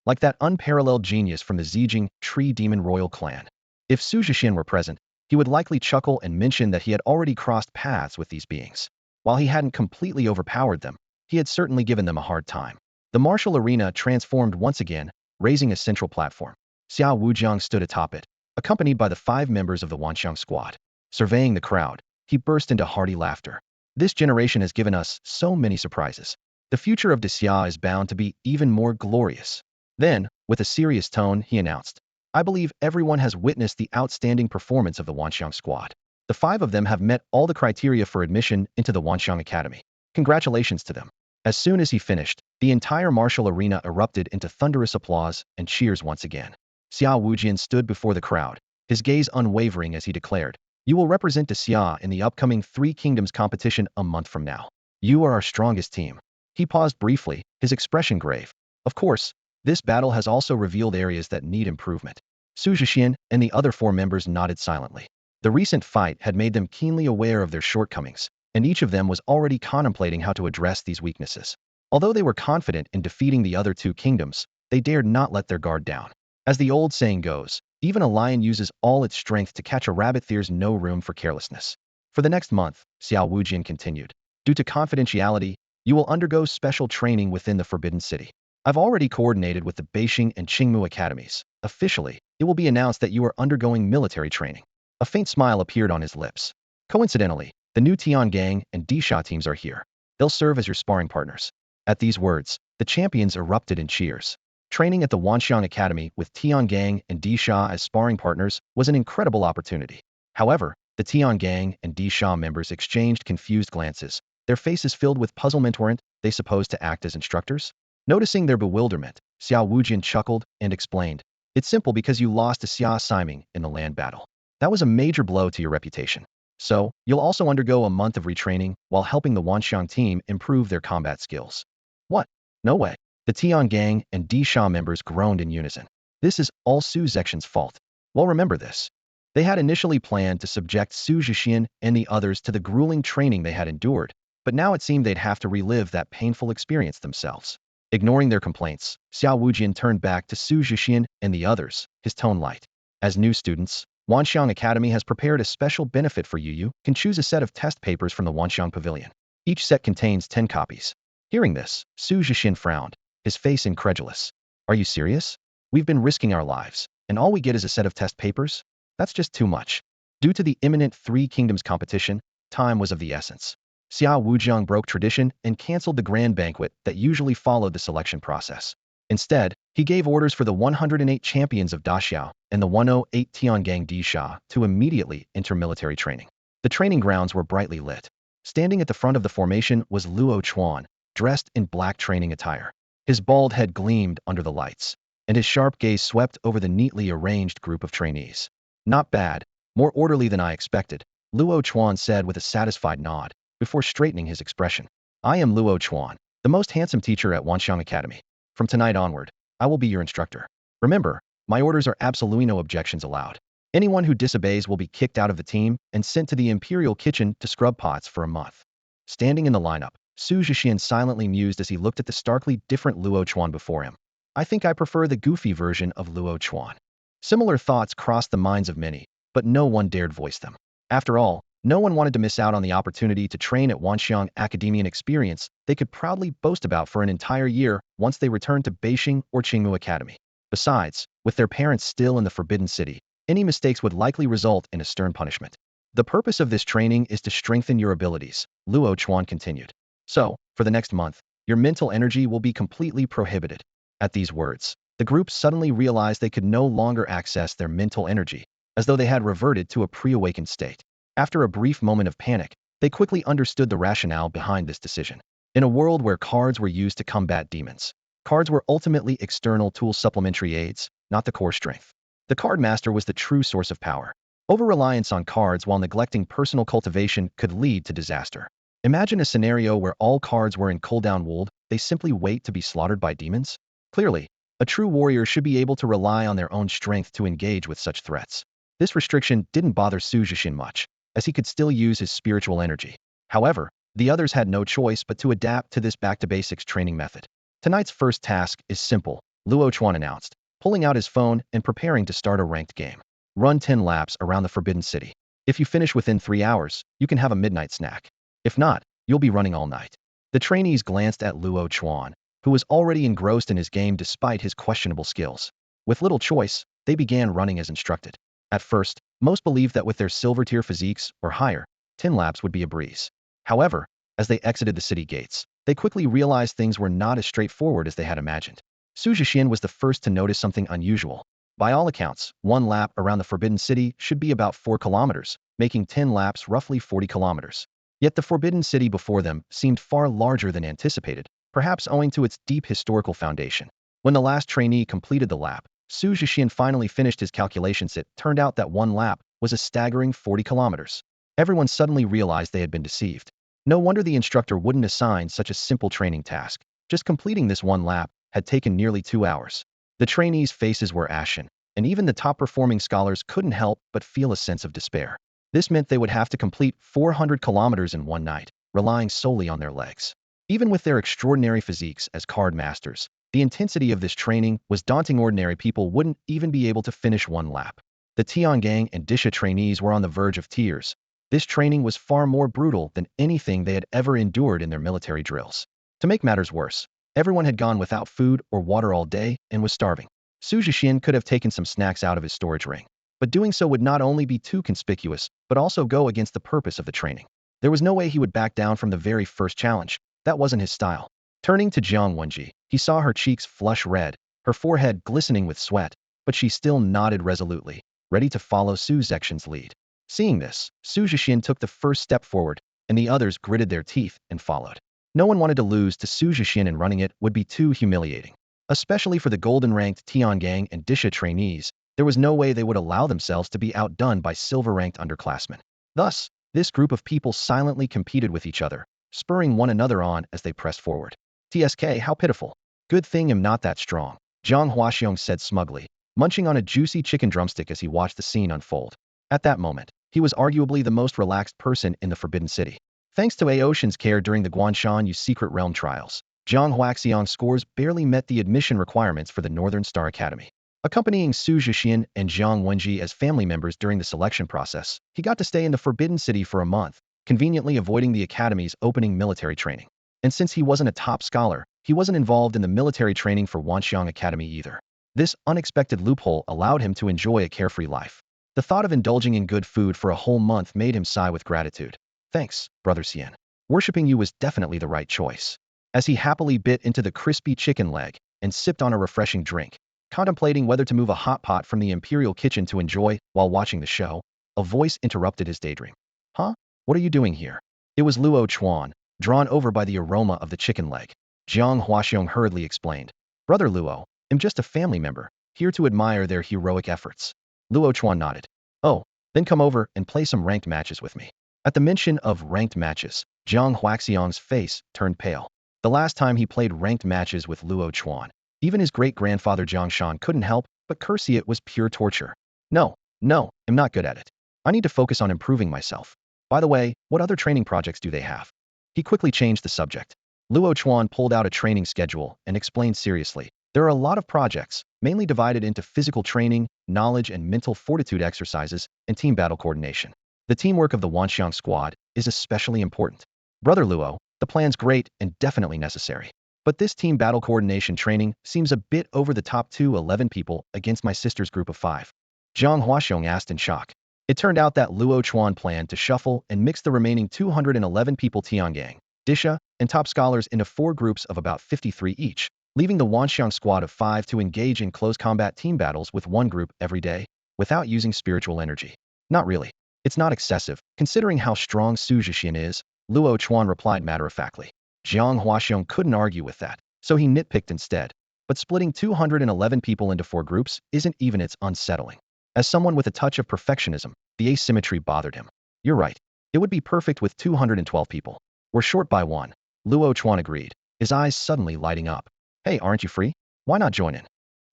Speaker 1: Like that unparalleled genius from the Zijing Tree Demon Royal clan. If Xu Zhexian were present, he would likely chuckle and mention that he had already crossed paths with these beings. While he hadn't completely overpowered them, he had certainly given them a hard time. The martial arena transformed once again, raising a central platform. Xia Wujiang stood atop it, accompanied by the 5 members of the Wanxiang squad. Surveying the crowd, he burst into hearty laughter. This generation has given us so many surprises. The future of Xia is bound to be even more glorious. Then, with a serious tone, he announced, I believe everyone has witnessed the outstanding performance of the Wanxiang squad. The 5 of them have met all the criteria for admission into the Wanxiang Academy. Congratulations to them. As soon as he finished, the entire martial arena erupted into thunderous applause and cheers once again. Xiao Wujian stood before the crowd, his gaze unwavering as he declared, "You will represent Xia in the upcoming Three Kingdoms competition a month from now. You are our strongest team." He paused briefly, his expression grave. Of course, this battle has also revealed areas that need improvement. Xu Zhexian and the other 4 members nodded silently. The recent fight had made them keenly aware of their shortcomings, and each of them was already contemplating how to address these weaknesses. Although they were confident in defeating the other 2 kingdoms, they dared not let their guard down. As the old saying goes, even a lion uses all its strength to catch a rabbit. There's no room for carelessness. For the next month, Xiao Wujian continued, due to confidentiality, you will undergo special training within the Forbidden City. I've already coordinated with the Beijing and Qingmu academies. Officially, it will be announced that you are undergoing military training. A faint smile appeared on his lips. Coincidentally, the new Tiangang and Disha teams are here. They'll serve as your sparring partners. At these words, the champions erupted in cheers. Training at the Wanxiang Academy with Tiangang and Disha as sparring partners was an incredible opportunity. However, the Tiangang and Disha members exchanged confused glances, their faces filled with puzzlement. Weren't they supposed to act as instructors? Noticing their bewilderment, Xiao Wujian chuckled and explained, "It's simple because you lost to Xia Siming in the land battle. That was a major blow to your reputation. So, you'll also undergo a month of retraining while helping the Wanxiang team improve their combat skills." What? No way. The Tiangang and Disha members groaned in unison. This is all Xu Zhexian's fault. Well, remember this. They had initially planned to subject Xu Zhexian and the others to the grueling training they had endured, but now it seemed they'd have to relive that painful experience themselves. Ignoring their complaints, Xiao Wujian turned back to Xu Zhexian and the others, his tone light. As new students, Wanxiang Academy has prepared a special benefit for you. You can choose a set of test papers from the Wanxiang Pavilion. Each set contains 10 copies. Hearing this, Xu Zhexian frowned, his face incredulous. Are you serious? We've been risking our lives, and all we get is a set of test papers? That's just too much. Due to the imminent Three Kingdoms competition, time was of the essence. Xiao Wujiang broke tradition and canceled the grand banquet that usually followed the selection process. Instead, he gave orders for the 108 champions of Daxiao and the 108 Tiangang Disha to immediately enter military training. The training grounds were brightly lit. Standing at the front of the formation was Luo Chuan, dressed in black training attire. His bald head gleamed under the lights, and his sharp gaze swept over the neatly arranged group of trainees. Not bad, more orderly than I expected, Luo Chuan said with a satisfied nod, before straightening his expression. I am Luo Chuan, the most handsome teacher at Wanxiang Academy. From tonight onward, I will be your instructor. Remember, my orders are absolutely no objections allowed. Anyone who disobeys will be kicked out of the team and sent to the imperial kitchen to scrub pots for a month. Standing in the lineup, Xu Zhexian silently mused as he looked at the starkly different Luo Chuan before him. I think I prefer the goofy version of Luo Chuan. Similar thoughts crossed the minds of many, but no one dared voice them. After all, no one wanted to miss out on the opportunity to train at Wanxiang Academy, an experience they could proudly boast about for an entire year once they returned to Beijing or Qingmu Academy. Besides, with their parents still in the Forbidden City, any mistakes would likely result in a stern punishment. The purpose of this training is to strengthen your abilities, Luo Chuan continued. So, for the next month, your mental energy will be completely prohibited. At these words, the group suddenly realized they could no longer access their mental energy, as though they had reverted to a pre-awakened state. After a brief moment of panic, they quickly understood the rationale behind this decision. In a world where cards were used to combat demons, cards were ultimately external tools, supplementary aids, not the core strength. The card master was the true source of power. Over-reliance on cards while neglecting personal cultivation could lead to disaster. Imagine a scenario where all cards were in cooldown wold, they simply wait to be slaughtered by demons? Clearly, a true warrior should be able to rely on their own strength to engage with such threats. This restriction didn't bother Xu Zhexian much, as he could still use his spiritual energy. However, the others had no choice but to adapt to this back-to-basics training method. Tonight's first task is simple, Luo Chuan announced, pulling out his phone and preparing to start a ranked game. Run 10 laps around the Forbidden City. If you finish within 3 hours, you can have a midnight snack. If not, you'll be running all night. The trainees glanced at Luo Chuan, who was already engrossed in his game despite his questionable skills. With little choice, they began running as instructed. At first, most believed that with their silver tier physiques, or higher, 10 laps would be a breeze. However, as they exited the city gates, they quickly realized things were not as straightforward as they had imagined. Xu Zhexian was the first to notice something unusual. By all accounts, one lap around the Forbidden City should be about 4 kilometers, making 10 laps roughly 40 kilometers. Yet the Forbidden City before them seemed far larger than anticipated, perhaps owing to its deep historical foundation. When the last trainee completed the lap, Xu Zhexian finally finished his calculations. It turned out that one lap was a staggering 40 kilometers. Everyone suddenly realized they had been deceived. No wonder the instructor wouldn't assign such a simple training task. Just completing this one lap had taken nearly 2 hours. The trainees' faces were ashen, and even the top-performing scholars couldn't help but feel a sense of despair. This meant they would have to complete 400 kilometers in one night, relying solely on their legs. Even with their extraordinary physiques as card masters, the intensity of this training was daunting. Ordinary people wouldn't even be able to finish one lap. The Tiangang and Disha trainees were on the verge of tears. This training was far more brutal than anything they had ever endured in their military drills. To make matters worse, everyone had gone without food or water all day and was starving. Xu Zhexian could have taken some snacks out of his storage ring, but doing so would not only be too conspicuous, but also go against the purpose of the training. There was no way he would back down from the very first challenge. That wasn't his style. Turning to Jiang Wenji, he saw her cheeks flush red, her forehead glistening with sweat, but she still nodded resolutely, ready to follow Xu Zhexian's lead. Seeing this, Xu Zhexian took the first step forward, and the others gritted their teeth and followed. No one wanted to lose to Xu Zhexian, and running it would be too humiliating. Especially for the golden-ranked Tiangang and Disha trainees, there was no way they would allow themselves to be outdone by silver-ranked underclassmen. Thus, this group of people silently competed with each other, spurring one another on as they pressed forward. TSK, how pitiful. Good thing I'm not that strong, Zhang Huaxiong said smugly, munching on a juicy chicken drumstick as he watched the scene unfold. At that moment, he was arguably the most relaxed person in the Forbidden City. Thanks to Aoshan's care during the Guanshan Yu Secret Realm trials, Zhang Huaxiong's scores barely met the admission requirements for the Northern Star Academy. Accompanying Xu Zhexian and Jiang Wenji as family members during the selection process, he got to stay in the Forbidden City for a month, conveniently avoiding the academy's opening military training. And since he wasn't a top scholar, he wasn't involved in the military training for Wanxiang Academy either. This unexpected loophole allowed him to enjoy a carefree life. The thought of indulging in good food for a whole month made him sigh with gratitude. Thanks, Brother Xian. Worshipping you was definitely the right choice. As he happily bit into the crispy chicken leg and sipped on a refreshing drink, contemplating whether to move a hot pot from the imperial kitchen to enjoy while watching the show, a voice interrupted his daydream. Huh? What are you doing here? It was Luo Chuan, drawn over by the aroma of the chicken leg. Jiang Huaxiong hurriedly explained. Brother Luo, I'm just a family member, here to admire their heroic efforts. Luo Chuan nodded. Oh, then come over and play some ranked matches with me. At the mention of ranked matches, Jiang Huaxiong's face turned pale. The last time he played ranked matches with Luo Chuan, even his great-grandfather Jiang Shan couldn't help but curse it was pure torture. No, I'm not good at it. I need to focus on improving myself. By the way, what other training projects do they have? He quickly changed the subject. Luo Chuan pulled out a training schedule and explained seriously. There are a lot of projects, mainly divided into physical training, knowledge and mental fortitude exercises, and team battle coordination. The teamwork of the Wanxiang squad is especially important. Brother Luo, the plan's great and definitely necessary. But this team battle coordination training seems a bit over the top. 211 people against my sister's group of 5. Zhang Huaxiong asked in shock. It turned out that Luo Chuan planned to shuffle and mix the remaining 211 people Tiangang, Disha, and top scholars into 4 groups of about 53 each, leaving the Wanxiang squad of 5 to engage in close combat team battles with one group every day, without using spiritual energy. Not really. It's not excessive, considering how strong Xu Zhexian is, Luo Chuan replied matter-of-factly. Jiang Huaxiong couldn't argue with that, so he nitpicked instead. But splitting 211 people into 4 groups isn't even it's unsettling. As someone with a touch of perfectionism, the asymmetry bothered him. You're right. It would be perfect with 212 people. We're short by 1. Luo Chuan agreed, his eyes suddenly lighting up. Hey, aren't you free? Why not join in?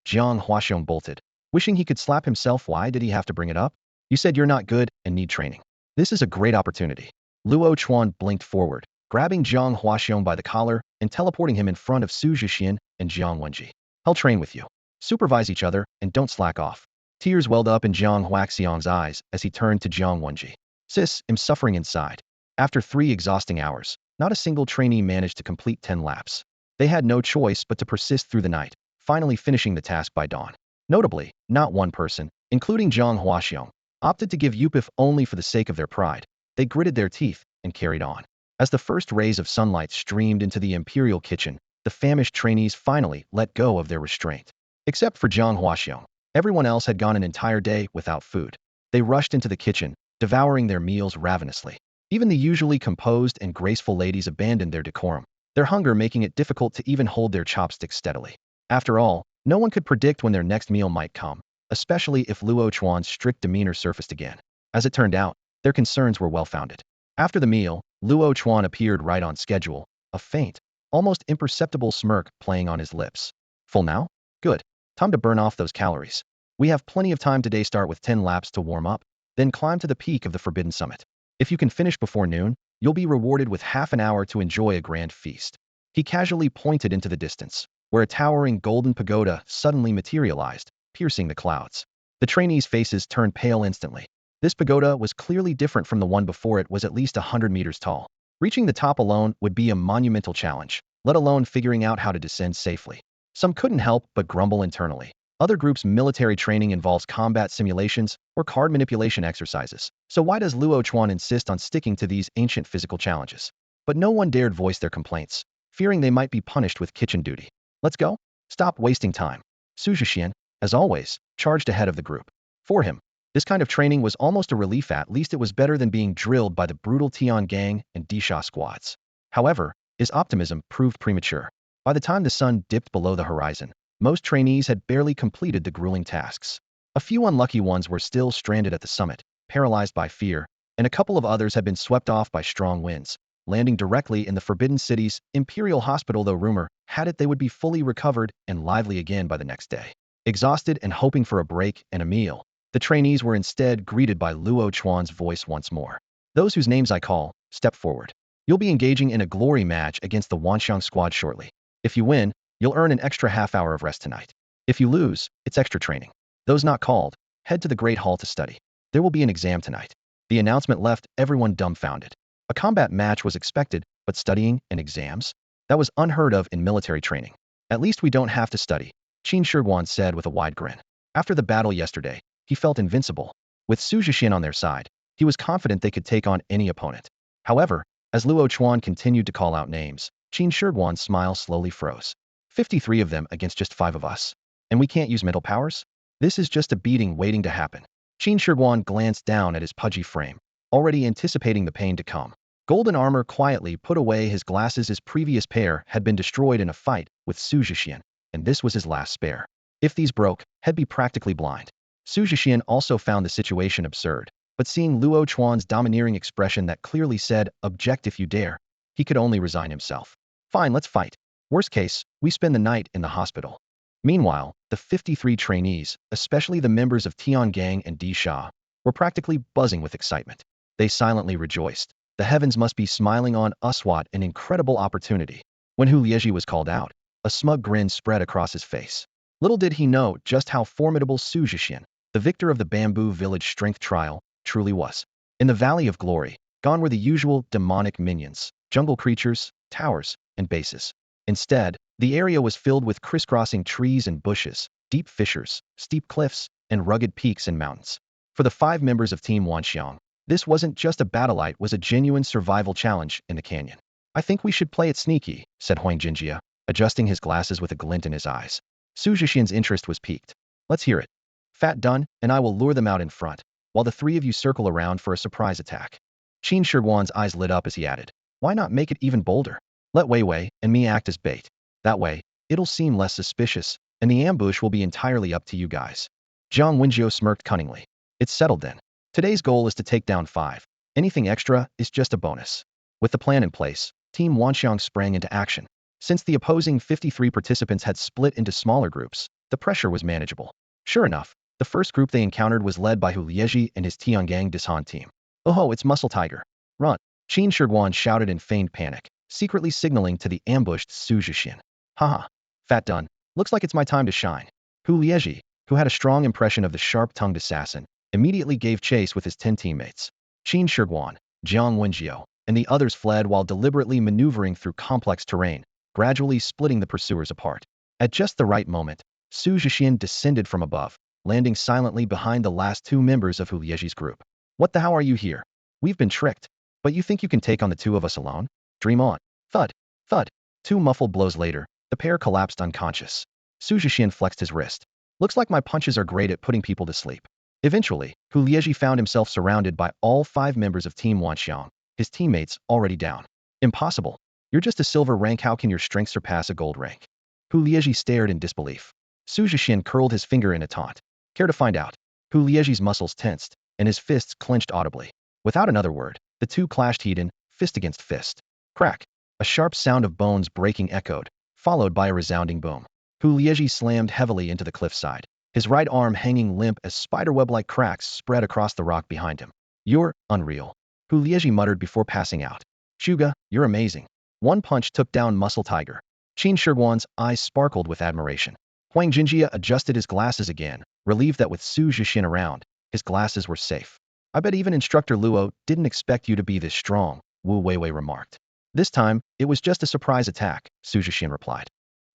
Speaker 1: Jiang Huaxiong bolted. Wishing he could slap himself. Why did he have to bring it up? You said you're not good and need training. This is a great opportunity. Luo Chuan blinked forward, grabbing Jiang Huaxiong by the collar and teleporting him in front of Xu Zhexian and Jiang Wenji. I'll train with you. Supervise each other and don't slack off. Tears welled up in Jiang Huaxiong's eyes as he turned to Jiang Wenji. Sis, I'm suffering inside. After 3 exhausting hours, not a single trainee managed to complete 10 laps. They had no choice but to persist through the night, finally finishing the task by dawn. Notably, not one person, including Zhang Huaxiong, opted to give UPIF only for the sake of their pride. They gritted their teeth and carried on. As the first rays of sunlight streamed into the imperial kitchen, the famished trainees finally let go of their restraint. Except for Zhang Huaxiong. Everyone else had gone an entire day without food. They rushed into the kitchen, devouring their meals ravenously. Even the usually composed and graceful ladies abandoned their decorum, their hunger making it difficult to even hold their chopsticks steadily. After all, no one could predict when their next meal might come, especially if Luo Chuan's strict demeanor surfaced again. As it turned out, their concerns were well-founded. After the meal, Luo Chuan appeared right on schedule, a faint, almost imperceptible smirk playing on his lips. Full now? Good. Time to burn off those calories. We have plenty of time today. Start with 10 laps to warm up, then climb to the peak of the Forbidden Summit. If you can finish before noon, you'll be rewarded with half an hour to enjoy a grand feast. He casually pointed into the distance, where a towering golden pagoda suddenly materialized, piercing the clouds. The trainees' faces turned pale instantly. This pagoda was clearly different from the one before. It was at least 100 meters tall. Reaching the top alone would be a monumental challenge, let alone figuring out how to descend safely. Some couldn't help but grumble internally. Other groups' military training involves combat simulations or card manipulation exercises, so why does Luo Chuan insist on sticking to these ancient physical challenges? But no one dared voice their complaints, fearing they might be punished with kitchen duty. Let's go? Stop wasting time. Xu Zhexian, as always, charged ahead of the group. For him, this kind of training was almost a relief. At least it was better than being drilled by the brutal Tian Gang and Disha squads. However, his optimism proved premature. By the time the sun dipped below the horizon, most trainees had barely completed the grueling tasks. A few unlucky ones were still stranded at the summit, paralyzed by fear, and a couple of others had been swept off by strong winds, landing directly in the Forbidden City's Imperial Hospital, though rumor had it they would be fully recovered and lively again by the next day. Exhausted and hoping for a break and a meal, the trainees were instead greeted by Luo Chuan's voice once more. Those whose names I call, step forward. You'll be engaging in a glory match against the Wanxiang squad shortly. If you win, you'll earn an extra half hour of rest tonight. If you lose, it's extra training. Those not called, head to the Great Hall to study. There will be an exam tonight. The announcement left everyone dumbfounded. A combat match was expected, but studying and exams? That was unheard of in military training. At least we don't have to study, Qin Shi Huang said with a wide grin. After the battle yesterday, he felt invincible. With Xu Zhexian on their side, he was confident they could take on any opponent. However, as Luo Chuan continued to call out names, Qin Shi Huang's smile slowly froze. 53 of them against just 5 of us. And we can't use mental powers? This is just a beating waiting to happen. Qin Shi Huang glanced down at his pudgy frame, already anticipating the pain to come. Golden Armor quietly put away his glasses. His previous pair had been destroyed in a fight with Xu Zhexian, and this was his last spare. If these broke, he'd be practically blind. Xu Zhexian also found the situation absurd, but seeing Luo Chuan's domineering expression that clearly said, "Object if you dare," he could only resign himself. Fine, let's fight. Worst case, we spend the night in the hospital. Meanwhile, the 53 trainees, especially the members of Tian Gang and Di Sha, were practically buzzing with excitement. They silently rejoiced. The heavens must be smiling on us. What an incredible opportunity. When Hu Lieji was called out, a smug grin spread across his face. Little did he know just how formidable Xu Zhexian, the victor of the Bamboo Village strength trial, truly was. In the Valley of Glory, gone were the usual demonic minions, jungle creatures, towers, and bases. Instead, the area was filled with crisscrossing trees and bushes, deep fissures, steep cliffs, and rugged peaks and mountains. For the 5 members of Team Wanxiang, this wasn't just a battle, it was a genuine survival challenge in the canyon. I think we should play it sneaky, said Huang Jinjia, adjusting his glasses with a glint in his eyes. Xu Zhexian's interest was piqued. Let's hear it. Fat done, and I will lure them out in front, while the 3 of you circle around for a surprise attack. Qin Shi Huang's eyes lit up as he added, why not make it even bolder? Let Wei Wei and me act as bait. That way, it'll seem less suspicious, and the ambush will be entirely up to you guys. Zhang Wenjiu smirked cunningly. It's settled then. Today's goal is to take down 5. Anything extra is just a bonus. With the plan in place, Team Wanxiang sprang into action. Since the opposing 53 participants had split into smaller groups, the pressure was manageable. Sure enough, the first group they encountered was led by Hu Lieji and his Tiangang Dishan team. Oh, it's Muscle Tiger. Run! Qin Shi Huang shouted in feigned panic, secretly signaling to the ambushed Xu Zhexian. Haha, fat done. Looks like it's my time to shine. Hu Lieji, who had a strong impression of the sharp-tongued assassin, immediately gave chase with his 10 teammates. Qin Shi Huang, Zhang Wenjiu, and the others fled while deliberately maneuvering through complex terrain, gradually splitting the pursuers apart. At just the right moment, Xu Zhexian descended from above, landing silently behind the last 2 members of Hu Lieji's group. What the hell are you here? We've been tricked. But you think you can take on the 2 of us alone? Dream on. Thud. Thud. 2 muffled blows later, the pair collapsed unconscious. Xu Zhexian flexed his wrist. Looks like my punches are great at putting people to sleep. Eventually, Hu Lieji found himself surrounded by all 5 members of Team Wanxiang, his teammates already down. Impossible. You're just a silver rank, how can your strength surpass a gold rank? Hu Lieji stared in disbelief. Xu Zhexian curled his finger in a taunt. Care to find out? Hu Lieji's muscles tensed, and his fists clenched audibly. Without another word, the two clashed head-in, fist against fist. Crack! A sharp sound of bones breaking echoed, followed by a resounding boom. Hu Lieji slammed heavily into the cliffside, his right arm hanging limp as spiderweb-like cracks spread across the rock behind him. You're unreal. Hu Lieji muttered before passing out. Shuga, you're amazing. One punch took down Muscle Tiger. Qin Shi Huang's eyes sparkled with admiration. Huang Jinjia adjusted his glasses again, relieved that with Xu Zhexian around, his glasses were safe. I bet even Instructor Luo didn't expect you to be this strong, Wu Weiwei remarked. This time, it was just a surprise attack, Xu Zhexian replied.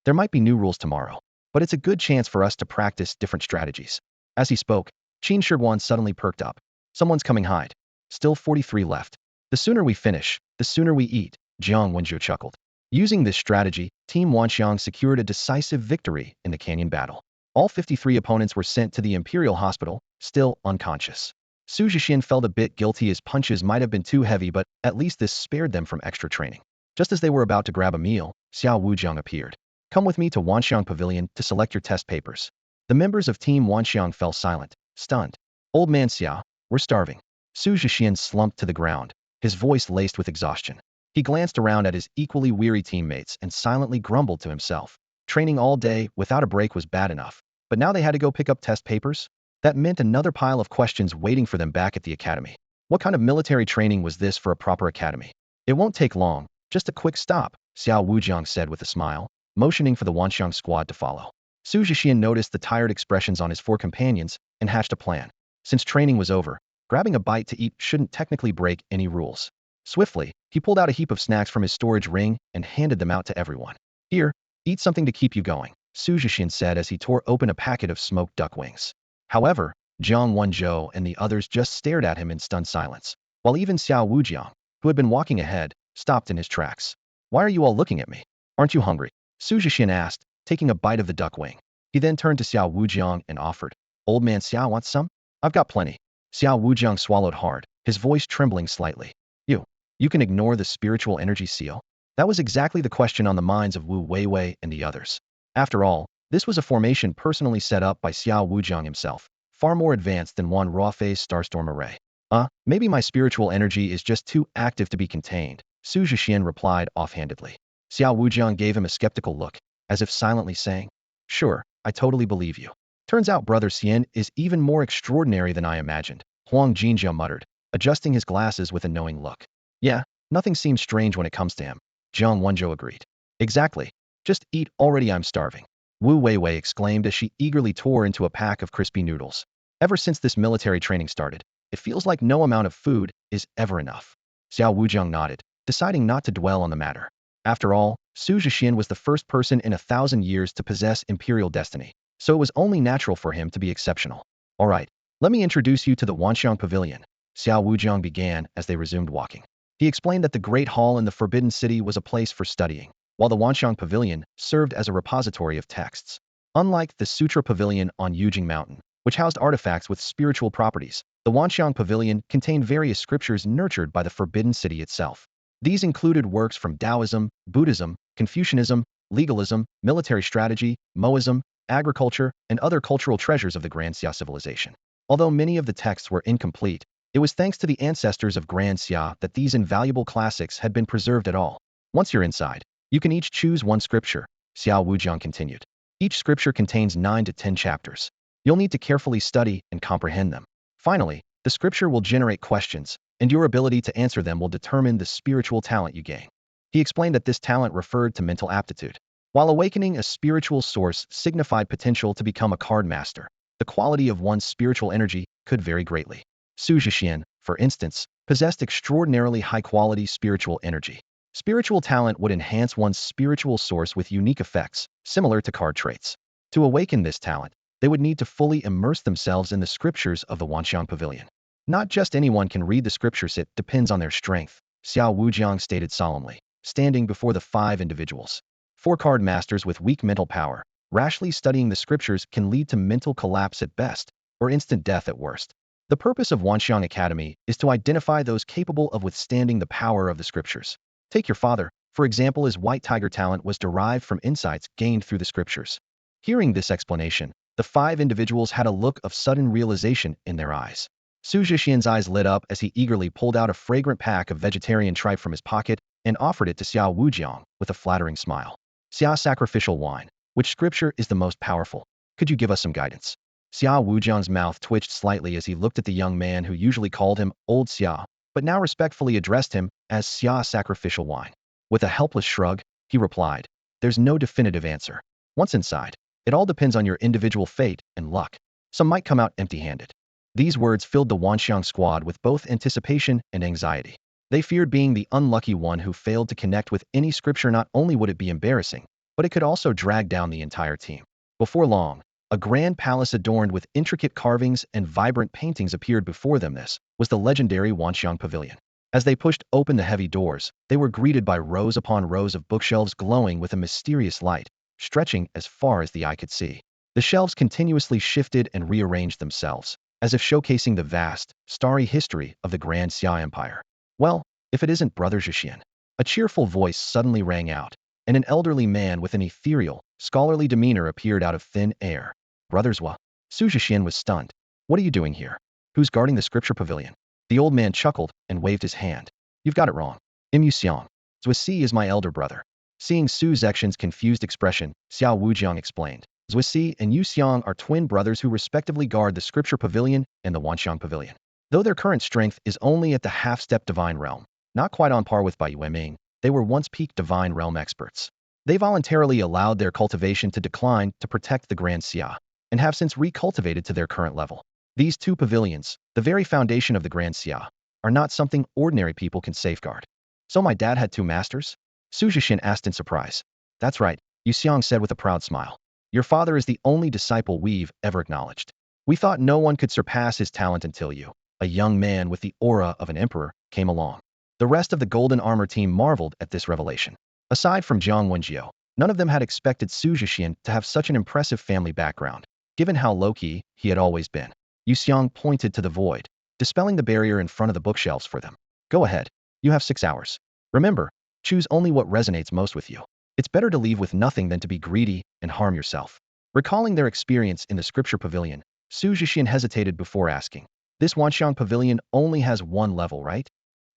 Speaker 1: There might be new rules tomorrow, but it's a good chance for us to practice different strategies. As he spoke, Qin Shi Huang suddenly perked up. Someone's coming hide. Still 43 left. The sooner we finish, the sooner we eat, Jiang Wenzhou chuckled. Using this strategy, Team Wanxiang secured a decisive victory in the canyon battle. All 53 opponents were sent to the Imperial Hospital, still unconscious. Xu Zhexian felt a bit guilty, his punches might have been too heavy, but at least this spared them from extra training. Just as they were about to grab a meal, Xiao Wujiang appeared. Come with me to Wanxiang Pavilion to select your test papers. The members of Team Wanxiang fell silent, stunned. Old man Xiao, we're starving. Xu Zhexian slumped to the ground, his voice laced with exhaustion. He glanced around at his equally weary teammates and silently grumbled to himself. Training all day without a break was bad enough, but now they had to go pick up test papers? That meant another pile of questions waiting for them back at the academy. What kind of military training was this for a proper academy? It won't take long, just a quick stop, Xiao Wujiang said with a smile, motioning for the Wanxiang squad to follow. Xu Zhexian noticed the tired expressions on his 4 companions and hatched a plan. Since training was over, grabbing a bite to eat shouldn't technically break any rules. Swiftly, he pulled out a heap of snacks from his storage ring and handed them out to everyone. Here, eat something to keep you going, Xu Zhexian said as he tore open a packet of smoked duck wings. However, Jiang Wenzhou and the others just stared at him in stunned silence, while even Xiao Wujiang, who had been walking ahead, stopped in his tracks. Why are you all looking at me? Aren't you hungry? Xu Zhexian asked, taking a bite of the duck wing. He then turned to Xiao Wujiang and offered. Old man Xiao wants some? I've got plenty. Xiao Wujiang swallowed hard, his voice trembling slightly. You can ignore the spiritual energy seal? That was exactly the question on the minds of Wu Weiwei and the others. After all, this was a formation personally set up by Xiao Wujiang himself, far more advanced than one raw-phase starstorm array. Maybe my spiritual energy is just too active to be contained, Xu Zhexian replied offhandedly. Xiao Wujiang gave him a skeptical look, as if silently saying, Sure, I totally believe you. Turns out Brother Xian is even more extraordinary than I imagined, Huang Jinjia muttered, adjusting his glasses with a knowing look. Yeah, nothing seems strange when it comes to him, Jiang Wenzhou agreed. Exactly. Just eat already, I'm starving. Wu Weiwei exclaimed as she eagerly tore into a pack of crispy noodles. Ever since this military training started, it feels like no amount of food is ever enough. Xiao Wujiang nodded, deciding not to dwell on the matter. After all, Xu Zhexian was the first person in 1,000 years to possess imperial destiny, so it was only natural for him to be exceptional. All right, let me introduce you to the Wanxiang Pavilion, Xiao Wujiang began as they resumed walking. He explained that the Great Hall in the Forbidden City was a place for studying, while the Wanxiang Pavilion served as a repository of texts. Unlike the Sutra Pavilion on Yujing Mountain, which housed artifacts with spiritual properties, the Wanxiang Pavilion contained various scriptures nurtured by the Forbidden City itself. These included works from Taoism, Buddhism, Confucianism, legalism, military strategy, Moism, agriculture, and other cultural treasures of the Grand Xia civilization. Although many of the texts were incomplete, it was thanks to the ancestors of Grand Xia that these invaluable classics had been preserved at all. Once you're inside, you can each choose one scripture, Xiao Wujiang continued. Each scripture contains 9 to 10 chapters. You'll need to carefully study and comprehend them. Finally, the scripture will generate questions, and your ability to answer them will determine the spiritual talent you gain. He explained that this talent referred to mental aptitude. While awakening a spiritual source signified potential to become a card master, the quality of one's spiritual energy could vary greatly. Xu Zhexian, for instance, possessed extraordinarily high-quality spiritual energy. Spiritual talent would enhance one's spiritual source with unique effects, similar to card traits. To awaken this talent, they would need to fully immerse themselves in the scriptures of the Wanxiang Pavilion. Not just anyone can read the scriptures, it depends on their strength, Xiao Wujiang stated solemnly, standing before the 5 individuals. 4 card masters with weak mental power, Rashly studying the scriptures can lead to mental collapse at best, or instant death at worst. The purpose of Wanxiang Academy is to identify those capable of withstanding the power of the scriptures. Take your father, for example. His white tiger talent was derived from insights gained through the scriptures. Hearing this explanation, the five individuals had a look of sudden realization in their eyes. Xu Zhexian's eyes lit up as he eagerly pulled out a fragrant pack of vegetarian tripe from his pocket and offered it to Xiao Wujiang with a flattering smile. Xia, sacrificial wine. Which scripture is the most powerful? Could you give us some guidance? Xiao Wujiang's mouth twitched slightly as he looked at the young man who usually called him Old Xia, but now respectfully addressed him as Xia, sacrificial wine. With a helpless shrug, he replied, "There's no definitive answer. Once inside, it all depends on your individual fate and luck. Some might come out empty-handed." These words filled the Wanxiang squad with both anticipation and anxiety. They feared being the unlucky one who failed to connect with any scripture. Not only would it be embarrassing, but it could also drag down the entire team. Before long, a grand palace adorned with intricate carvings and vibrant paintings appeared before them. This was the legendary Wanxiang Pavilion. As they pushed open the heavy doors, they were greeted by rows upon rows of bookshelves glowing with a mysterious light, stretching as far as the eye could see. The shelves continuously shifted and rearranged themselves, as if showcasing the vast, starry history of the Grand Xia Empire. "Well, if it isn't Brother Zhexian." A cheerful voice suddenly rang out, and an elderly man with an ethereal, scholarly demeanor appeared out of thin air. "Brothers Hua." Xu Zhexian was stunned. "What are you doing here? Who's guarding the scripture pavilion?" The old man chuckled and waved his hand. "You've got it wrong. Im Xiang. Zhuixi is my elder brother." Seeing Xu Zhexian's confused expression, Xiao Wujiang explained, "Zhuixi and Yu Xiang are twin brothers who respectively guard the scripture pavilion and the Wanxiang pavilion. Though their current strength is only at the half-step divine realm, not quite on par with Bai Yueming, they were once peak divine realm experts. They voluntarily allowed their cultivation to decline to protect the Grand Xia, and have since recultivated to their current level. These two pavilions, the very foundation of the Grand Xia, are not something ordinary people can safeguard." "So my dad had two masters?" Xu Zhexian asked in surprise. "That's right," Yu Xiang said with a proud smile. "Your father is the only disciple we've ever acknowledged. We thought no one could surpass his talent until you, a young man with the aura of an emperor, came along." The rest of the Golden Armor team marveled at this revelation. Aside from Jiang Wenjiu, none of them had expected Xu Zhexian to have such an impressive family background, given how low-key he had always been. Yu Xiang pointed to the void, dispelling the barrier in front of the bookshelves for them. "Go ahead. You have 6 hours. Remember, choose only what resonates most with you. It's better to leave with nothing than to be greedy and harm yourself." Recalling their experience in the scripture pavilion, Xu Zhexian hesitated before asking, "This Wanxiang pavilion only has one level, right?"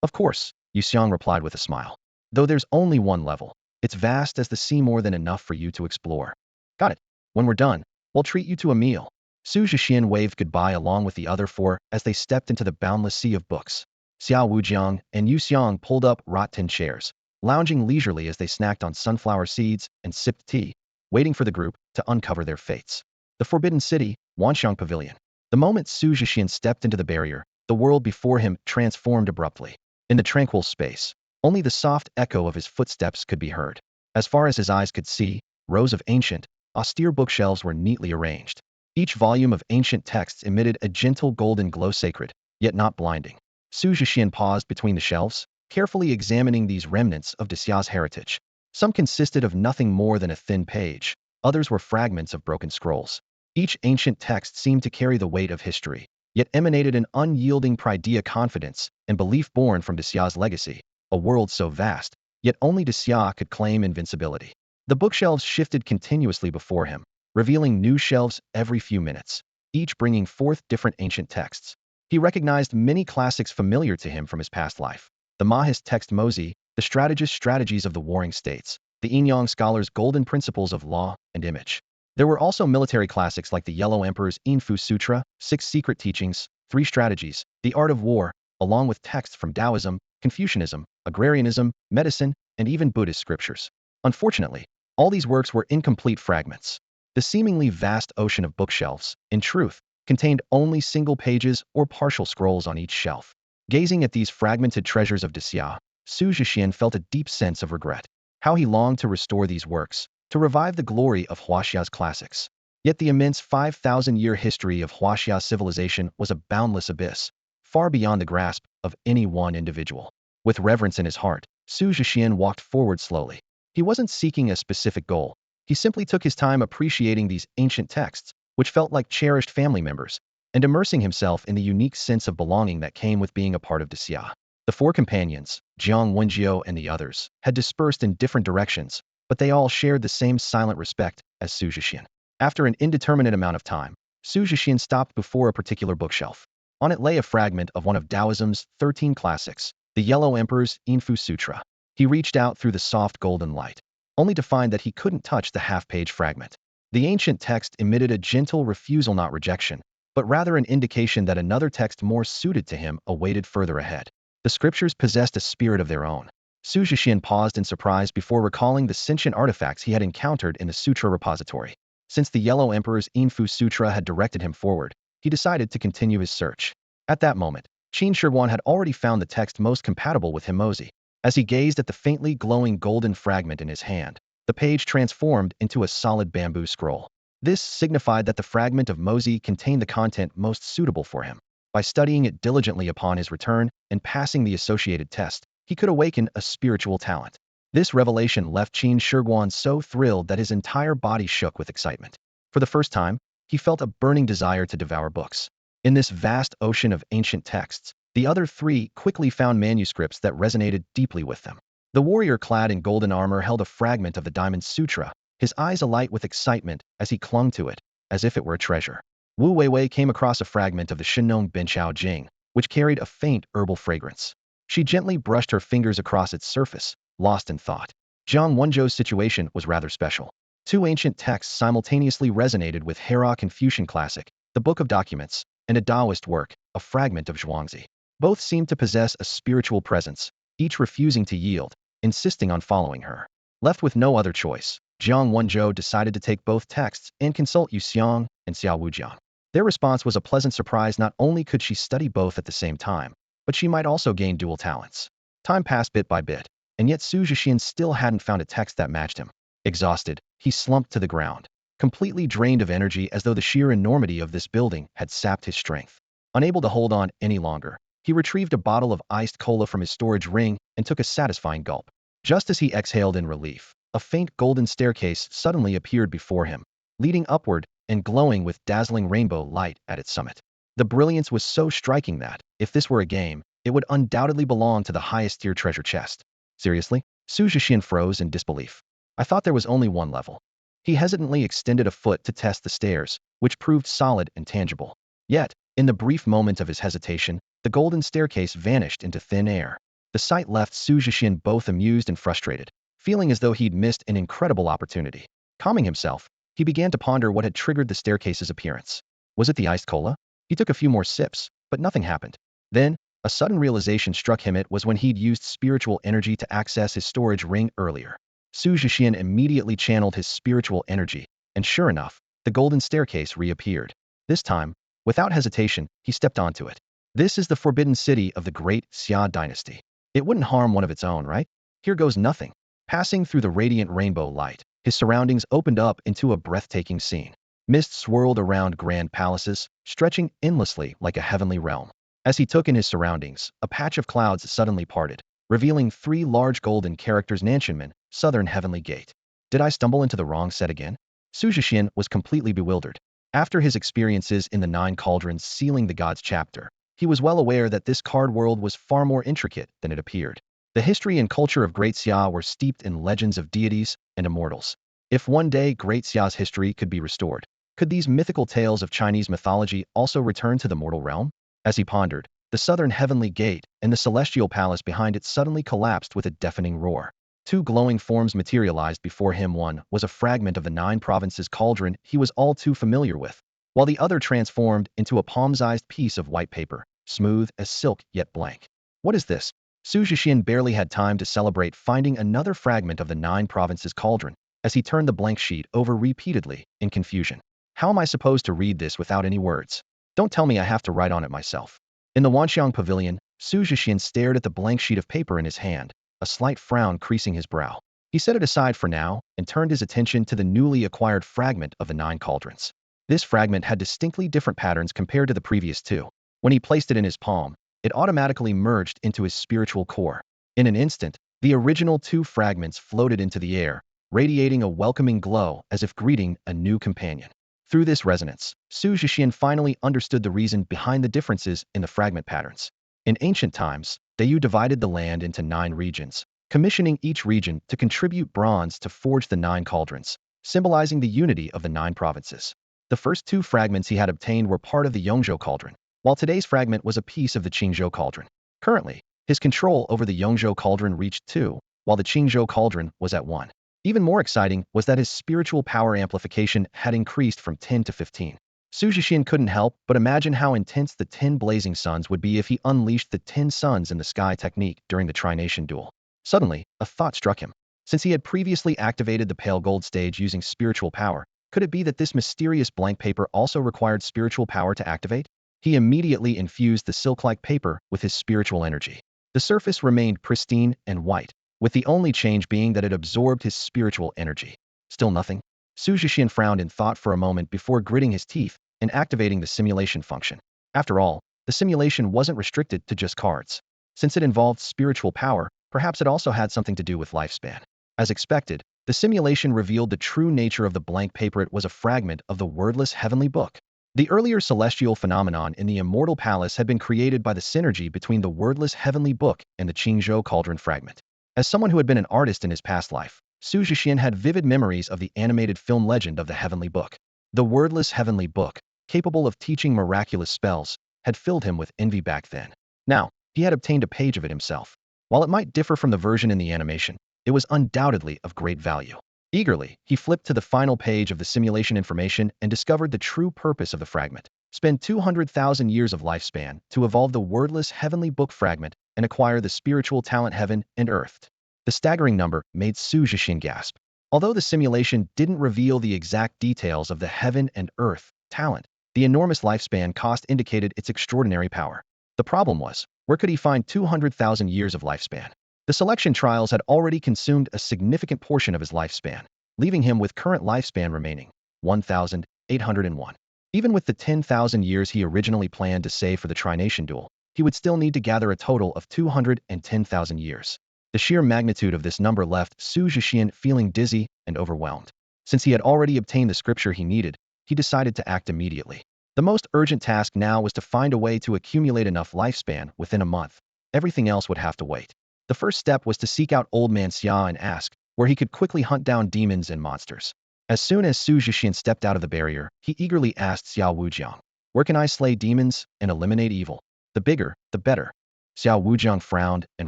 Speaker 1: "Of course," Yu Xiang replied with a smile. "Though there's only one level, it's vast as the sea, more than enough for you to explore." "Got it. When we're done, we'll treat you to a meal." Xu Zhexian waved goodbye along with the other 4 as they stepped into the boundless sea of books. Xiao Wujiang and Yu Xiang pulled up wrought tin chairs, lounging leisurely as they snacked on sunflower seeds and sipped tea, waiting for the group to uncover their fates. The Forbidden City, Wanxiang Pavilion. The moment Xu Zhexian stepped into the barrier, the world before him transformed abruptly. In the tranquil space, only the soft echo of his footsteps could be heard. As far as his eyes could see, rows of ancient, austere bookshelves were neatly arranged. Each volume of ancient texts emitted a gentle golden glow, sacred, yet not blinding. Xu Zhexian paused between the shelves, carefully examining these remnants of Xia's heritage. Some consisted of nothing more than a thin page, others were fragments of broken scrolls. Each ancient text seemed to carry the weight of history, yet emanated an unyielding pridea, confidence and belief born from Xia's legacy, a world so vast, yet only Xia could claim invincibility. The bookshelves shifted continuously before him, revealing new shelves every few minutes, each bringing forth different ancient texts. He recognized many classics familiar to him from his past life. The Mahist text Mozi, the strategist strategies of the warring states, the Yinyang scholars' golden principles of law and image. There were also military classics like the Yellow Emperor's Info Sutra, 6 secret teachings, 3 strategies, the art of war, along with texts from Taoism, Confucianism, agrarianism, medicine, and even Buddhist scriptures. Unfortunately, all these works were incomplete fragments. The seemingly vast ocean of bookshelves, in truth, contained only single pages or partial scrolls on each shelf. Gazing at these fragmented treasures of Xia, Xu Zhexian felt a deep sense of regret. How he longed to restore these works, to revive the glory of Huaxia's classics. Yet the immense 5,000-year history of Huaxia civilization was a boundless abyss, far beyond the grasp of any one individual. With reverence in his heart, Xu Zhexian walked forward slowly. He wasn't seeking a specific goal, He simply took his time appreciating these ancient texts, which felt like cherished family members, and immersing himself in the unique sense of belonging that came with being a part of Xia. The four companions, Jiang Wenjiu and the others, had dispersed in different directions, but they all shared the same silent respect as Xu Zhexian. After an indeterminate amount of time, Xu Zhexian stopped before a particular bookshelf. On it lay a fragment of one of Taoism's 13 classics, the Yellow Emperor's Info Sutra. He reached out through the soft golden light, only to find that he couldn't touch the half-page fragment. The ancient text emitted a gentle refusal, not rejection, but rather an indication that another text more suited to him awaited further ahead. The scriptures possessed a spirit of their own. Xu Zhexian paused in surprise before recalling the sentient artifacts he had encountered in the sutra repository. Since the Yellow Emperor's Info Sutra had directed him forward, he decided to continue his search. At that moment, Qin Shi Huang had already found the text most compatible with him. Mozi. As he gazed at the faintly glowing golden fragment in his hand, the page transformed into a solid bamboo scroll. This signified that the fragment of Mozi contained the content most suitable for him. By studying it diligently upon his return and passing the associated test, he could awaken a spiritual talent. This revelation left Qin Shi Huang so thrilled that his entire body shook with excitement. For the first time, he felt a burning desire to devour books. In this vast ocean of ancient texts, the other three quickly found manuscripts that resonated deeply with them. The warrior clad in golden armor held a fragment of the Diamond Sutra, his eyes alight with excitement as he clung to it, as if it were a treasure. Wu Weiwei came across a fragment of the Shinong Binchao Jing, which carried a faint herbal fragrance. She gently brushed her fingers across its surface, lost in thought. Jiang Wenjiu's situation was rather special. Two ancient texts simultaneously resonated with Hera Confucian classic, the Book of Documents, and a Taoist work, a fragment of Zhuangzi. Both seemed to possess a spiritual presence, each refusing to yield, insisting on following her. Left with no other choice, Jiang Wenjiu decided to take both texts and consult Yu Xiang and Xiao Wujian. Their response was a pleasant surprise. Not only could she study both at the same time, but she might also gain dual talents. Time passed bit by bit, and yet Xu Zhexian still hadn't found a text that matched him. Exhausted, he slumped to the ground, completely drained of energy as though the sheer enormity of this building had sapped his strength. Unable to hold on any longer, he retrieved a bottle of iced cola from his storage ring and took a satisfying gulp. Just as he exhaled in relief, a faint golden staircase suddenly appeared before him, leading upward and glowing with dazzling rainbow light at its summit. The brilliance was so striking that, if this were a game, it would undoubtedly belong to the highest-tier treasure chest. Seriously? Xu Zhexian froze in disbelief. I thought there was only one level. He hesitantly extended a foot to test the stairs, which proved solid and tangible. Yet, in the brief moment of his hesitation, the golden staircase vanished into thin air. The sight left Xu Zhexian both amused and frustrated, feeling as though he'd missed an incredible opportunity. Calming himself, he began to ponder what had triggered the staircase's appearance. Was it the iced cola? He took a few more sips, but nothing happened. Then, a sudden realization struck him. It was when he'd used spiritual energy to access his storage ring earlier. Xu Zhexian immediately channeled his spiritual energy, and sure enough, the golden staircase reappeared. This time, without hesitation, he stepped onto it. This is the forbidden city of the great Xia dynasty. It wouldn't harm one of its own, right? Here goes nothing. Passing through the radiant rainbow light, his surroundings opened up into a breathtaking scene. Mist swirled around grand palaces, stretching endlessly like a heavenly realm. As he took in his surroundings, a patch of clouds suddenly parted, revealing three large golden characters: Nanshanmen, Southern Heavenly Gate. Did I stumble into the wrong set again? Xu Zhexian was completely bewildered. After his experiences in the Nine Cauldrons Sealing the Gods chapter, he was well aware that this card world was far more intricate than it appeared. The history and culture of Great Xia were steeped in legends of deities and immortals. If one day Great Xia's history could be restored, could these mythical tales of Chinese mythology also return to the mortal realm? As he pondered, the Southern Heavenly Gate and the celestial palace behind it suddenly collapsed with a deafening roar. Two glowing forms materialized before him. One was a fragment of the Nine Provinces cauldron he was all too familiar with, while the other transformed into a palm-sized piece of white paper, smooth as silk yet blank. What is this? Xu Zhexian barely had time to celebrate finding another fragment of the Nine Provinces cauldron, as he turned the blank sheet over repeatedly, in confusion. How am I supposed to read this without any words? Don't tell me I have to write on it myself. In the Wanxiang Pavilion, Xu Zhexian stared at the blank sheet of paper in his hand, a slight frown creasing his brow. He set it aside for now and turned his attention to the newly acquired fragment of the Nine Cauldrons. This fragment had distinctly different patterns compared to the previous two. When he placed it in his palm, it automatically merged into his spiritual core. In an instant, the original two fragments floated into the air, radiating a welcoming glow as if greeting a new companion. Through this resonance, Xu Zhexian finally understood the reason behind the differences in the fragment patterns. In ancient times, Dayu divided the land into 9 regions, commissioning each region to contribute bronze to forge the 9 cauldrons, symbolizing the unity of the 9 provinces. The first 2 fragments he had obtained were part of the Yongzhou cauldron, while today's fragment was a piece of the Qingzhou cauldron. Currently, his control over the Yongzhou cauldron reached 2, while the Qingzhou cauldron was at 1. Even more exciting was that his spiritual power amplification had increased from 10 to 15. Xu Zhexian couldn't help but imagine how intense the 10 blazing suns would be if he unleashed the 10 suns in the sky technique during the Trination duel. Suddenly, a thought struck him. Since he had previously activated the pale gold stage using spiritual power, could it be that this mysterious blank paper also required spiritual power to activate? He immediately infused the silk-like paper with his spiritual energy. The surface remained pristine and white, with the only change being that it absorbed his spiritual energy. Still nothing? Xu Zhexian frowned in thought for a moment before gritting his teeth and activating the simulation function. After all, the simulation wasn't restricted to just cards. Since it involved spiritual power, perhaps it also had something to do with lifespan. As expected, the simulation revealed the true nature of the blank paper. It was a fragment of the wordless heavenly book. The earlier celestial phenomenon in the Immortal Palace had been created by the synergy between the wordless heavenly book and the Qingzhou cauldron fragment. As someone who had been an artist in his past life, Xu Zhexian had vivid memories of the animated film legend of the heavenly book. The wordless heavenly book, capable of teaching miraculous spells, had filled him with envy back then. Now, he had obtained a page of it himself. While it might differ from the version in the animation, it was undoubtedly of great value. Eagerly, he flipped to the final page of the simulation information and discovered the true purpose of the fragment. Spend 200,000 years of lifespan to evolve the wordless heavenly book fragment and acquire the spiritual talent heaven and earth. The staggering number made Xu Zhexian gasp. Although the simulation didn't reveal the exact details of the heaven and earth talent, the enormous lifespan cost indicated its extraordinary power. The problem was, where could he find 200,000 years of lifespan? The selection trials had already consumed a significant portion of his lifespan, leaving him with current lifespan remaining 1,801. Even with the 10,000 years he originally planned to save for the Trination duel, he would still need to gather a total of 210,000 years. The sheer magnitude of this number left Xu Zhexian feeling dizzy and overwhelmed. Since he had already obtained the scripture he needed, he decided to act immediately. The most urgent task now was to find a way to accumulate enough lifespan within a month. Everything else would have to wait. The first step was to seek out Old Man Xia and ask where he could quickly hunt down demons and monsters. As soon as Xu Zhexian stepped out of the barrier, he eagerly asked Xiao Wujiang, "Where can I slay demons and eliminate evil? The bigger, the better." Xiao Wujiang frowned and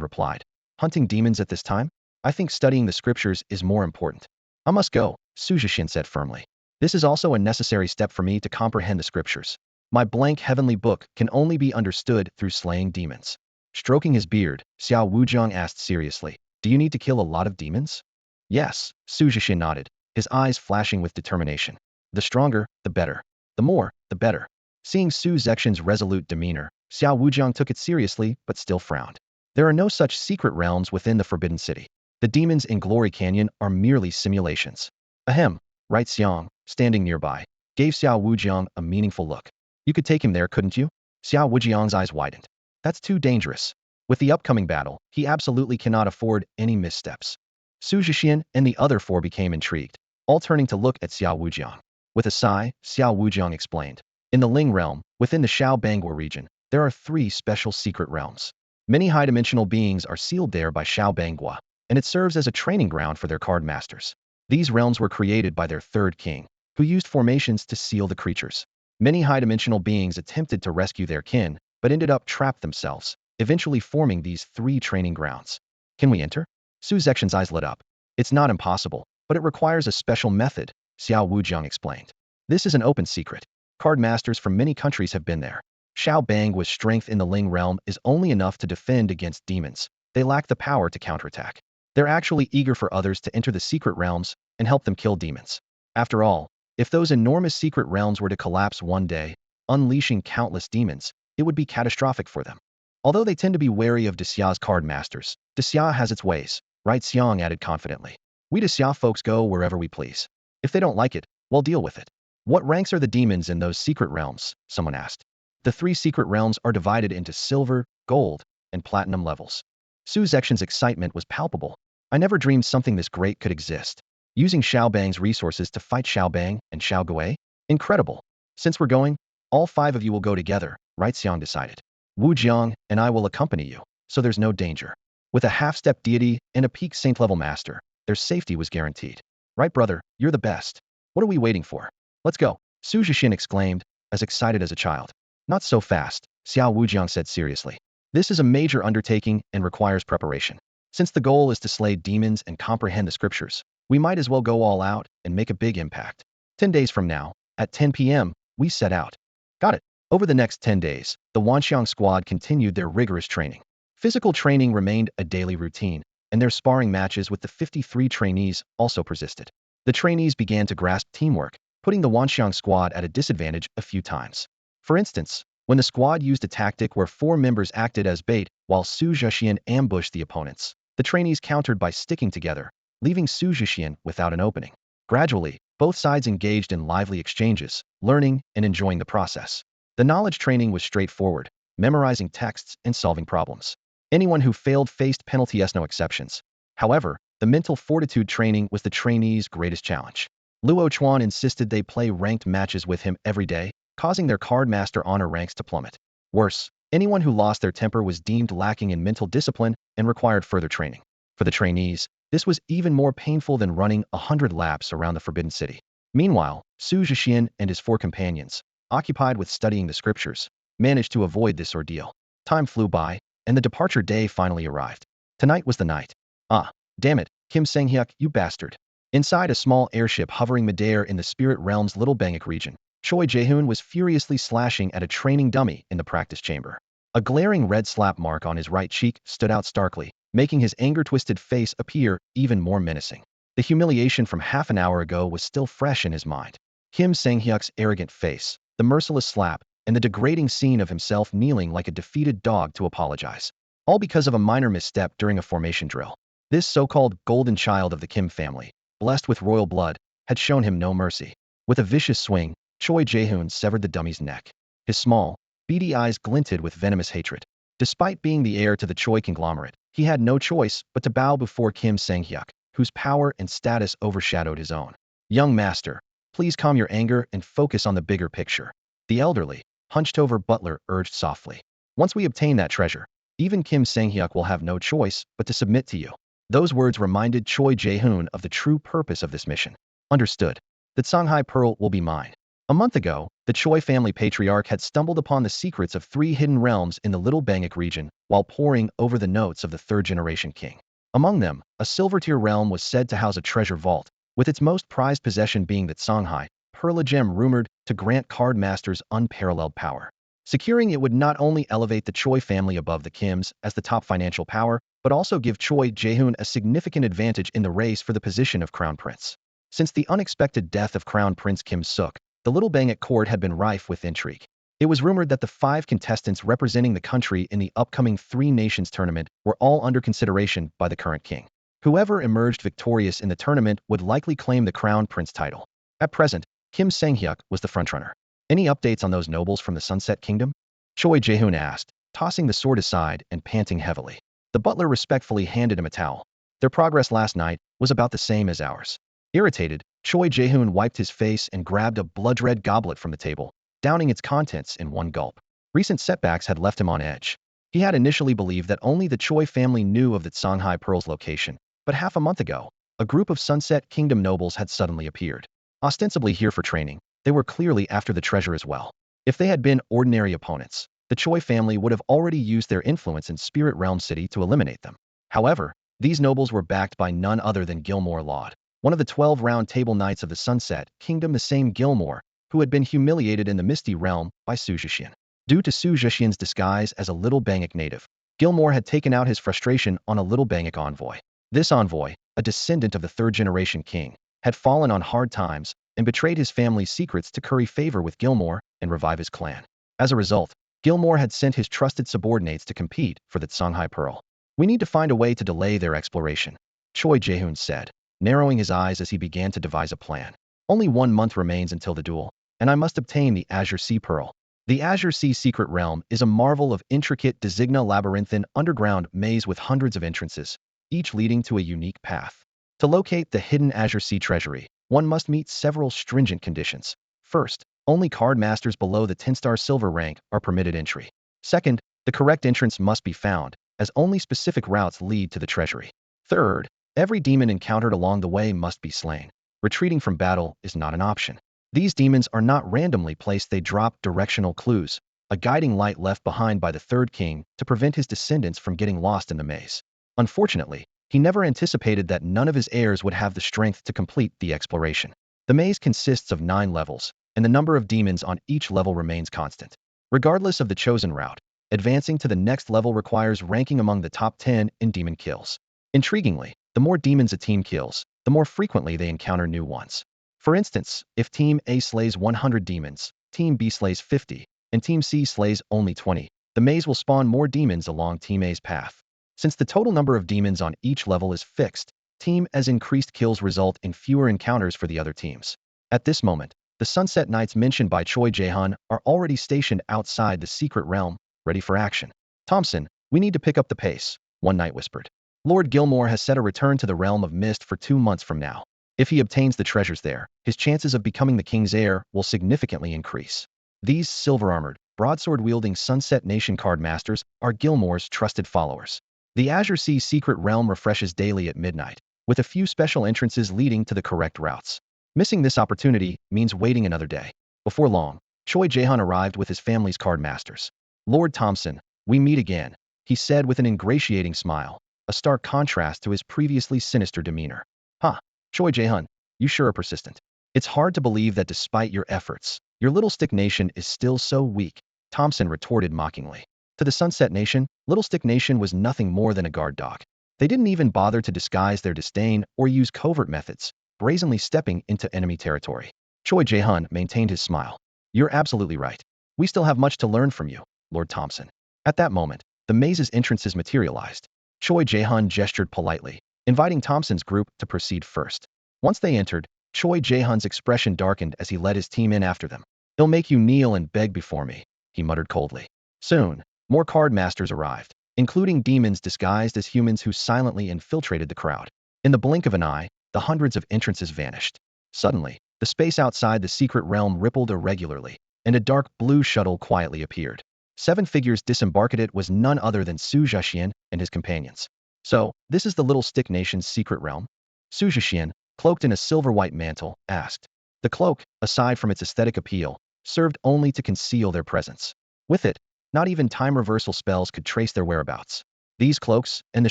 Speaker 1: replied, "Hunting demons at this time? I think studying the scriptures is more important." "I must go," Xu Zhexian said firmly. "This is also a necessary step for me to comprehend the scriptures. My blank heavenly book can only be understood through slaying demons." Stroking his beard, Xiao Wujiang asked seriously, "Do you need to kill a lot of demons?" "Yes," Xu Zhexian nodded, his eyes flashing with determination. "The stronger, the better. The more, the better." Seeing Xu Zhexian's resolute demeanor, Xiao Wujiang took it seriously but still frowned. There are no such secret realms within the Forbidden City. The demons in Glory Canyon are merely simulations. Ahem, right? Xiang, standing nearby, gave Xiao Wujiang a meaningful look. "You could take him there, couldn't you?" Xiao Wujiang's eyes widened. "That's too dangerous. With the upcoming battle, he absolutely cannot afford any missteps." Xu Zhexian and the other 4 became intrigued, all turning to look at Xiao Wujiang. With a sigh, Xiao Wujiang explained, "In the Ling realm, within the Shao Bangua region, there are 3 special secret realms. Many high-dimensional beings are sealed there by Shao Bangua, and it serves as a training ground for their card masters. These realms were created by their 3rd king, who used formations to seal the creatures. Many high-dimensional beings attempted to rescue their kin, but ended up trapped themselves, eventually forming these 3 training grounds. Can we enter?" Xu Zhexian's eyes lit up. "It's not impossible, but it requires a special method," Xiao Wujiang explained. "This is an open secret. Card masters from many countries have been there. Shao Bangwa's strength in the Ling realm is only enough to defend against demons. They lack the power to counterattack. They're actually eager for others to enter the secret realms and help them kill demons. After all, if those enormous secret realms were to collapse one day, unleashing countless demons, it would be catastrophic for them. Although they tend to be wary of Dexia's card masters, Dexia has its ways," right? Xiang added confidently. "We Dexia folks go wherever we please. If they don't like it, we'll deal with it." "What ranks are the demons in those secret realms?" someone asked. "The 3 secret realms are divided into silver, gold, and platinum levels." Xu Zhexian's excitement was palpable. "I never dreamed something this great could exist." Using Xiaobang's resources to fight Xiaobang and Xiao Gui? Incredible. Since we're going, all 5 of you will go together, right? Xiang decided. Wu Jiang and I will accompany you, so there's no danger. With a half-step deity and a peak saint-level master, their safety was guaranteed. Right, brother, you're the best. What are we waiting for? Let's go, Xu Zhexian exclaimed, as excited as a child. Not so fast, Xiao Wujiang said seriously. This is a major undertaking and requires preparation. Since the goal is to slay demons and comprehend the scriptures, we might as well go all out and make a big impact. 10 days from now, at 10 p.m., we set out. Got it. Over the next 10 days, the Wanxiang squad continued their rigorous training. Physical training remained a daily routine, and their sparring matches with the 53 trainees also persisted. The trainees began to grasp teamwork, putting the Wanxiang squad at a disadvantage a few times. For instance, when the squad used a tactic where 4 members acted as bait while Xu Zhexian ambushed the opponents, the trainees countered by sticking together, leaving Xu Zhexian without an opening. Gradually, both sides engaged in lively exchanges, learning and enjoying the process. The knowledge training was straightforward, memorizing texts and solving problems. Anyone who failed faced penalties, no exceptions. However, the mental fortitude training was the trainees' greatest challenge. Luo Chuan insisted they play ranked matches with him every day, causing their card master honor ranks to plummet. Worse, anyone who lost their temper was deemed lacking in mental discipline and required further training. For the trainees, this was even more painful than running 100 laps around the Forbidden City. Meanwhile, Xu Zhexian and his 4 companions, occupied with studying the scriptures, managed to avoid this ordeal. Time flew by, and the departure day finally arrived. Tonight was the night. Ah, damn it, Kim Sang-hyuk, you bastard. Inside a small airship hovering midair in the spirit realm's Little Bangok region, Choi Jae-hoon was furiously slashing at a training dummy in the practice chamber. A glaring red slap mark on his right cheek stood out starkly, making his anger-twisted face appear even more menacing. The humiliation from half an hour ago was still fresh in his mind. Kim Sang-hyuk's arrogant face, the merciless slap, and the degrading scene of himself kneeling like a defeated dog to apologize. All because of a minor misstep during a formation drill. This so-called golden child of the Kim family, blessed with royal blood, had shown him no mercy. With a vicious swing, Choi Jae-hoon severed the dummy's neck. His small, beady eyes glinted with venomous hatred. Despite being the heir to the Choi conglomerate, he had no choice but to bow before Kim Sang-hyuk, whose power and status overshadowed his own. Young master, please calm your anger and focus on the bigger picture. The elderly, hunched-over butler urged softly. Once we obtain that treasure, even Kim Sang-hyuk will have no choice but to submit to you. Those words reminded Choi Jae-hoon of the true purpose of this mission. Understood. The Songhai Pearl will be mine. A month ago, the Choi family patriarch had stumbled upon the secrets of 3 hidden realms in the Little Bangok region while poring over the notes of the 3rd-generation king. Among them, a silver-tier realm was said to house a treasure vault, with its most prized possession being the Songhai Pearl, a gem rumored to grant card masters unparalleled power. Securing it would not only elevate the Choi family above the Kims as the top financial power, but also give Choi Jae-hoon a significant advantage in the race for the position of Crown Prince. Since the unexpected death of Crown Prince Kim Suk, the Little Bangok court had been rife with intrigue. It was rumored that the 5 contestants representing the country in the upcoming 3 Nations tournament were all under consideration by the current king. Whoever emerged victorious in the tournament would likely claim the Crown Prince title. At present, Kim Sang-hyuk was the frontrunner. Any updates on those nobles from the Sunset Kingdom? Choi Jae-hoon asked, tossing the sword aside and panting heavily. The butler respectfully handed him a towel. Their progress last night was about the same as ours. Irritated, Choi Jae-hoon wiped his face and grabbed a blood-red goblet from the table, downing its contents in one gulp. Recent setbacks had left him on edge. He had initially believed that only the Choi family knew of the Songhai Pearl's location, but half a month ago, a group of Sunset Kingdom nobles had suddenly appeared. Ostensibly here for training, they were clearly after the treasure as well. If they had been ordinary opponents, the Choi family would have already used their influence in Spirit Realm City to eliminate them. However, these nobles were backed by none other than Gilmore Laud, one of the 12 Round Table Knights of the Sunset Kingdom, the same Gilmore who had been humiliated in the Misty Realm by Xu Zhexian. Due to Xu Zhexian's disguise as a Little Bangok native, Gilmore had taken out his frustration on a Little Bangok envoy. This envoy, a descendant of the 3rd-generation king, had fallen on hard times and betrayed his family's secrets to curry favor with Gilmore and revive his clan. As a result, Gilmore had sent his trusted subordinates to compete for the Songhai Pearl. We need to find a way to delay their exploration, Choi Jae-hoon said, narrowing his eyes as he began to devise a plan. Only 1 month remains until the duel, and I must obtain the Azure Sea Pearl. The Azure Sea Secret Realm is a marvel of intricate designa labyrinthine underground maze with hundreds of entrances, each leading to a unique path. To locate the hidden Azure Sea treasury, one must meet several stringent conditions. First, only card masters below the 10-star silver rank are permitted entry. Second, the correct entrance must be found, as only specific routes lead to the treasury. Third, every demon encountered along the way must be slain. Retreating from battle is not an option. These demons are not randomly placed, they drop directional clues, a guiding light left behind by the third king to prevent his descendants from getting lost in the maze. Unfortunately, he never anticipated that none of his heirs would have the strength to complete the exploration. The maze consists of 9 levels, and the number of demons on each level remains constant. Regardless of the chosen route, advancing to the next level requires ranking among the top 10 in demon kills. Intriguingly, the more demons a team kills, the more frequently they encounter new ones. For instance, if Team A slays 100 demons, Team B slays 50, and Team C slays only 20, the maze will spawn more demons along Team A's path. Since the total number of demons on each level is fixed, Team A's increased kills result in fewer encounters for the other teams. At this moment, the Sunset Knights mentioned by Xu Zhexian are already stationed outside the secret realm, ready for action. Thompson, we need to pick up the pace, one knight whispered. Lord Gilmore has set a return to the realm of mist for 2 months from now. If he obtains the treasures there, his chances of becoming the king's heir will significantly increase. These silver-armored, broadsword-wielding Sunset Nation card masters are Gilmore's trusted followers. The Azure Sea secret realm refreshes daily at midnight, with a few special entrances leading to the correct routes. Missing this opportunity means waiting another day. Before long, Xu Zhexian arrived with his family's card masters. Lord Thompson, we meet again, he said with an ingratiating smile, a stark contrast to his previously sinister demeanor. Huh, Xu Zhexian, you sure are persistent. It's hard to believe that despite your efforts, your Little Stick Nation is still so weak, Thompson retorted mockingly. To the Sunset Nation, Little Stick Nation was nothing more than a guard dog. They didn't even bother to disguise their disdain or use covert methods, brazenly stepping into enemy territory. Xu Zhexian maintained his smile. You're absolutely right. We still have much to learn from you, Lord Thompson. At that moment, the maze's entrances materialized. Xu Zhexian gestured politely, inviting Thompson's group to proceed first. Once they entered, Xu Zhexian's expression darkened as he led his team in after them. They'll make you kneel and beg before me, he muttered coldly. Soon, more card masters arrived, including demons disguised as humans who silently infiltrated the crowd. In the blink of an eye, the hundreds of entrances vanished. Suddenly, the space outside the secret realm rippled irregularly, and a dark blue shuttle quietly appeared. 7 figures disembarked. It was none other than Xu Zhexian and his companions. So, this is the Little Stick Nation's secret realm? Xu Zhexian, cloaked in a silver-white mantle, asked. The cloak, aside from its aesthetic appeal, served only to conceal their presence. With it, not even time reversal spells could trace their whereabouts. These cloaks and the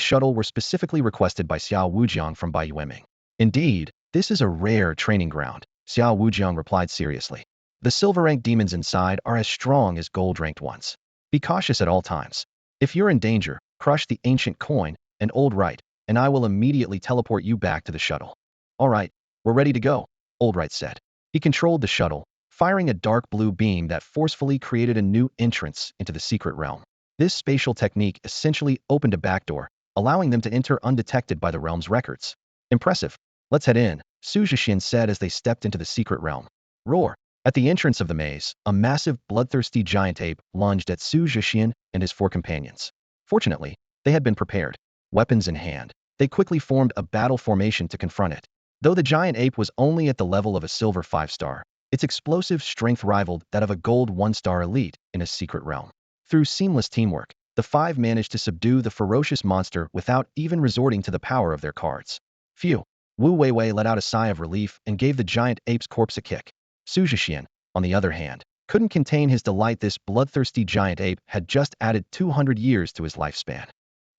Speaker 1: shuttle were specifically requested by Xiao Wujiang from Bai Yueming. Indeed, this is a rare training ground, Xiao Wujiang replied seriously. The silver-ranked demons inside are as strong as gold-ranked ones. Be cautious at all times. If you're in danger, crush the ancient coin and old right, and I will immediately teleport you back to the shuttle. All right, we're ready to go, Old Right said. He controlled the shuttle, firing a dark blue beam that forcefully created a new entrance into the secret realm. This spatial technique essentially opened a backdoor, allowing them to enter undetected by the realm's records. Impressive. Let's head in, Xu Zhexian said as they stepped into the secret realm. Roar. At the entrance of the maze, a massive, bloodthirsty giant ape lunged at Xu Zhexian and his 4 companions. Fortunately, they had been prepared. Weapons in hand, they quickly formed a battle formation to confront it. Though the giant ape was only at the level of a silver 5-star, its explosive strength rivaled that of a gold 1-star elite in a secret realm. Through seamless teamwork, the 5 managed to subdue the ferocious monster without even resorting to the power of their cards. Phew! Wu Weiwei let out a sigh of relief and gave the giant ape's corpse a kick. Xu Zhexian, on the other hand, couldn't contain his delight. This bloodthirsty giant ape had just added 200 years to his lifespan.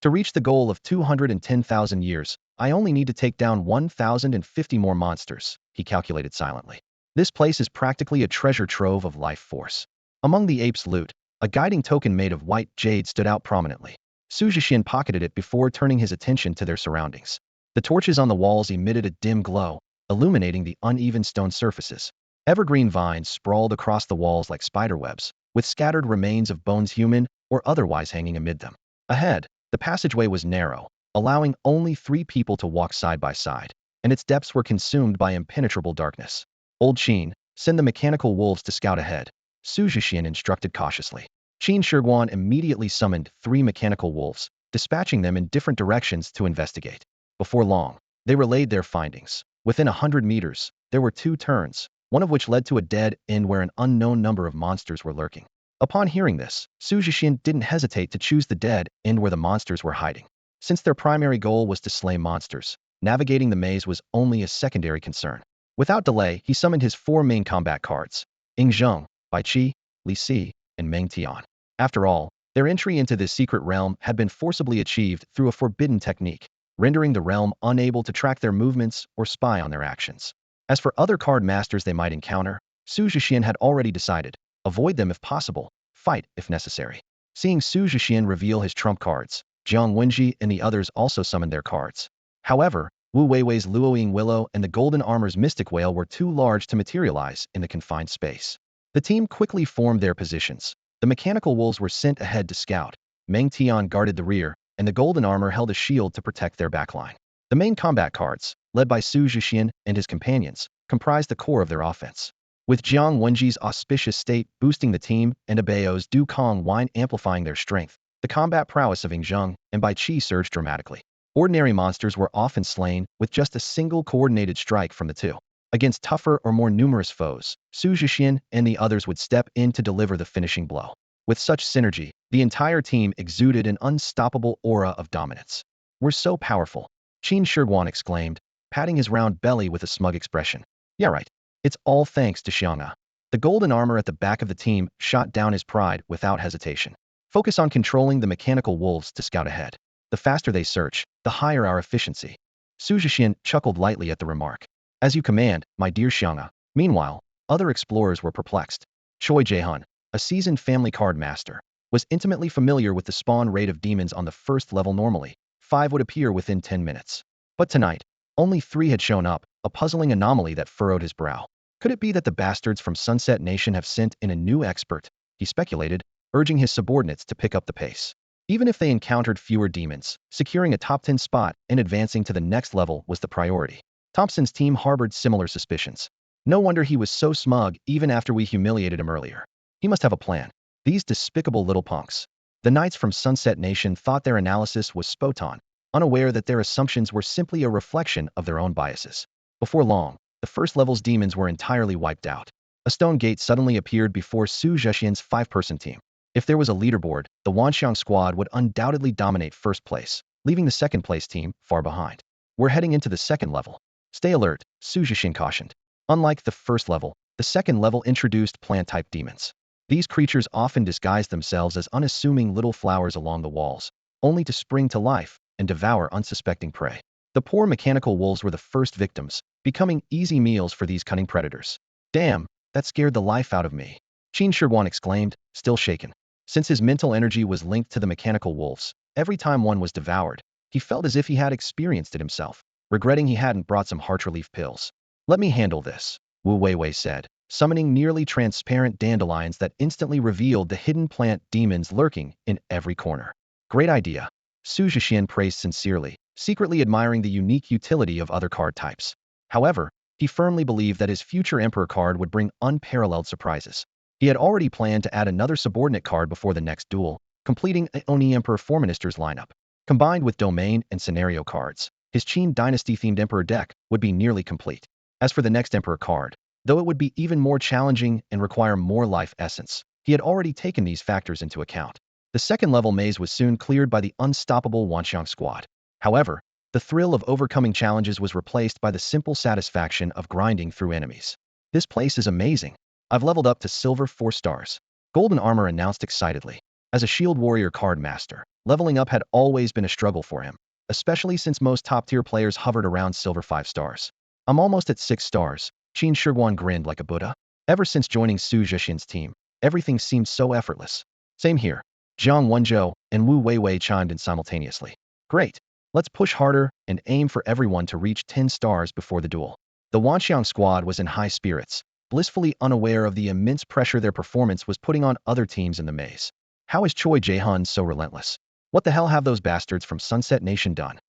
Speaker 1: To reach the goal of 210,000 years, I only need to take down 1,050 more monsters, he calculated silently. This place is practically a treasure trove of life force. Among the ape's loot, a guiding token made of white jade stood out prominently. Xu Zhexian pocketed it before turning his attention to their surroundings. The torches on the walls emitted a dim glow, illuminating the uneven stone surfaces. Evergreen vines sprawled across the walls like spiderwebs, with scattered remains of bones, human or otherwise, hanging amid them. Ahead, the passageway was narrow, allowing only 3 people to walk side by side, and its depths were consumed by impenetrable darkness. Old Qin, send the mechanical wolves to scout ahead, Xu Zhexian instructed cautiously. Qin Shi Huang immediately summoned 3 mechanical wolves, dispatching them in different directions to investigate. Before long, They relayed their findings. Within 100 meters, there were 2 turns, one of which led to a dead end where an unknown number of monsters were lurking. Upon hearing this, Xu Zhexian didn't hesitate to choose the dead end where the monsters were hiding. Since their primary goal was to slay monsters, navigating the maze was only a secondary concern. Without delay, he summoned his 4 main combat cards: Ying Zheng, Bai Qi, Li Si, and Meng Tian. After all, their entry into this secret realm had been forcibly achieved through a forbidden technique, rendering the realm unable to track their movements or spy on their actions. As for other card masters they might encounter, Xu Zhexian had already decided: avoid them if possible, fight if necessary. Seeing Xu Zhexian reveal his trump cards, Jiang Wenji and the others also summoned their cards. However, Wu Weiwei's Luoying Willow and the Golden Armor's Mystic Whale were too large to materialize in the confined space. The team quickly formed their positions. The Mechanical Wolves were sent ahead to scout, Meng Tian guarded the rear, and the Golden Armor held a shield to protect their backline. The main combat cards, led by Xu Zhexian and his companions, comprised the core of their offense. With Jiang Wenji's auspicious state boosting the team and Abao's Du Kong Wine amplifying their strength, the combat prowess of Ying Zheng and Bai Qi surged dramatically. Ordinary monsters were often slain with just a single coordinated strike from the two. Against tougher or more numerous foes, Xu Zhexian and the others would step in to deliver the finishing blow. With such synergy, the entire team exuded an unstoppable aura of dominance. "We're so powerful," Qin Shi Huang exclaimed, patting his round belly with a smug expression. "Yeah, right. It's all thanks to Xiang'e." The Golden Armor at the back of the team shot down his pride without hesitation. "Focus on controlling the Mechanical Wolves to scout ahead. The faster they search, the higher our efficiency." Xu Zhexian chuckled lightly at the remark. "As you command, my dear Xiang'e." Meanwhile, other explorers were perplexed. Xu Zhexian, a seasoned family card master, was intimately familiar with the spawn rate of demons on the first level. Normally, 5 would appear within 10 minutes. But tonight, only 3 had shown up, a puzzling anomaly that furrowed his brow. Could it be that the bastards from Sunset Nation have sent in a new expert? He speculated, urging his subordinates to pick up the pace. Even if they encountered fewer demons, securing a top 10 spot and advancing to the next level was the priority. Thompson's team harbored similar suspicions. No wonder he was so smug even after we humiliated him earlier. He must have a plan. These despicable little punks. The knights from Sunset Nation thought their analysis was spot on, unaware that their assumptions were simply a reflection of their own biases. Before long, the first level's demons were entirely wiped out. A stone gate suddenly appeared before Xu Zhexian's 5-person team. If there was a leaderboard, the Wanxiang squad would undoubtedly dominate first place, leaving the second-place team far behind. "We're heading into the second level. Stay alert," Xu Zhexian cautioned. Unlike the first level, the second level introduced plant-type demons. These creatures often disguised themselves as unassuming little flowers along the walls, only to spring to life and devour unsuspecting prey. The poor Mechanical Wolves were the first victims, becoming easy meals for these cunning predators. "Damn, that scared the life out of me," Qin Shi Huang exclaimed, still shaken. Since his mental energy was linked to the Mechanical Wolves, every time one was devoured, he felt as if he had experienced it himself, regretting he hadn't brought some heart relief pills. "Let me handle this," Wu Weiwei said, summoning nearly transparent dandelions that instantly revealed the hidden plant demons lurking in every corner. "Great idea," Xu Zhexian praised sincerely, secretly admiring the unique utility of other card types. However, he firmly believed that his future Emperor card would bring unparalleled surprises. He had already planned to add another subordinate card before the next duel, completing a Oni Emperor Forminister's lineup. Combined with domain and scenario cards, his Qin Dynasty-themed Emperor deck would be nearly complete. As for the next Emperor card, though it would be even more challenging and require more life essence, he had already taken these factors into account. The second-level maze was soon cleared by the unstoppable Wanxiang squad. However, the thrill of overcoming challenges was replaced by the simple satisfaction of grinding through enemies. "This place is amazing. I've leveled up to silver 4 stars," Golden Armor announced excitedly. As a shield warrior card master, leveling up had always been a struggle for him, especially since most top-tier players hovered around silver 5 stars. "I'm almost at 6 stars, Qin Shi Huang grinned like a Buddha. Ever since joining Xu Zhexian's team, everything seemed so effortless. "Same here," Jiang Wenzhou and Wu Weiwei chimed in simultaneously. "Great. Let's push harder and aim for everyone to reach 10 stars before the duel." The Wanxiang squad was in high spirits, blissfully unaware of the immense pressure their performance was putting on other teams in the maze. How is Xu Zhexian so relentless? What the hell have those bastards from Sunset Nation done?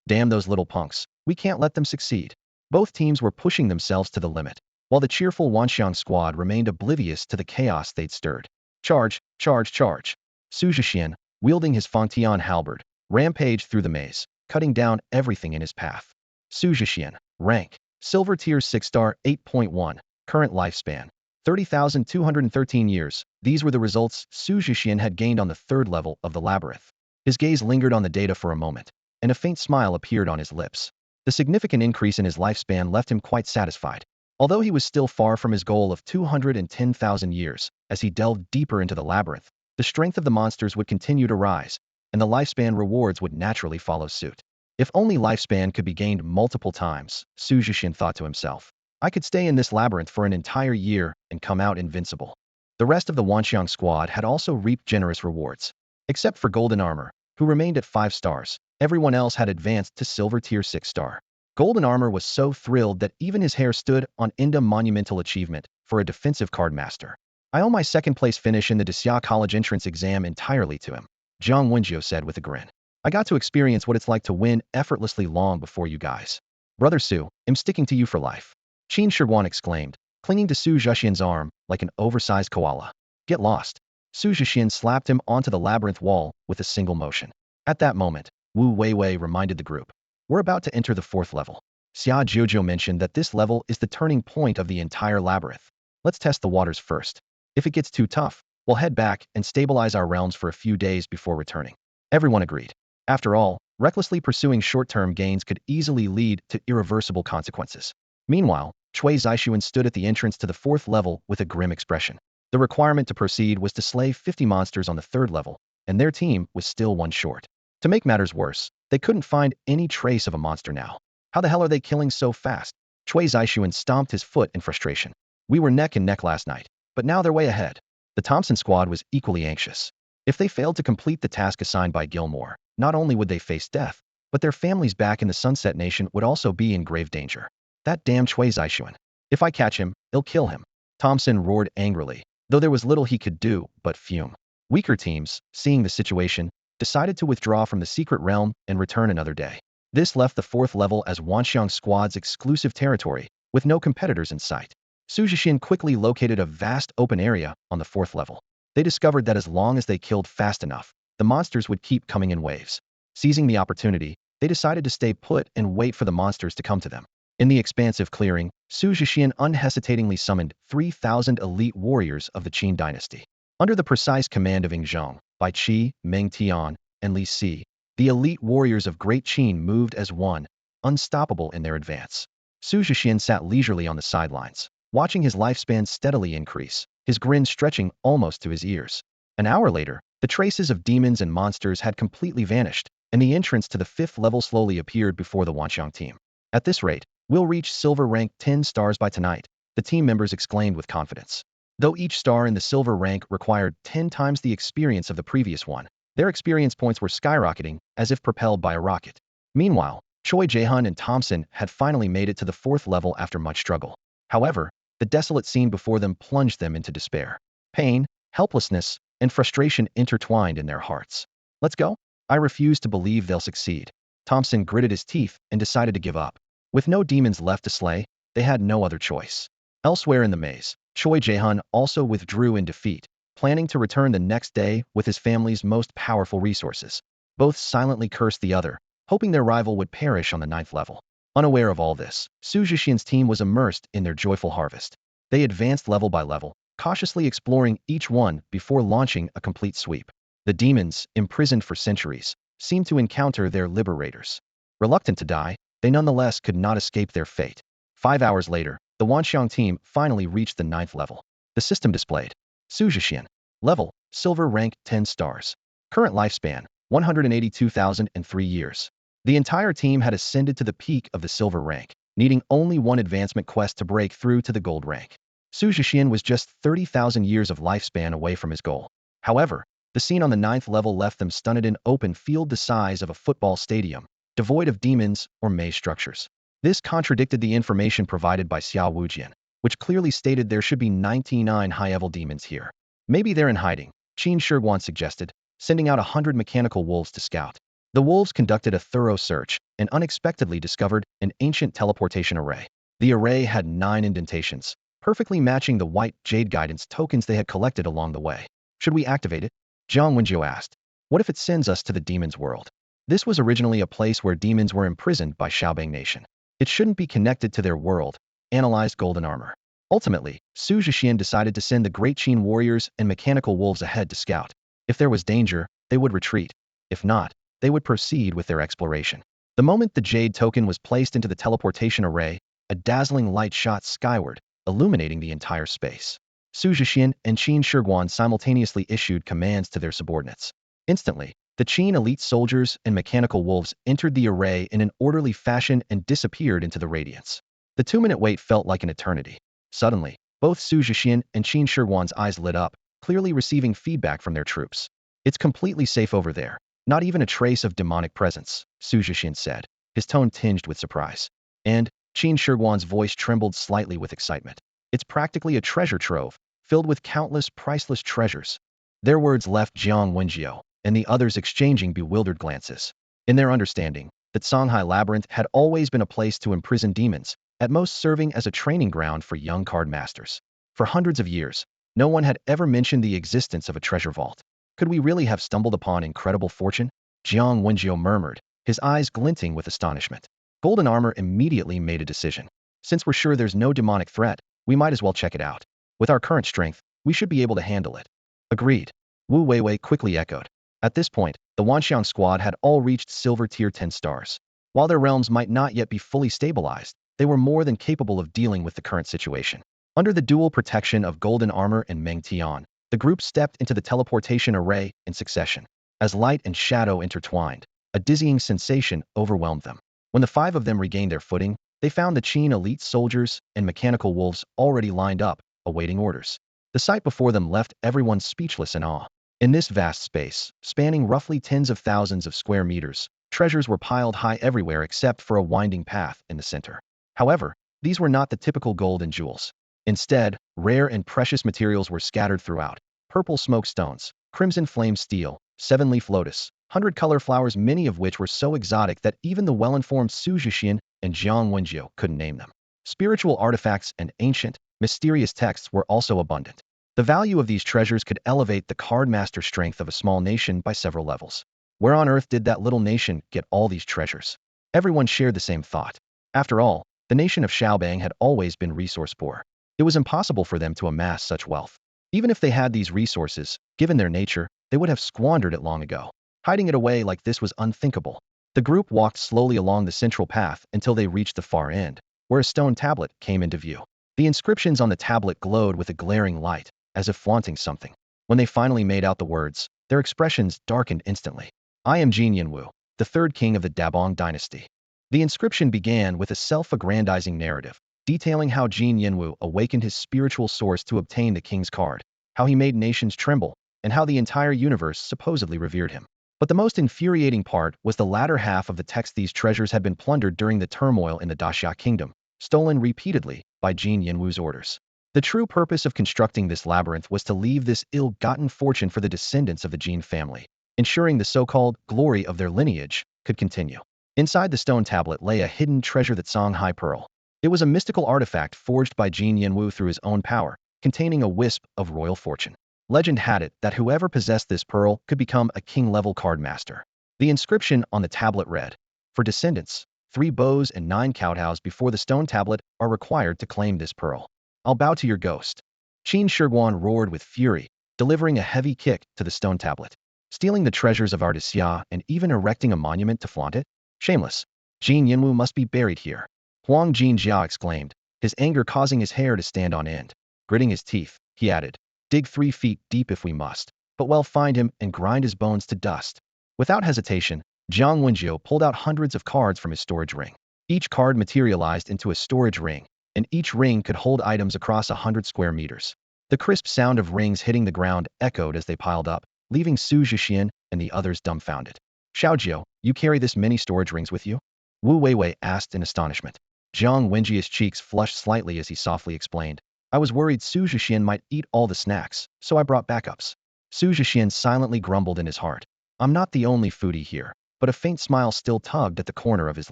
Speaker 1: Damn those little punks. We can't let them succeed. Both teams were pushing themselves to the limit, while the cheerful Wanxiang squad remained oblivious to the chaos they'd stirred. "Charge, charge, charge!" Xu Zhexian, wielding his Fong halberd, rampaged through the maze, cutting down everything in his path. Xu Zhexian. Rank. Silver Tier 6 star 8.1. Current lifespan. 30,213 years. These were the results Xu Zhexian had gained on the third level of the labyrinth. His gaze lingered on the data for a moment, and a faint smile appeared on his lips. The significant increase in his lifespan left him quite satisfied, although he was still far from his goal of 210,000 years. As he delved deeper into the labyrinth, the strength of the monsters would continue to rise, and the lifespan rewards would naturally follow suit. If only lifespan could be gained multiple times, Xu Zhexian thought to himself. I could stay in this labyrinth for an entire year and come out invincible. The rest of the Wanxiang squad had also reaped generous rewards. Except for Golden Armor, who remained at 5 stars, everyone else had advanced to Silver Tier 6 star. Golden Armor was so thrilled that even his hair stood on end. A monumental achievement for a defensive card master. I owe my second place finish in the Xia College entrance exam entirely to him, Zhang Wenjiu said with a grin. I got to experience what it's like to win effortlessly long before you guys. Brother Su, I'm sticking to you for life. Qin Shi Huang exclaimed, clinging to Xu Zhexian's arm like an oversized koala. Get lost. Xu Zhexian slapped him onto the labyrinth wall with a single motion. At that moment, Wu Weiwei reminded the group. We're about to enter the 4th level. Xia Zhuozhou mentioned that this level is the turning point of the entire labyrinth. Let's test the waters first. If it gets too tough, we'll head back and stabilize our realms for a few days before returning. Everyone agreed. After all, recklessly pursuing short-term gains could easily lead to irreversible consequences. Meanwhile, Xu Zhexian stood at the entrance to the 4th level with a grim expression. The requirement to proceed was to slay 50 monsters on the 3rd level, and their team was still one short. To make matters worse, they couldn't find any trace of a monster now. How the hell are they killing so fast? Xu Zhexian stomped his foot in frustration. We were neck and neck last night, but now they're way ahead. The Thompson squad was equally anxious. If they failed to complete the task assigned by Gilmore, not only would they face death, but their families back in the Sunset Nation would also be in grave danger. That damn Xu Zhexian. If I catch him, I'll kill him. Thompson roared angrily, though there was little he could do but fume. Weaker teams, seeing the situation, decided to withdraw from the secret realm and return another day. This left the 4th level as Wanxiang squad's exclusive territory, with no competitors in sight. Xu Zhexian quickly located a vast open area on the 4th level. They discovered that as long as they killed fast enough, the monsters would keep coming in waves. Seizing the opportunity, they decided to stay put and wait for the monsters to come to them. In the expansive clearing, Xu Zhexian unhesitatingly summoned 3,000 elite warriors of the Qin dynasty. Under the precise command of Ing Zhong, Bai Qi, Meng Tian, and Li Si, the elite warriors of Great Qin moved as one, unstoppable in their advance. Xu Zhexian sat leisurely on the sidelines, watching his lifespan steadily increase, his grin stretching almost to his ears. An hour later, the traces of demons and monsters had completely vanished, and the entrance to the 5th level slowly appeared before the Wanxiang team. At this rate, we'll reach silver rank 10 stars by tonight, the team members exclaimed with confidence. Though each star in the silver rank required 10 times the experience of the previous one, their experience points were skyrocketing as if propelled by a rocket. Meanwhile, Choi Jae-hun and Thompson had finally made it to the 4th level after much struggle. However, the desolate scene before them plunged them into despair. Pain, helplessness, and frustration intertwined in their hearts. Let's go? I refuse to believe they'll succeed. Thompson gritted his teeth and decided to give up. With no demons left to slay, they had no other choice. Elsewhere in the maze, Choi Jae-hun also withdrew in defeat, planning to return the next day with his family's most powerful resources. Both silently cursed the other, hoping their rival would perish on the 9th level. Unaware of all this, Xu Zhexian's team was immersed in their joyful harvest. They advanced level by level, cautiously exploring each one before launching a complete sweep. The demons, imprisoned for centuries, seemed to encounter their liberators. Reluctant to die, they nonetheless could not escape their fate. 5 hours later, the Wanxiang team finally reached the 9th level. The system displayed. Xu Zhexian. Level, silver rank 10 stars. Current lifespan, 182,003 years. The entire team had ascended to the peak of the silver rank, needing only one advancement quest to break through to the gold rank. Xu Zhexian was just 30,000 years of lifespan away from his goal. However, the scene on the 9th level left them stunned in open field the size of a football stadium, devoid of demons or maze structures. This contradicted the information provided by Xiao Wujian, which clearly stated there should be 99 high-level demons here. Maybe they're in hiding, Qin Shi Huang suggested, sending out 100 mechanical wolves to scout. The wolves conducted a thorough search and unexpectedly discovered an ancient teleportation array. The array had 9 indentations, perfectly matching the white jade guidance tokens they had collected along the way. Should we activate it? Zhang Wenjiu asked. What if it sends us to the demon's world? This was originally a place where demons were imprisoned by Xiaobang Nation. It shouldn't be connected to their world, analyzed golden armor. Ultimately, Xu Zhexian decided to send the great Qin warriors and mechanical wolves ahead to scout. If there was danger, they would retreat. If not, they would proceed with their exploration. The moment the jade token was placed into the teleportation array, a dazzling light shot skyward, illuminating the entire space. Xu Zhexian and Qin Shi Huang simultaneously issued commands to their subordinates. Instantly, the Qin elite soldiers and mechanical wolves entered the array in an orderly fashion and disappeared into the radiance. The 2-minute wait felt like an eternity. Suddenly, both Xu Zhexian and Qin Shi Huang's eyes lit up, clearly receiving feedback from their troops. It's completely safe over there. Not even a trace of demonic presence, Xu Zhexian said, his tone tinged with surprise. And Qin Shi Huang's voice trembled slightly with excitement. It's practically a treasure trove, filled with countless priceless treasures. Their words left Jiang Wenjiu and the others exchanging bewildered glances. In their understanding, the Songhai Labyrinth had always been a place to imprison demons, at most serving as a training ground for young card masters. For hundreds of years, no one had ever mentioned the existence of a treasure vault. Could we really have stumbled upon incredible fortune? Jiang Wenjiu murmured, his eyes glinting with astonishment. Golden Armor immediately made a decision. Since we're sure there's no demonic threat, we might as well check it out. With our current strength, we should be able to handle it. Agreed. Wu Weiwei quickly echoed. At this point, the Wanxiang squad had all reached silver tier 10 stars. While their realms might not yet be fully stabilized, they were more than capable of dealing with the current situation. Under the dual protection of Golden Armor and Meng Tian, the group stepped into the teleportation array in succession. As light and shadow intertwined, a dizzying sensation overwhelmed them. When the 5 of them regained their footing, they found the Qin elite soldiers and mechanical wolves already lined up, awaiting orders. The sight before them left everyone speechless in awe. In this vast space, spanning roughly tens of thousands of square meters, treasures were piled high everywhere except for a winding path in the center. However, these were not the typical gold and jewels. Instead, rare and precious materials were scattered throughout. Purple smoke stones, crimson flame steel, 7-leaf lotus, 100-color flowers, many of which were so exotic that even the well-informed Xu Zhexian and Jiang Wenjiu couldn't name them. Spiritual artifacts and ancient, mysterious texts were also abundant. The value of these treasures could elevate the card master strength of a small nation by several levels. Where on earth did that little nation get all these treasures? Everyone shared the same thought. After all, the nation of Xiaobang had always been resource poor. It was impossible for them to amass such wealth. Even if they had these resources, given their nature, they would have squandered it long ago. Hiding it away like this was unthinkable. The group walked slowly along the central path until they reached the far end, where a stone tablet came into view. The inscriptions on the tablet glowed with a glaring light, as if flaunting something. When they finally made out the words, their expressions darkened instantly. I am Jin Yanwu, the 3rd king of the Dabong dynasty. The inscription began with a self-aggrandizing narrative, detailing how Jin Yanwu awakened his spiritual source to obtain the king's card, how he made nations tremble, and how the entire universe supposedly revered him. But the most infuriating part was the latter half of the text. These treasures had been plundered during the turmoil in the Daxia kingdom, stolen repeatedly by Jin Yanwu's orders. The true purpose of constructing this labyrinth was to leave this ill-gotten fortune for the descendants of the Jin family, ensuring the so-called glory of their lineage could continue. Inside the stone tablet lay a hidden treasure, the Songhai Pearl. It was a mystical artifact forged by Jin Yanwu through his own power, containing a wisp of royal fortune. Legend had it that whoever possessed this pearl could become a king-level card master. The inscription on the tablet read, "For descendants, 3 bows and 9 kowtows before the stone tablet are required to claim this pearl. I'll bow to your ghost." Qin Shi Huang roared with fury, delivering a heavy kick to the stone tablet. Stealing the treasures of Artisya and even erecting a monument to flaunt it? Shameless. Jin Yanwu must be buried here. Huang Jinjiao exclaimed, his anger causing his hair to stand on end. Gritting his teeth, he added, "Dig 3 feet deep if we must, but we'll find him and grind his bones to dust." Without hesitation, Jiang Wenjiu pulled out hundreds of cards from his storage ring. Each card materialized into a storage ring, and each ring could hold items across 100 square meters. The crisp sound of rings hitting the ground echoed as they piled up, leaving Xu Zhexian and the others dumbfounded. "Xiaojiu, you carry this many storage rings with you?" Wu Weiwei asked in astonishment. Jiang Wenjiu's cheeks flushed slightly as he softly explained, "I was worried Xu Zhexian might eat all the snacks, so I brought backups." Xu Zhexian silently grumbled in his heart. "I'm not the only foodie here," but a faint smile still tugged at the corner of his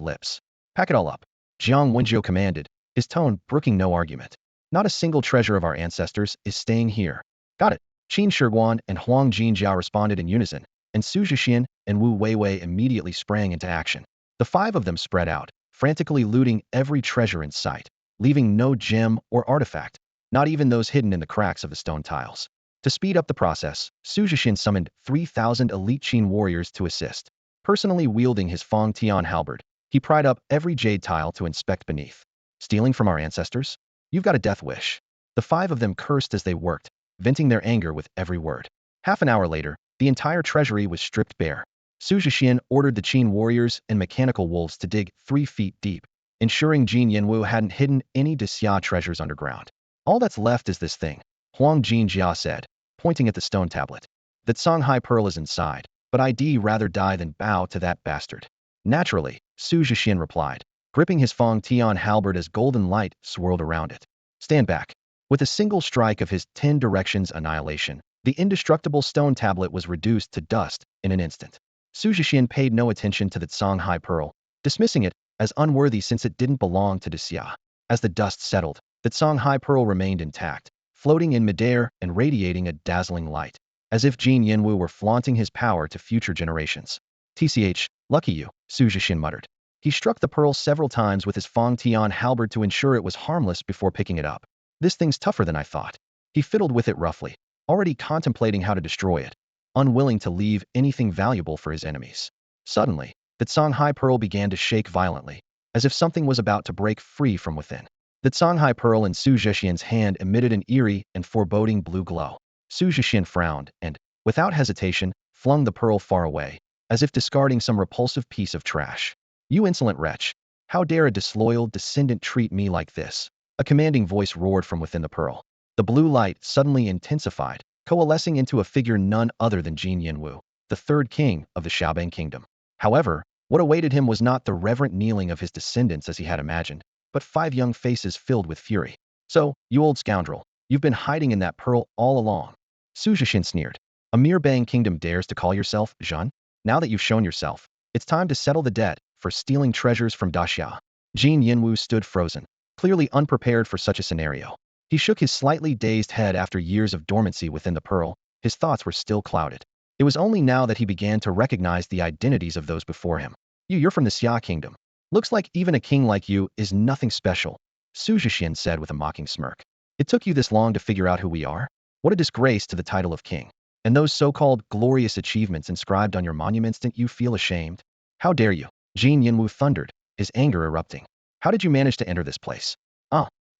Speaker 1: lips. "Pack it all up," Jiang Wenjiu commanded, his tone brooking no argument. "Not a single treasure of our ancestors is staying here." "Got it." Qin Shi Huang and Huang Jinjiao responded in unison, and Xu Zhexian and Wu Weiwei immediately sprang into action. The 5 of them spread out, frantically looting every treasure in sight, leaving no gem or artifact, not even those hidden in the cracks of the stone tiles. To speed up the process, Xu Zhexian summoned 3,000 elite Qin warriors to assist. Personally wielding his Fong Tian halberd, he pried up every jade tile to inspect beneath. Stealing from our ancestors? You've got a death wish. The 5 of them cursed as they worked, venting their anger with every word. Half an hour later, the entire treasury was stripped bare. Xu Zhexian ordered the Qin warriors and mechanical wolves to dig 3 feet deep, ensuring Jin Yanwu hadn't hidden any Dixia treasures underground. All that's left is this thing, Huang Jinjia said, pointing at the stone tablet. That Songhai pearl is inside, but I'd rather die than bow to that bastard. Naturally, Xu Zhexian replied, gripping his Fong Tian halberd as golden light swirled around it. Stand back. With a single strike of his 10 directions annihilation, the indestructible stone tablet was reduced to dust in an instant. Xu Zhexian paid no attention to the Songhai pearl, dismissing it as unworthy since it didn't belong to Dixia. As the dust settled, the Songhai pearl remained intact, floating in midair and radiating a dazzling light, as if Jin Yanwu were flaunting his power to future generations. TCH, lucky you, Xu Zhexian muttered. He struck the pearl several times with his Fong Tian halberd to ensure it was harmless before picking it up. This thing's tougher than I thought. He fiddled with it roughly, already contemplating how to destroy it, unwilling to leave anything valuable for his enemies. Suddenly, the Songhai pearl began to shake violently, as if something was about to break free from within. The Songhai pearl in Xu Zhexian's hand emitted an eerie and foreboding blue glow. Xu Zhexian frowned and, without hesitation, flung the pearl far away, as if discarding some repulsive piece of trash. You insolent wretch! How dare a disloyal descendant treat me like this? A commanding voice roared from within the pearl. The blue light suddenly intensified, coalescing into a figure none other than Jin Yanwu, the 3rd king of the Xiaobang kingdom. However, what awaited him was not the reverent kneeling of his descendants as he had imagined, but 5 young faces filled with fury. So, you old scoundrel, you've been hiding in that pearl all along. Xu Zhexian sneered. A mere Bang kingdom dares to call yourself Zhan? Now that you've shown yourself, it's time to settle the debt for stealing treasures from Dixia. Jin Yanwu stood frozen, clearly unprepared for such a scenario. He shook his slightly dazed head after years of dormancy within the pearl. His thoughts were still clouded. It was only now that he began to recognize the identities of those before him. You're from the Xia kingdom. Looks like even a king like you is nothing special, Xu Zhexian said with a mocking smirk. It took you this long to figure out who we are? What a disgrace to the title of king. And those so-called glorious achievements inscribed on your monuments, didn't you feel ashamed? How dare you? Jin Yanwu thundered, his anger erupting. How did you manage to enter this place?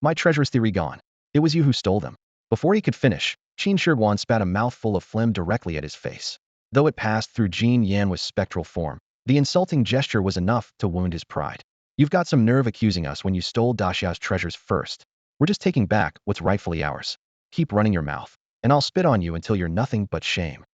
Speaker 1: My treasures theory gone. It was you who stole them. Before he could finish, Qin Shi Huang spat a mouthful of phlegm directly at his face. Though it passed through Jin Yanwu's spectral form, the insulting gesture was enough to wound his pride. You've got some nerve accusing us when you stole Daxia's treasures first. We're just taking back what's rightfully ours. Keep running your mouth, and I'll spit on you until you're nothing but shame.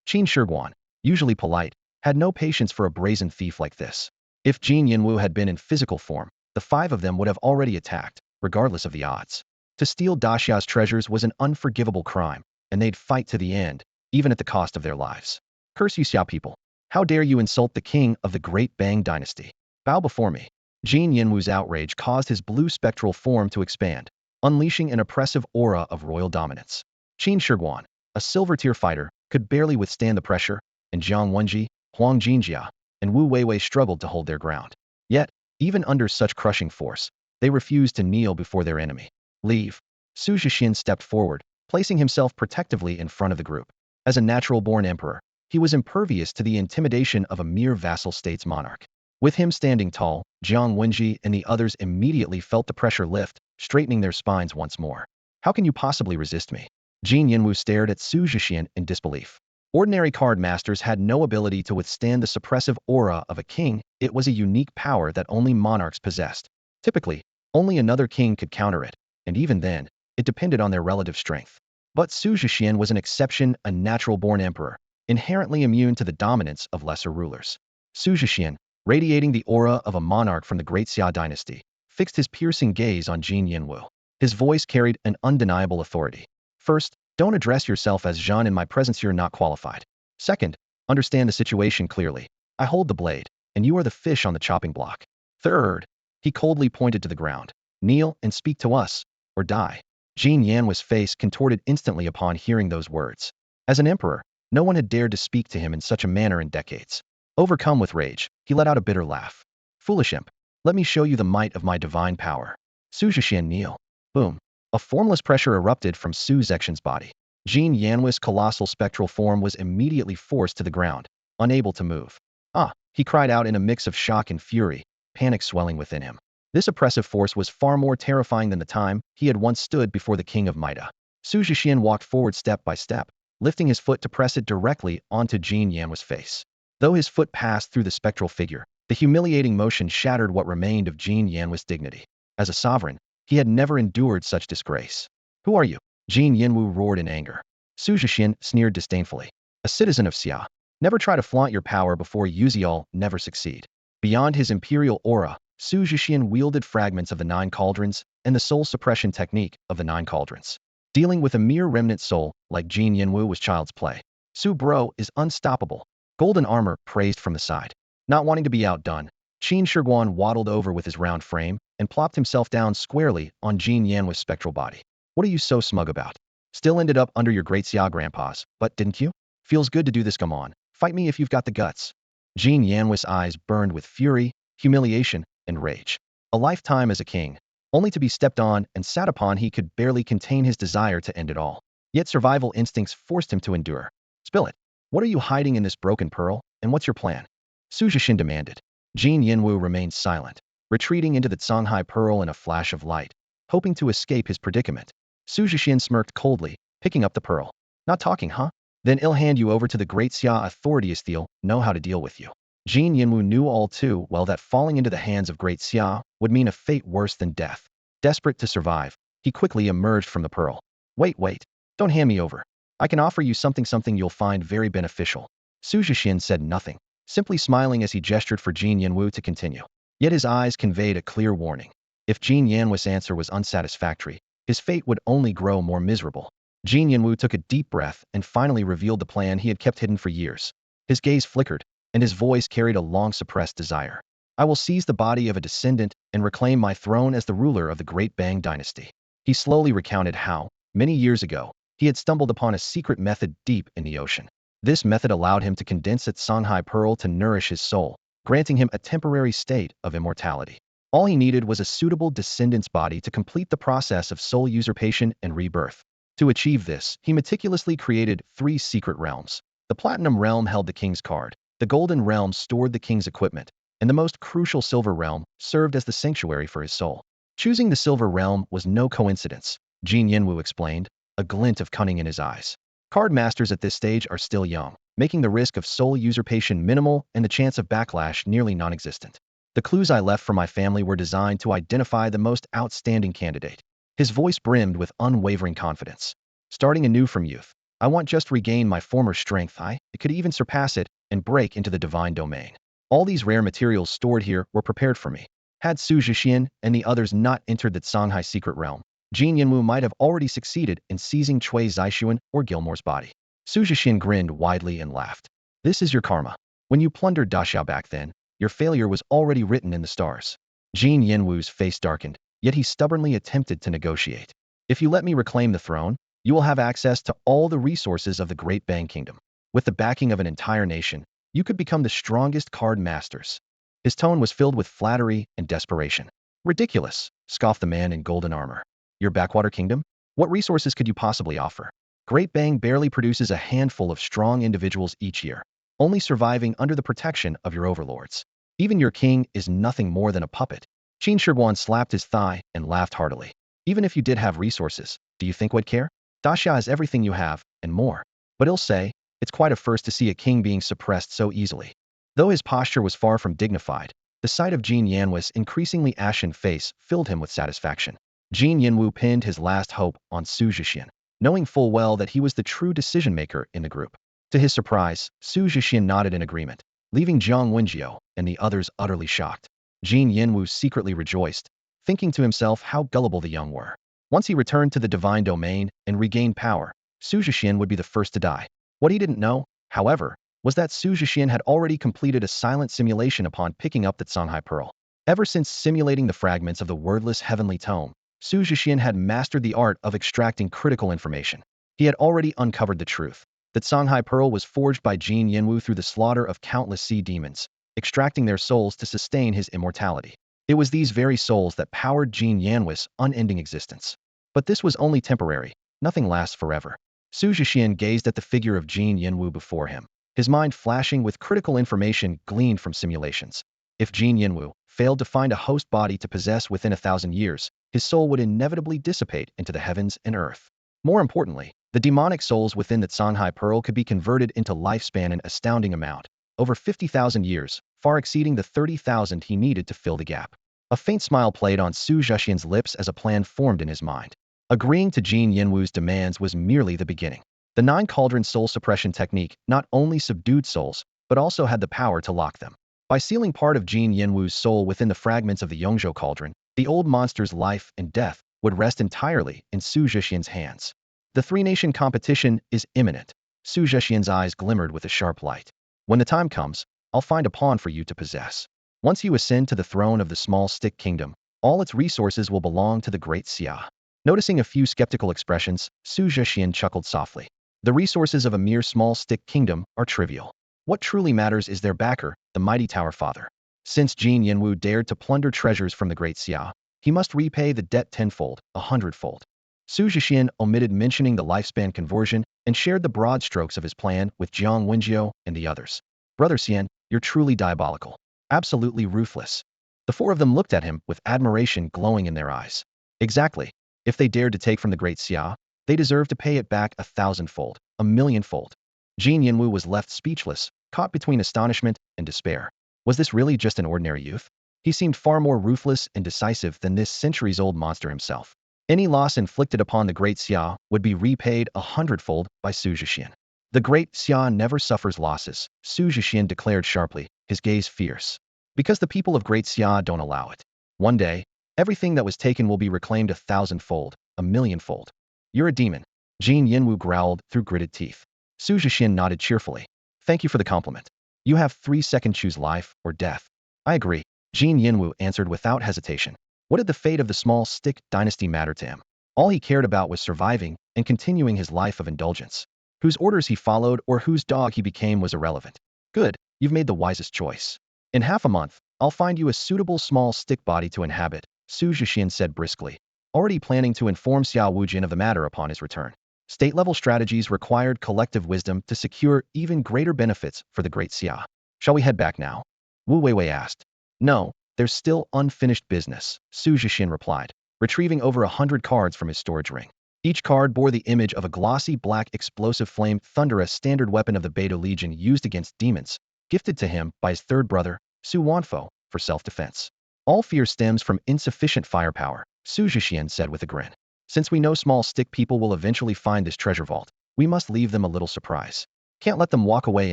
Speaker 1: Qin Shi Huang, usually polite, had no patience for a brazen thief like this. If Jin Yanwu had been in physical form, the 5 of them would have already attacked, regardless of the odds. To steal Daxia's treasures was an unforgivable crime, and they'd fight to the end, even at the cost of their lives. Curse you Xia people! How dare you insult the king of the great Bang dynasty? Bow before me. Jin Yanwu's outrage caused his blue spectral form to expand, unleashing an oppressive aura of royal dominance. Qin Shi Huang, a silver-tier fighter, could barely withstand the pressure, and Jiang Wenji, Huang Jinjia, and Wu Weiwei struggled to hold their ground. Yet, even under such crushing force, they refused to kneel before their enemy. Leave. Xu Zhexian stepped forward, placing himself protectively in front of the group. As a natural-born emperor, he was impervious to the intimidation of a mere vassal state's monarch. With him standing tall, Jiang Wenji and the others immediately felt the pressure lift, straightening their spines once more. How can you possibly resist me? Jin Yanwu stared at Xu Zhexian in disbelief. Ordinary card masters had no ability to withstand the suppressive aura of a king. It was a unique power that only monarchs possessed. Typically, only another king could counter it, and even then, it depended on their relative strength. But Xu Zhexian was an exception, a natural-born emperor, inherently immune to the dominance of lesser rulers. Xu Zhexian, radiating the aura of a monarch from the Great Xia dynasty, fixed his piercing gaze on Jin Yanwu. His voice carried an undeniable authority. First, don't address yourself as Zhan in my presence, you're not qualified. Second, understand the situation clearly. I hold the blade, and you are the fish on the chopping block. Third, he coldly pointed to the ground. Kneel and speak to us, or die. Jin Yanwu's face contorted instantly upon hearing those words. As an emperor, no one had dared to speak to him in such a manner in decades. Overcome with rage, he let out a bitter laugh. Foolish imp. Let me show you the might of my divine power. Xu Zhexian kneel. Boom. A formless pressure erupted from Xu Zhexian's body. Jin Yanhui's colossal spectral form was immediately forced to the ground, unable to move. Ah, he cried out in a mix of shock and fury, panic swelling within him. This oppressive force was far more terrifying than the time he had once stood before the king of Mida. Xu Zhexian walked forward step by step, lifting his foot to press it directly onto Jin Yanhui's face. Though his foot passed through the spectral figure, the humiliating motion shattered what remained of Jin Yanhui's dignity. As a sovereign, he had never endured such disgrace. Who are you? Jin Yanwu roared in anger. Xu Zhexian sneered disdainfully. A citizen of Xia. Never try to flaunt your power before Yuzi'll never succeed. Beyond his imperial aura, Xu Zhexian wielded fragments of the Nine Cauldrons and the soul suppression technique of the Nine Cauldrons. Dealing with a mere remnant soul like Jin Yanwu was child's play. Su Bro is unstoppable. Golden armor praised from the side. Not wanting to be outdone, Qin Shi Huang waddled over with his round frame and plopped himself down squarely on Jin Yanhui's spectral body. What are you so smug about? Still ended up under your great Xia grandpas, but didn't you? Feels good to do this, come on. Fight me if you've got the guts. Jin Yanhui's eyes burned with fury, humiliation, and rage. A lifetime as a king, only to be stepped on and sat upon. He could barely contain his desire to end it all. Yet survival instincts forced him to endure. Spill it. What are you hiding in this broken pearl, and what's your plan? Xu Zhexian demanded. Jin Yanwu remained silent, retreating into the Songhai pearl in a flash of light, hoping to escape his predicament. Xu Zhexian smirked coldly, picking up the pearl. Not talking, huh? Then I'll hand you over to the great Xia authorities. They'll know how to deal with you. Jin Yanwu knew all too well that falling into the hands of great Xia would mean a fate worse than death. Desperate to survive, he quickly emerged from the pearl. Wait, don't hand me over. I can offer you something you'll find very beneficial. Xu Zhexian said nothing, simply smiling as he gestured for Jin Yanwu to continue. Yet his eyes conveyed a clear warning. If Jin Yanhui's answer was unsatisfactory, his fate would only grow more miserable. Jin Yanwu took a deep breath and finally revealed the plan he had kept hidden for years. His gaze flickered, and his voice carried a long-suppressed desire. I will seize the body of a descendant and reclaim my throne as the ruler of the Great Bang dynasty. He slowly recounted how, many years ago, he had stumbled upon a secret method deep in the ocean. This method allowed him to condense its Songhai pearl to nourish his soul, granting him a temporary state of immortality. All he needed was a suitable descendant's body to complete the process of soul usurpation and rebirth. To achieve this, he meticulously created 3 secret realms. The Platinum Realm held the king's card, the Golden Realm stored the king's equipment, and the most crucial Silver Realm served as the sanctuary for his soul. Choosing the Silver Realm was no coincidence, Jin Yanwu explained, a glint of cunning in his eyes. Card masters at this stage are still young, making the risk of soul usurpation minimal and the chance of backlash nearly non-existent. The clues I left for my family were designed to identify the most outstanding candidate. His voice brimmed with unwavering confidence. Starting anew from youth, I want just regain my former strength. It could even surpass it and break into the divine domain. All these rare materials stored here were prepared for me. Had Xu Zhexian and the others not entered the Songhai secret realm, Jin Yanwu might have already succeeded in seizing Cui Zixuan or Gilmore's body. Xu Zhexian grinned widely and laughed. This is your karma. When you plundered Daxiao back then, your failure was already written in the stars. Jin Yanwu's face darkened, yet he stubbornly attempted to negotiate. If you let me reclaim the throne, you will have access to all the resources of the Great Bang Kingdom. With the backing of an entire nation, you could become the strongest card masters. His tone was filled with flattery and desperation. Ridiculous, scoffed the man in golden armor. Your backwater kingdom? What resources could you possibly offer? Great Bang barely produces a handful of strong individuals each year, only surviving under the protection of your overlords. Even your king is nothing more than a puppet. Qin Shi Huang slapped his thigh and laughed heartily. Even if you did have resources, do you think we'd care? Daxia is everything you have, and more. But he'll say, it's quite a first to see a king being suppressed so easily. Though his posture was far from dignified, the sight of Jin Yanhui's increasingly ashen face filled him with satisfaction. Jin Yanwu pinned his last hope on Xu Zhexian, knowing full well that he was the true decision-maker in the group. To his surprise, Xu Zhexian nodded in agreement, leaving Jiang Wenjiu and the others utterly shocked. Jin Yanwu secretly rejoiced, thinking to himself how gullible the young were. Once he returned to the divine domain and regained power, Xu Zhexian would be the first to die. What he didn't know, however, was that Xu Zhexian had already completed a silent simulation upon picking up the Songhai Pearl. Ever since simulating the fragments of the wordless heavenly tome, Xu Zhexian had mastered the art of extracting critical information. He had already uncovered the truth. That Songhai Pearl was forged by Jin Yanwu through the slaughter of countless sea demons, extracting their souls to sustain his immortality. It was these very souls that powered Jin Yanhui's unending existence. But this was only temporary. Nothing lasts forever. Xu Zhexian gazed at the figure of Jin Yanhu before him, his mind flashing with critical information gleaned from simulations. If Jin Yanhu failed to find a host body to possess within 1,000 years, his soul would inevitably dissipate into the heavens and earth. More importantly, the demonic souls within the Songhai Pearl could be converted into lifespan an astounding amount, over 50,000 years, far exceeding the 30,000 he needed to fill the gap. A faint smile played on Xu Zhexian's lips as a plan formed in his mind. Agreeing to Jin Yanhu's demands was merely the beginning. The Nine Cauldron soul suppression technique not only subdued souls, but also had the power to lock them. By sealing part of Jin Yanhu's soul within the fragments of the Yongzhou Cauldron, the old monster's life and death would rest entirely in Xu Zhexian's hands. The three-nation competition is imminent. Xu Zhexian's eyes glimmered with a sharp light. When the time comes, I'll find a pawn for you to possess. Once you ascend to the throne of the small stick kingdom, all its resources will belong to the great Xia. Noticing a few skeptical expressions, Xu Zhexian chuckled softly. The resources of a mere small stick kingdom are trivial. What truly matters is their backer, the mighty Tower Father. Since Jin Yanhu dared to plunder treasures from the great Xia, he must repay the debt tenfold, 100-fold. Xu Zhexian omitted mentioning the lifespan conversion and shared the broad strokes of his plan with Jiang Wenjiu and the others. Brother Xian, you're truly diabolical. Absolutely ruthless. The four of them looked at him with admiration glowing in their eyes. Exactly. If they dared to take from the great Xia, they deserved to pay it back 1,000-fold, 1,000,000-fold. Jin Yanhu was left speechless, caught between astonishment and despair. Was this really just an ordinary youth? He seemed far more ruthless and decisive than this centuries-old monster himself. Any loss inflicted upon the great Xia would be repaid 100-fold by Xu Zhexian. The great Xia never suffers losses, Xu Zhexian declared sharply, his gaze fierce. Because the people of great Xia don't allow it. One day, everything that was taken will be reclaimed 1,000-fold, 1,000,000-fold. You're a demon. Jin Yanhu growled through gritted teeth. Xu Zhexian nodded cheerfully. Thank you for the compliment. You have 3 seconds, choose life or death. I agree. Jin Yanhu answered without hesitation. What did the fate of the small stick dynasty matter to him? All he cared about was surviving and continuing his life of indulgence. Whose orders he followed or whose dog he became was irrelevant. Good, you've made the wisest choice. In half a month, I'll find you a suitable small stick body to inhabit, Xu Zhexian said briskly, already planning to inform Xiao Wujin of the matter upon his return. State-level strategies required collective wisdom to secure even greater benefits for the great Xia. Shall we head back now? Wu Weiwei asked. No, there's still unfinished business, Xu Zhexian replied, retrieving over 100 cards from his storage ring. Each card bore the image of a glossy black explosive flame thunder, a standard weapon of the Beidou Legion used against demons, gifted to him by his third brother, Su Wanfo, for self-defense. All fear stems from insufficient firepower, Xu Zhexian said with a grin. Since we know small stick people will eventually find this treasure vault, we must leave them a little surprise. Can't let them walk away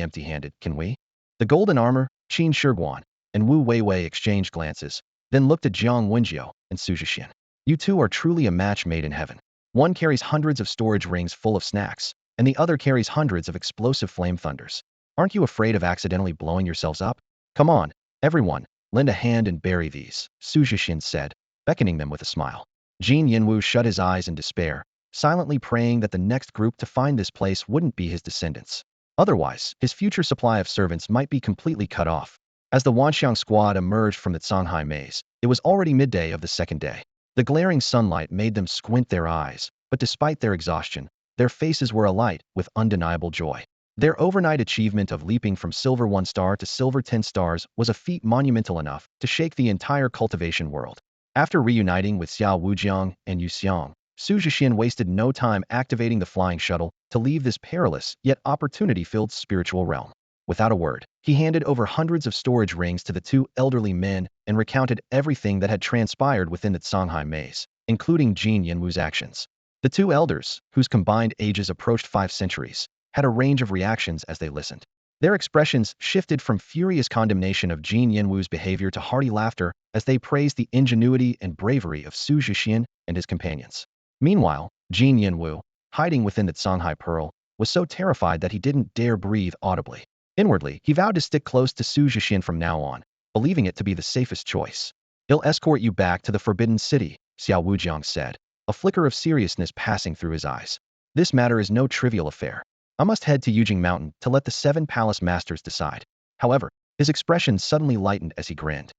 Speaker 1: empty-handed, can we? The golden armor, Qin Shi Huang, and Wu Weiwei exchanged glances, then looked at Jiang Wenjiu and Xu Zhexian. You two are truly a match made in heaven. One carries hundreds of storage rings full of snacks, and the other carries hundreds of explosive flame thunders. Aren't you afraid of accidentally blowing yourselves up? Come on, everyone, lend a hand and bury these, Xu Zhexian said, beckoning them with a smile. Jin Yanhu shut his eyes in despair, silently praying that the next group to find this place wouldn't be his descendants. Otherwise, his future supply of servants might be completely cut off. As the Wanxiang squad emerged from the Songhai maze, it was already midday of the second day. The glaring sunlight made them squint their eyes, but despite their exhaustion, their faces were alight with undeniable joy. Their overnight achievement of leaping from silver 1 star to silver 10 stars was a feat monumental enough to shake the entire cultivation world. After reuniting with Xiao Wujiang and Yu Xiang, Xu Zhexian wasted no time activating the flying shuttle to leave this perilous yet opportunity-filled spiritual realm. Without a word, he handed over hundreds of storage rings to the 2 elderly men and recounted everything that had transpired within the Songhai maze, including Jin Yanhu's actions. The 2 elders, whose combined ages approached 5 centuries, had a range of reactions as they listened. Their expressions shifted from furious condemnation of Jin Yanhu's behavior to hearty laughter as they praised the ingenuity and bravery of Xu Zhexian and his companions. Meanwhile, Jin Yanhu, hiding within the Songhai Pearl, was so terrified that he didn't dare breathe audibly. Inwardly, he vowed to stick close to Xu Zhexian from now on, believing it to be the safest choice. He'll escort you back to the Forbidden City, Xiao Wujiang said, a flicker of seriousness passing through his eyes. This matter is no trivial affair. I must head to Yujing Mountain to let the 7 palace masters decide. However, his expression suddenly lightened as he grinned.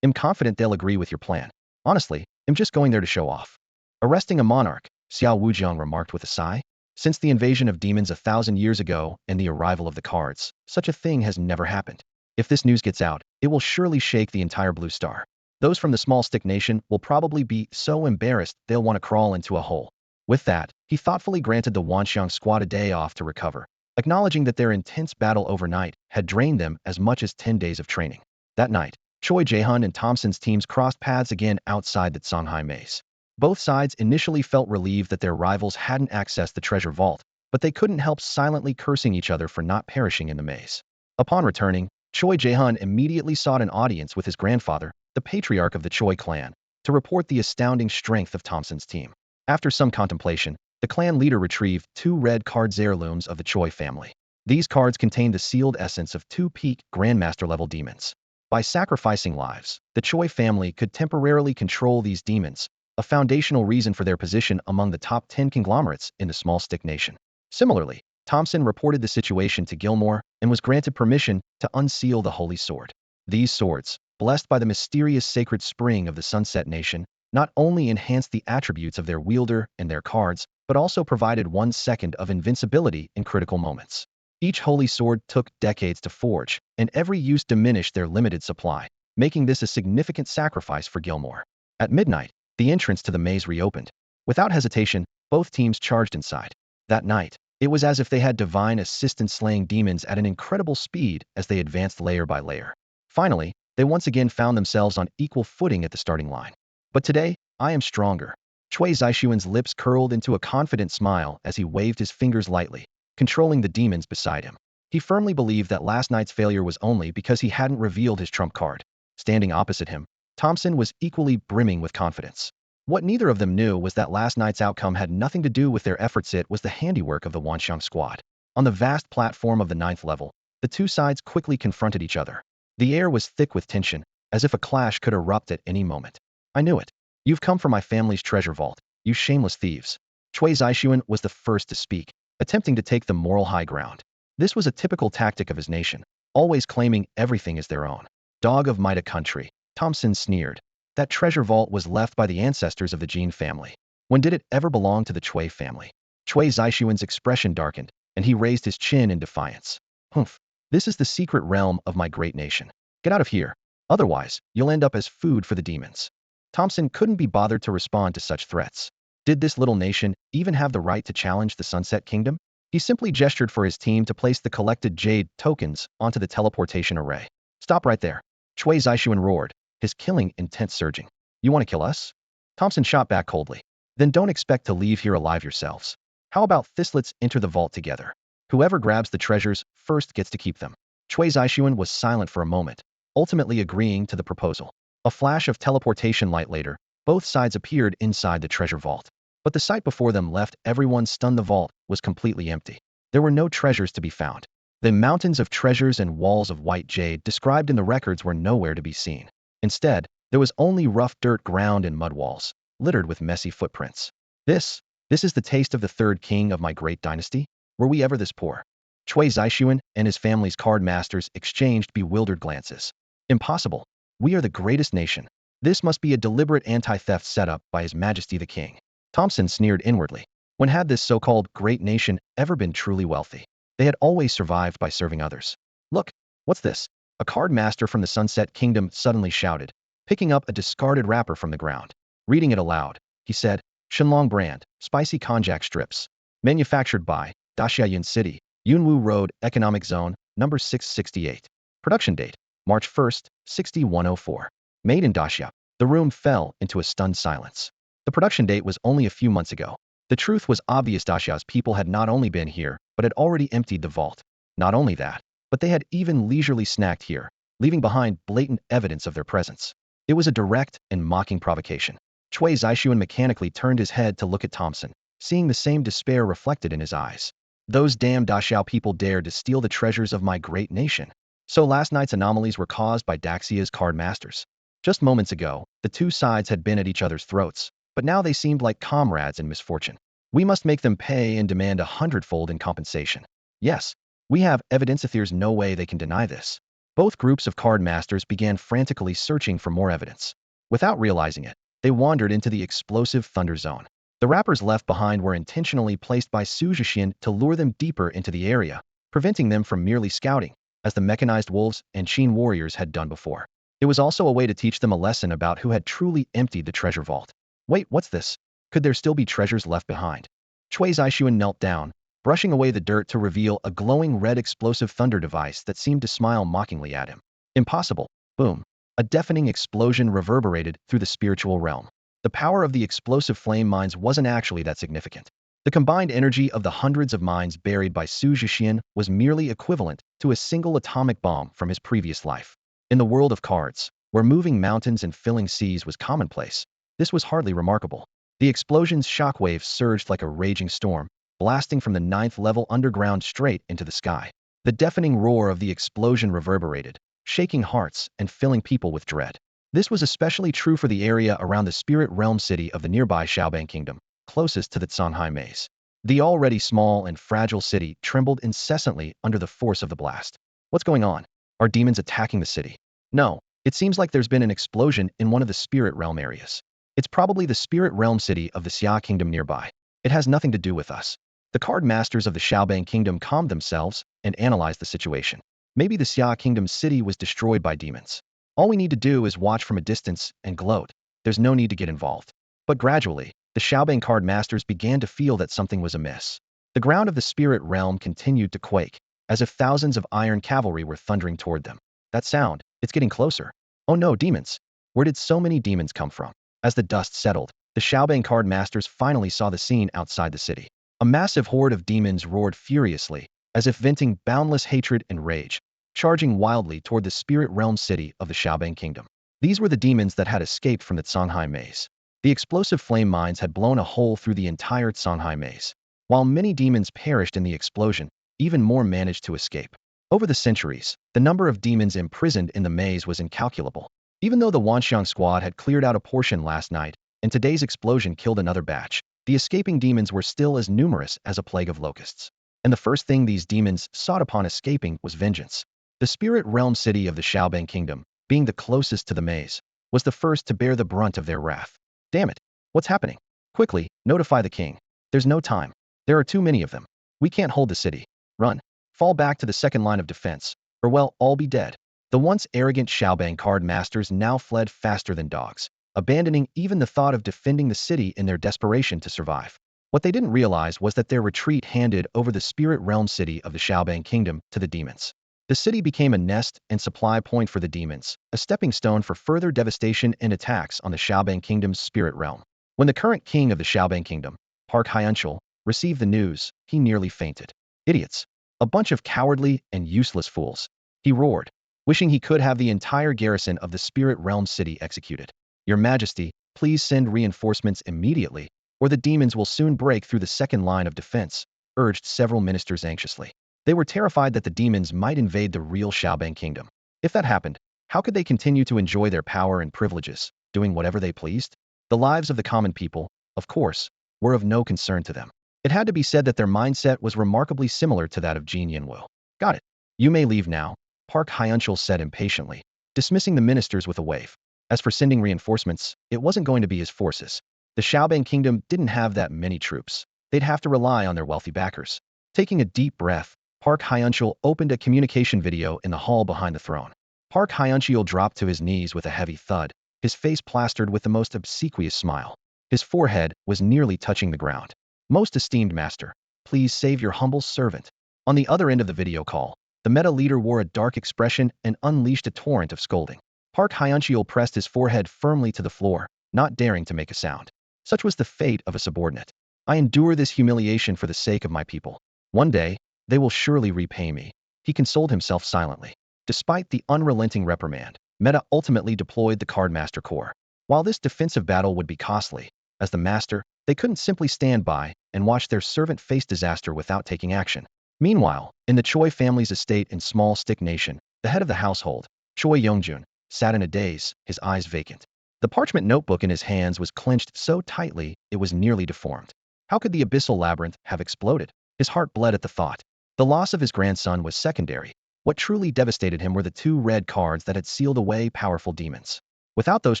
Speaker 1: I'm confident they'll agree with your plan. Honestly, I'm just going there to show off. Arresting a monarch, Xiao Wujiang remarked with a sigh. Since the invasion of demons 1,000 years ago and the arrival of the cards, such a thing has never happened. If this news gets out, it will surely shake the entire Blue Star. Those from the small stick nation will probably be so embarrassed they'll want to crawl into a hole. With that, he thoughtfully granted the Wanxiang squad a day off to recover, acknowledging that their intense battle overnight had drained them as much as 10 days of training. That night, Choi Jae-hun and Thompson's teams crossed paths again outside the Songhai maze. Both sides initially felt relieved that their rivals hadn't accessed the treasure vault, but they couldn't help silently cursing each other for not perishing in the maze. Upon returning, Choi Jae-hun immediately sought an audience with his grandfather, the patriarch of the Choi clan, to report the astounding strength of Thompson's team. After some contemplation, the clan leader retrieved 2 red cards heirlooms of the Choi family. These cards contained the sealed essence of 2 peak Grandmaster-level demons. By sacrificing lives, the Choi family could temporarily control these demons, a foundational reason for their position among the top 10 conglomerates in the small stick nation. Similarly, Thompson reported the situation to Gilmore and was granted permission to unseal the Holy Sword. These swords, blessed by the mysterious sacred spring of the Sunset Nation, not only enhanced the attributes of their wielder and their cards, but also provided 1 second of invincibility in critical moments. Each holy sword took decades to forge, and every use diminished their limited supply, making this a significant sacrifice for Gilmore. At midnight, the entrance to the maze reopened. Without hesitation, both teams charged inside. That night, it was as if they had divine assistance slaying demons at an incredible speed as they advanced layer by layer. Finally, they once again found themselves on equal footing at the starting line. But today, I am stronger. Chui Zixuan's lips curled into a confident smile as he waved his fingers lightly, controlling the demons beside him. He firmly believed that last night's failure was only because he hadn't revealed his trump card. Standing opposite him, Thompson was equally brimming with confidence. What neither of them knew was that last night's outcome had nothing to do with their efforts. It was the handiwork of the Wanxiang squad. On the vast platform of the 9th level, the two sides quickly confronted each other. The air was thick with tension, as if a clash could erupt at any moment. I knew it. You've come for my family's treasure vault, you shameless thieves. Chui Zixuan was the first to speak, attempting to take the moral high ground. This was a typical tactic of his nation, always claiming everything is their own. Dog of might a country, Thompson sneered. That treasure vault was left by the ancestors of the Jin family. When did it ever belong to the Chui family? Chui Zixuan's expression darkened, and he raised his chin in defiance. Humph. This is the secret realm of my great nation. Get out of here. Otherwise, you'll end up as food for the demons. Thompson couldn't be bothered to respond to such threats. Did this little nation even have the right to challenge the Sunset Kingdom? He simply gestured for his team to place the collected jade tokens onto the teleportation array. Stop right there. Chui Zixuan roared, his killing intent surging. You want to kill us? Thompson shot back coldly. Then don't expect to leave here alive yourselves. How about this? Let's enter the vault together. Whoever grabs the treasures first gets to keep them. Chui Zixuan was silent for a moment, ultimately agreeing to the proposal. A flash of teleportation light later, both sides appeared inside the treasure vault. But the sight before them left everyone stunned. The vault was completely empty. There were no treasures to be found. The mountains of treasures and walls of white jade described in the records were nowhere to be seen. Instead, there was only rough dirt ground and mud walls, littered with messy footprints. This is the taste of the 3rd king of my great dynasty? Were we ever this poor? Chui Zixuan and his family's card masters exchanged bewildered glances. Impossible. We are the greatest nation. This must be a deliberate anti-theft setup by His Majesty the King. Thompson sneered inwardly. When had this so-called great nation ever been truly wealthy? They had always survived by serving others. Look, what's this? A card master from the Sunset Kingdom suddenly shouted, picking up a discarded wrapper from the ground. Reading it aloud, he said, Shenlong brand, spicy konjac strips. Manufactured by Daxiayan City, Yunwu Road, Economic Zone, number 668. Production date, March 1st, 6104. Made in Daxia. The room fell into a stunned silence. The production date was only a few months ago. The truth was obvious. Daxia's people had not only been here, but had already emptied the vault. Not only that, but they had even leisurely snacked here, leaving behind blatant evidence of their presence. It was a direct and mocking provocation. Chui Zixuan mechanically turned his head to look at Thompson, seeing the same despair reflected in his eyes. Those damn Daxiao people dared to steal the treasures of my great nation. So last night's anomalies were caused by Daxia's card masters. Just moments ago, the two sides had been at each other's throats, but now they seemed like comrades in misfortune. We must make them pay and demand 100-fold in compensation. Yes, we have evidence. If there's no way they can deny this. Both groups of card masters began frantically searching for more evidence. Without realizing it, they wandered into the explosive thunder zone. The wrappers left behind were intentionally placed by Xu Zhexian to lure them deeper into the area, preventing them from merely scouting, as the mechanized wolves and Qin warriors had done before. It was also a way to teach them a lesson about who had truly emptied the treasure vault. Wait, what's this? Could there still be treasures left behind? Xu Zhexian knelt down, brushing away the dirt to reveal a glowing red explosive thunder device that seemed to smile mockingly at him. Impossible. Boom. A deafening explosion reverberated through the spiritual realm. The power of the explosive flame mines wasn't actually that significant. The combined energy of the hundreds of mines buried by Xu Zhexian was merely equivalent to a single atomic bomb from his previous life. In the world of cards, where moving mountains and filling seas was commonplace, this was hardly remarkable. The explosion's shockwaves surged like a raging storm, blasting from the 9th level underground straight into the sky. The deafening roar of the explosion reverberated, shaking hearts and filling people with dread. This was especially true for the area around the spirit realm city of the nearby Xiaobang kingdom, closest to the Canhai maze. The already small and fragile city trembled incessantly under the force of the blast. What's going on? Are demons attacking the city? No, it seems like there's been an explosion in one of the spirit realm areas. It's probably the spirit realm city of the Xia kingdom nearby. It has nothing to do with us. The card masters of the Xiaobang kingdom calmed themselves and analyzed the situation. Maybe the Xia kingdom's city was destroyed by demons. All we need to do is watch from a distance and gloat. There's no need to get involved. But gradually, the Xiaobang card masters began to feel that something was amiss. The ground of the spirit realm continued to quake, as if thousands of iron cavalry were thundering toward them. That sound, it's getting closer. Oh no, demons! Where did so many demons come from? As the dust settled, the Xiaobang card masters finally saw the scene outside the city. A massive horde of demons roared furiously, as if venting boundless hatred and rage, charging wildly toward the spirit realm city of the Xiaobang kingdom. These were the demons that had escaped from the Canhai maze. The explosive flame mines had blown a hole through the entire Canhai maze. While many demons perished in the explosion, even more managed to escape. Over the centuries, the number of demons imprisoned in the maze was incalculable. Even though the Wanxiang squad had cleared out a portion last night, and today's explosion killed another batch, the escaping demons were still as numerous as a plague of locusts. And the first thing these demons sought upon escaping was vengeance. The spirit realm city of the Xiaobang kingdom, being the closest to the maze, was the first to bear the brunt of their wrath. Damn it! What's happening? Quickly, notify the king. There's no time. There are too many of them. We can't hold the city. Run. Fall back to the second line of defense, or well, all be dead. The once arrogant Xiaobang card masters now fled faster than dogs, abandoning even the thought of defending the city in their desperation to survive. What they didn't realize was that their retreat handed over the spirit realm city of the Xiaobang kingdom to the demons. The city became a nest and supply point for the demons, a stepping stone for further devastation and attacks on the Xiaobang kingdom's spirit realm. When the current king of the Xiaobang kingdom, Park Hyunchul, received the news, he nearly fainted. Idiots. A bunch of cowardly and useless fools. He roared, wishing he could have the entire garrison of the spirit realm city executed. Your Majesty, please send reinforcements immediately, or the demons will soon break through the second line of defense, urged several ministers anxiously. They were terrified that the demons might invade the real Xiaobang kingdom. If that happened, how could they continue to enjoy their power and privileges, doing whatever they pleased? The lives of the common people, of course, were of no concern to them. It had to be said that their mindset was remarkably similar to that of Jin Yinwu. Got it. You may leave now, Park Hyunchul said impatiently, dismissing the ministers with a wave. As for sending reinforcements, it wasn't going to be his forces. The Xiaobang kingdom didn't have that many troops. They'd have to rely on their wealthy backers. Taking a deep breath, Park Hyunchul opened a communication video in the hall behind the throne. Park Hyunchul dropped to his knees with a heavy thud, his face plastered with the most obsequious smile. His forehead was nearly touching the ground. Most esteemed master, please save your humble servant. On the other end of the video call, the meta leader wore a dark expression and unleashed a torrent of scolding. Park Hyunchul pressed his forehead firmly to the floor, not daring to make a sound. Such was the fate of a subordinate. I endure this humiliation for the sake of my people. One day, they will surely repay me. He consoled himself silently. Despite the unrelenting reprimand, Meta ultimately deployed the Cardmaster Corps. While this defensive battle would be costly, as the master, they couldn't simply stand by and watch their servant face disaster without taking action. Meanwhile, in the Choi family's estate in small stick nation, the head of the household, Choi Yongjun, sat in a daze, his eyes vacant. The parchment notebook in his hands was clenched so tightly it was nearly deformed. How could the abyssal labyrinth have exploded? His heart bled at the thought. The loss of his grandson was secondary. What truly devastated him were the two red cards that had sealed away powerful demons. Without those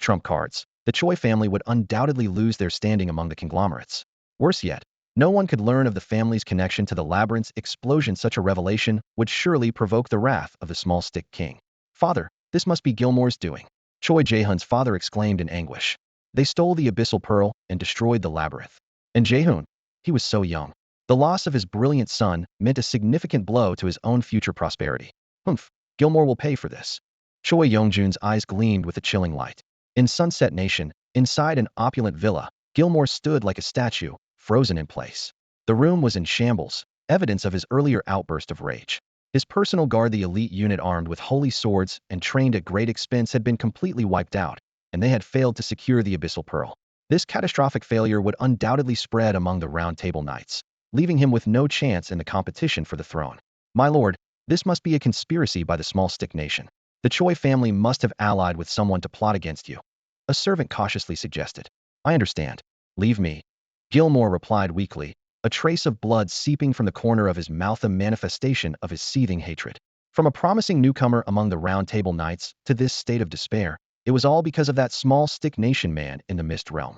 Speaker 1: trump cards, the Choi family would undoubtedly lose their standing among the conglomerates. Worse yet, no one could learn of the family's connection to the labyrinth's explosion. Such a revelation would surely provoke the wrath of the small stick king. Father, this must be Gilmore's doing. Choi Jae-hoon's father exclaimed in anguish. They stole the abyssal pearl and destroyed the labyrinth. And Jae-hoon, he was so young. The loss of his brilliant son meant a significant blow to his own future prosperity. Humph, Gilmore will pay for this. Choi Youngjun's eyes gleamed with a chilling light. In Sunset Nation, inside an opulent villa, Gilmore stood like a statue, frozen in place. The room was in shambles, evidence of his earlier outburst of rage. His personal guard, the elite unit armed with holy swords and trained at great expense, had been completely wiped out, and they had failed to secure the abyssal pearl. This catastrophic failure would undoubtedly spread among the Round Table Knights, leaving him with no chance in the competition for the throne. My lord, this must be a conspiracy by the small stick nation. The Choi family must have allied with someone to plot against you. A servant cautiously suggested. I understand. Leave me. Gilmore replied weakly, a trace of blood seeping from the corner of his mouth, a manifestation of his seething hatred. From a promising newcomer among the Round Table Knights to this state of despair, it was all because of that small stick nation man in the Mist Realm.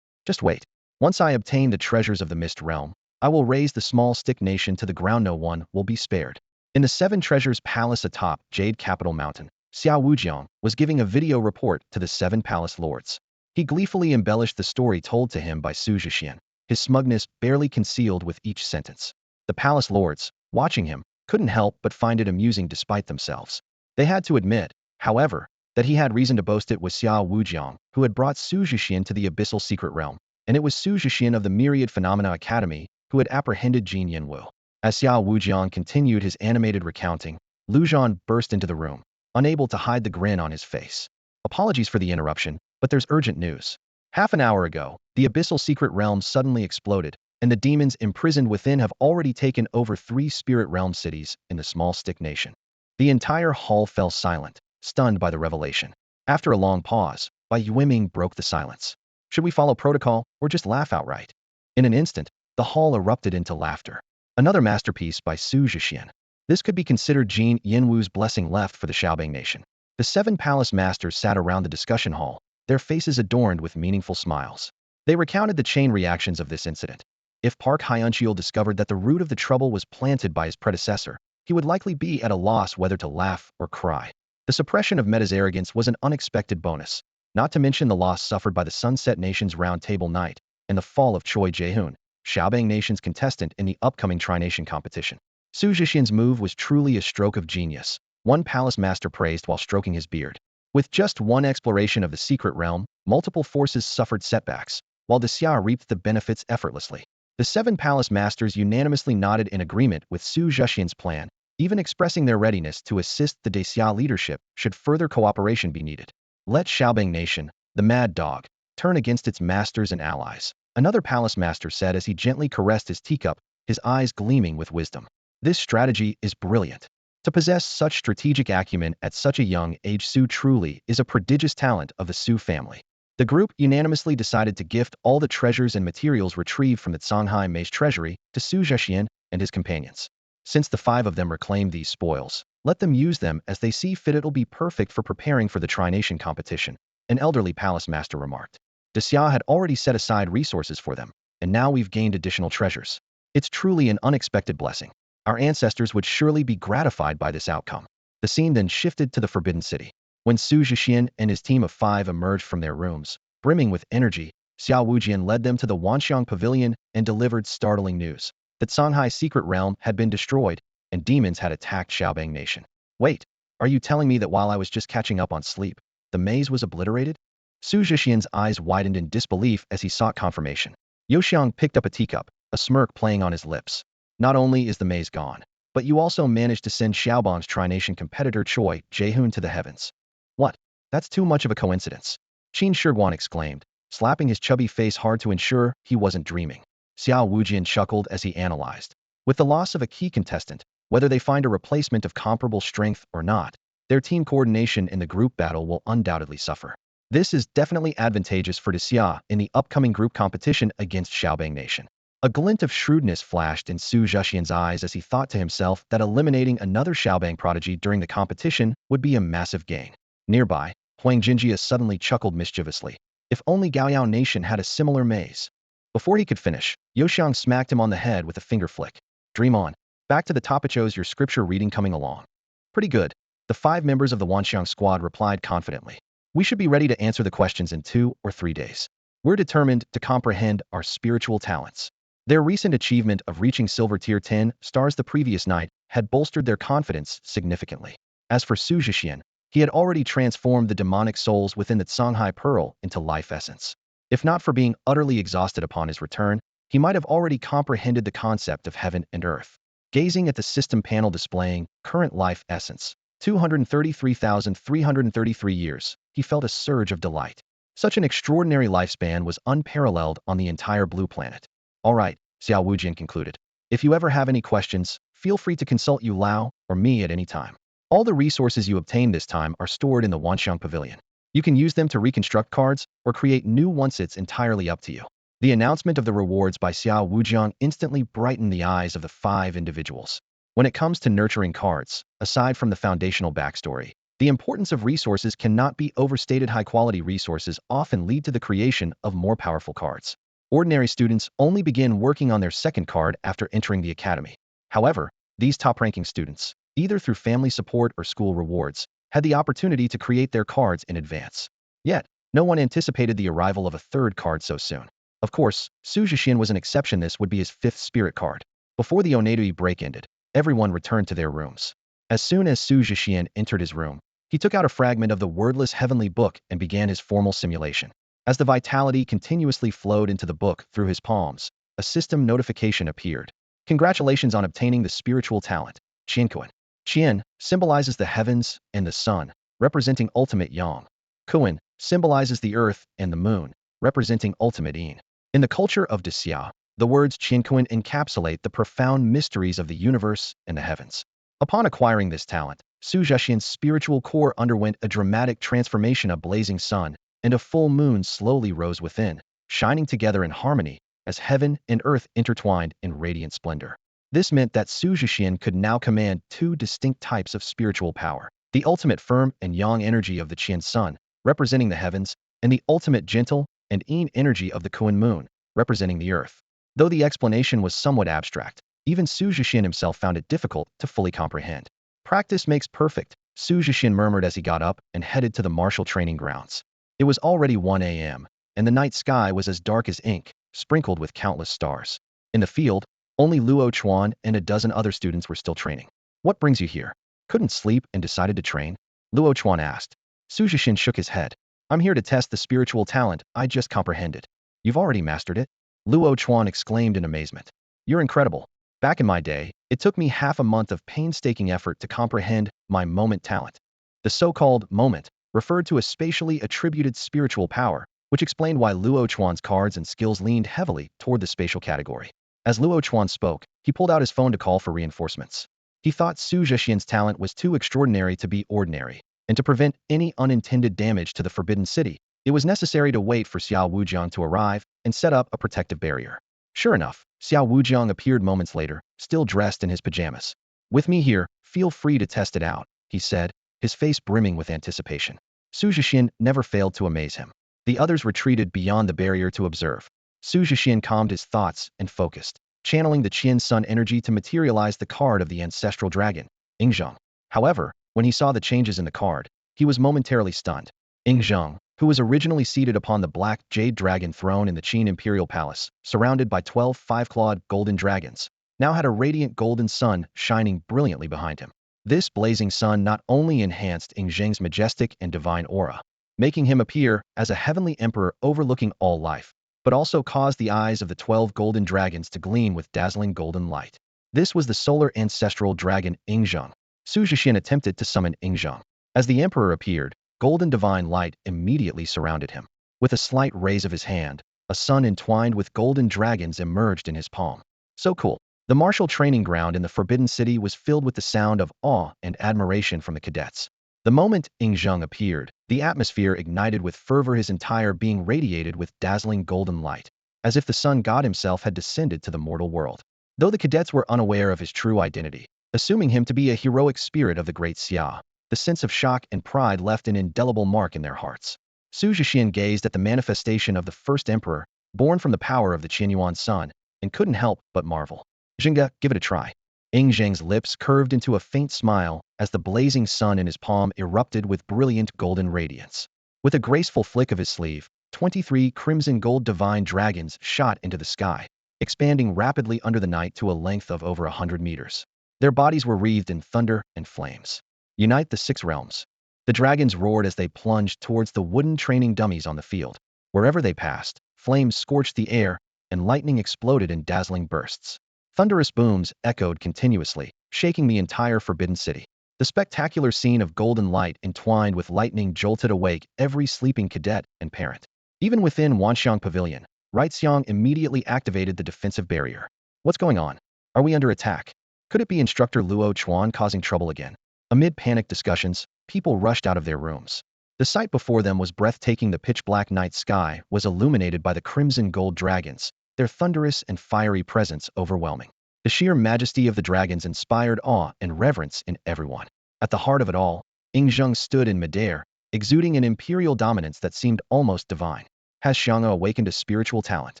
Speaker 1: Just wait. Once I obtain the treasures of the Mist Realm, I will raise the small stick nation to the ground. No one will be spared. In the Seven Treasures Palace atop Jade Capital Mountain, Xiao Wujiang was giving a video report to the Seven Palace Lords. He gleefully embellished the story told to him by Xu Zhexian, his smugness barely concealed with each sentence. The Palace Lords, watching him, couldn't help but find it amusing despite themselves. They had to admit, however, that he had reason to boast. It was Xiao Wujiang who had brought Xu Zhexian to the abyssal secret realm, and it was Xu Zhexian of the Myriad Phenomena Academy who had apprehended Jin Yanwu. As Xiao Wujiang continued his animated recounting, Lu Zhan burst into the room, unable to hide the grin on his face. Apologies for the interruption, but there's urgent news. Half an hour ago, the abyssal secret realm suddenly exploded, and the demons imprisoned within have already taken over 3 spirit realm cities in the small stick nation. The entire hall fell silent, stunned by the revelation. After a long pause, Bai Yueming broke the silence. Should we follow protocol or just laugh outright? In an instant, the hall erupted into laughter. Another masterpiece by Xu Zhexian. This could be considered Jin Yanwu's blessing left for the Xiaobang nation. The 7 palace masters sat around the discussion hall, their faces adorned with meaningful smiles. They recounted the chain reactions of this incident. If Park Hyuncheol discovered that the root of the trouble was planted by his predecessor, he would likely be at a loss whether to laugh or cry. The suppression of Meta's arrogance was an unexpected bonus, not to mention the loss suffered by the Sunset Nation's Round Table Knight and the fall of Choi Jae-hoon, Xiaobang Nation's contestant in the upcoming Tri-Nation competition. Xu Zhexian's move was truly a stroke of genius, one palace master praised while stroking his beard. With just one exploration of the secret realm, multiple forces suffered setbacks, while the Xia reaped the benefits effortlessly. The 7 palace masters unanimously nodded in agreement with Xu Zhexian's plan, even expressing their readiness to assist the Xia leadership should further cooperation be needed. Let Xiaobang Nation, the mad dog, turn against its masters and allies, another palace master said as he gently caressed his teacup, his eyes gleaming with wisdom. This strategy is brilliant. To possess such strategic acumen at such a young age, Xu truly is a prodigious talent of the Xu family. The group unanimously decided to gift all the treasures and materials retrieved from the Songhai Maze treasury to Xu Zhexian and his companions. Since the 5 of them reclaimed these spoils, let them use them as they see fit. It'll be perfect for preparing for the Tri-Nation competition, an elderly palace master remarked. The Xia had already set aside resources for them, and now we've gained additional treasures. It's truly an unexpected blessing. Our ancestors would surely be gratified by this outcome. The scene then shifted to the Forbidden City. When Xu Zhexian and his team of 5 emerged from their rooms, brimming with energy, Xiao Wujian led them to the Wanxiang Pavilion and delivered startling news. That Songhai secret realm had been destroyed, and demons had attacked Xiaobang Nation. Wait, are you telling me that while I was just catching up on sleep, the maze was obliterated? Xu Zhexian's eyes widened in disbelief as he sought confirmation. Youxiang picked up a teacup, a smirk playing on his lips. Not only is the maze gone, but you also managed to send Xiaobang's Tri-Nation competitor Choi Jae-hoon to the heavens. What? That's too much of a coincidence. Qin Shi Huang exclaimed, slapping his chubby face hard to ensure he wasn't dreaming. Xiao Wujian chuckled as he analyzed. With the loss of a key contestant, whether they find a replacement of comparable strength or not, their team coordination in the group battle will undoubtedly suffer. This is definitely advantageous for the Xia in the upcoming group competition against Xiaobang Nation. A glint of shrewdness flashed in Xu Zhexian's eyes as he thought to himself that eliminating another Xiaobang prodigy during the competition would be a massive gain. Nearby, Huang Jinjia suddenly chuckled mischievously. If only Gaoyao Nation had a similar maze. Before he could finish, Youxiang smacked him on the head with a finger flick. Dream on. Back to the top. It shows your scripture reading coming along. Pretty good. The 5 members of the Wanxiang squad replied confidently. We should be ready to answer the questions in 2 or 3 days. We're determined to comprehend our spiritual talents. Their recent achievement of reaching Silver Tier 10 stars the previous night had bolstered their confidence significantly. As for Xu Zhexian, he had already transformed the demonic souls within the Songhai Pearl into life essence. If not for being utterly exhausted upon his return, he might have already comprehended the concept of heaven and earth. Gazing at the system panel displaying current life essence, 233,333 years, he felt a surge of delight. Such an extraordinary lifespan was unparalleled on the entire blue planet. All right, Xiao Wujian concluded. If you ever have any questions, feel free to consult Yu Lao or me at any time. All the resources you obtain this time are stored in the Wanxiang Pavilion. You can use them to reconstruct cards or create new ones. It's entirely up to you. The announcement of the rewards by Xiao Wujian instantly brightened the eyes of the 5 individuals. When it comes to nurturing cards, aside from the foundational backstory, the importance of resources cannot be overstated. High-quality resources often lead to the creation of more powerful cards. Ordinary students only begin working on their second card after entering the academy. However, these top-ranking students, either through family support or school rewards, had the opportunity to create their cards in advance. Yet, no one anticipated the arrival of a third card so soon. Of course, Xu Zhexian was an exception. This would be his 5th spirit card. Before the Onedui break ended, everyone returned to their rooms. As soon as Xu Zhexian entered his room, he took out a fragment of the wordless heavenly book and began his formal simulation. As the vitality continuously flowed into the book through his palms, a system notification appeared. Congratulations on obtaining the spiritual talent, Qian. Qian symbolizes the heavens and the sun, representing ultimate yang. Kuan symbolizes the earth and the moon, representing ultimate yin. In the culture of Dixia, the words Qian encapsulate the profound mysteries of the universe and the heavens. Upon acquiring this talent, Xu Zhexian's spiritual core underwent a dramatic transformation. A blazing sun and a full moon slowly rose within, shining together in harmony, as heaven and earth intertwined in radiant splendor. This meant that Xu Zhexian could now command 2 distinct types of spiritual power: the ultimate firm and yang energy of the Qian sun, representing the heavens, and the ultimate gentle and yin energy of the Kuan moon, representing the earth. Though the explanation was somewhat abstract, even Xu Zhexian himself found it difficult to fully comprehend. Practice makes perfect, Xu Zhexian murmured as he got up and headed to the martial training grounds. It was already 1 a.m., and the night sky was as dark as ink, sprinkled with countless stars. In the field, only Luo Chuan and a dozen other students were still training. What brings you here? Couldn't sleep and decided to train? Luo Chuan asked. Xu Zhexian shook his head. I'm here to test the spiritual talent I just comprehended. You've already mastered it? Luo Chuan exclaimed in amazement. You're incredible. Back in my day, it took me half a month of painstaking effort to comprehend my moment talent. The so-called moment referred to a spatially attributed spiritual power, which explained why Luo Chuan's cards and skills leaned heavily toward the spatial category. As Luo Chuan spoke, he pulled out his phone to call for reinforcements. He thought Xu Zhexian's talent was too extraordinary to be ordinary, and to prevent any unintended damage to the Forbidden City, it was necessary to wait for Xiao Wujiang to arrive and set up a protective barrier. Sure enough, Xiao Wujiang appeared moments later, still dressed in his pajamas. With me here, feel free to test it out, he said, his face brimming with anticipation. Xu Zhexian never failed to amaze him. The others retreated beyond the barrier to observe. Xu Zhexian calmed his thoughts and focused, channeling the Qian Sun energy to materialize the card of the ancestral dragon, Ingzheng. However, when he saw the changes in the card, he was momentarily stunned. Ingzheng, who was originally seated upon the black jade dragon throne in the Qin imperial palace, surrounded by 12 5-clawed golden dragons, now had a radiant golden sun shining brilliantly behind him. This blazing sun not only enhanced Ingzheng's majestic and divine aura, making him appear as a heavenly emperor overlooking all life, but also caused the eyes of the 12 golden dragons to gleam with dazzling golden light. This was the solar ancestral dragon Ingzheng. Xu Zhexian attempted to summon Ingzheng. As the emperor appeared, golden divine light immediately surrounded him. With a slight raise of his hand, a sun entwined with golden dragons emerged in his palm. So cool. The martial training ground in the Forbidden City was filled with the sound of awe and admiration from the cadets. The moment Ingzheng appeared, the atmosphere ignited with fervor, his entire being radiated with dazzling golden light. as if the sun god himself had descended to the mortal world. Though the cadets were unaware of his true identity, assuming him to be a heroic spirit of the great Xia, the sense of shock and pride left an indelible mark in their hearts. Xu Zhexian gazed at the manifestation of the first emperor, born from the power of the Qin Yuan sun, and couldn't help but marvel. Zhenga, give it a try. Ing Zheng's lips curved into a faint smile as the blazing sun in his palm erupted with brilliant golden radiance. With a graceful flick of his sleeve, 23 crimson gold divine dragons shot into the sky, expanding rapidly under the night to a length of over 100 meters. Their bodies were wreathed in thunder and flames. Unite the 6 realms. The dragons roared as they plunged towards the wooden training dummies on the field. Wherever they passed, flames scorched the air, and lightning exploded in dazzling bursts. Thunderous booms echoed continuously, shaking the entire Forbidden City. The spectacular scene of golden light entwined with lightning jolted awake every sleeping cadet and parent. Even within Wanxiang Pavilion, Xiang immediately activated the defensive barrier. What's going on? Are we under attack? Could it be Instructor Luo Chuan causing trouble again? Amid panicked discussions, people rushed out of their rooms. The sight before them was breathtaking. The pitch-black night sky was illuminated by the crimson gold dragons, their thunderous and fiery presence overwhelming. The sheer majesty of the dragons inspired awe and reverence in everyone. At the heart of it all, Ing Zheng stood in midair, exuding an imperial dominance that seemed almost divine. Has Xiang'e awakened a spiritual talent?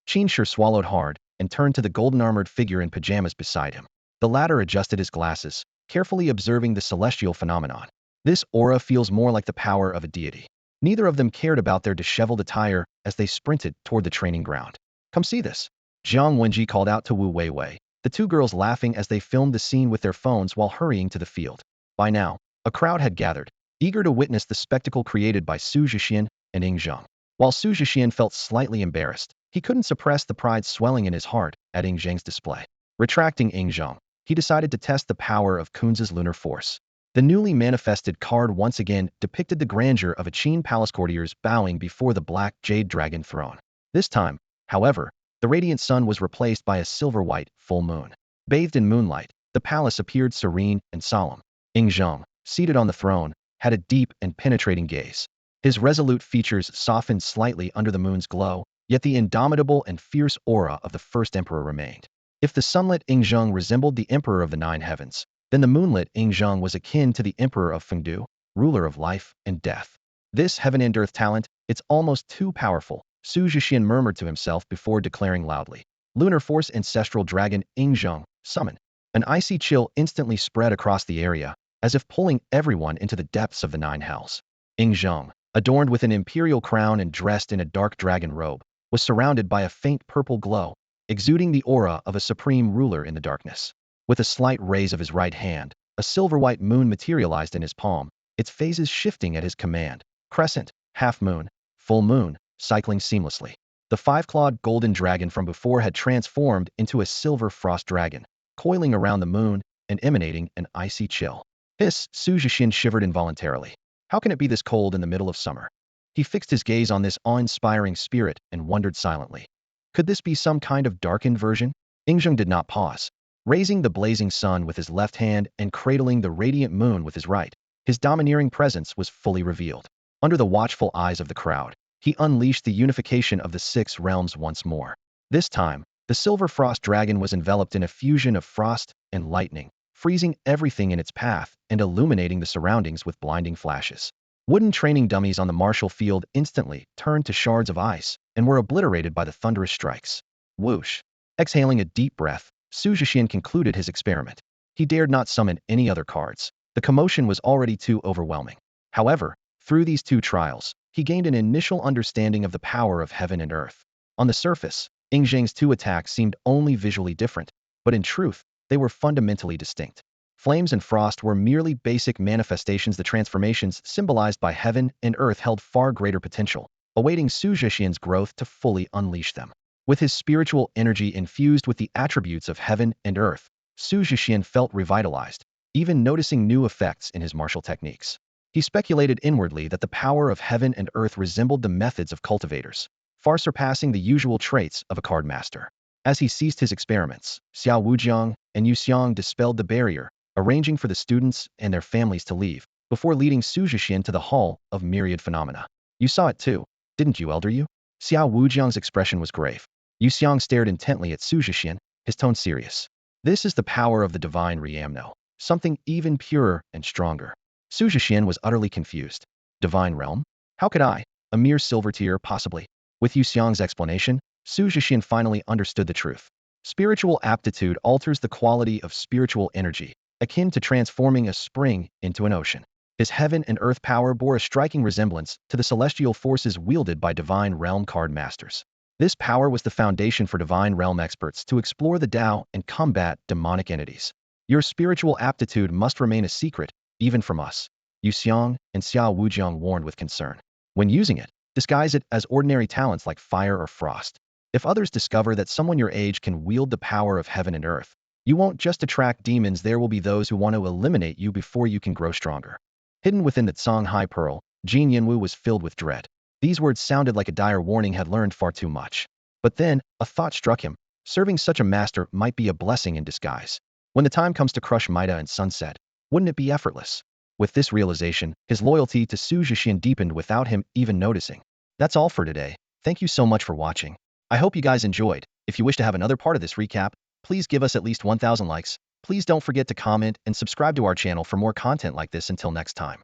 Speaker 1: Qin Shi swallowed hard and turned to the golden-armored figure in pajamas beside him. The latter adjusted his glasses, carefully observing the celestial phenomenon. This aura feels more like the power of a deity. Neither of them cared about their disheveled attire as they sprinted toward the training ground. Come see this. Jiang Wenji called out to Wu Weiwei, the 2 girls laughing as they filmed the scene with their phones while hurrying to the field. By now, a crowd had gathered, eager to witness the spectacle created by Xu Zhexian and Ing Zheng. While Xu Zhexian felt slightly embarrassed, he couldn't suppress the pride swelling in his heart at Ing Zheng's display. Retracting Ing Zheng, he decided to test the power of Kunz's lunar force. The newly manifested card once again depicted the grandeur of a Qin palace courtiers bowing before the black jade dragon throne. This time, however, the radiant sun was replaced by a silver-white full moon. Bathed in moonlight, the palace appeared serene and solemn. Ing Zheng, seated on the throne, had a deep and penetrating gaze. His resolute features softened slightly under the moon's glow, yet the indomitable and fierce aura of the first emperor remained. If the sunlit Ing Zheng resembled the emperor of the 9 heavens, then the moonlit Ing Zheng was akin to the emperor of Fengdu, ruler of life and death. This heaven and earth talent, it's almost too powerful, Xu Zhexian murmured to himself before declaring loudly. Lunar Force Ancestral Dragon Ing Zheng, summon. An icy chill instantly spread across the area, as if pulling everyone into the depths of the 9 hells. Ing Zheng, adorned with an imperial crown and dressed in a dark dragon robe, was surrounded by a faint purple glow, exuding the aura of a supreme ruler in the darkness. With a slight raise of his right hand, a silver-white moon materialized in his palm, its phases shifting at his command. Crescent, half moon, full moon, cycling seamlessly. The 5-clawed golden dragon from before had transformed into a silver frost dragon, coiling around the moon and emanating an icy chill. Hiss, Xu Zhexian shivered involuntarily. How can it be this cold in the middle of summer? He fixed his gaze on this awe-inspiring spirit and wondered silently. Could this be some kind of darkened version? Ing Zheng did not pause. Raising the blazing sun with his left hand and cradling the radiant moon with his right, his domineering presence was fully revealed. Under the watchful eyes of the crowd, he unleashed the unification of the 6 realms once more. This time, the silver frost dragon was enveloped in a fusion of frost and lightning, freezing everything in its path and illuminating the surroundings with blinding flashes. Wooden training dummies on the martial field instantly turned to shards of ice and were obliterated by the thunderous strikes. Whoosh! Exhaling a deep breath, Xu Zhexian concluded his experiment. He dared not summon any other cards. The commotion was already too overwhelming. However, through these 2 trials, he gained an initial understanding of the power of heaven and earth. On the surface, Ing Zheng's 2 attacks seemed only visually different, but in truth, they were fundamentally distinct. Flames and frost were merely basic manifestations. The transformations symbolized by heaven and earth held far greater potential, awaiting Xu Zhexian's growth to fully unleash them. With his spiritual energy infused with the attributes of heaven and earth, Xu Zhexian felt revitalized, even noticing new effects in his martial techniques. He speculated inwardly that the power of heaven and earth resembled the methods of cultivators, far surpassing the usual traits of a card master. As he ceased his experiments, Xiao Wujiang and Yu Xiang dispelled the barrier, arranging for the students and their families to leave, before leading Xu Zhexian to the Hall of Myriad Phenomena. You saw it too, didn't you, Elder Yu? Xiao Wujiang's expression was grave. Xiang stared intently at Xu Zhexian, his tone serious. This is the power of the divine Riamno, something even purer and stronger. Xu Zhexian was utterly confused. Divine realm? How could I, a mere silver tear, possibly? With Xiang's explanation, Xu Zhexian finally understood the truth. Spiritual aptitude alters the quality of spiritual energy, akin to transforming a spring into an ocean. His heaven and earth power bore a striking resemblance to the celestial forces wielded by divine realm card masters. This power was the foundation for divine realm experts to explore the Tao and combat demonic entities. Your spiritual aptitude must remain a secret, even from us. Yu Xiang and Xiao Wujiang warned with concern. When using it, disguise it as ordinary talents like fire or frost. If others discover that someone your age can wield the power of heaven and earth, you won't just attract demons, there will be those who want to eliminate you before you can grow stronger. Hidden within the Tsang Hai Pearl, Jin Yinwu was filled with dread. These words sounded like a dire warning, had learned far too much. But then, a thought struck him. Serving such a master might be a blessing in disguise. When the time comes to crush Maida and Sunset, wouldn't it be effortless? With this realization, his loyalty to Xu Zhexian deepened without him even noticing. That's all for today. Thank you so much for watching. I hope you guys enjoyed. If you wish to have another part of this recap, please give us at least 1,000 likes. Please don't forget to comment and subscribe to our channel for more content like this. Until next time.